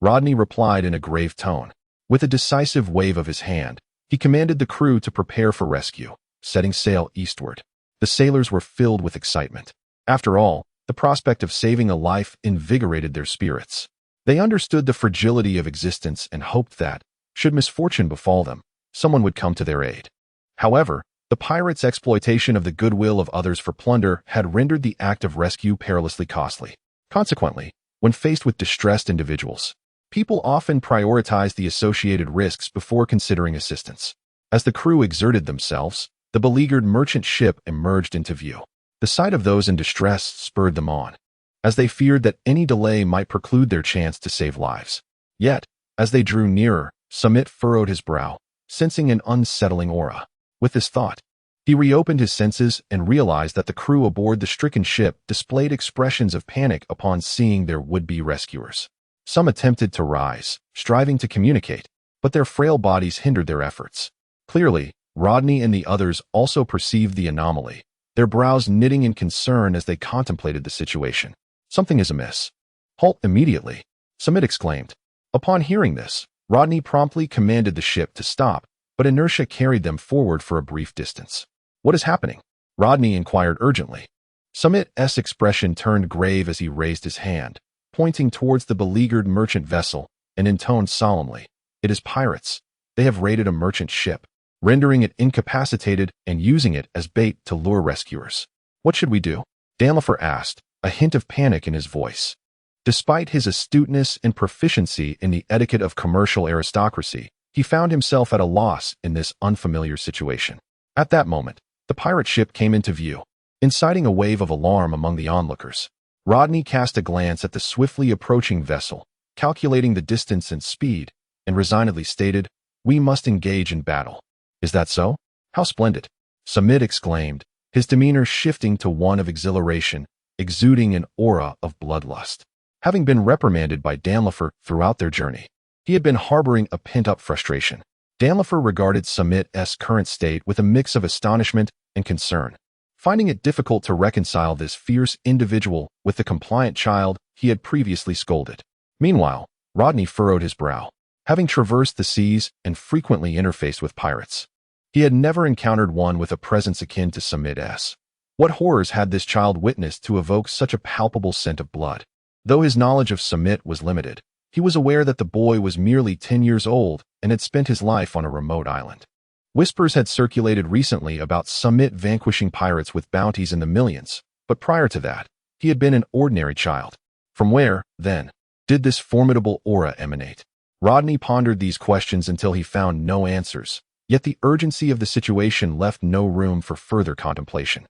Rodney replied in a grave tone. With a decisive wave of his hand, he commanded the crew to prepare for rescue, setting sail eastward. The sailors were filled with excitement. After all, the prospect of saving a life invigorated their spirits. They understood the fragility of existence and hoped that, should misfortune befall them, someone would come to their aid. However, the pirates' exploitation of the goodwill of others for plunder had rendered the act of rescue perilously costly. Consequently, when faced with distressed individuals, people often prioritized the associated risks before considering assistance. As the crew exerted themselves, the beleaguered merchant ship emerged into view. The sight of those in distress spurred them on, as they feared that any delay might preclude their chance to save lives. Yet, as they drew nearer, Samit furrowed his brow, sensing an unsettling aura. With this thought, he reopened his senses and realized that the crew aboard the stricken ship displayed expressions of panic upon seeing their would-be rescuers. Some attempted to rise, striving to communicate, but their frail bodies hindered their efforts. Clearly, Rodney and the others also perceived the anomaly, their brows knitting in concern as they contemplated the situation. "Something is amiss. Halt immediately," Samit exclaimed. Upon hearing this, Rodney promptly commanded the ship to stop, but inertia carried them forward for a brief distance. "What is happening?" Rodney inquired urgently. Samit's expression turned grave as he raised his hand, pointing towards the beleaguered merchant vessel, and intoned solemnly, "It is pirates. They have raided a merchant ship, rendering it incapacitated and using it as bait to lure rescuers." "What should we do?" Danlifer asked, a hint of panic in his voice. Despite his astuteness and proficiency in the etiquette of commercial aristocracy, he found himself at a loss in this unfamiliar situation. At that moment, the pirate ship came into view, inciting a wave of alarm among the onlookers. Rodney cast a glance at the swiftly approaching vessel, calculating the distance and speed, and resignedly stated, "We must engage in battle." "Is that so? How splendid!" Samit exclaimed, his demeanor shifting to one of exhilaration, exuding an aura of bloodlust. Having been reprimanded by Danlifer throughout their journey, he had been harboring a pent-up frustration. Danlifer regarded Samit's current state with a mix of astonishment and concern, finding it difficult to reconcile this fierce individual with the compliant child he had previously scolded. Meanwhile, Rodney furrowed his brow. Having traversed the seas and frequently interfaced with pirates, he had never encountered one with a presence akin to Samit's. What horrors had this child witnessed to evoke such a palpable scent of blood? Though his knowledge of Samit was limited, he was aware that the boy was merely 10 years old and had spent his life on a remote island. Whispers had circulated recently about Samit vanquishing pirates with bounties in the millions, but prior to that, he had been an ordinary child. From where, then, did this formidable aura emanate? Rodney pondered these questions until he found no answers, yet the urgency of the situation left no room for further contemplation.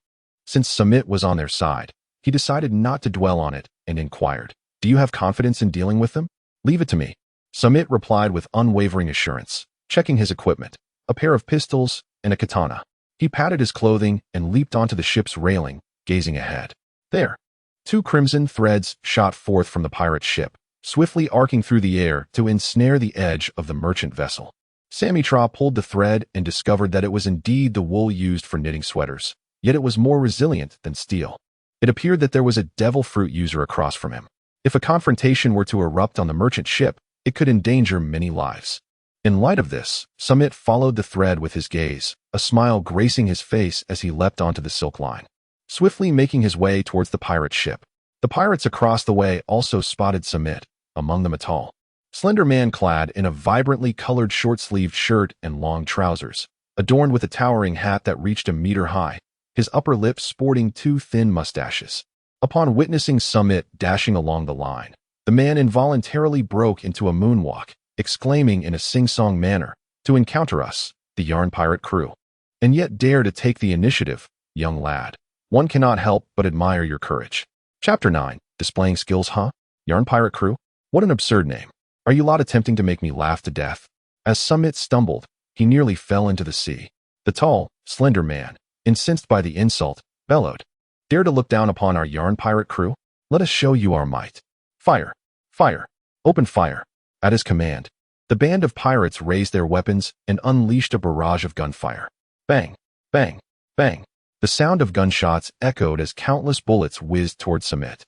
Since Samit was on their side, he decided not to dwell on it and inquired, "Do you have confidence in dealing with them?" "Leave it to me," Samit replied with unwavering assurance, checking his equipment, a pair of pistols and a katana. He patted his clothing and leaped onto the ship's railing, gazing ahead. "There. Two crimson threads shot forth from the pirate ship, swiftly arcing through the air to ensnare the edge of the merchant vessel. Samit pulled the thread and discovered that it was indeed the wool used for knitting sweaters, yet it was more resilient than steel. It appeared that there was a devil fruit user across from him. If a confrontation were to erupt on the merchant ship, it could endanger many lives. In light of this, Samit followed the thread with his gaze, a smile gracing his face as he leapt onto the silk line, swiftly making his way towards the pirate ship. The pirates across the way also spotted Samit, among them a tall, slender man clad in a vibrantly colored short-sleeved shirt and long trousers, adorned with a towering hat that reached a meter high, his upper lip sporting two thin mustaches. Upon witnessing Samit dashing along the line, the man involuntarily broke into a moonwalk, exclaiming in a sing-song manner, "To encounter us, the yarn pirate crew. And yet dare to take the initiative, young lad. One cannot help but admire your courage." Chapter 9. Displaying skills, huh? Yarn pirate crew? What an absurd name. Are you lot attempting to make me laugh to death? As Samit stumbled, he nearly fell into the sea. The tall, slender man, incensed by the insult, bellowed, "Dare to look down upon our yarn pirate crew? Let us show you our might. Fire! Fire! Open fire!" At his command, the band of pirates raised their weapons and unleashed a barrage of gunfire. Bang! Bang! Bang! The sound of gunshots echoed as countless bullets whizzed toward Samit,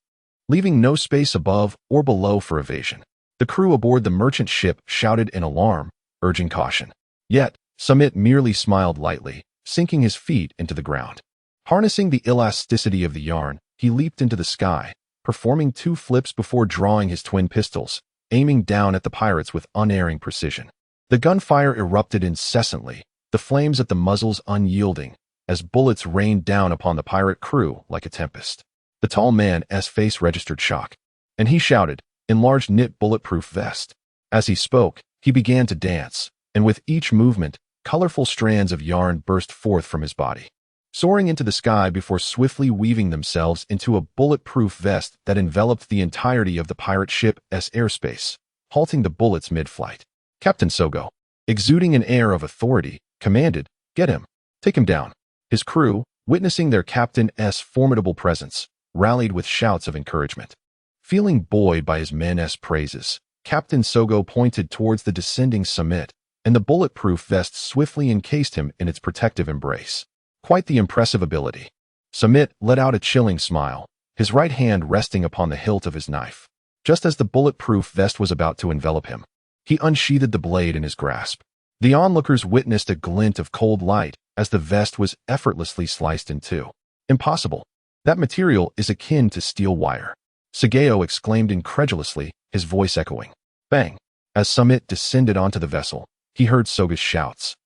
leaving no space above or below for evasion. The crew aboard the merchant ship shouted in alarm, urging caution. Yet, Samit merely smiled lightly, sinking his feet into the ground. Harnessing the elasticity of the yarn, he leaped into the sky, performing 2 flips before drawing his twin pistols, aiming down at the pirates with unerring precision. The gunfire erupted incessantly, the flames at the muzzles unyielding, as bullets rained down upon the pirate crew like a tempest. The tall man's face registered shock, and he shouted, "Enlarged knit bulletproof vest." As he spoke, he began to dance, and with each movement, colorful strands of yarn burst forth from his body, soaring into the sky before swiftly weaving themselves into a bulletproof vest that enveloped the entirety of the pirate ship's airspace, halting the bullets mid-flight. Captain Sogo, exuding an air of authority, commanded, "Get him. Take him down." His crew, witnessing their captain's formidable presence, rallied with shouts of encouragement. Feeling buoyed by his men's praises, Captain Sogo pointed towards the descending Samit, and the bulletproof vest swiftly encased him in its protective embrace. Quite the impressive ability. Samit let out a chilling smile, his right hand resting upon the hilt of his knife. Just as the bulletproof vest was about to envelop him, he unsheathed the blade in his grasp. The onlookers witnessed a glint of cold light as the vest was effortlessly sliced in two. "Impossible. That material is akin to steel wire," Sageo exclaimed incredulously, his voice echoing. Bang! As Samit descended onto the vessel, he heard Soga's shouts,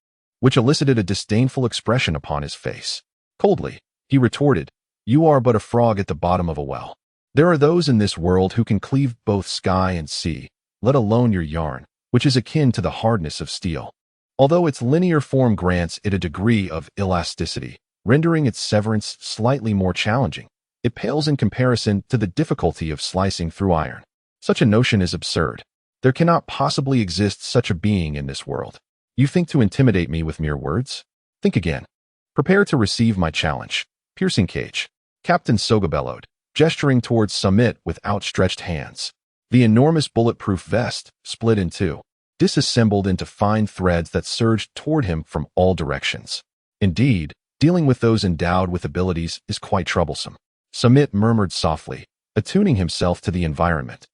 which elicited a disdainful expression upon his face. Coldly, he retorted, "You are but a frog at the bottom of a well. There are those in this world who can cleave both sky and sea, let alone your yarn, which is akin to the hardness of steel. Although its linear form grants it a degree of elasticity, rendering its severance slightly more challenging, it pales in comparison to the difficulty of slicing through iron. Such a notion is absurd. There cannot possibly exist such a being in this world. You think to intimidate me with mere words? Think again. Prepare to receive my challenge." Piercing cage. Captain Soga bellowed, gesturing towards Samit with outstretched hands. The enormous bulletproof vest, split in two, disassembled into fine threads that surged toward him from all directions. Indeed, dealing with those endowed with abilities is quite troublesome. Samit murmured softly, attuning himself to the environment.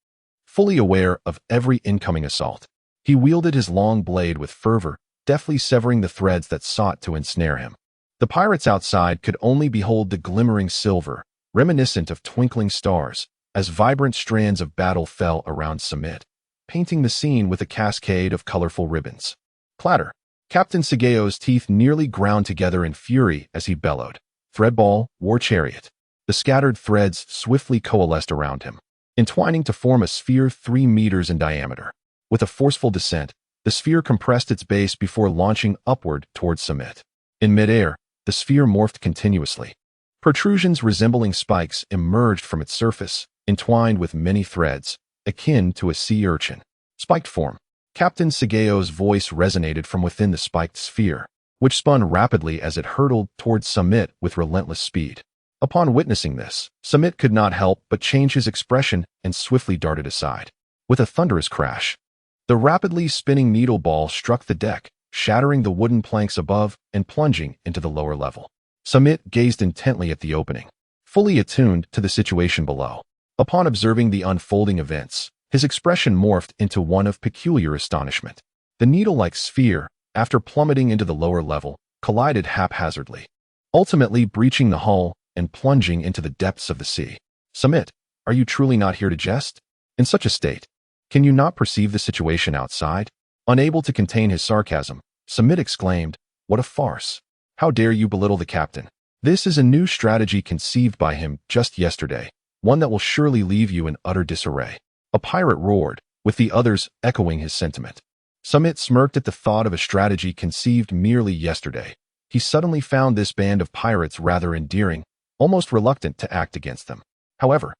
Fully aware of every incoming assault, he wielded his long blade with fervor, deftly severing the threads that sought to ensnare him. The pirates outside could only behold the glimmering silver, reminiscent of twinkling stars, as vibrant strands of battle fell around Samit, painting the scene with a cascade of colorful ribbons. Clatter! Captain Sageo's teeth nearly ground together in fury as he bellowed, "Threadball, war chariot." The scattered threads swiftly coalesced around him, entwining to form a sphere 3 meters in diameter. With a forceful descent, the sphere compressed its base before launching upward towards Samit. In midair, the sphere morphed continuously. Protrusions resembling spikes emerged from its surface, entwined with many threads, akin to a sea urchin. Spiked form. Captain Sageo's voice resonated from within the spiked sphere, which spun rapidly as it hurtled towards Samit with relentless speed. Upon witnessing this, Samit could not help but change his expression and swiftly darted aside. With a thunderous crash, the rapidly spinning needle ball struck the deck, shattering the wooden planks above and plunging into the lower level. Samit gazed intently at the opening, fully attuned to the situation below. Upon observing the unfolding events, his expression morphed into one of peculiar astonishment. The needle-like sphere, after plummeting into the lower level, collided haphazardly, ultimately breaching the hull and plunging into the depths of the sea. Samit, are you truly not here to jest? In such a state, can you not perceive the situation outside? Unable to contain his sarcasm, Samit exclaimed, "What a farce! How dare you belittle the captain? This is a new strategy conceived by him just yesterday, one that will surely leave you in utter disarray." A pirate roared, with the others echoing his sentiment. Samit smirked at the thought of a strategy conceived merely yesterday. He suddenly found this band of pirates rather endearing, almost reluctant to act against them. However,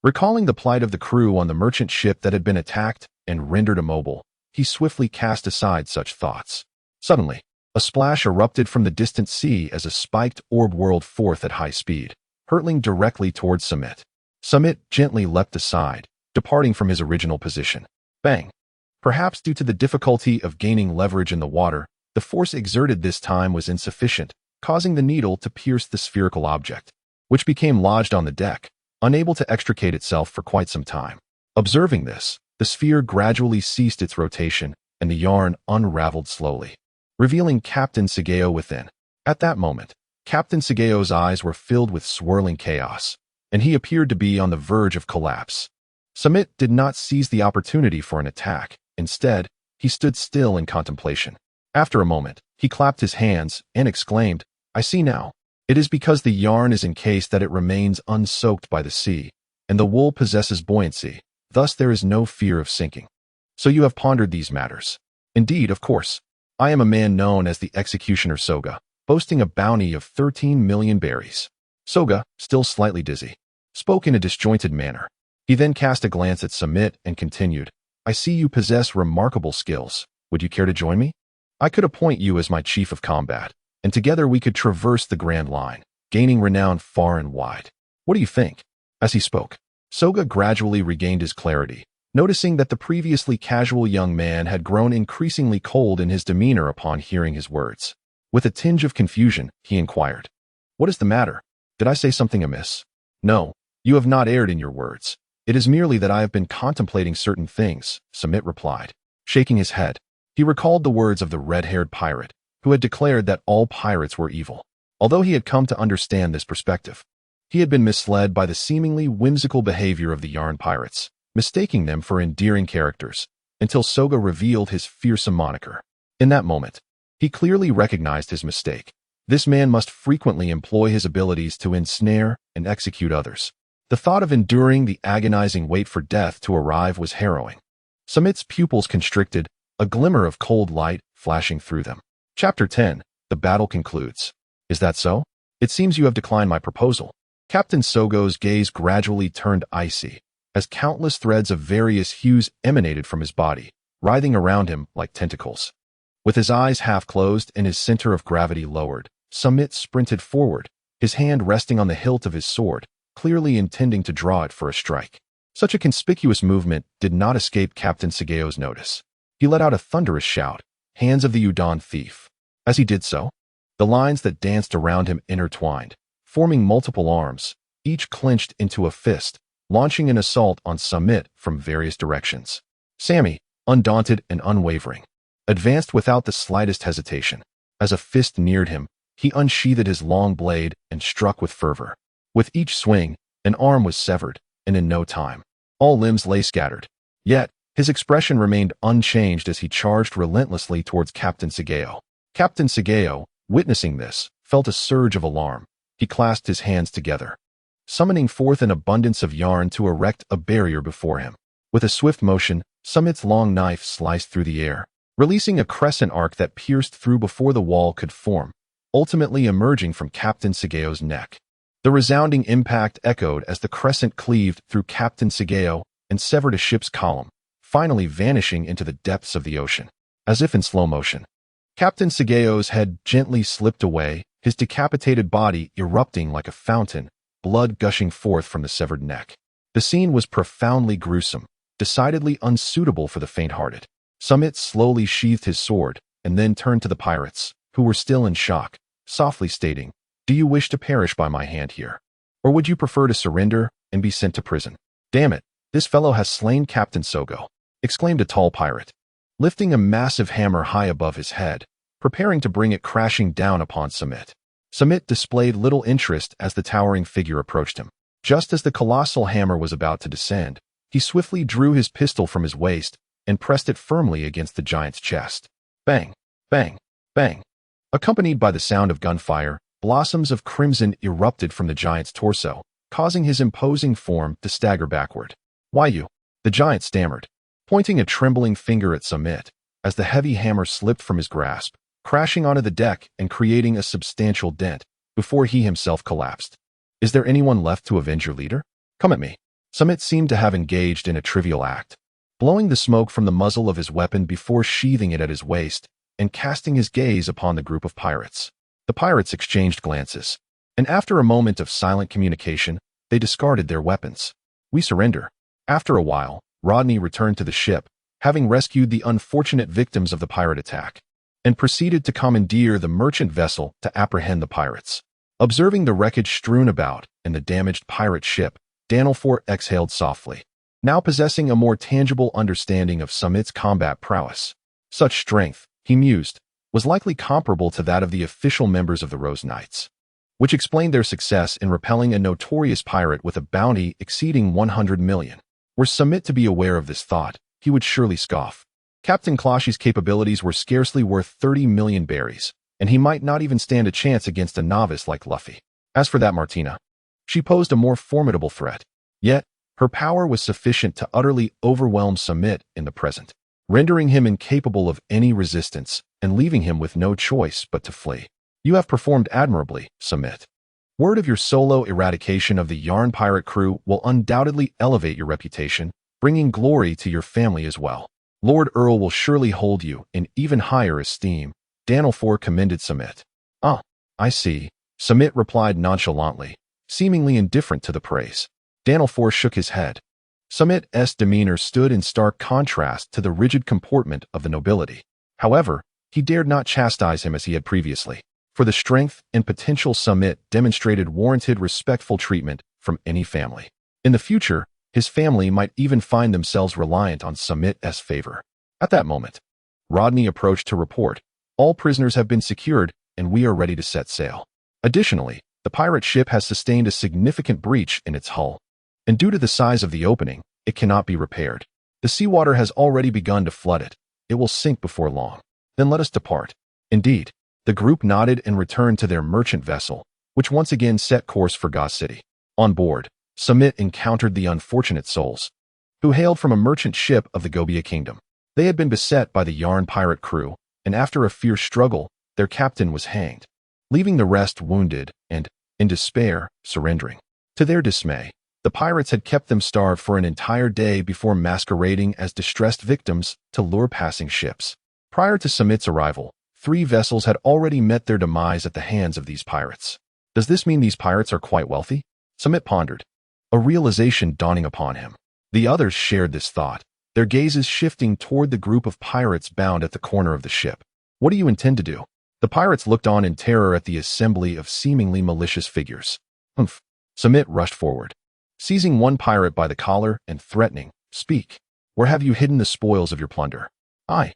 recalling the plight of the crew on the merchant ship that had been attacked and rendered immobile, he swiftly cast aside such thoughts. Suddenly, a splash erupted from the distant sea as a spiked orb whirled forth at high speed, hurtling directly towards Samit. Samit gently leapt aside, departing from his original position. Bang! Perhaps due to the difficulty of gaining leverage in the water, the force exerted this time was insufficient, causing the needle to pierce the spherical object, which became lodged on the deck, unable to extricate itself for quite some time. Observing this, the sphere gradually ceased its rotation, and the yarn unraveled slowly, revealing Captain Sageo within. At that moment, Captain Sageo's eyes were filled with swirling chaos, and he appeared to be on the verge of collapse. Samit did not seize the opportunity for an attack. Instead, he stood still in contemplation. After a moment, he clapped his hands and exclaimed, "I see now. It is because the yarn is encased that it remains unsoaked by the sea, and the wool possesses buoyancy. Thus there is no fear of sinking. So you have pondered these matters." "Indeed, of course. I am a man known as the executioner Soga, boasting a bounty of 13 million berries." Soga, still slightly dizzy, spoke in a disjointed manner. He then cast a glance at Samit and continued, "I see you possess remarkable skills. Would you care to join me? I could appoint you as my chief of combat, and together we could traverse the Grand Line, gaining renown far and wide. What do you think?" As he spoke, Soga gradually regained his clarity, noticing that the previously casual young man had grown increasingly cold in his demeanor upon hearing his words. With a tinge of confusion, he inquired, "What is the matter? Did I say something amiss?" "No, you have not erred in your words. It is merely that I have been contemplating certain things," Samit replied, shaking his head. He recalled the words of the red-haired pirate, who had declared that all pirates were evil. Although he had come to understand this perspective, he had been misled by the seemingly whimsical behavior of the yarn pirates, mistaking them for endearing characters, until Soga revealed his fearsome moniker. In that moment, he clearly recognized his mistake. This man must frequently employ his abilities to ensnare and execute others. The thought of enduring the agonizing wait for death to arrive was harrowing. Samit's pupils constricted, a glimmer of cold light flashing through them. Chapter 10. The battle concludes. "Is that so? It seems you have declined my proposal." Captain Sogo's gaze gradually turned icy, as countless threads of various hues emanated from his body, writhing around him like tentacles. With his eyes half closed and his center of gravity lowered, Samit sprinted forward, his hand resting on the hilt of his sword, clearly intending to draw it for a strike. Such a conspicuous movement did not escape Captain Sageo's notice. He let out a thunderous shout, "Hands of the Udon thief." As he did so, the lines that danced around him intertwined, forming multiple arms, each clenched into a fist, launching an assault on Samit from various directions. Sammy, undaunted and unwavering, advanced without the slightest hesitation. As a fist neared him, he unsheathed his long blade and struck with fervor. With each swing, an arm was severed, and in no time, all limbs lay scattered. Yet, his expression remained unchanged as he charged relentlessly towards Captain Sageo. Captain Sageo, witnessing this, felt a surge of alarm. He clasped his hands together, summoning forth an abundance of yarn to erect a barrier before him. With a swift motion, Samit's long knife sliced through the air, releasing a crescent arc that pierced through before the wall could form, ultimately emerging from Captain Sageo's neck. The resounding impact echoed as the crescent cleaved through Captain Sageo and severed a ship's column, finally vanishing into the depths of the ocean. As if in slow motion, Captain Sageo's head gently slipped away, his decapitated body erupting like a fountain, blood gushing forth from the severed neck. The scene was profoundly gruesome, decidedly unsuitable for the faint-hearted. Samit slowly sheathed his sword and then turned to the pirates, who were still in shock, softly stating, "Do you wish to perish by my hand here? Or would you prefer to surrender and be sent to prison?" "Damn it, this fellow has slain Captain Sogo," exclaimed a tall pirate, lifting a massive hammer high above his head, preparing to bring it crashing down upon Samit. Samit displayed little interest as the towering figure approached him. Just as the colossal hammer was about to descend, he swiftly drew his pistol from his waist and pressed it firmly against the giant's chest. Bang, bang, bang. Accompanied by the sound of gunfire, blossoms of crimson erupted from the giant's torso, causing his imposing form to stagger backward. "Why you?" the giant stammered, pointing a trembling finger at Samit, as the heavy hammer slipped from his grasp, crashing onto the deck and creating a substantial dent before he himself collapsed. "Is there anyone left to avenge your leader? Come at me." Samit seemed to have engaged in a trivial act, blowing the smoke from the muzzle of his weapon before sheathing it at his waist and casting his gaze upon the group of pirates. The pirates exchanged glances, and after a moment of silent communication, they discarded their weapons. "We surrender." After a while, Rodney returned to the ship, having rescued the unfortunate victims of the pirate attack, and proceeded to commandeer the merchant vessel to apprehend the pirates. Observing the wreckage strewn about and the damaged pirate ship, Danelfor exhaled softly, now possessing a more tangible understanding of Samit's combat prowess. Such strength, he mused, was likely comparable to that of the official members of the Rose Knights, which explained their success in repelling a notorious pirate with a bounty exceeding 100 million. Were Samit to be aware of this thought, he would surely scoff. Captain Closhy's capabilities were scarcely worth 30 million berries, and he might not even stand a chance against a novice like Luffy. As for that Martina, she posed a more formidable threat. Yet, her power was sufficient to utterly overwhelm Samit in the present, rendering him incapable of any resistance and leaving him with no choice but to flee. "You have performed admirably, Samit. Word of your solo eradication of the Yarn pirate crew will undoubtedly elevate your reputation, bringing glory to your family as well. Lord Earl will surely hold you in even higher esteem," Danelfor commended Samit. "Ah, I see," Samit replied nonchalantly, seemingly indifferent to the praise. Danelfor shook his head. Samit's demeanor stood in stark contrast to the rigid comportment of the nobility. However, he dared not chastise him as he had previously, for the strength and potential Samit demonstrated warranted respectful treatment from any family. In the future, his family might even find themselves reliant on Samit's favor. At that moment, Rodney approached to report, "All prisoners have been secured, and we are ready to set sail." Additionally, the pirate ship has sustained a significant breach in its hull, and due to the size of the opening, it cannot be repaired. The seawater has already begun to flood it. It will sink before long. Then let us depart. Indeed, the group nodded and returned to their merchant vessel, which once again set course for Ga City. On board, Samit encountered the unfortunate souls, who hailed from a merchant ship of the Gobia Kingdom. They had been beset by the Yarn pirate crew, and after a fierce struggle, their captain was hanged, leaving the rest wounded and, in despair, surrendering. To their dismay, the pirates had kept them starved for an entire day before masquerading as distressed victims to lure passing ships. Prior to Samit's arrival, 3 vessels had already met their demise at the hands of these pirates. Does this mean these pirates are quite wealthy? Samit pondered, a realization dawning upon him. The others shared this thought, their gazes shifting toward the group of pirates bound at the corner of the ship. "What do you intend to do?" The pirates looked on in terror at the assembly of seemingly malicious figures. "Humph." Samit rushed forward, seizing one pirate by the collar and threatening, "Speak. Where have you hidden the spoils of your plunder?" I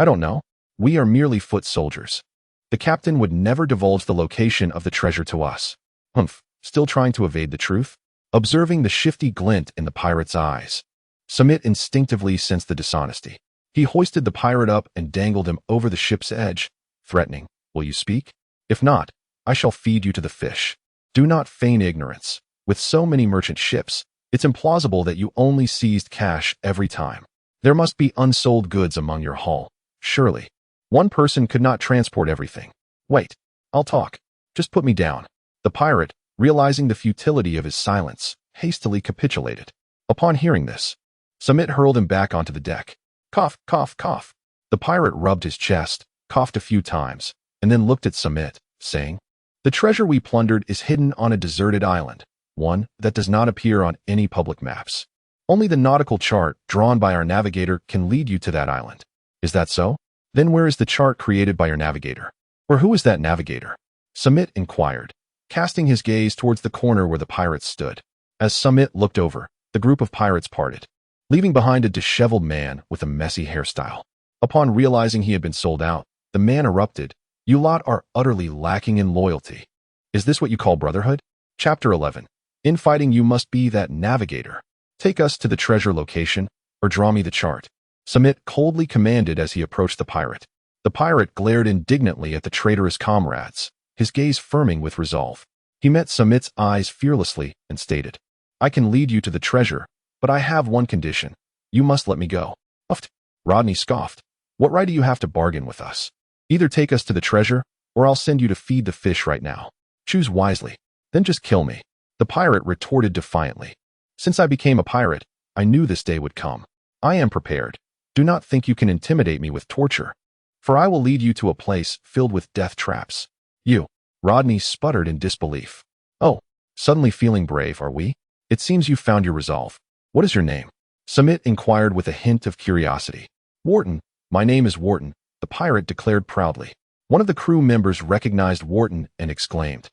don't know. We are merely foot soldiers. The captain would never divulge the location of the treasure to us." "Humph. Still trying to evade the truth?" Observing the shifty glint in the pirate's eyes, Samit instinctively sensed the dishonesty. He hoisted the pirate up and dangled him over the ship's edge, threatening, "Will you speak? If not, I shall feed you to the fish. Do not feign ignorance. With so many merchant ships, it's implausible that you only seized cash every time. There must be unsold goods among your hull, surely. One person could not transport everything. Wait, I'll talk. Just put me down." The pirate, realizing the futility of his silence, hastily capitulated. Upon hearing this, Samit hurled him back onto the deck. Cough, cough, cough. The pirate rubbed his chest, coughed a few times, and then looked at Samit, saying, "The treasure we plundered is hidden on a deserted island, one that does not appear on any public maps. Only the nautical chart drawn by our navigator can lead you to that island. Is that so? Then where is the chart created by your navigator? Or who is that navigator? Samit inquired, casting his gaze towards the corner where the pirates stood. As Samit looked over, the group of pirates parted, leaving behind a disheveled man with a messy hairstyle. Upon realizing he had been sold out, the man erupted, "You lot are utterly lacking in loyalty. Is this what you call brotherhood?" Chapter 11. In fighting you must be that navigator. Take us to the treasure location, or draw me the chart. Samit coldly commanded as he approached the pirate. The pirate glared indignantly at the traitorous comrades, his gaze firming with resolve. He met Samit's eyes fearlessly and stated, "I can lead you to the treasure, but I have one condition. You must let me go." Uffed. Rodney scoffed. "What right do you have to bargain with us? Either take us to the treasure, or I'll send you to feed the fish right now. Choose wisely. Then just kill me." The pirate retorted defiantly. "Since I became a pirate, I knew this day would come. I am prepared. Do not think you can intimidate me with torture, for I will lead you to a place filled with death traps." "You?" Rodney sputtered in disbelief. "Oh, suddenly feeling brave, are we? It seems you found your resolve. What is your name?" Samit inquired with a hint of curiosity. "Wharton. My name is Wharton," the pirate declared proudly. One of the crew members recognized Wharton and exclaimed,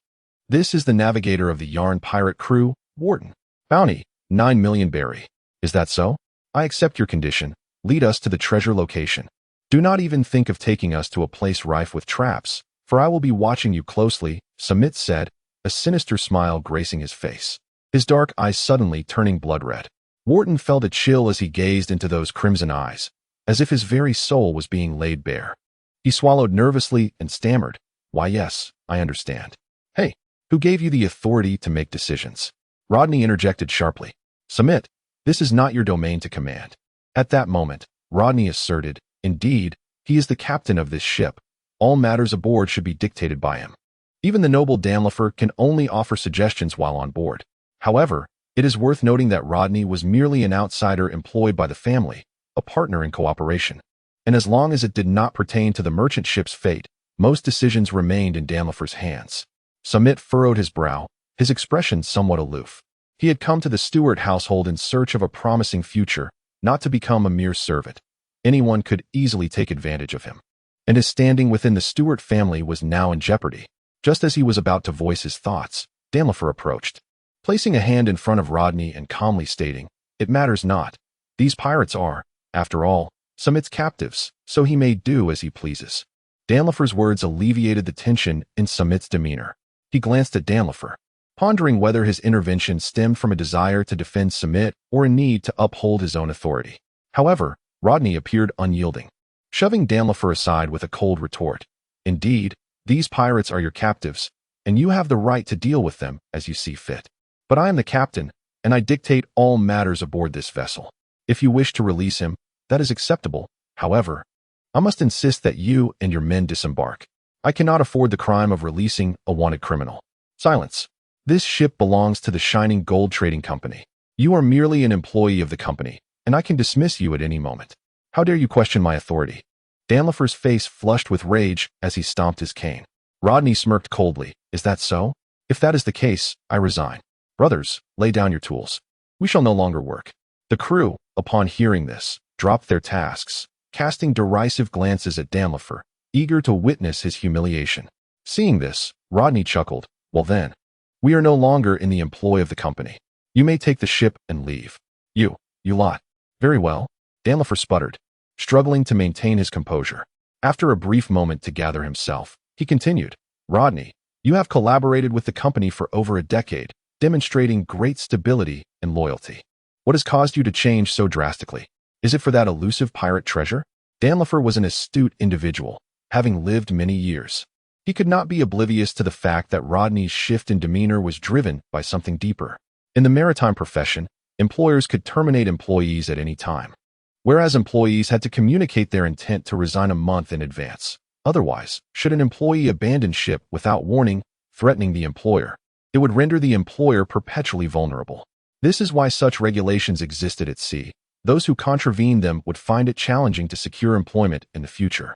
"This is the navigator of the Yarn pirate crew, Wharton. Bounty, 9 million berry. Is that so? I accept your condition. Lead us to the treasure location. Do not even think of taking us to a place rife with traps, for I will be watching you closely," Samit said, a sinister smile gracing his face, his dark eyes suddenly turning blood red. Wharton felt a chill as he gazed into those crimson eyes, as if his very soul was being laid bare. He swallowed nervously and stammered, "Why yes, I understand." "Hey, who gave you the authority to make decisions?" Rodney interjected sharply. "Samit, this is not your domain to command." At that moment, Rodney asserted, "Indeed, he is the captain of this ship. All matters aboard should be dictated by him. Even the noble Danlifer can only offer suggestions while on board." However, it is worth noting that Rodney was merely an outsider employed by the family, a partner in cooperation. And as long as it did not pertain to the merchant ship's fate, most decisions remained in Danlifer's hands. Samit furrowed his brow, his expression somewhat aloof. He had come to the Stewart household in search of a promising future, not to become a mere servant. Anyone could easily take advantage of him, and his standing within the Stewart family was now in jeopardy. Just as he was about to voice his thoughts, Danlifer approached, placing a hand in front of Rodney and calmly stating, "It matters not. These pirates are, after all, Samit's captives, so he may do as he pleases." Danlifer's words alleviated the tension in Samit's demeanor. He glanced at Danlifer, pondering whether his intervention stemmed from a desire to defend Samit or a need to uphold his own authority. However, Rodney appeared unyielding, shoving Danlifer aside with a cold retort. "Indeed, these pirates are your captives, and you have the right to deal with them as you see fit. But I am the captain, and I dictate all matters aboard this vessel. If you wish to release him, that is acceptable. However, I must insist that you and your men disembark. I cannot afford the crime of releasing a wanted criminal." "Silence. This ship belongs to the Shining Gold Trading Company. You are merely an employee of the company, and I can dismiss you at any moment. How dare you question my authority?" Danlifer's face flushed with rage as he stomped his cane. Rodney smirked coldly. "Is that so? If that is the case, I resign. Brothers, lay down your tools. We shall no longer work." The crew, upon hearing this, dropped their tasks, casting derisive glances at Danlifer, eager to witness his humiliation. Seeing this, Rodney chuckled. "Well then, we are no longer in the employ of the company. You may take the ship and leave. You lot." "Very well," Danlifer sputtered, struggling to maintain his composure. After a brief moment to gather himself, he continued, "Rodney, you have collaborated with the company for over a decade, demonstrating great stability and loyalty. What has caused you to change so drastically? Is it for that elusive pirate treasure?" Danlifer was an astute individual, having lived many years. He could not be oblivious to the fact that Rodney's shift in demeanor was driven by something deeper. In the maritime profession, employers could terminate employees at any time, whereas employees had to communicate their intent to resign a month in advance. Otherwise, should an employee abandon ship without warning, threatening the employer, it would render the employer perpetually vulnerable. This is why such regulations existed at sea. Those who contravened them would find it challenging to secure employment in the future.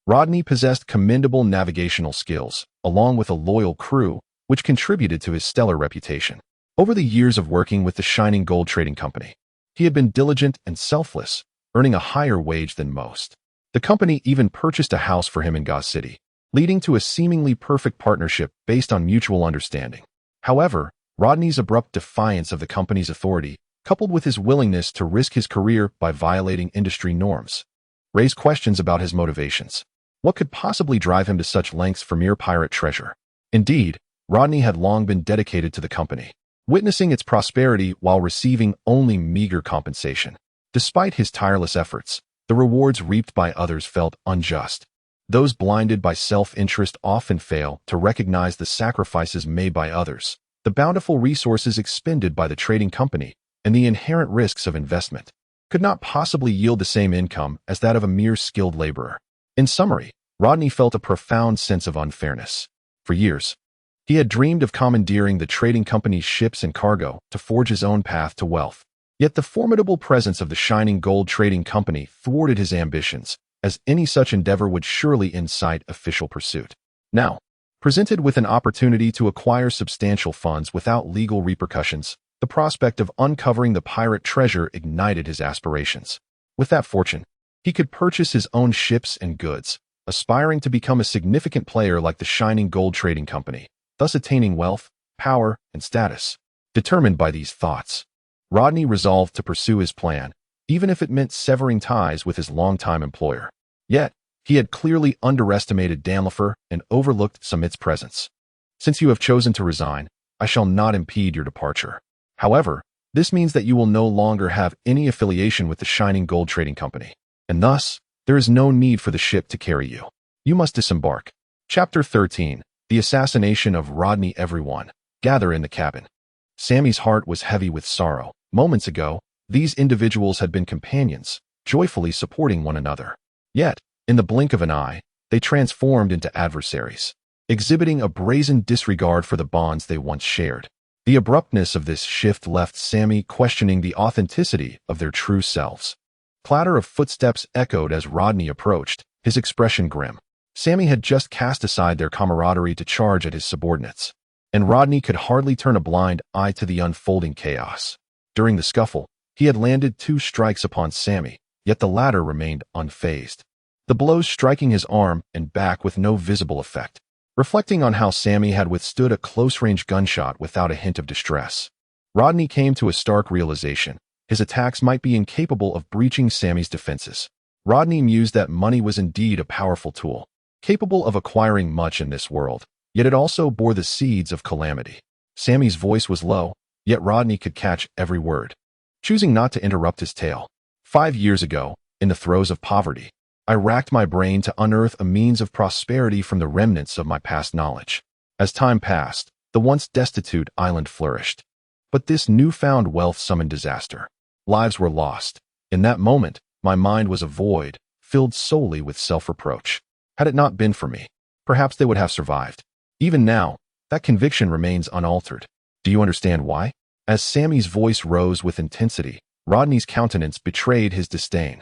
Rodney possessed commendable navigational skills, along with a loyal crew, which contributed to his stellar reputation. Over the years of working with the Shining Gold Trading Company, he had been diligent and selfless, earning a higher wage than most. The company even purchased a house for him in Gauze City, leading to a seemingly perfect partnership based on mutual understanding. However, Rodney's abrupt defiance of the company's authority, coupled with his willingness to risk his career by violating industry norms, raised questions about his motivations. What could possibly drive him to such lengths for mere pirate treasure? Indeed, Rodney had long been dedicated to the company, witnessing its prosperity while receiving only meager compensation. Despite his tireless efforts, the rewards reaped by others felt unjust. Those blinded by self-interest often fail to recognize the sacrifices made by others, the bountiful resources expended by the trading company, and the inherent risks of investment could not possibly yield the same income as that of a mere skilled laborer. In summary, Rodney felt a profound sense of unfairness. For years, he had dreamed of commandeering the trading company's ships and cargo to forge his own path to wealth. Yet the formidable presence of the Shining Gold Trading Company thwarted his ambitions, as any such endeavor would surely incite official pursuit. Now, presented with an opportunity to acquire substantial funds without legal repercussions, the prospect of uncovering the pirate treasure ignited his aspirations. With that fortune, he could purchase his own ships and goods, aspiring to become a significant player like the Shining Gold Trading Company, thus attaining wealth, power, and status. Determined by these thoughts, Rodney resolved to pursue his plan, even if it meant severing ties with his longtime employer. Yet, he had clearly underestimated Doflamingo and overlooked Samit's presence. Since you have chosen to resign, I shall not impede your departure. However, this means that you will no longer have any affiliation with the Shining Gold Trading Company, and thus, there is no need for the ship to carry you. You must disembark. Chapter 13. The Assassination of Rodney. Everyone, gather in the cabin. Sammy's heart was heavy with sorrow. Moments ago, these individuals had been companions, joyfully supporting one another. Yet, in the blink of an eye, they transformed into adversaries, exhibiting a brazen disregard for the bonds they once shared. The abruptness of this shift left Sammy questioning the authenticity of their true selves. Clatter of footsteps echoed as Rodney approached, his expression grim. Sammy had just cast aside their camaraderie to charge at his subordinates, and Rodney could hardly turn a blind eye to the unfolding chaos. During the scuffle, he had landed 2 strikes upon Sammy, yet the latter remained unfazed, the blows striking his arm and back with no visible effect. Reflecting on how Sammy had withstood a close-range gunshot without a hint of distress, Rodney came to a stark realization. His attacks might be incapable of breaching Sammy's defenses. Rodney mused that money was indeed a powerful tool, capable of acquiring much in this world, yet it also bore the seeds of calamity. Sammy's voice was low, yet Rodney could catch every word. Choosing not to interrupt his tale, 5 years ago, in the throes of poverty, I racked my brain to unearth a means of prosperity from the remnants of my past knowledge. As time passed, the once destitute island flourished. But this newfound wealth summoned disaster. Lives were lost. In that moment, my mind was a void, filled solely with self-reproach. Had it not been for me, perhaps they would have survived. Even now, that conviction remains unaltered. Do you understand why? As Sammy's voice rose with intensity, Rodney's countenance betrayed his disdain.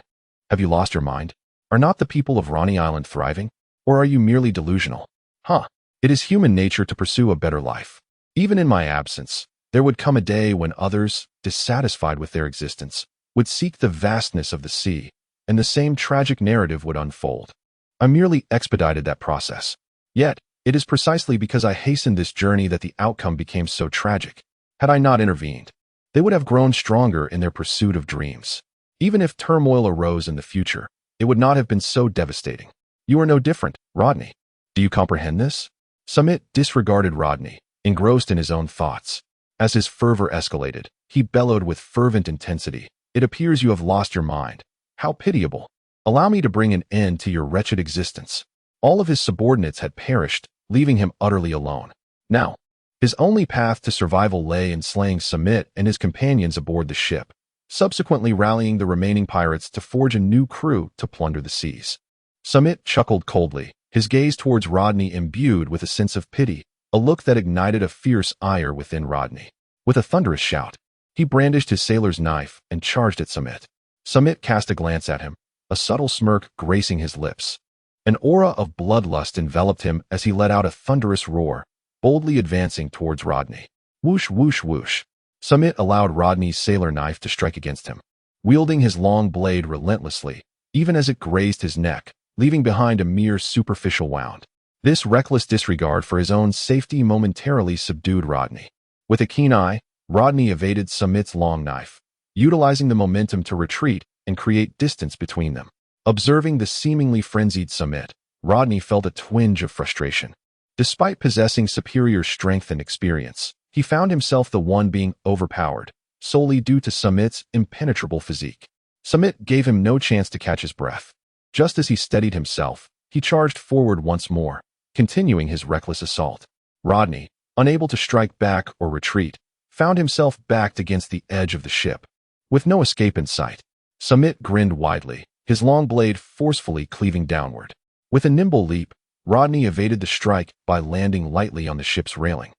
Have you lost your mind? Are not the people of Ronnie Island thriving? Or are you merely delusional? It is human nature to pursue a better life. Even in my absence, there would come a day when others, dissatisfied with their existence, would seek the vastness of the sea, and the same tragic narrative would unfold. I merely expedited that process. Yet, it is precisely because I hastened this journey that the outcome became so tragic. Had I not intervened, they would have grown stronger in their pursuit of dreams. Even if turmoil arose in the future, it would not have been so devastating. You are no different, Rodney. Do you comprehend this? Samit disregarded Rodney, engrossed in his own thoughts. As his fervor escalated, he bellowed with fervent intensity. It appears you have lost your mind. How pitiable. Allow me to bring an end to your wretched existence. All of his subordinates had perished, leaving him utterly alone. Now, his only path to survival lay in slaying Samit and his companions aboard the ship, subsequently rallying the remaining pirates to forge a new crew to plunder the seas. Samit chuckled coldly, his gaze towards Rodney imbued with a sense of pity, a look that ignited a fierce ire within Rodney. With a thunderous shout, he brandished his sailor's knife and charged at Samit. Samit cast a glance at him, a subtle smirk gracing his lips. An aura of bloodlust enveloped him as he let out a thunderous roar, boldly advancing towards Rodney. Whoosh, whoosh, whoosh. Samit allowed Rodney's sailor knife to strike against him, wielding his long blade relentlessly, even as it grazed his neck, leaving behind a mere superficial wound. This reckless disregard for his own safety momentarily subdued Rodney. With a keen eye, Rodney evaded Samit's long knife, utilizing the momentum to retreat and create distance between them. Observing the seemingly frenzied Samit, Rodney felt a twinge of frustration. Despite possessing superior strength and experience, he found himself the one being overpowered, solely due to Samit's impenetrable physique. Samit gave him no chance to catch his breath. Just as he steadied himself, he charged forward once more, continuing his reckless assault. Rodney, unable to strike back or retreat, found himself backed against the edge of the ship. With no escape in sight, Samit grinned widely, his long blade forcefully cleaving downward. With a nimble leap, Rodney evaded the strike by landing lightly on the ship's railing,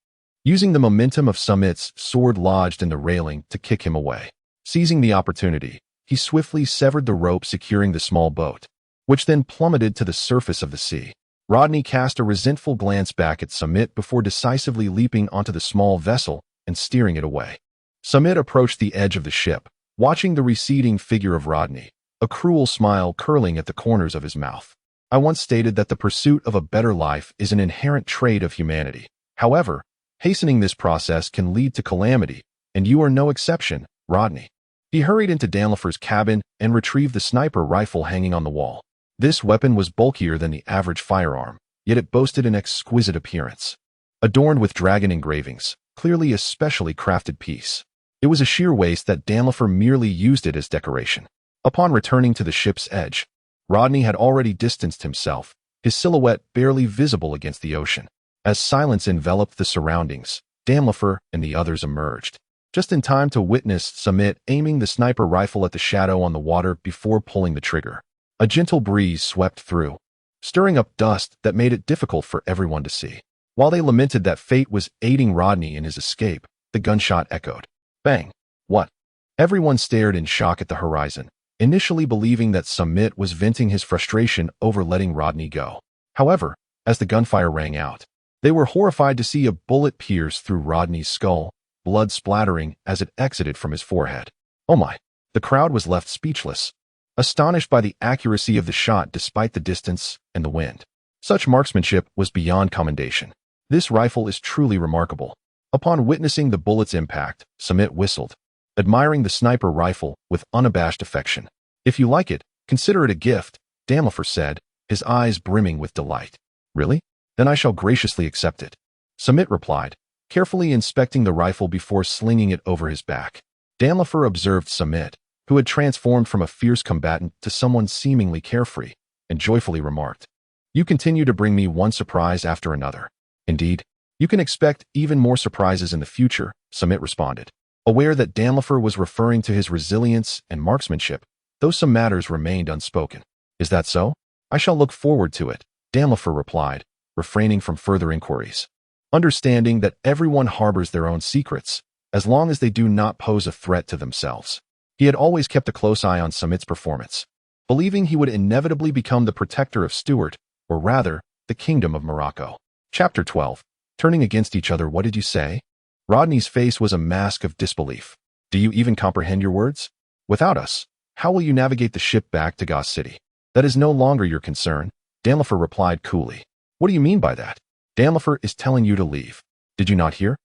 using the momentum of Samit's sword lodged in the railing to kick him away. Seizing the opportunity, he swiftly severed the rope securing the small boat, which then plummeted to the surface of the sea. Rodney cast a resentful glance back at Samit before decisively leaping onto the small vessel and steering it away. Samit approached the edge of the ship, watching the receding figure of Rodney, a cruel smile curling at the corners of his mouth. I once stated that the pursuit of a better life is an inherent trait of humanity. However, hastening this process can lead to calamity, and you are no exception, Rodney. He hurried into Danlifer's cabin and retrieved the sniper rifle hanging on the wall. This weapon was bulkier than the average firearm, yet it boasted an exquisite appearance. Adorned with dragon engravings, clearly a specially crafted piece. It was a sheer waste that Danlifer merely used it as decoration. Upon returning to the ship's edge, Rodney had already distanced himself, his silhouette barely visible against the ocean. As silence enveloped the surroundings, Danlifer and the others emerged, just in time to witness Samit aiming the sniper rifle at the shadow on the water before pulling the trigger. A gentle breeze swept through, stirring up dust that made it difficult for everyone to see. While they lamented that fate was aiding Rodney in his escape, the gunshot echoed. Bang! What? Everyone stared in shock at the horizon, initially believing that Samit was venting his frustration over letting Rodney go. However, as the gunfire rang out, they were horrified to see a bullet pierce through Rodney's skull, blood splattering as it exited from his forehead. Oh my! The crowd was left speechless, astonished by the accuracy of the shot despite the distance and the wind. Such marksmanship was beyond commendation. This rifle is truly remarkable. Upon witnessing the bullet's impact, Samit whistled, admiring the sniper rifle with unabashed affection. If you like it, consider it a gift, Danlifer said, his eyes brimming with delight. Really? Then I shall graciously accept it. Samit replied, carefully inspecting the rifle before slinging it over his back. Danlifer observed Samit, who had transformed from a fierce combatant to someone seemingly carefree, and joyfully remarked, You continue to bring me one surprise after another. Indeed, you can expect even more surprises in the future, Samit responded. Aware that Danlifer was referring to his resilience and marksmanship, though some matters remained unspoken. Is that so? I shall look forward to it, Danlifer replied, refraining from further inquiries. Understanding that everyone harbors their own secrets, as long as they do not pose a threat to themselves. He had always kept a close eye on Samit's performance, believing he would inevitably become the protector of Stuart, or rather, the Kingdom of Morocco. Chapter 12. Turning against each other, what did you say? Rodney's face was a mask of disbelief. Do you even comprehend your words? Without us, how will you navigate the ship back to Gauss City? That is no longer your concern, Danlifer replied coolly. What do you mean by that? Danlifer is telling you to leave. Did you not hear?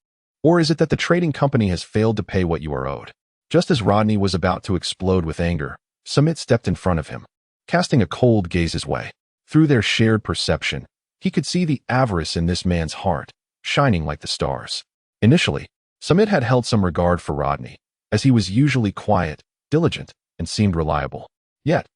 Or is it that the trading company has failed to pay what you are owed? Just as Rodney was about to explode with anger, Samit stepped in front of him, casting a cold gaze his way. Through their shared perception, he could see the avarice in this man's heart, shining like the stars. Initially, Samit had held some regard for Rodney, as he was usually quiet, diligent, and seemed reliable. Yet,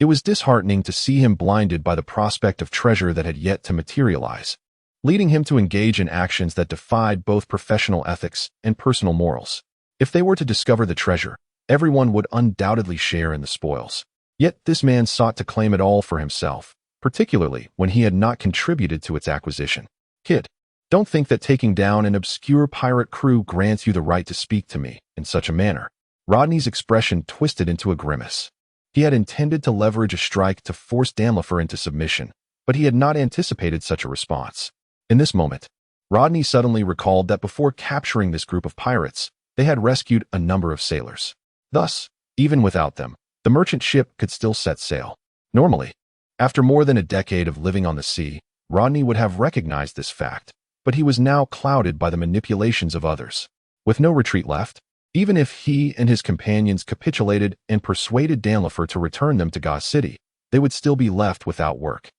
it was disheartening to see him blinded by the prospect of treasure that had yet to materialize, leading him to engage in actions that defied both professional ethics and personal morals. If they were to discover the treasure, everyone would undoubtedly share in the spoils. Yet this man sought to claim it all for himself, particularly when he had not contributed to its acquisition. Kid, don't think that taking down an obscure pirate crew grants you the right to speak to me in such a manner. Rodney's expression twisted into a grimace. He had intended to leverage a strike to force Danlifer into submission, but he had not anticipated such a response. In this moment, Rodney suddenly recalled that before capturing this group of pirates, they had rescued a number of sailors. Thus, even without them, the merchant ship could still set sail. Normally, after more than a decade of living on the sea, Rodney would have recognized this fact, but he was now clouded by the manipulations of others. With no retreat left, even if he and his companions capitulated and persuaded Danlifer to return them to Gauze City, they would still be left without work.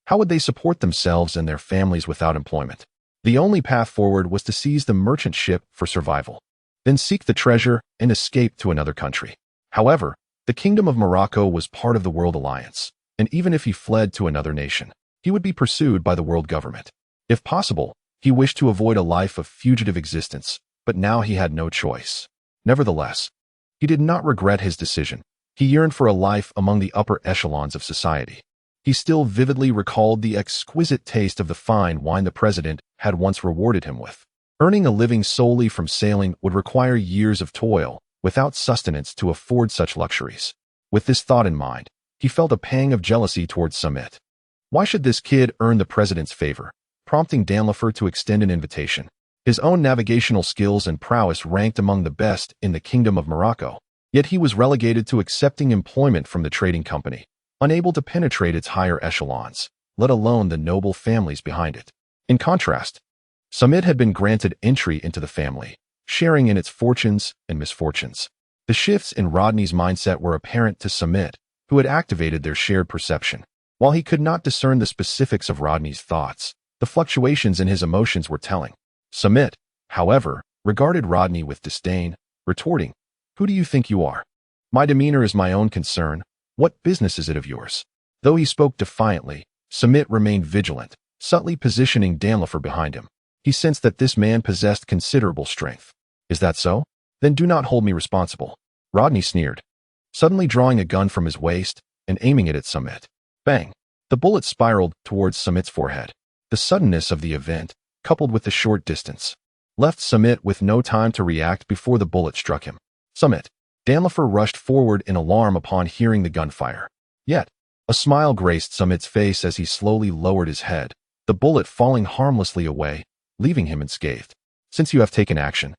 How would they support themselves and their families without employment? The only path forward was to seize the merchant ship for survival, then seek the treasure and escape to another country. However, the Kingdom of Morocco was part of the World Alliance, and even if he fled to another nation, he would be pursued by the world government. If possible, he wished to avoid a life of fugitive existence, but now he had no choice. Nevertheless, he did not regret his decision. He yearned for a life among the upper echelons of society. He still vividly recalled the exquisite taste of the fine wine the president had once rewarded him with. Earning a living solely from sailing would require years of toil, without sustenance to afford such luxuries. With this thought in mind, he felt a pang of jealousy towards Samit. Why should this kid earn the president's favor, prompting Danlifer to extend an invitation? His own navigational skills and prowess ranked among the best in the Kingdom of Morocco, yet he was relegated to accepting employment from the trading company, unable to penetrate its higher echelons, let alone the noble families behind it. In contrast, Samit had been granted entry into the family, sharing in its fortunes and misfortunes. The shifts in Rodney's mindset were apparent to Samit, who had activated their shared perception. While he could not discern the specifics of Rodney's thoughts, the fluctuations in his emotions were telling. Samit, however, regarded Rodney with disdain, retorting, "Who do you think you are? My demeanor is my own concern. What business is it of yours?" Though he spoke defiantly, Samit remained vigilant, subtly positioning Danlifer behind him. He sensed that this man possessed considerable strength. "Is that so? Then do not hold me responsible." Rodney sneered, suddenly drawing a gun from his waist and aiming it at Samit. Bang! The bullet spiraled towards Samit's forehead. The suddenness of the event, coupled with the short distance, left Samit with no time to react before the bullet struck him. Samit! Danlifer rushed forward in alarm upon hearing the gunfire. Yet, a smile graced Samit's face as he slowly lowered his head, the bullet falling harmlessly away, leaving him unscathed. "Since you have taken action,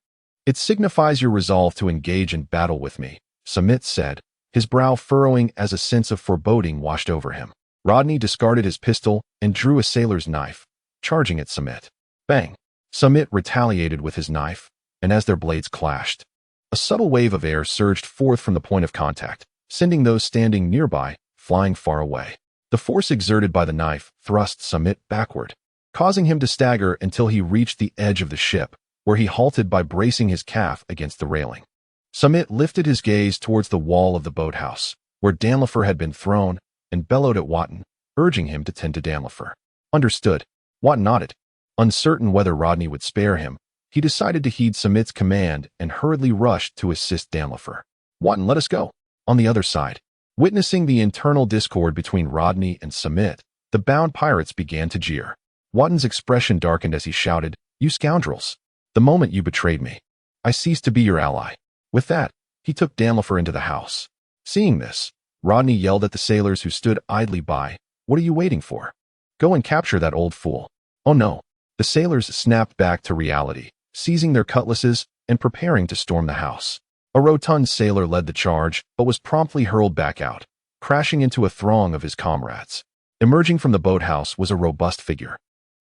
it signifies your resolve to engage in battle with me," Samit said, his brow furrowing as a sense of foreboding washed over him. Rodney discarded his pistol and drew a sailor's knife, charging at Samit. Bang! Samit retaliated with his knife, and as their blades clashed, a subtle wave of air surged forth from the point of contact, sending those standing nearby flying far away. The force exerted by the knife thrust Samit backward, causing him to stagger until he reached the edge of the ship, where he halted by bracing his calf against the railing. Samit lifted his gaze towards the wall of the boathouse, where Danlifer had been thrown, and bellowed at Watton, urging him to tend to Danlifer. Understood. Watton nodded. Uncertain whether Rodney would spare him, he decided to heed Samit's command and hurriedly rushed to assist Danlifer. "Watton, let us go." On the other side, witnessing the internal discord between Rodney and Samit, the bound pirates began to jeer. Watton's expression darkened as he shouted, "You scoundrels! The moment you betrayed me, I ceased to be your ally." With that, he took Danlifer into the house. Seeing this, Rodney yelled at the sailors who stood idly by, "What are you waiting for? Go and capture that old fool." Oh no! The sailors snapped back to reality, seizing their cutlasses and preparing to storm the house. A rotund sailor led the charge, but was promptly hurled back out, crashing into a throng of his comrades. Emerging from the boathouse was a robust figure,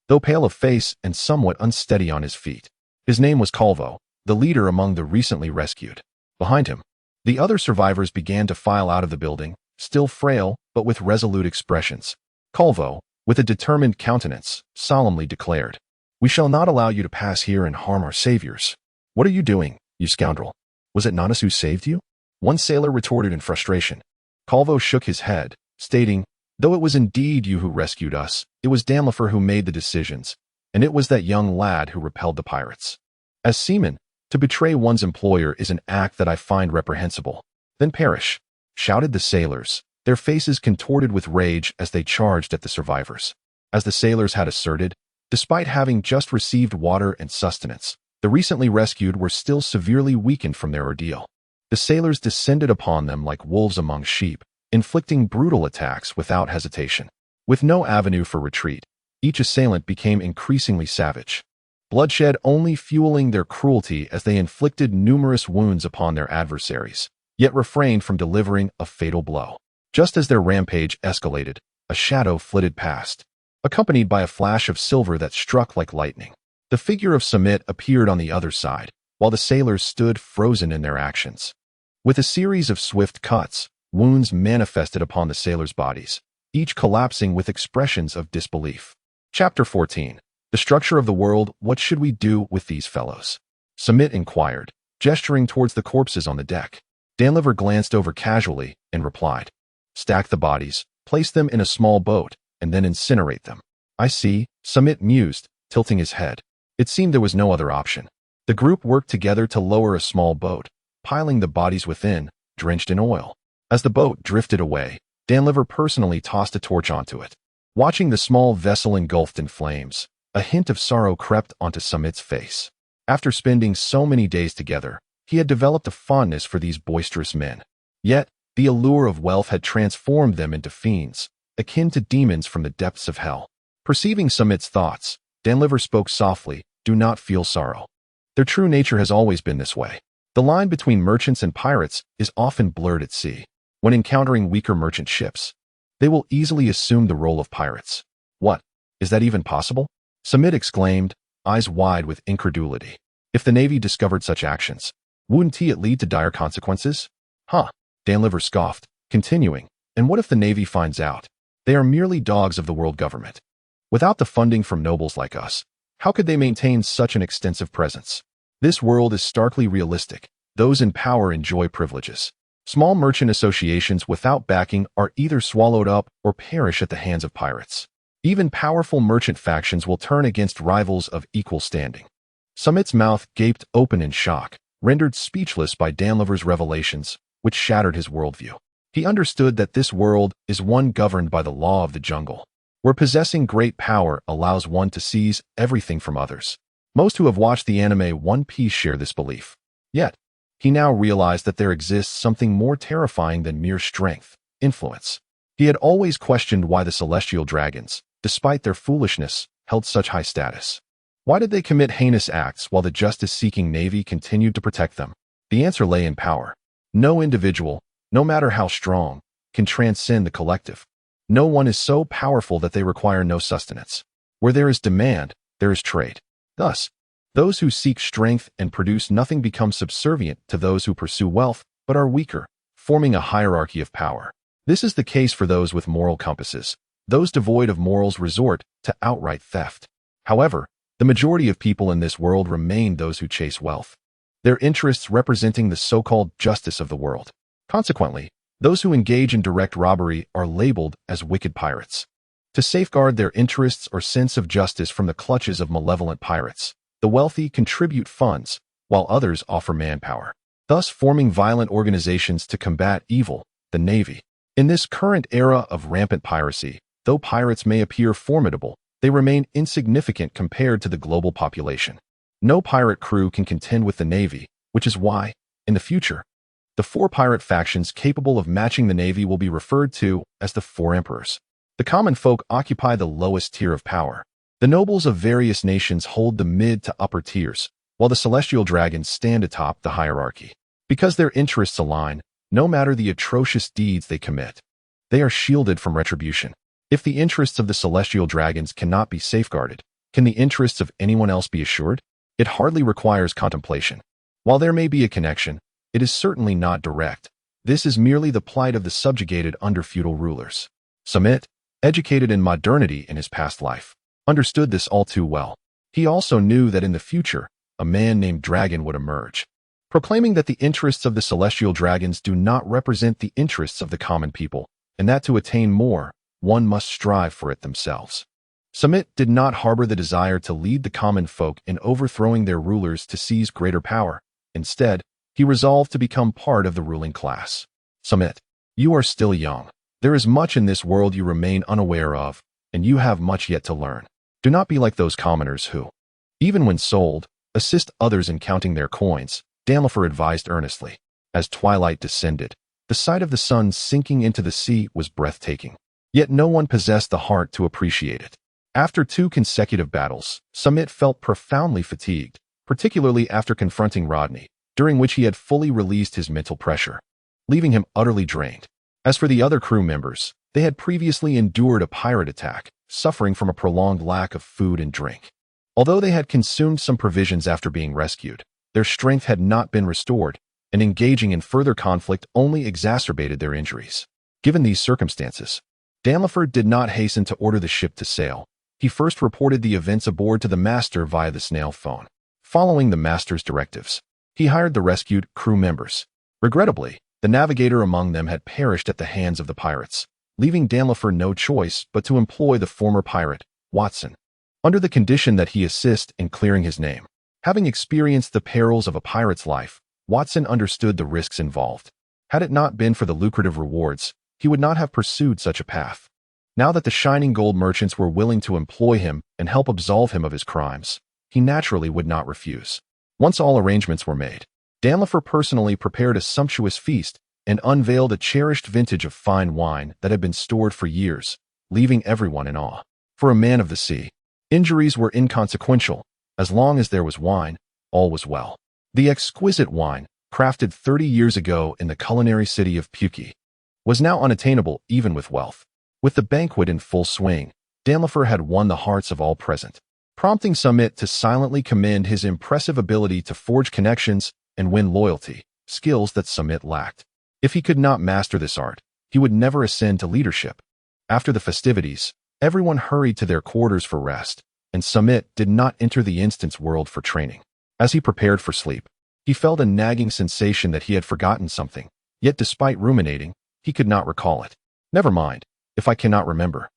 though pale of face and somewhat unsteady on his feet. His name was Calvo, the leader among the recently rescued. Behind him, the other survivors began to file out of the building, still frail but with resolute expressions. Calvo, with a determined countenance, solemnly declared, "We shall not allow you to pass here and harm our saviors." "What are you doing, you scoundrel? Was it not us who saved you?" one sailor retorted in frustration. Calvo shook his head, stating, "Though it was indeed you who rescued us, it was Danlifer who made the decisions, and it was that young lad who repelled the pirates. As seamen, to betray one's employer is an act that I find reprehensible." "Then perish," shouted the sailors, their faces contorted with rage as they charged at the survivors. As the sailors had asserted, despite having just received water and sustenance, the recently rescued were still severely weakened from their ordeal. The sailors descended upon them like wolves among sheep, inflicting brutal attacks without hesitation. With no avenue for retreat, each assailant became increasingly savage. bloodshed only fueling their cruelty as they inflicted numerous wounds upon their adversaries, yet refrained from delivering a fatal blow. Just as their rampage escalated, a shadow flitted past, accompanied by a flash of silver that struck like lightning. The figure of Samit appeared on the other side, while the sailors stood frozen in their actions. With a series of swift cuts, wounds manifested upon the sailors' bodies, each collapsing with expressions of disbelief. Chapter 14. The structure of the world. What should we do with these fellows? Samit inquired, gesturing towards the corpses on the deck. Danliver glanced over casually and replied, "Stack the bodies, place them in a small boat, and then incinerate them." "I see," Samit mused, tilting his head. It seemed there was no other option. The group worked together to lower a small boat, piling the bodies within, drenched in oil. As the boat drifted away, Danliver personally tossed a torch onto it. Watching the small vessel engulfed in flames, a hint of sorrow crept onto Samit's face. After spending so many days together, he had developed a fondness for these boisterous men. Yet, the allure of wealth had transformed them into fiends, akin to demons from the depths of hell. Perceiving Samit's thoughts, Danliver spoke softly, "Do not feel sorrow. Their true nature has always been this way. The line between merchants and pirates is often blurred at sea. When encountering weaker merchant ships, they will easily assume the role of pirates." "What? Is that even possible?" Samit exclaimed, eyes wide with incredulity. "If the Navy discovered such actions, wouldn't it lead to dire consequences?" "Huh," Danliver scoffed, continuing, "And what if the Navy finds out? They are merely dogs of the world government. Without the funding from nobles like us, how could they maintain such an extensive presence? This world is starkly realistic. Those in power enjoy privileges. Small merchant associations without backing are either swallowed up or perish at the hands of pirates. Even powerful merchant factions will turn against rivals of equal standing." Samit's mouth gaped open in shock, rendered speechless by Danliver's revelations, which shattered his worldview. He understood that this world is one governed by the law of the jungle, where possessing great power allows one to seize everything from others. Most who have watched the anime One Piece share this belief. Yet, he now realized that there exists something more terrifying than mere strength, influence. He had always questioned why the celestial dragons, despite their foolishness, held such high status. Why did they commit heinous acts while the justice-seeking Navy continued to protect them? The answer lay in power. No individual, no matter how strong, can transcend the collective. No one is so powerful that they require no sustenance. Where there is demand, there is trade. Thus, those who seek strength and produce nothing become subservient to those who pursue wealth but are weaker, forming a hierarchy of power. This is the case for those with moral compasses. Those devoid of morals resort to outright theft. However, the majority of people in this world remain those who chase wealth, their interests representing the so-called justice of the world. Consequently, those who engage in direct robbery are labeled as wicked pirates. To safeguard their interests or sense of justice from the clutches of malevolent pirates, the wealthy contribute funds, while others offer manpower, thus forming violent organizations to combat evil, the Navy. In this current era of rampant piracy, though pirates may appear formidable, they remain insignificant compared to the global population. No pirate crew can contend with the Navy, which is why, in the future, the 4 pirate factions capable of matching the Navy will be referred to as the 4 emperors. The common folk occupy the lowest tier of power. The nobles of various nations hold the mid to upper tiers, while the celestial dragons stand atop the hierarchy. Because their interests align, no matter the atrocious deeds they commit, they are shielded from retribution. If the interests of the celestial dragons cannot be safeguarded, can the interests of anyone else be assured? It hardly requires contemplation. While there may be a connection, it is certainly not direct. This is merely the plight of the subjugated under feudal rulers. Samit, educated in modernity in his past life, understood this all too well. He also knew that in the future, a man named Dragon would emerge, proclaiming that the interests of the celestial dragons do not represent the interests of the common people, and that to attain more, one must strive for it themselves. Samit did not harbor the desire to lead the common folk in overthrowing their rulers to seize greater power. Instead, he resolved to become part of the ruling class. Samit, you are still young. There is much in this world you remain unaware of, and you have much yet to learn. Do not be like those commoners who, even when sold, assist others in counting their coins, Danliver advised earnestly. As twilight descended, the sight of the sun sinking into the sea was breathtaking. Yet no one possessed the heart to appreciate it. After 2 consecutive battles, Samit felt profoundly fatigued, particularly after confronting Rodney, during which he had fully released his mental pressure, leaving him utterly drained. As for the other crew members, they had previously endured a pirate attack, suffering from a prolonged lack of food and drink. Although they had consumed some provisions after being rescued, their strength had not been restored, and engaging in further conflict only exacerbated their injuries. Given these circumstances, Danlifer did not hasten to order the ship to sail. He first reported the events aboard to the master via the snail phone. Following the master's directives, he hired the rescued crew members. Regrettably, the navigator among them had perished at the hands of the pirates, leaving Danlifer no choice but to employ the former pirate, Watson, under the condition that he assist in clearing his name. Having experienced the perils of a pirate's life, Watson understood the risks involved. Had it not been for the lucrative rewards, he would not have pursued such a path. Now that the shining gold merchants were willing to employ him and help absolve him of his crimes, he naturally would not refuse. Once all arrangements were made, Danlifer personally prepared a sumptuous feast and unveiled a cherished vintage of fine wine that had been stored for years, leaving everyone in awe. For a man of the sea, injuries were inconsequential. As long as there was wine, all was well. The exquisite wine, crafted 30 years ago in the culinary city of Puki, was now unattainable even with wealth. With the banquet in full swing, Danlifer had won the hearts of all present, prompting Samit to silently commend his impressive ability to forge connections and win loyalty, skills that Samit lacked. If he could not master this art, he would never ascend to leadership. After the festivities, everyone hurried to their quarters for rest, and Samit did not enter the instance world for training. As he prepared for sleep, he felt a nagging sensation that he had forgotten something, yet despite ruminating, he could not recall it. Never mind. If I cannot remember,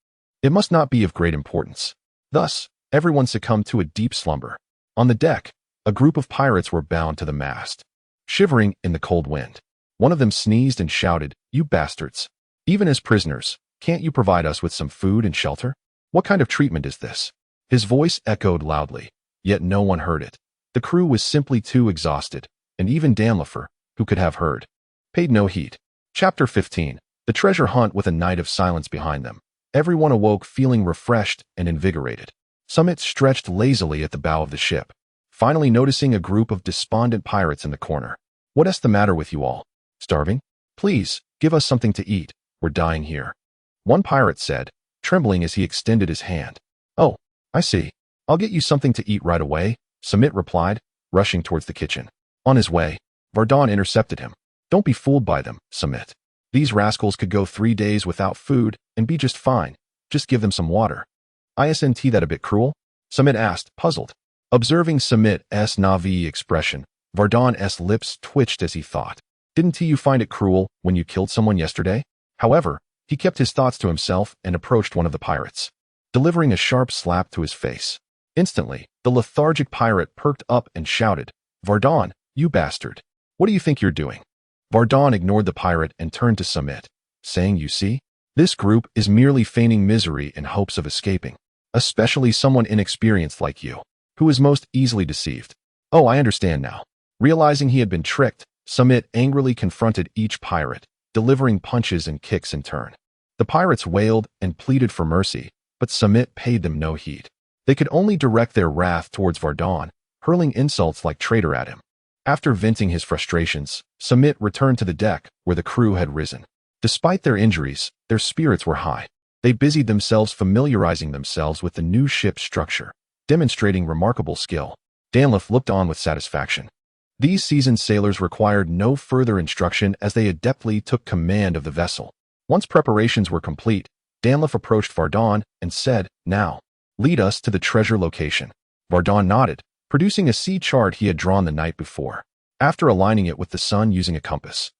it must not be of great importance. Thus, everyone succumbed to a deep slumber. On the deck, a group of pirates were bound to the mast, shivering in the cold wind. One of them sneezed and shouted, "You bastards! Even as prisoners, can't you provide us with some food and shelter? What kind of treatment is this?" His voice echoed loudly, yet no one heard it. The crew was simply too exhausted, and even Danlifer, who could have heard, paid no heed. Chapter 15. The treasure hunt with a night of silence behind them. Everyone awoke feeling refreshed and invigorated. Samit stretched lazily at the bow of the ship, finally noticing a group of despondent pirates in the corner. "What's the matter with you all? Starving? Please, give us something to eat. We're dying here," one pirate said, trembling as he extended his hand. "Oh, I see. I'll get you something to eat right away," Samit replied, rushing towards the kitchen. On his way, Vardon intercepted him. "Don't be fooled by them, Samit. These rascals could go 3 days without food and be just fine. Just give them some water." "Isn't that a bit cruel?" Samit asked, puzzled. Observing Samit's Navi expression, Vardon's lips twitched as he thought. "Didn't you find it cruel when you killed someone yesterday?" However, he kept his thoughts to himself and approached one of the pirates, delivering a sharp slap to his face. Instantly, the lethargic pirate perked up and shouted, "Vardon, you bastard! What do you think you're doing?" Vardon ignored the pirate and turned to Samit, saying, "You see? This group is merely feigning misery in hopes of escaping, especially someone inexperienced like you, who is most easily deceived." "Oh, I understand now." Realizing he had been tricked, Samit angrily confronted each pirate, delivering punches and kicks in turn. The pirates wailed and pleaded for mercy, but Samit paid them no heed. They could only direct their wrath towards Vardon, hurling insults like traitor at him. After venting his frustrations, Samit returned to the deck where the crew had risen. Despite their injuries, their spirits were high. They busied themselves familiarizing themselves with the new ship's structure, demonstrating remarkable skill. Danlifer looked on with satisfaction. These seasoned sailors required no further instruction as they adeptly took command of the vessel. Once preparations were complete, Danlifer approached Vardon and said, "Now, lead us to the treasure location." Vardon nodded, producing a sea chart he had drawn the night before. After aligning it with the sun using a compass,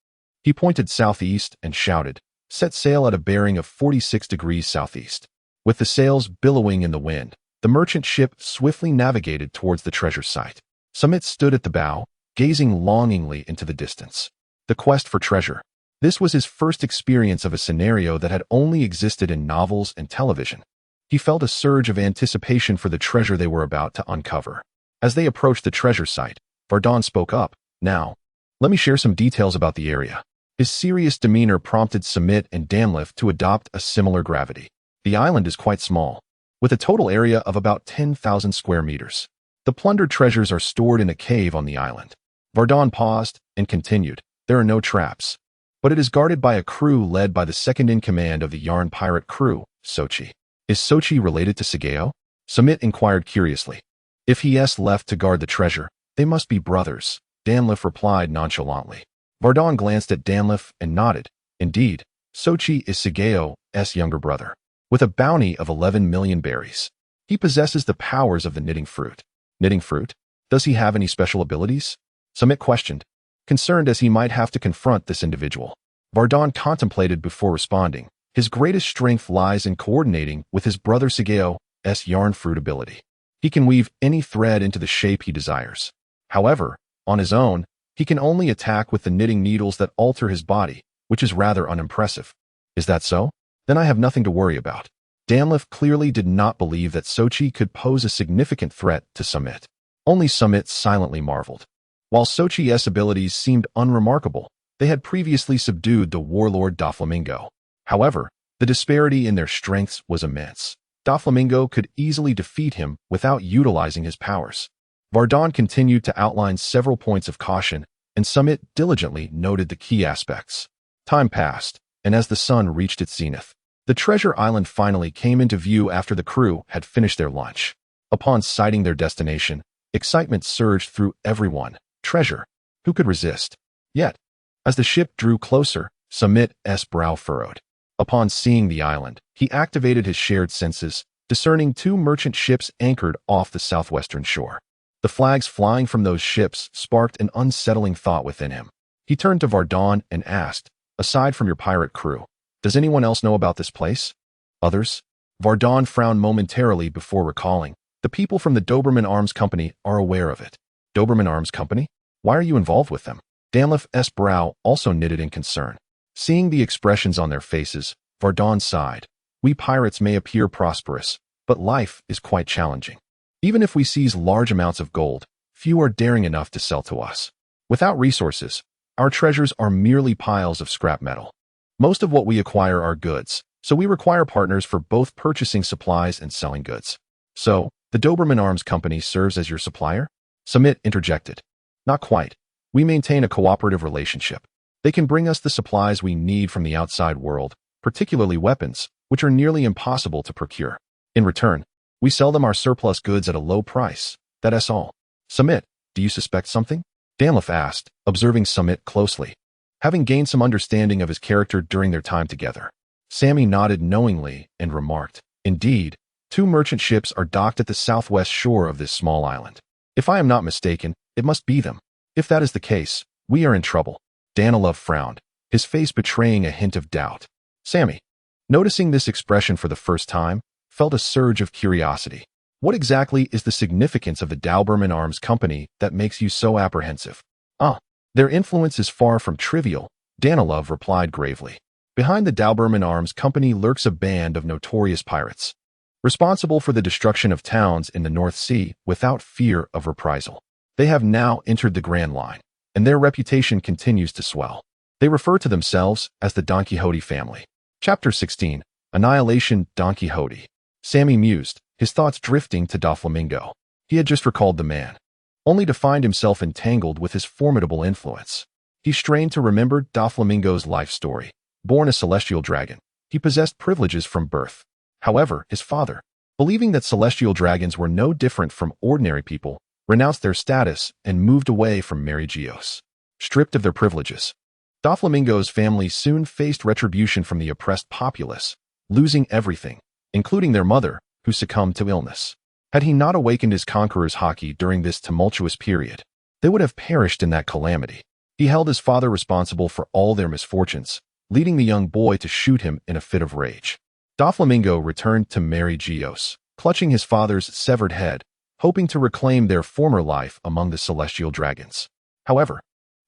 he pointed southeast and shouted, "Set sail at a bearing of 46 degrees southeast." With the sails billowing in the wind, the merchant ship swiftly navigated towards the treasure site. Samit stood at the bow, gazing longingly into the distance. The quest for treasure. This was his first experience of a scenario that had only existed in novels and television. He felt a surge of anticipation for the treasure they were about to uncover. As they approached the treasure site, Vardon spoke up, "Now, let me share some details about the area." His serious demeanor prompted Samit and Danlifer to adopt a similar gravity. "The island is quite small. with a total area of about 10,000 square meters. The plundered treasures are stored in a cave on the island. Vardon paused and continued, "There are no traps, but it is guarded by a crew led by the second-in-command of the Yarn pirate crew, Sochi." "Is Sochi related to Sageo?" Samit inquired curiously. "If he is left to guard the treasure, they must be brothers," Danlif replied nonchalantly. Vardon glanced at Danlif and nodded. "Indeed, Sochi is Sageo's younger brother, with a bounty of 11 million berries. He possesses the powers of the knitting fruit." "Knitting fruit? Does he have any special abilities?" Samit questioned, concerned as he might have to confront this individual. Vardon contemplated before responding. His greatest strength lies in coordinating with his brother Sageo's yarn fruit ability. He can weave any thread into the shape he desires. However, on his own, he can only attack with the knitting needles that alter his body, which is rather unimpressive. "Is that so? Then I have nothing to worry about." Danlif clearly did not believe that Sochi could pose a significant threat to Samit. Only Samit silently marveled. While Sochi's abilities seemed unremarkable, they had previously subdued the warlord Doflamingo. However, the disparity in their strengths was immense. Doflamingo could easily defeat him without utilizing his powers. Vardon continued to outline several points of caution, and Samit diligently noted the key aspects. Time passed, and as the sun reached its zenith, the treasure island finally came into view after the crew had finished their lunch. Upon sighting their destination, excitement surged through everyone. Treasure. Who could resist? Yet, as the ship drew closer, Samit's brow furrowed. Upon seeing the island, he activated his shared senses, discerning two merchant ships anchored off the southwestern shore. The flags flying from those ships sparked an unsettling thought within him. He turned to Vardon and asked, "Aside from your pirate crew, does anyone else know about this place?" "Others?" Vardon frowned momentarily before recalling. "The people from the Doberman Arms Company are aware of it." "Doberman Arms Company? Why are you involved with them?" Danlif's brow also knitted in concern. Seeing the expressions on their faces, Vardon sighed. "We pirates may appear prosperous, but life is quite challenging. Even if we seize large amounts of gold, few are daring enough to sell to us. Without resources, our treasures are merely piles of scrap metal. Most of what we acquire are goods, so we require partners for both purchasing supplies and selling goods." "So, the Doberman Arms Company serves as your supplier?" Samit interjected. "Not quite. We maintain a cooperative relationship. They can bring us the supplies we need from the outside world, particularly weapons, which are nearly impossible to procure. In return, we sell them our surplus goods at a low price. That's all." "Samit, do you suspect something?" Danlif asked, observing Samit closely. Having gained some understanding of his character during their time together, Sammy nodded knowingly and remarked, "Indeed, two merchant ships are docked at the southwest shore of this small island. If I am not mistaken, it must be them. If that is the case, we are in trouble." Danilov frowned, his face betraying a hint of doubt. Sammy, noticing this expression for the first time, felt a surge of curiosity. "What exactly is the significance of the Doberman Arms Company that makes you so apprehensive?" Their influence is far from trivial," Danilov replied gravely. "Behind the Doberman Arms Company lurks a band of notorious pirates, responsible for the destruction of towns in the North Sea without fear of reprisal. They have now entered the Grand Line, and their reputation continues to swell. They refer to themselves as the Don Quixote family." Chapter 16. Annihilation. Don Quixote. Sammy mused, his thoughts drifting to Doflamingo. He had just recalled the man, only to find himself entangled with his formidable influence. He strained to remember Doflamingo's life story. Born a celestial dragon, he possessed privileges from birth. However, his father, believing that celestial dragons were no different from ordinary people, renounced their status and moved away from Mary Geos. Stripped of their privileges, Doflamingo's family soon faced retribution from the oppressed populace, losing everything, including their mother, who succumbed to illness. Had he not awakened his conqueror's hockey during this tumultuous period, they would have perished in that calamity. He held his father responsible for all their misfortunes, leading the young boy to shoot him in a fit of rage. Doflamingo returned to Mary Geos, clutching his father's severed head, hoping to reclaim their former life among the celestial dragons. However,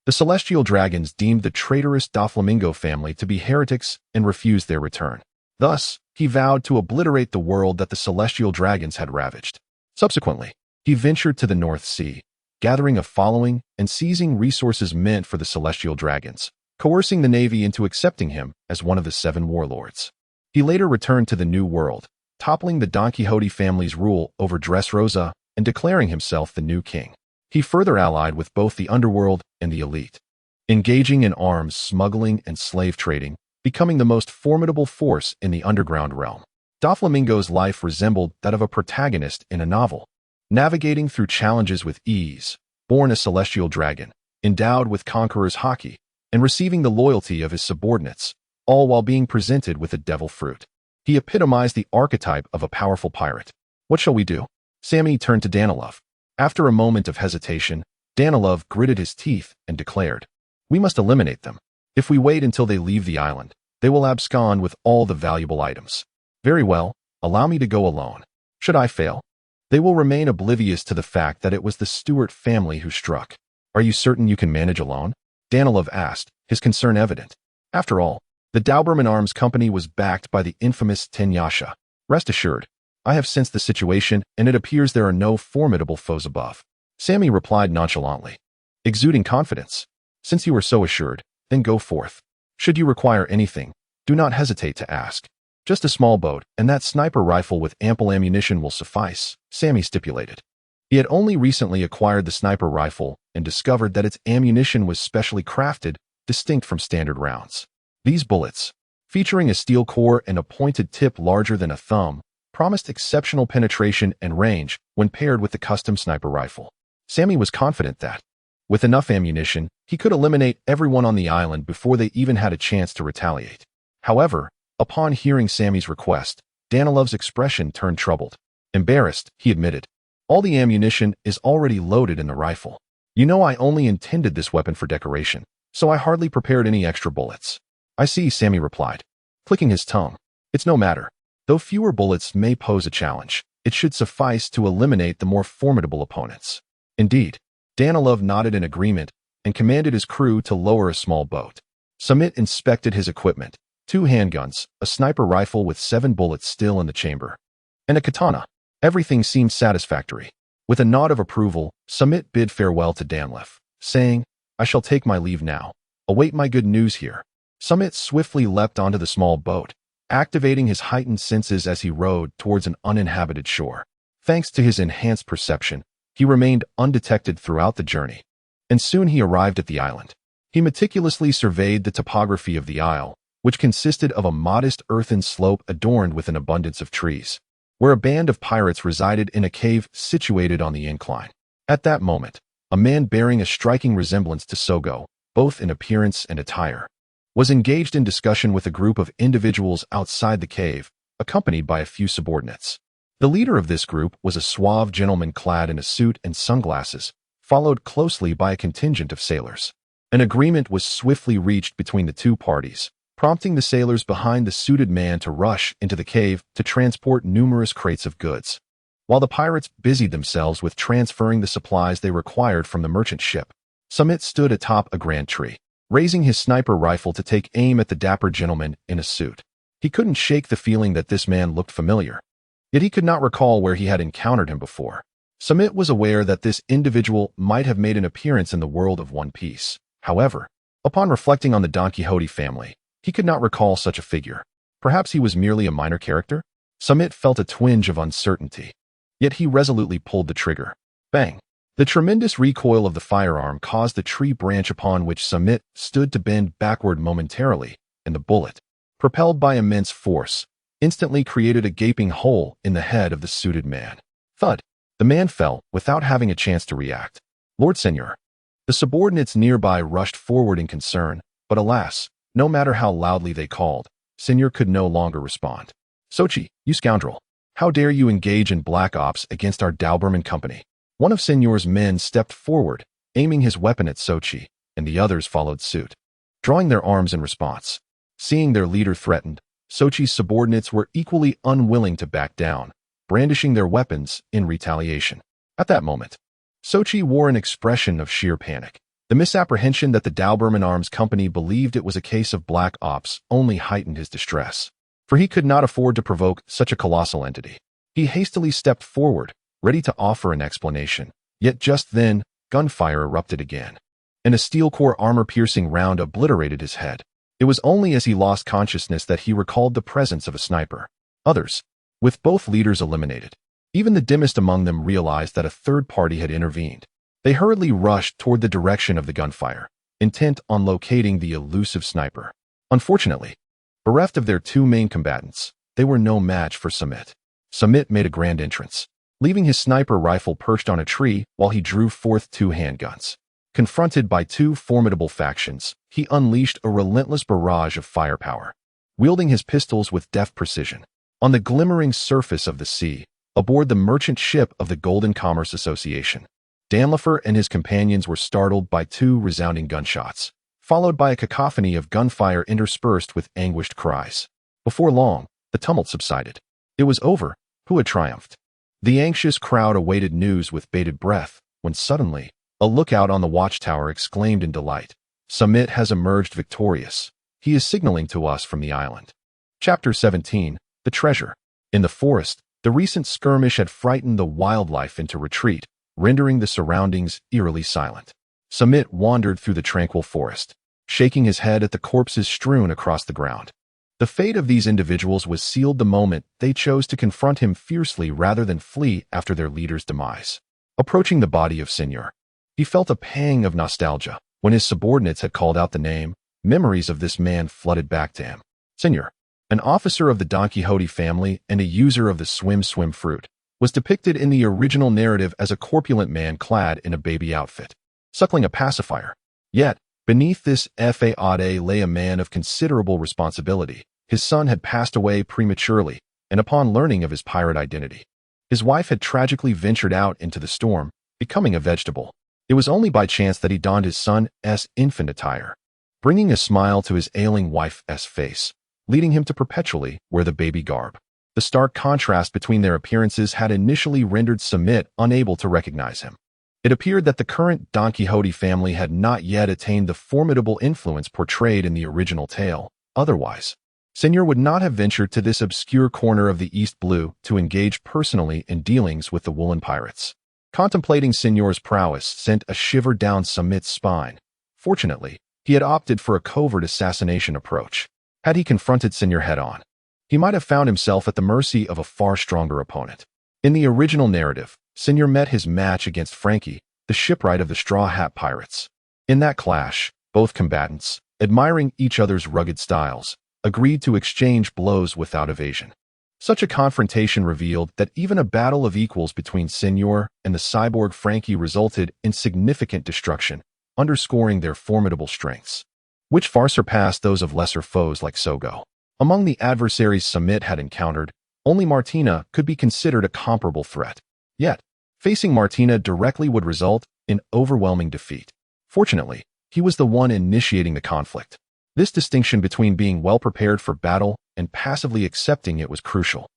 the celestial dragons deemed the traitorous Doflamingo family to be heretics and refused their return. Thus, he vowed to obliterate the world that the celestial dragons had ravaged. Subsequently, he ventured to the North Sea, gathering a following and seizing resources meant for the celestial dragons, coercing the navy into accepting him as one of the 7 warlords. He later returned to the New World, toppling the Don Quixote family's rule over Dressrosa and declaring himself the new king. He further allied with both the underworld and the elite, engaging in arms smuggling and slave trading, becoming the most formidable force in the underground realm. Doflamingo's life resembled that of a protagonist in a novel, navigating through challenges with ease, born a celestial dragon, endowed with conqueror's haki, and receiving the loyalty of his subordinates, all while being presented with a devil fruit. He epitomized the archetype of a powerful pirate. What shall we do? Sammy turned to Danilov. After a moment of hesitation, Danilov gritted his teeth and declared, "We must eliminate them. If we wait until they leave the island, they will abscond with all the valuable items. Very well, allow me to go alone. Should I fail, they will remain oblivious to the fact that it was the Stewart family who struck." "Are you certain you can manage alone?" Danilov asked, his concern evident. After all, the Doberman Arms Company was backed by the infamous Tenyasha. "Rest assured, I have sensed the situation, and it appears there are no formidable foes above," Sammy replied nonchalantly, exuding confidence. "Since you are so assured, then go forth. Should you require anything, do not hesitate to ask. Just a small boat and that sniper rifle with ample ammunition will suffice," Sammy stipulated. He had only recently acquired the sniper rifle and discovered that its ammunition was specially crafted, distinct from standard rounds. These bullets, featuring a steel core and a pointed tip larger than a thumb, promised exceptional penetration and range when paired with the custom sniper rifle. Sammy was confident that, with enough ammunition, he could eliminate everyone on the island before they even had a chance to retaliate. However, upon hearing Sammy's request, Danilov's expression turned troubled. Embarrassed, he admitted, "All the ammunition is already loaded in the rifle. You know I only intended this weapon for decoration, so I hardly prepared any extra bullets." "I see," Sammy replied, clicking his tongue. "It's no matter. Though fewer bullets may pose a challenge, it should suffice to eliminate the more formidable opponents." Indeed, Danilov nodded in agreement and commanded his crew to lower a small boat. Samit inspected his equipment: 2 handguns, a sniper rifle with 7 bullets still in the chamber, and a katana. Everything seemed satisfactory. With a nod of approval, Samit bid farewell to Danilov, saying, "I shall take my leave now. Await my good news here." Samit swiftly leapt onto the small boat, activating his heightened senses as he rowed towards an uninhabited shore. Thanks to his enhanced perception, he remained undetected throughout the journey, and soon he arrived at the island. He meticulously surveyed the topography of the isle, which consisted of a modest earthen slope adorned with an abundance of trees, where a band of pirates resided in a cave situated on the incline. At that moment, a man bearing a striking resemblance to Sogo, both in appearance and attire, was engaged in discussion with a group of individuals outside the cave, accompanied by a few subordinates. The leader of this group was a suave gentleman clad in a suit and sunglasses, followed closely by a contingent of sailors. An agreement was swiftly reached between the two parties, prompting the sailors behind the suited man to rush into the cave to transport numerous crates of goods, while the pirates busied themselves with transferring the supplies they required from the merchant ship. Samit stood atop a grand tree, raising his sniper rifle to take aim at the dapper gentleman in a suit. He couldn't shake the feeling that this man looked familiar, yet he could not recall where he had encountered him before. Samit was aware that this individual might have made an appearance in the world of One Piece. However, upon reflecting on the Don Quixote family, he could not recall such a figure. Perhaps he was merely a minor character? Samit felt a twinge of uncertainty, yet he resolutely pulled the trigger. Bang! The tremendous recoil of the firearm caused the tree branch upon which Samit stood to bend backward momentarily, and the bullet, propelled by immense force, instantly created a gaping hole in the head of the suited man. Thud! The man fell without having a chance to react. "Lord Senor." The subordinates nearby rushed forward in concern, but alas, no matter how loudly they called, Senor could no longer respond. "Sochi, you scoundrel! How dare you engage in black ops against our Doberman company?" One of Senor's men stepped forward, aiming his weapon at Sochi, and the others followed suit, drawing their arms in response. Seeing their leader threatened, Sochi's subordinates were equally unwilling to back down, brandishing their weapons in retaliation. At that moment, Sochi wore an expression of sheer panic. The misapprehension that the Doberman Arms Company believed it was a case of black ops only heightened his distress, for he could not afford to provoke such a colossal entity. He hastily stepped forward, ready to offer an explanation, yet just then, gunfire erupted again, and a steel-core armor-piercing round obliterated his head. It was only as he lost consciousness that he recalled the presence of a sniper. Others, With both leaders eliminated, even the dimmest among them realized that a third party had intervened. They hurriedly rushed toward the direction of the gunfire, intent on locating the elusive sniper. Unfortunately, bereft of their two main combatants, they were no match for Samit. Samit made a grand entrance, leaving his sniper rifle perched on a tree while he drew forth two handguns. Confronted by two formidable factions, he unleashed a relentless barrage of firepower, wielding his pistols with deft precision. On the glimmering surface of the sea, aboard the merchant ship of the Golden Commerce Association, Danlifer and his companions were startled by two resounding gunshots, followed by a cacophony of gunfire interspersed with anguished cries. Before long, the tumult subsided. It was over. Who had triumphed? The anxious crowd awaited news with bated breath, when suddenly, a lookout on the watchtower exclaimed in delight, "Samit has emerged victorious. He is signaling to us from the island." Chapter 17, The Treasure. In the forest, the recent skirmish had frightened the wildlife into retreat, rendering the surroundings eerily silent. Samit wandered through the tranquil forest, shaking his head at the corpses strewn across the ground. The fate of these individuals was sealed the moment they chose to confront him fiercely rather than flee after their leader's demise. Approaching the body of Senor, he felt a pang of nostalgia. When his subordinates had called out the name, memories of this man flooded back to him. Senor, an officer of the Don Quixote family and a user of the swim fruit, was depicted in the original narrative as a corpulent man clad in a baby outfit, suckling a pacifier. Yet, beneath this facade lay a man of considerable responsibility. His son had passed away prematurely, and upon learning of his pirate identity, his wife had tragically ventured out into the storm, becoming a vegetable. It was only by chance that he donned his son's infant attire, bringing a smile to his ailing wife's face, leading him to perpetually wear the baby garb. The stark contrast between their appearances had initially rendered Samit unable to recognize him. It appeared that the current Don Quixote family had not yet attained the formidable influence portrayed in the original tale. Otherwise, Senor would not have ventured to this obscure corner of the East Blue to engage personally in dealings with the woolen pirates. Contemplating Senor's prowess sent a shiver down Samit's spine. Fortunately, he had opted for a covert assassination approach. Had he confronted Senor head-on, he might have found himself at the mercy of a far stronger opponent. In the original narrative, Senor met his match against Frankie, the shipwright of the Straw Hat Pirates. In that clash, both combatants, admiring each other's rugged styles, agreed to exchange blows without evasion. Such a confrontation revealed that even a battle of equals between Senor and the cyborg Frankie resulted in significant destruction, underscoring their formidable strengths, which far surpassed those of lesser foes like Sogo. Among the adversaries Samit had encountered, only Martina could be considered a comparable threat. Yet, facing Martina directly would result in overwhelming defeat. Fortunately, he was the one initiating the conflict. This distinction between being well prepared for battle and passively accepting it was crucial.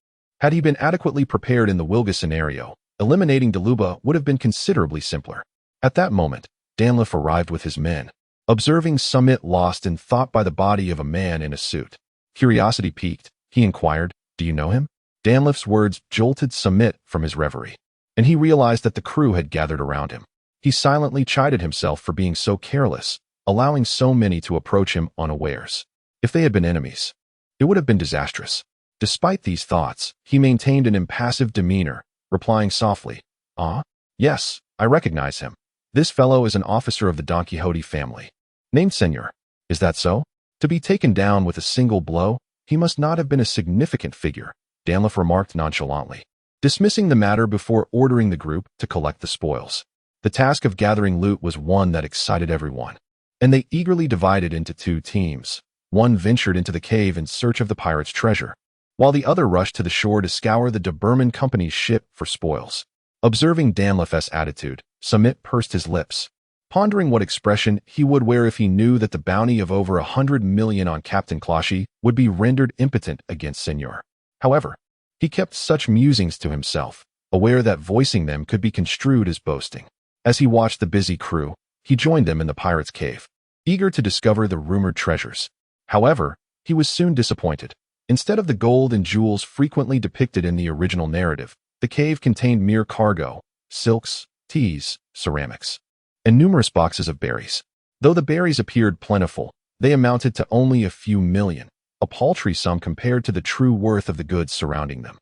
Had he been adequately prepared in the Wilga scenario, eliminating Deluba would have been considerably simpler. At that moment, Danliff arrived with his men, observing Samit lost in thought by the body of a man in a suit. Curiosity piqued, he inquired, "Do you know him?" Danliff's words jolted Samit from his reverie, and he realized that the crew had gathered around him. He silently chided himself for being so careless, allowing so many to approach him unawares. If they had been enemies, it would have been disastrous. Despite these thoughts, he maintained an impassive demeanor, replying softly, "Ah, yes, I recognize him. This fellow is an officer of the Don Quixote family, named Senor. Is that so?" To be taken down with a single blow, he must not have been a significant figure, Danliff remarked nonchalantly, dismissing the matter before ordering the group to collect the spoils. The task of gathering loot was one that excited everyone, and they eagerly divided into two teams. One ventured into the cave in search of the pirates' treasure, while the other rushed to the shore to scour the de Berman Company's ship for spoils. Observing Danliff's attitude, Samit pursed his lips, pondering what expression he would wear if he knew that the bounty of over 100 million on Captain Closhy would be rendered impotent against Senor. However, he kept such musings to himself, aware that voicing them could be construed as boasting. As he watched the busy crew, he joined them in the pirates' cave, eager to discover the rumored treasures. However, he was soon disappointed. Instead of the gold and jewels frequently depicted in the original narrative, the cave contained mere cargo, silks, teas, ceramics, and numerous boxes of berries. Though the berries appeared plentiful, they amounted to only a few million, a paltry sum compared to the true worth of the goods surrounding them.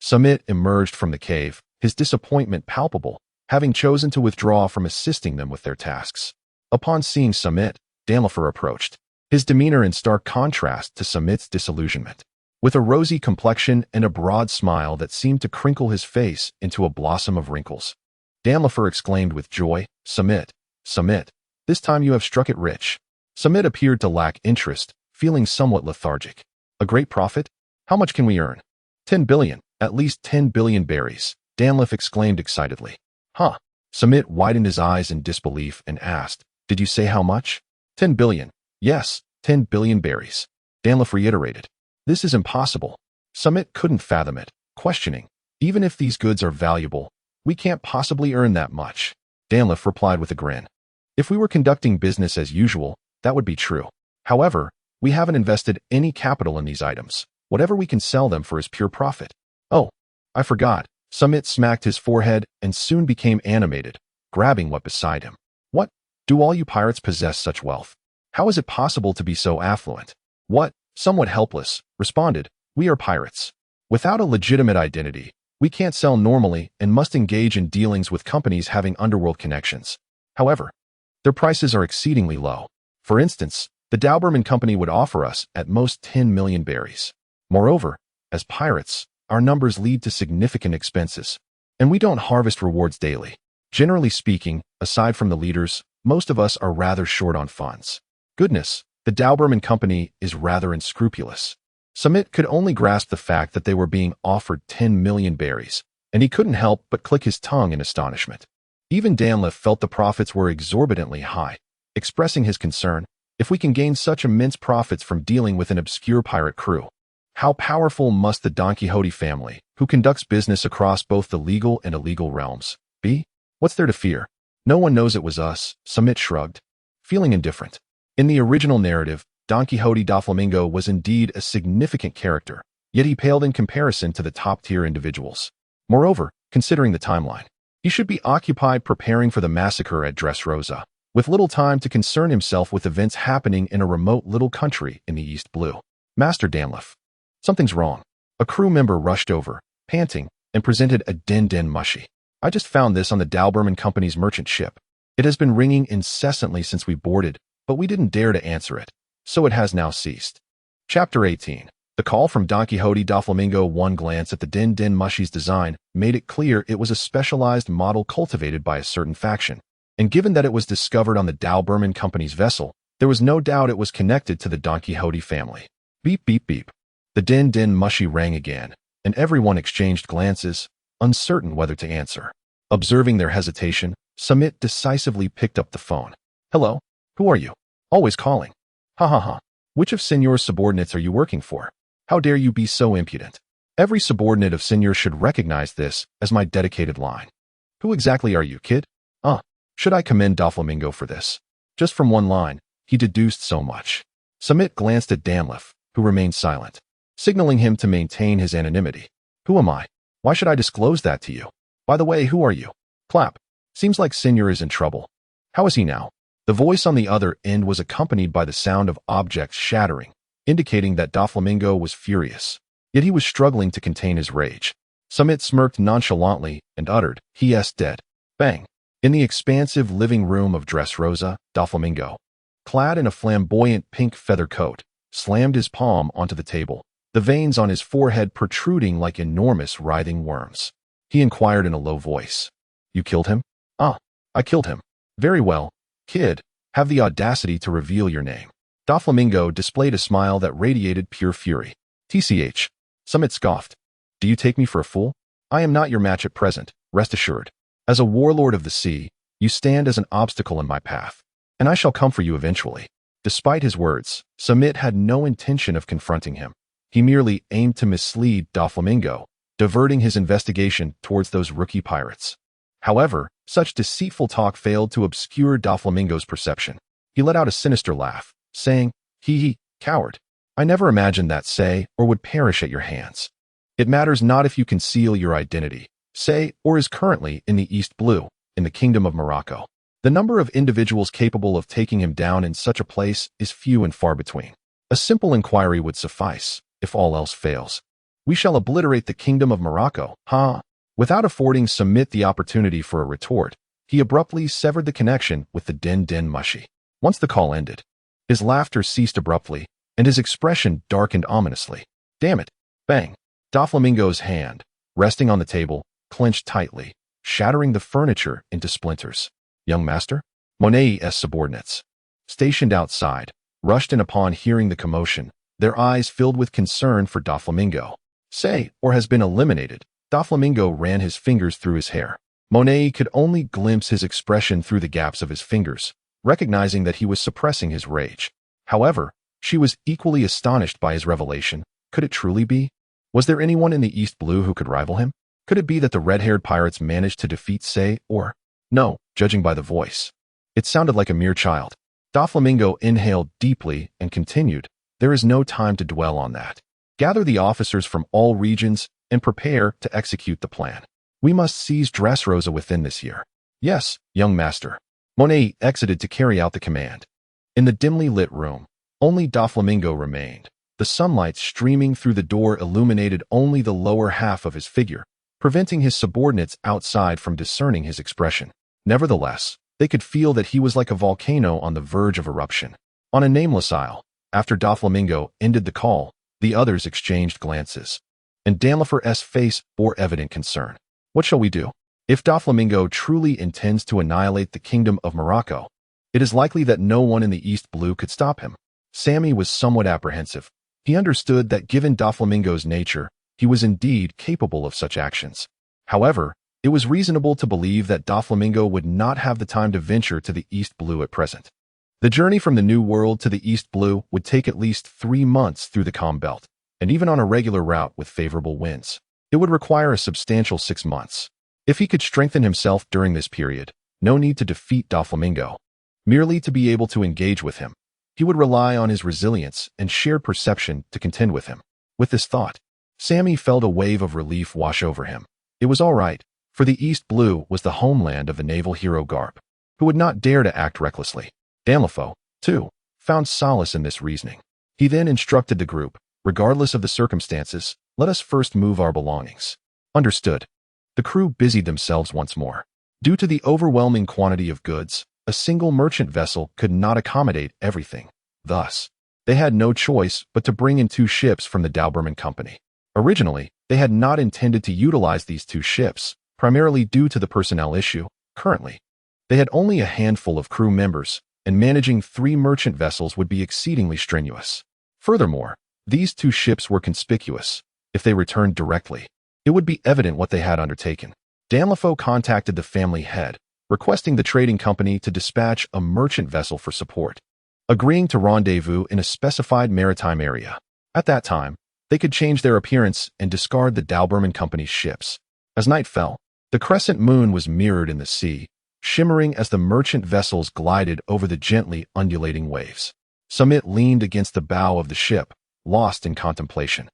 Samit emerged from the cave, his disappointment palpable, having chosen to withdraw from assisting them with their tasks. Upon seeing Samit, Danlifer approached, his demeanor in stark contrast to Samit's disillusionment. With a rosy complexion and a broad smile that seemed to crinkle his face into a blossom of wrinkles. Danlifer exclaimed with joy, Samit, this time you have struck it rich. Samit appeared to lack interest, feeling somewhat lethargic. A great profit? How much can we earn? 10 billion, at least 10 billion berries, Danlifer exclaimed excitedly. Huh? Samit widened his eyes in disbelief and asked, did you say how much? 10 billion. Yes, 10 billion berries. Danlifer reiterated. This is impossible. Samit couldn't fathom it, questioning, even if these goods are valuable, we can't possibly earn that much. Danlifer replied with a grin. If we were conducting business as usual, that would be true. However, we haven't invested any capital in these items. Whatever we can sell them for is pure profit. Oh, I forgot. Samit smacked his forehead and soon became animated, grabbing what beside him. What? Do all you pirates possess such wealth? How is it possible to be so affluent? What? Somewhat helpless, responded, we are pirates. Without a legitimate identity, we can't sell normally and must engage in dealings with companies having underworld connections. However, their prices are exceedingly low. For instance, the Doberman Company would offer us at most 10 million berries. Moreover, as pirates, our numbers lead to significant expenses, and we don't harvest rewards daily. Generally speaking, aside from the leaders, most of us are rather short on funds. Goodness, the Doberman Company is rather unscrupulous. Samit could only grasp the fact that they were being offered 10 million berries, and he couldn't help but click his tongue in astonishment. Even Danlifer felt the profits were exorbitantly high, expressing his concern, if we can gain such immense profits from dealing with an obscure pirate crew, how powerful must the Don Quixote family, who conducts business across both the legal and illegal realms, be? What's there to fear? No one knows it was us, Samit shrugged, feeling indifferent. In the original narrative, Don Quixote Doflamingo was indeed a significant character, yet he paled in comparison to the top-tier individuals. Moreover, considering the timeline, he should be occupied preparing for the massacre at Dressrosa, with little time to concern himself with events happening in a remote little country in the East Blue. Master Danlifer. Something's wrong. A crew member rushed over, panting, and presented a den mushy. I just found this on the Doberman Company's merchant ship. It has been ringing incessantly since we boarded, but we didn't dare to answer it, so it has now ceased. Chapter 18. The call from Don Quixote Doflamingo. One glance at the den mushy's design made it clear it was a specialized model cultivated by a certain faction, and given that it was discovered on the Doberman Company's vessel, there was no doubt it was connected to the Don Quixote family. Beep beep beep. The den mushy rang again, and everyone exchanged glances, uncertain whether to answer. Observing their hesitation, Samit decisively picked up the phone. Hello? Who are you? Always calling. Ha ha ha. Which of Senor's subordinates are you working for? How dare you be so impudent? Every subordinate of Senor should recognize this as my dedicated line. Who exactly are you, kid? Should I commend Doflamingo for this? Just from one line, he deduced so much. Samit glanced at Danlifer, who remained silent, signaling him to maintain his anonymity. Who am I? Why should I disclose that to you? By the way, who are you? Clap. Seems like Senor is in trouble. How is he now? The voice on the other end was accompanied by the sound of objects shattering, indicating that Doflamingo was furious. Yet he was struggling to contain his rage. Samit smirked nonchalantly and uttered, he is dead. Bang. In the expansive living room of Dressrosa, Doflamingo, clad in a flamboyant pink feather coat, slammed his palm onto the table, the veins on his forehead protruding like enormous writhing worms. He inquired in a low voice. You killed him? I killed him. Very well, kid, have the audacity to reveal your name. Doflamingo displayed a smile that radiated pure fury. TCH. Samit scoffed. Do you take me for a fool? I am not your match at present, rest assured. As a warlord of the sea, you stand as an obstacle in my path, and I shall come for you eventually. Despite his words, Samit had no intention of confronting him. He merely aimed to mislead Doflamingo, diverting his investigation towards those rookie pirates. However, such deceitful talk failed to obscure Doflamingo's perception. He let out a sinister laugh, saying, Hee, coward. I never imagined that, say, or would perish at your hands. It matters not if you conceal your identity, say, or is currently in the East Blue, in the Kingdom of Morocco. The number of individuals capable of taking him down in such a place is few and far between. A simple inquiry would suffice, if all else fails. We shall obliterate the kingdom of Morocco, huh? Without affording Samit the opportunity for a retort, he abruptly severed the connection with the din mushy. Once the call ended, his laughter ceased abruptly, and his expression darkened ominously. Damn it! Bang! Doflamingo's hand, resting on the table, clenched tightly, shattering the furniture into splinters. Young master? Monet's subordinates, stationed outside, rushed in upon hearing the commotion, their eyes filled with concern for Doflamingo. Say, or has been eliminated. Doflamingo ran his fingers through his hair. Monet could only glimpse his expression through the gaps of his fingers, recognizing that he was suppressing his rage. However, she was equally astonished by his revelation. Could it truly be? Was there anyone in the East Blue who could rival him? Could it be that the red-haired pirates managed to defeat Say, or... No, judging by the voice. It sounded like a mere child. Doflamingo inhaled deeply and continued, "There is no time to dwell on that. Gather the officers from all regions and prepare to execute the plan. We must seize Dressrosa within this year." "Yes, young master." Monet exited to carry out the command. In the dimly lit room, only Doflamingo remained. The sunlight streaming through the door illuminated only the lower half of his figure, preventing his subordinates outside from discerning his expression. Nevertheless, they could feel that he was like a volcano on the verge of eruption. On a nameless isle, after Doflamingo ended the call, the others exchanged glances, and Danlifer's face bore evident concern. What shall we do? If Doflamingo truly intends to annihilate the kingdom of Morocco, it is likely that no one in the East Blue could stop him. Sammy was somewhat apprehensive. He understood that given Doflamingo's nature, he was indeed capable of such actions. However, it was reasonable to believe that Doflamingo would not have the time to venture to the East Blue at present. The journey from the New World to the East Blue would take at least 3 months through the Calm Belt, and even on a regular route with favorable winds, it would require a substantial 6 months. If he could strengthen himself during this period, no need to defeat Doflamingo. Merely to be able to engage with him, he would rely on his resilience and shared perception to contend with him. With this thought, Sammy felt a wave of relief wash over him. It was all right, for the East Blue was the homeland of the naval hero Garp, who would not dare to act recklessly. Danlifo, too, found solace in this reasoning. He then instructed the group, "Regardless of the circumstances, let us first move our belongings." Understood. The crew busied themselves once more. Due to the overwhelming quantity of goods, a single merchant vessel could not accommodate everything. Thus, they had no choice but to bring in 2 ships from the Doberman Company. Originally, they had not intended to utilize these 2 ships, primarily due to the personnel issue. Currently, they had only a handful of crew members, and managing 3 merchant vessels would be exceedingly strenuous. Furthermore, these 2 ships were conspicuous. If they returned directly, it would be evident what they had undertaken. Danlifo contacted the family head, requesting the trading company to dispatch a merchant vessel for support, agreeing to rendezvous in a specified maritime area. At that time, they could change their appearance and discard the Doberman Company's ships. As night fell, the crescent moon was mirrored in the sea, shimmering as the merchant vessels glided over the gently undulating waves. Samit leaned against the bow of the ship, lost in contemplation.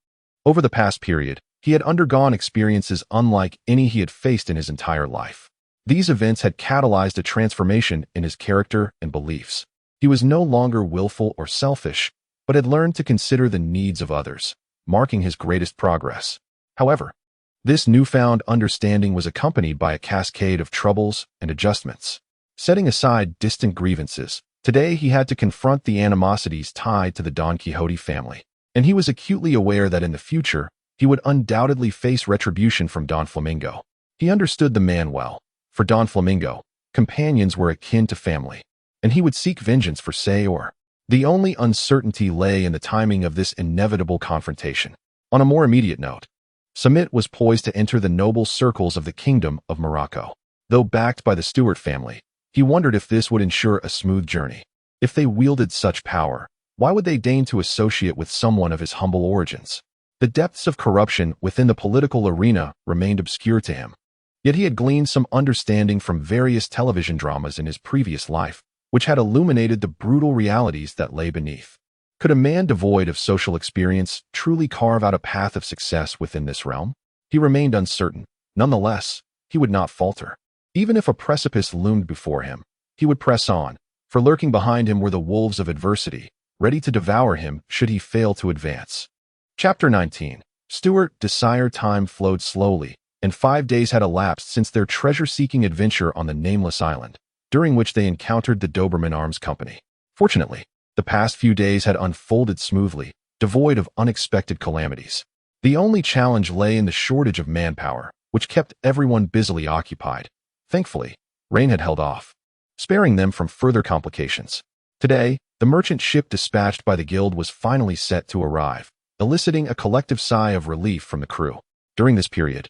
Over the past period, he had undergone experiences unlike any he had faced in his entire life. These events had catalyzed a transformation in his character and beliefs. He was no longer willful or selfish, but had learned to consider the needs of others, marking his greatest progress. However, this newfound understanding was accompanied by a cascade of troubles and adjustments. Setting aside distant grievances, today he had to confront the animosities tied to the Don Quixote family, and he was acutely aware that in the future, he would undoubtedly face retribution from Don Flamingo. He understood the man well. For Don Flamingo, companions were akin to family, and he would seek vengeance for Sayor. The only uncertainty lay in the timing of this inevitable confrontation. On a more immediate note, Samit was poised to enter the noble circles of the Kingdom of Morocco. Though backed by the Stewart family, he wondered if this would ensure a smooth journey. If they wielded such power, why would they deign to associate with someone of his humble origins? The depths of corruption within the political arena remained obscure to him. Yet he had gleaned some understanding from various television dramas in his previous life, which had illuminated the brutal realities that lay beneath. Could a man devoid of social experience truly carve out a path of success within this realm? He remained uncertain. Nonetheless, he would not falter. Even if a precipice loomed before him, he would press on, for lurking behind him were the wolves of adversity, ready to devour him should he fail to advance. Chapter 19. Stuart Desire. Time flowed slowly, and 5 days had elapsed since their treasure-seeking adventure on the nameless island, during which they encountered the Doberman Arms Company. Fortunately, the past few days had unfolded smoothly, devoid of unexpected calamities. The only challenge lay in the shortage of manpower, which kept everyone busily occupied. Thankfully, rain had held off, sparing them from further complications. Today, the merchant ship dispatched by the guild was finally set to arrive, eliciting a collective sigh of relief from the crew. During this period,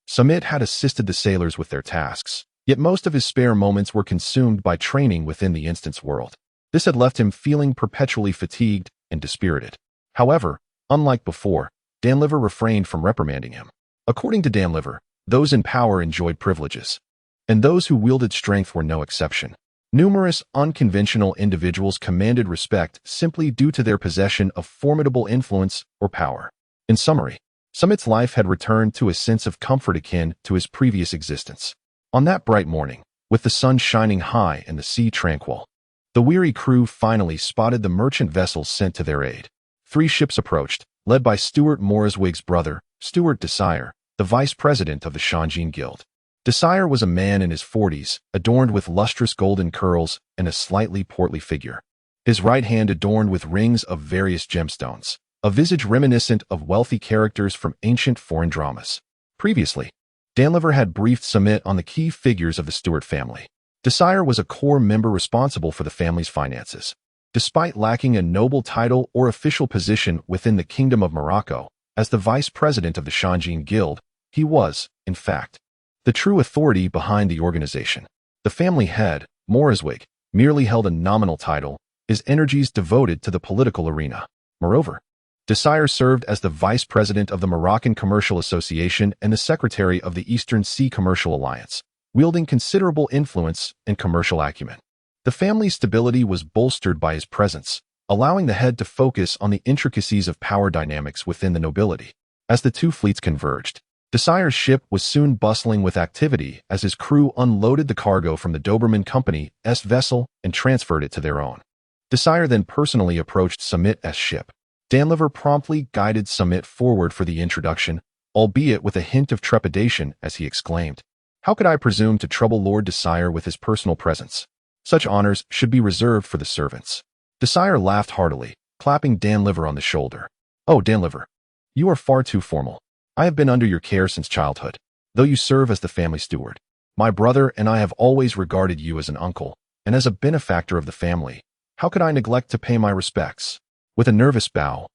Samit had assisted the sailors with their tasks, yet most of his spare moments were consumed by training within the instance world. This had left him feeling perpetually fatigued and dispirited. However, unlike before, Danliver refrained from reprimanding him. According to Danliver, those in power enjoyed privileges, and those who wielded strength were no exception. Numerous unconventional individuals commanded respect simply due to their possession of formidable influence or power. In summary, Samit's life had returned to a sense of comfort akin to his previous existence. On that bright morning, with the sun shining high and the sea tranquil, the weary crew finally spotted the merchant vessels sent to their aid. 3 ships approached, led by Stuart Morriswig's brother, Stuart Desire, the vice president of the Shanjin Guild. Desire was a man in his 40s, adorned with lustrous golden curls and a slightly portly figure. His right hand adorned with rings of various gemstones, a visage reminiscent of wealthy characters from ancient foreign dramas. Previously, Danliver had briefed Samit on the key figures of the Stuart family. Desire was a core member responsible for the family's finances. Despite lacking a noble title or official position within the Kingdom of Morocco, as the vice president of the Shanjin Guild, he was, in fact, the true authority behind the organization. The family head, Morriswig, merely held a nominal title, his energies devoted to the political arena. Moreover, Desire served as the vice president of the Moroccan Commercial Association and the secretary of the Eastern Sea Commercial Alliance, wielding considerable influence and commercial acumen. The family's stability was bolstered by his presence, allowing the head to focus on the intricacies of power dynamics within the nobility. As the two fleets converged, Desire's ship was soon bustling with activity as his crew unloaded the cargo from the Doberman Company's vessel and transferred it to their own. Desire then personally approached Samit's ship. Danliver promptly guided Samit forward for the introduction, albeit with a hint of trepidation as he exclaimed, "How could I presume to trouble Lord Desire with his personal presence? Such honors should be reserved for the servants." Desire laughed heartily, clapping Danliver on the shoulder. "Oh, Danliver, you are far too formal. I have been under your care since childhood, though you serve as the family steward. My brother and I have always regarded you as an uncle, and as a benefactor of the family. How could I neglect to pay my respects?" With a nervous bow,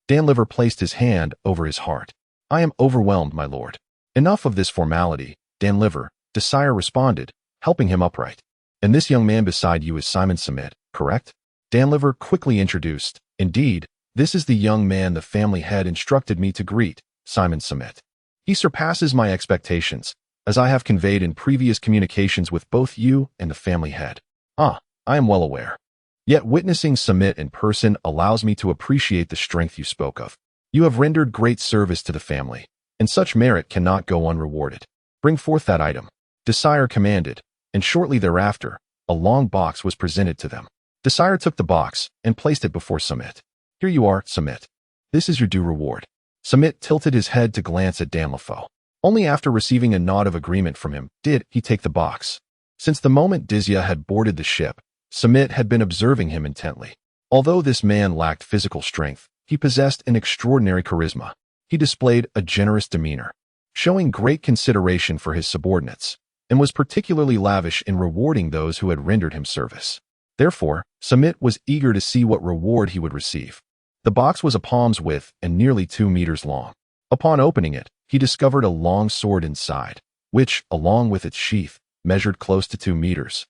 Danliver placed his hand over his heart. "I am overwhelmed, my lord." "Enough of this formality, Danliver," Desire responded, helping him upright. "And this young man beside you is Simon Samit, correct?" Danliver quickly introduced. "Indeed, this is the young man the family head instructed me to greet, Simon Samit. He surpasses my expectations, as I have conveyed in previous communications with both you and the family head." "Ah, I am well aware. Yet witnessing Samit in person allows me to appreciate the strength you spoke of. You have rendered great service to the family, and such merit cannot go unrewarded. Bring forth that item," Desire commanded, and shortly thereafter, a long box was presented to them. Desire took the box and placed it before Samit. "Here you are, Samit. This is your due reward." Samit tilted his head to glance at Danliver. Only after receiving a nod of agreement from him did he take the box. Since the moment Dizia had boarded the ship, Samit had been observing him intently. Although this man lacked physical strength, he possessed an extraordinary charisma. He displayed a generous demeanor, showing great consideration for his subordinates, and was particularly lavish in rewarding those who had rendered him service. Therefore, Samit was eager to see what reward he would receive. The box was a palm's width and nearly 2 meters long. Upon opening it, he discovered a long sword inside, which, along with its sheath, measured close to 2 meters.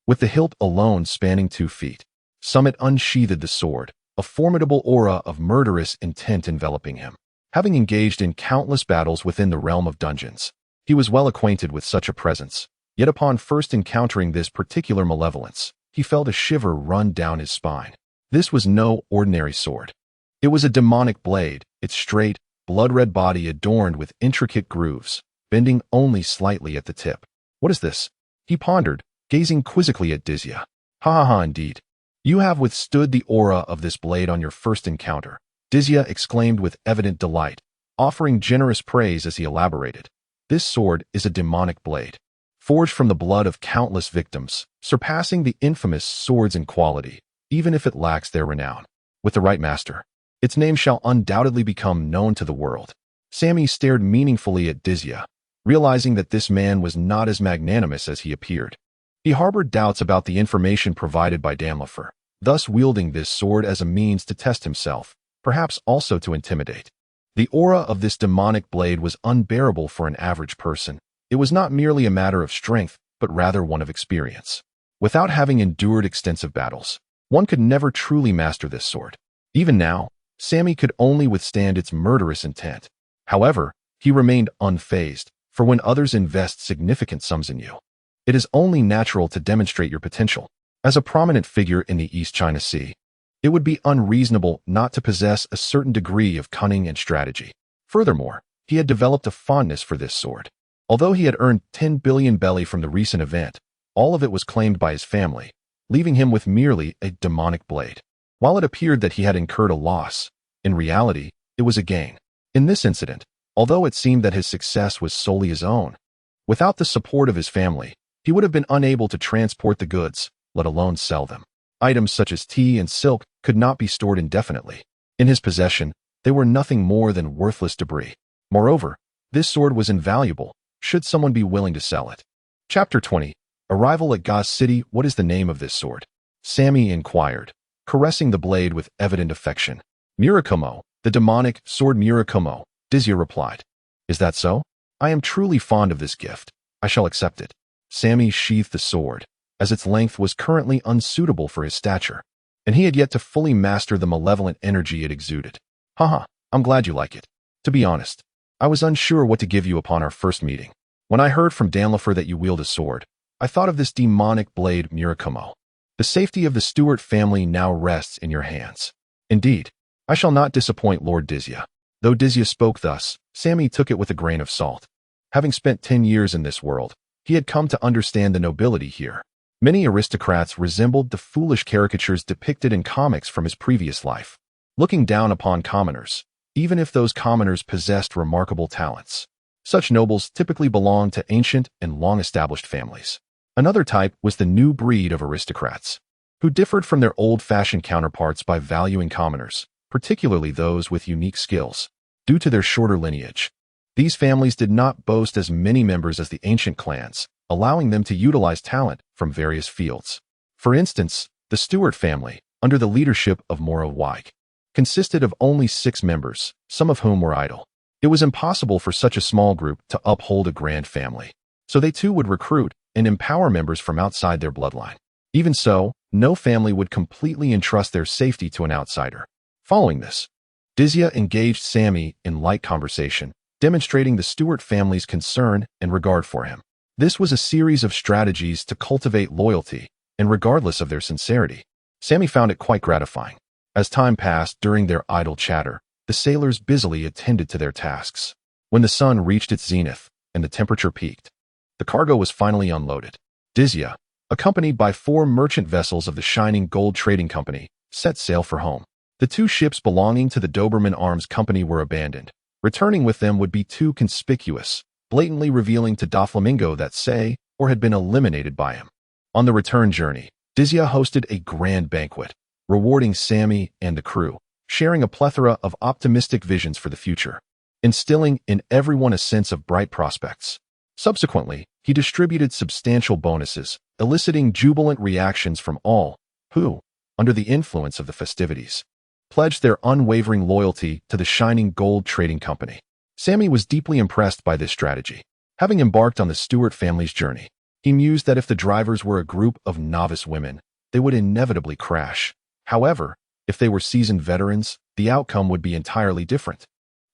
With the hilt alone spanning 2 feet, Samit unsheathed the sword, a formidable aura of murderous intent enveloping him. Having engaged in countless battles within the realm of dungeons, he was well acquainted with such a presence, yet upon first encountering this particular malevolence, he felt a shiver run down his spine. This was no ordinary sword. It was a demonic blade, its straight, blood-red body adorned with intricate grooves, bending only slightly at the tip. "What is this?" he pondered, gazing quizzically at Dizia. "Ha ha ha, indeed. You have withstood the aura of this blade on your first encounter," Dizia exclaimed with evident delight, offering generous praise as he elaborated. This sword is a demonic blade, forged from the blood of countless victims, surpassing the infamous swords in quality, even if it lacks their renown. With the right master, its name shall undoubtedly become known to the world. Sammy stared meaningfully at Dizia, realizing that this man was not as magnanimous as he appeared. He harbored doubts about the information provided by Damlifer, thus wielding this sword as a means to test himself, perhaps also to intimidate. The aura of this demonic blade was unbearable for an average person. It was not merely a matter of strength, but rather one of experience. Without having endured extensive battles, one could never truly master this sword. Even now, Sammy could only withstand its murderous intent. However, he remained unfazed, for when others invest significant sums in you, it is only natural to demonstrate your potential. As a prominent figure in the East China Sea, it would be unreasonable not to possess a certain degree of cunning and strategy. Furthermore, he had developed a fondness for this sword. Although he had earned 10 billion belly from the recent event, all of it was claimed by his family, leaving him with merely a demonic blade. While it appeared that he had incurred a loss, in reality, it was a gain. In this incident, although it seemed that his success was solely his own, without the support of his family, he would have been unable to transport the goods, let alone sell them. Items such as tea and silk could not be stored indefinitely. In his possession, they were nothing more than worthless debris. Moreover, this sword was invaluable, should someone be willing to sell it. Chapter 20. Arrival at Gaz City. What is the name of this sword? Sammy inquired, caressing the blade with evident affection. Murakumo, the demonic sword Murakumo, Dizia replied. Is that so? I am truly fond of this gift. I shall accept it. Sammy sheathed the sword, as its length was currently unsuitable for his stature, and he had yet to fully master the malevolent energy it exuded. Haha, I'm glad you like it. To be honest, I was unsure what to give you upon our first meeting. When I heard from Damlifer that you wield a sword, I thought of this demonic blade Murakumo. The safety of the Stewart family now rests in your hands. Indeed, I shall not disappoint Lord Dizia. Though Dizia spoke thus, Sammy took it with a grain of salt. Having spent 10 years in this world, he had come to understand the nobility here. Many aristocrats resembled the foolish caricatures depicted in comics from his previous life, looking down upon commoners, even if those commoners possessed remarkable talents. Such nobles typically belonged to ancient and long-established families. Another type was the new breed of aristocrats, who differed from their old-fashioned counterparts by valuing commoners, particularly those with unique skills. Due to their shorter lineage, these families did not boast as many members as the ancient clans, allowing them to utilize talent from various fields. For instance, the Stewart family, under the leadership of Mora Wyke, consisted of only 6 members, some of whom were idle. It was impossible for such a small group to uphold a grand family, so they too would recruit and empower members from outside their bloodline. Even so, no family would completely entrust their safety to an outsider. Following this, Dizia engaged Sammy in light conversation, demonstrating the Stewart family's concern and regard for him. This was a series of strategies to cultivate loyalty, and regardless of their sincerity, Sammy found it quite gratifying. As time passed during their idle chatter, the sailors busily attended to their tasks. When the sun reached its zenith and the temperature peaked, the cargo was finally unloaded. Dizia, accompanied by 4 merchant vessels of the Shining Gold Trading Company, set sail for home. The 2 ships belonging to the Doberman Arms Company were abandoned. Returning with them would be too conspicuous, blatantly revealing to Doflamingo that Say or had been eliminated by him. On the return journey, Dizia hosted a grand banquet, rewarding Sammy and the crew, sharing a plethora of optimistic visions for the future, instilling in everyone a sense of bright prospects. Subsequently, he distributed substantial bonuses, eliciting jubilant reactions from all who, under the influence of the festivities, pledged their unwavering loyalty to the Shining Gold Trading Company. Sammy was deeply impressed by this strategy. Having embarked on the Stewart family's journey, he mused that if the drivers were a group of novice women, they would inevitably crash. However, if they were seasoned veterans, the outcome would be entirely different,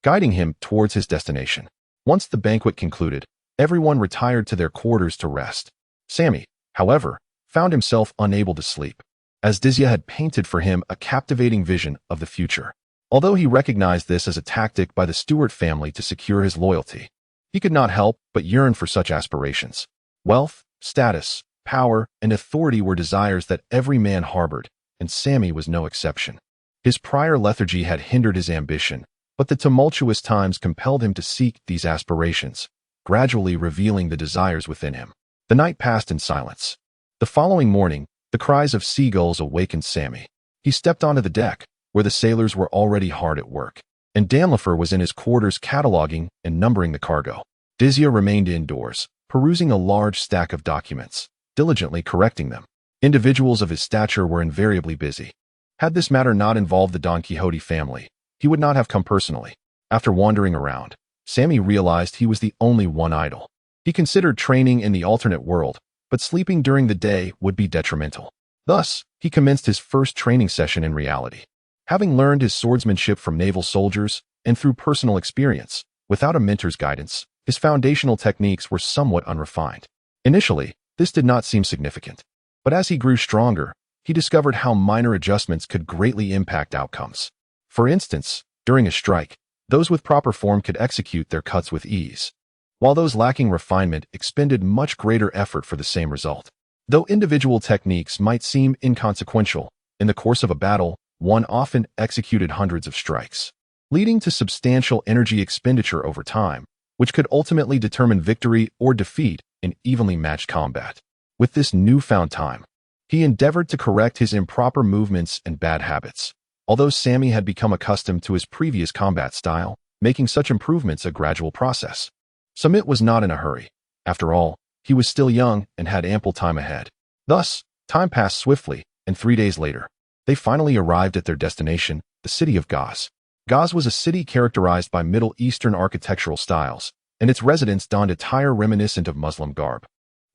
guiding him towards his destination. Once the banquet concluded, everyone retired to their quarters to rest. Sammy, however, found himself unable to sleep, as Dizia had painted for him a captivating vision of the future. Although he recognized this as a tactic by the Stewart family to secure his loyalty, he could not help but yearn for such aspirations. Wealth, status, power, and authority were desires that every man harbored, and Sammy was no exception. His prior lethargy had hindered his ambition, But the tumultuous times compelled him to seek these aspirations, gradually revealing the desires within him. The night passed in silence. The following morning, the cries of seagulls awakened Sammy. He stepped onto the deck, where the sailors were already hard at work, and Danlifer was in his quarters cataloging and numbering the cargo. Dizia remained indoors, perusing a large stack of documents, diligently correcting them. Individuals of his stature were invariably busy. Had this matter not involved the Don Quixote family, he would not have come personally. After wandering around, Sammy realized he was the only one idle. He considered training in the alternate world, but sleeping during the day would be detrimental. Thus, he commenced his first training session in reality. Having learned his swordsmanship from naval soldiers and through personal experience, without a mentor's guidance, his foundational techniques were somewhat unrefined. Initially, this did not seem significant. But as he grew stronger, he discovered how minor adjustments could greatly impact outcomes. For instance, during a strike, those with proper form could execute their cuts with ease, while those lacking refinement expended much greater effort for the same result. Though individual techniques might seem inconsequential, in the course of a battle, one often executed hundreds of strikes, leading to substantial energy expenditure over time, which could ultimately determine victory or defeat in evenly matched combat. With this newfound time, he endeavored to correct his improper movements and bad habits. Although Sammy had become accustomed to his previous combat style, making such improvements a gradual process. Samit was not in a hurry. After all, he was still young and had ample time ahead. Thus, time passed swiftly, and 3 days later, they finally arrived at their destination, the city of Gaz. Gaz was a city characterized by Middle Eastern architectural styles, and its residents donned attire reminiscent of Muslim garb.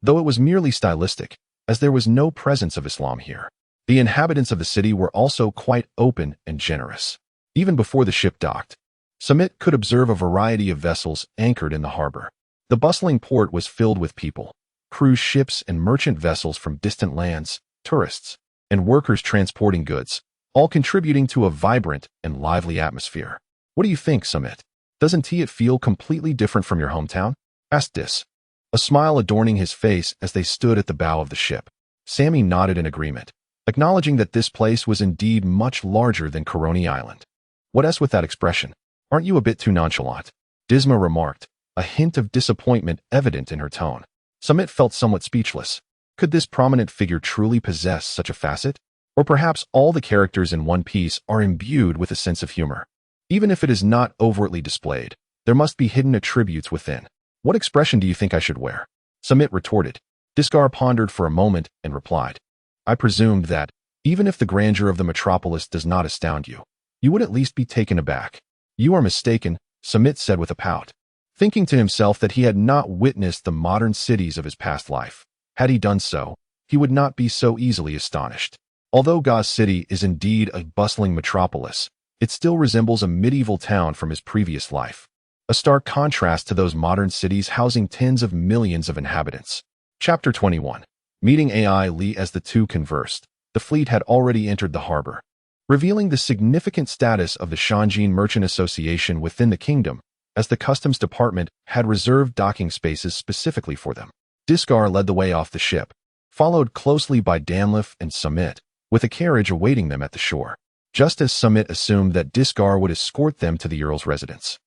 Though it was merely stylistic, as there was no presence of Islam here. The inhabitants of the city were also quite open and generous. Even before the ship docked, Samit could observe a variety of vessels anchored in the harbor. The bustling port was filled with people, cruise ships and merchant vessels from distant lands, tourists, and workers transporting goods, all contributing to a vibrant and lively atmosphere. What do you think, Samit? Doesn't it feel completely different from your hometown? Asked Dis, a smile adorning his face as they stood at the bow of the ship. Sammy nodded in agreement, acknowledging that this place was indeed much larger than Coroni Island. What else with that expression? Aren't you a bit too nonchalant? Disma remarked, a hint of disappointment evident in her tone. Samit felt somewhat speechless. Could this prominent figure truly possess such a facet? Or perhaps all the characters in One Piece are imbued with a sense of humor. Even if it is not overtly displayed, there must be hidden attributes within. What expression do you think I should wear? Samit retorted. Discar pondered for a moment and replied, I presumed that, even if the grandeur of the metropolis does not astound you, you would at least be taken aback. You are mistaken, Samit said with a pout, thinking to himself that he had not witnessed the modern cities of his past life. Had he done so, he would not be so easily astonished. Although Gaz City is indeed a bustling metropolis, it still resembles a medieval town from his previous life. A stark contrast to those modern cities housing tens of millions of inhabitants. Chapter 21. Meeting AI Lee. As the two conversed, the fleet had already entered the harbor, revealing the significant status of the Shanjin Merchant Association within the kingdom, as the customs department had reserved docking spaces specifically for them. Discar led the way off the ship, followed closely by Danlif and Samit, with a carriage awaiting them at the shore. Just as Samit assumed that Discar would escort them to the Earl's residence.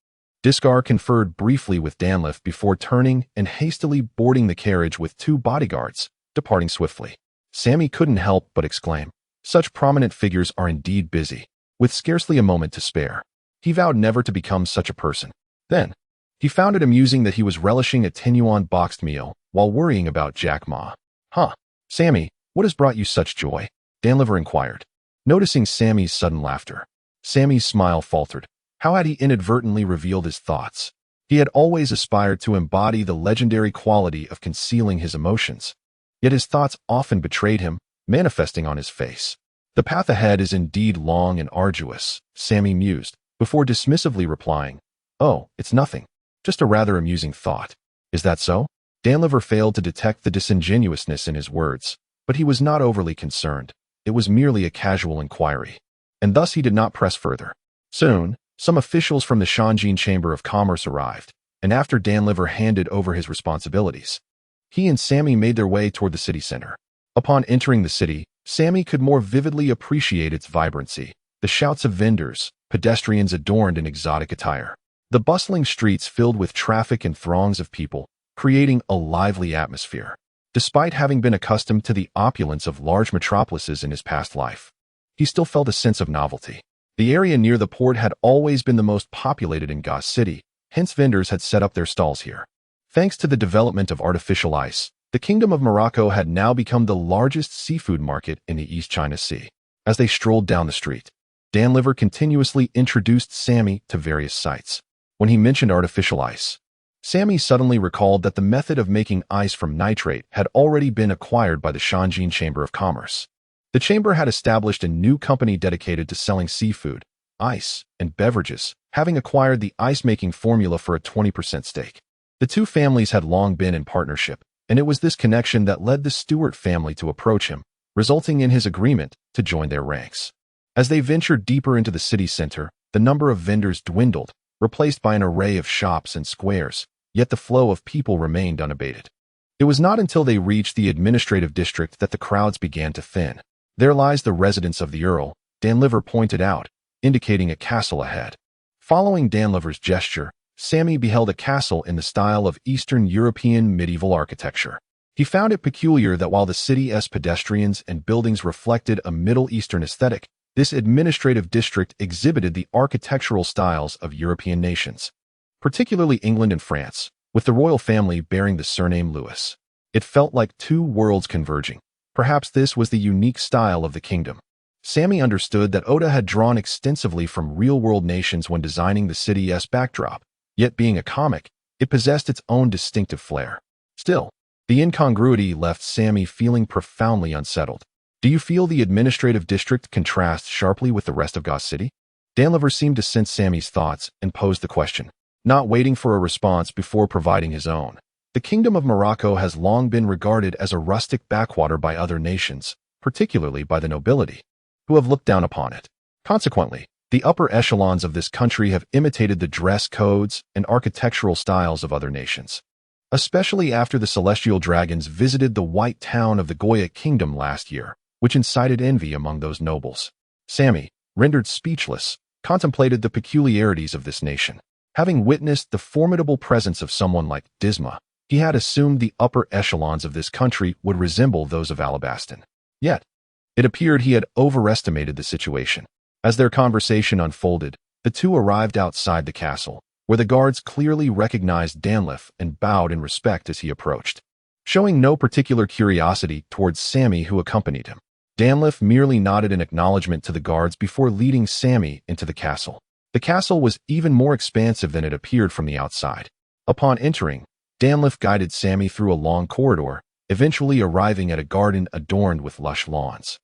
Discar conferred briefly with Danlif before turning and hastily boarding the carriage with 2 bodyguards, departing swiftly. Sammy couldn't help but exclaim, such prominent figures are indeed busy, with scarcely a moment to spare. He vowed never to become such a person. Then, he found it amusing that he was relishing a Tenuan boxed meal while worrying about Jack Ma. Huh, Sammy, what has brought you such joy? Danliver inquired, noticing Sammy's sudden laughter. Sammy's smile faltered. How had he inadvertently revealed his thoughts? He had always aspired to embody the legendary quality of concealing his emotions. Yet his thoughts often betrayed him, manifesting on his face. The path ahead is indeed long and arduous, Sammy mused, before dismissively replying, oh, it's nothing. Just a rather amusing thought. Is that so? Danliver failed to detect the disingenuousness in his words, but he was not overly concerned. It was merely a casual inquiry. And thus he did not press further. Soon, some officials from the Shanjin Chamber of Commerce arrived, and after Danliver handed over his responsibilities, he and Sammy made their way toward the city center. Upon entering the city, Sammy could more vividly appreciate its vibrancy. The shouts of vendors, pedestrians adorned in exotic attire. The bustling streets filled with traffic and throngs of people, creating a lively atmosphere. Despite having been accustomed to the opulence of large metropolises in his past life, he still felt a sense of novelty. The area near the port had always been the most populated in Gauss City, hence vendors had set up their stalls here. Thanks to the development of artificial ice, the Kingdom of Morocco had now become the largest seafood market in the East China Sea. As they strolled down the street, Danliver continuously introduced Sammy to various sights. When he mentioned artificial ice, Sammy suddenly recalled that the method of making ice from nitrate had already been acquired by the Shanjin Chamber of Commerce. The chamber had established a new company dedicated to selling seafood, ice, and beverages, having acquired the ice-making formula for a 20% stake. The two families had long been in partnership, and it was this connection that led the Stewart family to approach him, resulting in his agreement to join their ranks. As they ventured deeper into the city center, the number of vendors dwindled, replaced by an array of shops and squares, yet the flow of people remained unabated. It was not until they reached the administrative district that the crowds began to thin. There lies the residence of the Earl, Danliver pointed out, indicating a castle ahead. Following Danliver's gesture, Sammy beheld a castle in the style of Eastern European medieval architecture. He found it peculiar that while the city's pedestrians and buildings reflected a Middle Eastern aesthetic, this administrative district exhibited the architectural styles of European nations, particularly England and France, with the royal family bearing the surname Louis. It felt like two worlds converging. Perhaps this was the unique style of the kingdom. Sammy understood that Oda had drawn extensively from real-world nations when designing the city's backdrop, yet being a comic, it possessed its own distinctive flair. Still, the incongruity left Sammy feeling profoundly unsettled. Do you feel the administrative district contrasts sharply with the rest of Gauss City? Danliver seemed to sense Sammy's thoughts and posed the question, not waiting for a response before providing his own. The Kingdom of Morocco has long been regarded as a rustic backwater by other nations, particularly by the nobility, who have looked down upon it. Consequently, the upper echelons of this country have imitated the dress codes and architectural styles of other nations. Especially after the celestial dragons visited the white town of the Goya Kingdom last year, which incited envy among those nobles. Sammy, rendered speechless, contemplated the peculiarities of this nation. Having witnessed the formidable presence of someone like Disma, he had assumed the upper echelons of this country would resemble those of Alabaston. Yet, it appeared he had overestimated the situation. As their conversation unfolded, the two arrived outside the castle, where the guards clearly recognized Danliff and bowed in respect as he approached, showing no particular curiosity towards Sammy who accompanied him. Danliff merely nodded in acknowledgement to the guards before leading Sammy into the castle. The castle was even more expansive than it appeared from the outside. Upon entering, Danliff guided Sammy through a long corridor, eventually arriving at a garden adorned with lush lawns,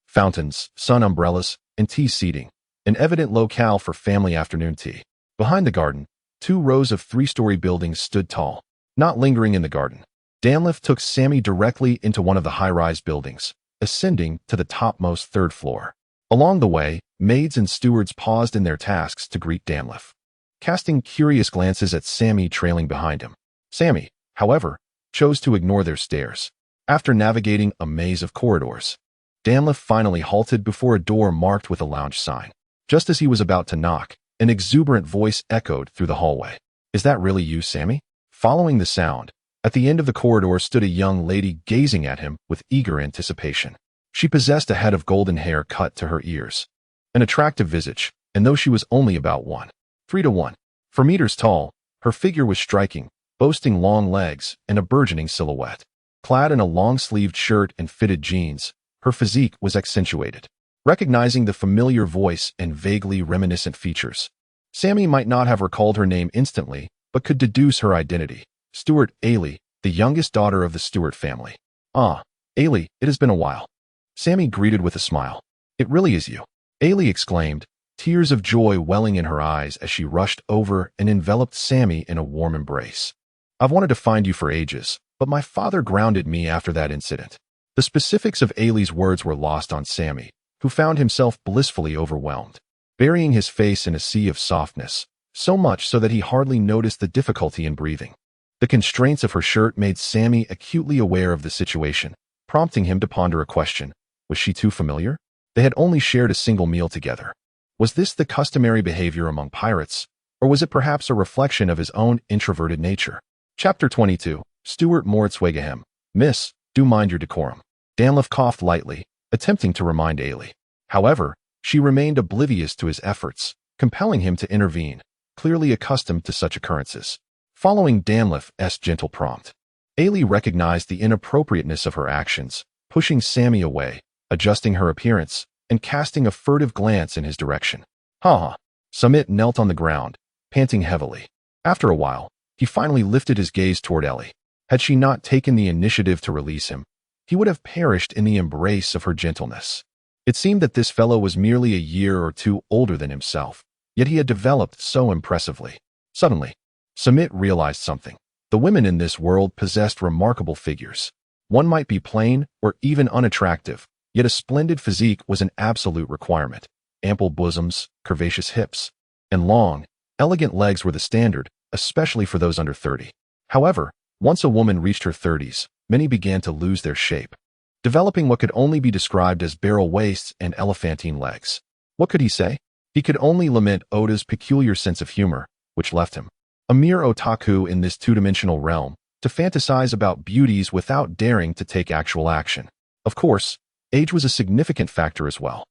fountains, sun umbrellas, and tea seating, an evident locale for family afternoon tea. Behind the garden, 2 rows of 3-story buildings stood tall. Not lingering in the garden, Danliff took Sammy directly into one of the high-rise buildings, ascending to the topmost 3rd floor. Along the way, maids and stewards paused in their tasks to greet Danliff, casting curious glances at Sammy trailing behind him. Sammy, however, chose to ignore their stares. After navigating a maze of corridors, Danliff finally halted before a door marked with a lounge sign. Just as he was about to knock, an exuberant voice echoed through the hallway. "Is that really you, Sammy?" Following the sound, at the end of the corridor stood a young lady gazing at him with eager anticipation. She possessed a head of golden hair cut to her ears, an attractive visage, and though she was only about 1.3 meters tall, her figure was striking, boasting long legs and a burgeoning silhouette. Clad in a long-sleeved shirt and fitted jeans, her physique was accentuated. Recognizing the familiar voice and vaguely reminiscent features, Sammy might not have recalled her name instantly, but could deduce her identity. Stewart Ailey, the youngest daughter of the Stewart family. "Ah, Ailey, it has been a while." Sammy greeted with a smile. "It really is you," Ailey exclaimed, tears of joy welling in her eyes as she rushed over and enveloped Sammy in a warm embrace. "I've wanted to find you for ages, but my father grounded me after that incident." The specifics of Ailey's words were lost on Sammy, who found himself blissfully overwhelmed, burying his face in a sea of softness, so much so that he hardly noticed the difficulty in breathing. The constraints of her shirt made Sammy acutely aware of the situation, prompting him to ponder a question. Was she too familiar? They had only shared a single meal together. Was this the customary behavior among pirates, or was it perhaps a reflection of his own introverted nature? Chapter 22. Stuart Moritz Wegehem. Miss, do mind your decorum. Danliff coughed lightly, attempting to remind Ailey. However, she remained oblivious to his efforts, compelling him to intervene, clearly accustomed to such occurrences. Following Danliff's gentle prompt, Ailey recognized the inappropriateness of her actions, pushing Sammy away, adjusting her appearance, and casting a furtive glance in his direction. Ha! Samit knelt on the ground, panting heavily. After a while, he finally lifted his gaze toward Ellie. Had she not taken the initiative to release him, he would have perished in the embrace of her gentleness. It seemed that this fellow was merely a year or two older than himself, yet he had developed so impressively. Suddenly, Samit realized something. The women in this world possessed remarkable figures. One might be plain or even unattractive, yet a splendid physique was an absolute requirement. Ample bosoms, curvaceous hips, and long, elegant legs were the standard, especially for those under 30. However, once a woman reached her 30s, many began to lose their shape, developing what could only be described as barrel waists and elephantine legs. What could he say? He could only lament Oda's peculiar sense of humor, which left him, a mere otaku in this two-dimensional realm, to fantasize about beauties without daring to take actual action. Of course, age was a significant factor as well.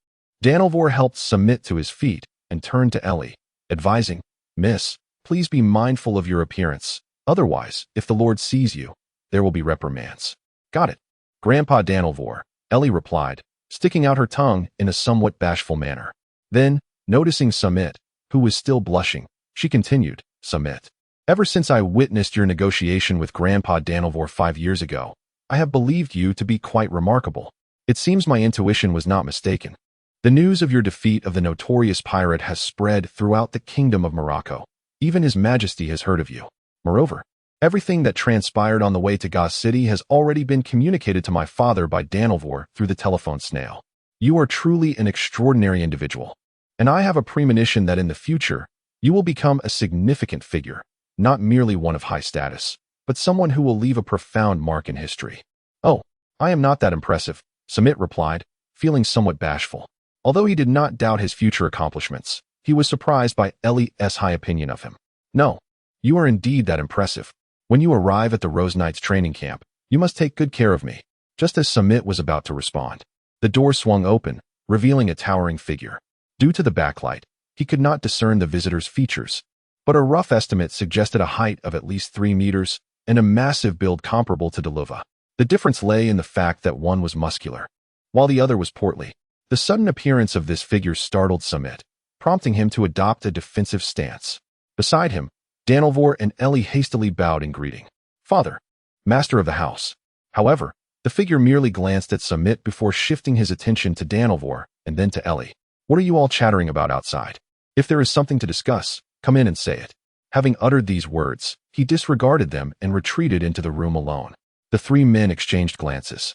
Danilvor helped Samit to his feet and turned to Ellie, advising, Miss, please be mindful of your appearance. Otherwise, if the Lord sees you, there will be reprimands. Got it, Grandpa Danilvor, Ellie replied, sticking out her tongue in a somewhat bashful manner. Then, noticing Samit, who was still blushing, she continued, Samit, ever since I witnessed your negotiation with Grandpa Danilvor 5 years ago, I have believed you to be quite remarkable. It seems my intuition was not mistaken. The news of your defeat of the notorious pirate has spread throughout the Kingdom of Morocco. Even His Majesty has heard of you. Moreover, everything that transpired on the way to Gauss City has already been communicated to my father by Danilvor through the telephone snail. You are truly an extraordinary individual, and I have a premonition that in the future, you will become a significant figure, not merely one of high status, but someone who will leave a profound mark in history. Oh, I am not that impressive, Samit replied, feeling somewhat bashful. Although he did not doubt his future accomplishments, he was surprised by Ellie's high opinion of him. No, you are indeed that impressive. When you arrive at the Rose Knights training camp, you must take good care of me. Just as Samit was about to respond, the door swung open, revealing a towering figure. Due to the backlight, he could not discern the visitor's features, but a rough estimate suggested a height of at least 3 meters and a massive build comparable to Delova. The difference lay in the fact that one was muscular, while the other was portly. The sudden appearance of this figure startled Samit, prompting him to adopt a defensive stance. Beside him, Danilvor and Ellie hastily bowed in greeting. Father, master of the house. However, the figure merely glanced at Samit before shifting his attention to Danilvor and then to Ellie. What are you all chattering about outside? If there is something to discuss, come in and say it. Having uttered these words, he disregarded them and retreated into the room alone. The 3 men exchanged glances,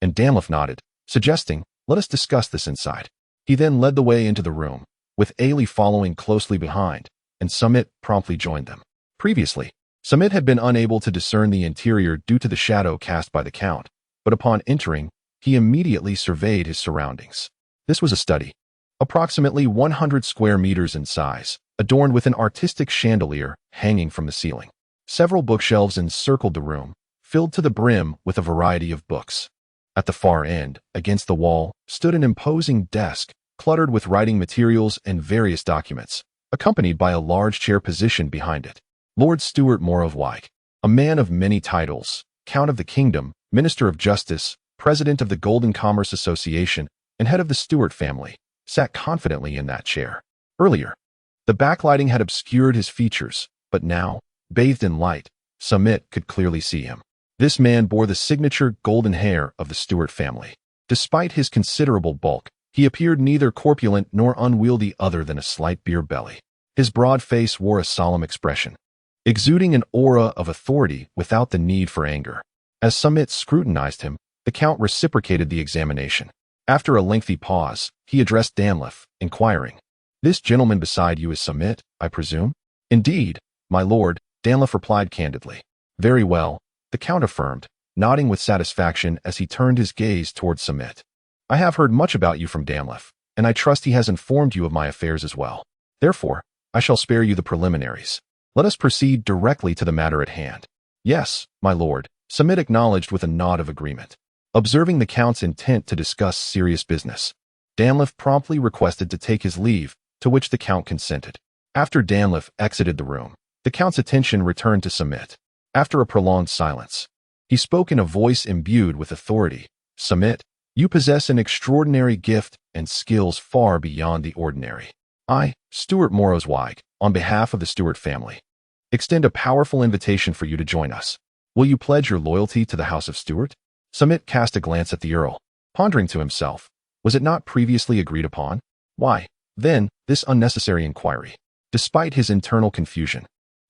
and Danliff nodded, suggesting, let us discuss this inside. He then led the way into the room, with Ailey following closely behind, and Samit promptly joined them. Previously, Samit had been unable to discern the interior due to the shadow cast by the Count, but upon entering, he immediately surveyed his surroundings. This was a study, approximately 100 square meters in size, adorned with an artistic chandelier hanging from the ceiling. Several bookshelves encircled the room, filled to the brim with a variety of books. At the far end, against the wall, stood an imposing desk, cluttered with writing materials and various documents, accompanied by a large chair positioned behind it. Lord Stuart Morovwike, a man of many titles, Count of the Kingdom, Minister of Justice, President of the Golden Commerce Association, and head of the Stuart family, sat confidently in that chair. Earlier, the backlighting had obscured his features, but now, bathed in light, Samit could clearly see him. This man bore the signature golden hair of the Stuart family. Despite his considerable bulk, he appeared neither corpulent nor unwieldy other than a slight beer belly. His broad face wore a solemn expression, exuding an aura of authority without the need for anger. As Samit scrutinized him, the Count reciprocated the examination. After a lengthy pause, he addressed Danliff, inquiring, This gentleman beside you is Samit, I presume? Indeed, my lord, Danliff replied candidly. Very well, the Count affirmed, nodding with satisfaction as he turned his gaze towards Samit. I have heard much about you from Danliff. and I trust he has informed you of my affairs as well. Therefore, I shall spare you the preliminaries. Let us proceed directly to the matter at hand. Yes, my lord, Samit acknowledged with a nod of agreement. Observing the Count's intent to discuss serious business, Danliff promptly requested to take his leave, to which the Count consented. After Danliff exited the room, the Count's attention returned to Samit. After a prolonged silence, he spoke in a voice imbued with authority. Samit, you possess an extraordinary gift and skills far beyond the ordinary. I, Stuart Morrowswig, on behalf of the Stuart family, extend a powerful invitation for you to join us. Will you pledge your loyalty to the House of Stuart? Samit cast a glance at the Earl, pondering to himself, was it not previously agreed upon? Why, then, this unnecessary inquiry? Despite his internal confusion,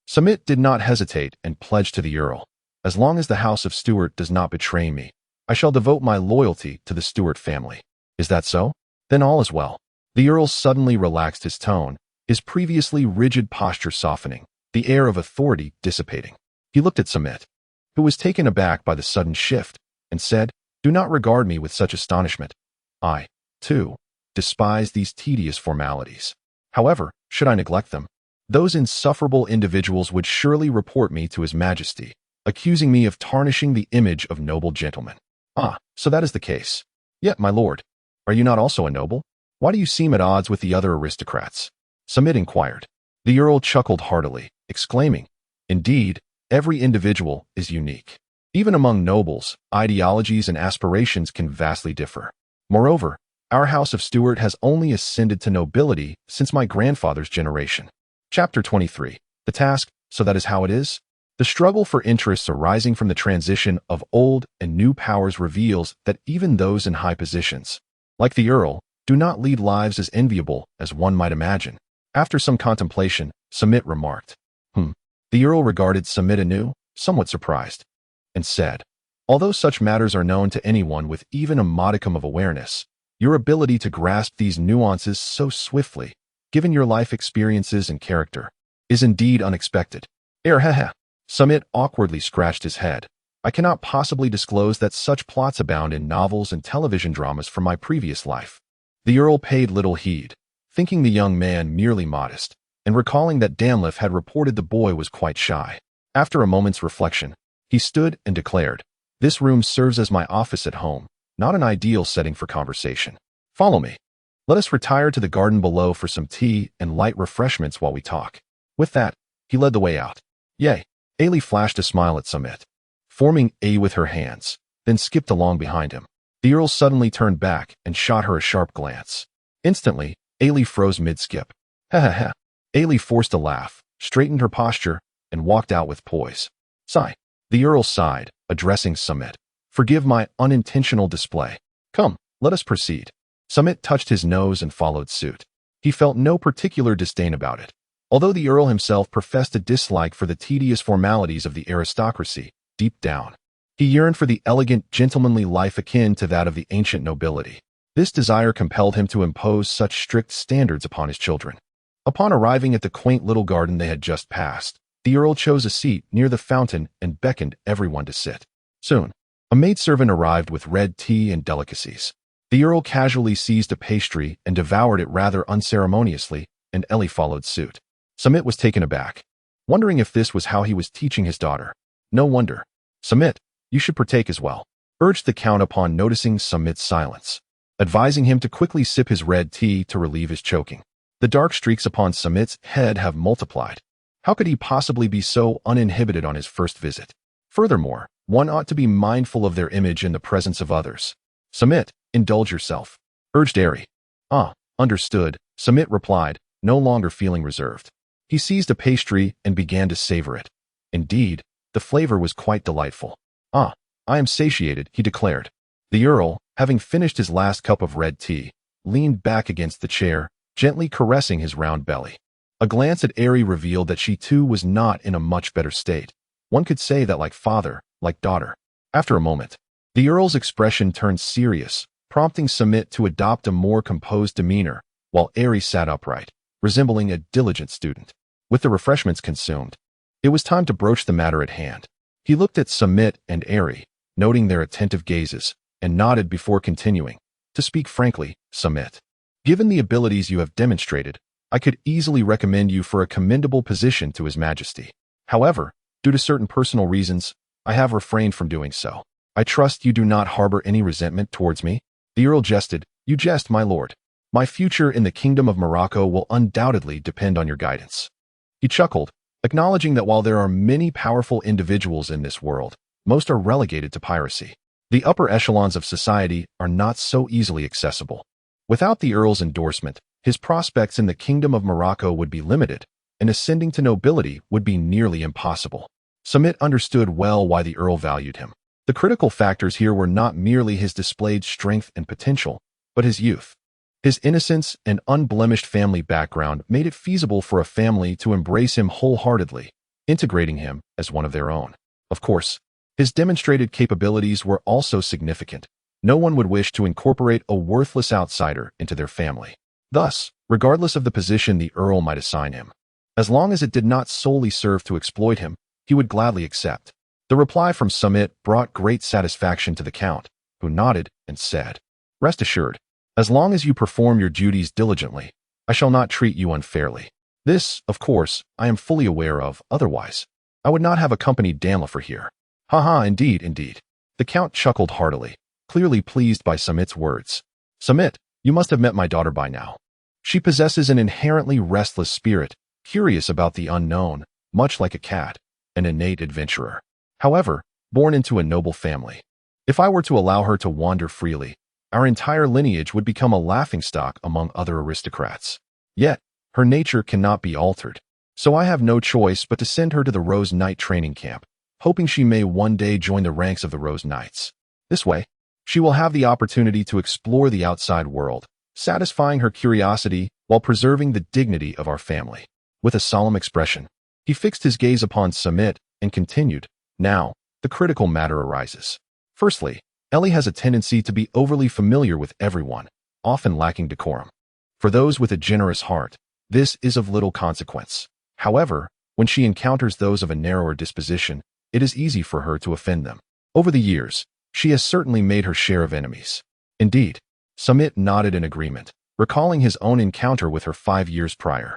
Samit did not hesitate and pledged to the Earl, as long as the House of Stuart does not betray me, I shall devote my loyalty to the Stuart family. Is that so? Then all is well. The Earl suddenly relaxed his tone, his previously rigid posture softening, the air of authority dissipating. He looked at Samit, who was taken aback by the sudden shift, and said, do not regard me with such astonishment. I, too, despise these tedious formalities. However, should I neglect them, those insufferable individuals would surely report me to His Majesty, accusing me of tarnishing the image of noble gentlemen. Ah, so that is the case. Yet, my lord, are you not also a noble? Why do you seem at odds with the other aristocrats? Samit inquired. The Earl chuckled heartily, exclaiming, indeed, every individual is unique. Even among nobles, ideologies and aspirations can vastly differ. Moreover, our House of Stuart has only ascended to nobility since my grandfather's generation. Chapter 23. The task, so that is how it is? The struggle for interests arising from the transition of old and new powers reveals that even those in high positions, like the Earl, do not lead lives as enviable as one might imagine. After some contemplation, Samit remarked, The Earl regarded Samit anew, somewhat surprised, and said, although such matters are known to anyone with even a modicum of awareness, your ability to grasp these nuances so swiftly, given your life experiences and character, is indeed unexpected. Samit awkwardly scratched his head. I cannot possibly disclose that such plots abound in novels and television dramas from my previous life. The Earl paid little heed, thinking the young man merely modest, and recalling that Danliff had reported the boy was quite shy. After a moment's reflection, he stood and declared, this room serves as my office at home, not an ideal setting for conversation. Follow me. Let us retire to the garden below for some tea and light refreshments while we talk. With that, he led the way out. Yea. Ailey flashed a smile at Samit, forming A with her hands, then skipped along behind him. The Earl suddenly turned back and shot her a sharp glance. Instantly, Ailey froze mid-skip. Ailey forced a laugh, straightened her posture, and walked out with poise. Sigh. The Earl sighed, addressing Samit. Forgive my unintentional display. Come, let us proceed. Samit touched his nose and followed suit. He felt no particular disdain about it. Although the Earl himself professed a dislike for the tedious formalities of the aristocracy, deep down, he yearned for the elegant, gentlemanly life akin to that of the ancient nobility. This desire compelled him to impose such strict standards upon his children. Upon arriving at the quaint little garden they had just passed, the Earl chose a seat near the fountain and beckoned everyone to sit. Soon, a maidservant arrived with red tea and delicacies. The Earl casually seized a pastry and devoured it rather unceremoniously, and Ellie followed suit. Samit was taken aback, wondering if this was how he was teaching his daughter. No wonder. Samit, you should partake as well, urged the Count upon noticing Samit's silence, advising him to quickly sip his red tea to relieve his choking. The dark streaks upon Samit's head have multiplied. How could he possibly be so uninhibited on his first visit? Furthermore, one ought to be mindful of their image in the presence of others. Samit, indulge yourself, urged Airy. Ah, understood, Samit replied, no longer feeling reserved. He seized a pastry and began to savor it. Indeed, the flavor was quite delightful. Ah, I am satiated, he declared. The Earl, having finished his last cup of red tea, leaned back against the chair, gently caressing his round belly. A glance at Airy revealed that she too was not in a much better state. One could say that like father, like daughter. After a moment, the Earl's expression turned serious, prompting Samit to adopt a more composed demeanor, while Airy sat upright, resembling a diligent student. With the refreshments consumed, it was time to broach the matter at hand. He looked at Samit and Airy, noting their attentive gazes, and nodded before continuing. To speak frankly, Samit, Given the abilities you have demonstrated, I could easily recommend you for a commendable position to His Majesty. However, due to certain personal reasons, I have refrained from doing so. I trust you do not harbor any resentment towards me." The Earl jested. "You jest, my lord. My future in the Kingdom of Morocco will undoubtedly depend on your guidance." He chuckled, acknowledging that while there are many powerful individuals in this world, most are relegated to piracy. The upper echelons of society are not so easily accessible. Without the Earl's endorsement, his prospects in the Kingdom of Morocco would be limited, and ascending to nobility would be nearly impossible. Samit understood well why the Earl valued him. The critical factors here were not merely his displayed strength and potential, but his youth. His innocence and unblemished family background made it feasible for a family to embrace him wholeheartedly, integrating him as one of their own. Of course, his demonstrated capabilities were also significant. No one would wish to incorporate a worthless outsider into their family. Thus, regardless of the position the Earl might assign him, as long as it did not solely serve to exploit him, he would gladly accept. The reply from Samit brought great satisfaction to the Count, who nodded and said, "Rest assured, as long as you perform your duties diligently, I shall not treat you unfairly. This, of course, I am fully aware of, otherwise I would not have accompanied Danlifer here." "Ha, indeed, indeed." The Count chuckled heartily, clearly pleased by Samit's words. "Samit, you must have met my daughter by now. She possesses an inherently restless spirit, curious about the unknown, much like a cat, an innate adventurer. However, born into a noble family. If I were to allow her to wander freely, our entire lineage would become a laughingstock among other aristocrats. Yet, her nature cannot be altered, so I have no choice but to send her to the Rose Knight training camp, hoping she may one day join the ranks of the Rose Knights. This way, she will have the opportunity to explore the outside world, satisfying her curiosity while preserving the dignity of our family." With a solemn expression, he fixed his gaze upon Samit and continued, "Now, the critical matter arises. Firstly, Ellie has a tendency to be overly familiar with everyone, often lacking decorum. For those with a generous heart, this is of little consequence. However, when she encounters those of a narrower disposition, it is easy for her to offend them. Over the years, she has certainly made her share of enemies." Indeed, Samit nodded in agreement, recalling his own encounter with her 5 years prior,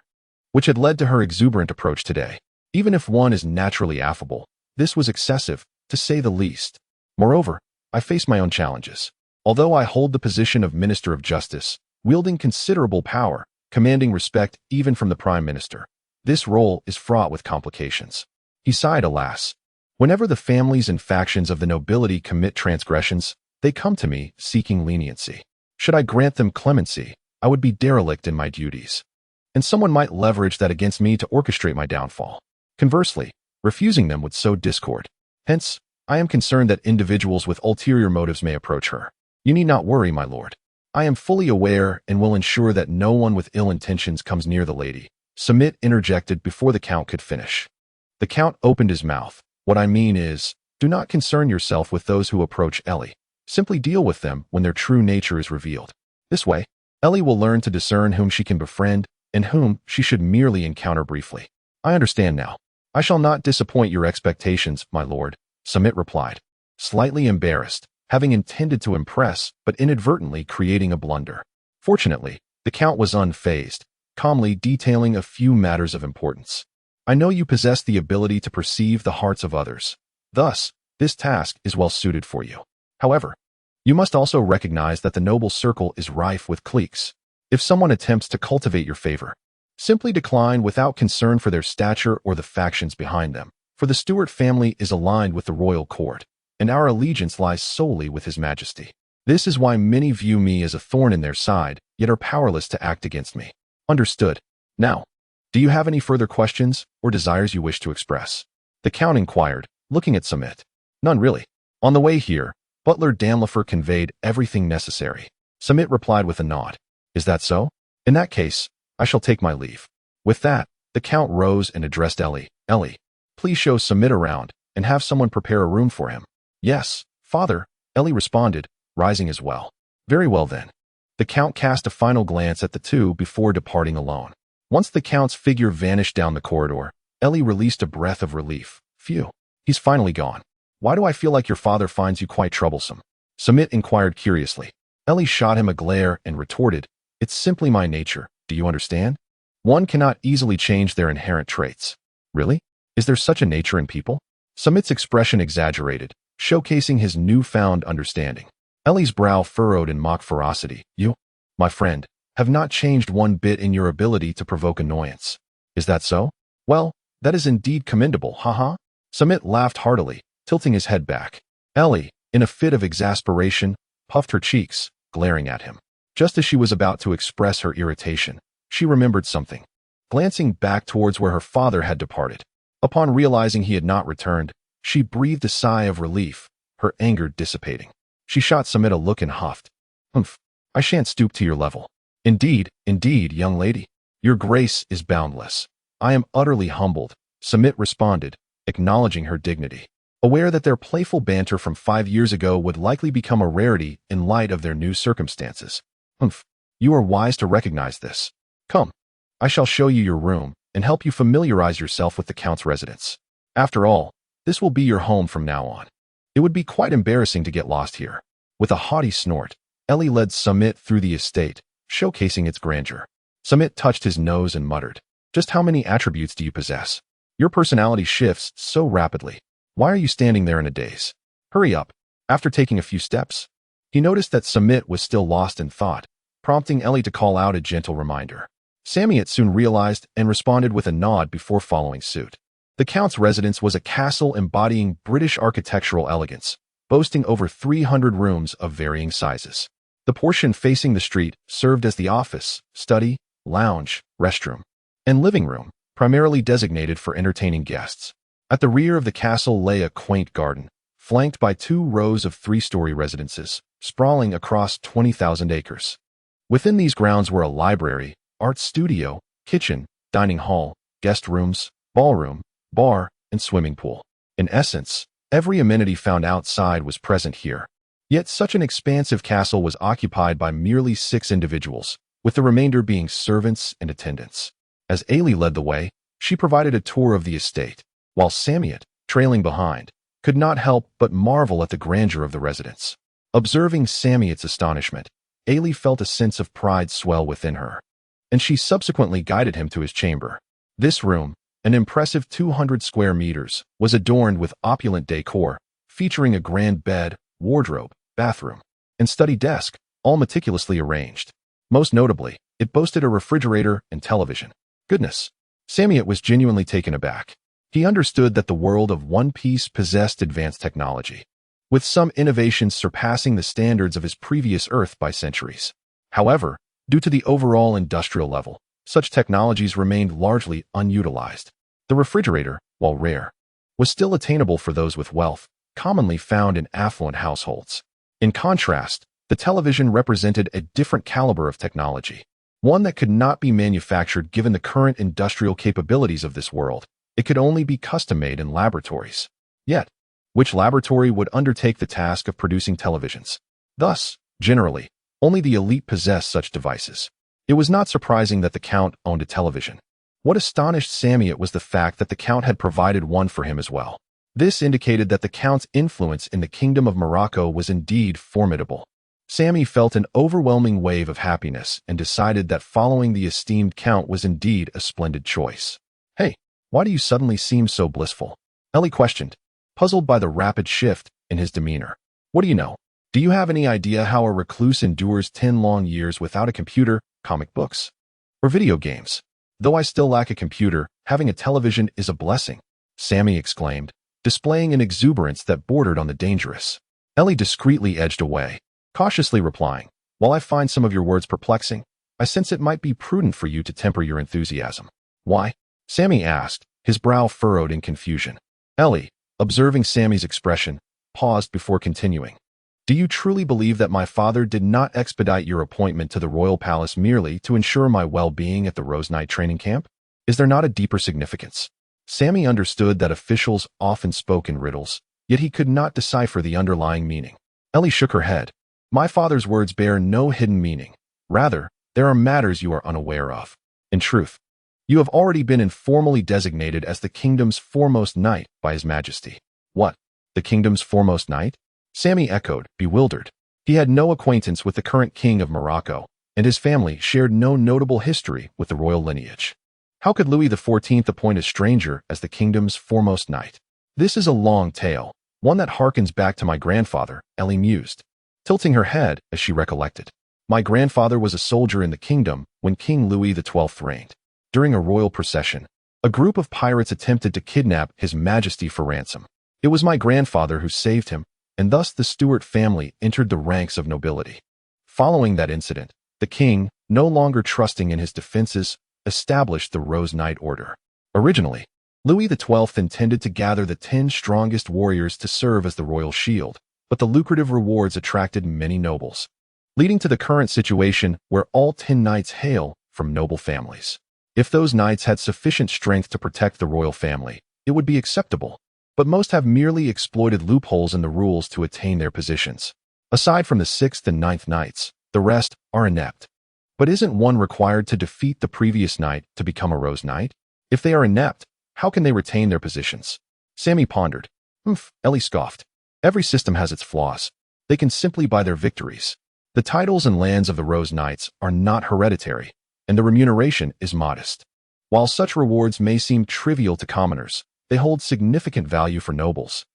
which had led to her exuberant approach today. Even if one is naturally affable, this was excessive, to say the least. Moreover, I face my own challenges. Although I hold the position of Minister of Justice, wielding considerable power, commanding respect even from the Prime Minister, this role is fraught with complications. He sighed, alas. Whenever the families and factions of the nobility commit transgressions, they come to me seeking leniency. Should I grant them clemency, I would be derelict in my duties, and someone might leverage that against me to orchestrate my downfall. Conversely, refusing them would sow discord. Hence, I am concerned that individuals with ulterior motives may approach her. You need not worry, my lord. I am fully aware and will ensure that no one with ill intentions comes near the lady." Samit interjected before the Count could finish. The Count opened his mouth. "What I mean is, do not concern yourself with those who approach Ellie. Simply deal with them when their true nature is revealed. This way, Ellie will learn to discern whom she can befriend and whom she should merely encounter briefly." "I understand now. I shall not disappoint your expectations, my lord," Samit replied, slightly embarrassed, having intended to impress but inadvertently creating a blunder. Fortunately, the Count was unfazed, calmly detailing a few matters of importance. "I know you possess the ability to perceive the hearts of others. Thus, this task is well suited for you. However, you must also recognize that the noble circle is rife with cliques. If someone attempts to cultivate your favor, simply decline without concern for their stature or the factions behind them, for the Stuart family is aligned with the royal court, and our allegiance lies solely with His Majesty. This is why many view me as a thorn in their side, yet are powerless to act against me." "Understood. Now, do you have any further questions or desires you wish to express?" the Count inquired, looking at Samit. "None really. On the way here, Butler Danlifer conveyed everything necessary." Samit replied with a nod. "Is that so? In that case, I shall take my leave." With that, the Count rose and addressed Ellie. "Ellie, please show Samit around and have someone prepare a room for him." "Yes, father," Ellie responded, rising as well. "Very well then." The Count cast a final glance at the two before departing alone. Once the Count's figure vanished down the corridor, Ellie released a breath of relief. "Phew, he's finally gone. Why do I feel like your father finds you quite troublesome?" Samit inquired curiously. Ellie shot him a glare and retorted, It's simply my nature, do you understand? One cannot easily change their inherent traits. Really? Is there such a nature in people? Samit's expression exaggerated, showcasing his newfound understanding. Ellie's brow furrowed in mock ferocity. You, my friend, have not changed one bit in your ability to provoke annoyance. Is that so? Well, that is indeed commendable, haha. Samit laughed heartily, tilting his head back. Ellie, in a fit of exasperation, puffed her cheeks, glaring at him. Just as she was about to express her irritation, she remembered something. Glancing back towards where her father had departed, upon realizing he had not returned, she breathed a sigh of relief, her anger dissipating. She shot Samit a look and huffed. Humph, I shan't stoop to your level. Indeed, young lady. Your grace is boundless. I am utterly humbled, Samit responded, acknowledging her dignity. Aware that their playful banter from 5 years ago would likely become a rarity in light of their new circumstances. Humph, you are wise to recognize this. Come, I shall show you your room and help you familiarize yourself with the Count's residence. After all, this will be your home from now on. It would be quite embarrassing to get lost here. With a haughty snort, Ellie led Samit through the estate, showcasing its grandeur. Samit touched his nose and muttered, "Just how many attributes do you possess? Your personality shifts so rapidly. Why are you standing there in a daze? Hurry up." After taking a few steps, he noticed that Samit was still lost in thought, prompting Ellie to call out a gentle reminder. Samit soon realized and responded with a nod before following suit. The Count's residence was a castle embodying British architectural elegance, boasting over 300 rooms of varying sizes. The portion facing the street served as the office, study, lounge, restroom, and living room, primarily designated for entertaining guests. At the rear of the castle lay a quaint garden, flanked by 2 rows of 3-story residences, sprawling across 20,000 acres. Within these grounds were a library, art studio, kitchen, dining hall, guest rooms, ballroom, bar, and swimming pool. In essence, every amenity found outside was present here. Yet such an expansive castle was occupied by merely 6 individuals, with the remainder being servants and attendants. As Ailey led the way, she provided a tour of the estate, while Samit, trailing behind, could not help but marvel at the grandeur of the residence. Observing Samit's astonishment, Ailey felt a sense of pride swell within her, and she subsequently guided him to his chamber. This room, an impressive 200 square meters, was adorned with opulent decor, featuring a grand bed, wardrobe, bathroom, and study desk, all meticulously arranged. Most notably, it boasted a refrigerator and television. Goodness! Samit was genuinely taken aback. He understood that the world of One Piece possessed advanced technology, with some innovations surpassing the standards of his previous Earth by centuries. However, due to the overall industrial level, such technologies remained largely unutilized. The refrigerator, while rare, was still attainable for those with wealth, commonly found in affluent households. In contrast, the television represented a different caliber of technology, one that could not be manufactured given the current industrial capabilities of this world. It could only be custom-made in laboratories. Yet, which laboratory would undertake the task of producing televisions? Thus, generally, only the elite possess such devices. It was not surprising that the Count owned a television. What astonished Samit was the fact that the Count had provided one for him as well. This indicated that the Count's influence in the Kingdom of Morocco was indeed formidable. Sammy felt an overwhelming wave of happiness and decided that following the esteemed Count was indeed a splendid choice. "Hey, why do you suddenly seem so blissful?" Ellie questioned, puzzled by the rapid shift in his demeanor. "What do you know? Do you have any idea how a recluse endures 10 long years without a computer, comic books, or video games? Though I still lack a computer, having a television is a blessing," Sammy exclaimed, displaying an exuberance that bordered on the dangerous. Ellie discreetly edged away, cautiously replying, "While I find some of your words perplexing, I sense it might be prudent for you to temper your enthusiasm." "Why?" Sammy asked, his brow furrowed in confusion. Ellie, observing Sammy's expression, paused before continuing. "Do you truly believe that my father did not expedite your appointment to the royal palace merely to ensure my well-being at the Rose Knight training camp? Is there not a deeper significance?" Sammy understood that officials often spoke in riddles, yet he could not decipher the underlying meaning. Ellie shook her head. "My father's words bear no hidden meaning. Rather, there are matters you are unaware of. In truth, you have already been informally designated as the kingdom's foremost knight by His Majesty." "What? The kingdom's foremost knight?" Sammy echoed, bewildered. He had no acquaintance with the current king of Morocco, and his family shared no notable history with the royal lineage. How could Louis XIV appoint a stranger as the kingdom's foremost knight? This is a long tale, one that harkens back to my grandfather, Ellie mused, tilting her head as she recollected. My grandfather was a soldier in the kingdom when King Louis XII reigned. During a royal procession, a group of pirates attempted to kidnap His Majesty for ransom. It was my grandfather who saved him, and thus the Stuart family entered the ranks of nobility. Following that incident, the king, no longer trusting in his defenses, established the Rose Knight Order. Originally, Louis XII intended to gather the 10 strongest warriors to serve as the royal shield, but the lucrative rewards attracted many nobles, leading to the current situation where all 10 knights hail from noble families. If those knights had sufficient strength to protect the royal family, it would be acceptable, but most have merely exploited loopholes in the rules to attain their positions. Aside from the 6th and 9th knights, the rest are inept. But isn't one required to defeat the previous knight to become a Rose Knight? If they are inept, how can they retain their positions? Sammy pondered. Ellie scoffed. Every system has its flaws. They can simply buy their victories. The titles and lands of the Rose Knights are not hereditary, and the remuneration is modest. While such rewards may seem trivial to commoners, they hold significant value for nobles,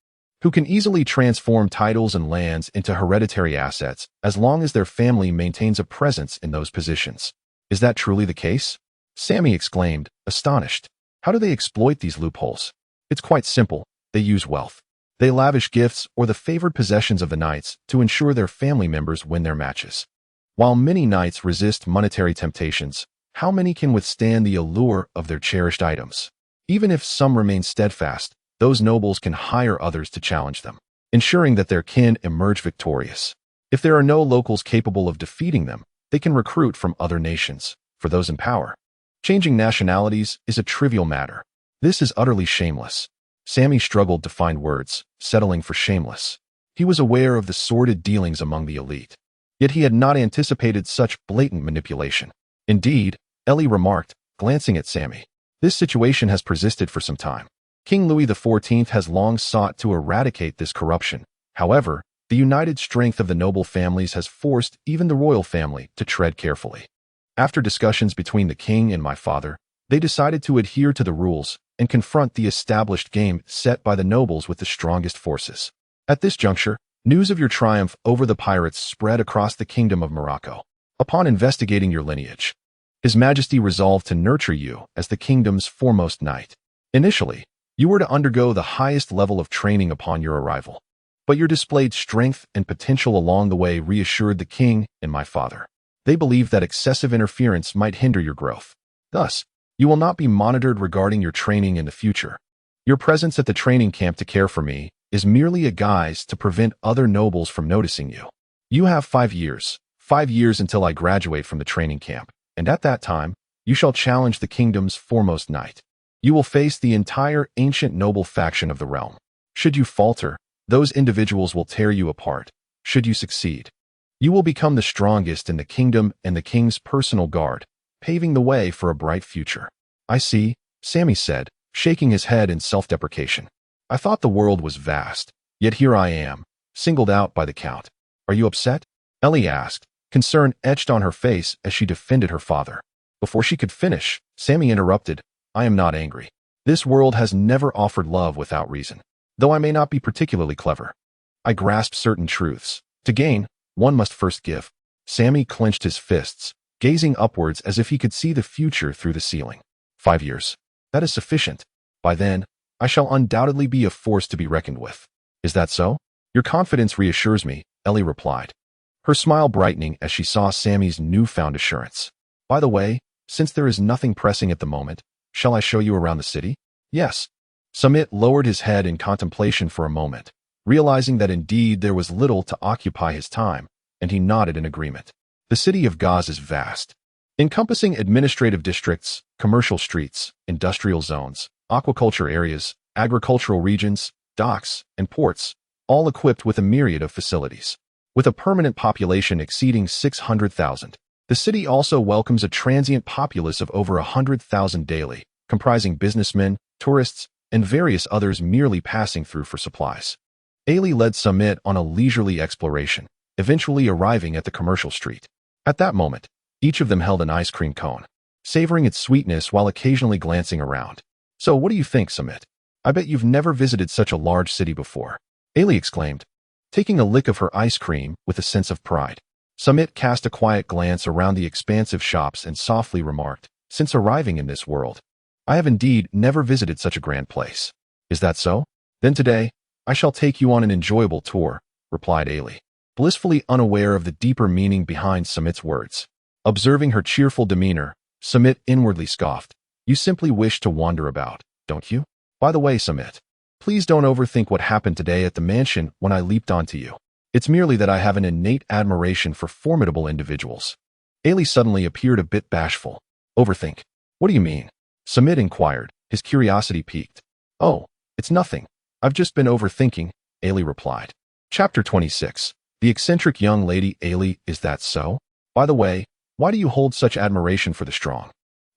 who can easily transform titles and lands into hereditary assets as long as their family maintains a presence in those positions. Is that truly the case? Sammy exclaimed, astonished. How do they exploit these loopholes? It's quite simple. They use wealth. They lavish gifts or the favored possessions of the knights to ensure their family members win their matches. While many knights resist monetary temptations, how many can withstand the allure of their cherished items? Even if some remain steadfast, those nobles can hire others to challenge them, ensuring that their kin emerge victorious. If there are no locals capable of defeating them, they can recruit from other nations. For those in power, changing nationalities is a trivial matter. This is utterly shameless. Sammy struggled to find words, settling for shameless. He was aware of the sordid dealings among the elite, yet he had not anticipated such blatant manipulation. Indeed, Ellie remarked, glancing at Sammy, this situation has persisted for some time. King Louis XIV has long sought to eradicate this corruption. However, the united strength of the noble families has forced even the royal family to tread carefully. After discussions between the king and my father, they decided to adhere to the rules and confront the established game set by the nobles with the strongest forces. At this juncture, news of your triumph over the pirates spread across the kingdom of Morocco. Upon investigating your lineage, His Majesty resolved to nurture you as the kingdom's foremost knight. Initially, you were to undergo the highest level of training upon your arrival, but your displayed strength and potential along the way reassured the king and my father. They believed that excessive interference might hinder your growth. Thus, you will not be monitored regarding your training in the future. Your presence at the training camp to care for me is merely a guise to prevent other nobles from noticing you. You have 5 years until I graduate from the training camp, and at that time, you shall challenge the kingdom's foremost knight. You will face the entire ancient noble faction of the realm. Should you falter, those individuals will tear you apart. Should you succeed, you will become the strongest in the kingdom and the king's personal guard, paving the way for a bright future. I see, Sammy said, shaking his head in self-deprecation. I thought the world was vast, yet here I am, singled out by the count. Are you upset? Ellie asked, concern etched on her face as she defended her father. Before she could finish, Sammy interrupted, I am not angry. This world has never offered love without reason. Though I may not be particularly clever, I grasp certain truths. To gain, one must first give. Sammy clenched his fists, gazing upwards as if he could see the future through the ceiling. 5 years. That is sufficient. By then, I shall undoubtedly be a force to be reckoned with. Is that so? Your confidence reassures me, Ellie replied, her smile brightening as she saw Sammy's newfound assurance. By the way, since there is nothing pressing at the moment, shall I show you around the city? Yes. Samit lowered his head in contemplation for a moment, realizing that indeed there was little to occupy his time, and he nodded in agreement. The city of Gaz is vast, encompassing administrative districts, commercial streets, industrial zones, aquaculture areas, agricultural regions, docks, and ports, all equipped with a myriad of facilities. With a permanent population exceeding 600,000, the city also welcomes a transient populace of over 100,000 daily, comprising businessmen, tourists, and various others merely passing through for supplies. Ailey led Samit on a leisurely exploration, eventually arriving at the commercial street. At that moment, Each of them held an ice cream cone, savoring its sweetness while occasionally glancing around. So what do you think, Samit? I bet you've never visited such a large city before, Ailey exclaimed, taking a lick of her ice cream with a sense of pride. Samit cast a quiet glance around the expansive shops and softly remarked, since arriving in this world, I have indeed never visited such a grand place. Is that so? Then today, I shall take you on an enjoyable tour, replied Ailey, blissfully unaware of the deeper meaning behind Samit's words. Observing her cheerful demeanor, Samit inwardly scoffed. You simply wish to wander about, don't you? By the way, Samit, please don't overthink what happened today at the mansion when I leaped onto you. It's merely that I have an innate admiration for formidable individuals. Ailey suddenly appeared a bit bashful. Overthink? What do you mean? Samit inquired, his curiosity piqued. Oh, it's nothing. I've just been overthinking, Ailey replied. Chapter 26. The eccentric young lady Ailey, is that so? By the way, why do you hold such admiration for the strong?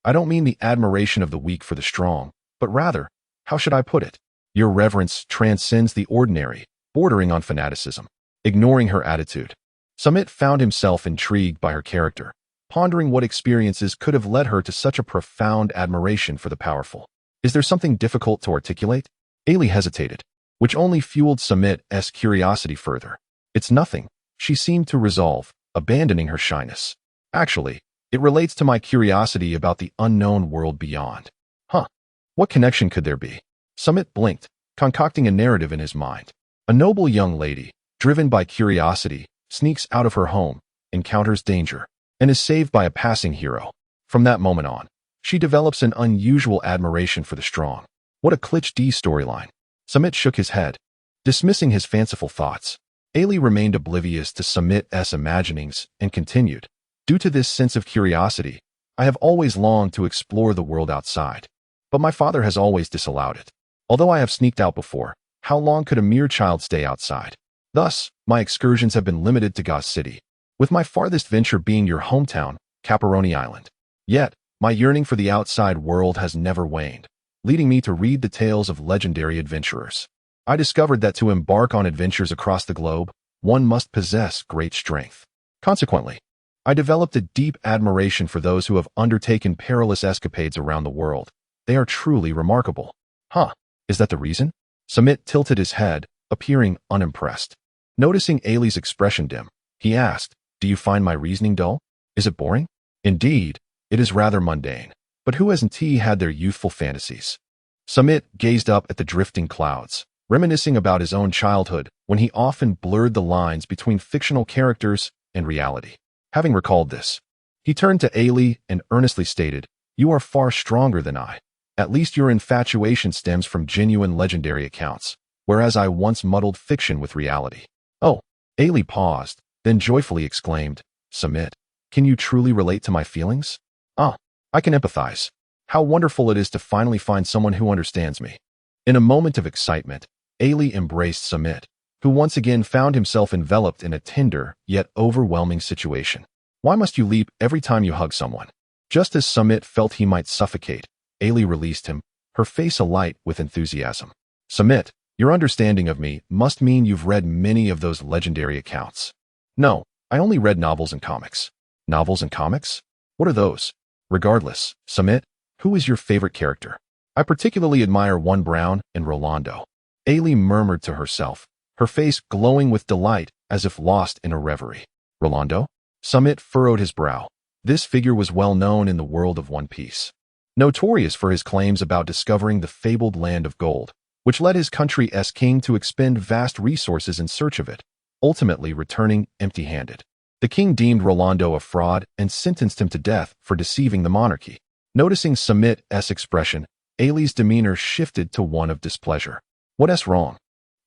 I don't mean the admiration of the weak for the strong, but rather, how should I put it? Your reverence transcends the ordinary, bordering on fanaticism. Ignoring her attitude, Samit found himself intrigued by her character, pondering what experiences could have led her to such a profound admiration for the powerful. Is there something difficult to articulate? Ailey hesitated, which only fueled Samit's curiosity further. It's nothing, she seemed to resolve, abandoning her shyness. Actually, it relates to my curiosity about the unknown world beyond. Huh. What connection could there be? Samit blinked, concocting a narrative in his mind. A noble young lady, driven by curiosity, sneaks out of her home, encounters danger, and is saved by a passing hero. From that moment on, she develops an unusual admiration for the strong. What a cliché storyline. Samit shook his head, dismissing his fanciful thoughts. Ailey remained oblivious to Samit's imaginings and continued. Due to this sense of curiosity, I have always longed to explore the world outside. But my father has always disallowed it. Although I have sneaked out before, how long could a mere child stay outside? Thus, my excursions have been limited to Gauze City, with my farthest venture being your hometown, Cabalone Island. Yet, my yearning for the outside world has never waned, leading me to read the tales of legendary adventurers. I discovered that to embark on adventures across the globe, one must possess great strength. Consequently, I developed a deep admiration for those who have undertaken perilous escapades around the world. They are truly remarkable. Huh, is that the reason? Samit tilted his head, appearing unimpressed. Noticing Ailey's expression dim, he asked, do you find my reasoning dull? Is it boring? Indeed, it is rather mundane. But who hasn't had their youthful fantasies? Samit gazed up at the drifting clouds, reminiscing about his own childhood when he often blurred the lines between fictional characters and reality. Having recalled this, he turned to Ailey and earnestly stated, you are far stronger than I. At least your infatuation stems from genuine legendary accounts, whereas I once muddled fiction with reality. Oh, Ailey paused, then joyfully exclaimed, Samit, can you truly relate to my feelings? Ah, I can empathize. How wonderful it is to finally find someone who understands me. In a moment of excitement, Ailey embraced Samit, who once again found himself enveloped in a tender yet overwhelming situation. Why must you leap every time you hug someone? Just as Samit felt he might suffocate, Ailey released him, her face alight with enthusiasm. Samit, your understanding of me must mean you've read many of those legendary accounts. No, I only read novels and comics. Novels and comics? What are those? Regardless, Samit, who is your favorite character? I particularly admire one Brown and Rolando. Ailey murmured to herself, her face glowing with delight as if lost in a reverie. Rolando? Samit furrowed his brow. This figure was well known in the world of One Piece. Notorious for his claims about discovering the fabled land of gold, which led his country's king to expend vast resources in search of it, ultimately returning empty-handed. The king deemed Rolando a fraud and sentenced him to death for deceiving the monarchy. Noticing Samit's expression, Ailey's demeanor shifted to one of displeasure. What's wrong?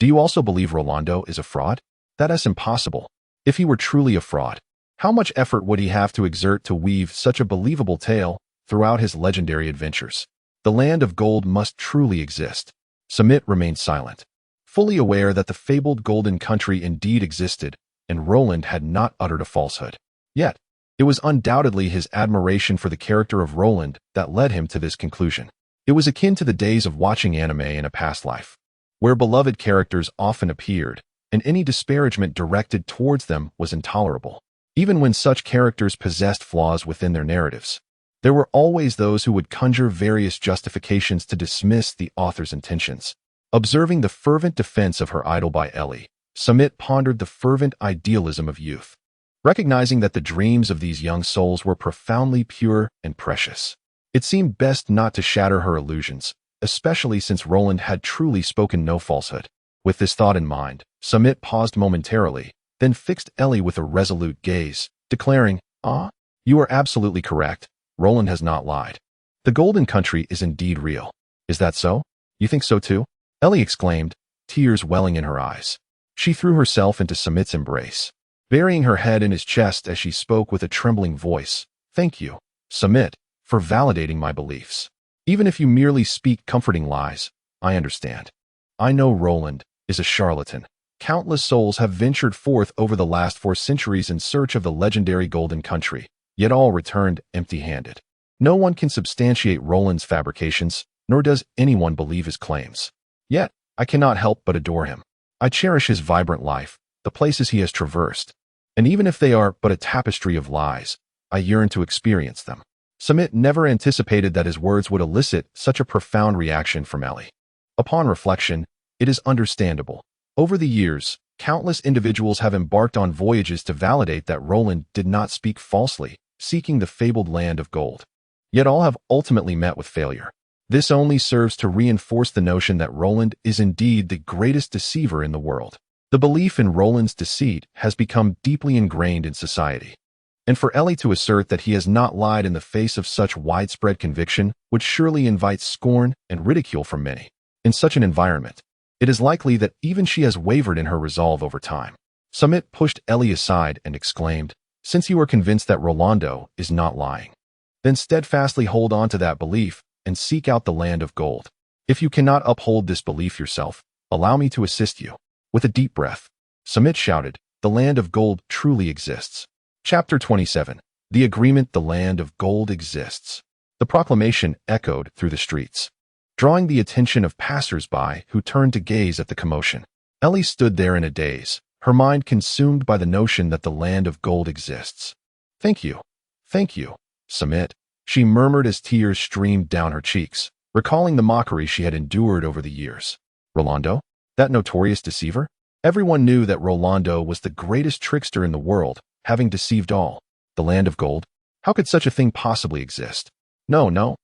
Do you also believe Rolando is a fraud? That's impossible. If he were truly a fraud, how much effort would he have to exert to weave such a believable tale throughout his legendary adventures? The land of gold must truly exist. Samit remained silent, fully aware that the fabled golden country indeed existed, and Roland had not uttered a falsehood. Yet, it was undoubtedly his admiration for the character of Roland that led him to this conclusion. It was akin to the days of watching anime in a past life, where beloved characters often appeared, and any disparagement directed towards them was intolerable. even when such characters possessed flaws within their narratives. There were always those who would conjure various justifications to dismiss the author's intentions. Observing the fervent defense of her idol by Ellie, Samit pondered the fervent idealism of youth, recognizing that the dreams of these young souls were profoundly pure and precious. It seemed best not to shatter her illusions, especially since Roland had truly spoken no falsehood. With this thought in mind, Samit paused momentarily, then fixed Ellie with a resolute gaze, declaring, "You are absolutely correct. Roland has not lied. The Golden Country is indeed real. Is that so? You think so too?" Ellie exclaimed, tears welling in her eyes. She threw herself into Samit's embrace, burying her head in his chest as she spoke with a trembling voice. "Thank you, Samit, for validating my beliefs. Even if you merely speak comforting lies, I understand. I know Roland is a charlatan. Countless souls have ventured forth over the last 4 centuries in search of the legendary Golden Country, yet all returned empty-handed. No one can substantiate Roland's fabrications, nor does anyone believe his claims. Yet, I cannot help but adore him. I cherish his vibrant life, the places he has traversed, and even if they are but a tapestry of lies, I yearn to experience them." Samit never anticipated that his words would elicit such a profound reaction from Ellie. Upon reflection, it is understandable. Over the years, countless individuals have embarked on voyages to validate that Roland did not speak falsely, seeking the fabled land of gold. Yet all have ultimately met with failure. This only serves to reinforce the notion that Roland is indeed the greatest deceiver in the world. The belief in Roland's deceit has become deeply ingrained in society. And for Ellie to assert that he has not lied in the face of such widespread conviction would surely invite scorn and ridicule from many. In such an environment, it is likely that even she has wavered in her resolve over time. Samit pushed Ellie aside and exclaimed, "Since you are convinced that Rolando is not lying, then steadfastly hold on to that belief and seek out the land of gold. If you cannot uphold this belief yourself, allow me to assist you." With a deep breath, Samit shouted, "The land of gold truly exists." Chapter 27. The Agreement. The land of gold exists. The proclamation echoed through the streets, drawing the attention of passers-by who turned to gaze at the commotion. Ellie stood there in a daze, her mind consumed by the notion that the land of gold exists. Thank you, Samit," she murmured as tears streamed down her cheeks, recalling the mockery she had endured over the years. Rolando? That notorious deceiver? Everyone knew that Rolando was the greatest trickster in the world, having deceived all. The land of gold? How could such a thing possibly exist? No.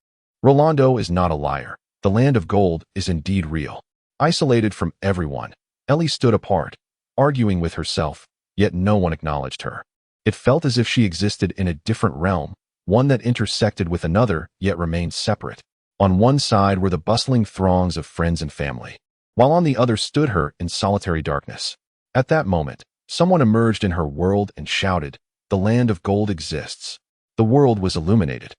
Rolando is not a liar. The land of gold is indeed real. Isolated from everyone, Ellie stood apart, arguing with herself, yet no one acknowledged her. It felt as if she existed in a different realm, one that intersected with another, yet remained separate. On one side were the bustling throngs of friends and family, while on the other stood her in solitary darkness. At that moment, someone emerged in her world and shouted, "The land of gold exists." The world was illuminated,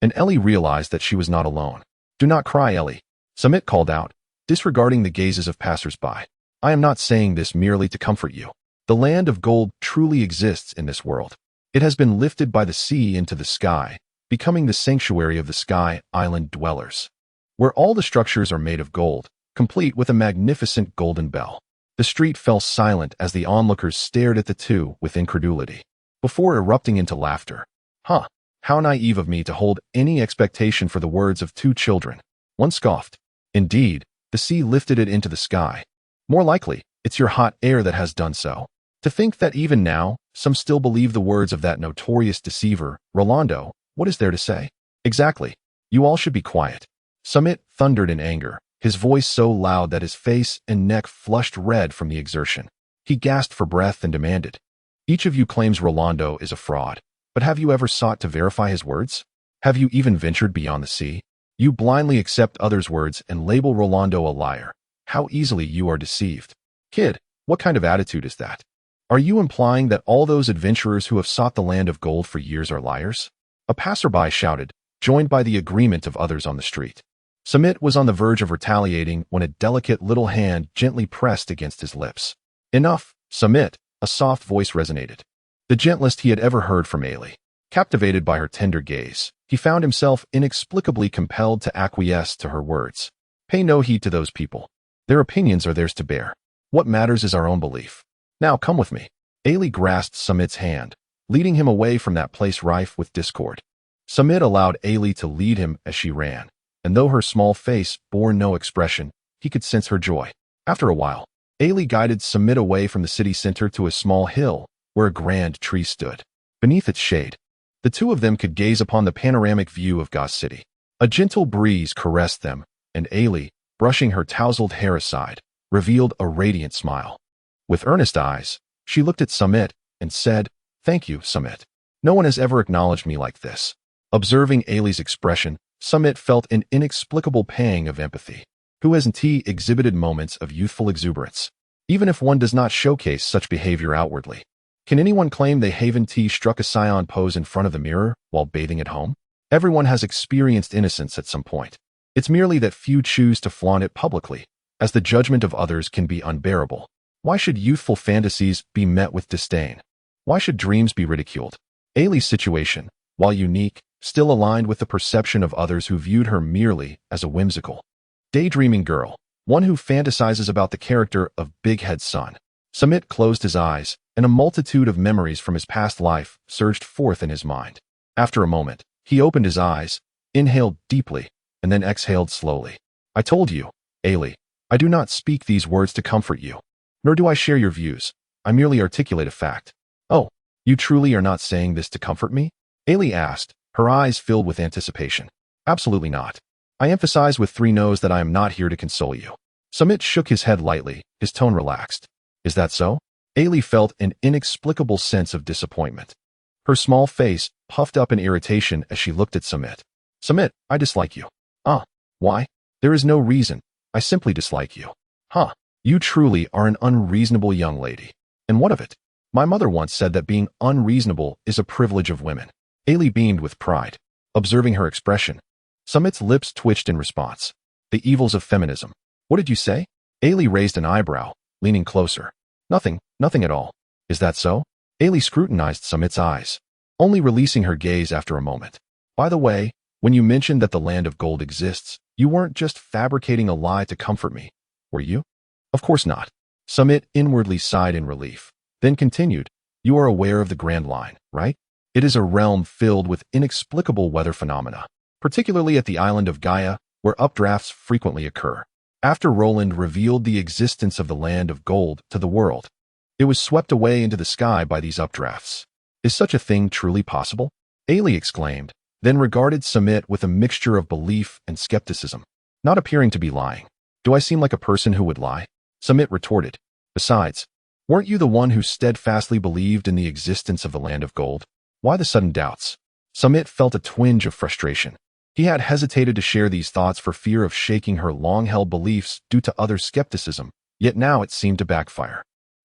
and Ellie realized that she was not alone. "Do not cry, Ellie," Samit called out, disregarding the gazes of passers-by. "I am not saying this merely to comfort you. The land of gold truly exists in this world. It has been lifted by the sea into the sky, becoming the sanctuary of the Sky Island dwellers, where all the structures are made of gold, complete with a magnificent golden bell." The street fell silent as the onlookers stared at the two with incredulity, before erupting into laughter. How naive of me to hold any expectation for the words of 2 children. One scoffed. "Indeed, the sea lifted it into the sky. More likely, it's your hot air that has done so. To think that even now, some still believe the words of that notorious deceiver, Rolando. What is there to say?" "Exactly. You all should be quiet," Samit thundered in anger, his voice so loud that his face and neck flushed red from the exertion. He gasped for breath and demanded, "Each of you claims Rolando is a fraud, but have you ever sought to verify his words? Have you even ventured beyond the sea? You blindly accept others' words and label Rolando a liar. How easily you are deceived. Kid, what kind of attitude is that? Are you implying that all those adventurers who have sought the land of gold for years are liars?" A passerby shouted, joined by the agreement of others on the street. Samit was on the verge of retaliating when a delicate little hand gently pressed against his lips. "Enough, Samit," a soft voice resonated, the gentlest he had ever heard from Ailey. Captivated by her tender gaze, he found himself inexplicably compelled to acquiesce to her words. "Pay no heed to those people. Their opinions are theirs to bear. What matters is our own belief. Now come with me." Ailey grasped Samit's hand, leading him away from that place rife with discord. Samit allowed Ailey to lead him as she ran, and though her small face bore no expression, he could sense her joy. After a while, Ailey guided Samit away from the city center to a small hill where a grand tree stood. Beneath its shade, the two of them could gaze upon the panoramic view of Gauze City. A gentle breeze caressed them, and Ailey, brushing her tousled hair aside, revealed a radiant smile. With earnest eyes, she looked at Samit and said, "Thank you, Samit. No one has ever acknowledged me like this." Observing Ailey's expression, Samit felt an inexplicable pang of empathy. Who hasn't he exhibited moments of youthful exuberance, even if one does not showcase such behavior outwardly? Can anyone claim they Haven T struck a scion pose in front of the mirror while bathing at home? Everyone has experienced innocence at some point. It's merely that few choose to flaunt it publicly, as the judgment of others can be unbearable. Why should youthful fantasies be met with disdain? Why should dreams be ridiculed? Ailey's situation, while unique, still aligned with the perception of others who viewed her merely as a whimsical, daydreaming girl, one who fantasizes about the character of Big Head's son. Samit closed his eyes, and a multitude of memories from his past life surged forth in his mind. After a moment, he opened his eyes, inhaled deeply, and then exhaled slowly. "I told you, Ailey, I do not speak these words to comfort you, nor do I share your views. I merely articulate a fact." "Oh, you truly are not saying this to comfort me?" Ailey asked, her eyes filled with anticipation. "Absolutely not. I emphasize with three no's that I am not here to console you." Samit shook his head lightly, his tone relaxed. "Is that so?" Ailey felt an inexplicable sense of disappointment. Her small face puffed up in irritation as she looked at Samit. "Samit, I dislike you." "Ah, why?" "There is no reason. I simply dislike you." "Huh. You truly are an unreasonable young lady. And what of it? My mother once said that being unreasonable is a privilege of women." Ailey beamed with pride. Observing her expression, Samit's lips twitched in response. "The evils of feminism. What did you say?" Ailey raised an eyebrow, leaning closer. Nothing at all." "Is that so?" Ailey scrutinized Samit's eyes, only releasing her gaze after a moment. "By the way, when you mentioned that the land of gold exists, you weren't just fabricating a lie to comfort me, were you?" "Of course not." Samit inwardly sighed in relief, then continued, "You are aware of the Grand Line, right? It is a realm filled with inexplicable weather phenomena, particularly at the island of Gaia, where updrafts frequently occur. After Roland revealed the existence of the land of gold to the world, it was swept away into the sky by these updrafts. Is such a thing truly possible?" Ailey exclaimed, then regarded Samit with a mixture of belief and skepticism, not appearing to be lying. "Do I seem like a person who would lie?" Samit retorted. "Besides, weren't you the one who steadfastly believed in the existence of the land of gold? Why the sudden doubts?" Samit felt a twinge of frustration. He had hesitated to share these thoughts for fear of shaking her long-held beliefs due to others' skepticism, yet now it seemed to backfire.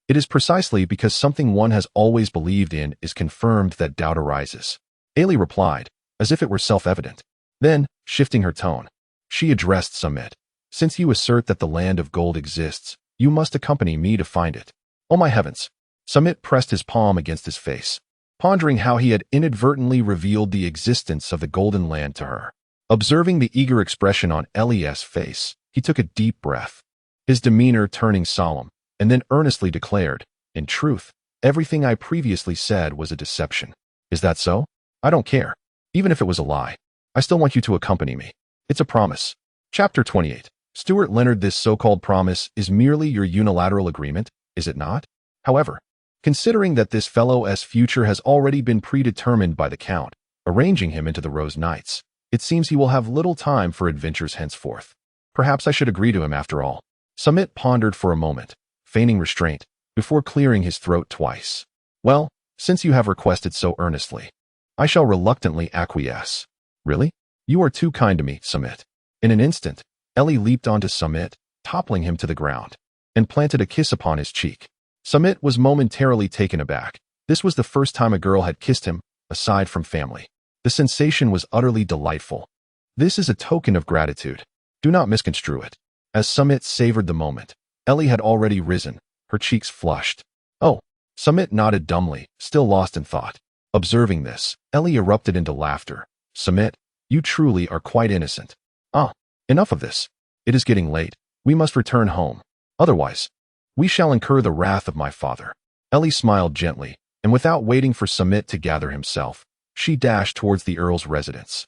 It is precisely because something one has always believed in is confirmed that doubt arises. Ailey replied, as if it were self-evident. Then, shifting her tone, she addressed Samit. "Since you assert that the land of gold exists, you must accompany me to find it." "Oh my heavens!" Samit pressed his palm against his face, pondering how he had inadvertently revealed the existence of the Golden Land to her. Observing the eager expression on Elias's face, he took a deep breath, his demeanor turning solemn, and then earnestly declared, "In truth, everything I previously said was a deception." "Is that so?" "I don't care. Even if it was a lie, I still want you to accompany me. It's a promise." Chapter 28. Stuart Leonard, this so-called promise is merely your unilateral agreement, is it not? However, considering that this fellow's future has already been predetermined by the Count, arranging him into the Rose Knights, it seems he will have little time for adventures henceforth. Perhaps I should agree to him after all. Samit pondered for a moment, feigning restraint, before clearing his throat twice. "Well, since you have requested so earnestly, I shall reluctantly acquiesce." "Really? You are too kind to me, Samit." In an instant, Ellie leaped onto Samit, toppling him to the ground, and planted a kiss upon his cheek. Samit was momentarily taken aback. This was the first time a girl had kissed him, aside from family. The sensation was utterly delightful. "This is a token of gratitude. Do not misconstrue it." As Samit savored the moment, Ellie had already risen, her cheeks flushed. "Oh." Samit nodded dumbly, still lost in thought. Observing this, Ellie erupted into laughter. "Samit, you truly are quite innocent." "Ah, enough of this. It is getting late. We must return home. Otherwise, we shall incur the wrath of my father." Ellie smiled gently, and without waiting for Samit to gather himself, she dashed towards the Earl's residence.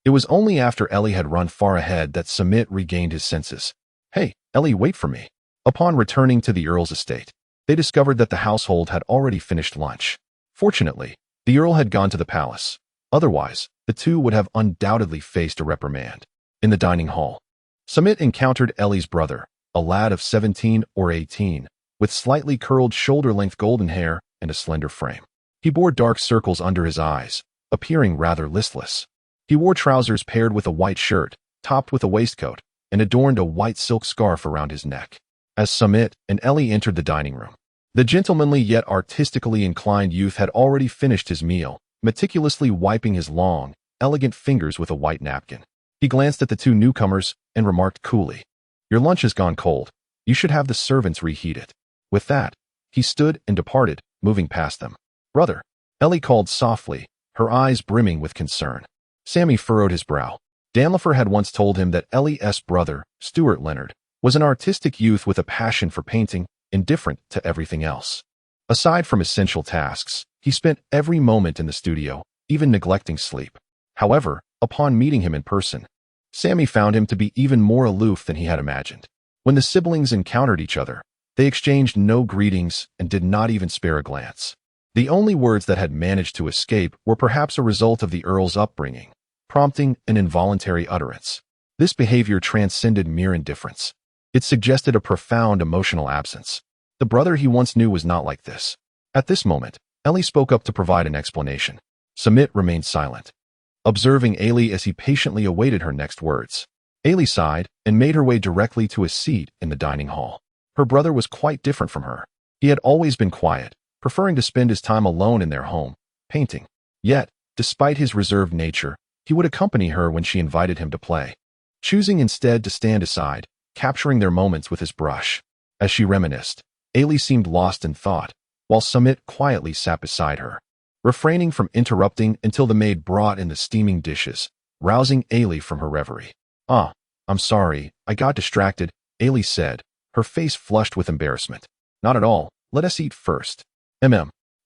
It was only after Ellie had run far ahead that Samit regained his senses. "Hey, Ellie, wait for me." Upon returning to the Earl's estate, they discovered that the household had already finished lunch. Fortunately, the Earl had gone to the palace. Otherwise, the two would have undoubtedly faced a reprimand. In the dining hall, Samit encountered Ellie's brother, a lad of 17 or 18, with slightly curled shoulder-length golden hair and a slender frame. He bore dark circles under his eyes, appearing rather listless. He wore trousers paired with a white shirt, topped with a waistcoat, and adorned a white silk scarf around his neck. As Samit and Ellie entered the dining room, the gentlemanly yet artistically inclined youth had already finished his meal, meticulously wiping his long, elegant fingers with a white napkin. He glanced at the two newcomers and remarked coolly, "Your lunch has gone cold. You should have the servants reheat it." With that, he stood and departed, moving past them. "Brother," Ellie called softly, her eyes brimming with concern. Sammy furrowed his brow. Danlifer had once told him that Ellie's brother, Stuart Leonard, was an artistic youth with a passion for painting, indifferent to everything else. Aside from essential tasks, he spent every moment in the studio, even neglecting sleep. However, upon meeting him in person, Sammy found him to be even more aloof than he had imagined. When the siblings encountered each other, they exchanged no greetings and did not even spare a glance. The only words that had managed to escape were perhaps a result of the Earl's upbringing, prompting an involuntary utterance. This behavior transcended mere indifference. It suggested a profound emotional absence. The brother he once knew was not like this. At this moment, Ellie spoke up to provide an explanation. Samit remained silent, observing Ailey as he patiently awaited her next words. Ailey sighed and made her way directly to a seat in the dining hall. Her brother was quite different from her. He had always been quiet, preferring to spend his time alone in their home, painting. Yet, despite his reserved nature, he would accompany her when she invited him to play, choosing instead to stand aside, capturing their moments with his brush. As she reminisced, Ailey seemed lost in thought, while Samit quietly sat beside her, refraining from interrupting until the maid brought in the steaming dishes, rousing Ailey from her reverie. I'm sorry, I got distracted," Ailey said, her face flushed with embarrassment. "Not at all, let us eat first."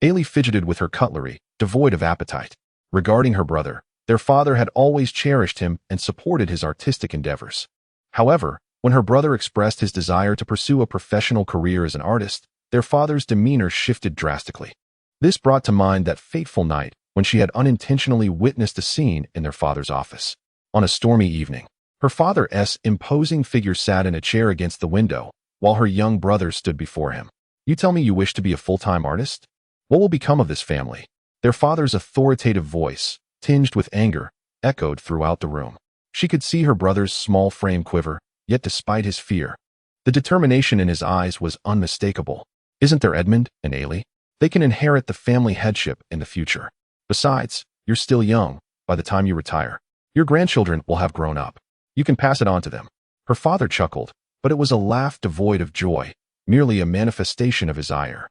Ailey fidgeted with her cutlery, devoid of appetite. Regarding her brother, their father had always cherished him and supported his artistic endeavors. However, when her brother expressed his desire to pursue a professional career as an artist, their father's demeanor shifted drastically. This brought to mind that fateful night when she had unintentionally witnessed a scene in their father's office. On a stormy evening, her father's imposing figure sat in a chair against the window, while her young brother stood before him. "You tell me you wish to be a full-time artist? What will become of this family?" Their father's authoritative voice, tinged with anger, echoed throughout the room. She could see her brother's small frame quiver, yet despite his fear, the determination in his eyes was unmistakable. "Isn't there Edmund and Ailey? They can inherit the family headship in the future. Besides, you're still young. By the time you retire, your grandchildren will have grown up. You can pass it on to them." Her father chuckled, but it was a laugh devoid of joy, merely a manifestation of his ire.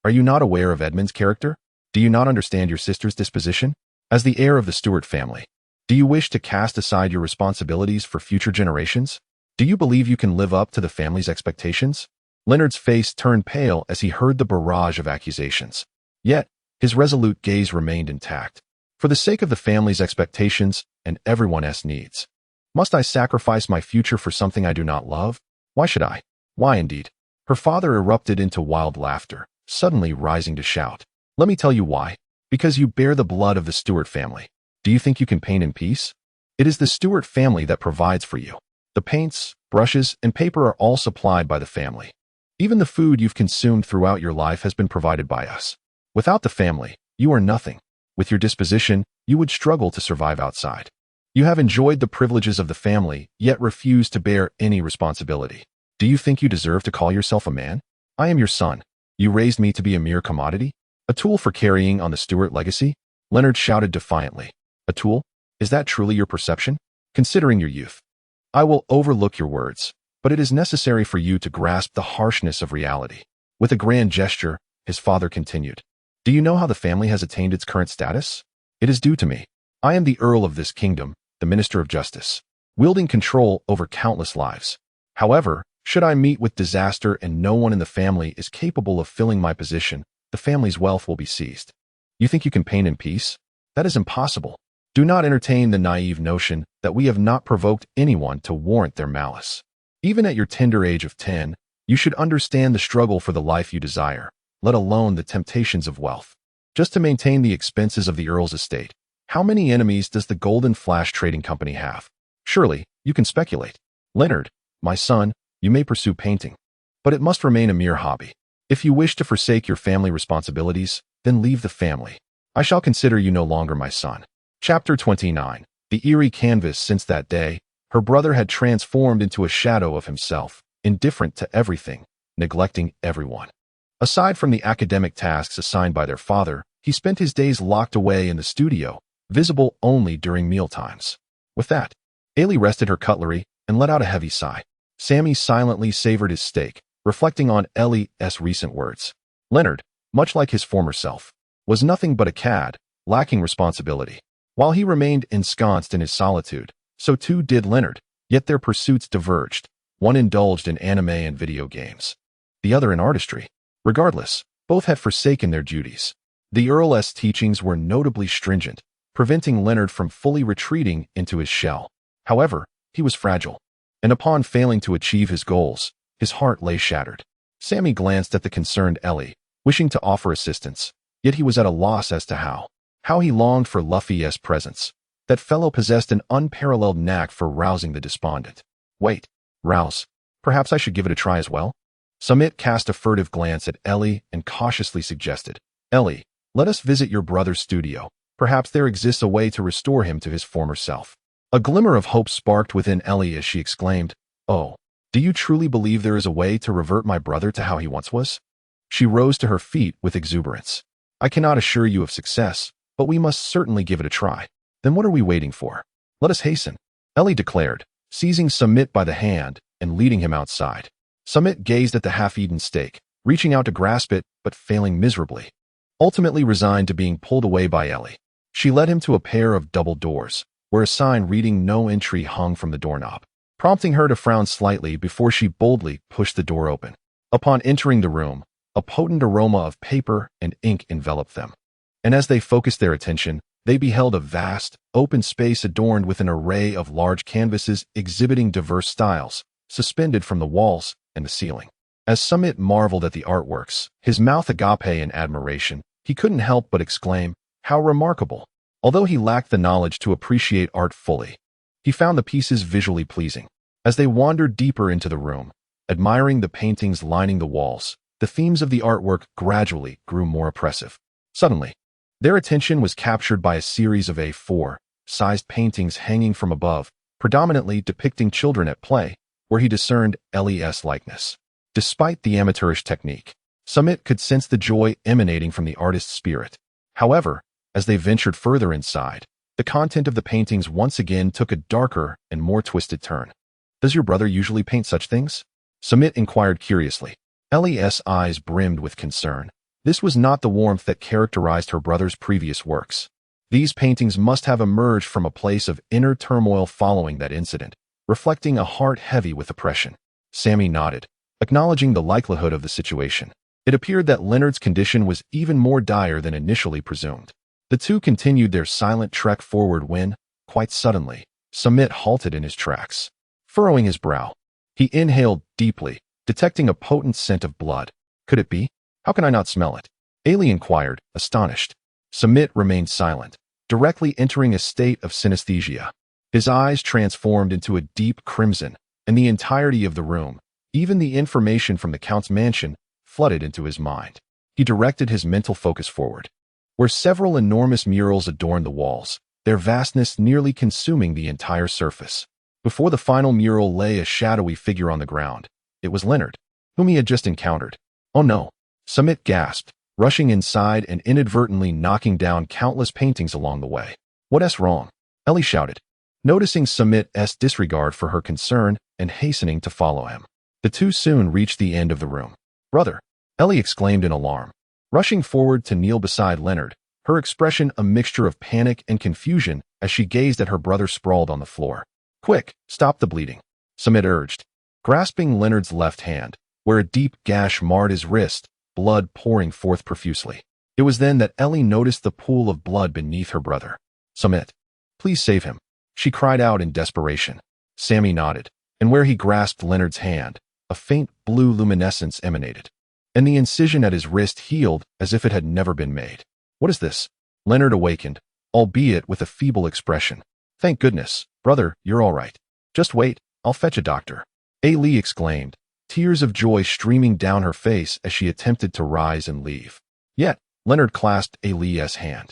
"Are you not aware of Edmund's character? Do you not understand your sister's disposition? As the heir of the Stuart family, do you wish to cast aside your responsibilities for future generations? Do you believe you can live up to the family's expectations?" Leonard's face turned pale as he heard the barrage of accusations. Yet, his resolute gaze remained intact. "For the sake of the family's expectations and everyone's needs, must I sacrifice my future for something I do not love? Why should I? Why indeed?" Her father erupted into wild laughter, suddenly rising to shout. "Let me tell you why. Because you bear the blood of the Stuart family. Do you think you can paint in peace? It is the Stuart family that provides for you. The paints, brushes, and paper are all supplied by the family. Even the food you've consumed throughout your life has been provided by us. Without the family, you are nothing. With your disposition, you would struggle to survive outside. You have enjoyed the privileges of the family, yet refuse to bear any responsibility. Do you think you deserve to call yourself a man? I am your son. You raised me to be a mere commodity? A tool for carrying on the Stuart legacy?" Leonard shouted defiantly. "A tool? Is that truly your perception? Considering your youth, I will overlook your words, but it is necessary for you to grasp the harshness of reality." With a grand gesture, his father continued. "Do you know how the family has attained its current status? It is due to me. I am the Earl of this kingdom, the Minister of Justice, wielding control over countless lives. However, should I meet with disaster and no one in the family is capable of filling my position, the family's wealth will be seized. You think you can paint in peace? That is impossible. Do not entertain the naive notion that we have not provoked anyone to warrant their malice. Even at your tender age of 10, you should understand the struggle for the life you desire, let alone the temptations of wealth. Just to maintain the expenses of the Earl's estate, how many enemies does the Golden Flash Trading Company have? Surely, you can speculate. Leonard, my son, you may pursue painting, but it must remain a mere hobby. If you wish to forsake your family responsibilities, then leave the family. I shall consider you no longer my son. Chapter 29. The eerie canvas. Since that day, her brother had transformed into a shadow of himself, indifferent to everything, neglecting everyone. Aside from the academic tasks assigned by their father, he spent his days locked away in the studio, visible only during mealtimes. With that, Ailey rested her cutlery and let out a heavy sigh. Sammy silently savored his steak, reflecting on Ellie's recent words. Leonard, much like his former self, was nothing but a cad, lacking responsibility. While he remained ensconced in his solitude, so too did Leonard, yet their pursuits diverged. One indulged in anime and video games, the other in artistry. Regardless, both had forsaken their duties. The Earl's teachings were notably stringent, preventing Leonard from fully retreating into his shell. However, he was fragile, and upon failing to achieve his goals, his heart lay shattered. Sammy glanced at the concerned Ellie, wishing to offer assistance, yet he was at a loss as to how. How he longed for Luffy's presence. That fellow possessed an unparalleled knack for rousing the despondent. Wait, rouse. Perhaps I should give it a try as well? Samit cast a furtive glance at Ellie and cautiously suggested, Ellie, let us visit your brother's studio. Perhaps there exists a way to restore him to his former self. A glimmer of hope sparked within Ellie as she exclaimed, Oh, do you truly believe there is a way to revert my brother to how he once was? She rose to her feet with exuberance. I cannot assure you of success, but we must certainly give it a try. Then what are we waiting for? Let us hasten, Ellie declared, seizing Samit by the hand and leading him outside. Samit gazed at the half-eaten steak, reaching out to grasp it, but failing miserably. Ultimately resigned to being pulled away by Ellie, she led him to a pair of double doors, where a sign reading no entry hung from the doorknob, prompting her to frown slightly before she boldly pushed the door open. Upon entering the room, a potent aroma of paper and ink enveloped them. And as they focused their attention, they beheld a vast, open space adorned with an array of large canvases exhibiting diverse styles, suspended from the walls and the ceiling. As Samit marveled at the artworks, his mouth agape in admiration, he couldn't help but exclaim, How remarkable! Although he lacked the knowledge to appreciate art fully, he found the pieces visually pleasing. As they wandered deeper into the room, admiring the paintings lining the walls, the themes of the artwork gradually grew more oppressive. Suddenly, their attention was captured by a series of A4-sized paintings hanging from above, predominantly depicting children at play, where he discerned Ellie's likeness. Despite the amateurish technique, Samit could sense the joy emanating from the artist's spirit. However, as they ventured further inside, the content of the paintings once again took a darker and more twisted turn. Does your brother usually paint such things? Samit inquired curiously. Ellie's eyes brimmed with concern. This was not the warmth that characterized her brother's previous works. These paintings must have emerged from a place of inner turmoil following that incident, reflecting a heart heavy with oppression. Sammy nodded, acknowledging the likelihood of the situation. It appeared that Leonard's condition was even more dire than initially presumed. The two continued their silent trek forward when, quite suddenly, Samit halted in his tracks. Furrowing his brow, he inhaled deeply, detecting a potent scent of blood. Could it be? How can I not smell it? Ailey inquired, astonished. Samit remained silent, directly entering a state of synesthesia. His eyes transformed into a deep crimson, and the entirety of the room, even the information from the Count's mansion, flooded into his mind. He directed his mental focus forward, where several enormous murals adorned the walls, their vastness nearly consuming the entire surface. Before the final mural lay a shadowy figure on the ground. It was Leonard, whom he had just encountered. Oh no! Samit gasped, rushing inside and inadvertently knocking down countless paintings along the way. What's wrong? Ellie shouted, noticing Samit's disregard for her concern and hastening to follow him. The two soon reached the end of the room. Brother! Ellie exclaimed in alarm, rushing forward to kneel beside Leonard, her expression a mixture of panic and confusion as she gazed at her brother sprawled on the floor. Quick, stop the bleeding, Samit urged, grasping Leonard's left hand, where a deep gash marred his wrist. blood pouring forth profusely. It was then that Ellie noticed the pool of blood beneath her brother. Samit, please save him, she cried out in desperation. Sammy nodded, and where he grasped Leonard's hand, a faint blue luminescence emanated, and the incision at his wrist healed as if it had never been made. What is this? Leonard awakened, albeit with a feeble expression. Thank goodness, brother, you're all right. Just wait, I'll fetch a doctor. Lee exclaimed, tears of joy streaming down her face as she attempted to rise and leave. Yet, Leonard clasped Lee's hand.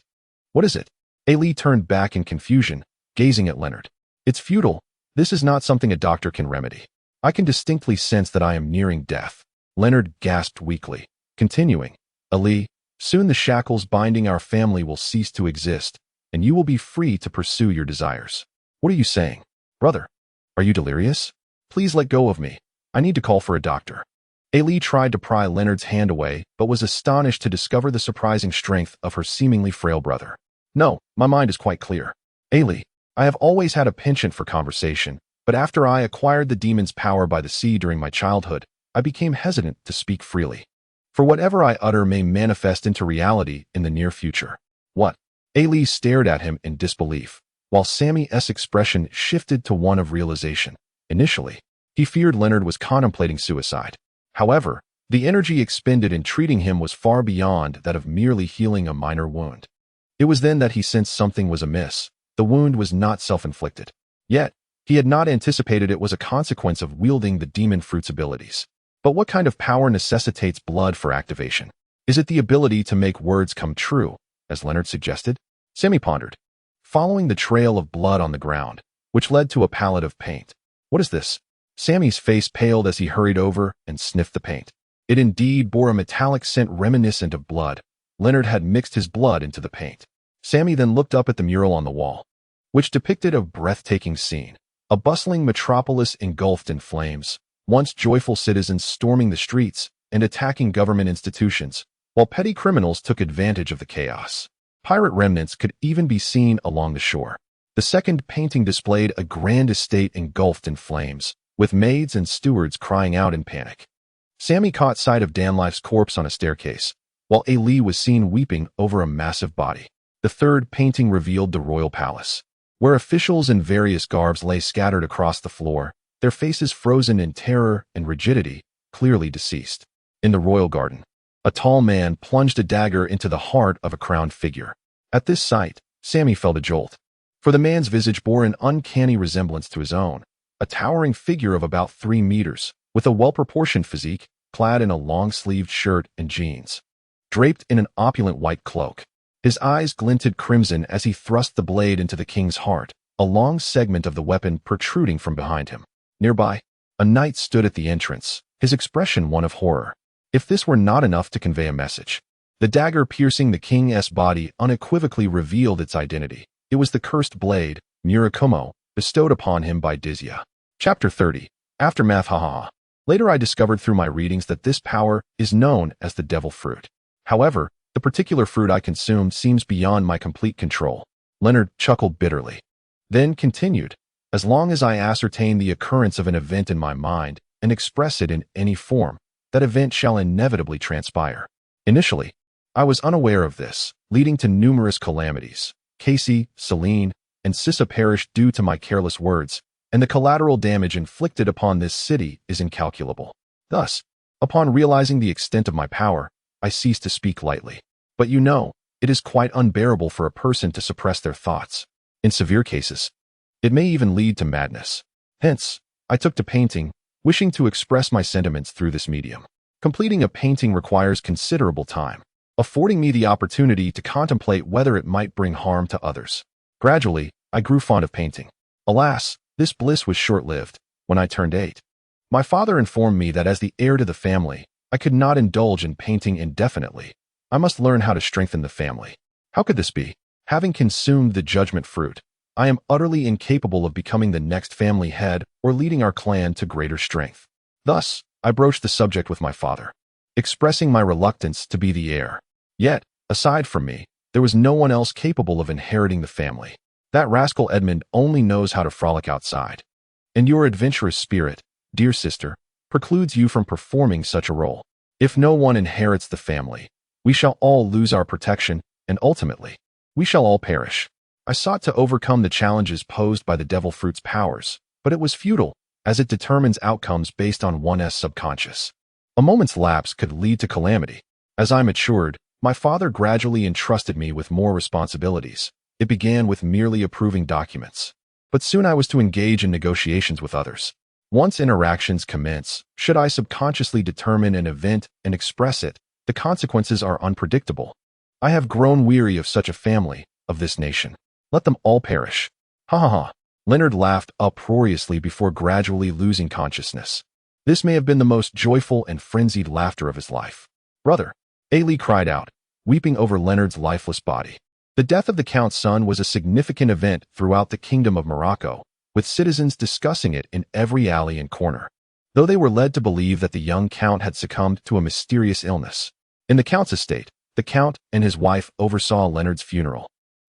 What is it? Lee turned back in confusion, gazing at Leonard. It's futile. This is not something a doctor can remedy. I can distinctly sense that I am nearing death. Leonard gasped weakly, continuing, Lee, soon the shackles binding our family will cease to exist, and you will be free to pursue your desires. What are you saying? Brother, are you delirious? Please let go of me. I need to call for a doctor. Lee tried to pry Leonard's hand away, but was astonished to discover the surprising strength of her seemingly frail brother. No, my mind is quite clear. Lee, I have always had a penchant for conversation, but after I acquired the demon's power by the sea during my childhood, I became hesitant to speak freely. For whatever I utter may manifest into reality in the near future. What? Lee stared at him in disbelief, while Sammy's expression shifted to one of realization. Initially, he feared Leonard was contemplating suicide. However, the energy expended in treating him was far beyond that of merely healing a minor wound. It was then that he sensed something was amiss. The wound was not self-inflicted. Yet, he had not anticipated it was a consequence of wielding the demon fruit's abilities. But what kind of power necessitates blood for activation? Is it the ability to make words come true, as Leonard suggested? Sammy pondered, following the trail of blood on the ground, which led to a palette of paint. What is this? Sammy's face paled as he hurried over and sniffed the paint. It indeed bore a metallic scent reminiscent of blood. Leonard had mixed his blood into the paint. Sammy then looked up at the mural on the wall, which depicted a breathtaking scene. A bustling metropolis engulfed in flames, once joyful citizens storming the streets and attacking government institutions, while petty criminals took advantage of the chaos. Pirate remnants could even be seen along the shore. The second painting displayed a grand estate engulfed in flames, with maids and stewards crying out in panic. Sammy caught sight of Danlife's corpse on a staircase, while Lee was seen weeping over a massive body. The third painting revealed the royal palace, where officials in various garbs lay scattered across the floor, their faces frozen in terror and rigidity, clearly deceased. In the royal garden, a tall man plunged a dagger into the heart of a crowned figure. At this sight, Sammy felt a jolt, for the man's visage bore an uncanny resemblance to his own, a towering figure of about 3 meters, with a well-proportioned physique, clad in a long-sleeved shirt and jeans, draped in an opulent white cloak. His eyes glinted crimson as he thrust the blade into the king's heart, a long segment of the weapon protruding from behind him. Nearby, a knight stood at the entrance, his expression one of horror. If this were not enough to convey a message, the dagger piercing the king's body unequivocally revealed its identity. It was the cursed blade, Murakumo, bestowed upon him by Dizia. Chapter 30. Aftermath. Haha. Later I discovered through my readings that this power is known as the devil fruit. However, the particular fruit I consumed seems beyond my complete control. Leonard chuckled bitterly, then continued, as long as I ascertain the occurrence of an event in my mind and express it in any form, that event shall inevitably transpire. Initially, I was unaware of this, leading to numerous calamities. Casey, Celine, and Sissa perished due to my careless words, and the collateral damage inflicted upon this city is incalculable. Thus, upon realizing the extent of my power, I ceased to speak lightly. But you know, it is quite unbearable for a person to suppress their thoughts. In severe cases, it may even lead to madness. Hence, I took to painting, wishing to express my sentiments through this medium. Completing a painting requires considerable time, affording me the opportunity to contemplate whether it might bring harm to others. Gradually, I grew fond of painting. Alas, this bliss was short-lived. When I turned 8, my father informed me that as the heir to the family, I could not indulge in painting indefinitely. I must learn how to strengthen the family. How could this be? Having consumed the judgment fruit, I am utterly incapable of becoming the next family head or leading our clan to greater strength. Thus, I broached the subject with my father, expressing my reluctance to be the heir. Yet, aside from me, there was no one else capable of inheriting the family. That rascal Edmund only knows how to frolic outside. And your adventurous spirit, dear sister, precludes you from performing such a role. If no one inherits the family, we shall all lose our protection, and ultimately, we shall all perish. I sought to overcome the challenges posed by the devil fruit's powers, but it was futile, as it determines outcomes based on one's subconscious. A moment's lapse could lead to calamity. As I matured, my father gradually entrusted me with more responsibilities. It began with merely approving documents. But soon I was to engage in negotiations with others. Once interactions commence, should I subconsciously determine an event and express it, the consequences are unpredictable. I have grown weary of such a family, of this nation. Let them all perish. Ha ha ha. Leonard laughed uproariously before gradually losing consciousness. This may have been the most joyful and frenzied laughter of his life. Brother, Ailey cried out, weeping over Leonard's lifeless body. The death of the Count's son was a significant event throughout the Kingdom of Morocco, with citizens discussing it in every alley and corner. Though they were led to believe that the young Count had succumbed to a mysterious illness. In the Count's estate, the Count and his wife oversaw Leonard's funeral.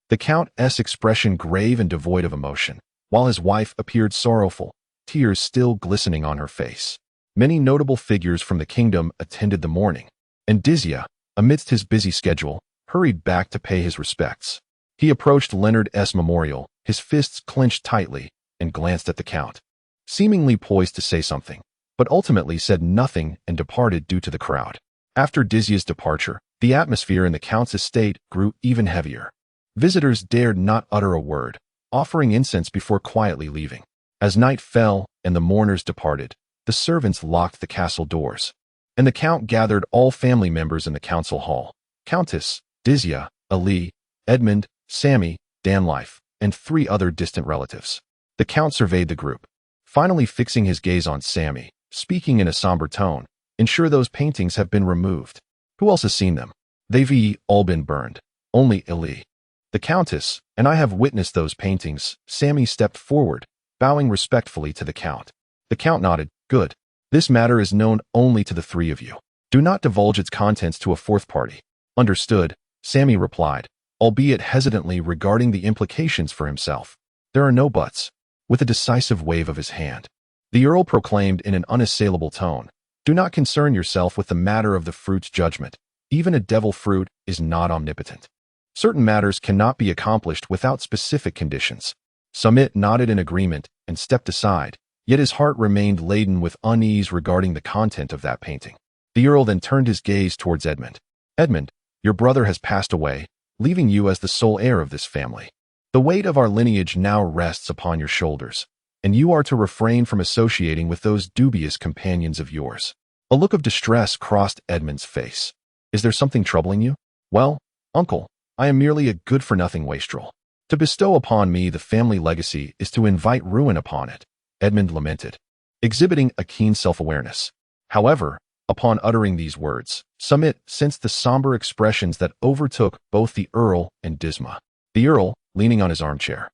The Count's expression grave and devoid of emotion, while his wife appeared sorrowful, tears still glistening on her face. Many notable figures from the kingdom attended the mourning, and Dizia, amidst his busy schedule, hurried back to pay his respects. He approached Leonard's memorial, his fists clenched tightly, and glanced at the Count, seemingly poised to say something, but ultimately said nothing and departed due to the crowd. After Dizia's departure, the atmosphere in the Count's estate grew even heavier. Visitors dared not utter a word, offering incense before quietly leaving. As night fell and the mourners departed, the servants locked the castle doors, and the Count gathered all family members in the council hall. Countess, Dizia, Ali, Edmund, Sammy, Danlife, and 3 other distant relatives. The Count surveyed the group, finally fixing his gaze on Sammy, speaking in a somber tone, "Ensure those paintings have been removed. Who else has seen them? They've all been burned. Only Ali. The Countess, and I have witnessed those paintings." Sammy stepped forward, bowing respectfully to the Count. The Count nodded. "Good. This matter is known only to the 3 of you. Do not divulge its contents to a 4th party." "Understood," Sammy replied, albeit hesitantly regarding the implications for himself. "There are no buts." With a decisive wave of his hand, the Earl proclaimed in an unassailable tone, "Do not concern yourself with the matter of the fruit's judgment. Even a devil fruit is not omnipotent. Certain matters cannot be accomplished without specific conditions." Samit nodded in agreement and stepped aside, yet his heart remained laden with unease regarding the content of that painting. The Earl then turned his gaze towards Edmund. "Edmund, your brother has passed away, leaving you as the sole heir of this family. The weight of our lineage now rests upon your shoulders, and you are to refrain from associating with those dubious companions of yours." A look of distress crossed Edmund's face. "Is there something troubling you?" "Well, uncle, I am merely a good-for-nothing wastrel. To bestow upon me the family legacy is to invite ruin upon it," Edmund lamented, exhibiting a keen self-awareness. However, upon uttering these words, Samit sensed the somber expressions that overtook both the Earl and Disma. The Earl, leaning on his armchair,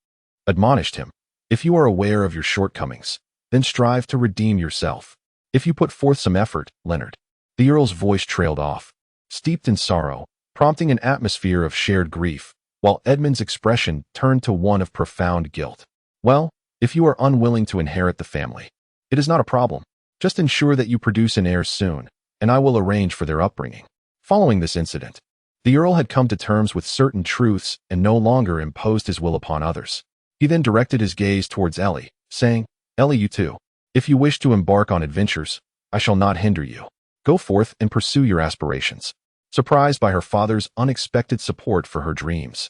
admonished him, "If you are aware of your shortcomings, then strive to redeem yourself. If you put forth some effort, Leonard." The Earl's voice trailed off, steeped in sorrow, prompting an atmosphere of shared grief, while Edmund's expression turned to one of profound guilt. "Well, if you are unwilling to inherit the family, it is not a problem. Just ensure that you produce an heir soon, and I will arrange for their upbringing." Following this incident, the Earl had come to terms with certain truths and no longer imposed his will upon others. He then directed his gaze towards Ellie, saying, "Ellie, you too. If you wish to embark on adventures, I shall not hinder you. Go forth and pursue your aspirations." Surprised by her father's unexpected support for her dreams,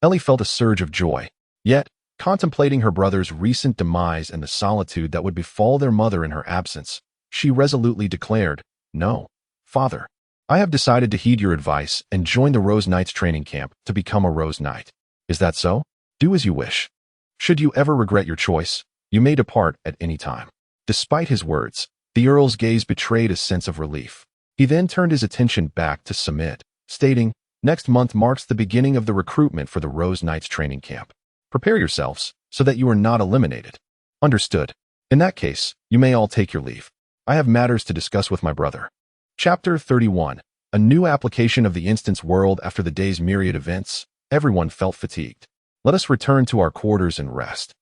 Ellie felt a surge of joy. Yet, contemplating her brother's recent demise and the solitude that would befall their mother in her absence, she resolutely declared, "No, father. I have decided to heed your advice and join the Rose Knights training camp to become a Rose Knight. Is that so? Do as you wish. Should you ever regret your choice, you may depart at any time." Despite his words, the Earl's gaze betrayed a sense of relief. He then turned his attention back to Samit, stating, "Next month marks the beginning of the recruitment for the Rose Knights training camp. Prepare yourselves so that you are not eliminated." "Understood. In that case, you may all take your leave. I have matters to discuss with my brother." Chapter 31. A new application of the instance world. After the day's myriad events, everyone felt fatigued. "Let us return to our quarters and rest."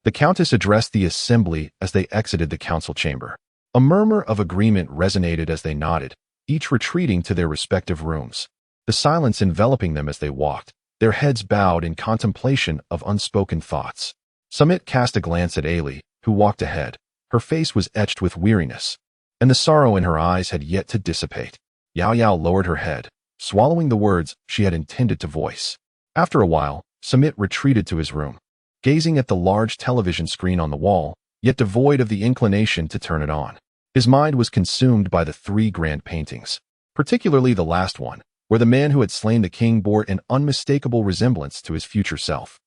The Countess addressed the assembly as they exited the council chamber. A murmur of agreement resonated as they nodded, each retreating to their respective rooms, the silence enveloping them as they walked, their heads bowed in contemplation of unspoken thoughts. Samit cast a glance at Ailey, who walked ahead. Her face was etched with weariness, and the sorrow in her eyes had yet to dissipate. Yao Yao lowered her head, swallowing the words she had intended to voice. After a while, Samit retreated to his room, gazing at the large television screen on the wall, yet devoid of the inclination to turn it on. His mind was consumed by the three grand paintings, particularly the last one, where the man who had slain the king bore an unmistakable resemblance to his future self.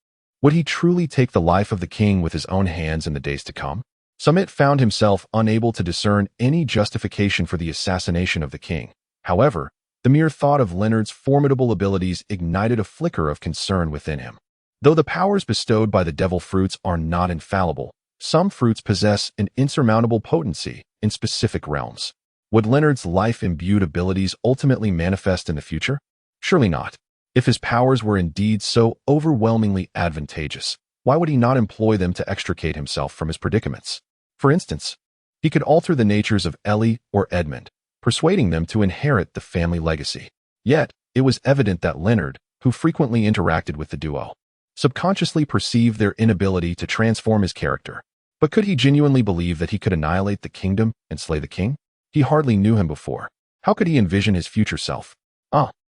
Would he truly take the life of the king with his own hands in the days to come? Samit found himself unable to discern any justification for the assassination of the king. However, the mere thought of Leonard's formidable abilities ignited a flicker of concern within him. Though the powers bestowed by the devil fruits are not infallible, some fruits possess an insurmountable potency in specific realms. Would Leonard's life-imbued abilities ultimately manifest in the future? Surely not. If his powers were indeed so overwhelmingly advantageous, why would he not employ them to extricate himself from his predicaments? For instance, he could alter the natures of Ellie or Edmund, persuading them to inherit the family legacy. Yet, it was evident that Leonard, who frequently interacted with the duo, subconsciously perceived their inability to transform his character. But could he genuinely believe that he could annihilate the kingdom and slay the king? He hardly knew him before. How could he envision his future self?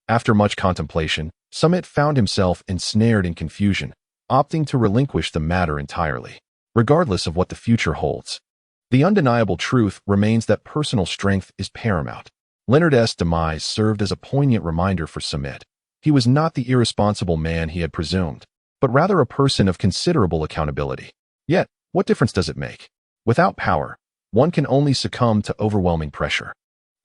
After much contemplation, Samit found himself ensnared in confusion, opting to relinquish the matter entirely. Regardless of what the future holds, the undeniable truth remains that personal strength is paramount. Leonard's demise served as a poignant reminder for Samit. He was not the irresponsible man he had presumed, but rather a person of considerable accountability. Yet, what difference does it make? Without power, one can only succumb to overwhelming pressure,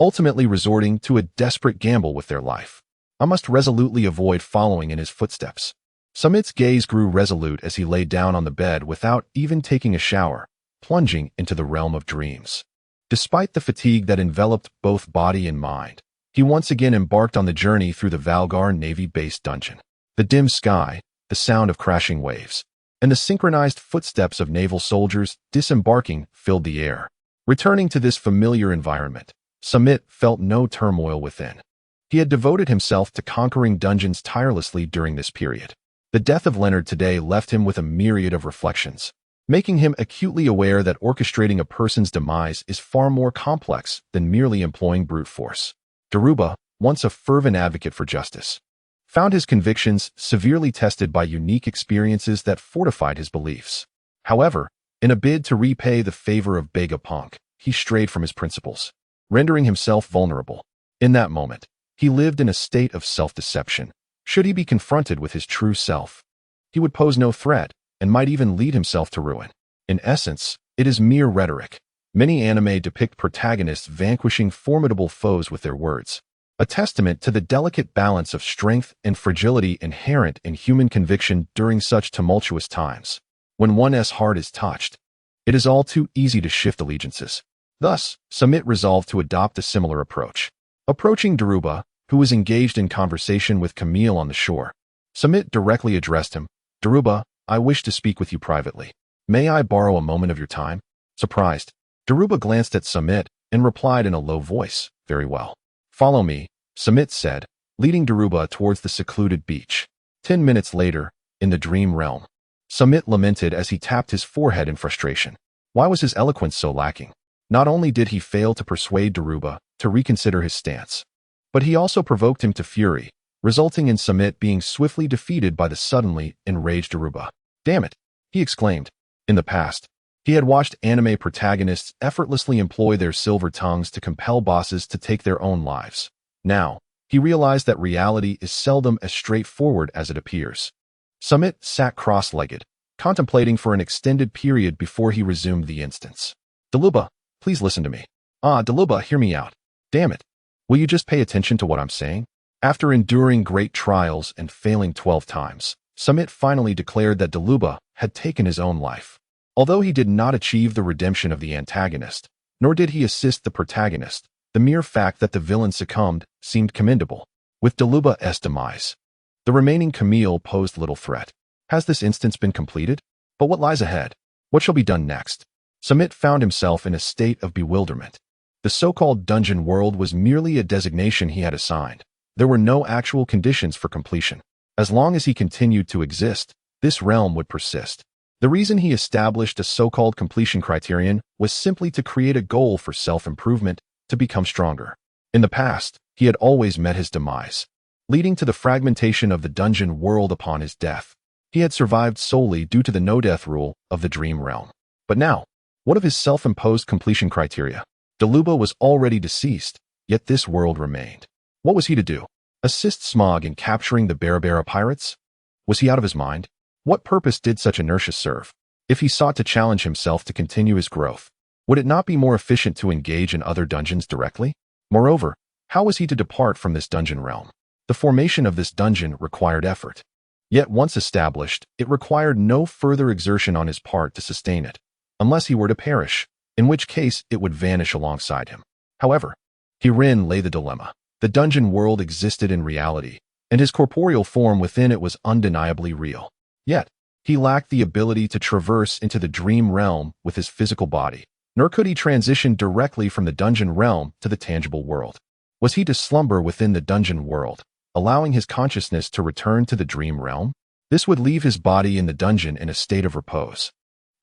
ultimately resorting to a desperate gamble with their life. I must resolutely avoid following in his footsteps. Samit's gaze grew resolute as he lay down on the bed without even taking a shower, plunging into the realm of dreams. Despite the fatigue that enveloped both body and mind, he once again embarked on the journey through the Valgar Navy-based dungeon. The dim sky, the sound of crashing waves, and the synchronized footsteps of naval soldiers disembarking filled the air. Returning to this familiar environment, Samit felt no turmoil within. He had devoted himself to conquering dungeons tirelessly during this period. The death of Leonard today left him with a myriad of reflections, making him acutely aware that orchestrating a person's demise is far more complex than merely employing brute force. Daruba, once a fervent advocate for justice, found his convictions severely tested by unique experiences that fortified his beliefs. However, in a bid to repay the favor of Vegapunk, he strayed from his principles, rendering himself vulnerable. In that moment, he lived in a state of self-deception. Should he be confronted with his true self, he would pose no threat and might even lead himself to ruin. In essence, it is mere rhetoric. Many anime depict protagonists vanquishing formidable foes with their words, a testament to the delicate balance of strength and fragility inherent in human conviction during such tumultuous times. When one's heart is touched, it is all too easy to shift allegiances. Thus, Samit resolved to adopt a similar approach. Approaching Daruba, who was engaged in conversation with Camille on the shore, Samit directly addressed him. Daruba, I wish to speak with you privately. May I borrow a moment of your time? Surprised, Daruba glanced at Samit and replied in a low voice, very well. Follow me, Samit said, leading Daruba towards the secluded beach. 10 minutes later, in the dream realm, Samit lamented as he tapped his forehead in frustration. Why was his eloquence so lacking? Not only did he fail to persuade Daruba to reconsider his stance, but he also provoked him to fury, resulting in Samit being swiftly defeated by the suddenly enraged Daruba. Damn it, he exclaimed. In the past, he had watched anime protagonists effortlessly employ their silver tongues to compel bosses to take their own lives. Now, he realized that reality is seldom as straightforward as it appears. Samit sat cross-legged, contemplating for an extended period before he resumed the instance. Daluba, please listen to me. Daluba, hear me out. Damn it. Will you just pay attention to what I'm saying? After enduring great trials and failing 12 times, Samit finally declared that Daluba had taken his own life. Although he did not achieve the redemption of the antagonist, nor did he assist the protagonist, the mere fact that the villain succumbed seemed commendable. With Daluba's demise, the remaining Camille posed little threat. Has this instance been completed? But what lies ahead? What shall be done next? Samit found himself in a state of bewilderment. The so-called dungeon world was merely a designation he had assigned. There were no actual conditions for completion. As long as he continued to exist, this realm would persist. The reason he established a so-called completion criterion was simply to create a goal for self-improvement, to become stronger. In the past, he had always met his demise, leading to the fragmentation of the dungeon world upon his death. He had survived solely due to the no-death rule of the dream realm. But now, what of his self-imposed completion criteria? Deluba was already deceased, yet this world remained. What was he to do? Assist Smog in capturing the Barabara pirates? Was he out of his mind? What purpose did such inertia serve? If he sought to challenge himself to continue his growth, would it not be more efficient to engage in other dungeons directly? Moreover, how was he to depart from this dungeon realm? The formation of this dungeon required effort. Yet once established, it required no further exertion on his part to sustain it, unless he were to perish, in which case it would vanish alongside him. However, herein lay the dilemma. The dungeon world existed in reality, and his corporeal form within it was undeniably real. Yet, he lacked the ability to traverse into the dream realm with his physical body, nor could he transition directly from the dungeon realm to the tangible world. Was he to slumber within the dungeon world, allowing his consciousness to return to the dream realm? This would leave his body in the dungeon in a state of repose,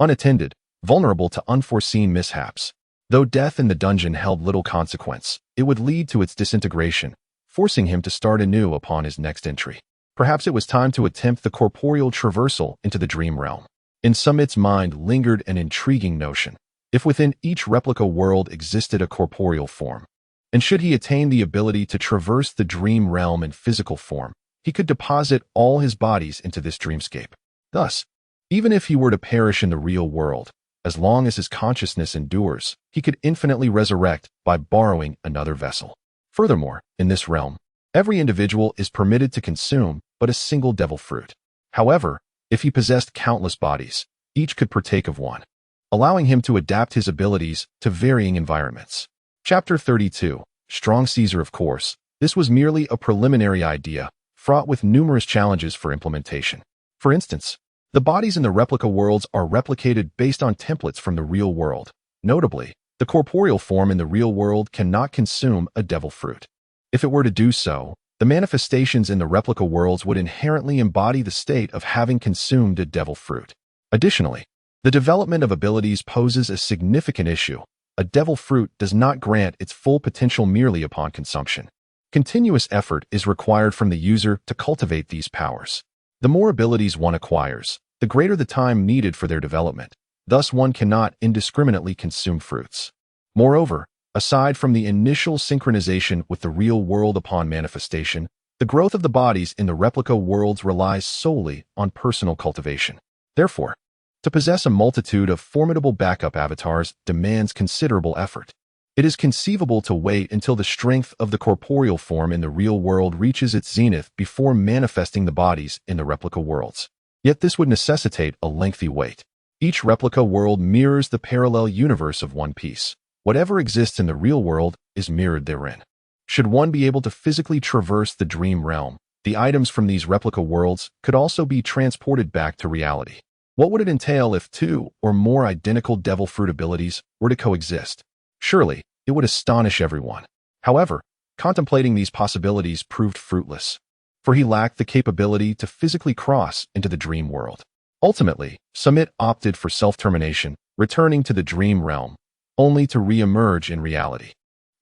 unattended, vulnerable to unforeseen mishaps. Though death in the dungeon held little consequence, it would lead to its disintegration, forcing him to start anew upon his next entry. Perhaps it was time to attempt the corporeal traversal into the dream realm. In Samit's mind lingered an intriguing notion. If within each replica world existed a corporeal form, and should he attain the ability to traverse the dream realm in physical form, he could deposit all his bodies into this dreamscape. Thus, even if he were to perish in the real world, as long as his consciousness endures, he could infinitely resurrect by borrowing another vessel. Furthermore, in this realm, every individual is permitted to consume but a single devil fruit. However, if he possessed countless bodies, each could partake of one, allowing him to adapt his abilities to varying environments. Chapter 32. Strong Caesar. Of course, this was merely a preliminary idea, fraught with numerous challenges for implementation. For instance, the bodies in the replica worlds are replicated based on templates from the real world. Notably, the corporeal form in the real world cannot consume a devil fruit. If it were to do so, the manifestations in the replica worlds would inherently embody the state of having consumed a devil fruit. Additionally, the development of abilities poses a significant issue. A devil fruit does not grant its full potential merely upon consumption. Continuous effort is required from the user to cultivate these powers. The more abilities one acquires, the greater the time needed for their development. Thus, one cannot indiscriminately consume fruits. Moreover, aside from the initial synchronization with the real world upon manifestation, the growth of the bodies in the replica worlds relies solely on personal cultivation. Therefore, to possess a multitude of formidable backup avatars demands considerable effort. It is conceivable to wait until the strength of the corporeal form in the real world reaches its zenith before manifesting the bodies in the replica worlds. Yet this would necessitate a lengthy wait. Each replica world mirrors the parallel universe of One Piece. Whatever exists in the real world is mirrored therein. Should one be able to physically traverse the dream realm, the items from these replica worlds could also be transported back to reality. What would it entail if two or more identical devil fruit abilities were to coexist? Surely, it would astonish everyone. However, contemplating these possibilities proved fruitless, for he lacked the capability to physically cross into the dream world. Ultimately, Samit opted for self-termination, returning to the dream realm, only to re-emerge in reality.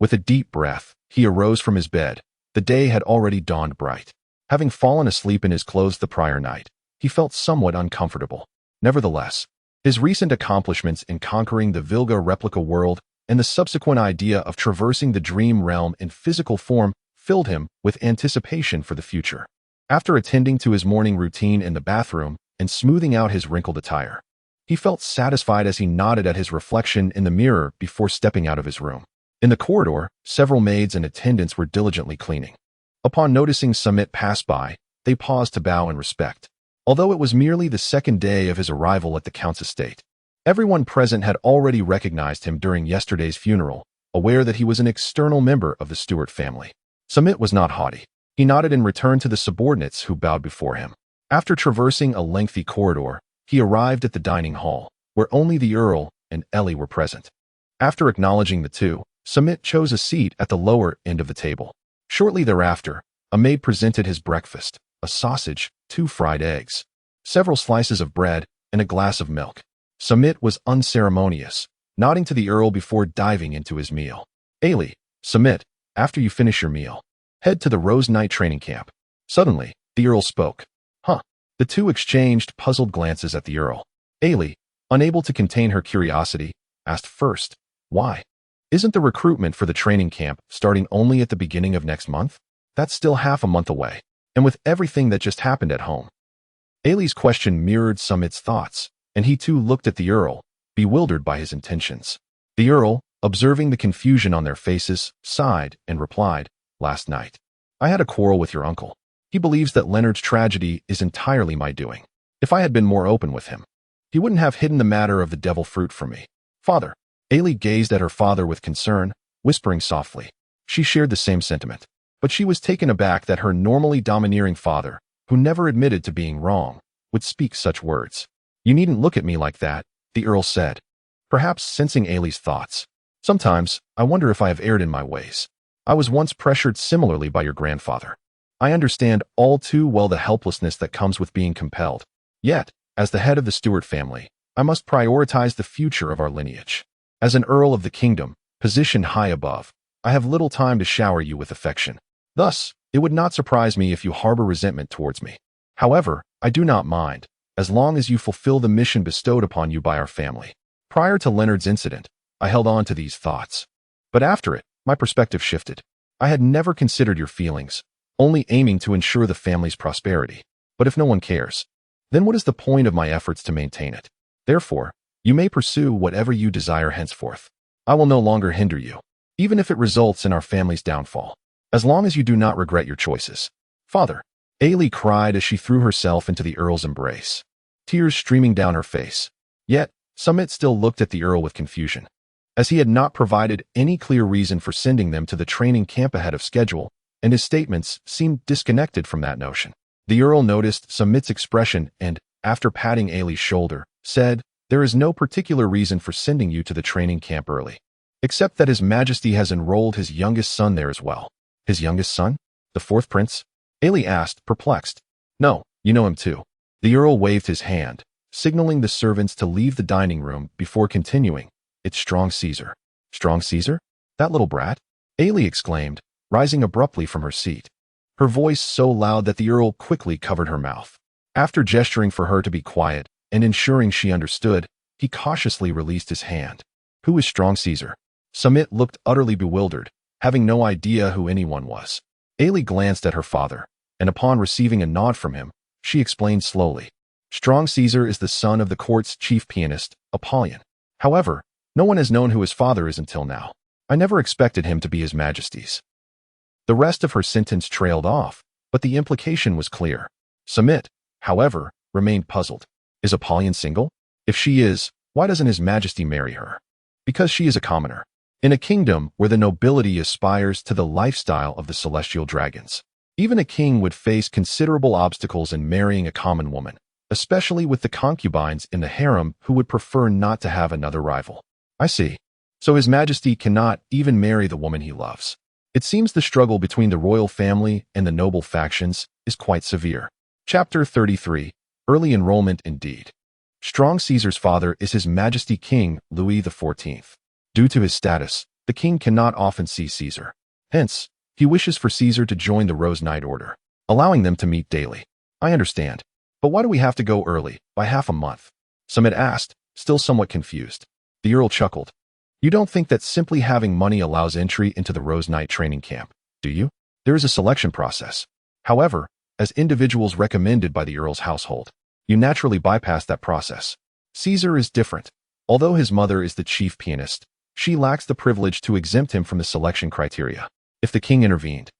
With a deep breath, he arose from his bed. The day had already dawned bright. Having fallen asleep in his clothes the prior night, he felt somewhat uncomfortable. Nevertheless, his recent accomplishments in conquering the Vilga replica world and the subsequent idea of traversing the dream realm in physical form filled him with anticipation for the future. After attending to his morning routine in the bathroom and smoothing out his wrinkled attire, he felt satisfied as he nodded at his reflection in the mirror before stepping out of his room. In the corridor, several maids and attendants were diligently cleaning. Upon noticing Samit pass by, they paused to bow in respect. Although it was merely the second day of his arrival at the Count's estate, everyone present had already recognized him during yesterday's funeral, aware that he was an external member of the Stewart family. Samit was not haughty. He nodded in return to the subordinates who bowed before him. After traversing a lengthy corridor, he arrived at the dining hall, where only the Earl and Ellie were present. After acknowledging the two, Samit chose a seat at the lower end of the table. Shortly thereafter, a maid presented his breakfast, a sausage, 2 fried eggs, several slices of bread, and a glass of milk. Samit was unceremonious, nodding to the Earl before diving into his meal. Ailey, Samit, after you finish your meal, head to the Rose Knight training camp. Suddenly, the Earl spoke. Huh. The two exchanged puzzled glances at the Earl. Ailey, unable to contain her curiosity, asked first, why? Isn't the recruitment for the training camp starting only at the beginning of next month? That's still half a month away, and with everything that just happened at home. Ailey's question mirrored Samit's thoughts, and he too looked at the Earl, bewildered by his intentions. The Earl, observing the confusion on their faces, sighed and replied, last night, I had a quarrel with your uncle. He believes that Leonard's tragedy is entirely my doing. If I had been more open with him, he wouldn't have hidden the matter of the devil fruit from me. Father. Ailey gazed at her father with concern, whispering softly. She shared the same sentiment, but she was taken aback that her normally domineering father, who never admitted to being wrong, would speak such words. You needn't look at me like that, the Earl said, perhaps sensing Ailey's thoughts. Sometimes, I wonder if I have erred in my ways. I was once pressured similarly by your grandfather. I understand all too well the helplessness that comes with being compelled. Yet, as the head of the Stuart family, I must prioritize the future of our lineage. As an Earl of the kingdom, positioned high above, I have little time to shower you with affection. Thus, it would not surprise me if you harbor resentment towards me. However, I do not mind, as long as you fulfill the mission bestowed upon you by our family. Prior to Leonard's incident, I held on to these thoughts. But after it, my perspective shifted. I had never considered your feelings, only aiming to ensure the family's prosperity. But if no one cares, then what is the point of my efforts to maintain it? Therefore, you may pursue whatever you desire henceforth. I will no longer hinder you, even if it results in our family's downfall, as long as you do not regret your choices. Father, Ailey cried as she threw herself into the Earl's embrace, tears streaming down her face. Yet, Samit still looked at the Earl with confusion, as he had not provided any clear reason for sending them to the training camp ahead of schedule, and his statements seemed disconnected from that notion. The Earl noticed Samit's expression and, after patting Ailey's shoulder, said, there is no particular reason for sending you to the training camp early, except that His Majesty has enrolled his youngest son there as well. His youngest son? The fourth prince? Ailey asked, perplexed. No, you know him too. The Earl waved his hand, signaling the servants to leave the dining room before continuing. It's Strong Caesar. Strong Caesar? That little brat? Ailey exclaimed, rising abruptly from her seat, her voice so loud that the Earl quickly covered her mouth. After gesturing for her to be quiet and ensuring she understood, he cautiously released his hand. Who is Strong Caesar? Samit looked utterly bewildered, having no idea who anyone was. Ailey glanced at her father, and upon receiving a nod from him, she explained slowly. Strong Caesar is the son of the court's chief pianist, Apollyon. However, no one has known who his father is until now. I never expected him to be His Majesty's. The rest of her sentence trailed off, but the implication was clear. Samit, however, remained puzzled. Is Apollyon single? If she is, why doesn't His Majesty marry her? Because she is a commoner. In a kingdom where the nobility aspires to the lifestyle of the celestial dragons, even a king would face considerable obstacles in marrying a common woman, especially with the concubines in the harem who would prefer not to have another rival. I see. So His Majesty cannot even marry the woman he loves. It seems the struggle between the royal family and the noble factions is quite severe. Chapter 33. Early enrollment indeed. Strong Caesar's father is His Majesty King Louis XIV. Due to his status, the king cannot often see Caesar. Hence, he wishes for Caesar to join the Rose Knight Order, allowing them to meet daily. I understand. But why do we have to go early, by half a month? Samit asked, still somewhat confused. The Earl chuckled. You don't think that simply having money allows entry into the Rose Knight training camp, do you? There is a selection process. However, as individuals recommended by the Earl's household, you naturally bypass that process. Caesar is different. Although his mother is the chief pianist, she lacks the privilege to exempt him from the selection criteria. If the king intervened,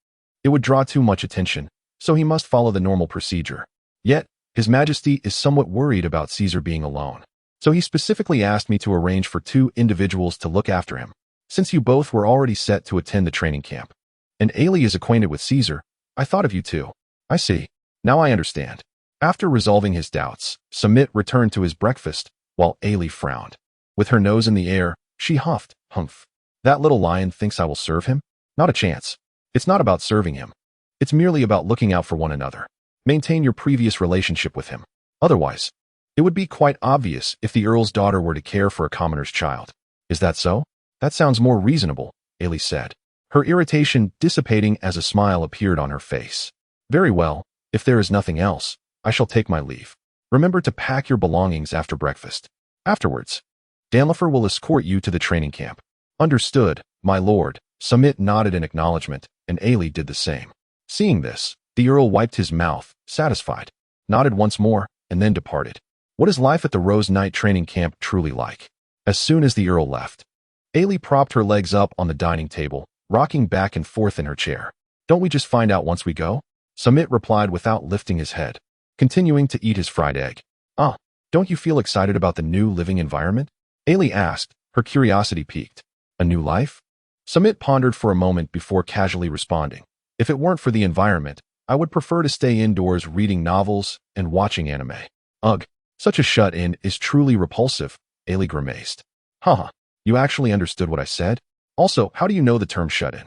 it would draw too much attention, so he must follow the normal procedure. Yet, His Majesty is somewhat worried about Caesar being alone. So he specifically asked me to arrange for 2 individuals to look after him, since you both were already set to attend the training camp. And Ailey is acquainted with Caesar. I thought of you too. I see. Now I understand. After resolving his doubts, Samit returned to his breakfast, while Ailey frowned. With her nose in the air, she huffed, humph. That little lion thinks I will serve him? Not a chance. It's not about serving him. It's merely about looking out for one another. Maintain your previous relationship with him. Otherwise, it would be quite obvious if the Earl's daughter were to care for a commoner's child. Is that so? That sounds more reasonable, Ailey said, her irritation dissipating as a smile appeared on her face. Very well, if there is nothing else, I shall take my leave. Remember to pack your belongings after breakfast. Afterwards, Danlifer will escort you to the training camp. Understood, my lord. Samit nodded in acknowledgement, and Ailey did the same. Seeing this, the Earl wiped his mouth, satisfied, nodded once more, and then departed. What is life at the Rose Knight training camp truly like? As soon as the Earl left, Ailey propped her legs up on the dining table, rocking back and forth in her chair. Don't we just find out once we go? Samit replied without lifting his head, continuing to eat his fried egg. Don't you feel excited about the new living environment? Ailey asked, her curiosity piqued. A new life? Samit pondered for a moment before casually responding. If it weren't for the environment, I would prefer to stay indoors reading novels and watching anime. Ugh, such a shut-in is truly repulsive, Ailey grimaced. Haha, you actually understood what I said? Also, how do you know the term shut-in?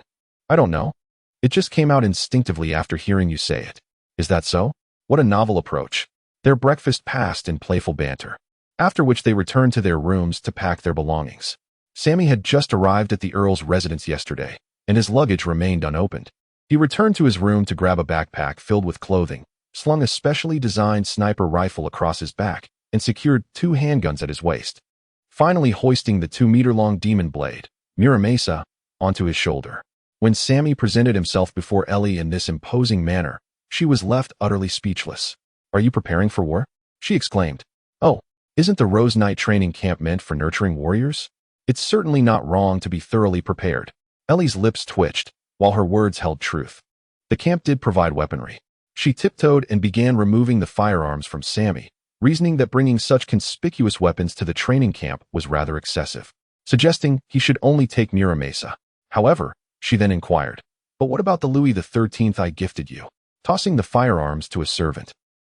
I don't know. It just came out instinctively after hearing you say it. Is that so? What a novel approach. Their breakfast passed in playful banter, after which they returned to their rooms to pack their belongings. Sammy had just arrived at the Earl's residence yesterday, and his luggage remained unopened. He returned to his room to grab a backpack filled with clothing, slung a specially designed sniper rifle across his back, and secured 2 handguns at his waist. Finally hoisting the 2-meter-long demon blade, Muramasa, onto his shoulder. When Sammy presented himself before Ellie in this imposing manner, she was left utterly speechless. Are you preparing for war? She exclaimed. Oh, isn't the Rose Knight training camp meant for nurturing warriors? It's certainly not wrong to be thoroughly prepared. Ellie's lips twitched, while her words held truth. The camp did provide weaponry. She tiptoed and began removing the firearms from Sammy, reasoning that bringing such conspicuous weapons to the training camp was rather excessive, suggesting he should only take Muramasa. However, she then inquired, but what about the Louis XIII I gifted you? Tossing the firearms to a servant.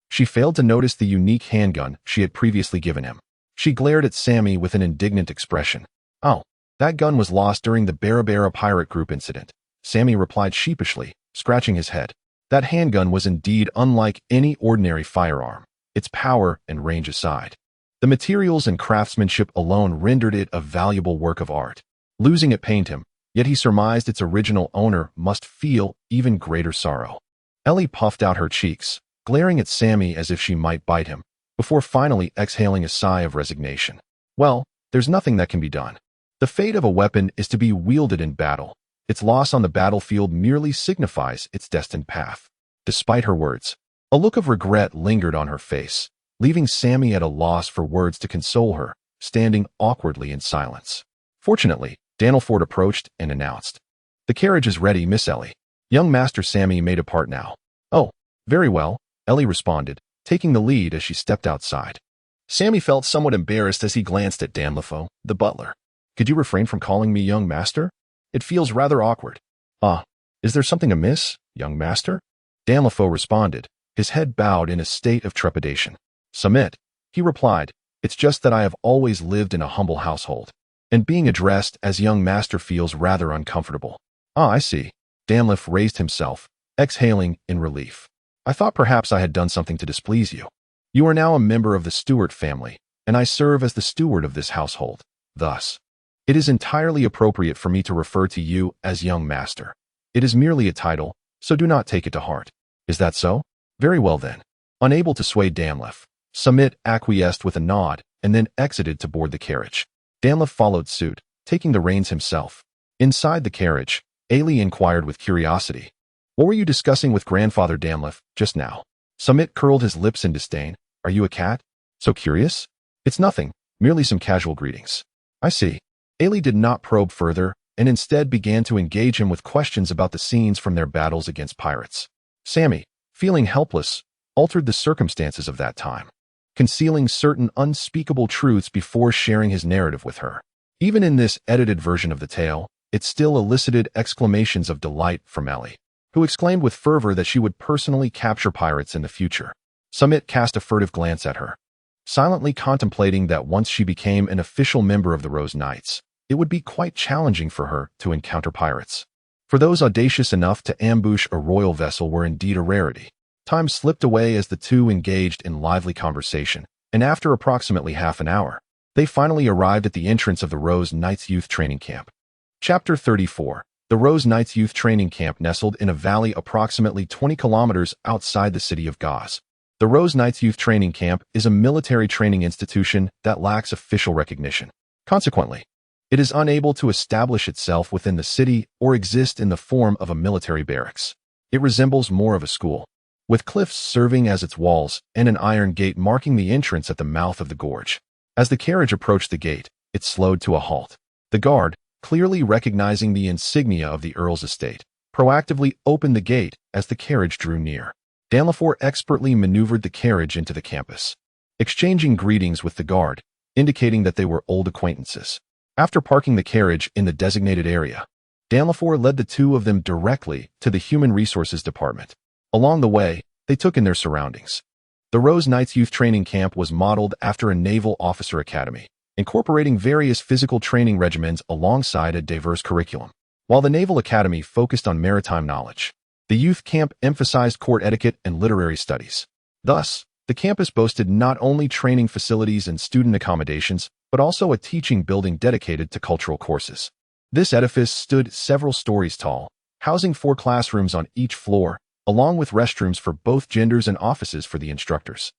She failed to notice the unique handgun she had previously given him. She glared at Sammy with an indignant expression. Oh, that gun was lost during the Barabara pirate group incident, Sammy replied sheepishly, scratching his head. That handgun was indeed unlike any ordinary firearm, its power and range aside. The materials and craftsmanship alone rendered it a valuable work of art. Losing it pained him, yet he surmised its original owner must feel even greater sorrow. Ellie puffed out her cheeks, glaring at Sammy as if she might bite him, before finally exhaling a sigh of resignation. Well, there's nothing that can be done. The fate of a weapon is to be wielded in battle. Its loss on the battlefield merely signifies its destined path. Despite her words, a look of regret lingered on her face, leaving Sammy at a loss for words to console her, standing awkwardly in silence. Fortunately, Danilford approached and announced, "The carriage is ready, Miss Ellie." Young Master Sammy made a part now. "Oh, very well," Ellie responded, taking the lead as she stepped outside. Sammy felt somewhat embarrassed as he glanced at Danlifer, the butler. "Could you refrain from calling me young master? It feels rather awkward." Is there something amiss, young master?" Danlifer responded, his head bowed in a state of trepidation. "Samit," he replied, "it's just that I have always lived in a humble household, and being addressed as young master feels rather uncomfortable." I see." Danlifer raised himself, exhaling in relief. "I thought perhaps I had done something to displease you. You are now a member of the Stewart family, and I serve as the steward of this household. Thus, it is entirely appropriate for me to refer to you as young master. It is merely a title, so do not take it to heart. Is that so? Very well then." Unable to sway Danlifer, Samit acquiesced with a nod and then exited to board the carriage. Danlifer followed suit, taking the reins himself. Inside the carriage, Ailey inquired with curiosity, "What were you discussing with Grandfather Danlifer just now?" Samit curled his lips in disdain. "Are you a cat? So curious?" "It's nothing, merely some casual greetings." "I see." Ailey did not probe further, and instead began to engage him with questions about the scenes from their battles against pirates. Sammy, feeling helpless, altered the circumstances of that time, concealing certain unspeakable truths before sharing his narrative with her. Even in this edited version of the tale, it still elicited exclamations of delight from Ellie, who exclaimed with fervor that she would personally capture pirates in the future. Samit cast a furtive glance at her, silently contemplating that once she became an official member of the Rose Knights, it would be quite challenging for her to encounter pirates. For those audacious enough to ambush a royal vessel were indeed a rarity. Time slipped away as the two engaged in lively conversation, and after approximately half an hour, they finally arrived at the entrance of the Rose Knights Youth Training Camp. Chapter 34. The Rose Knights Youth Training Camp nestled in a valley approximately 20 kilometers outside the city of Gauze. The Rose Knights Youth Training Camp is a military training institution that lacks official recognition. Consequently, it is unable to establish itself within the city or exist in the form of a military barracks. It resembles more of a school, with cliffs serving as its walls and an iron gate marking the entrance at the mouth of the gorge. As the carriage approached the gate, it slowed to a halt. The guard, clearly recognizing the insignia of the Earl's estate, proactively opened the gate as the carriage drew near. Danlifor expertly maneuvered the carriage into the campus, exchanging greetings with the guard, indicating that they were old acquaintances. After parking the carriage in the designated area, Danlifor led the two of them directly to the Human Resources Department. Along the way, they took in their surroundings. The Rose Knights Youth Training Camp was modeled after a naval officer academy, incorporating various physical training regimens alongside a diverse curriculum. While the Naval Academy focused on maritime knowledge, the youth camp emphasized court etiquette and literary studies. Thus, the campus boasted not only training facilities and student accommodations, but also a teaching building dedicated to cultural courses. This edifice stood several stories tall, housing 4 classrooms on each floor, along with restrooms for both genders and offices for the instructors.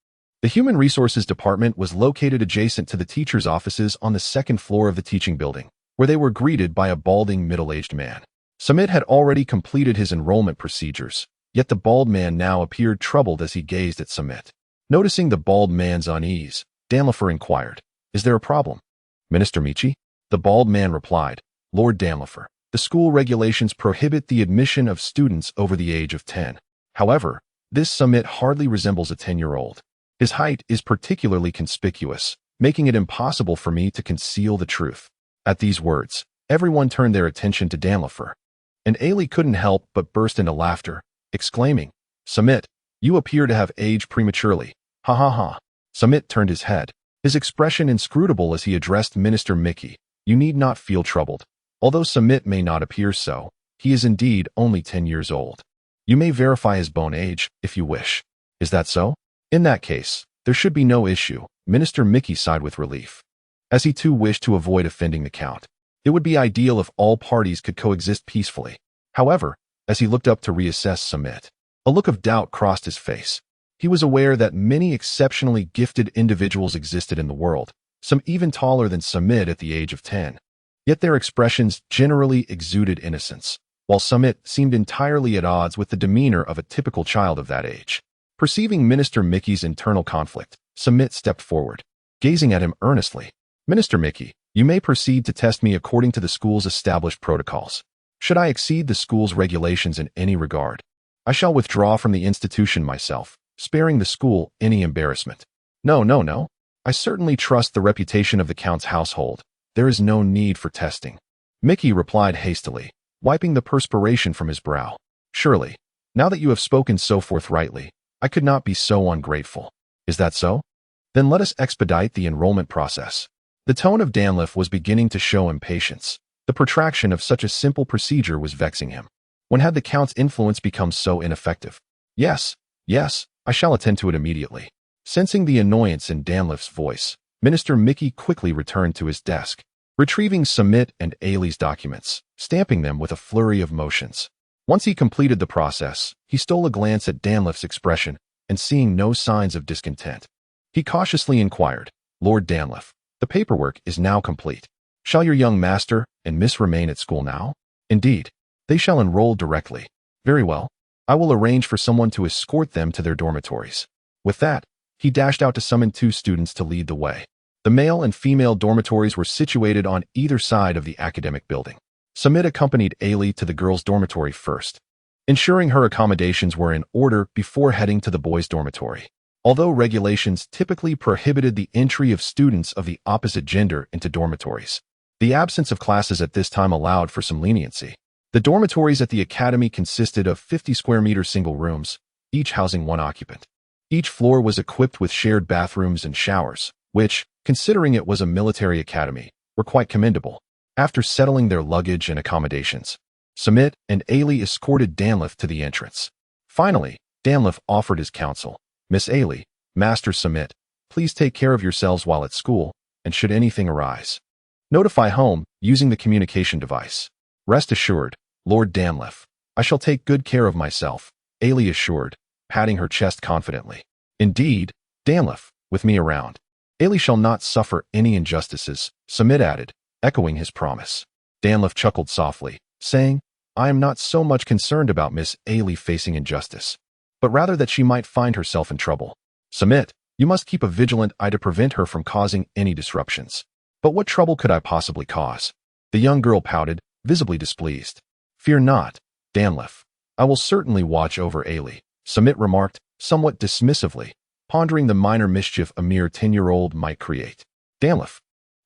The Human Resources Department was located adjacent to the teachers' offices on the 2nd floor of the teaching building, where they were greeted by a balding middle-aged man. Samit had already completed his enrollment procedures, yet the bald man now appeared troubled as he gazed at Samit. Noticing the bald man's unease, Danlifor inquired, "Is there a problem, Minister Michi?" The bald man replied, "Lord Danlifor, the school regulations prohibit the admission of students over the age of 10. However, this Samit hardly resembles a 10-year-old. His height is particularly conspicuous, making it impossible for me to conceal the truth." At these words, everyone turned their attention to Danlifor, and Ailey couldn't help but burst into laughter, exclaiming, "Samit, you appear to have aged prematurely. Ha ha ha." Samit turned his head, his expression inscrutable as he addressed Minister Mickey. "You need not feel troubled. Although Samit may not appear so, he is indeed only 10 years old. You may verify his bone age, if you wish. Is that so? In that case, there should be no issue." Minister Mickey sighed with relief, as he too wished to avoid offending the Count. It would be ideal if all parties could coexist peacefully. However, as he looked up to reassess Samit, a look of doubt crossed his face. He was aware that many exceptionally gifted individuals existed in the world, some even taller than Samit at the age of 10. Yet their expressions generally exuded innocence, while Samit seemed entirely at odds with the demeanor of a typical child of that age. Perceiving Minister Mickey's internal conflict, Samit stepped forward, gazing at him earnestly. "Minister Mickey, you may proceed to test me according to the school's established protocols. Should I exceed the school's regulations in any regard, I shall withdraw from the institution myself, sparing the school any embarrassment." No. I certainly trust the reputation of the Count's household. There is no need for testing." Mickey replied hastily, wiping the perspiration from his brow. "Surely, now that you have spoken so forthrightly, I could not be so ungrateful. Is that so? Then let us expedite the enrollment process." The tone of Danliff was beginning to show impatience. The protraction of such a simple procedure was vexing him. When had the Count's influence become so ineffective? Yes, I shall attend to it immediately." Sensing the annoyance in Danliff's voice, Minister Mickey quickly returned to his desk, retrieving Samit and Ailey's documents, stamping them with a flurry of motions. Once he completed the process, he stole a glance at Danliff's expression, and seeing no signs of discontent, he cautiously inquired, "Lord Danliff, the paperwork is now complete. Shall your young master and miss remain at school now?" "Indeed, they shall enroll directly." "Very well. I will arrange for someone to escort them to their dormitories." With that, he dashed out to summon 2 students to lead the way. The male and female dormitories were situated on either side of the academic building. Samit accompanied Ailey to the girls' dormitory first, ensuring her accommodations were in order before heading to the boys' dormitory. Although regulations typically prohibited the entry of students of the opposite gender into dormitories, the absence of classes at this time allowed for some leniency. The dormitories at the academy consisted of 50 square meter single rooms, each housing 1 occupant. Each floor was equipped with shared bathrooms and showers, which, considering it was a military academy, were quite commendable. After settling their luggage and accommodations, Samit and Ailey escorted Danlif to the entrance. Finally, Danlif offered his counsel. Miss Ailey, Master Samit, please take care of yourselves while at school, and should anything arise, notify home using the communication device. Rest assured, Lord Danlif, I shall take good care of myself, Ailey assured, patting her chest confidently. Indeed, Danlif, with me around, Ailey shall not suffer any injustices, Samit added, echoing his promise. Danlif chuckled softly, saying, I am not so much concerned about Miss Ailey facing injustice, but rather that she might find herself in trouble. Samit, you must keep a vigilant eye to prevent her from causing any disruptions. But what trouble could I possibly cause? The young girl pouted, visibly displeased. Fear not, Danlif. I will certainly watch over Ailey, Samit remarked, somewhat dismissively, pondering the minor mischief a mere 10-year-old might create. Danlif,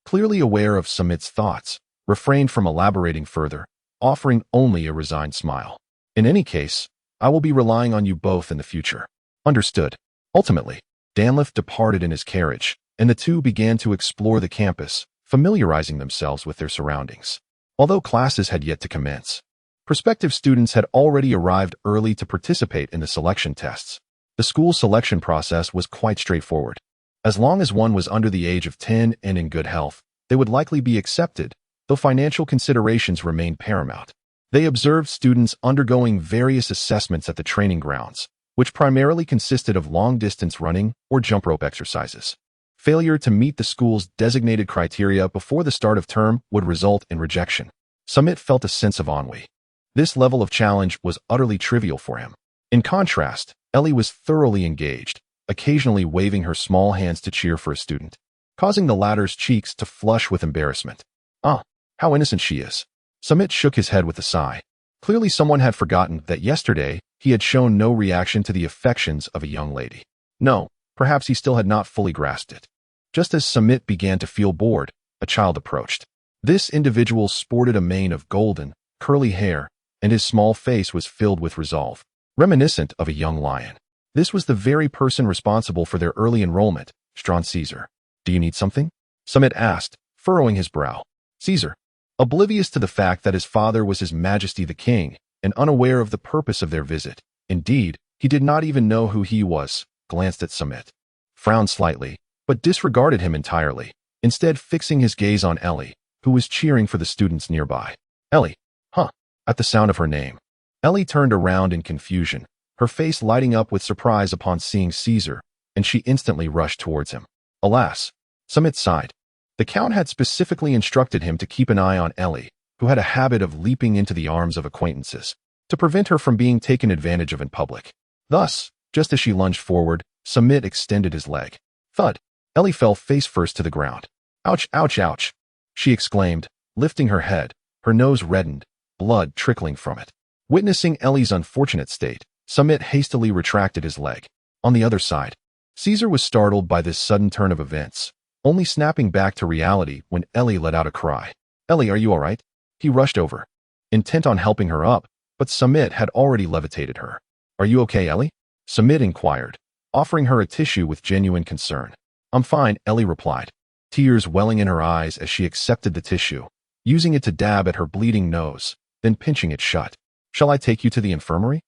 clearly aware of Samit's thoughts, refrained from elaborating further, offering only a resigned smile. In any case, I will be relying on you both in the future. Understood. Ultimately, Danlif departed in his carriage, and the two began to explore the campus, familiarizing themselves with their surroundings. Although classes had yet to commence, prospective students had already arrived early to participate in the selection tests. The school selection process was quite straightforward. As long as one was under the age of 10 and in good health, they would likely be accepted, though financial considerations remained paramount. They observed students undergoing various assessments at the training grounds, which primarily consisted of long-distance running or jump rope exercises. Failure to meet the school's designated criteria before the start of term would result in rejection. Samit felt a sense of ennui. This level of challenge was utterly trivial for him. In contrast, Ellie was thoroughly engaged, occasionally waving her small hands to cheer for a student, causing the latter's cheeks to flush with embarrassment. Ah, how innocent she is. Samit shook his head with a sigh. Clearly someone had forgotten that yesterday he had shown no reaction to the affections of a young lady. No, perhaps he still had not fully grasped it. Just as Samit began to feel bored, a child approached. This individual sported a mane of golden, curly hair, and his small face was filled with resolve, reminiscent of a young lion. This was the very person responsible for their early enrollment, Straughn Caesar. Do you need something? Samit asked, furrowing his brow. Caesar, oblivious to the fact that his father was His Majesty the King, and unaware of the purpose of their visit, indeed, he did not even know who he was, glanced at Samit, frowned slightly, but disregarded him entirely, instead fixing his gaze on Ellie, who was cheering for the students nearby. Ellie, huh? At the sound of her name, Ellie turned around in confusion, her face lighting up with surprise upon seeing Caesar, and she instantly rushed towards him. Alas, Samit sighed. The Count had specifically instructed him to keep an eye on Ellie, who had a habit of leaping into the arms of acquaintances, to prevent her from being taken advantage of in public. Thus, just as she lunged forward, Samit extended his leg. Thud! Ellie fell face first to the ground. Ouch, ouch, ouch! She exclaimed, lifting her head, her nose reddened, blood trickling from it. Witnessing Ellie's unfortunate state, Samit hastily retracted his leg. On the other side, Caesar was startled by this sudden turn of events, only snapping back to reality when Ellie let out a cry. Ellie, are you all right? He rushed over, intent on helping her up, but Samit had already levitated her. Are you okay, Ellie? Samit inquired, offering her a tissue with genuine concern. I'm fine, Ellie replied, tears welling in her eyes as she accepted the tissue, using it to dab at her bleeding nose, then pinching it shut. Shall I take you to the infirmary?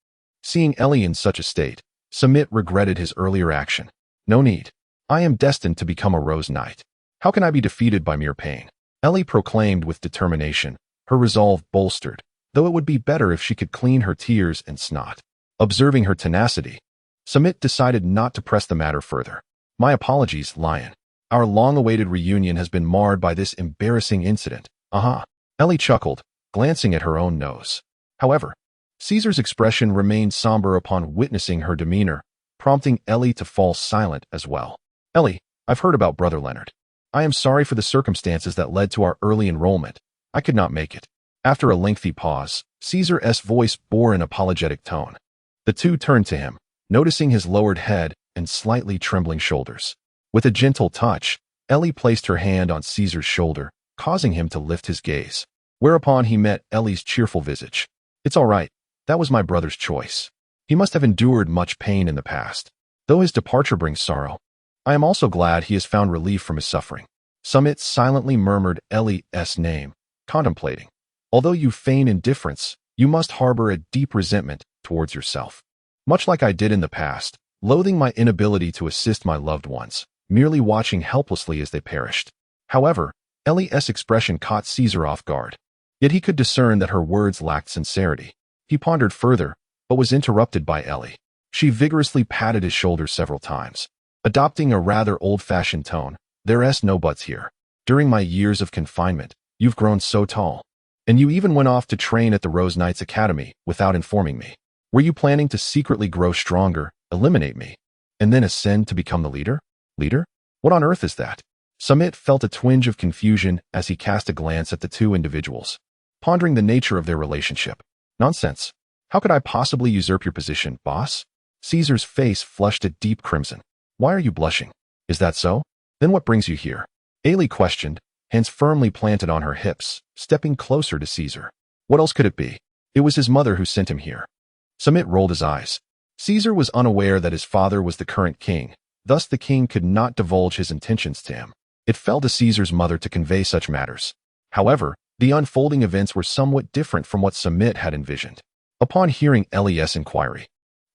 Seeing Ellie in such a state, Samit regretted his earlier action. No need. I am destined to become a Rose Knight. How can I be defeated by mere pain? Ellie proclaimed with determination, her resolve bolstered, though it would be better if she could clean her tears and snot. Observing her tenacity, Samit decided not to press the matter further. My apologies, Lion. Our long-awaited reunion has been marred by this embarrassing incident. Ellie chuckled, glancing at her own nose. However, Caesar's expression remained somber upon witnessing her demeanor, prompting Ellie to fall silent as well. Ellie, I've heard about Brother Leonard. I am sorry for the circumstances that led to our early enrollment. I could not make it. After a lengthy pause, Caesar's voice bore an apologetic tone. The two turned to him, noticing his lowered head and slightly trembling shoulders. With a gentle touch, Ellie placed her hand on Caesar's shoulder, causing him to lift his gaze, whereupon he met Ellie's cheerful visage. It's all right. That was my brother's choice. He must have endured much pain in the past, though his departure brings sorrow. I am also glad he has found relief from his suffering. Samit silently murmured Ellie's name, contemplating. Although you feign indifference, you must harbor a deep resentment towards yourself. Much like I did in the past, loathing my inability to assist my loved ones, merely watching helplessly as they perished. However, Ellie's expression caught Caesar off guard. Yet he could discern that her words lacked sincerity. He pondered further, but was interrupted by Ellie. She vigorously patted his shoulder several times. Adopting a rather old-fashioned tone, "There's no buts here. During my years of confinement, you've grown so tall. And you even went off to train at the Rose Knights Academy without informing me. Were you planning to secretly grow stronger, eliminate me, and then ascend to become the leader? Leader? What on earth is that?" Samit felt a twinge of confusion as he cast a glance at the two individuals, pondering the nature of their relationship. "Nonsense. How could I possibly usurp your position, boss?" Caesar's face flushed a deep crimson. "Why are you blushing? Is that so? Then what brings you here?" Ailey questioned, hands firmly planted on her hips, stepping closer to Caesar. What else could it be? It was his mother who sent him here. Samit rolled his eyes. Caesar was unaware that his father was the current king, thus the king could not divulge his intentions to him. It fell to Caesar's mother to convey such matters. However, the unfolding events were somewhat different from what Samit had envisioned. Upon hearing Ellie's inquiry,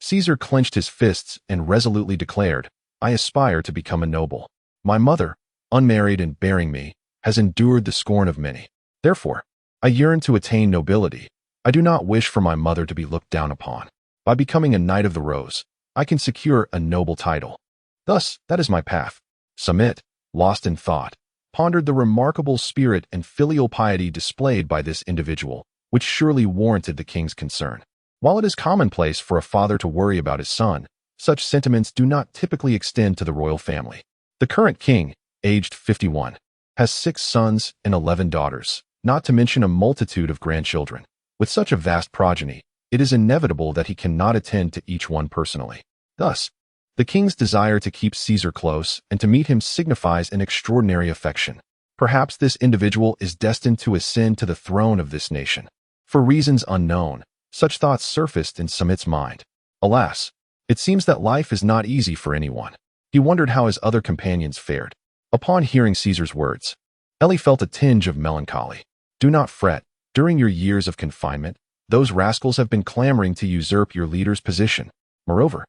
Caesar clenched his fists and resolutely declared, "I aspire to become a noble. My mother, unmarried and bearing me, has endured the scorn of many. Therefore, I yearn to attain nobility. I do not wish for my mother to be looked down upon. By becoming a Knight of the Rose, I can secure a noble title. Thus, that is my path." Samit, lost in thought, pondered the remarkable spirit and filial piety displayed by this individual, which surely warranted the king's concern. While it is commonplace for a father to worry about his son, such sentiments do not typically extend to the royal family. The current king, aged 51, has 6 sons and 11 daughters, not to mention a multitude of grandchildren. With such a vast progeny, it is inevitable that he cannot attend to each one personally. Thus, the king's desire to keep Caesar close and to meet him signifies an extraordinary affection. Perhaps this individual is destined to ascend to the throne of this nation. For reasons unknown, such thoughts surfaced in Samit's mind. Alas, it seems that life is not easy for anyone. He wondered how his other companions fared. Upon hearing Caesar's words, Ellie felt a tinge of melancholy. "Do not fret. During your years of confinement, those rascals have been clamoring to usurp your leader's position. Moreover,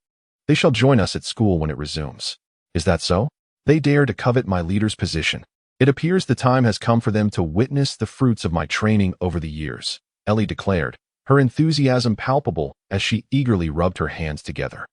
they shall join us at school when it resumes. Is that so? They dare to covet my leader's position. It appears the time has come for them to witness the fruits of my training over the years," Ellie declared, her enthusiasm palpable as she eagerly rubbed her hands together.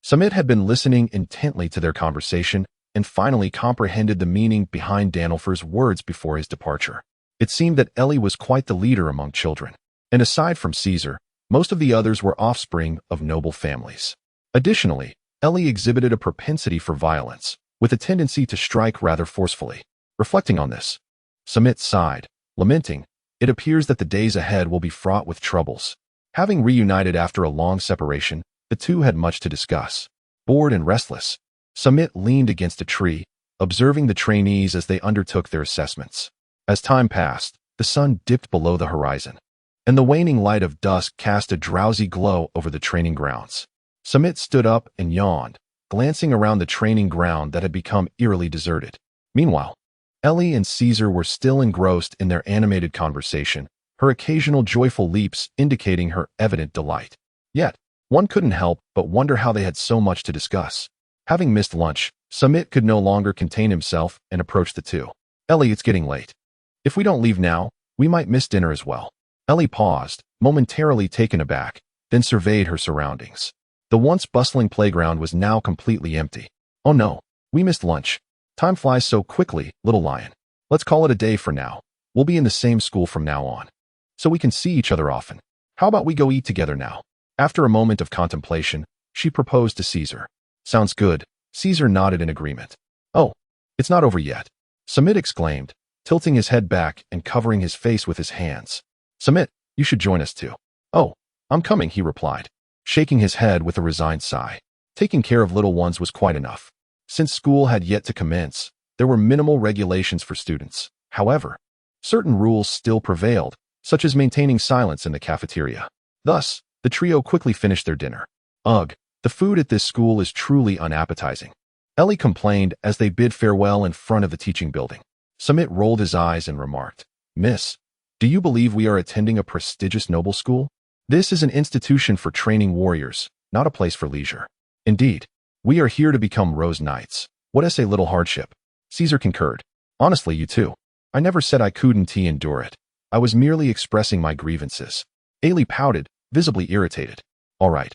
Samit had been listening intently to their conversation and finally comprehended the meaning behind Danilfer's words before his departure. It seemed that Ellie was quite the leader among children, and aside from Caesar, most of the others were offspring of noble families. Additionally, Ellie exhibited a propensity for violence, with a tendency to strike rather forcefully. Reflecting on this, Samit sighed, lamenting, "It appears that the days ahead will be fraught with troubles." Having reunited after a long separation, the two had much to discuss. Bored and restless, Samit leaned against a tree, observing the trainees as they undertook their assessments. As time passed, the sun dipped below the horizon, and the waning light of dusk cast a drowsy glow over the training grounds. Samit stood up and yawned, glancing around the training ground that had become eerily deserted. Meanwhile, Ellie and Caesar were still engrossed in their animated conversation, her occasional joyful leaps indicating her evident delight. Yet, one couldn't help but wonder how they had so much to discuss. Having missed lunch, Samit could no longer contain himself and approached the two. "Ellie, it's getting late. If we don't leave now, we might miss dinner as well." Ellie paused, momentarily taken aback, then surveyed her surroundings. The once bustling playground was now completely empty. "Oh no, we missed lunch. Time flies so quickly, little lion. Let's call it a day for now. We'll be in the same school from now on, so we can see each other often. How about we go eat together now?" After a moment of contemplation, she proposed to Caesar. "Sounds good." Caesar nodded in agreement. "Oh, it's not over yet," Samit exclaimed, tilting his head back and covering his face with his hands. "Samit, you should join us too." "Oh, I'm coming," he replied, shaking his head with a resigned sigh. Taking care of little ones was quite enough. Since school had yet to commence, there were minimal regulations for students. However, certain rules still prevailed, such as maintaining silence in the cafeteria. Thus, the trio quickly finished their dinner. "Ugh, the food at this school is truly unappetizing," Ellie complained as they bid farewell in front of the teaching building. Samit rolled his eyes and remarked, "Miss, do you believe we are attending a prestigious noble school? This is an institution for training warriors, not a place for leisure. Indeed, we are here to become Rose Knights. What is a little hardship?" Caesar concurred. "Honestly, you too. I never said I couldn't endure it. I was merely expressing my grievances." Ailey pouted, visibly irritated. All right.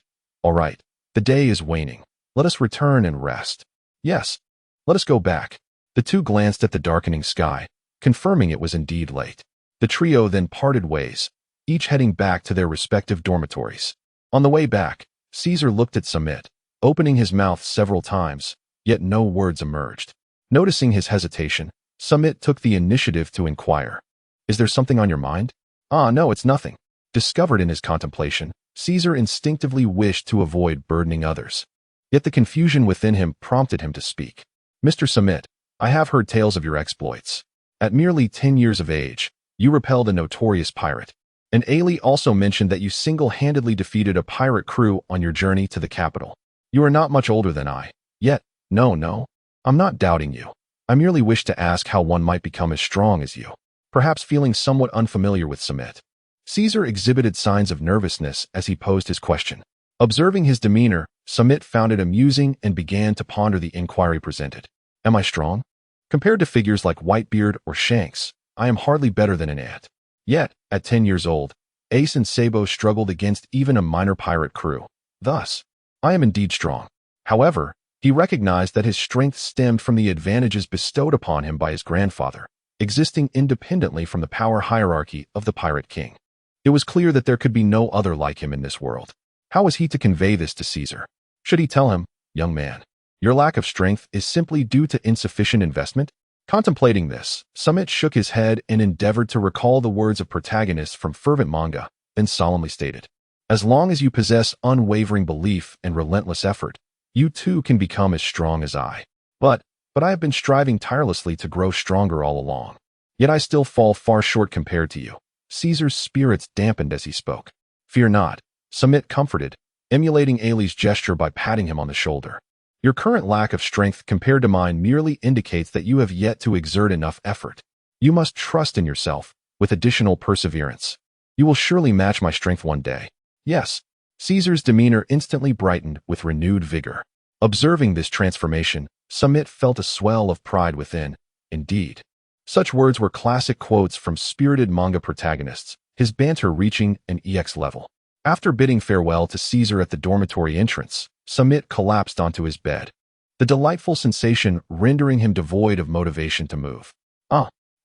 The day is waning. Let us return and rest." "Yes. Let us go back." The two glanced at the darkening sky, confirming it was indeed late. The trio then parted ways, each heading back to their respective dormitories. On the way back, Caesar looked at Samit, opening his mouth several times, yet no words emerged. Noticing his hesitation, Samit took the initiative to inquire. "Is there something on your mind?" "Ah, no, it's nothing." Discovered in his contemplation, Caesar instinctively wished to avoid burdening others. Yet the confusion within him prompted him to speak. "Mr. Samit, I have heard tales of your exploits. At merely 10 years of age, you repelled a notorious pirate. And Ailey also mentioned that you single-handedly defeated a pirate crew on your journey to the capital. You are not much older than I. Yet, no, I'm not doubting you. I merely wish to ask how one might become as strong as you." Perhaps feeling somewhat unfamiliar with Samit, Caesar exhibited signs of nervousness as he posed his question. Observing his demeanor, Samit found it amusing and began to ponder the inquiry presented. "Am I strong? Compared to figures like Whitebeard or Shanks, I am hardly better than an ant. Yet, at 10 years old, Ace and Sabo struggled against even a minor pirate crew. Thus, I am indeed strong." However, he recognized that his strength stemmed from the advantages bestowed upon him by his grandfather, existing independently from the power hierarchy of the Pirate King. It was clear that there could be no other like him in this world. How was he to convey this to Caesar? Should he tell him, "Young man, your lack of strength is simply due to insufficient investment"? Contemplating this, Samit shook his head and endeavored to recall the words of protagonists from fervent manga, then solemnly stated, "As long as you possess unwavering belief and relentless effort, you too can become as strong as I. But I have been striving tirelessly to grow stronger all along. Yet I still fall far short compared to you." Caesar's spirits dampened as he spoke. "Fear not," Samit comforted, emulating Ailey's gesture by patting him on the shoulder. "Your current lack of strength compared to mine merely indicates that you have yet to exert enough effort. You must trust in yourself, with additional perseverance. You will surely match my strength one day." "Yes." Caesar's demeanor instantly brightened with renewed vigor. Observing this transformation, Samit felt a swell of pride within. Indeed, such words were classic quotes from spirited manga protagonists, his banter reaching an EX level. After bidding farewell to Caesar at the dormitory entrance, Samit collapsed onto his bed, the delightful sensation rendering him devoid of motivation to move.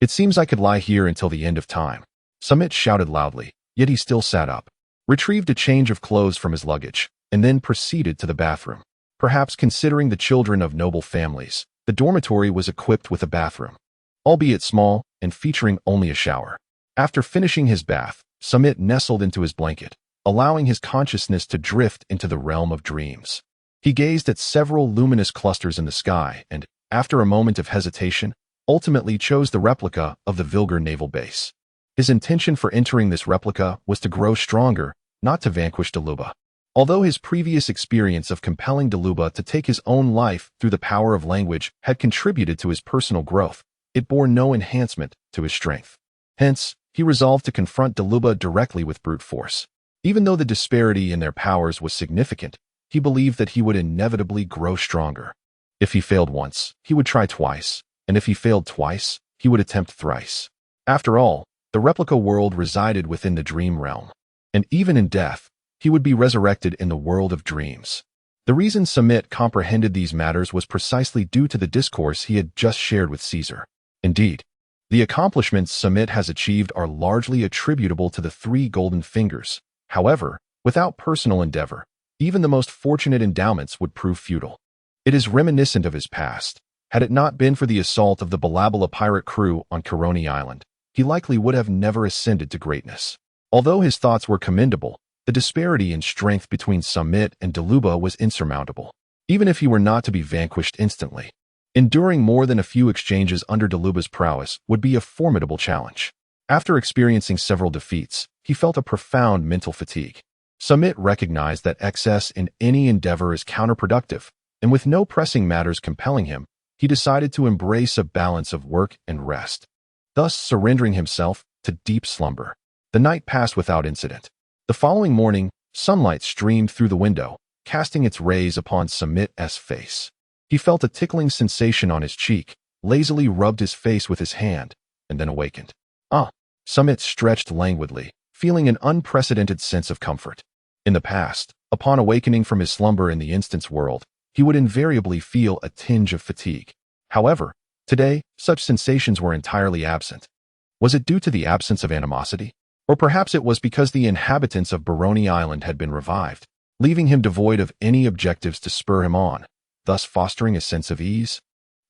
It seems I could lie here until the end of time." Samit shouted loudly, yet he still sat up, retrieved a change of clothes from his luggage, and then proceeded to the bathroom. Perhaps considering the children of noble families, the dormitory was equipped with a bathroom, albeit small and featuring only a shower. After finishing his bath, Samit nestled into his blanket, allowing his consciousness to drift into the realm of dreams. He gazed at several luminous clusters in the sky and, after a moment of hesitation, ultimately chose the replica of the Vilgar naval base. His intention for entering this replica was to grow stronger, not to vanquish Daluba. Although his previous experience of compelling Daluba to take his own life through the power of language had contributed to his personal growth, it bore no enhancement to his strength. Hence, he resolved to confront Daluba directly with brute force. Even though the disparity in their powers was significant, he believed that he would inevitably grow stronger. If he failed once, he would try twice, and if he failed twice, he would attempt thrice. After all, the replica world resided within the dream realm, and even in death, he would be resurrected in the world of dreams. The reason Samit comprehended these matters was precisely due to the discourse he had just shared with Caesar. Indeed, the accomplishments Samit has achieved are largely attributable to the 3 golden fingers. However, without personal endeavor, even the most fortunate endowments would prove futile. It is reminiscent of his past. Had it not been for the assault of the Balabala pirate crew on Cabalone Island, he likely would have never ascended to greatness. Although his thoughts were commendable, the disparity in strength between Samit and Daluba was insurmountable, even if he were not to be vanquished instantly. Enduring more than a few exchanges under Daluba's prowess would be a formidable challenge. After experiencing several defeats, he felt a profound mental fatigue. Samit recognized that excess in any endeavor is counterproductive, and with no pressing matters compelling him, he decided to embrace a balance of work and rest. thus surrendering himself to deep slumber. The night passed without incident. The following morning, sunlight streamed through the window, casting its rays upon Samit's face. He felt a tickling sensation on his cheek, lazily rubbed his face with his hand, and then awakened. Ah! Samit stretched languidly, feeling an unprecedented sense of comfort. In the past, upon awakening from his slumber in the instance world, he would invariably feel a tinge of fatigue. However, today, such sensations were entirely absent. Was it due to the absence of animosity? Or perhaps it was because the inhabitants of Baroni Island had been revived, leaving him devoid of any objectives to spur him on, thus fostering a sense of ease?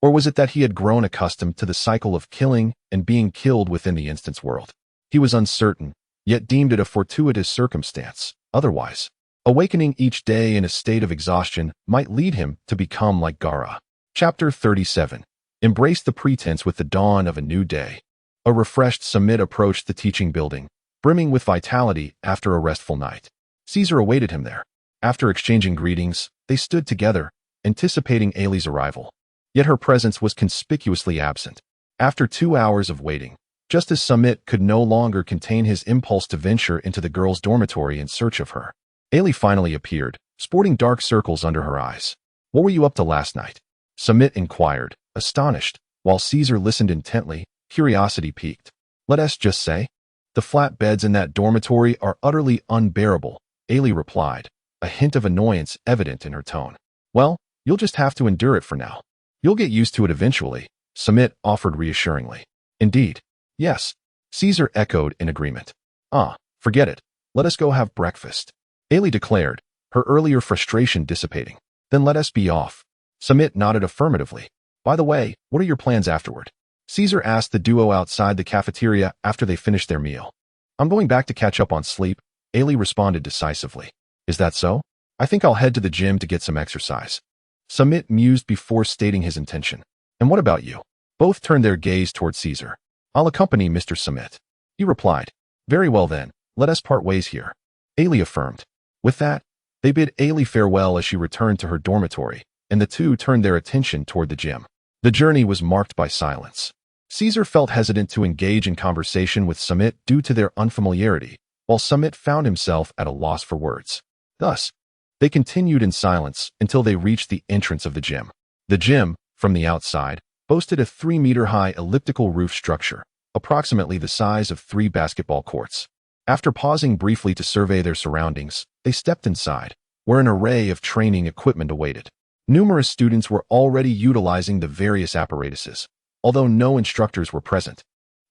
Or was it that he had grown accustomed to the cycle of killing and being killed within the instance world? He was uncertain, yet deemed it a fortuitous circumstance. Otherwise, awakening each day in a state of exhaustion might lead him to become like Gara. Chapter 37. Embrace the pretense with the dawn of a new day. A refreshed Samit approached the teaching building, brimming with vitality after a restful night. Caesar awaited him there. After exchanging greetings, they stood together, anticipating Ailey's arrival. Yet her presence was conspicuously absent. After 2 hours of waiting, just as Samit could no longer contain his impulse to venture into the girls' dormitory in search of her, Ailey finally appeared, sporting dark circles under her eyes. "What were you up to last night?" Samit inquired, astonished, while Caesar listened intently, curiosity piqued. "Let us just say, the flat beds in that dormitory are utterly unbearable," Ailey replied, a hint of annoyance evident in her tone. "Well, you'll just have to endure it for now. You'll get used to it eventually," Samit offered reassuringly. "Indeed. Yes," Caesar echoed in agreement. "Ah, forget it. Let us go have breakfast," Ailey declared, her earlier frustration dissipating. "Then let us be off." Samit nodded affirmatively. "By the way, what are your plans afterward?" Caesar asked the duo outside the cafeteria after they finished their meal. "I'm going back to catch up on sleep," Ailey responded decisively. "Is that so? I think I'll head to the gym to get some exercise." Samit mused before stating his intention. "And what about you?" Both turned their gaze toward Caesar. "I'll accompany Mr. Samit," he replied. "Very well then, let us part ways here," Ailey affirmed. With that, they bid Ailey farewell as she returned to her dormitory, and the two turned their attention toward the gym. The journey was marked by silence. Caesar felt hesitant to engage in conversation with Samit due to their unfamiliarity, while Samit found himself at a loss for words. Thus, they continued in silence until they reached the entrance of the gym. The gym, from the outside, boasted a 3-meter-high elliptical roof structure, approximately the size of 3 basketball courts. After pausing briefly to survey their surroundings, they stepped inside, where an array of training equipment awaited. Numerous students were already utilizing the various apparatuses, although no instructors were present,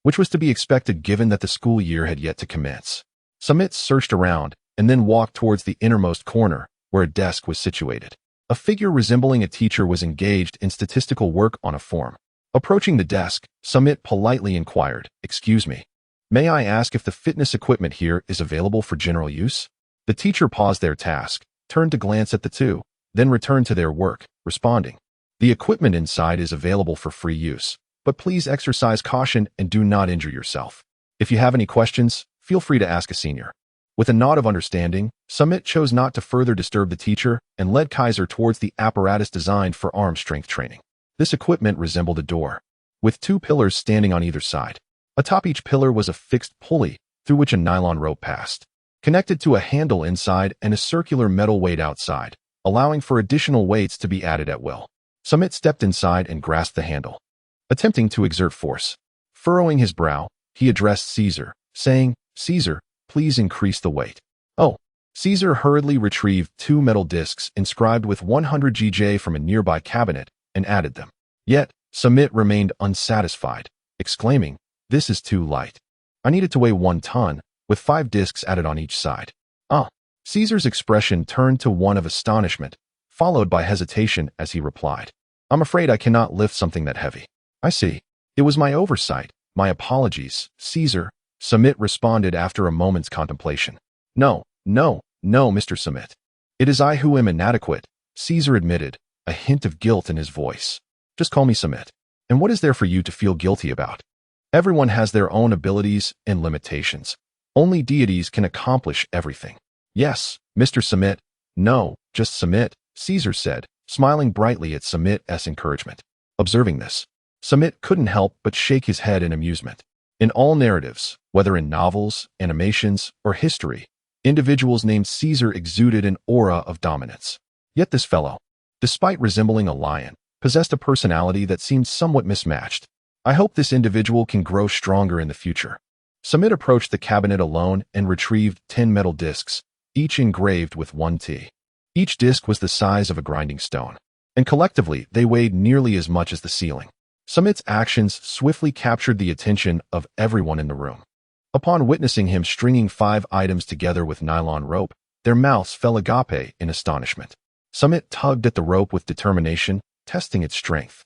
which was to be expected given that the school year had yet to commence. Samit searched around and then walked towards the innermost corner, where a desk was situated. A figure resembling a teacher was engaged in statistical work on a form. Approaching the desk, Samit politely inquired, "Excuse me, may I ask if the fitness equipment here is available for general use?" The teacher paused their task, turned to glance at the two, then returned to their work, responding, "The equipment inside is available for free use, but please exercise caution and do not injure yourself. If you have any questions, feel free to ask a senior." With a nod of understanding, Samit chose not to further disturb the teacher and led Kaiser towards the apparatus designed for arm strength training. This equipment resembled a door, with 2 pillars standing on either side. Atop each pillar was a fixed pulley through which a nylon rope passed, connected to a handle inside and a circular metal weight outside, allowing for additional weights to be added at will. Samit stepped inside and grasped the handle, attempting to exert force. Furrowing his brow, he addressed Caesar, saying, "Caesar, please increase the weight." "Oh." Caesar hurriedly retrieved 2 metal discs inscribed with 100 GJ from a nearby cabinet and added them. Yet, Samit remained unsatisfied, exclaiming, "This is too light. I need it to weigh 1 ton, with 5 discs added on each side." "Ah." Caesar's expression turned to one of astonishment, followed by hesitation as he replied, "I'm afraid I cannot lift something that heavy." "I see. It was my oversight. My apologies, Caesar," Samit responded after a moment's contemplation. No, Mr. Samit. It is I who am inadequate," Caesar admitted, a hint of guilt in his voice. "Just call me Samit. And what is there for you to feel guilty about? Everyone has their own abilities and limitations. Only deities can accomplish everything." "Yes, Mr. Samit. No, just Samit," Caesar said, smiling brightly at Samit's encouragement. Observing this, Samit couldn't help but shake his head in amusement. In all narratives, whether in novels, animations, or history, individuals named Caesar exuded an aura of dominance. Yet this fellow, despite resembling a lion, possessed a personality that seemed somewhat mismatched. I hope this individual can grow stronger in the future. Samit approached the cabinet alone and retrieved 10 metal discs, each engraved with 1T. Each disc was the size of a grinding stone, and collectively they weighed nearly as much as the ceiling. Samit's actions swiftly captured the attention of everyone in the room. Upon witnessing him stringing 5 items together with nylon rope, their mouths fell agape in astonishment. Samit tugged at the rope with determination, testing its strength.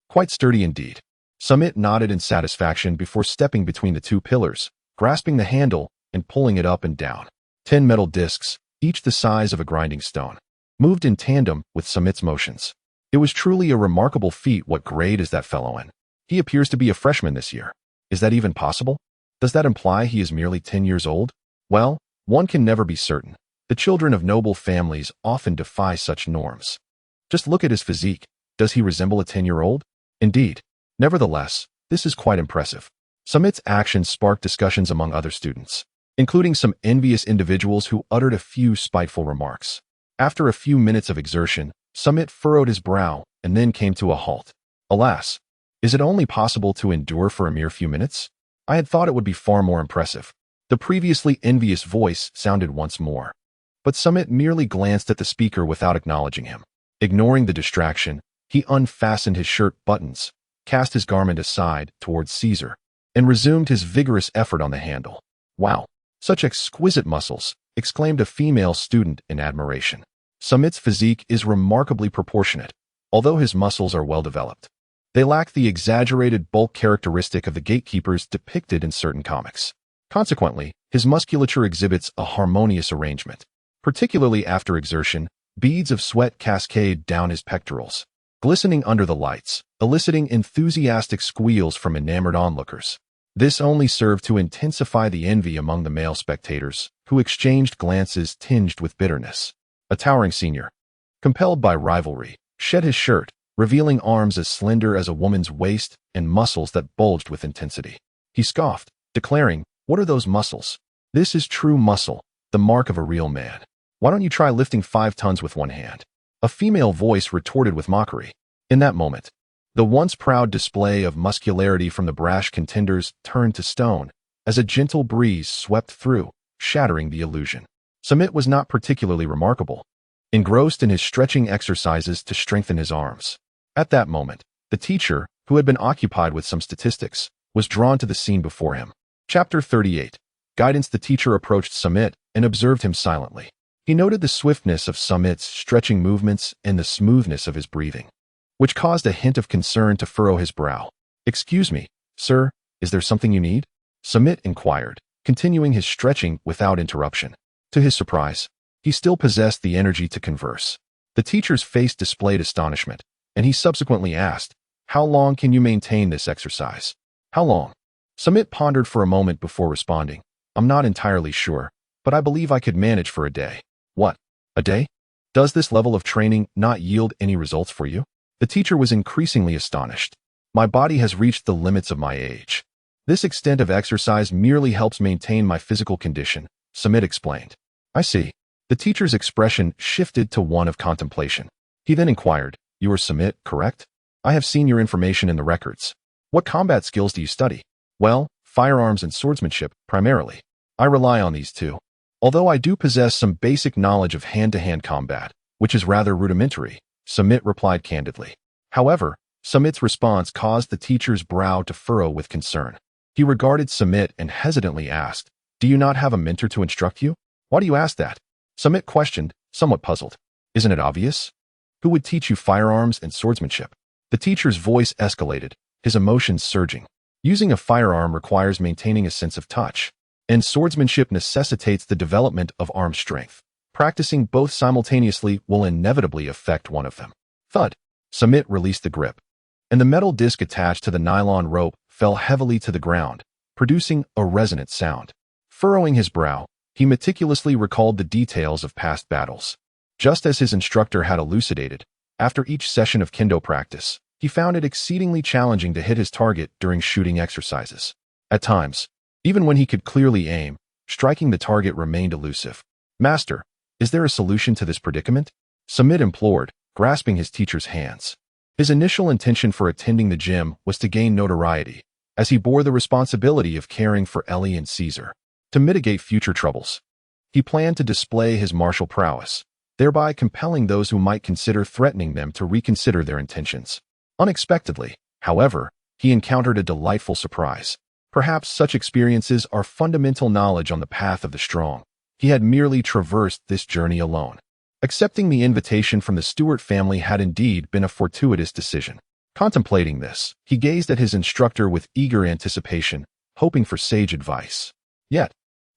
Quite sturdy indeed. Samit nodded in satisfaction before stepping between the 2 pillars, grasping the handle and pulling it up and down. 10 metal discs, each the size of a grinding stone, moved in tandem with Samit's motions. It was truly a remarkable feat. What grade is that fellow in? He appears to be a freshman this year. Is that even possible? Does that imply he is merely 10 years old? Well, one can never be certain. The children of noble families often defy such norms. Just look at his physique. Does he resemble a 10-year-old? Indeed. Nevertheless, this is quite impressive. Samit's actions sparked discussions among other students, including some envious individuals who uttered a few spiteful remarks. After a few minutes of exertion, Samit furrowed his brow and then came to a halt. Alas, is it only possible to endure for a mere few minutes? I had thought it would be far more impressive. The previously envious voice sounded once more. But Samit merely glanced at the speaker without acknowledging him. Ignoring the distraction, he unfastened his shirt buttons, cast his garment aside towards Caesar, and resumed his vigorous effort on the handle. Wow, such exquisite muscles, exclaimed a female student in admiration. Samit's physique is remarkably proportionate, although his muscles are well developed. They lack the exaggerated bulk characteristic of the gatekeepers depicted in certain comics. Consequently, his musculature exhibits a harmonious arrangement. Particularly after exertion, beads of sweat cascade down his pectorals, glistening under the lights, eliciting enthusiastic squeals from enamored onlookers. This only served to intensify the envy among the male spectators, who exchanged glances tinged with bitterness. A towering senior, compelled by rivalry, shed his shirt, revealing arms as slender as a woman's waist and muscles that bulged with intensity. He scoffed, declaring, "What are those muscles? This is true muscle, the mark of a real man. Why don't you try lifting 5 tons with one hand?" A female voice retorted with mockery. In that moment, the once proud display of muscularity from the brash contenders turned to stone as a gentle breeze swept through, shattering the illusion. Samit was not particularly remarkable, engrossed in his stretching exercises to strengthen his arms. At that moment, the teacher, who had been occupied with some statistics, was drawn to the scene before him. Chapter 38. Guidance. The teacher approached Samit and observed him silently. He noted the swiftness of Samit's stretching movements and the smoothness of his breathing, which caused a hint of concern to furrow his brow. "Excuse me, sir, is there something you need?" Samit inquired, continuing his stretching without interruption. To his surprise, he still possessed the energy to converse. The teacher's face displayed astonishment, and he subsequently asked, "How long can you maintain this exercise?" "How long?" Samit pondered for a moment before responding. "I'm not entirely sure, but I believe I could manage for a day." "What? A day? Does this level of training not yield any results for you?" The teacher was increasingly astonished. "My body has reached the limits of my age. This extent of exercise merely helps maintain my physical condition," Samit explained. "I see." The teacher's expression shifted to one of contemplation. He then inquired, "You are Samit, correct? I have seen your information in the records. What combat skills do you study?" "Well, firearms and swordsmanship, primarily. I rely on these two. Although I do possess some basic knowledge of hand-to-hand combat, which is rather rudimentary," Samit replied candidly. However, Samit's response caused the teacher's brow to furrow with concern. He regarded Samit and hesitantly asked, "Do you not have a mentor to instruct you?" "Why do you ask that?" Samit questioned, somewhat puzzled. "Isn't it obvious? Who would teach you firearms and swordsmanship?" The teacher's voice escalated, his emotions surging. "Using a firearm requires maintaining a sense of touch, and swordsmanship necessitates the development of arm strength. Practicing both simultaneously will inevitably affect one of them." Thud. Samit released the grip, and the metal disc attached to the nylon rope fell heavily to the ground, producing a resonant sound. Furrowing his brow, he meticulously recalled the details of past battles. Just as his instructor had elucidated, after each session of kendo practice, he found it exceedingly challenging to hit his target during shooting exercises. At times, even when he could clearly aim, striking the target remained elusive. "Master, is there a solution to this predicament?" Samit implored, grasping his teacher's hands. His initial intention for attending the gym was to gain notoriety, as he bore the responsibility of caring for Ellie and Caesar. To mitigate future troubles, he planned to display his martial prowess, thereby compelling those who might consider threatening them to reconsider their intentions. Unexpectedly, however, he encountered a delightful surprise. Perhaps such experiences are fundamental knowledge on the path of the strong. He had merely traversed this journey alone. Accepting the invitation from the Stewart family had indeed been a fortuitous decision. Contemplating this, he gazed at his instructor with eager anticipation, hoping for sage advice. Yet,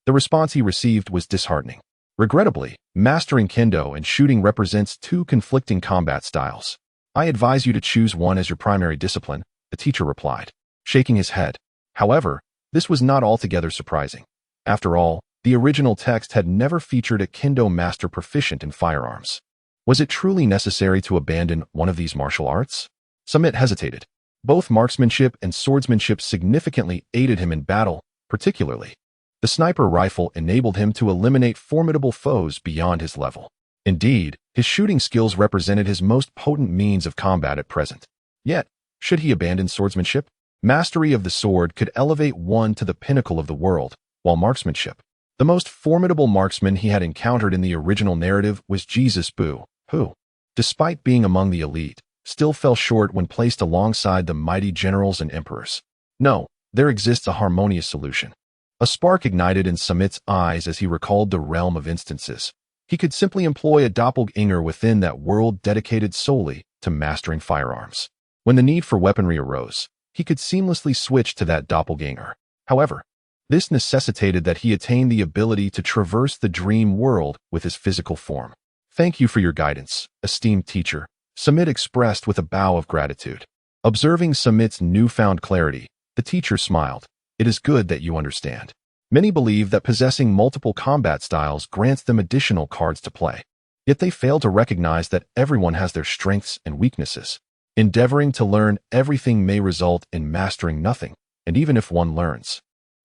the response he received was disheartening. Regrettably, mastering kendo and shooting represents two conflicting combat styles. "I advise you to choose one as your primary discipline," the teacher replied, shaking his head. However, this was not altogether surprising. After all, the original text had never featured a kendo master proficient in firearms. Was it truly necessary to abandon one of these martial arts? Samit hesitated. Both marksmanship and swordsmanship significantly aided him in battle, particularly. The sniper rifle enabled him to eliminate formidable foes beyond his level. Indeed, his shooting skills represented his most potent means of combat at present. Yet, should he abandon swordsmanship? Mastery of the sword could elevate one to the pinnacle of the world, while marksmanship. The most formidable marksman he had encountered in the original narrative was Jesus Boo, who, despite being among the elite, still fell short when placed alongside the mighty generals and emperors. No, there exists a harmonious solution. A spark ignited in Samit's eyes as he recalled the realm of instances. He could simply employ a doppelganger within that world dedicated solely to mastering firearms. When the need for weaponry arose, he could seamlessly switch to that doppelganger. However, this necessitated that he attain the ability to traverse the dream world with his physical form. "Thank you for your guidance, esteemed teacher," Samit expressed with a bow of gratitude. Observing Samit's newfound clarity, the teacher smiled. "It is good that you understand. Many believe that possessing multiple combat styles grants them additional cards to play. Yet they fail to recognize that everyone has their strengths and weaknesses. Endeavoring to learn everything may result in mastering nothing, and even if one learns,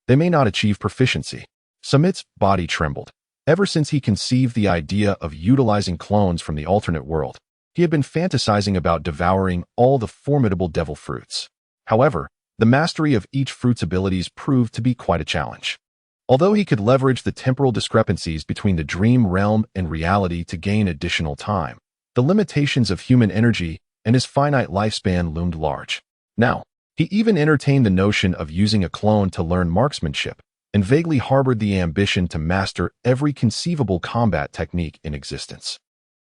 they may not achieve proficiency." Samit's body trembled. Ever since he conceived the idea of utilizing clones from the alternate world, he had been fantasizing about devouring all the formidable devil fruits. However, the mastery of each fruit's abilities proved to be quite a challenge. Although he could leverage the temporal discrepancies between the dream realm and reality to gain additional time, the limitations of human energy and his finite lifespan loomed large. Now, he even entertained the notion of using a clone to learn marksmanship, and vaguely harbored the ambition to master every conceivable combat technique in existence.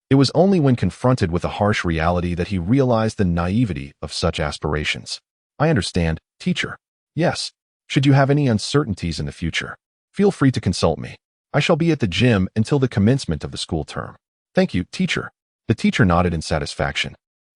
It was only when confronted with a harsh reality that he realized the naivety of such aspirations. "I understand, teacher. Yes. Should you have any uncertainties in the future, feel free to consult me. I shall be at the gym until the commencement of the school term." "Thank you, teacher." The teacher nodded in satisfaction,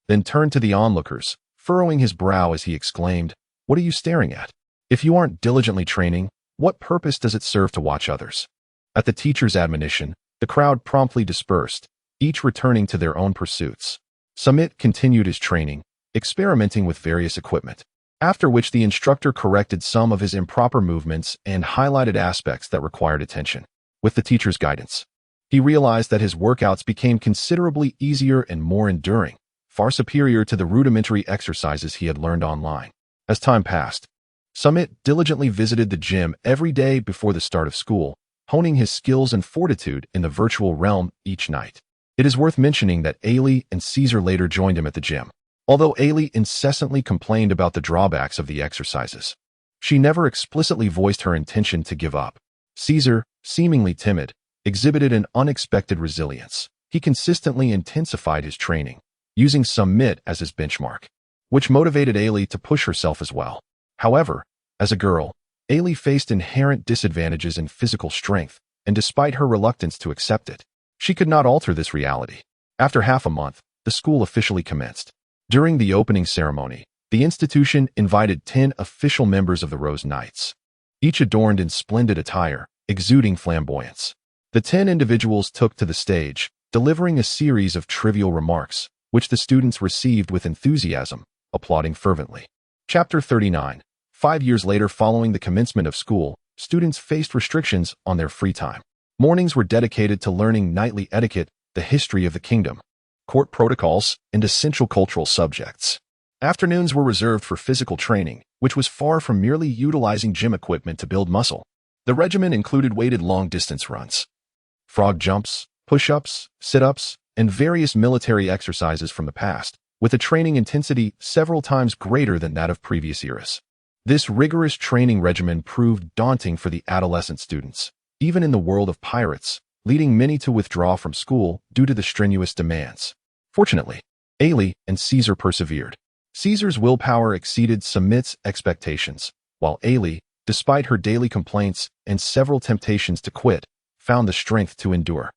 then turned to the onlookers, furrowing his brow as he exclaimed, "What are you staring at? If you aren't diligently training, what purpose does it serve to watch others?" At the teacher's admonition, the crowd promptly dispersed, each returning to their own pursuits. Samit continued his training, experimenting with various equipment, after which the instructor corrected some of his improper movements and highlighted aspects that required attention. With the teacher's guidance, he realized that his workouts became considerably easier and more enduring, far superior to the rudimentary exercises he had learned online. As time passed, Samit diligently visited the gym every day before the start of school, honing his skills and fortitude in the virtual realm each night. It is worth mentioning that Ailey and Caesar later joined him at the gym. Although Ailey incessantly complained about the drawbacks of the exercises, she never explicitly voiced her intention to give up. Caesar, seemingly timid, exhibited an unexpected resilience. He consistently intensified his training, using Samit as his benchmark, which motivated Ailey to push herself as well. However, as a girl, Ailey faced inherent disadvantages in physical strength, and despite her reluctance to accept it, she could not alter this reality. After half a month, the school officially commenced. During the opening ceremony, the institution invited 10 official members of the Rose Knights, each adorned in splendid attire, exuding flamboyance. The 10 individuals took to the stage, delivering a series of trivial remarks, which the students received with enthusiasm, applauding fervently. Chapter 39. 5 years later, following the commencement of school, students faced restrictions on their free time. Mornings were dedicated to learning knightly etiquette, the history of the kingdom, court protocols, and essential cultural subjects. Afternoons were reserved for physical training, which was far from merely utilizing gym equipment to build muscle. The regimen included weighted long-distance runs, frog jumps, push-ups, sit-ups, and various military exercises from the past, with a training intensity several times greater than that of previous eras. This rigorous training regimen proved daunting for the adolescent students, even in the world of pirates, leading many to withdraw from school due to the strenuous demands. Fortunately, Ailey and Caesar persevered. Caesar's willpower exceeded Samit's expectations, while Ailey, despite her daily complaints and several temptations to quit, found the strength to endure.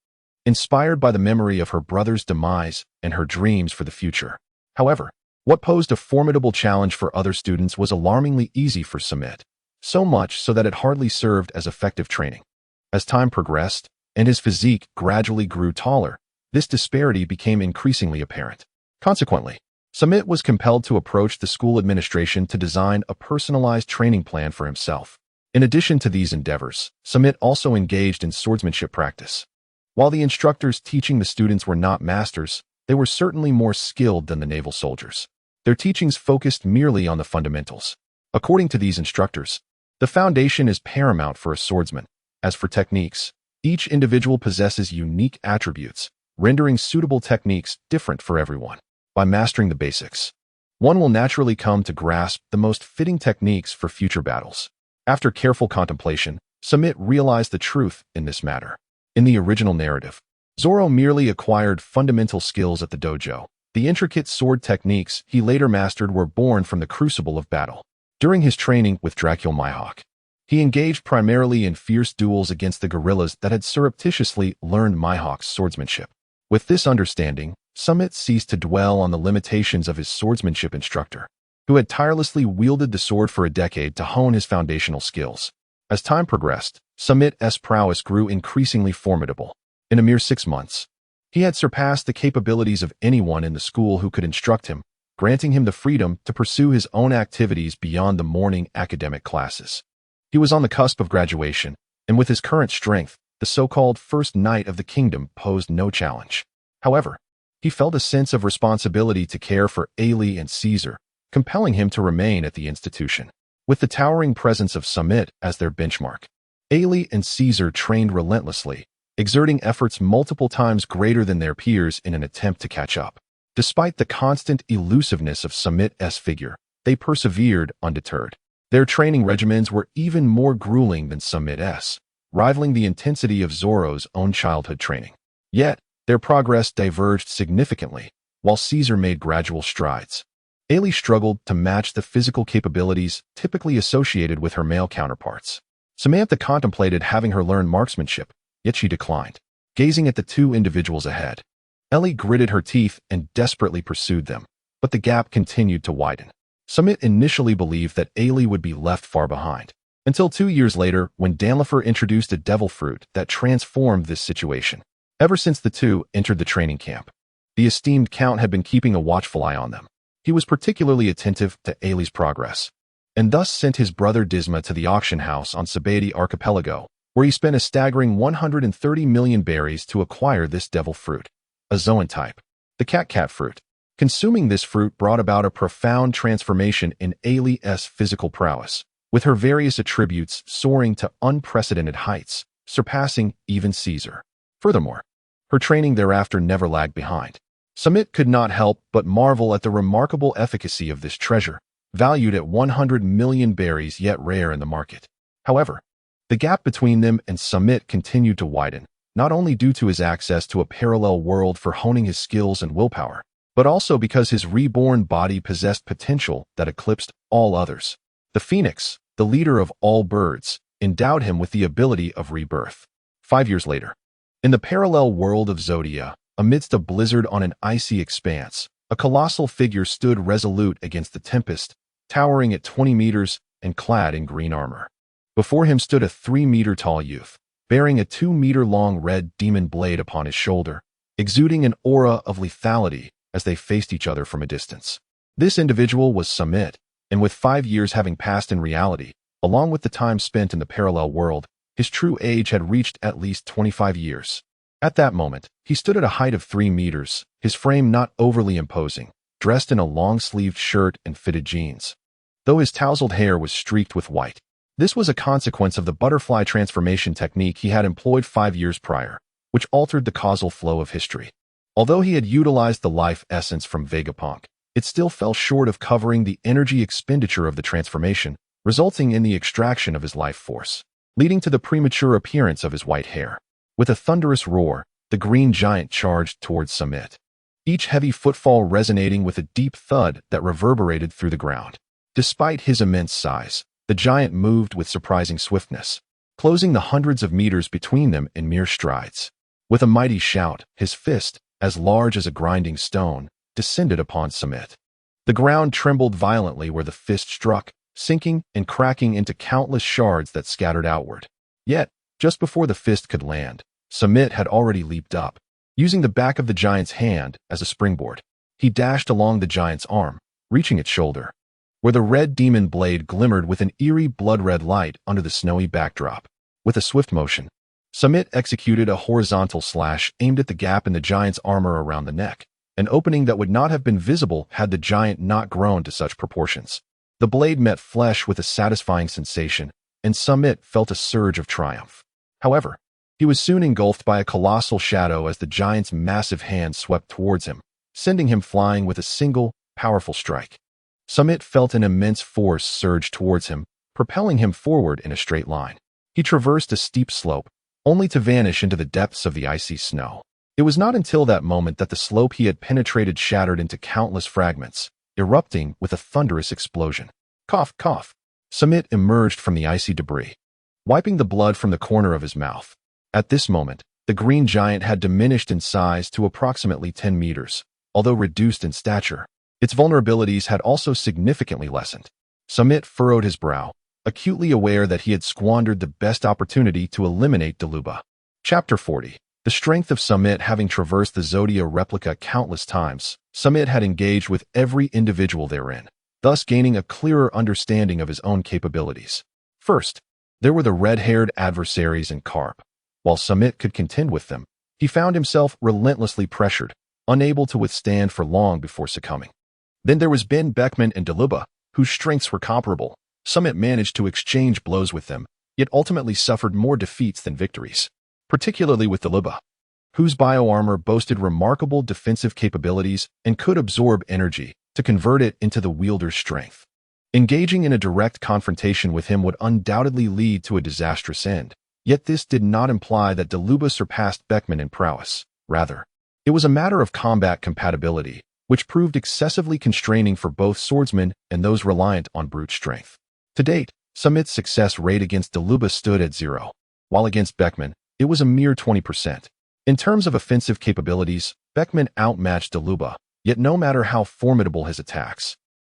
Inspired by the memory of her brother's demise and her dreams for the future. However, what posed a formidable challenge for other students was alarmingly easy for Samit, so much so that it hardly served as effective training. As time progressed, and his physique gradually grew taller, this disparity became increasingly apparent. Consequently, Samit was compelled to approach the school administration to design a personalized training plan for himself. In addition to these endeavors, Samit also engaged in swordsmanship practice. While the instructors teaching the students were not masters, they were certainly more skilled than the naval soldiers. Their teachings focused merely on the fundamentals. According to these instructors, the foundation is paramount for a swordsman. As for techniques, each individual possesses unique attributes, rendering suitable techniques different for everyone. By mastering the basics, one will naturally come to grasp the most fitting techniques for future battles. After careful contemplation, Samit realized the truth in this matter. In the original narrative, Zoro merely acquired fundamental skills at the dojo. The intricate sword techniques he later mastered were born from the crucible of battle. During his training with Dracul Mihawk, he engaged primarily in fierce duels against the guerrillas that had surreptitiously learned Mihawk's swordsmanship. With this understanding, Samit ceased to dwell on the limitations of his swordsmanship instructor, who had tirelessly wielded the sword for a decade to hone his foundational skills. As time progressed, Samit's prowess grew increasingly formidable. In a mere 6 months, he had surpassed the capabilities of anyone in the school who could instruct him, granting him the freedom to pursue his own activities beyond the morning academic classes. He was on the cusp of graduation, and with his current strength, the so-called first knight of the kingdom posed no challenge. However, he felt a sense of responsibility to care for Ailey and Caesar, compelling him to remain at the institution. With the towering presence of Samit as their benchmark, Ailey and Caesar trained relentlessly, exerting efforts multiple times greater than their peers in an attempt to catch up. Despite the constant elusiveness of Samit's figure, they persevered undeterred. Their training regimens were even more grueling than Samit's, rivaling the intensity of Zoro's own childhood training. Yet, their progress diverged significantly, while Caesar made gradual strides. Ailey struggled to match the physical capabilities typically associated with her male counterparts. Samantha contemplated having her learn marksmanship, yet she declined. Gazing at the two individuals ahead, Ellie gritted her teeth and desperately pursued them, but the gap continued to widen. Samit initially believed that Ailey would be left far behind, until 2 years later when Danlifer introduced a devil fruit that transformed this situation. Ever since the two entered the training camp, the esteemed Count had been keeping a watchful eye on them. He was particularly attentive to Ailey's progress, and thus sent his brother Disma to the auction house on Sabati Archipelago, where he spent a staggering 130 million berries to acquire this devil fruit, a zoan-type, the cat fruit. Consuming this fruit brought about a profound transformation in Ailey's physical prowess, with her various attributes soaring to unprecedented heights, surpassing even Caesar. Furthermore, her training thereafter never lagged behind. Samit could not help but marvel at the remarkable efficacy of this treasure, valued at 100 million berries yet rare in the market. However, the gap between them and Samit continued to widen, not only due to his access to a parallel world for honing his skills and willpower, but also because his reborn body possessed potential that eclipsed all others. The phoenix, the leader of all birds, endowed him with the ability of rebirth. 5 years later, in the parallel world of Zodia, amidst a blizzard on an icy expanse, a colossal figure stood resolute against the tempest, towering at 20 meters and clad in green armor. Before him stood a 3-meter-tall youth, bearing a 2-meter-long red demon blade upon his shoulder, exuding an aura of lethality as they faced each other from a distance. This individual was Samit, and with 5 years having passed in reality, along with the time spent in the parallel world, his true age had reached at least 25 years. At that moment, he stood at a height of 3 meters, his frame not overly imposing, dressed in a long-sleeved shirt and fitted jeans. Though his tousled hair was streaked with white. This was a consequence of the butterfly transformation technique he had employed 5 years prior, which altered the causal flow of history. Although he had utilized the life essence from Vegapunk, it still fell short of covering the energy expenditure of the transformation, resulting in the extraction of his life force, leading to the premature appearance of his white hair. With a thunderous roar, the green giant charged towards Samit, each heavy footfall resonating with a deep thud that reverberated through the ground. Despite his immense size, the giant moved with surprising swiftness, closing the hundreds of meters between them in mere strides. With a mighty shout, his fist, as large as a grinding stone, descended upon Samit. The ground trembled violently where the fist struck, sinking and cracking into countless shards that scattered outward. Yet, just before the fist could land, Samit had already leaped up. Using the back of the giant's hand as a springboard, he dashed along the giant's arm, reaching its shoulder, where the red demon blade glimmered with an eerie blood-red light under the snowy backdrop. With a swift motion, Samit executed a horizontal slash aimed at the gap in the giant's armor around the neck, an opening that would not have been visible had the giant not grown to such proportions. The blade met flesh with a satisfying sensation, and Samit felt a surge of triumph. However, he was soon engulfed by a colossal shadow as the giant's massive hand swept towards him, sending him flying with a single, powerful strike. Samit felt an immense force surge towards him, propelling him forward in a straight line. He traversed a steep slope, only to vanish into the depths of the icy snow. It was not until that moment that the slope he had penetrated shattered into countless fragments, erupting with a thunderous explosion. Cough, cough. Samit emerged from the icy debris, wiping the blood from the corner of his mouth. At this moment, the green giant had diminished in size to approximately 10 meters, although reduced in stature. Its vulnerabilities had also significantly lessened. Samit furrowed his brow, acutely aware that he had squandered the best opportunity to eliminate Daluba. Chapter 40. The strength of Samit. Having traversed the Zodia replica countless times, Samit had engaged with every individual therein, thus gaining a clearer understanding of his own capabilities. First, there were the red-haired adversaries in Carp. While Samit could contend with them, he found himself relentlessly pressured, unable to withstand for long before succumbing. Then there was Ben Beckman and Daluba, whose strengths were comparable. Samit managed to exchange blows with them, yet ultimately suffered more defeats than victories, particularly with Daluba, whose bioarmor boasted remarkable defensive capabilities and could absorb energy to convert it into the wielder's strength. Engaging in a direct confrontation with him would undoubtedly lead to a disastrous end, yet this did not imply that Daluba surpassed Beckman in prowess. Rather, it was a matter of combat compatibility, which proved excessively constraining for both swordsmen and those reliant on brute strength. To date, Samit's success rate against Daluba stood at 0, while against Beckman, it was a mere 20%. In terms of offensive capabilities, Beckman outmatched Daluba, yet no matter how formidable his attacks,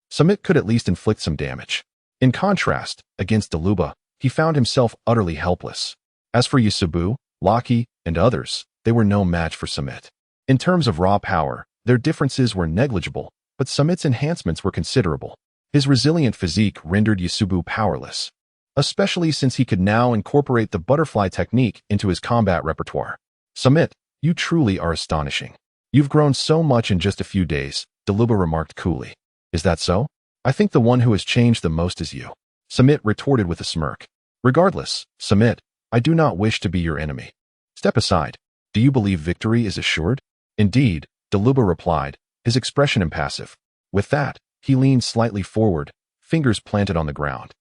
Samit could at least inflict some damage. In contrast, against Daluba, he found himself utterly helpless. As for Yasubu, Laki, and others, they were no match for Samit. In terms of raw power, their differences were negligible, but Samit's enhancements were considerable. His resilient physique rendered Yasubu powerless, especially since he could now incorporate the butterfly technique into his combat repertoire. Samit, you truly are astonishing. You've grown so much in just a few days, Daluba remarked coolly. Is that so? I think the one who has changed the most is you, Samit retorted with a smirk. Regardless, Samit, I do not wish to be your enemy. Step aside. Do you believe victory is assured? Indeed, Daluba replied, his expression impassive. With that, he leaned slightly forward, fingers planted on the ground,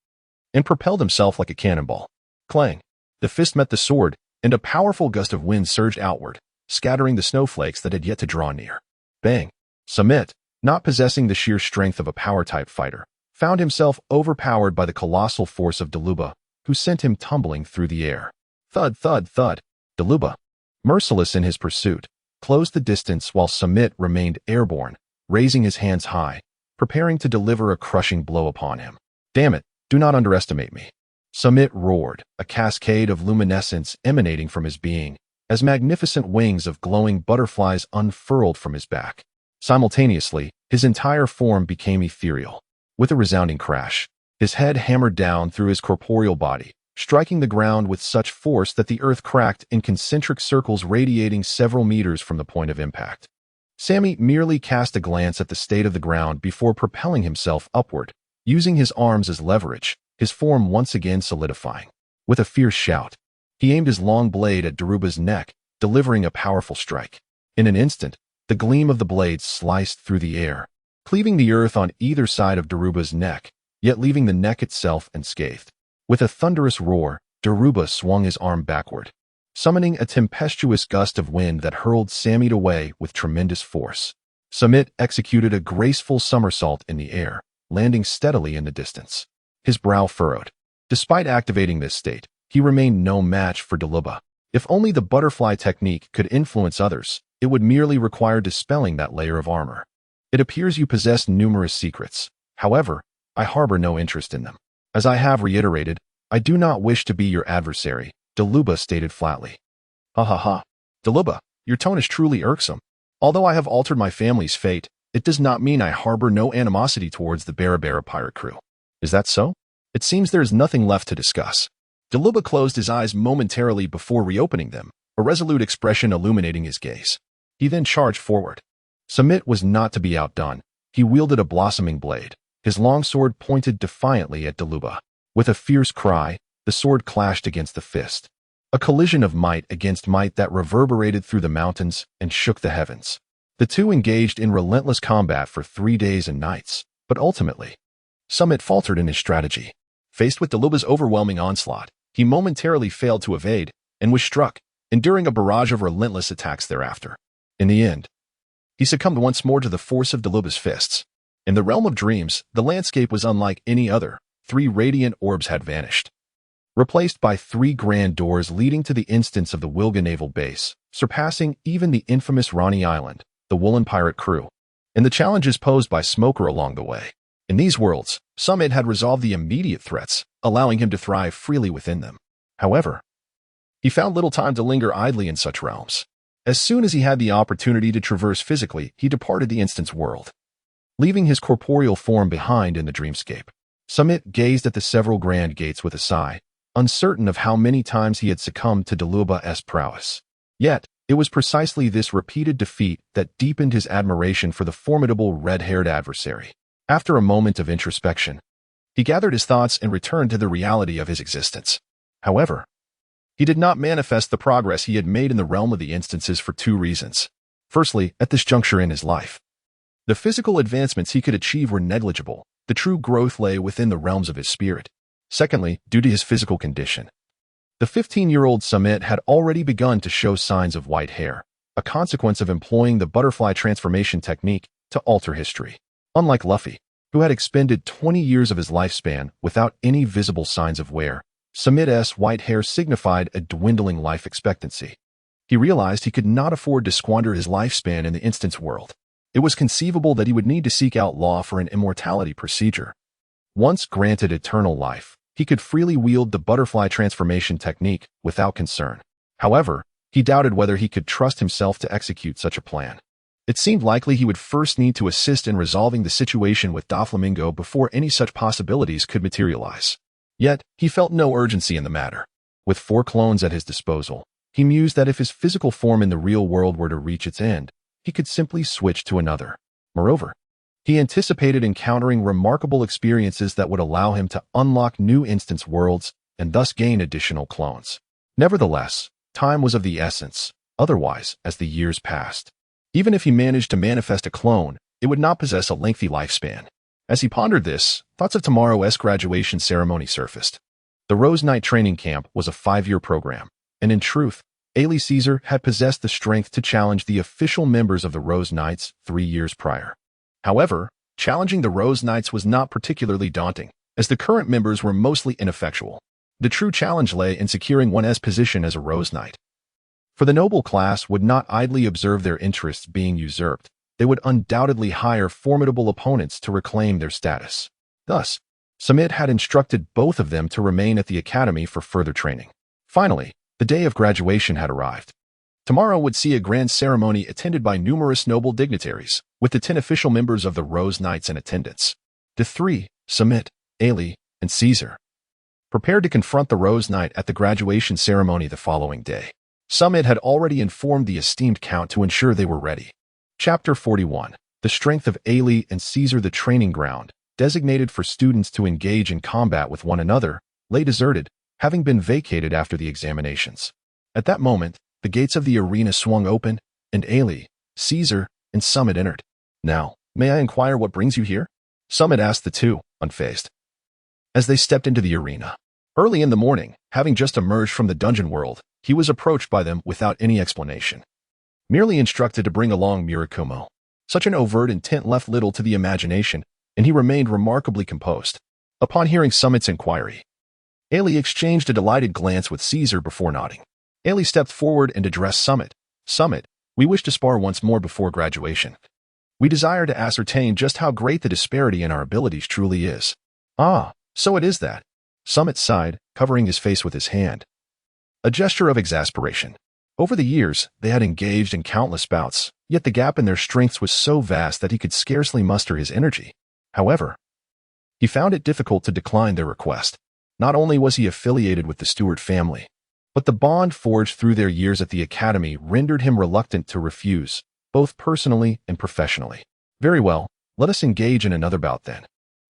and propelled himself like a cannonball. Clang! The fist met the sword, and a powerful gust of wind surged outward, scattering the snowflakes that had yet to draw near. Bang! Samit, not possessing the sheer strength of a power-type fighter, found himself overpowered by the colossal force of Daluba, who sent him tumbling through the air. Thud, thud, thud. Daluba, merciless in his pursuit, closed the distance while Samit remained airborne, raising his hands high, preparing to deliver a crushing blow upon him. Damn it, do not underestimate me. Samit roared, a cascade of luminescence emanating from his being, as magnificent wings of glowing butterflies unfurled from his back. Simultaneously, his entire form became ethereal. With a resounding crash, his head hammered down through his corporeal body, striking the ground with such force that the earth cracked in concentric circles radiating several meters from the point of impact. Samit merely cast a glance at the state of the ground before propelling himself upward, using his arms as leverage, his form once again solidifying. With a fierce shout, he aimed his long blade at Daruba's neck, delivering a powerful strike. In an instant, the gleam of the blade sliced through the air, cleaving the earth on either side of Daruba's neck, yet leaving the neck itself unscathed. With a thunderous roar, Daruba swung his arm backward, summoning a tempestuous gust of wind that hurled Samit away with tremendous force. Samit executed a graceful somersault in the air, landing steadily in the distance. His brow furrowed. Despite activating this state, he remained no match for Daruba. If only the butterfly technique could influence others, it would merely require dispelling that layer of armor. It appears you possess numerous secrets. However, I harbor no interest in them. As I have reiterated, I do not wish to be your adversary, Daruba stated flatly. Ha ha ha. Daruba, your tone is truly irksome. Although I have altered my family's fate, it does not mean I harbor no animosity towards the Barabara pirate crew. Is that so? It seems there is nothing left to discuss. Daruba closed his eyes momentarily before reopening them, a resolute expression illuminating his gaze. He then charged forward. Samit was not to be outdone. He wielded a blossoming blade. His long sword pointed defiantly at Daruba. With a fierce cry, the sword clashed against the fist. A collision of might against might that reverberated through the mountains and shook the heavens. The two engaged in relentless combat for 3 days and nights, but ultimately, Samit faltered in his strategy. Faced with Daruba's overwhelming onslaught, he momentarily failed to evade and was struck, enduring a barrage of relentless attacks thereafter. In the end, he succumbed once more to the force of Daruba's fists. In the realm of dreams, the landscape was unlike any other. 3 radiant orbs had vanished, replaced by 3 grand doors leading to the instance of the Wilga naval base, surpassing even the infamous Ronnie Island, the Woolen pirate crew, and the challenges posed by Smoker along the way. In these worlds, Samit had resolved the immediate threats, allowing him to thrive freely within them. However, he found little time to linger idly in such realms. As soon as he had the opportunity to traverse physically, he departed the instance world, leaving his corporeal form behind in the dreamscape. Samit gazed at the several grand gates with a sigh, uncertain of how many times he had succumbed to Daruba's prowess. Yet, it was precisely this repeated defeat that deepened his admiration for the formidable red-haired adversary. After a moment of introspection, he gathered his thoughts and returned to the reality of his existence. However, he did not manifest the progress he had made in the realm of the instances for 2 reasons. Firstly, at this juncture in his life, the physical advancements he could achieve were negligible. The true growth lay within the realms of his spirit. Secondly, due to his physical condition, the 15-year-old Samit had already begun to show signs of white hair, a consequence of employing the butterfly transformation technique to alter history. Unlike Luffy, who had expended 20 years of his lifespan without any visible signs of wear, Samit's white hair signified a dwindling life expectancy. He realized he could not afford to squander his lifespan in the instance world. It was conceivable that he would need to seek out law for an immortality procedure. Once granted eternal life, he could freely wield the butterfly transformation technique without concern. However, he doubted whether he could trust himself to execute such a plan. It seemed likely he would first need to assist in resolving the situation with Doflamingo before any such possibilities could materialize. Yet, he felt no urgency in the matter. With 4 clones at his disposal, he mused that if his physical form in the real world were to reach its end, he could simply switch to another. Moreover, he anticipated encountering remarkable experiences that would allow him to unlock new instance worlds and thus gain additional clones. Nevertheless, time was of the essence. Otherwise, as the years passed, even if he managed to manifest a clone, it would not possess a lengthy lifespan. As he pondered this, thoughts of tomorrow's graduation ceremony surfaced. The Rose Knight training camp was a 5-year program, and in truth, Ailey Caesar had possessed the strength to challenge the official members of the Rose Knights 3 years prior. However, challenging the Rose Knights was not particularly daunting, as the current members were mostly ineffectual. The true challenge lay in securing one's position as a Rose Knight. For the noble class would not idly observe their interests being usurped. They would undoubtedly hire formidable opponents to reclaim their status. Thus, Samit had instructed both of them to remain at the academy for further training. Finally, the day of graduation had arrived. Tomorrow would see a grand ceremony attended by numerous noble dignitaries, with the 10 official members of the Rose Knights in attendance. The three, Samit, Ailey, and Caesar, prepared to confront the Rose Knight at the graduation ceremony the following day. Samit had already informed the esteemed Count to ensure they were ready. Chapter 41. The strength of Ailey and Caesar. The training ground, designated for students to engage in combat with one another, lay deserted, having been vacated after the examinations. At that moment, the gates of the arena swung open, and Ailey, Caesar, and Samit entered. "Now, may I inquire what brings you here?" Samit asked the two, unfazed, as they stepped into the arena. Early in the morning, having just emerged from the dungeon world, he was approached by them without any explanation, merely instructed to bring along Murakumo. Such an overt intent left little to the imagination, and he remained remarkably composed. Upon hearing Samit's inquiry, Ailey exchanged a delighted glance with Caesar before nodding. Ailey stepped forward and addressed Samit. "Samit, we wish to spar once more before graduation. We desire to ascertain just how great the disparity in our abilities truly is." "Ah, so it is that." Samit sighed, covering his face with his hand, a gesture of exasperation. Over the years, they had engaged in countless bouts, yet the gap in their strengths was so vast that he could scarcely muster his energy. However, he found it difficult to decline their request. Not only was he affiliated with the Stewart family, but the bond forged through their years at the academy rendered him reluctant to refuse, both personally and professionally. "Very well, let us engage in another bout then."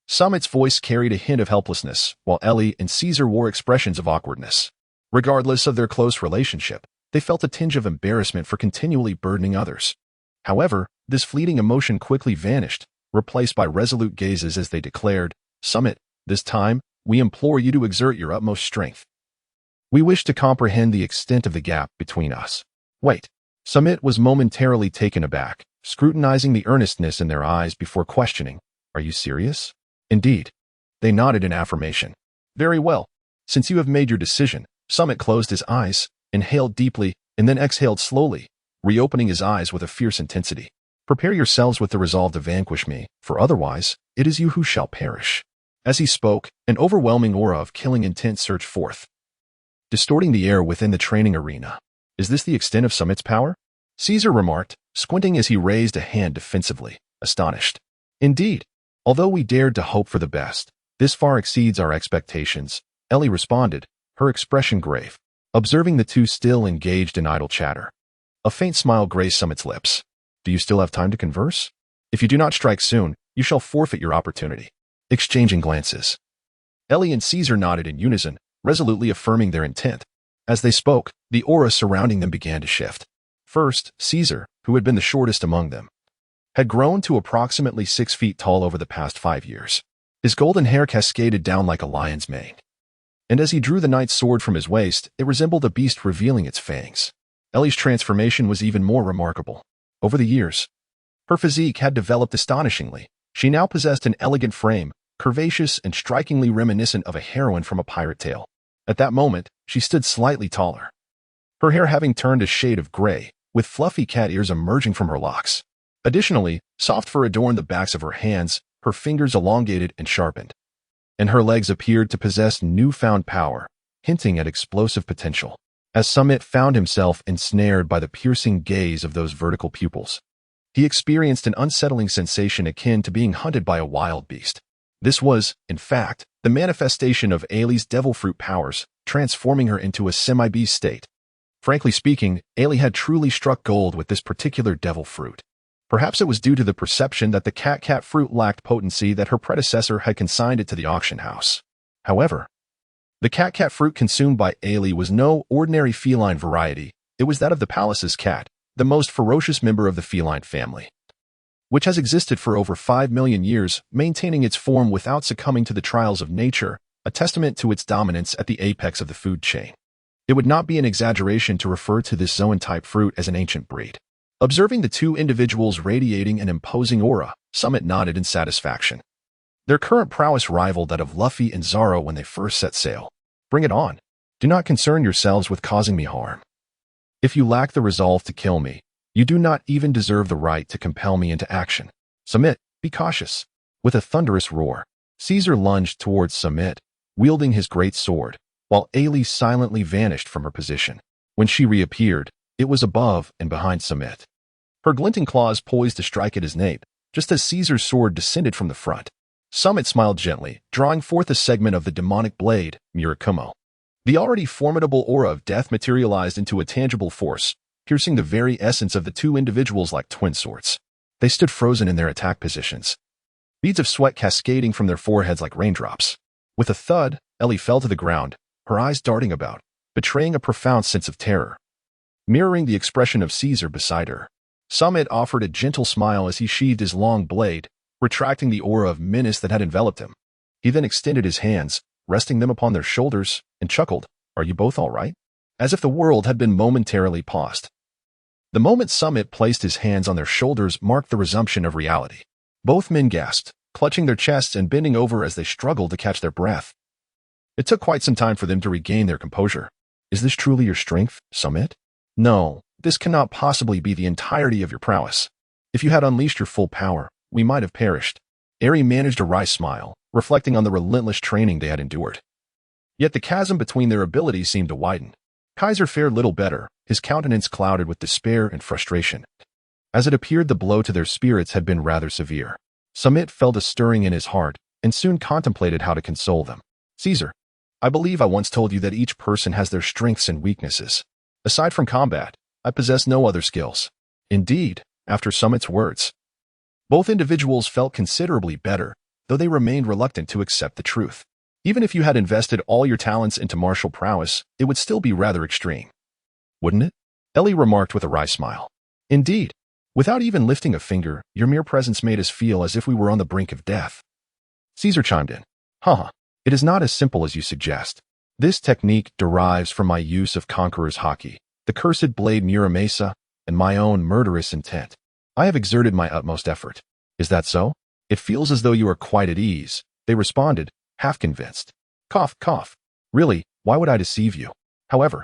Samit's voice carried a hint of helplessness, while Ailey and Caesar wore expressions of awkwardness. Regardless of their close relationship, they felt a tinge of embarrassment for continually burdening others. However, this fleeting emotion quickly vanished, replaced by resolute gazes as they declared, "Samit, this time, we implore you to exert your utmost strength. We wish to comprehend the extent of the gap between us." "Wait." Samit was momentarily taken aback, scrutinizing the earnestness in their eyes before questioning, "Are you serious?" "Indeed." They nodded in affirmation. "Very well. Since you have made your decision," Samit closed his eyes, inhaled deeply, and then exhaled slowly, reopening his eyes with a fierce intensity. "Prepare yourselves with the resolve to vanquish me, for otherwise, it is you who shall perish." As he spoke, an overwhelming aura of killing intent surged forth, distorting the air within the training arena. "Is this the extent of Samit's power?" Caesar remarked, squinting as he raised a hand defensively, astonished. "Indeed. Although we dared to hope for the best, this far exceeds our expectations," Ailey responded, her expression grave, observing the two still engaged in idle chatter. A faint smile graced Samit's lips. "Do you still have time to converse? If you do not strike soon, you shall forfeit your opportunity." Exchanging glances, Ailey and Caesar nodded in unison, resolutely affirming their intent. As they spoke, the aura surrounding them began to shift. First, Caesar, who had been the shortest among them, had grown to approximately 6 feet tall over the past 5 years. His golden hair cascaded down like a lion's mane, and as he drew the knight's sword from his waist, it resembled a beast revealing its fangs. Ailey's transformation was even more remarkable. Over the years, her physique had developed astonishingly. She now possessed an elegant frame, curvaceous and strikingly reminiscent of a heroine from a pirate tale. At that moment, she stood slightly taller, her hair having turned a shade of gray, with fluffy cat ears emerging from her locks. Additionally, soft fur adorned the backs of her hands, her fingers elongated and sharpened, and her legs appeared to possess newfound power, hinting at explosive potential. As Samit found himself ensnared by the piercing gaze of those vertical pupils, he experienced an unsettling sensation akin to being hunted by a wild beast. This was, in fact, the manifestation of Ailey's devil fruit powers, transforming her into a semi-beast state. Frankly speaking, Ailey had truly struck gold with this particular devil fruit. Perhaps it was due to the perception that the cat fruit lacked potency that her predecessor had consigned it to the auction house. However, the cat fruit consumed by Ailey was no ordinary feline variety. It was that of the Pallas's cat, the most ferocious member of the feline family, which has existed for over 5 million years, maintaining its form without succumbing to the trials of nature, a testament to its dominance at the apex of the food chain. It would not be an exaggeration to refer to this zoan-type fruit as an ancient breed. Observing the two individuals radiating an imposing aura, Samit nodded in satisfaction. Their current prowess rivaled that of Luffy and Zoro when they first set sail. "Bring it on. Do not concern yourselves with causing me harm. If you lack the resolve to kill me, you do not even deserve the right to compel me into action. Samit, be cautious." With a thunderous roar, Caesar lunged towards Samit, wielding his great sword, while Ailey silently vanished from her position. When she reappeared, it was above and behind Samit. her glinting claws poised to strike at his nape, just as Caesar's sword descended from the front. Samit smiled gently, drawing forth a segment of the demonic blade, Miracumo. The already formidable aura of death materialized into a tangible force, piercing the very essence of the two individuals like twin swords. They stood frozen in their attack positions, beads of sweat cascading from their foreheads like raindrops. With a thud, Ellie fell to the ground, her eyes darting about, betraying a profound sense of terror. Mirroring the expression of Caesar beside her, Samit offered a gentle smile as he sheathed his long blade, retracting the aura of menace that had enveloped him. He then extended his hands, resting them upon their shoulders, and chuckled, "Are you both all right?" As if the world had been momentarily paused. The moment Samit placed his hands on their shoulders marked the resumption of reality. Both men gasped, clutching their chests and bending over as they struggled to catch their breath. It took quite some time for them to regain their composure. "Is this truly your strength, Samit?" "No, this cannot possibly be the entirety of your prowess. If you had unleashed your full power, we might have perished." Eri managed a wry smile, reflecting on the relentless training they had endured. Yet the chasm between their abilities seemed to widen. Kaiser fared little better, his countenance clouded with despair and frustration. As it appeared the blow to their spirits had been rather severe. Samit felt a stirring in his heart, and soon contemplated how to console them. "Caesar, I believe I once told you that each person has their strengths and weaknesses. Aside from combat, I possess no other skills." Indeed, after Samit's words, both individuals felt considerably better, though they remained reluctant to accept the truth. Even if you had invested all your talents into martial prowess, it would still be rather extreme. "Wouldn't it?" Ellie remarked with a wry smile. "Indeed. Without even lifting a finger, your mere presence made us feel as if we were on the brink of death." Caesar chimed in. "Haha, it is not as simple as you suggest. This technique derives from my use of Conqueror's Haki, the cursed blade Muramesa, and my own murderous intent. I have exerted my utmost effort." "Is that so? It feels as though you are quite at ease," they responded, half convinced. Cough, cough. "Really, why would I deceive you? However,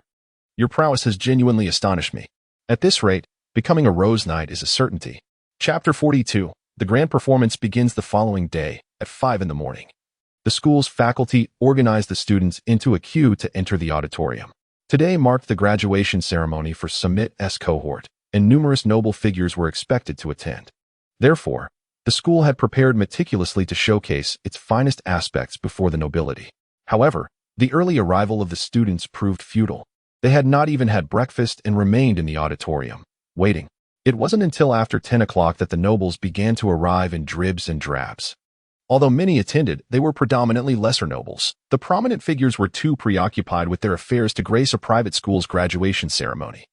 your prowess has genuinely astonished me. At this rate, becoming a Rose Knight is a certainty." Chapter 42. The grand performance begins the following day, at 5 in the morning. The school's faculty organized the students into a queue to enter the auditorium. Today marked the graduation ceremony for Samit's cohort, and numerous noble figures were expected to attend. Therefore, the school had prepared meticulously to showcase its finest aspects before the nobility. However, the early arrival of the students proved futile. They had not even had breakfast and remained in the auditorium, waiting. It wasn't until after 10 o'clock that the nobles began to arrive in dribs and drabs. Although many attended, they were predominantly lesser nobles. The prominent figures were too preoccupied with their affairs to grace a private school's graduation ceremony.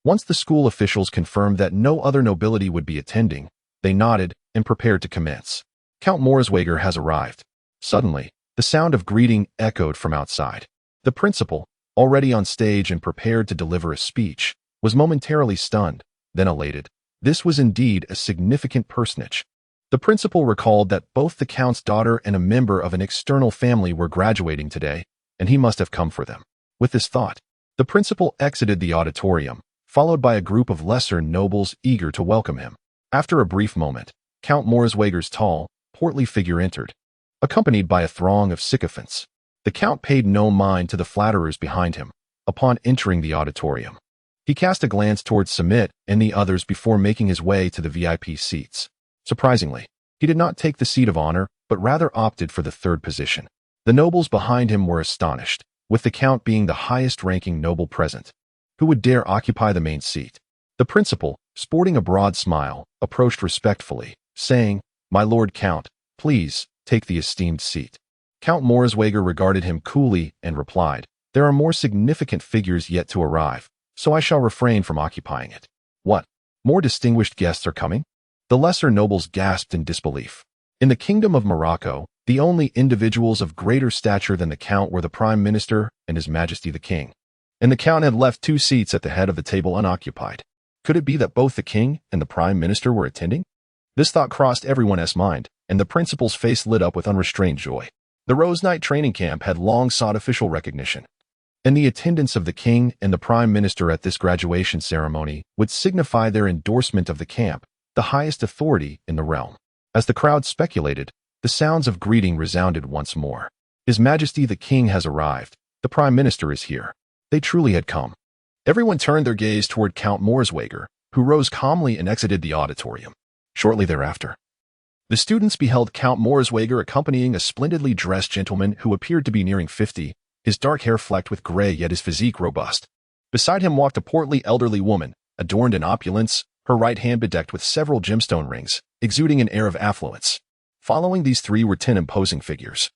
Once the school officials confirmed that no other nobility would be attending, they nodded and prepared to commence. "Count Morswager has arrived." Suddenly, the sound of greeting echoed from outside. The principal, already on stage and prepared to deliver a speech, was momentarily stunned, then elated. This was indeed a significant personage. The principal recalled that both the count's daughter and a member of an external family were graduating today, and he must have come for them. With this thought, the principal exited the auditorium, followed by a group of lesser nobles eager to welcome him. After a brief moment, Count Morswager's tall, portly figure entered, accompanied by a throng of sycophants. The count paid no mind to the flatterers behind him. Upon entering the auditorium, he cast a glance towards Samit and the others before making his way to the VIP seats. Surprisingly, he did not take the seat of honor, but rather opted for the third position. The nobles behind him were astonished, with the count being the highest-ranking noble present. Who would dare occupy the main seat? The principal, sporting a broad smile, approached respectfully, saying, "My lord count, please, take the esteemed seat." Count Morswager regarded him coolly and replied, "There are more significant figures yet to arrive, so I shall refrain from occupying it." "What? More distinguished guests are coming?" The lesser nobles gasped in disbelief. In the Kingdom of Morocco, the only individuals of greater stature than the count were the Prime Minister and His Majesty the King. And the count had left 2 seats at the head of the table unoccupied. Could it be that both the king and the Prime Minister were attending? This thought crossed everyone's mind, and the principal's face lit up with unrestrained joy. The Rose Knight training camp had long sought official recognition, and the attendance of the king and the Prime Minister at this graduation ceremony would signify their endorsement of the camp, the highest authority in the realm. As the crowd speculated, the sounds of greeting resounded once more. His Majesty the King has arrived. The Prime Minister is here. They truly had come. Everyone turned their gaze toward Count Morswager, who rose calmly and exited the auditorium. Shortly thereafter, the students beheld Count Morswager accompanying a splendidly dressed gentleman who appeared to be nearing 50, his dark hair flecked with gray yet his physique robust. Beside him walked a portly elderly woman, adorned in opulence, her right hand bedecked with several gemstone rings, exuding an air of affluence. Following these three were 10 imposing figures,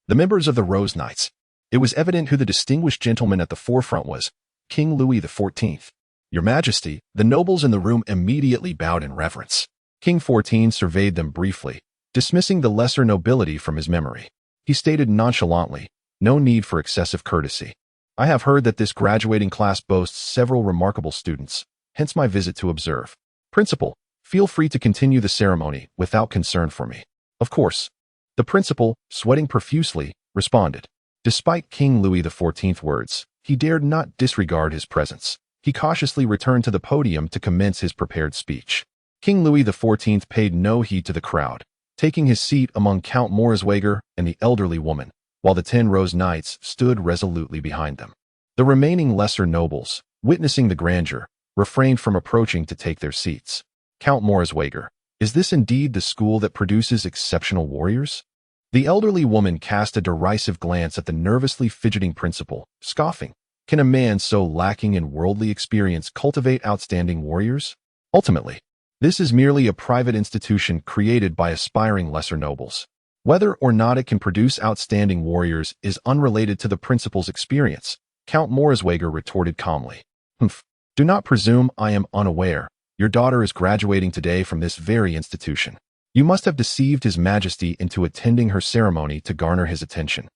the members of the Rose Knights. It was evident who the distinguished gentleman at the forefront was, King Louis XIV. Your Majesty, the nobles in the room immediately bowed in reverence. King XIV surveyed them briefly, dismissing the lesser nobility from his memory. He stated nonchalantly, no need for excessive courtesy. I have heard that this graduating class boasts several remarkable students, hence my visit to observe. Principal, feel free to continue the ceremony without concern for me. Of course. The principal, sweating profusely, responded. Despite King Louis XIV's words, he dared not disregard his presence. He cautiously returned to the podium to commence his prepared speech. King Louis XIV paid no heed to the crowd, taking his seat among Count Morswager and the elderly woman, while the 10 Rose Knights stood resolutely behind them. The remaining lesser nobles, witnessing the grandeur, refrained from approaching to take their seats. Count Morswager, is this indeed the school that produces exceptional warriors? The elderly woman cast a derisive glance at the nervously fidgeting principal, scoffing. Can a man so lacking in worldly experience cultivate outstanding warriors? Ultimately, this is merely a private institution created by aspiring lesser nobles. Whether or not it can produce outstanding warriors is unrelated to the principal's experience, Count Morswager retorted calmly. Humph. Do not presume I am unaware. Your daughter is graduating today from this very institution. You must have deceived His Majesty into attending her ceremony to garner his attention.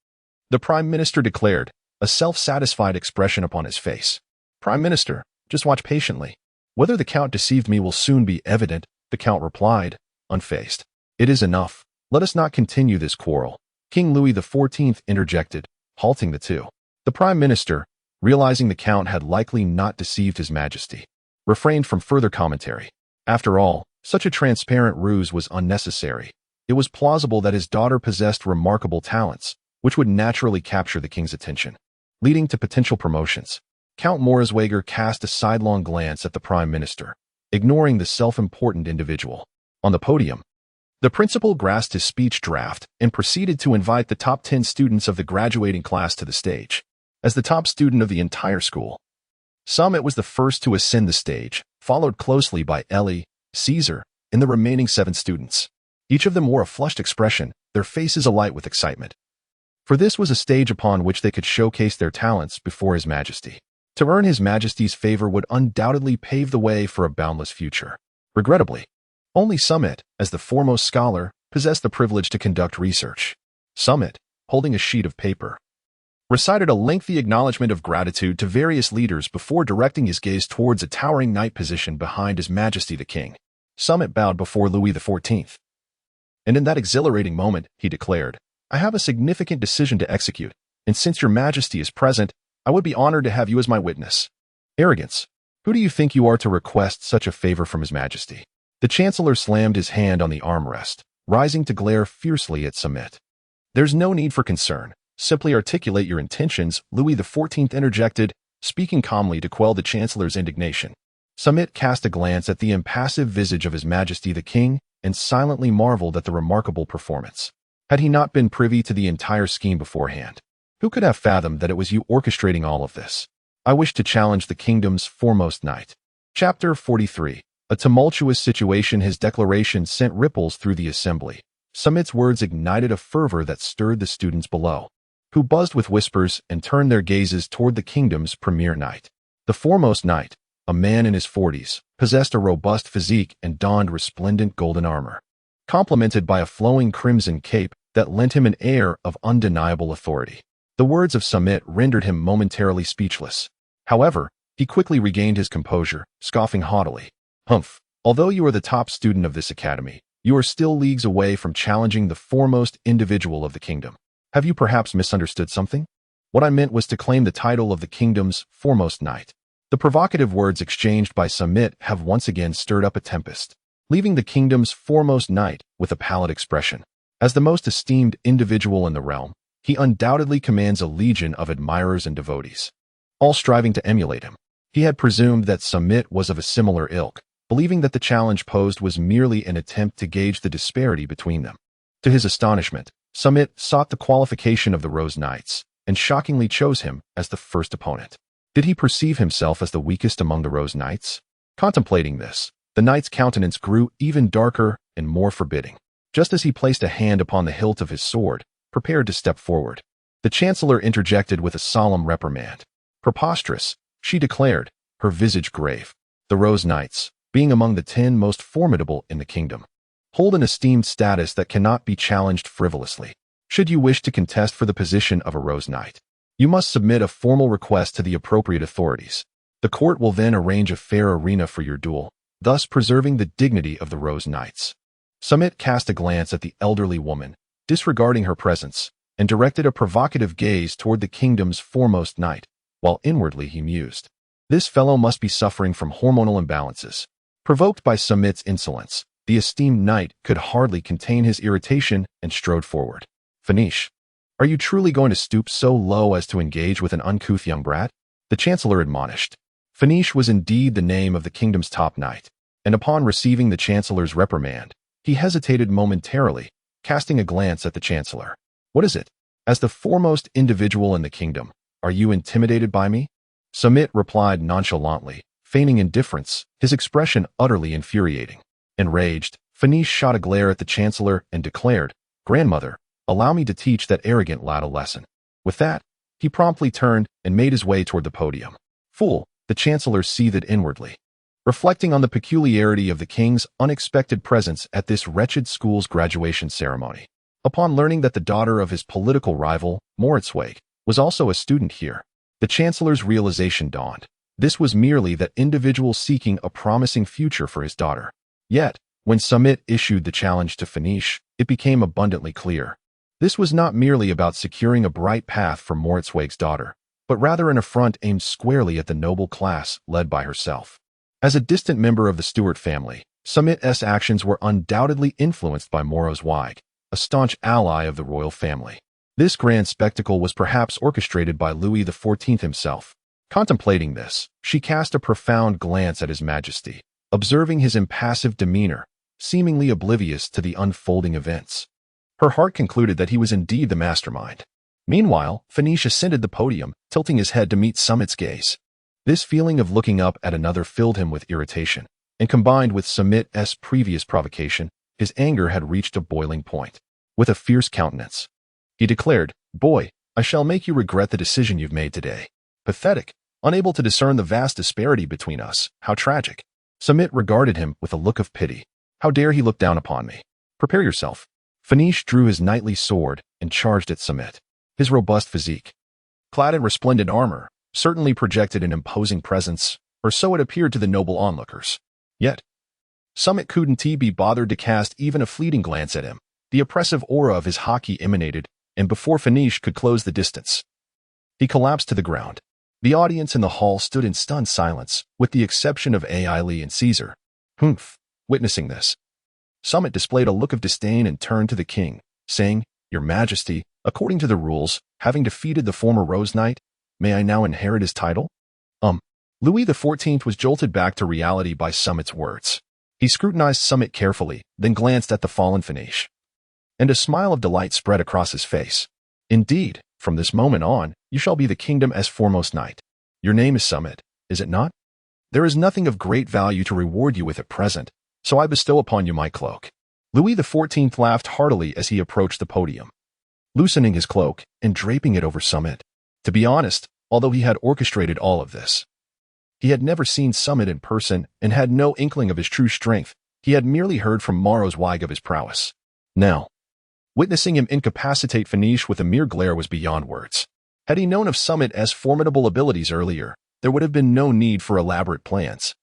The Prime Minister declared, a self-satisfied expression upon his face. Prime Minister, just watch patiently. Whether the Count deceived me will soon be evident, the Count replied, unfazed. It is enough. Let us not continue this quarrel. King Louis XIV interjected, halting the two. The Prime Minister, realizing the Count had likely not deceived His Majesty, refrained from further commentary. After all, such a transparent ruse was unnecessary. It was plausible that his daughter possessed remarkable talents, which would naturally capture the king's attention, leading to potential promotions. Count Morswager cast a sidelong glance at the Prime Minister, ignoring the self-important individual. On the podium, the principal grasped his speech draft and proceeded to invite the top 10 students of the graduating class to the stage. As the top student of the entire school, Samit was the first to ascend the stage, followed closely by Ellie, Caesar, and the remaining 7 students. Each of them wore a flushed expression, their faces alight with excitement. For this was a stage upon which they could showcase their talents before His Majesty. To earn His Majesty's favor would undoubtedly pave the way for a boundless future. Regrettably, only Samit, as the foremost scholar, possessed the privilege to conduct research. Samit, holding a sheet of paper, recited a lengthy acknowledgement of gratitude to various leaders before directing his gaze towards a towering knight position behind His Majesty the King. Samit bowed before Louis XIV. And in that exhilarating moment, he declared, I have a significant decision to execute, and since Your Majesty is present, I would be honored to have you as my witness. Arrogance. Who do you think you are to request such a favor from His Majesty? The Chancellor slammed his hand on the armrest, rising to glare fiercely at Samit. There's no need for concern. Simply articulate your intentions, Louis XIV interjected, speaking calmly to quell the Chancellor's indignation. Samit cast a glance at the impassive visage of His Majesty the King and silently marveled at the remarkable performance. Had he not been privy to the entire scheme beforehand? Who could have fathomed that it was you orchestrating all of this? I wish to challenge the kingdom's foremost knight. Chapter 43. A tumultuous situation. His declaration sent ripples through the assembly. Samit's words ignited a fervor that stirred the students below, who buzzed with whispers and turned their gazes toward the kingdom's premier knight. The foremost knight, a man in his 40s, possessed a robust physique and donned resplendent golden armor, complemented by a flowing crimson cape that lent him an air of undeniable authority. The words of Samit rendered him momentarily speechless. However, he quickly regained his composure, scoffing haughtily. Humph, although you are the top student of this academy, you are still leagues away from challenging the foremost individual of the kingdom. Have you perhaps misunderstood something? What I meant was to claim the title of the kingdom's foremost knight. The provocative words exchanged by Samit have once again stirred up a tempest, leaving the kingdom's foremost knight with a pallid expression. As the most esteemed individual in the realm, he undoubtedly commands a legion of admirers and devotees, all striving to emulate him. He had presumed that Samit was of a similar ilk, believing that the challenge posed was merely an attempt to gauge the disparity between them. To his astonishment, Samit sought the qualification of the Rose Knights, and shockingly chose him as the first opponent. Did he perceive himself as the weakest among the Rose Knights? Contemplating this, the knight's countenance grew even darker and more forbidding. Just as he placed a hand upon the hilt of his sword, prepared to step forward, the chancellor interjected with a solemn reprimand. Preposterous, she declared, her visage grave. The Rose Knights, being among the 10 most formidable in the kingdom, hold an esteemed status that cannot be challenged frivolously. Should you wish to contest for the position of a Rose Knight, you must submit a formal request to the appropriate authorities. The court will then arrange a fair arena for your duel, thus preserving the dignity of the Rose Knights. Samit cast a glance at the elderly woman, disregarding her presence, and directed a provocative gaze toward the kingdom's foremost knight, while inwardly he mused. This fellow must be suffering from hormonal imbalances. Provoked by Samit's insolence, the esteemed knight could hardly contain his irritation and strode forward. Finish. Are you truly going to stoop so low as to engage with an uncouth young brat? The chancellor admonished. Finish was indeed the name of the kingdom's top knight, and upon receiving the chancellor's reprimand, he hesitated momentarily, casting a glance at the chancellor. What is it? As the foremost individual in the kingdom, are you intimidated by me? Samit replied nonchalantly, feigning indifference, his expression utterly infuriating. Enraged, Finish shot a glare at the chancellor and declared, Grandmother, allow me to teach that arrogant lad a lesson. With that, he promptly turned and made his way toward the podium. Fool, the chancellor seethed inwardly, reflecting on the peculiarity of the king's unexpected presence at this wretched school's graduation ceremony. Upon learning that the daughter of his political rival, Moritzweig, was also a student here, the chancellor's realization dawned. This was merely that individual seeking a promising future for his daughter. Yet, when Samit issued the challenge to Finish, it became abundantly clear. This was not merely about securing a bright path for Moritzweig's daughter, but rather an affront aimed squarely at the noble class led by herself. As a distant member of the Stuart family, Samit's actions were undoubtedly influenced by Moritzweig, a staunch ally of the royal family. This grand spectacle was perhaps orchestrated by Louis XIV himself. Contemplating this, she cast a profound glance at His Majesty, observing his impassive demeanor, seemingly oblivious to the unfolding events. Her heart concluded that he was indeed the mastermind. Meanwhile, Finish ascended the podium, tilting his head to meet Samit's gaze. This feeling of looking up at another filled him with irritation, and combined with Samit's previous provocation, his anger had reached a boiling point. With a fierce countenance, he declared, Boy, I shall make you regret the decision you've made today. Pathetic, unable to discern the vast disparity between us, how tragic. Samit regarded him with a look of pity. How dare he look down upon me? Prepare yourself. Finish drew his knightly sword and charged at Samit. His robust physique, clad in resplendent armor, certainly projected an imposing presence, or so it appeared to the noble onlookers. Yet, Samit couldn't be bothered to cast even a fleeting glance at him. The oppressive aura of his haki emanated, and before Finish could close the distance, he collapsed to the ground. The audience in the hall stood in stunned silence, with the exception of Ailey and Caesar. Humph. Witnessing this, Samit displayed a look of disdain and turned to the king, saying, Your Majesty, according to the rules, having defeated the former Rose Knight, may I now inherit his title? Louis XIV was jolted back to reality by Samit's words. He scrutinized Samit carefully, then glanced at the fallen Finish, and a smile of delight spread across his face. Indeed, from this moment on, you shall be the kingdom's foremost knight. Your name is Samit, is it not? There is nothing of great value to reward you with at present, so I bestow upon you my cloak. Louis XIV laughed heartily as he approached the podium, loosening his cloak and draping it over Samit. To be honest, although he had orchestrated all of this, he had never seen Samit in person and had no inkling of his true strength. He had merely heard from Moritzweig of his prowess. Now, witnessing him incapacitate Finish with a mere glare was beyond words. Had he known of Samit's formidable abilities earlier, there would have been no need for elaborate plans.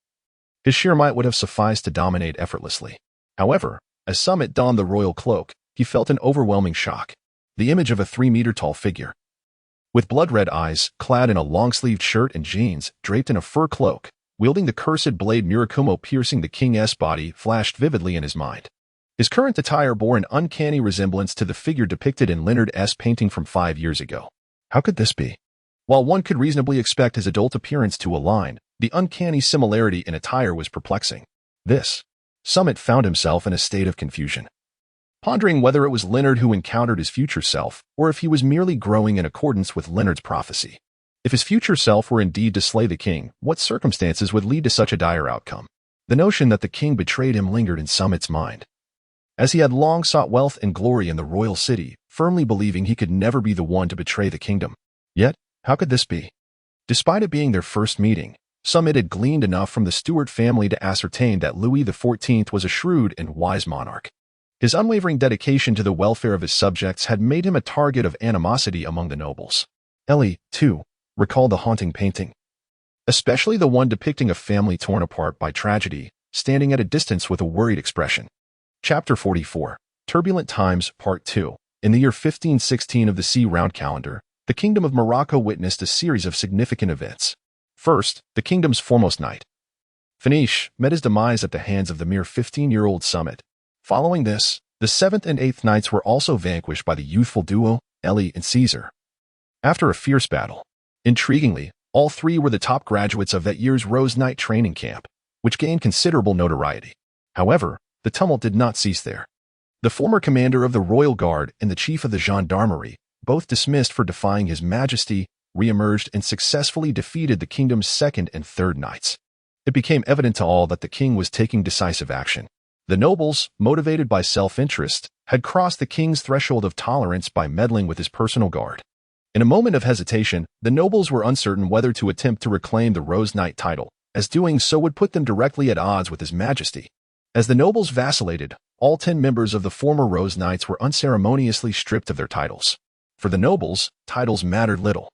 His sheer might would have sufficed to dominate effortlessly. However, as Samit donned the royal cloak, he felt an overwhelming shock. The image of a 3-meter-tall figure, with blood-red eyes, clad in a long-sleeved shirt and jeans, draped in a fur cloak, wielding the cursed blade Murakumo piercing the king's body, flashed vividly in his mind. His current attire bore an uncanny resemblance to the figure depicted in Leonard's painting from 5 years ago. How could this be? While one could reasonably expect his adult appearance to align, The uncanny similarity in attire was perplexing. Samit found himself in a state of confusion, pondering whether it was Leonard who encountered his future self, or if he was merely growing in accordance with Leonard's prophecy. If his future self were indeed to slay the king, what circumstances would lead to such a dire outcome? The notion that the king betrayed him lingered in Samit's mind, as he had long sought wealth and glory in the royal city, firmly believing he could never be the one to betray the kingdom. Yet, how could this be? Despite it being their first meeting, Samit had gleaned enough from the Stuart family to ascertain that Louis XIV was a shrewd and wise monarch. His unwavering dedication to the welfare of his subjects had made him a target of animosity among the nobles. Ellie, too, recalled the haunting painting, especially the one depicting a family torn apart by tragedy, standing at a distance with a worried expression. Chapter 44, Turbulent Times, Part 2. In the year 1516 of the C-Round calendar, the Kingdom of Morocco witnessed a series of significant events. First, the kingdom's foremost knight, Finish, met his demise at the hands of the mere 15-year-old Samit. Following this, the 7th and 8th knights were also vanquished by the youthful duo, Ellie and Caesar. After a fierce battle, intriguingly, all three were the top graduates of that year's Rose Knight training camp, which gained considerable notoriety. However, the tumult did not cease there. The former commander of the Royal Guard and the chief of the Gendarmerie, both dismissed for defying His Majesty, re-emerged and successfully defeated the kingdom's 2nd and 3rd knights. It became evident to all that the king was taking decisive action. The nobles, motivated by self-interest, had crossed the king's threshold of tolerance by meddling with his personal guard. In a moment of hesitation, the nobles were uncertain whether to attempt to reclaim the Rose Knight title, as doing so would put them directly at odds with His Majesty. As the nobles vacillated, all 10 members of the former Rose Knights were unceremoniously stripped of their titles. For the nobles, titles mattered little.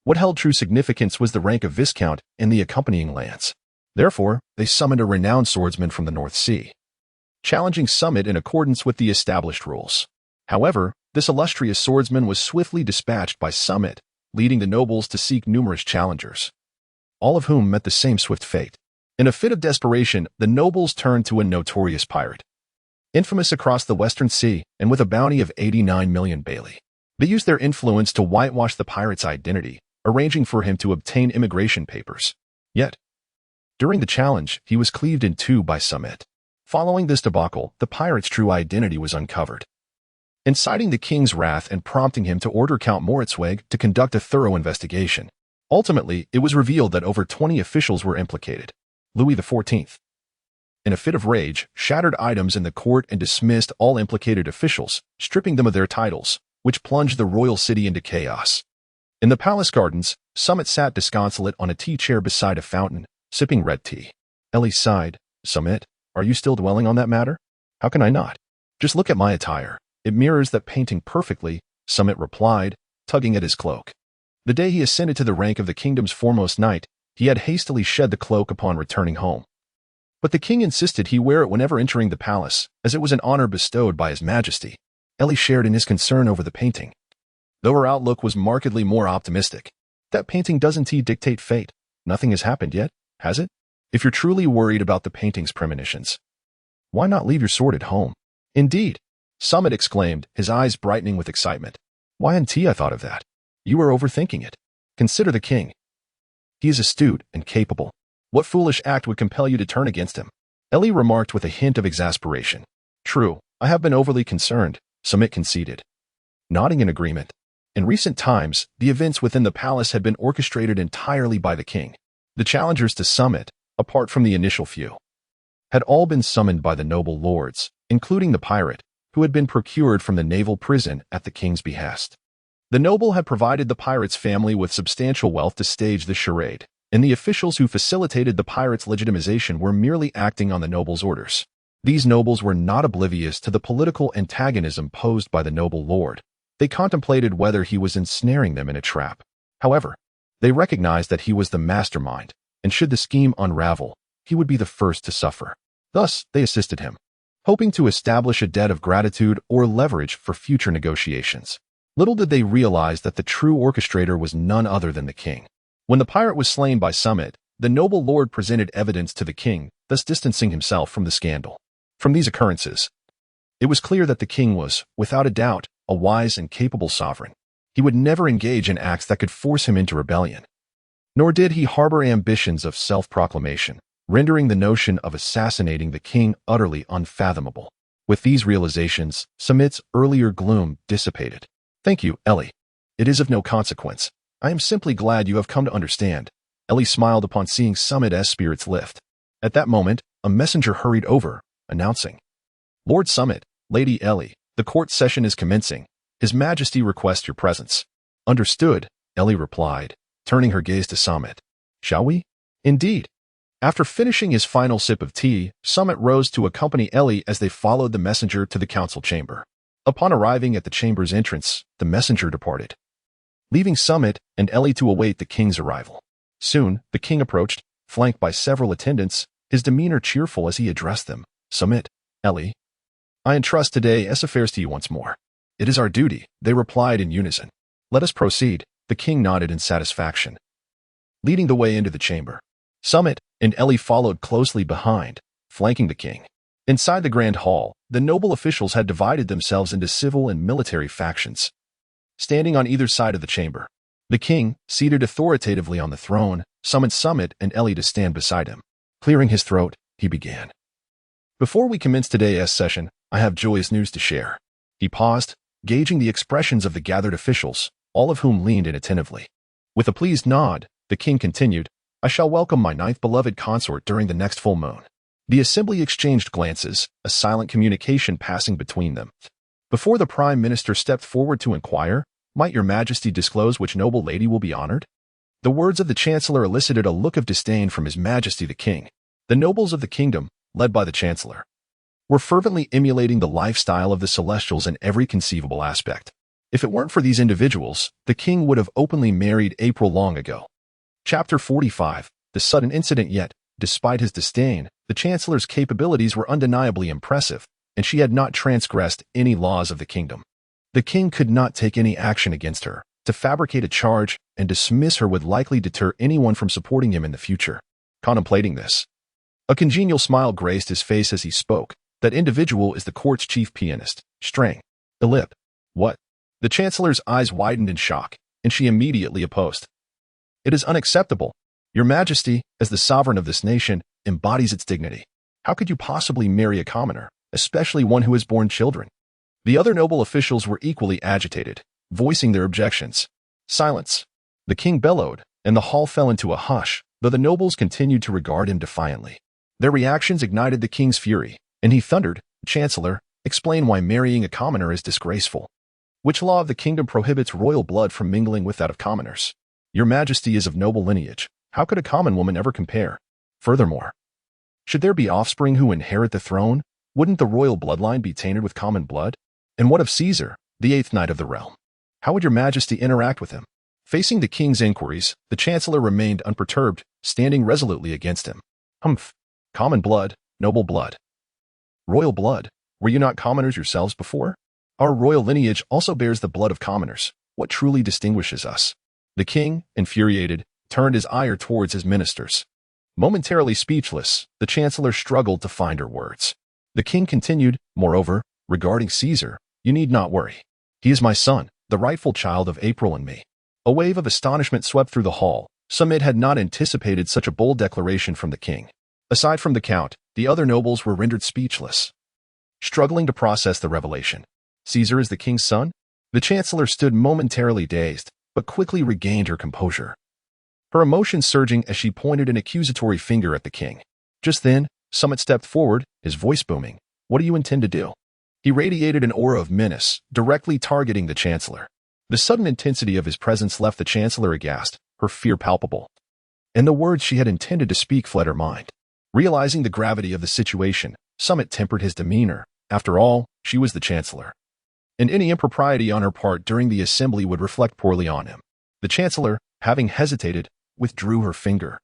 What held true significance was the rank of Viscount and the accompanying lance. Therefore, they summoned a renowned swordsman from the North Sea, challenging Samit in accordance with the established rules. However, this illustrious swordsman was swiftly dispatched by Samit, leading the nobles to seek numerous challengers, all of whom met the same swift fate. In a fit of desperation, the nobles turned to a notorious pirate, infamous across the Western Sea and with a bounty of 89 million Bailey. They used their influence to whitewash the pirate's identity, arranging for him to obtain immigration papers. Yet, during the challenge, he was cleaved in two by Samit. Following this debacle, the pirate's true identity was uncovered, inciting the king's wrath and prompting him to order Count Moritzweg to conduct a thorough investigation. Ultimately, it was revealed that over 20 officials were implicated. Louis XIV, in a fit of rage, shattered items in the court and dismissed all implicated officials, stripping them of their titles, which plunged the royal city into chaos. In the palace gardens, Samit sat disconsolate on a tea chair beside a fountain, sipping red tea. Ellie sighed. Samit, are you still dwelling on that matter? How can I not? Just look at my attire. It mirrors that painting perfectly, Samit replied, tugging at his cloak. The day he ascended to the rank of the kingdom's foremost knight, he had hastily shed the cloak upon returning home. But the king insisted he wear it whenever entering the palace, as it was an honor bestowed by His Majesty. Ellie shared in his concern over the painting, though her outlook was markedly more optimistic. That painting doesn't dictate fate. Nothing has happened yet, has it? If you're truly worried about the painting's premonitions, why not leave your sword at home? Indeed, Samit exclaimed, his eyes brightening with excitement. Why I thought of that. You are overthinking it. Consider the king. He is astute and capable. What foolish act would compel you to turn against him? Ellie remarked with a hint of exasperation. True, I have been overly concerned, Samit conceded, nodding in agreement. In recent times, the events within the palace had been orchestrated entirely by the king. The challengers to Samit, apart from the initial few, had all been summoned by the noble lords, including the pirate, who had been procured from the naval prison at the king's behest. The noble had provided the pirate's family with substantial wealth to stage the charade, and the officials who facilitated the pirate's legitimization were merely acting on the noble's orders. These nobles were not oblivious to the political antagonism posed by the noble lord. They contemplated whether he was ensnaring them in a trap. However, they recognized that he was the mastermind, and should the scheme unravel, he would be the first to suffer. Thus, they assisted him, hoping to establish a debt of gratitude or leverage for future negotiations. Little did they realize that the true orchestrator was none other than the king. When the pirate was slain by Samit, the noble lord presented evidence to the king, thus distancing himself from the scandal. From these occurrences, it was clear that the king was, without a doubt, a wise and capable sovereign. He would never engage in acts that could force him into rebellion. Nor did he harbor ambitions of self-proclamation, rendering the notion of assassinating the king utterly unfathomable. With these realizations, Samit's earlier gloom dissipated. "Thank you, Ellie. It is of no consequence. I am simply glad you have come to understand." Ellie smiled upon seeing Samit's spirits lift. At that moment, a messenger hurried over, announcing, "Lord Samit, Lady Ellie, the court session is commencing. His Majesty requests your presence." "Understood," Ellie replied, turning her gaze to Samit. "Shall we?" "Indeed." After finishing his final sip of tea, Samit rose to accompany Ellie as they followed the messenger to the council chamber. Upon arriving at the chamber's entrance, the messenger departed, leaving Samit and Ellie to await the king's arrival. Soon, the king approached, flanked by several attendants, his demeanor cheerful as he addressed them. "Samit, Ellie, I entrust today's affairs to you once more." "It is our duty," they replied in unison. "Let us proceed." The king nodded in satisfaction, leading the way into the chamber. Samit and Ellie followed closely behind, flanking the king. Inside the grand hall, the noble officials had divided themselves into civil and military factions, standing on either side of the chamber. The king, seated authoritatively on the throne, summoned Samit and Ellie to stand beside him. Clearing his throat, he began. "Before we commence today's session, I have joyous news to share." He paused, gauging the expressions of the gathered officials, all of whom leaned in attentively. With a pleased nod, the king continued, "I shall welcome my ninth beloved consort during the next full moon." The assembly exchanged glances, a silent communication passing between them. Before the prime minister stepped forward to inquire, "Might your majesty disclose which noble lady will be honored?" The words of the chancellor elicited a look of disdain from his majesty the king. The nobles of the kingdom, led by the chancellor, were fervently emulating the lifestyle of the celestials in every conceivable aspect. If it weren't for these individuals, the king would have openly married April long ago. Chapter 45, The Sudden Incident. Yet, despite his disdain, the chancellor's capabilities were undeniably impressive, and she had not transgressed any laws of the kingdom. The king could not take any action against her. To fabricate a charge and dismiss her would likely deter anyone from supporting him in the future. Contemplating this, a congenial smile graced his face as he spoke. That individual is the court's chief pianist, Strang. Ilip. What? The chancellor's eyes widened in shock, and she immediately opposed. "It is unacceptable. Your majesty, as the sovereign of this nation, embodies its dignity. How could you possibly marry a commoner, especially one who has borne children?" The other noble officials were equally agitated, voicing their objections. "Silence!" The king bellowed, and the hall fell into a hush, though the nobles continued to regard him defiantly. Their reactions ignited the king's fury, and he thundered, "Chancellor, explain why marrying a commoner is disgraceful. Which law of the kingdom prohibits royal blood from mingling with that of commoners? Your majesty is of noble lineage. How could a common woman ever compare? Furthermore, should there be offspring who inherit the throne, wouldn't the royal bloodline be tainted with common blood? And what of Caesar, the eighth knight of the realm? How would your majesty interact with him?" Facing the king's inquiries, the chancellor remained unperturbed, standing resolutely against him. "Humph. Common blood, noble blood. Royal blood. Were you not commoners yourselves before? Our royal lineage also bears the blood of commoners. What truly distinguishes us?" The king, infuriated, turned his ire towards his ministers. Momentarily speechless, the chancellor struggled to find her words. The king continued, "Moreover, regarding Caesar, you need not worry. He is my son, the rightful child of April and me." A wave of astonishment swept through the hall. Samit had not anticipated such a bold declaration from the king. Aside from the count, the other nobles were rendered speechless, struggling to process the revelation. Caesar is the king's son? The chancellor stood momentarily dazed, but quickly regained her composure, her emotions surging as she pointed an accusatory finger at the king. Just then, Samit stepped forward, his voice booming. "What do you intend to do?" He radiated an aura of menace, directly targeting the chancellor. The sudden intensity of his presence left the chancellor aghast, her fear palpable, and the words she had intended to speak fled her mind. Realizing the gravity of the situation, Samit tempered his demeanor. After all, she was the chancellor, and any impropriety on her part during the assembly would reflect poorly on him. The chancellor, having hesitated, withdrew her finger,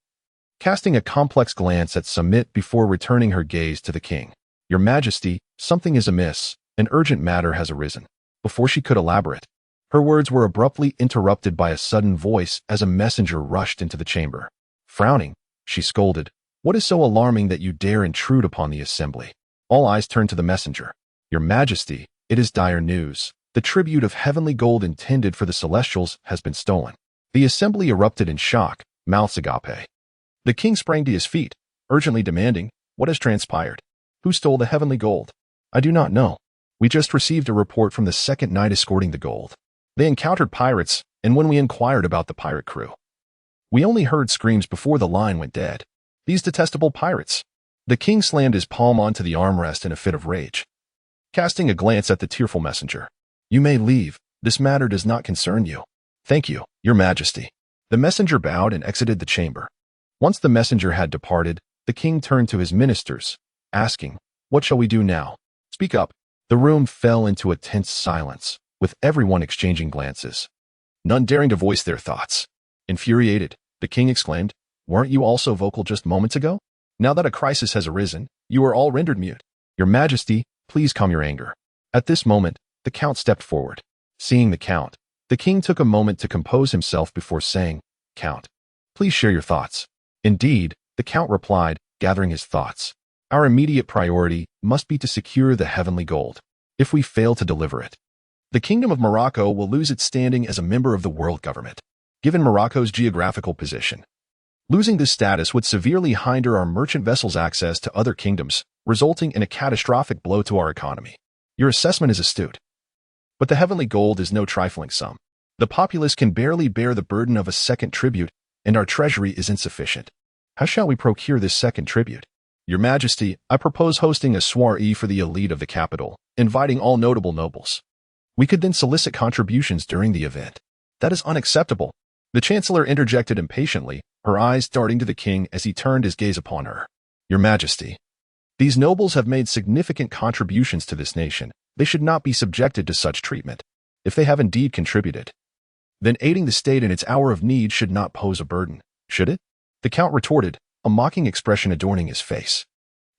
casting a complex glance at Samit before returning her gaze to the king. "Your majesty, something is amiss. An urgent matter has arisen." Before she could elaborate, her words were abruptly interrupted by a sudden voice as a messenger rushed into the chamber. Frowning, she scolded, "What is so alarming that you dare intrude upon the assembly?" All eyes turned to the messenger. "Your majesty, it is dire news. The tribute of heavenly gold intended for the celestials has been stolen." The assembly erupted in shock, mouths agape. The king sprang to his feet, urgently demanding, "What has transpired? Who stole the heavenly gold?" "I do not know. We just received a report from the second knight escorting the gold. They encountered pirates, and when we inquired about the pirate crew, we only heard screams before the line went dead. These detestable pirates." The king slammed his palm onto the armrest in a fit of rage, casting a glance at the tearful messenger. "You may leave. This matter does not concern you." "Thank you, your majesty." The messenger bowed and exited the chamber. Once the messenger had departed, the king turned to his ministers, asking, "What shall we do now? Speak up." The room fell into a tense silence, with everyone exchanging glances, none daring to voice their thoughts. Infuriated, the king exclaimed, "Weren't you all so vocal just moments ago? Now that a crisis has arisen, you are all rendered mute. Your majesty, please calm your anger." At this moment, the count stepped forward. Seeing the count, the king took a moment to compose himself before saying, "Count, please share your thoughts." "Indeed," the count replied, gathering his thoughts. "Our immediate priority must be to secure the heavenly gold. If we fail to deliver it, the Kingdom of Morocco will lose its standing as a member of the world government. Given Morocco's geographical position, losing this status would severely hinder our merchant vessels' access to other kingdoms, resulting in a catastrophic blow to our economy. Your assessment is astute. But the heavenly gold is no trifling sum. The populace can barely bear the burden of a second tribute, and our treasury is insufficient. How shall we procure this second tribute? Your majesty, I propose hosting a soiree for the elite of the capital, inviting all notable nobles. We could then solicit contributions during the event." "That is unacceptable." The chancellor interjected impatiently, her eyes darting to the king as he turned his gaze upon her. "Your majesty, these nobles have made significant contributions to this nation. They should not be subjected to such treatment. If they have indeed contributed, then aiding the state in its hour of need should not pose a burden, should it?" The count retorted, a mocking expression adorning his face.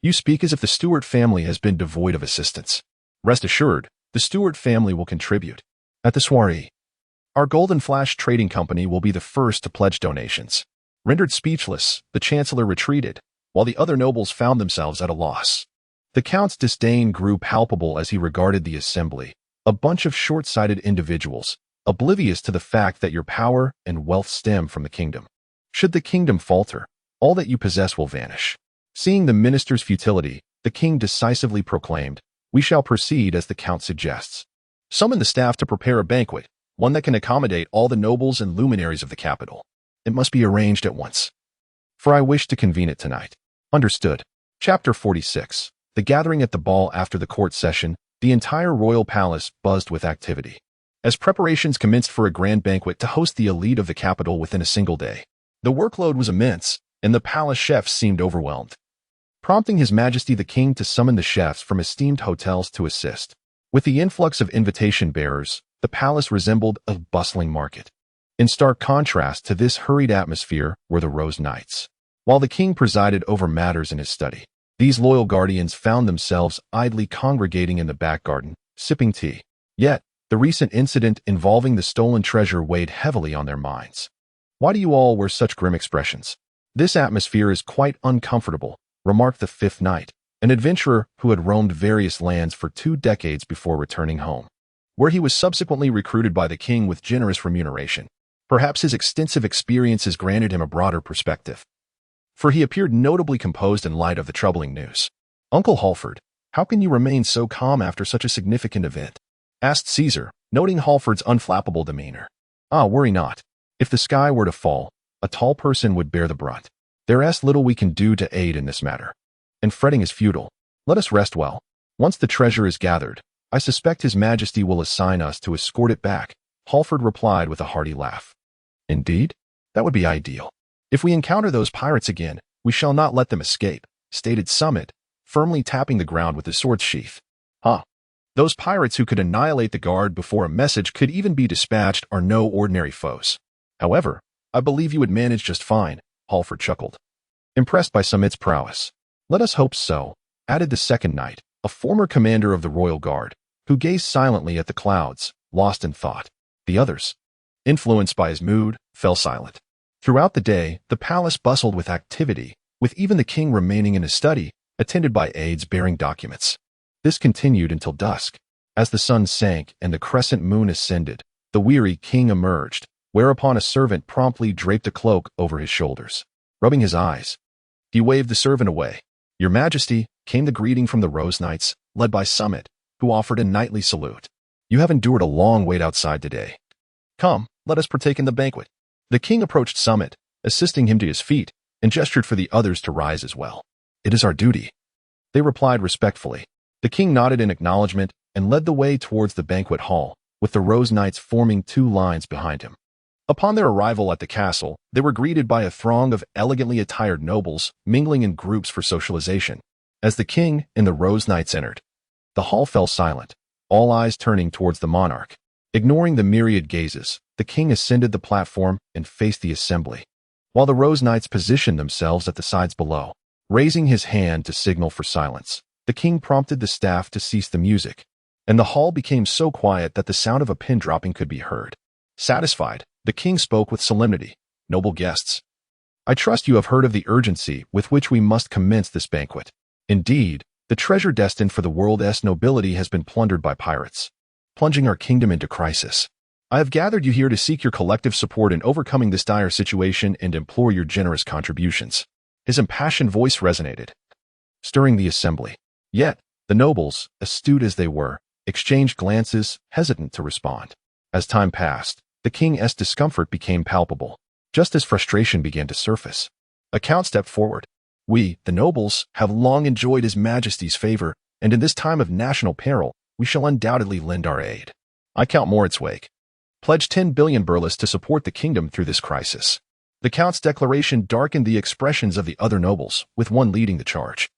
"You speak as if the Stewart family has been devoid of assistance. Rest assured, the Stewart family will contribute. At the soiree, our Golden Flash Trading Company will be the first to pledge donations." Rendered speechless, the chancellor retreated, while the other nobles found themselves at a loss. The count's disdain grew palpable as he regarded the assembly, a bunch of short-sighted individuals, oblivious to the fact that your power and wealth stem from the kingdom. Should the kingdom falter, all that you possess will vanish. Seeing the minister's futility, the king decisively proclaimed, "We shall proceed as the count suggests. Summon the staff to prepare a banquet, one that can accommodate all the nobles and luminaries of the capital. It must be arranged at once, for I wish to convene it tonight." "Understood." Chapter 46. The gathering at the ball. After the court session, the entire royal palace buzzed with activity, as preparations commenced for a grand banquet to host the elite of the capital within a single day. The workload was immense, and the palace chefs seemed overwhelmed, prompting His Majesty the King to summon the chefs from esteemed hotels to assist. With the influx of invitation bearers, the palace resembled a bustling market. In stark contrast to this hurried atmosphere were the Rose Knights. While the king presided over matters in his study, these loyal guardians found themselves idly congregating in the back garden, sipping tea. Yet, the recent incident involving the stolen treasure weighed heavily on their minds. "Why do you all wear such grim expressions? This atmosphere is quite uncomfortable," remarked the fifth knight, an adventurer who had roamed various lands for 2 decades before returning home, where he was subsequently recruited by the king with generous remuneration. Perhaps his extensive experiences granted him a broader perspective, for he appeared notably composed in light of the troubling news. "Uncle Halford, how can you remain so calm after such a significant event?" asked Caesar, noting Halford's unflappable demeanor. "Ah, worry not. If the sky were to fall, a tall person would bear the brunt. There is little we can do to aid in this matter, and fretting is futile. Let us rest well. Once the treasure is gathered, I suspect His Majesty will assign us to escort it back," Halford replied with a hearty laugh. "Indeed? That would be ideal. If we encounter those pirates again, we shall not let them escape," stated Samit, firmly tapping the ground with his sword sheath. "Huh. Those pirates who could annihilate the guard before a message could even be dispatched are no ordinary foes. However, I believe you would manage just fine," Halford chuckled, impressed by Samit's prowess. "Let us hope so," added the second knight, a former commander of the royal guard, who gazed silently at the clouds, lost in thought. The others, influenced by his mood, fell silent. Throughout the day, the palace bustled with activity, with even the king remaining in his study, attended by aides bearing documents. This continued until dusk. As the sun sank and the crescent moon ascended, the weary king emerged, whereupon a servant promptly draped a cloak over his shoulders. Rubbing his eyes, he waved the servant away. "Your Majesty," came the greeting from the Rose Knights, led by Samit, who offered a knightly salute. "You have endured a long wait outside today. Come, let us partake in the banquet." The king approached Samit, assisting him to his feet, and gestured for the others to rise as well. "It is our duty," they replied respectfully. The king nodded in acknowledgement and led the way towards the banquet hall, with the Rose Knights forming 2 lines behind him. Upon their arrival at the castle, they were greeted by a throng of elegantly attired nobles, mingling in groups for socialization. As the king and the Rose Knights entered, the hall fell silent, all eyes turning towards the monarch. Ignoring the myriad gazes, the king ascended the platform and faced the assembly, while the Rose Knights positioned themselves at the sides below. Raising his hand to signal for silence, the king prompted the staff to cease the music, and the hall became so quiet that the sound of a pin dropping could be heard. Satisfied, the king spoke with solemnity. "Noble guests, I trust you have heard of the urgency with which we must commence this banquet. Indeed, the treasure destined for the world's nobility has been plundered by pirates, plunging our kingdom into crisis. I have gathered you here to seek your collective support in overcoming this dire situation and implore your generous contributions." His impassioned voice resonated, stirring the assembly. Yet, the nobles, astute as they were, exchanged glances, hesitant to respond. As time passed, the king's discomfort became palpable. Just as frustration began to surface, a count stepped forward. "We, the nobles, have long enjoyed His Majesty's favor, and in this time of national peril, we shall undoubtedly lend our aid. I count Moritz Wake. Pledge 10 billion burles to support the kingdom through this crisis." The count's declaration darkened the expressions of the other nobles, with one leading the charge.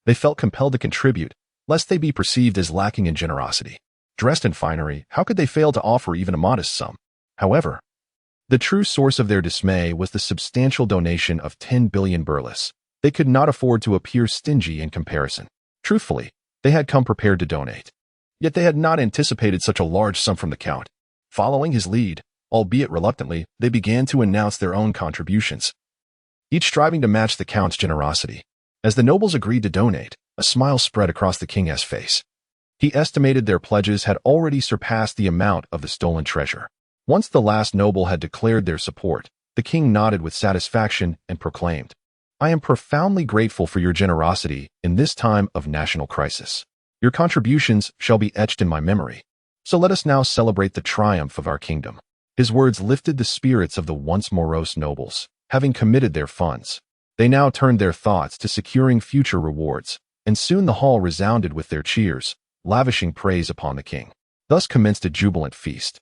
They felt compelled to contribute, lest they be perceived as lacking in generosity. Dressed in finery, how could they fail to offer even a modest sum? However, the true source of their dismay was the substantial donation of 10 billion burles. They could not afford to appear stingy in comparison. Truthfully, they had come prepared to donate. Yet they had not anticipated such a large sum from the count. Following his lead, albeit reluctantly, they began to announce their own contributions, each striving to match the count's generosity. As the nobles agreed to donate, a smile spread across the king's face. He estimated their pledges had already surpassed the amount of the stolen treasure. Once the last noble had declared their support, the king nodded with satisfaction and proclaimed, "I am profoundly grateful for your generosity in this time of national crisis. Your contributions shall be etched in my memory. So let us now celebrate the triumph of our kingdom." His words lifted the spirits of the once morose nobles. Having committed their funds, they now turned their thoughts to securing future rewards, and soon the hall resounded with their cheers, lavishing praise upon the king. Thus commenced a jubilant feast,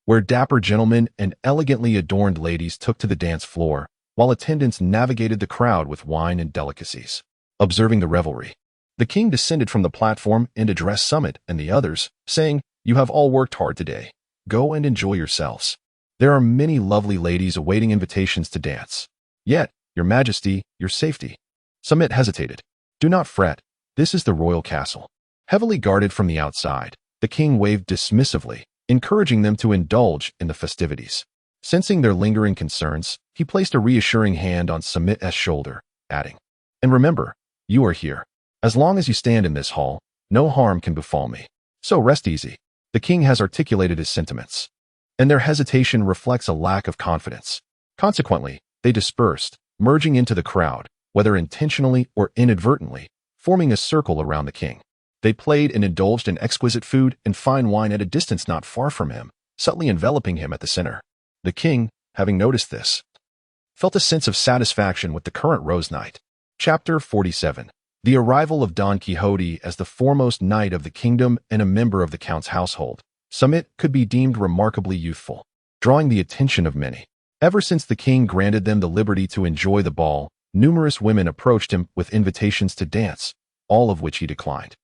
where dapper gentlemen and elegantly adorned ladies took to the dance floor, while attendants navigated the crowd with wine and delicacies. Observing the revelry, the king descended from the platform and addressed Samit and the others, saying, "You have all worked hard today. Go and enjoy yourselves. There are many lovely ladies awaiting invitations to dance. Yet, your Majesty, your safety." Samit hesitated. "Do not fret. This is the royal castle." Heavily guarded from the outside, the king waved dismissively, encouraging them to indulge in the festivities. Sensing their lingering concerns, he placed a reassuring hand on Samit's shoulder, adding, "And remember, you are here. As long as you stand in this hall, no harm can befall me. So rest easy." The king has articulated his sentiments, and their hesitation reflects a lack of confidence. Consequently, they dispersed, merging into the crowd, whether intentionally or inadvertently, forming a circle around the king. They played and indulged in exquisite food and fine wine at a distance not far from him, subtly enveloping him at the center. The king, having noticed this, felt a sense of satisfaction with the current Rose Knight. Chapter 47. The arrival of Don Quixote as the foremost knight of the kingdom and a member of the count's household. Samit could be deemed remarkably youthful, drawing the attention of many. Ever since the king granted them the liberty to enjoy the ball, numerous women approached him with invitations to dance, all of which he declined.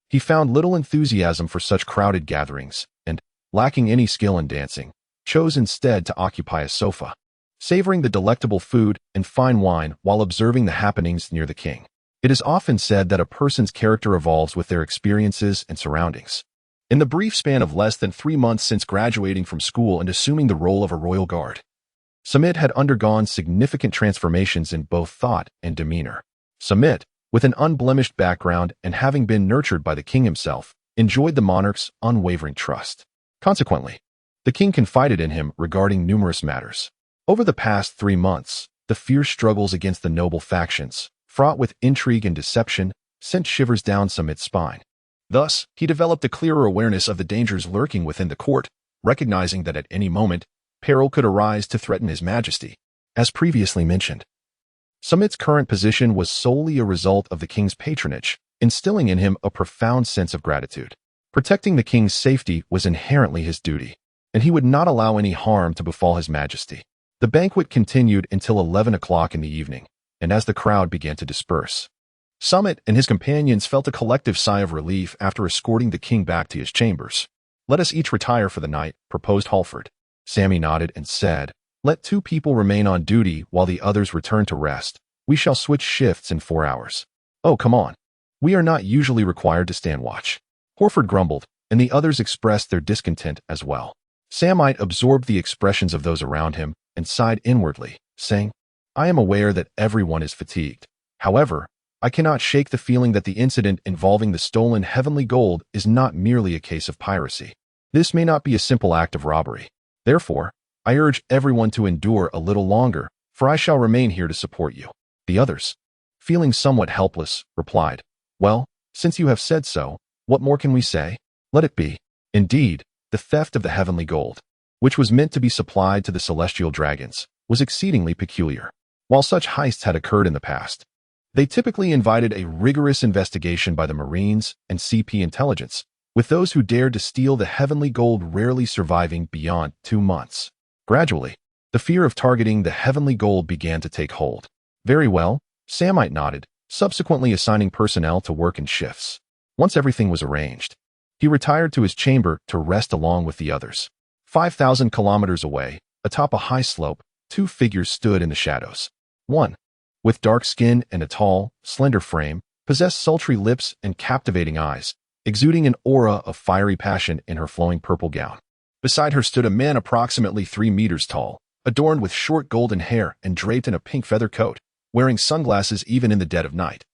He found little enthusiasm for such crowded gatherings, and, lacking any skill in dancing, chose instead to occupy a sofa, savoring the delectable food and fine wine while observing the happenings near the king. It is often said that a person's character evolves with their experiences and surroundings. In the brief span of less than 3 months since graduating from school and assuming the role of a royal guard, Samit had undergone significant transformations in both thought and demeanor. Samit, with an unblemished background and having been nurtured by the king himself, enjoyed the monarch's unwavering trust. Consequently, The king confided in him regarding numerous matters. Over the past 3 months, the fierce struggles against the noble factions, fraught with intrigue and deception, sent shivers down Samit's spine. Thus, he developed a clearer awareness of the dangers lurking within the court, recognizing that at any moment, peril could arise to threaten his majesty. As previously mentioned, Samit's current position was solely a result of the king's patronage, instilling in him a profound sense of gratitude. Protecting the king's safety was inherently his duty, and he would not allow any harm to befall his majesty. The banquet continued until 11 o'clock in the evening, and as the crowd began to disperse, Samit and his companions felt a collective sigh of relief after escorting the king back to his chambers. "Let us each retire for the night," proposed Halford. Sammy nodded and said, "Let 2 people remain on duty while the others return to rest. We shall switch shifts in 4 hours." "Oh, come on. We are not usually required to stand watch." Halford grumbled, and the others expressed their discontent as well. Samite absorbed the expressions of those around him and sighed inwardly, saying, "I am aware that everyone is fatigued. However, I cannot shake the feeling that the incident involving the stolen heavenly gold is not merely a case of piracy. This may not be a simple act of robbery. Therefore, I urge everyone to endure a little longer, for I shall remain here to support you." The others, feeling somewhat helpless, replied, "Well, since you have said so, what more can we say? Let it be." Indeed, the theft of the heavenly gold, which was meant to be supplied to the celestial dragons, was exceedingly peculiar. While such heists had occurred in the past, they typically invited a rigorous investigation by the Marines and CP intelligence, with those who dared to steal the heavenly gold rarely surviving beyond 2 months. Gradually, the fear of targeting the heavenly gold began to take hold. "Very well," Samite nodded, subsequently assigning personnel to work in shifts. Once everything was arranged, he retired to his chamber to rest along with the others. 5,000 kilometers away, atop a high slope, 2 figures stood in the shadows. One, with dark skin and a tall, slender frame, possessed sultry lips and captivating eyes, exuding an aura of fiery passion in her flowing purple gown. Beside her stood a man approximately 3 meters tall, adorned with short golden hair and draped in a pink feather coat, wearing sunglasses even in the dead of night.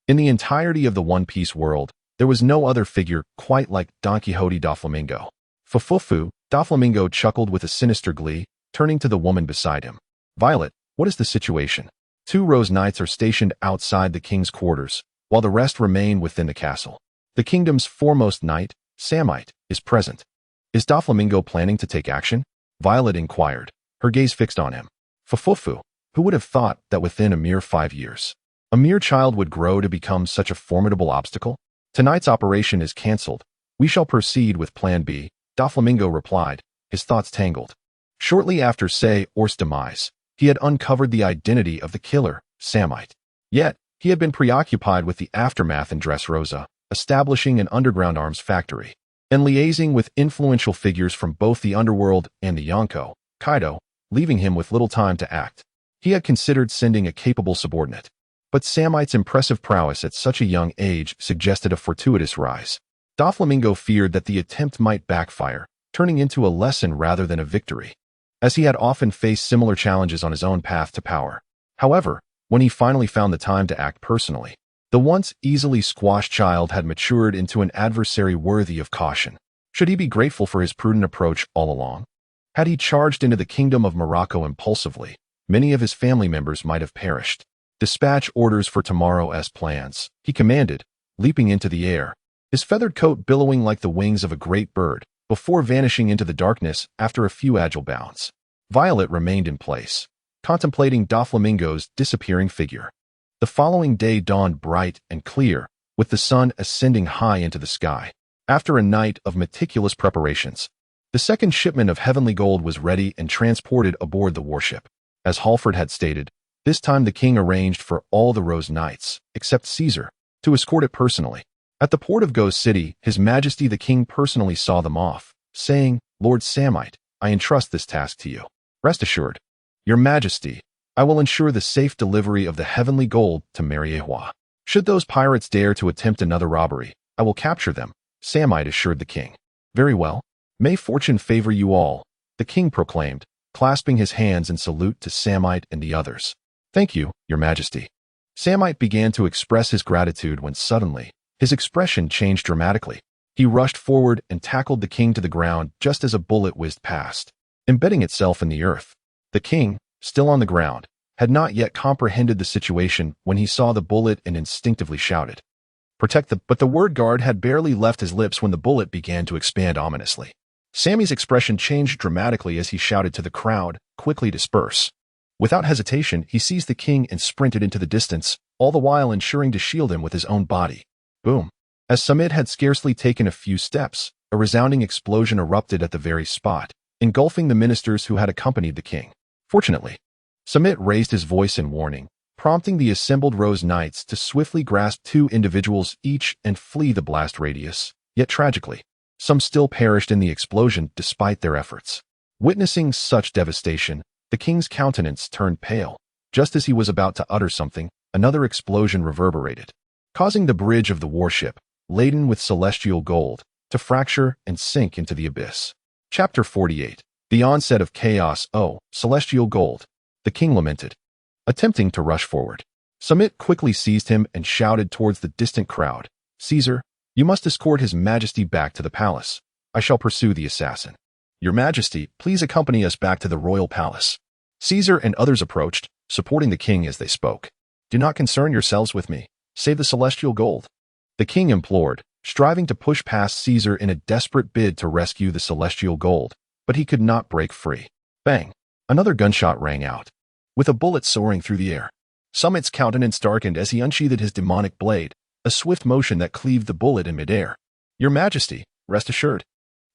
In the entirety of the One Piece world, there was no other figure quite like Don Quixote Doflamingo. Fufufu, Doflamingo chuckled with a sinister glee, turning to the woman beside him. "Violet, what is the situation?" 2 Rose Knights are stationed outside the king's quarters, while the rest remain within the castle. The kingdom's foremost knight, Samite, is present. "Is Doflamingo planning to take action?" Violet inquired, her gaze fixed on him. Fufufu, who would have thought that within a mere 5 years, a mere child would grow to become such a formidable obstacle? "Tonight's operation is cancelled. We shall proceed with Plan B," Doflamingo replied, his thoughts tangled. Shortly after Or's demise, he had uncovered the identity of the killer, Samite. Yet, he had been preoccupied with the aftermath in Dressrosa, establishing an underground arms factory, and liaising with influential figures from both the underworld and the Yonko, Kaido, leaving him with little time to act. He had considered sending a capable subordinate, but Samite's impressive prowess at such a young age suggested a fortuitous rise. Doflamingo feared that the attempt might backfire, turning into a lesson rather than a victory, as he had often faced similar challenges on his own path to power. However, when he finally found the time to act personally, the once easily squashed child had matured into an adversary worthy of caution. Should he be grateful for his prudent approach all along? Had he charged into the kingdom of Morocco impulsively, many of his family members might have perished. "Dispatch orders for tomorrow as plans," he commanded, leaping into the air, his feathered coat billowing like the wings of a great bird, before vanishing into the darkness after a few agile bounds. Violet remained in place, contemplating Doflamingo's disappearing figure. The following day dawned bright and clear, with the sun ascending high into the sky. After a night of meticulous preparations, the second shipment of heavenly gold was ready and transported aboard the warship. As Halford had stated, this time the king arranged for all the Rose Knights, except Caesar, to escort it personally. At the port of Ghost City, His Majesty the King personally saw them off, saying, "Lord Samite, I entrust this task to you. Rest assured, Your Majesty, I will ensure the safe delivery of the heavenly gold to Mariehua. Should those pirates dare to attempt another robbery, I will capture them," Samite assured the king. "Very well. May fortune favor you all," the king proclaimed, clasping his hands in salute to Samite and the others. "Thank you, Your Majesty." Samite began to express his gratitude when suddenly, his expression changed dramatically. He rushed forward and tackled the king to the ground just as a bullet whizzed past, embedding itself in the earth. The king, still on the ground, had not yet comprehended the situation when he saw the bullet and instinctively shouted, "Protect the—" But the word guard had barely left his lips when the bullet began to expand ominously. Sammy's expression changed dramatically as he shouted to the crowd, "Quickly disperse." Without hesitation, he seized the king and sprinted into the distance, all the while ensuring to shield him with his own body. Boom. As Samit had scarcely taken a few steps, a resounding explosion erupted at the very spot, engulfing the ministers who had accompanied the king. Fortunately, Samit raised his voice in warning, prompting the assembled Rose Knights to swiftly grasp 2 individuals each and flee the blast radius. Yet tragically, some still perished in the explosion despite their efforts. Witnessing such devastation, the king's countenance turned pale. Just as he was about to utter something, another explosion reverberated, causing the bridge of the warship, laden with celestial gold, to fracture and sink into the abyss. Chapter 48. The Onset of Chaos. "Oh, celestial gold," the king lamented, attempting to rush forward. Samit quickly seized him and shouted towards the distant crowd, "Caesar, you must escort His Majesty back to the palace. I shall pursue the assassin. Your Majesty, please accompany us back to the royal palace." Caesar and others approached, supporting the king as they spoke. "Do not concern yourselves with me. Save the celestial gold," the king implored, striving to push past Caesar in a desperate bid to rescue the celestial gold, but he could not break free. Bang! Another gunshot rang out, with a bullet soaring through the air. Samit's countenance darkened as he unsheathed his demonic blade, a swift motion that cleaved the bullet in midair. "Your Majesty, rest assured.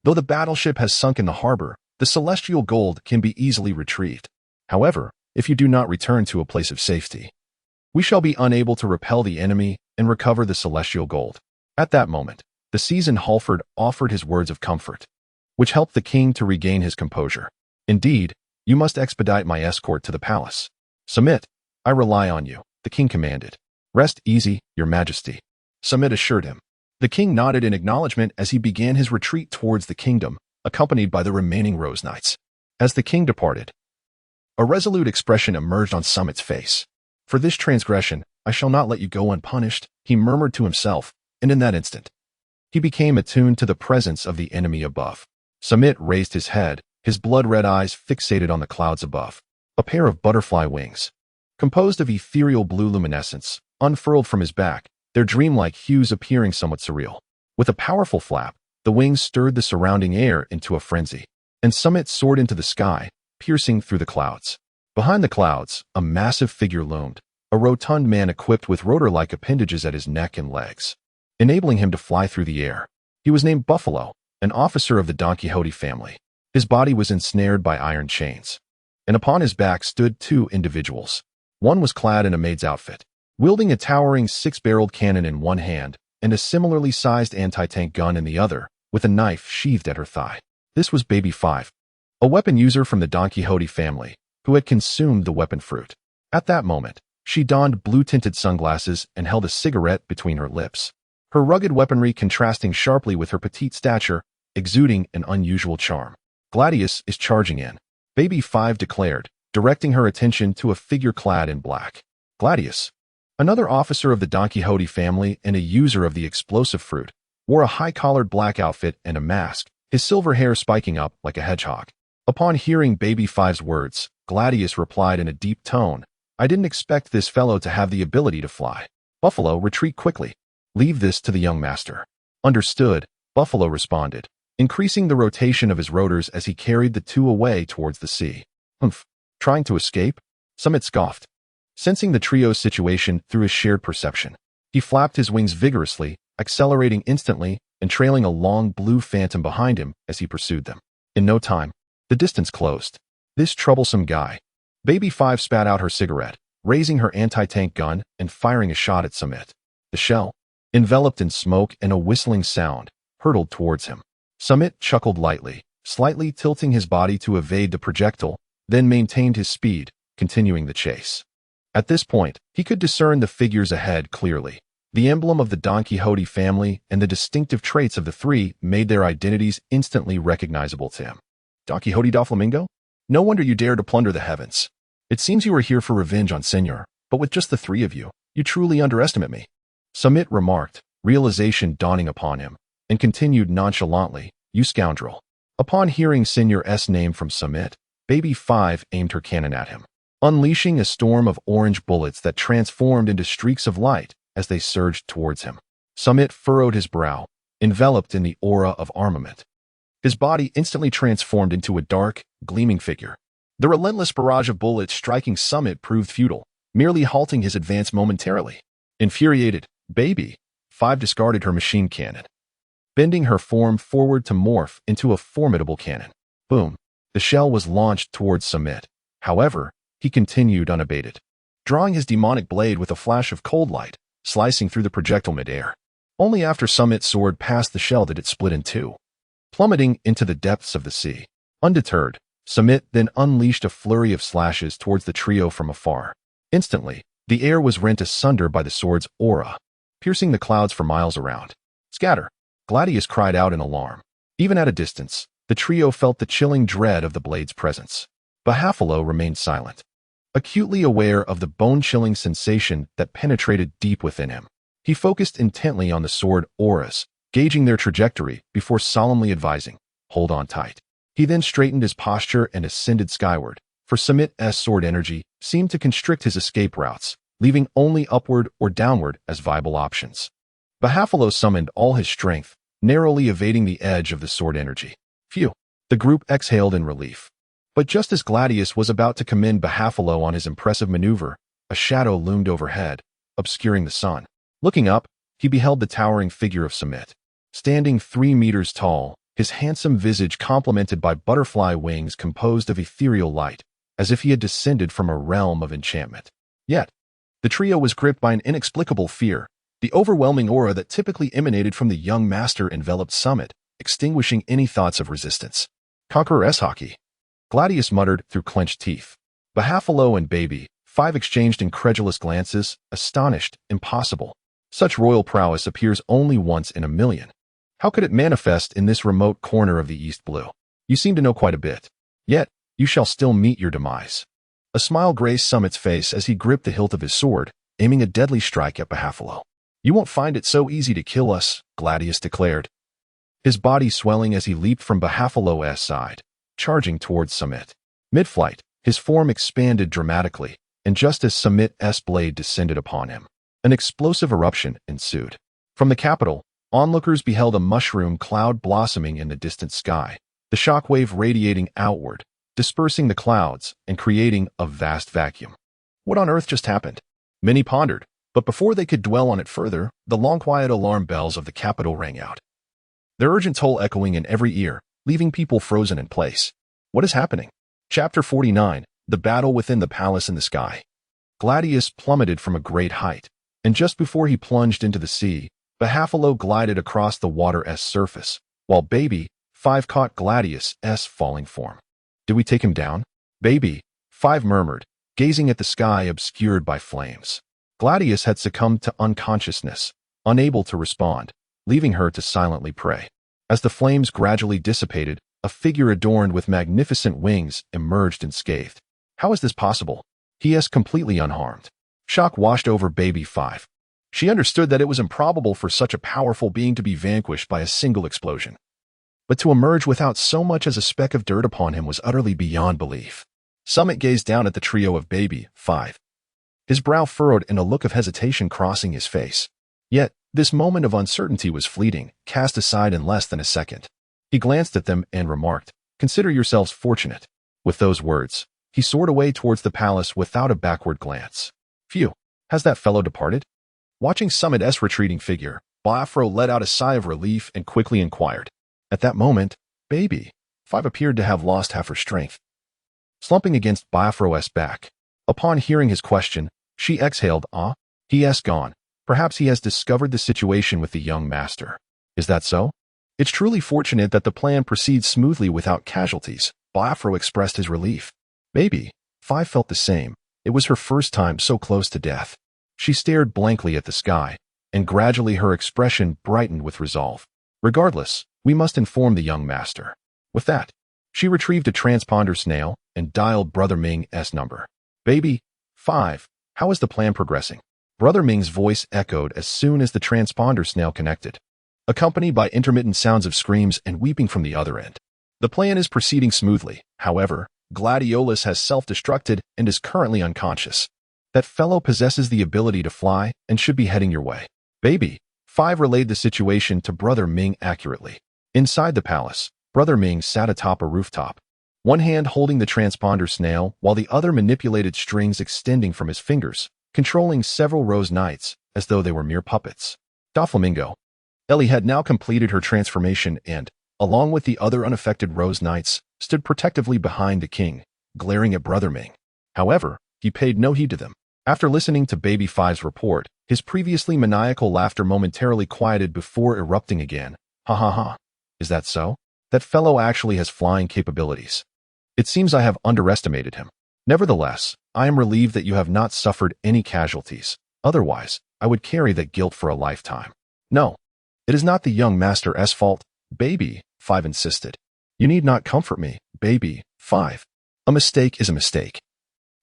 Though the battleship has sunk in the harbor, the celestial gold can be easily retrieved. However, if you do not return to a place of safety, we shall be unable to repel the enemy and recover the celestial gold." At that moment, the seasoned Halford offered his words of comfort, which helped the king to regain his composure. "Indeed, you must expedite my escort to the palace." "Samit, I rely on you," the king commanded. "Rest easy, Your Majesty," Samit assured him. The king nodded in acknowledgement as he began his retreat towards the kingdom, accompanied by the remaining Rose Knights. As the king departed, a resolute expression emerged on Samit's face. "For this transgression, I shall not let you go unpunished," he murmured to himself, and in that instant, he became attuned to the presence of the enemy above. Samit raised his head, his blood-red eyes fixated on the clouds above. A pair of butterfly wings, composed of ethereal blue luminescence, unfurled from his back, their dreamlike hues appearing somewhat surreal. With a powerful flap, the wings stirred the surrounding air into a frenzy, and Samit soared into the sky, piercing through the clouds. Behind the clouds, a massive figure loomed, a rotund man equipped with rotor-like appendages at his neck and legs, enabling him to fly through the air. He was named Buffalo, an officer of the Don Quixote family. His body was ensnared by iron chains, and upon his back stood 2 individuals. One was clad in a maid's outfit, wielding a towering 6-barreled cannon in one hand and a similarly sized anti-tank gun in the other, with a knife sheathed at her thigh. This was Baby 5, a weapon user from the Don Quixote family, who had consumed the weapon fruit. At that moment, she donned blue-tinted sunglasses and held a cigarette between her lips, her rugged weaponry contrasting sharply with her petite stature, exuding an unusual charm. "Gladius is charging in," Baby 5 declared, directing her attention to a figure clad in black. Gladius, another officer of the Don Quixote family and a user of the explosive fruit, wore a high-collared black outfit and a mask, his silver hair spiking up like a hedgehog. Upon hearing Baby 5's words, Gladius replied in a deep tone, "I didn't expect this fellow to have the ability to fly. Buffalo, retreat quickly. Leave this to the young master." "Understood," Buffalo responded, increasing the rotation of his rotors as he carried the 2 away towards the sea. "Humph, trying to escape?" Samit scoffed, sensing the trio's situation through his shared perception. He flapped his wings vigorously, accelerating instantly and trailing a long blue phantom behind him as he pursued them. In no time, the distance closed. "This troublesome guy." Baby 5 spat out her cigarette, raising her anti-tank gun and firing a shot at Samit. The shell, enveloped in smoke and a whistling sound, hurtled towards him. Samit chuckled lightly, slightly tilting his body to evade the projectile, then maintained his speed, continuing the chase. At this point, he could discern the figures ahead clearly. The emblem of the Don Quixote family and the distinctive traits of the 3 made their identities instantly recognizable to him. "Don Quixote Doflamingo? No wonder you dare to plunder the heavens. It seems you are here for revenge on Senor, but with just the 3 of you, you truly underestimate me," Samit remarked, realization dawning upon him. and continued nonchalantly, "You scoundrel." Upon hearing Senior's name from Samit, Baby 5 aimed her cannon at him, unleashing a storm of orange bullets that transformed into streaks of light as they surged towards him. Samit furrowed his brow, enveloped in the aura of armament. His body instantly transformed into a dark, gleaming figure. The relentless barrage of bullets striking Samit proved futile, merely halting his advance momentarily. Infuriated, Baby 5 discarded her machine cannon, bending her form forward to morph into a formidable cannon. Boom! The shell was launched towards Samit. However, he continued unabated, drawing his demonic blade with a flash of cold light, slicing through the projectile midair. Only after Samit's sword passed the shell did it split in two, plummeting into the depths of the sea. Undeterred, Samit then unleashed a flurry of slashes towards the trio from afar. Instantly, the air was rent asunder by the sword's aura, piercing the clouds for miles around. "Scatter!" Gladius cried out in alarm. Even at a distance, the trio felt the chilling dread of the blade's presence. Bahafalo remained silent, acutely aware of the bone-chilling sensation that penetrated deep within him. He focused intently on the sword auras, gauging their trajectory before solemnly advising, "Hold on tight." He then straightened his posture and ascended skyward, for Samit's sword energy seemed to constrict his escape routes, leaving only upward or downward as viable options. Bahafalo summoned all his strength, narrowly evading the edge of the sword energy. Phew! The group exhaled in relief. But just as Gladius was about to commend Bahafalo on his impressive maneuver, a shadow loomed overhead, obscuring the sun. Looking up, he beheld the towering figure of Samit. Standing 3 meters tall, his handsome visage complemented by butterfly wings composed of ethereal light, as if he had descended from a realm of enchantment. Yet, the trio was gripped by an inexplicable fear. The overwhelming aura that typically emanated from the young master enveloped Samit, extinguishing any thoughts of resistance. "Conqueror's hockey," Gladius muttered through clenched teeth. Bahafalo and Baby 5 exchanged incredulous glances, astonished. Impossible. Such royal prowess appears only once in a million. How could it manifest in this remote corner of the East Blue? You seem to know quite a bit. Yet, you shall still meet your demise. A smile graced Samit's face as he gripped the hilt of his sword, aiming a deadly strike at Bahafalo. "You won't find it so easy to kill us," Gladius declared, his body swelling as he leaped from Bahafalo's side, charging towards Samit. Mid-flight, his form expanded dramatically, and just as Samit's blade descended upon him, an explosive eruption ensued. From the capital, onlookers beheld a mushroom cloud blossoming in the distant sky, the shockwave radiating outward, dispersing the clouds and creating a vast vacuum. What on earth just happened? Many pondered, but before they could dwell on it further, the long-quiet alarm bells of the capital rang out, their urgent toll echoing in every ear, leaving people frozen in place. What is happening? Chapter 49, The Battle Within the Palace in the Sky. Gladius plummeted from a great height, and just before he plunged into the sea, Bahafalo glided across the water's surface, while Baby 5 caught Gladius's falling form. "Did we take him down?" Baby 5 murmured, gazing at the sky obscured by flames. Gladius had succumbed to unconsciousness, unable to respond, leaving her to silently pray. As the flames gradually dissipated, a figure adorned with magnificent wings emerged unscathed. "How is this possible?" He is completely unharmed. Shock washed over Baby 5. She understood that it was improbable for such a powerful being to be vanquished by a single explosion. But to emerge without so much as a speck of dirt upon him was utterly beyond belief. Samit gazed down at the trio of Baby 5, his brow furrowed and a look of hesitation crossing his face. Yet, this moment of uncertainty was fleeting, cast aside in less than a second. He glanced at them and remarked, "Consider yourselves fortunate." With those words, he soared away towards the palace without a backward glance. "Phew, has that fellow departed?" Watching Samit's retreating figure, Bahafalo let out a sigh of relief and quickly inquired. At that moment, Baby 5 appeared to have lost half her strength, slumping against Bahafalo's back. Upon hearing his question, she exhaled, "Ah, he has gone. Perhaps he has discovered the situation with the young master." "Is that so?" "It's truly fortunate that the plan proceeds smoothly without casualties." Bahafalo expressed his relief. Baby 5 felt the same. It was her first time so close to death. She stared blankly at the sky, and gradually her expression brightened with resolve. "Regardless, we must inform the young master." With that, she retrieved a transponder snail and dialed Brother Ming's number. "Baby 5, how is the plan progressing?" Brother Ming's voice echoed as soon as the transponder snail connected. accompanied by intermittent sounds of screams and weeping from the other end. The plan is proceeding smoothly. However, Gladiolus has self-destructed and is currently unconscious. That fellow possesses the ability to fly and should be heading your way. Baby. 5 relayed the situation to Brother Ming accurately. Inside the palace, Brother Ming sat atop a rooftop, one hand holding the transponder snail while the other manipulated strings extending from his fingers, controlling several rose knights as though they were mere puppets. Doflamingo. Ellie had now completed her transformation and, along with the other unaffected rose knights, stood protectively behind the king, glaring at Brother Ming. However, he paid no heed to them. After listening to Baby Five's report, his previously maniacal laughter momentarily quieted before erupting again. Ha ha ha. Is that so? That fellow actually has flying capabilities. It seems I have underestimated him. Nevertheless, I am relieved that you have not suffered any casualties. Otherwise, I would carry that guilt for a lifetime. No, it is not the young Master's fault, Baby Five insisted. You need not comfort me, Baby Five. A mistake is a mistake.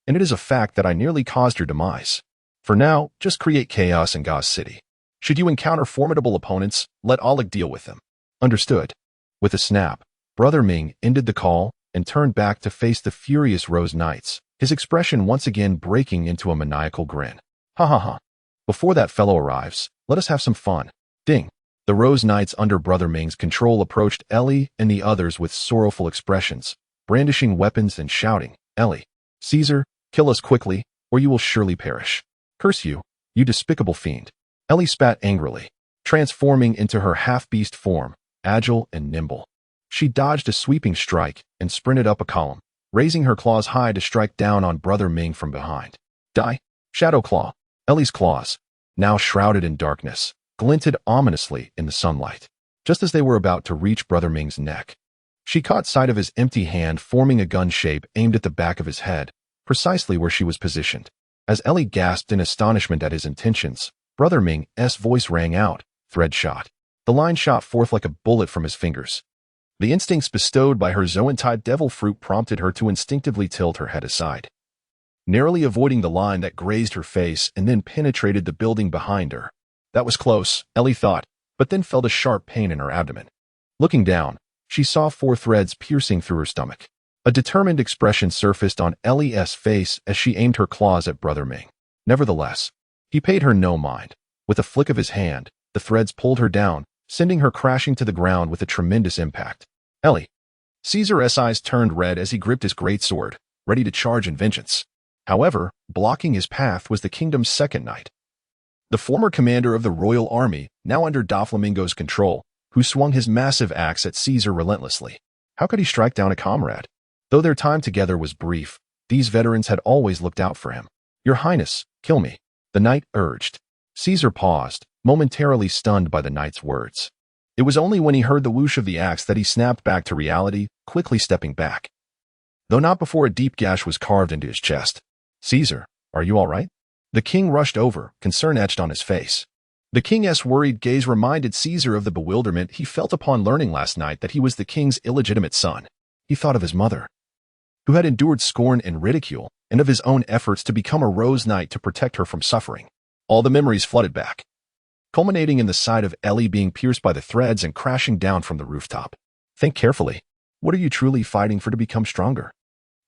And it is a fact that I nearly caused your demise. For now, just create chaos in Gauze City. Should you encounter formidable opponents, let Oleg deal with them. Understood. With a snap, Brother Ming ended the call and turned back to face the furious Rose Knights, his expression once again breaking into a maniacal grin. Ha ha ha. Before that fellow arrives, let us have some fun. Ding. The Rose Knights under Brother Ming's control approached Ellie and the others with sorrowful expressions, brandishing weapons and shouting, Ellie, Caesar, kill us quickly, or you will surely perish. Curse you, you despicable fiend. Ellie spat angrily, transforming into her half-beast form, agile and nimble. She dodged a sweeping strike and sprinted up a column, raising her claws high to strike down on Brother Ming from behind. Die! Shadow Claw. Ellie's claws, now shrouded in darkness, glinted ominously in the sunlight. Just as they were about to reach Brother Ming's neck, she caught sight of his empty hand forming a gun shape aimed at the back of his head, precisely where she was positioned. As Ellie gasped in astonishment at his intentions, Brother Ming's voice rang out, thread shot. The line shot forth like a bullet from his fingers. The instincts bestowed by her Zoan-type devil fruit prompted her to instinctively tilt her head aside, narrowly avoiding the line that grazed her face and then penetrated the building behind her. That was close, Ellie thought, but then felt a sharp pain in her abdomen. Looking down, she saw 4 threads piercing through her stomach. A determined expression surfaced on Ellie's face as she aimed her claws at Brother Ming. Nevertheless, he paid her no mind. With a flick of his hand, the threads pulled her down, sending her crashing to the ground with a tremendous impact. Ellie. Caesar's eyes turned red as he gripped his greatsword, ready to charge in vengeance. However, blocking his path was the kingdom's second knight, the former commander of the royal army, now under Doflamingo's control, who swung his massive axe at Caesar relentlessly. How could he strike down a comrade? Though their time together was brief, these veterans had always looked out for him. Your Highness, kill me, the knight urged. Caesar paused, momentarily stunned by the knight's words. It was only when he heard the whoosh of the axe that he snapped back to reality, quickly stepping back, though not before a deep gash was carved into his chest. Caesar, are you all right? The king rushed over, concern etched on his face. The king's worried gaze reminded Caesar of the bewilderment he felt upon learning last night that he was the king's illegitimate son. He thought of his mother, who had endured scorn and ridicule, and of his own efforts to become a Rose Knight to protect her from suffering. All the memories flooded back, culminating in the sight of Ellie being pierced by the threads and crashing down from the rooftop. Think carefully. What are you truly fighting for to become stronger?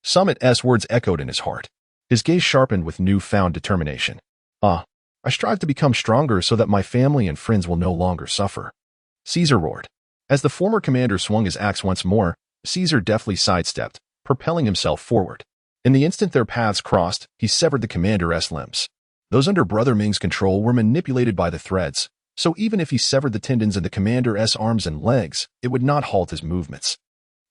Samit's words echoed in his heart. His gaze sharpened with newfound determination. I strive to become stronger so that my family and friends will no longer suffer. Caesar roared. As the former commander swung his axe once more, Caesar deftly sidestepped, propelling himself forward. In the instant their paths crossed, he severed the commander's limbs. Those under Brother Ming's control were manipulated by the threads, so even if he severed the tendons in the commander's arms and legs, it would not halt his movements.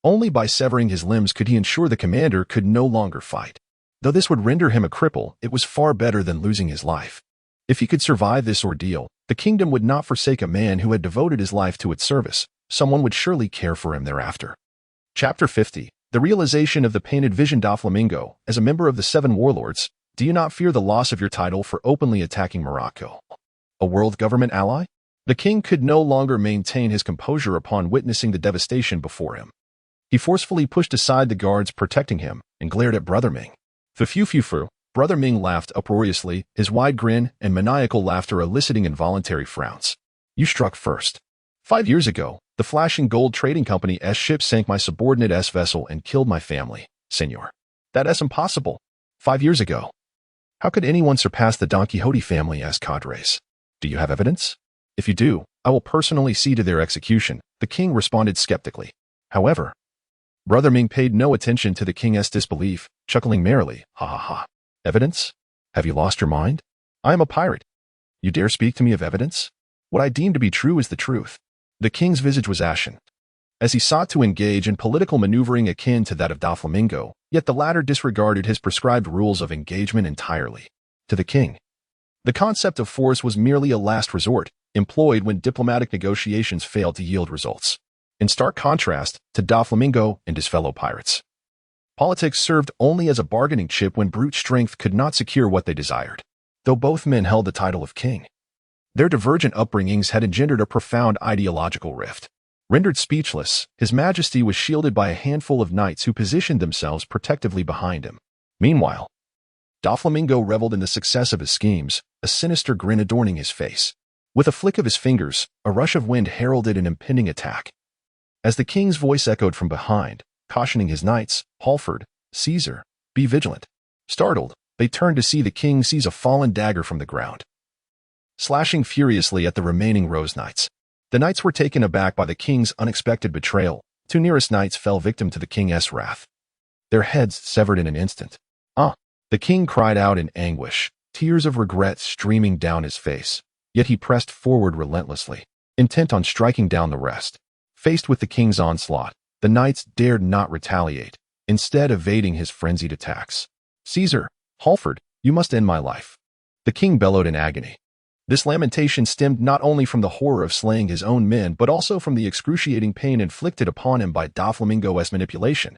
Only by severing his limbs could he ensure the commander could no longer fight. Though this would render him a cripple, it was far better than losing his life. If he could survive this ordeal, the kingdom would not forsake a man who had devoted his life to its service. Someone would surely care for him thereafter. Chapter 50. The realization of the painted vision. Doflamingo, as a member of the 7 warlords, do you not fear the loss of your title for openly attacking Morocco, a world government ally? The king could no longer maintain his composure upon witnessing the devastation before him. He forcefully pushed aside the guards protecting him and glared at Brother Ming. Fu. Brother Ming laughed uproariously, his wide grin and maniacal laughter eliciting involuntary frowns. You struck first. 5 years ago, the flashing gold trading company's ship sank my subordinate's vessel and killed my family, senor. That's impossible. 5 years ago. How could anyone surpass the Don Quixote family's cadres? Do you have evidence? If you do, I will personally see to their execution, the king responded skeptically. However, Brother Ming paid no attention to the king's disbelief, chuckling merrily, ha ha ha. Evidence? Have you lost your mind? I am a pirate. You dare speak to me of evidence? What I deem to be true is the truth. The king's visage was ashen, as he sought to engage in political maneuvering akin to that of Doflamingo, yet the latter disregarded his prescribed rules of engagement entirely. To the king, the concept of force was merely a last resort, employed when diplomatic negotiations failed to yield results. In stark contrast to Doflamingo and his fellow pirates, politics served only as a bargaining chip when brute strength could not secure what they desired. Though both men held the title of king, their divergent upbringings had engendered a profound ideological rift. Rendered speechless, His Majesty was shielded by a handful of knights who positioned themselves protectively behind him. Meanwhile, Doflamingo reveled in the success of his schemes, a sinister grin adorning his face. With a flick of his fingers, a rush of wind heralded an impending attack. As the king's voice echoed from behind, cautioning his knights, Halford, Caesar, be vigilant. Startled, they turned to see the king seize a fallen dagger from the ground, slashing furiously at the remaining Rose Knights. The knights were taken aback by the king's unexpected betrayal. Two nearest knights fell victim to the king's wrath, their heads severed in an instant. Ah! The king cried out in anguish, tears of regret streaming down his face. Yet he pressed forward relentlessly, intent on striking down the rest. Faced with the king's onslaught, the knights dared not retaliate, instead evading his frenzied attacks. Caesar, Halford, you must end my life. The king bellowed in agony. This lamentation stemmed not only from the horror of slaying his own men but also from the excruciating pain inflicted upon him by Doflamingo's manipulation,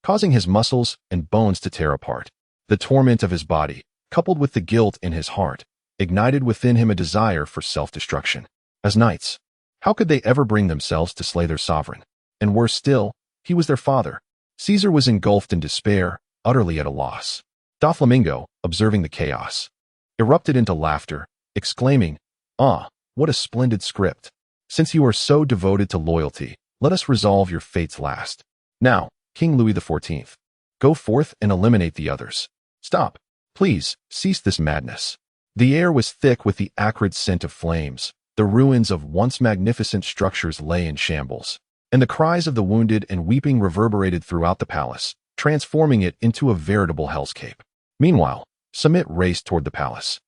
causing his muscles and bones to tear apart. The torment of his body, coupled with the guilt in his heart, ignited within him a desire for self-destruction. As knights, how could they ever bring themselves to slay their sovereign? And worse still, he was their father. Caesar was engulfed in despair, utterly at a loss. Doflamingo, observing the chaos, erupted into laughter, exclaiming, "Ah, what a splendid script! Since you are so devoted to loyalty, let us resolve your fates last. Now, King Louis XIV, go forth and eliminate the others. Stop, please, cease this madness." The air was thick with the acrid scent of flames. The ruins of once magnificent structures lay in shambles, and the cries of the wounded and weeping reverberated throughout the palace, transforming it into a veritable hellscape. Meanwhile, Samit raced toward the palace,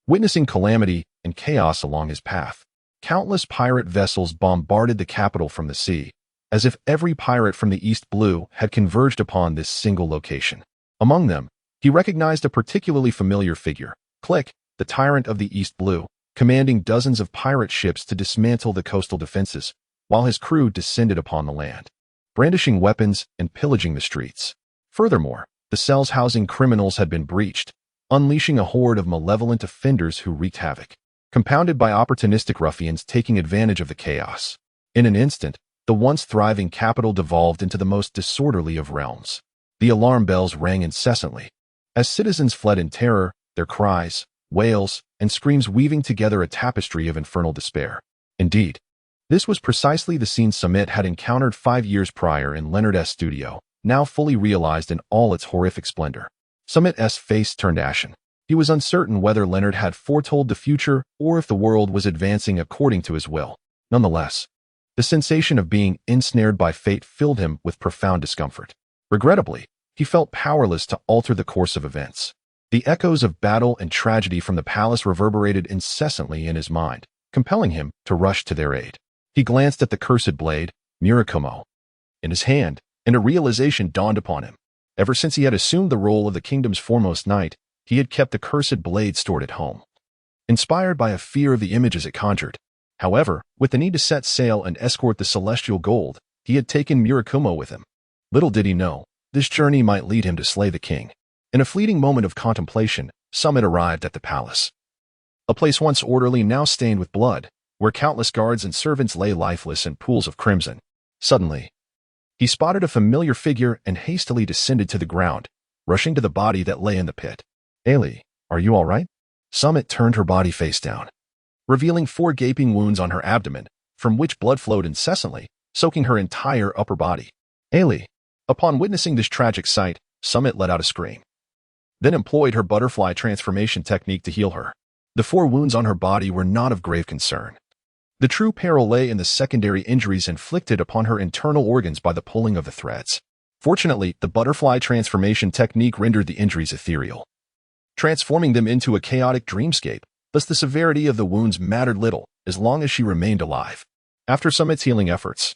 witnessing calamity and chaos along his path. Countless pirate vessels bombarded the capital from the sea, as if every pirate from the East Blue had converged upon this single location. Among them, he recognized a particularly familiar figure, Click, the tyrant of the East Blue, commanding dozens of pirate ships to dismantle the coastal defenses, while his crew descended upon the land, brandishing weapons and pillaging the streets. Furthermore, the cells housing criminals had been breached, unleashing a horde of malevolent offenders who wreaked havoc, compounded by opportunistic ruffians taking advantage of the chaos. In an instant, the once thriving capital devolved into the most disorderly of realms. The alarm bells rang incessantly, as citizens fled in terror, their cries, wails, and screams weaving together a tapestry of infernal despair. Indeed, this was precisely the scene Samit had encountered 5 years prior in Leonard's studio, now fully realized in all its horrific splendor. Samit's face turned ashen. He was uncertain whether Leonard had foretold the future or if the world was advancing according to his will. Nonetheless, the sensation of being ensnared by fate filled him with profound discomfort. Regrettably, he felt powerless to alter the course of events. The echoes of battle and tragedy from the palace reverberated incessantly in his mind, compelling him to rush to their aid. He glanced at the cursed blade, Murakumo, in his hand, and a realization dawned upon him. Ever since he had assumed the role of the kingdom's foremost knight, he had kept the cursed blade stored at home, inspired by a fear of the images it conjured. However, with the need to set sail and escort the celestial gold, he had taken Murakumo with him. Little did he know, this journey might lead him to slay the king. In a fleeting moment of contemplation, Samit arrived at the palace, a place once orderly now stained with blood, where countless guards and servants lay lifeless in pools of crimson. Suddenly, he spotted a familiar figure and hastily descended to the ground, rushing to the body that lay in the pit. "Ailey, are you all right?" Samit turned her body face down, revealing 4 gaping wounds on her abdomen, from which blood flowed incessantly, soaking her entire upper body. Ailey. Upon witnessing this tragic sight, Samit let out a scream, then employed her butterfly transformation technique to heal her. The 4 wounds on her body were not of grave concern. The true peril lay in the secondary injuries inflicted upon her internal organs by the pulling of the threads. Fortunately, the butterfly transformation technique rendered the injuries ethereal, transforming them into a chaotic dreamscape. Thus the severity of the wounds mattered little, as long as she remained alive. After Samit's healing efforts,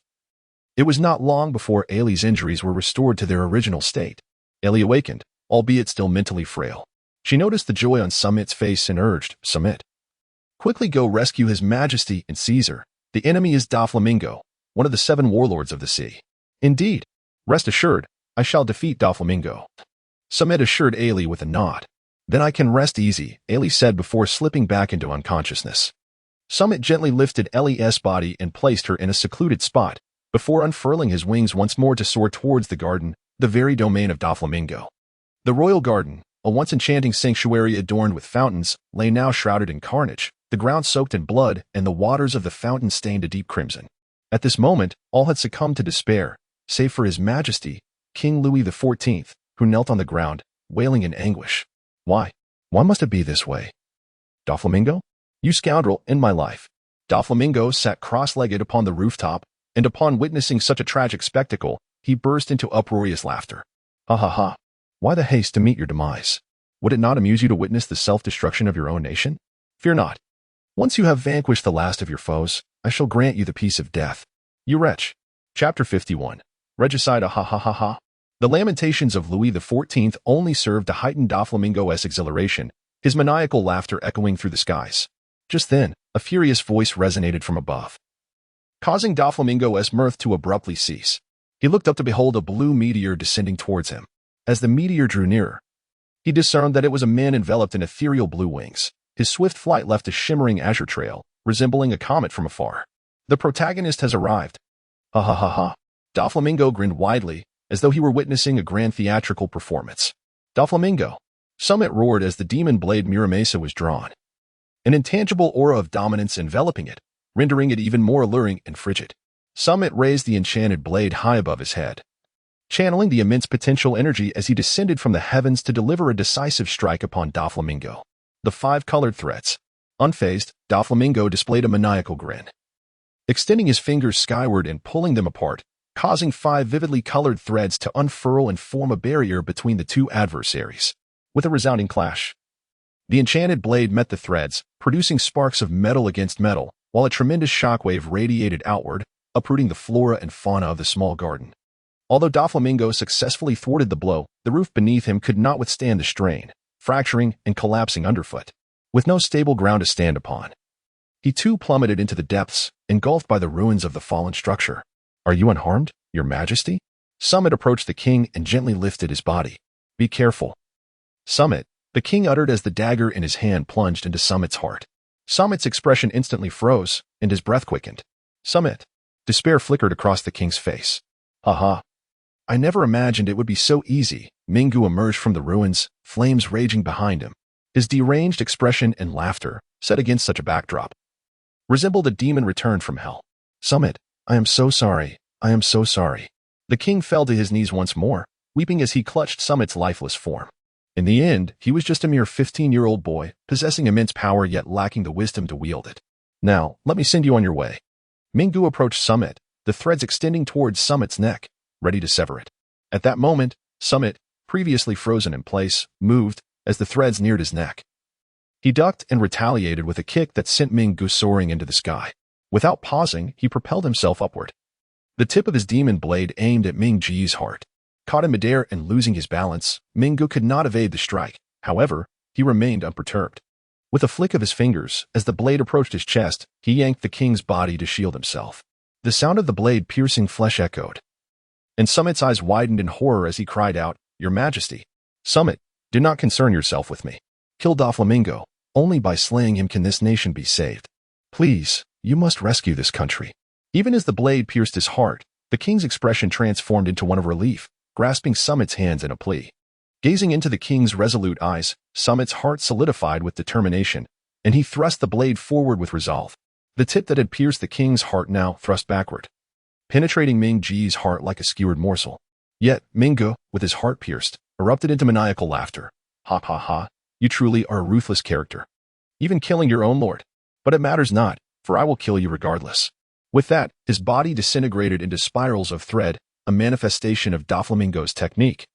it was not long before Ailey's injuries were restored to their original state. Ailey awakened, albeit still mentally frail. She noticed the joy on Samit's face and urged, Samit, quickly go rescue His Majesty and Caesar. The enemy is Doflamingo, one of the 7 warlords of the sea. Indeed, rest assured, I shall defeat Doflamingo. Samit assured Ailey with a nod. Then I can rest easy, Ailey said before slipping back into unconsciousness. Samit gently lifted Ailey's body and placed her in a secluded spot, before unfurling his wings once more to soar towards the garden, the very domain of Doflamingo. The royal garden, a once enchanting sanctuary adorned with fountains, lay now shrouded in carnage, the ground soaked in blood and the waters of the fountain stained a deep crimson. At this moment, all had succumbed to despair, save for His Majesty, King Louis XIV, who knelt on the ground, wailing in anguish. Why? Why must it be this way? Doflamingo? You scoundrel, end my life. Doflamingo sat cross-legged upon the rooftop, and upon witnessing such a tragic spectacle, he burst into uproarious laughter. Ha ha ha. Why the haste to meet your demise? Would it not amuse you to witness the self-destruction of your own nation? Fear not. Once you have vanquished the last of your foes, I shall grant you the peace of death. You wretch. Chapter 51. Regicide, ha ha ha ha. The lamentations of Louis XIV only served to heighten Doflamingo's exhilaration, his maniacal laughter echoing through the skies. Just then, a furious voice resonated from above, causing Doflamingo's mirth to abruptly cease. He looked up to behold a blue meteor descending towards him. As the meteor drew nearer, he discerned that it was a man enveloped in ethereal blue wings. His swift flight left a shimmering azure trail, resembling a comet from afar. The protagonist has arrived. Ha ha ha ha. Doflamingo grinned widely, as though he were witnessing a grand theatrical performance. Doflamingo. Samit roared as the demon blade Muramasa was drawn, an intangible aura of dominance enveloping it, rendering it even more alluring and frigid. Samit raised the enchanted blade high above his head, channeling the immense potential energy as he descended from the heavens to deliver a decisive strike upon Doflamingo. The 5 colored threads. Unfazed, Doflamingo displayed a maniacal grin, extending his fingers skyward and pulling them apart, causing 5 vividly colored threads to unfurl and form a barrier between the 2 adversaries. With a resounding clash, the enchanted blade met the threads, producing sparks of metal against metal, while a tremendous shockwave radiated outward, uprooting the flora and fauna of the small garden. Although Doflamingo successfully thwarted the blow, the roof beneath him could not withstand the strain, fracturing and collapsing underfoot. With no stable ground to stand upon, he too plummeted into the depths, engulfed by the ruins of the fallen structure. Are you unharmed, Your Majesty? Samit approached the king and gently lifted his body. Be careful. Samit, the king uttered as the dagger in his hand plunged into Samit's heart. Samit's expression instantly froze, and his breath quickened. Samit. Despair flickered across the king's face. Ha ha. I never imagined it would be so easy. Mingu emerged from the ruins, flames raging behind him. His deranged expression and laughter, set against such a backdrop, resembled a demon returned from hell. Samit, I am so sorry. I am so sorry. The king fell to his knees once more, weeping as he clutched Samit's lifeless form. In the end, he was just a mere 15-year-old boy, possessing immense power yet lacking the wisdom to wield it. Now, let me send you on your way. Mingu approached Samit, the threads extending towards Samit's neck, ready to sever it. At that moment, Samit, previously frozen in place, moved as the threads neared his neck. He ducked and retaliated with a kick that sent Mingu soaring into the sky. Without pausing, he propelled himself upward. The tip of his demon blade aimed at Mingji's heart. Caught in midair and losing his balance, Mingu could not evade the strike. However, he remained unperturbed. With a flick of his fingers, as the blade approached his chest, he yanked the king's body to shield himself. The sound of the blade piercing flesh echoed, and Samit's eyes widened in horror as he cried out, Your Majesty. Samit, do not concern yourself with me. Kill Doflamingo. Only by slaying him can this nation be saved. Please, you must rescue this country. Even as the blade pierced his heart, the king's expression transformed into one of relief, grasping Samit's hands in a plea. Gazing into the king's resolute eyes, Samit's heart solidified with determination, and he thrust the blade forward with resolve. The tip that had pierced the king's heart now thrust backward, penetrating Ming Ji's heart like a skewered morsel. Yet, Ming Ge, with his heart pierced, erupted into maniacal laughter. Ha ha ha, you truly are a ruthless character. Even killing your own lord. But it matters not, for I will kill you regardless. With that, his body disintegrated into spirals of thread, a manifestation of Doflamingo's technique.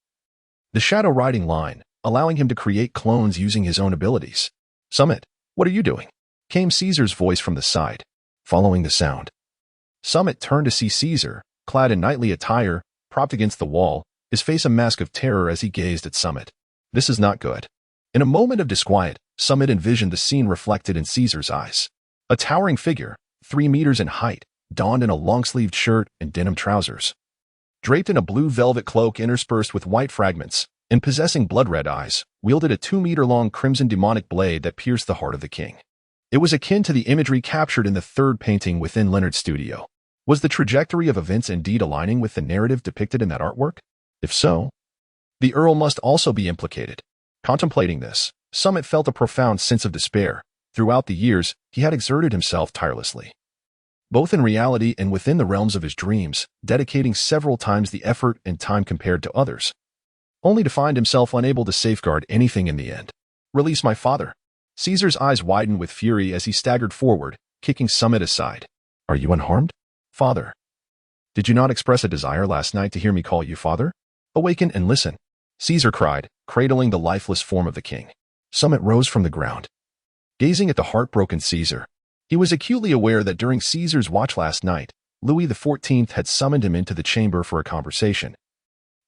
The shadow riding line, allowing him to create clones using his own abilities. Samit, what are you doing? Came Caesar's voice from the side, following the sound. Samit turned to see Caesar, clad in knightly attire, propped against the wall, his face a mask of terror as he gazed at Samit. This is not good. In a moment of disquiet, Samit envisioned the scene reflected in Caesar's eyes. A towering figure, 3 meters in height, donned in a long-sleeved shirt and denim trousers. Draped in a blue velvet cloak interspersed with white fragments, and possessing blood-red eyes, wielded a 2-meter-long crimson demonic blade that pierced the heart of the king. It was akin to the imagery captured in the third painting within Leonard's studio. Was the trajectory of events indeed aligning with the narrative depicted in that artwork? If so, the Earl must also be implicated. Contemplating this, Samit felt a profound sense of despair. Throughout the years, he had exerted himself tirelessly, both in reality and within the realms of his dreams, dedicating several times the effort and time compared to others, only to find himself unable to safeguard anything in the end. Release my father. Caesar's eyes widened with fury as he staggered forward, kicking Samit aside. Are you unharmed? Father. Did you not express a desire last night to hear me call you father? Awaken and listen. Caesar cried, cradling the lifeless form of the king. Samit rose from the ground, gazing at the heartbroken Caesar. He was acutely aware that during Caesar's watch last night, Louis XIV had summoned him into the chamber for a conversation.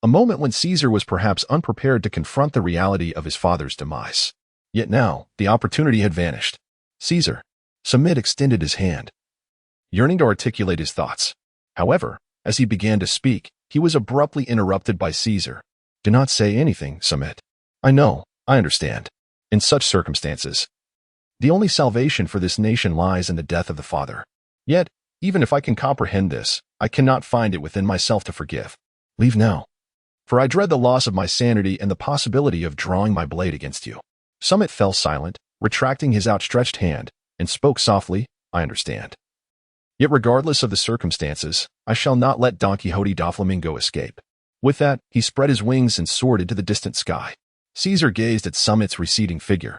A moment when Caesar was perhaps unprepared to confront the reality of his father's demise. Yet now, the opportunity had vanished. Caesar. Samit extended his hand, yearning to articulate his thoughts. However, as he began to speak, he was abruptly interrupted by Caesar. Do not say anything, Samit. I know, I understand. In such circumstances, the only salvation for this nation lies in the death of the father. Yet, even if I can comprehend this, I cannot find it within myself to forgive. Leave now. For I dread the loss of my sanity and the possibility of drawing my blade against you. Samit fell silent, retracting his outstretched hand, and spoke softly, I understand. Yet regardless of the circumstances, I shall not let Don Quixote Doflamingo escape. With that, he spread his wings and soared into the distant sky. Caesar gazed at Samit's receding figure.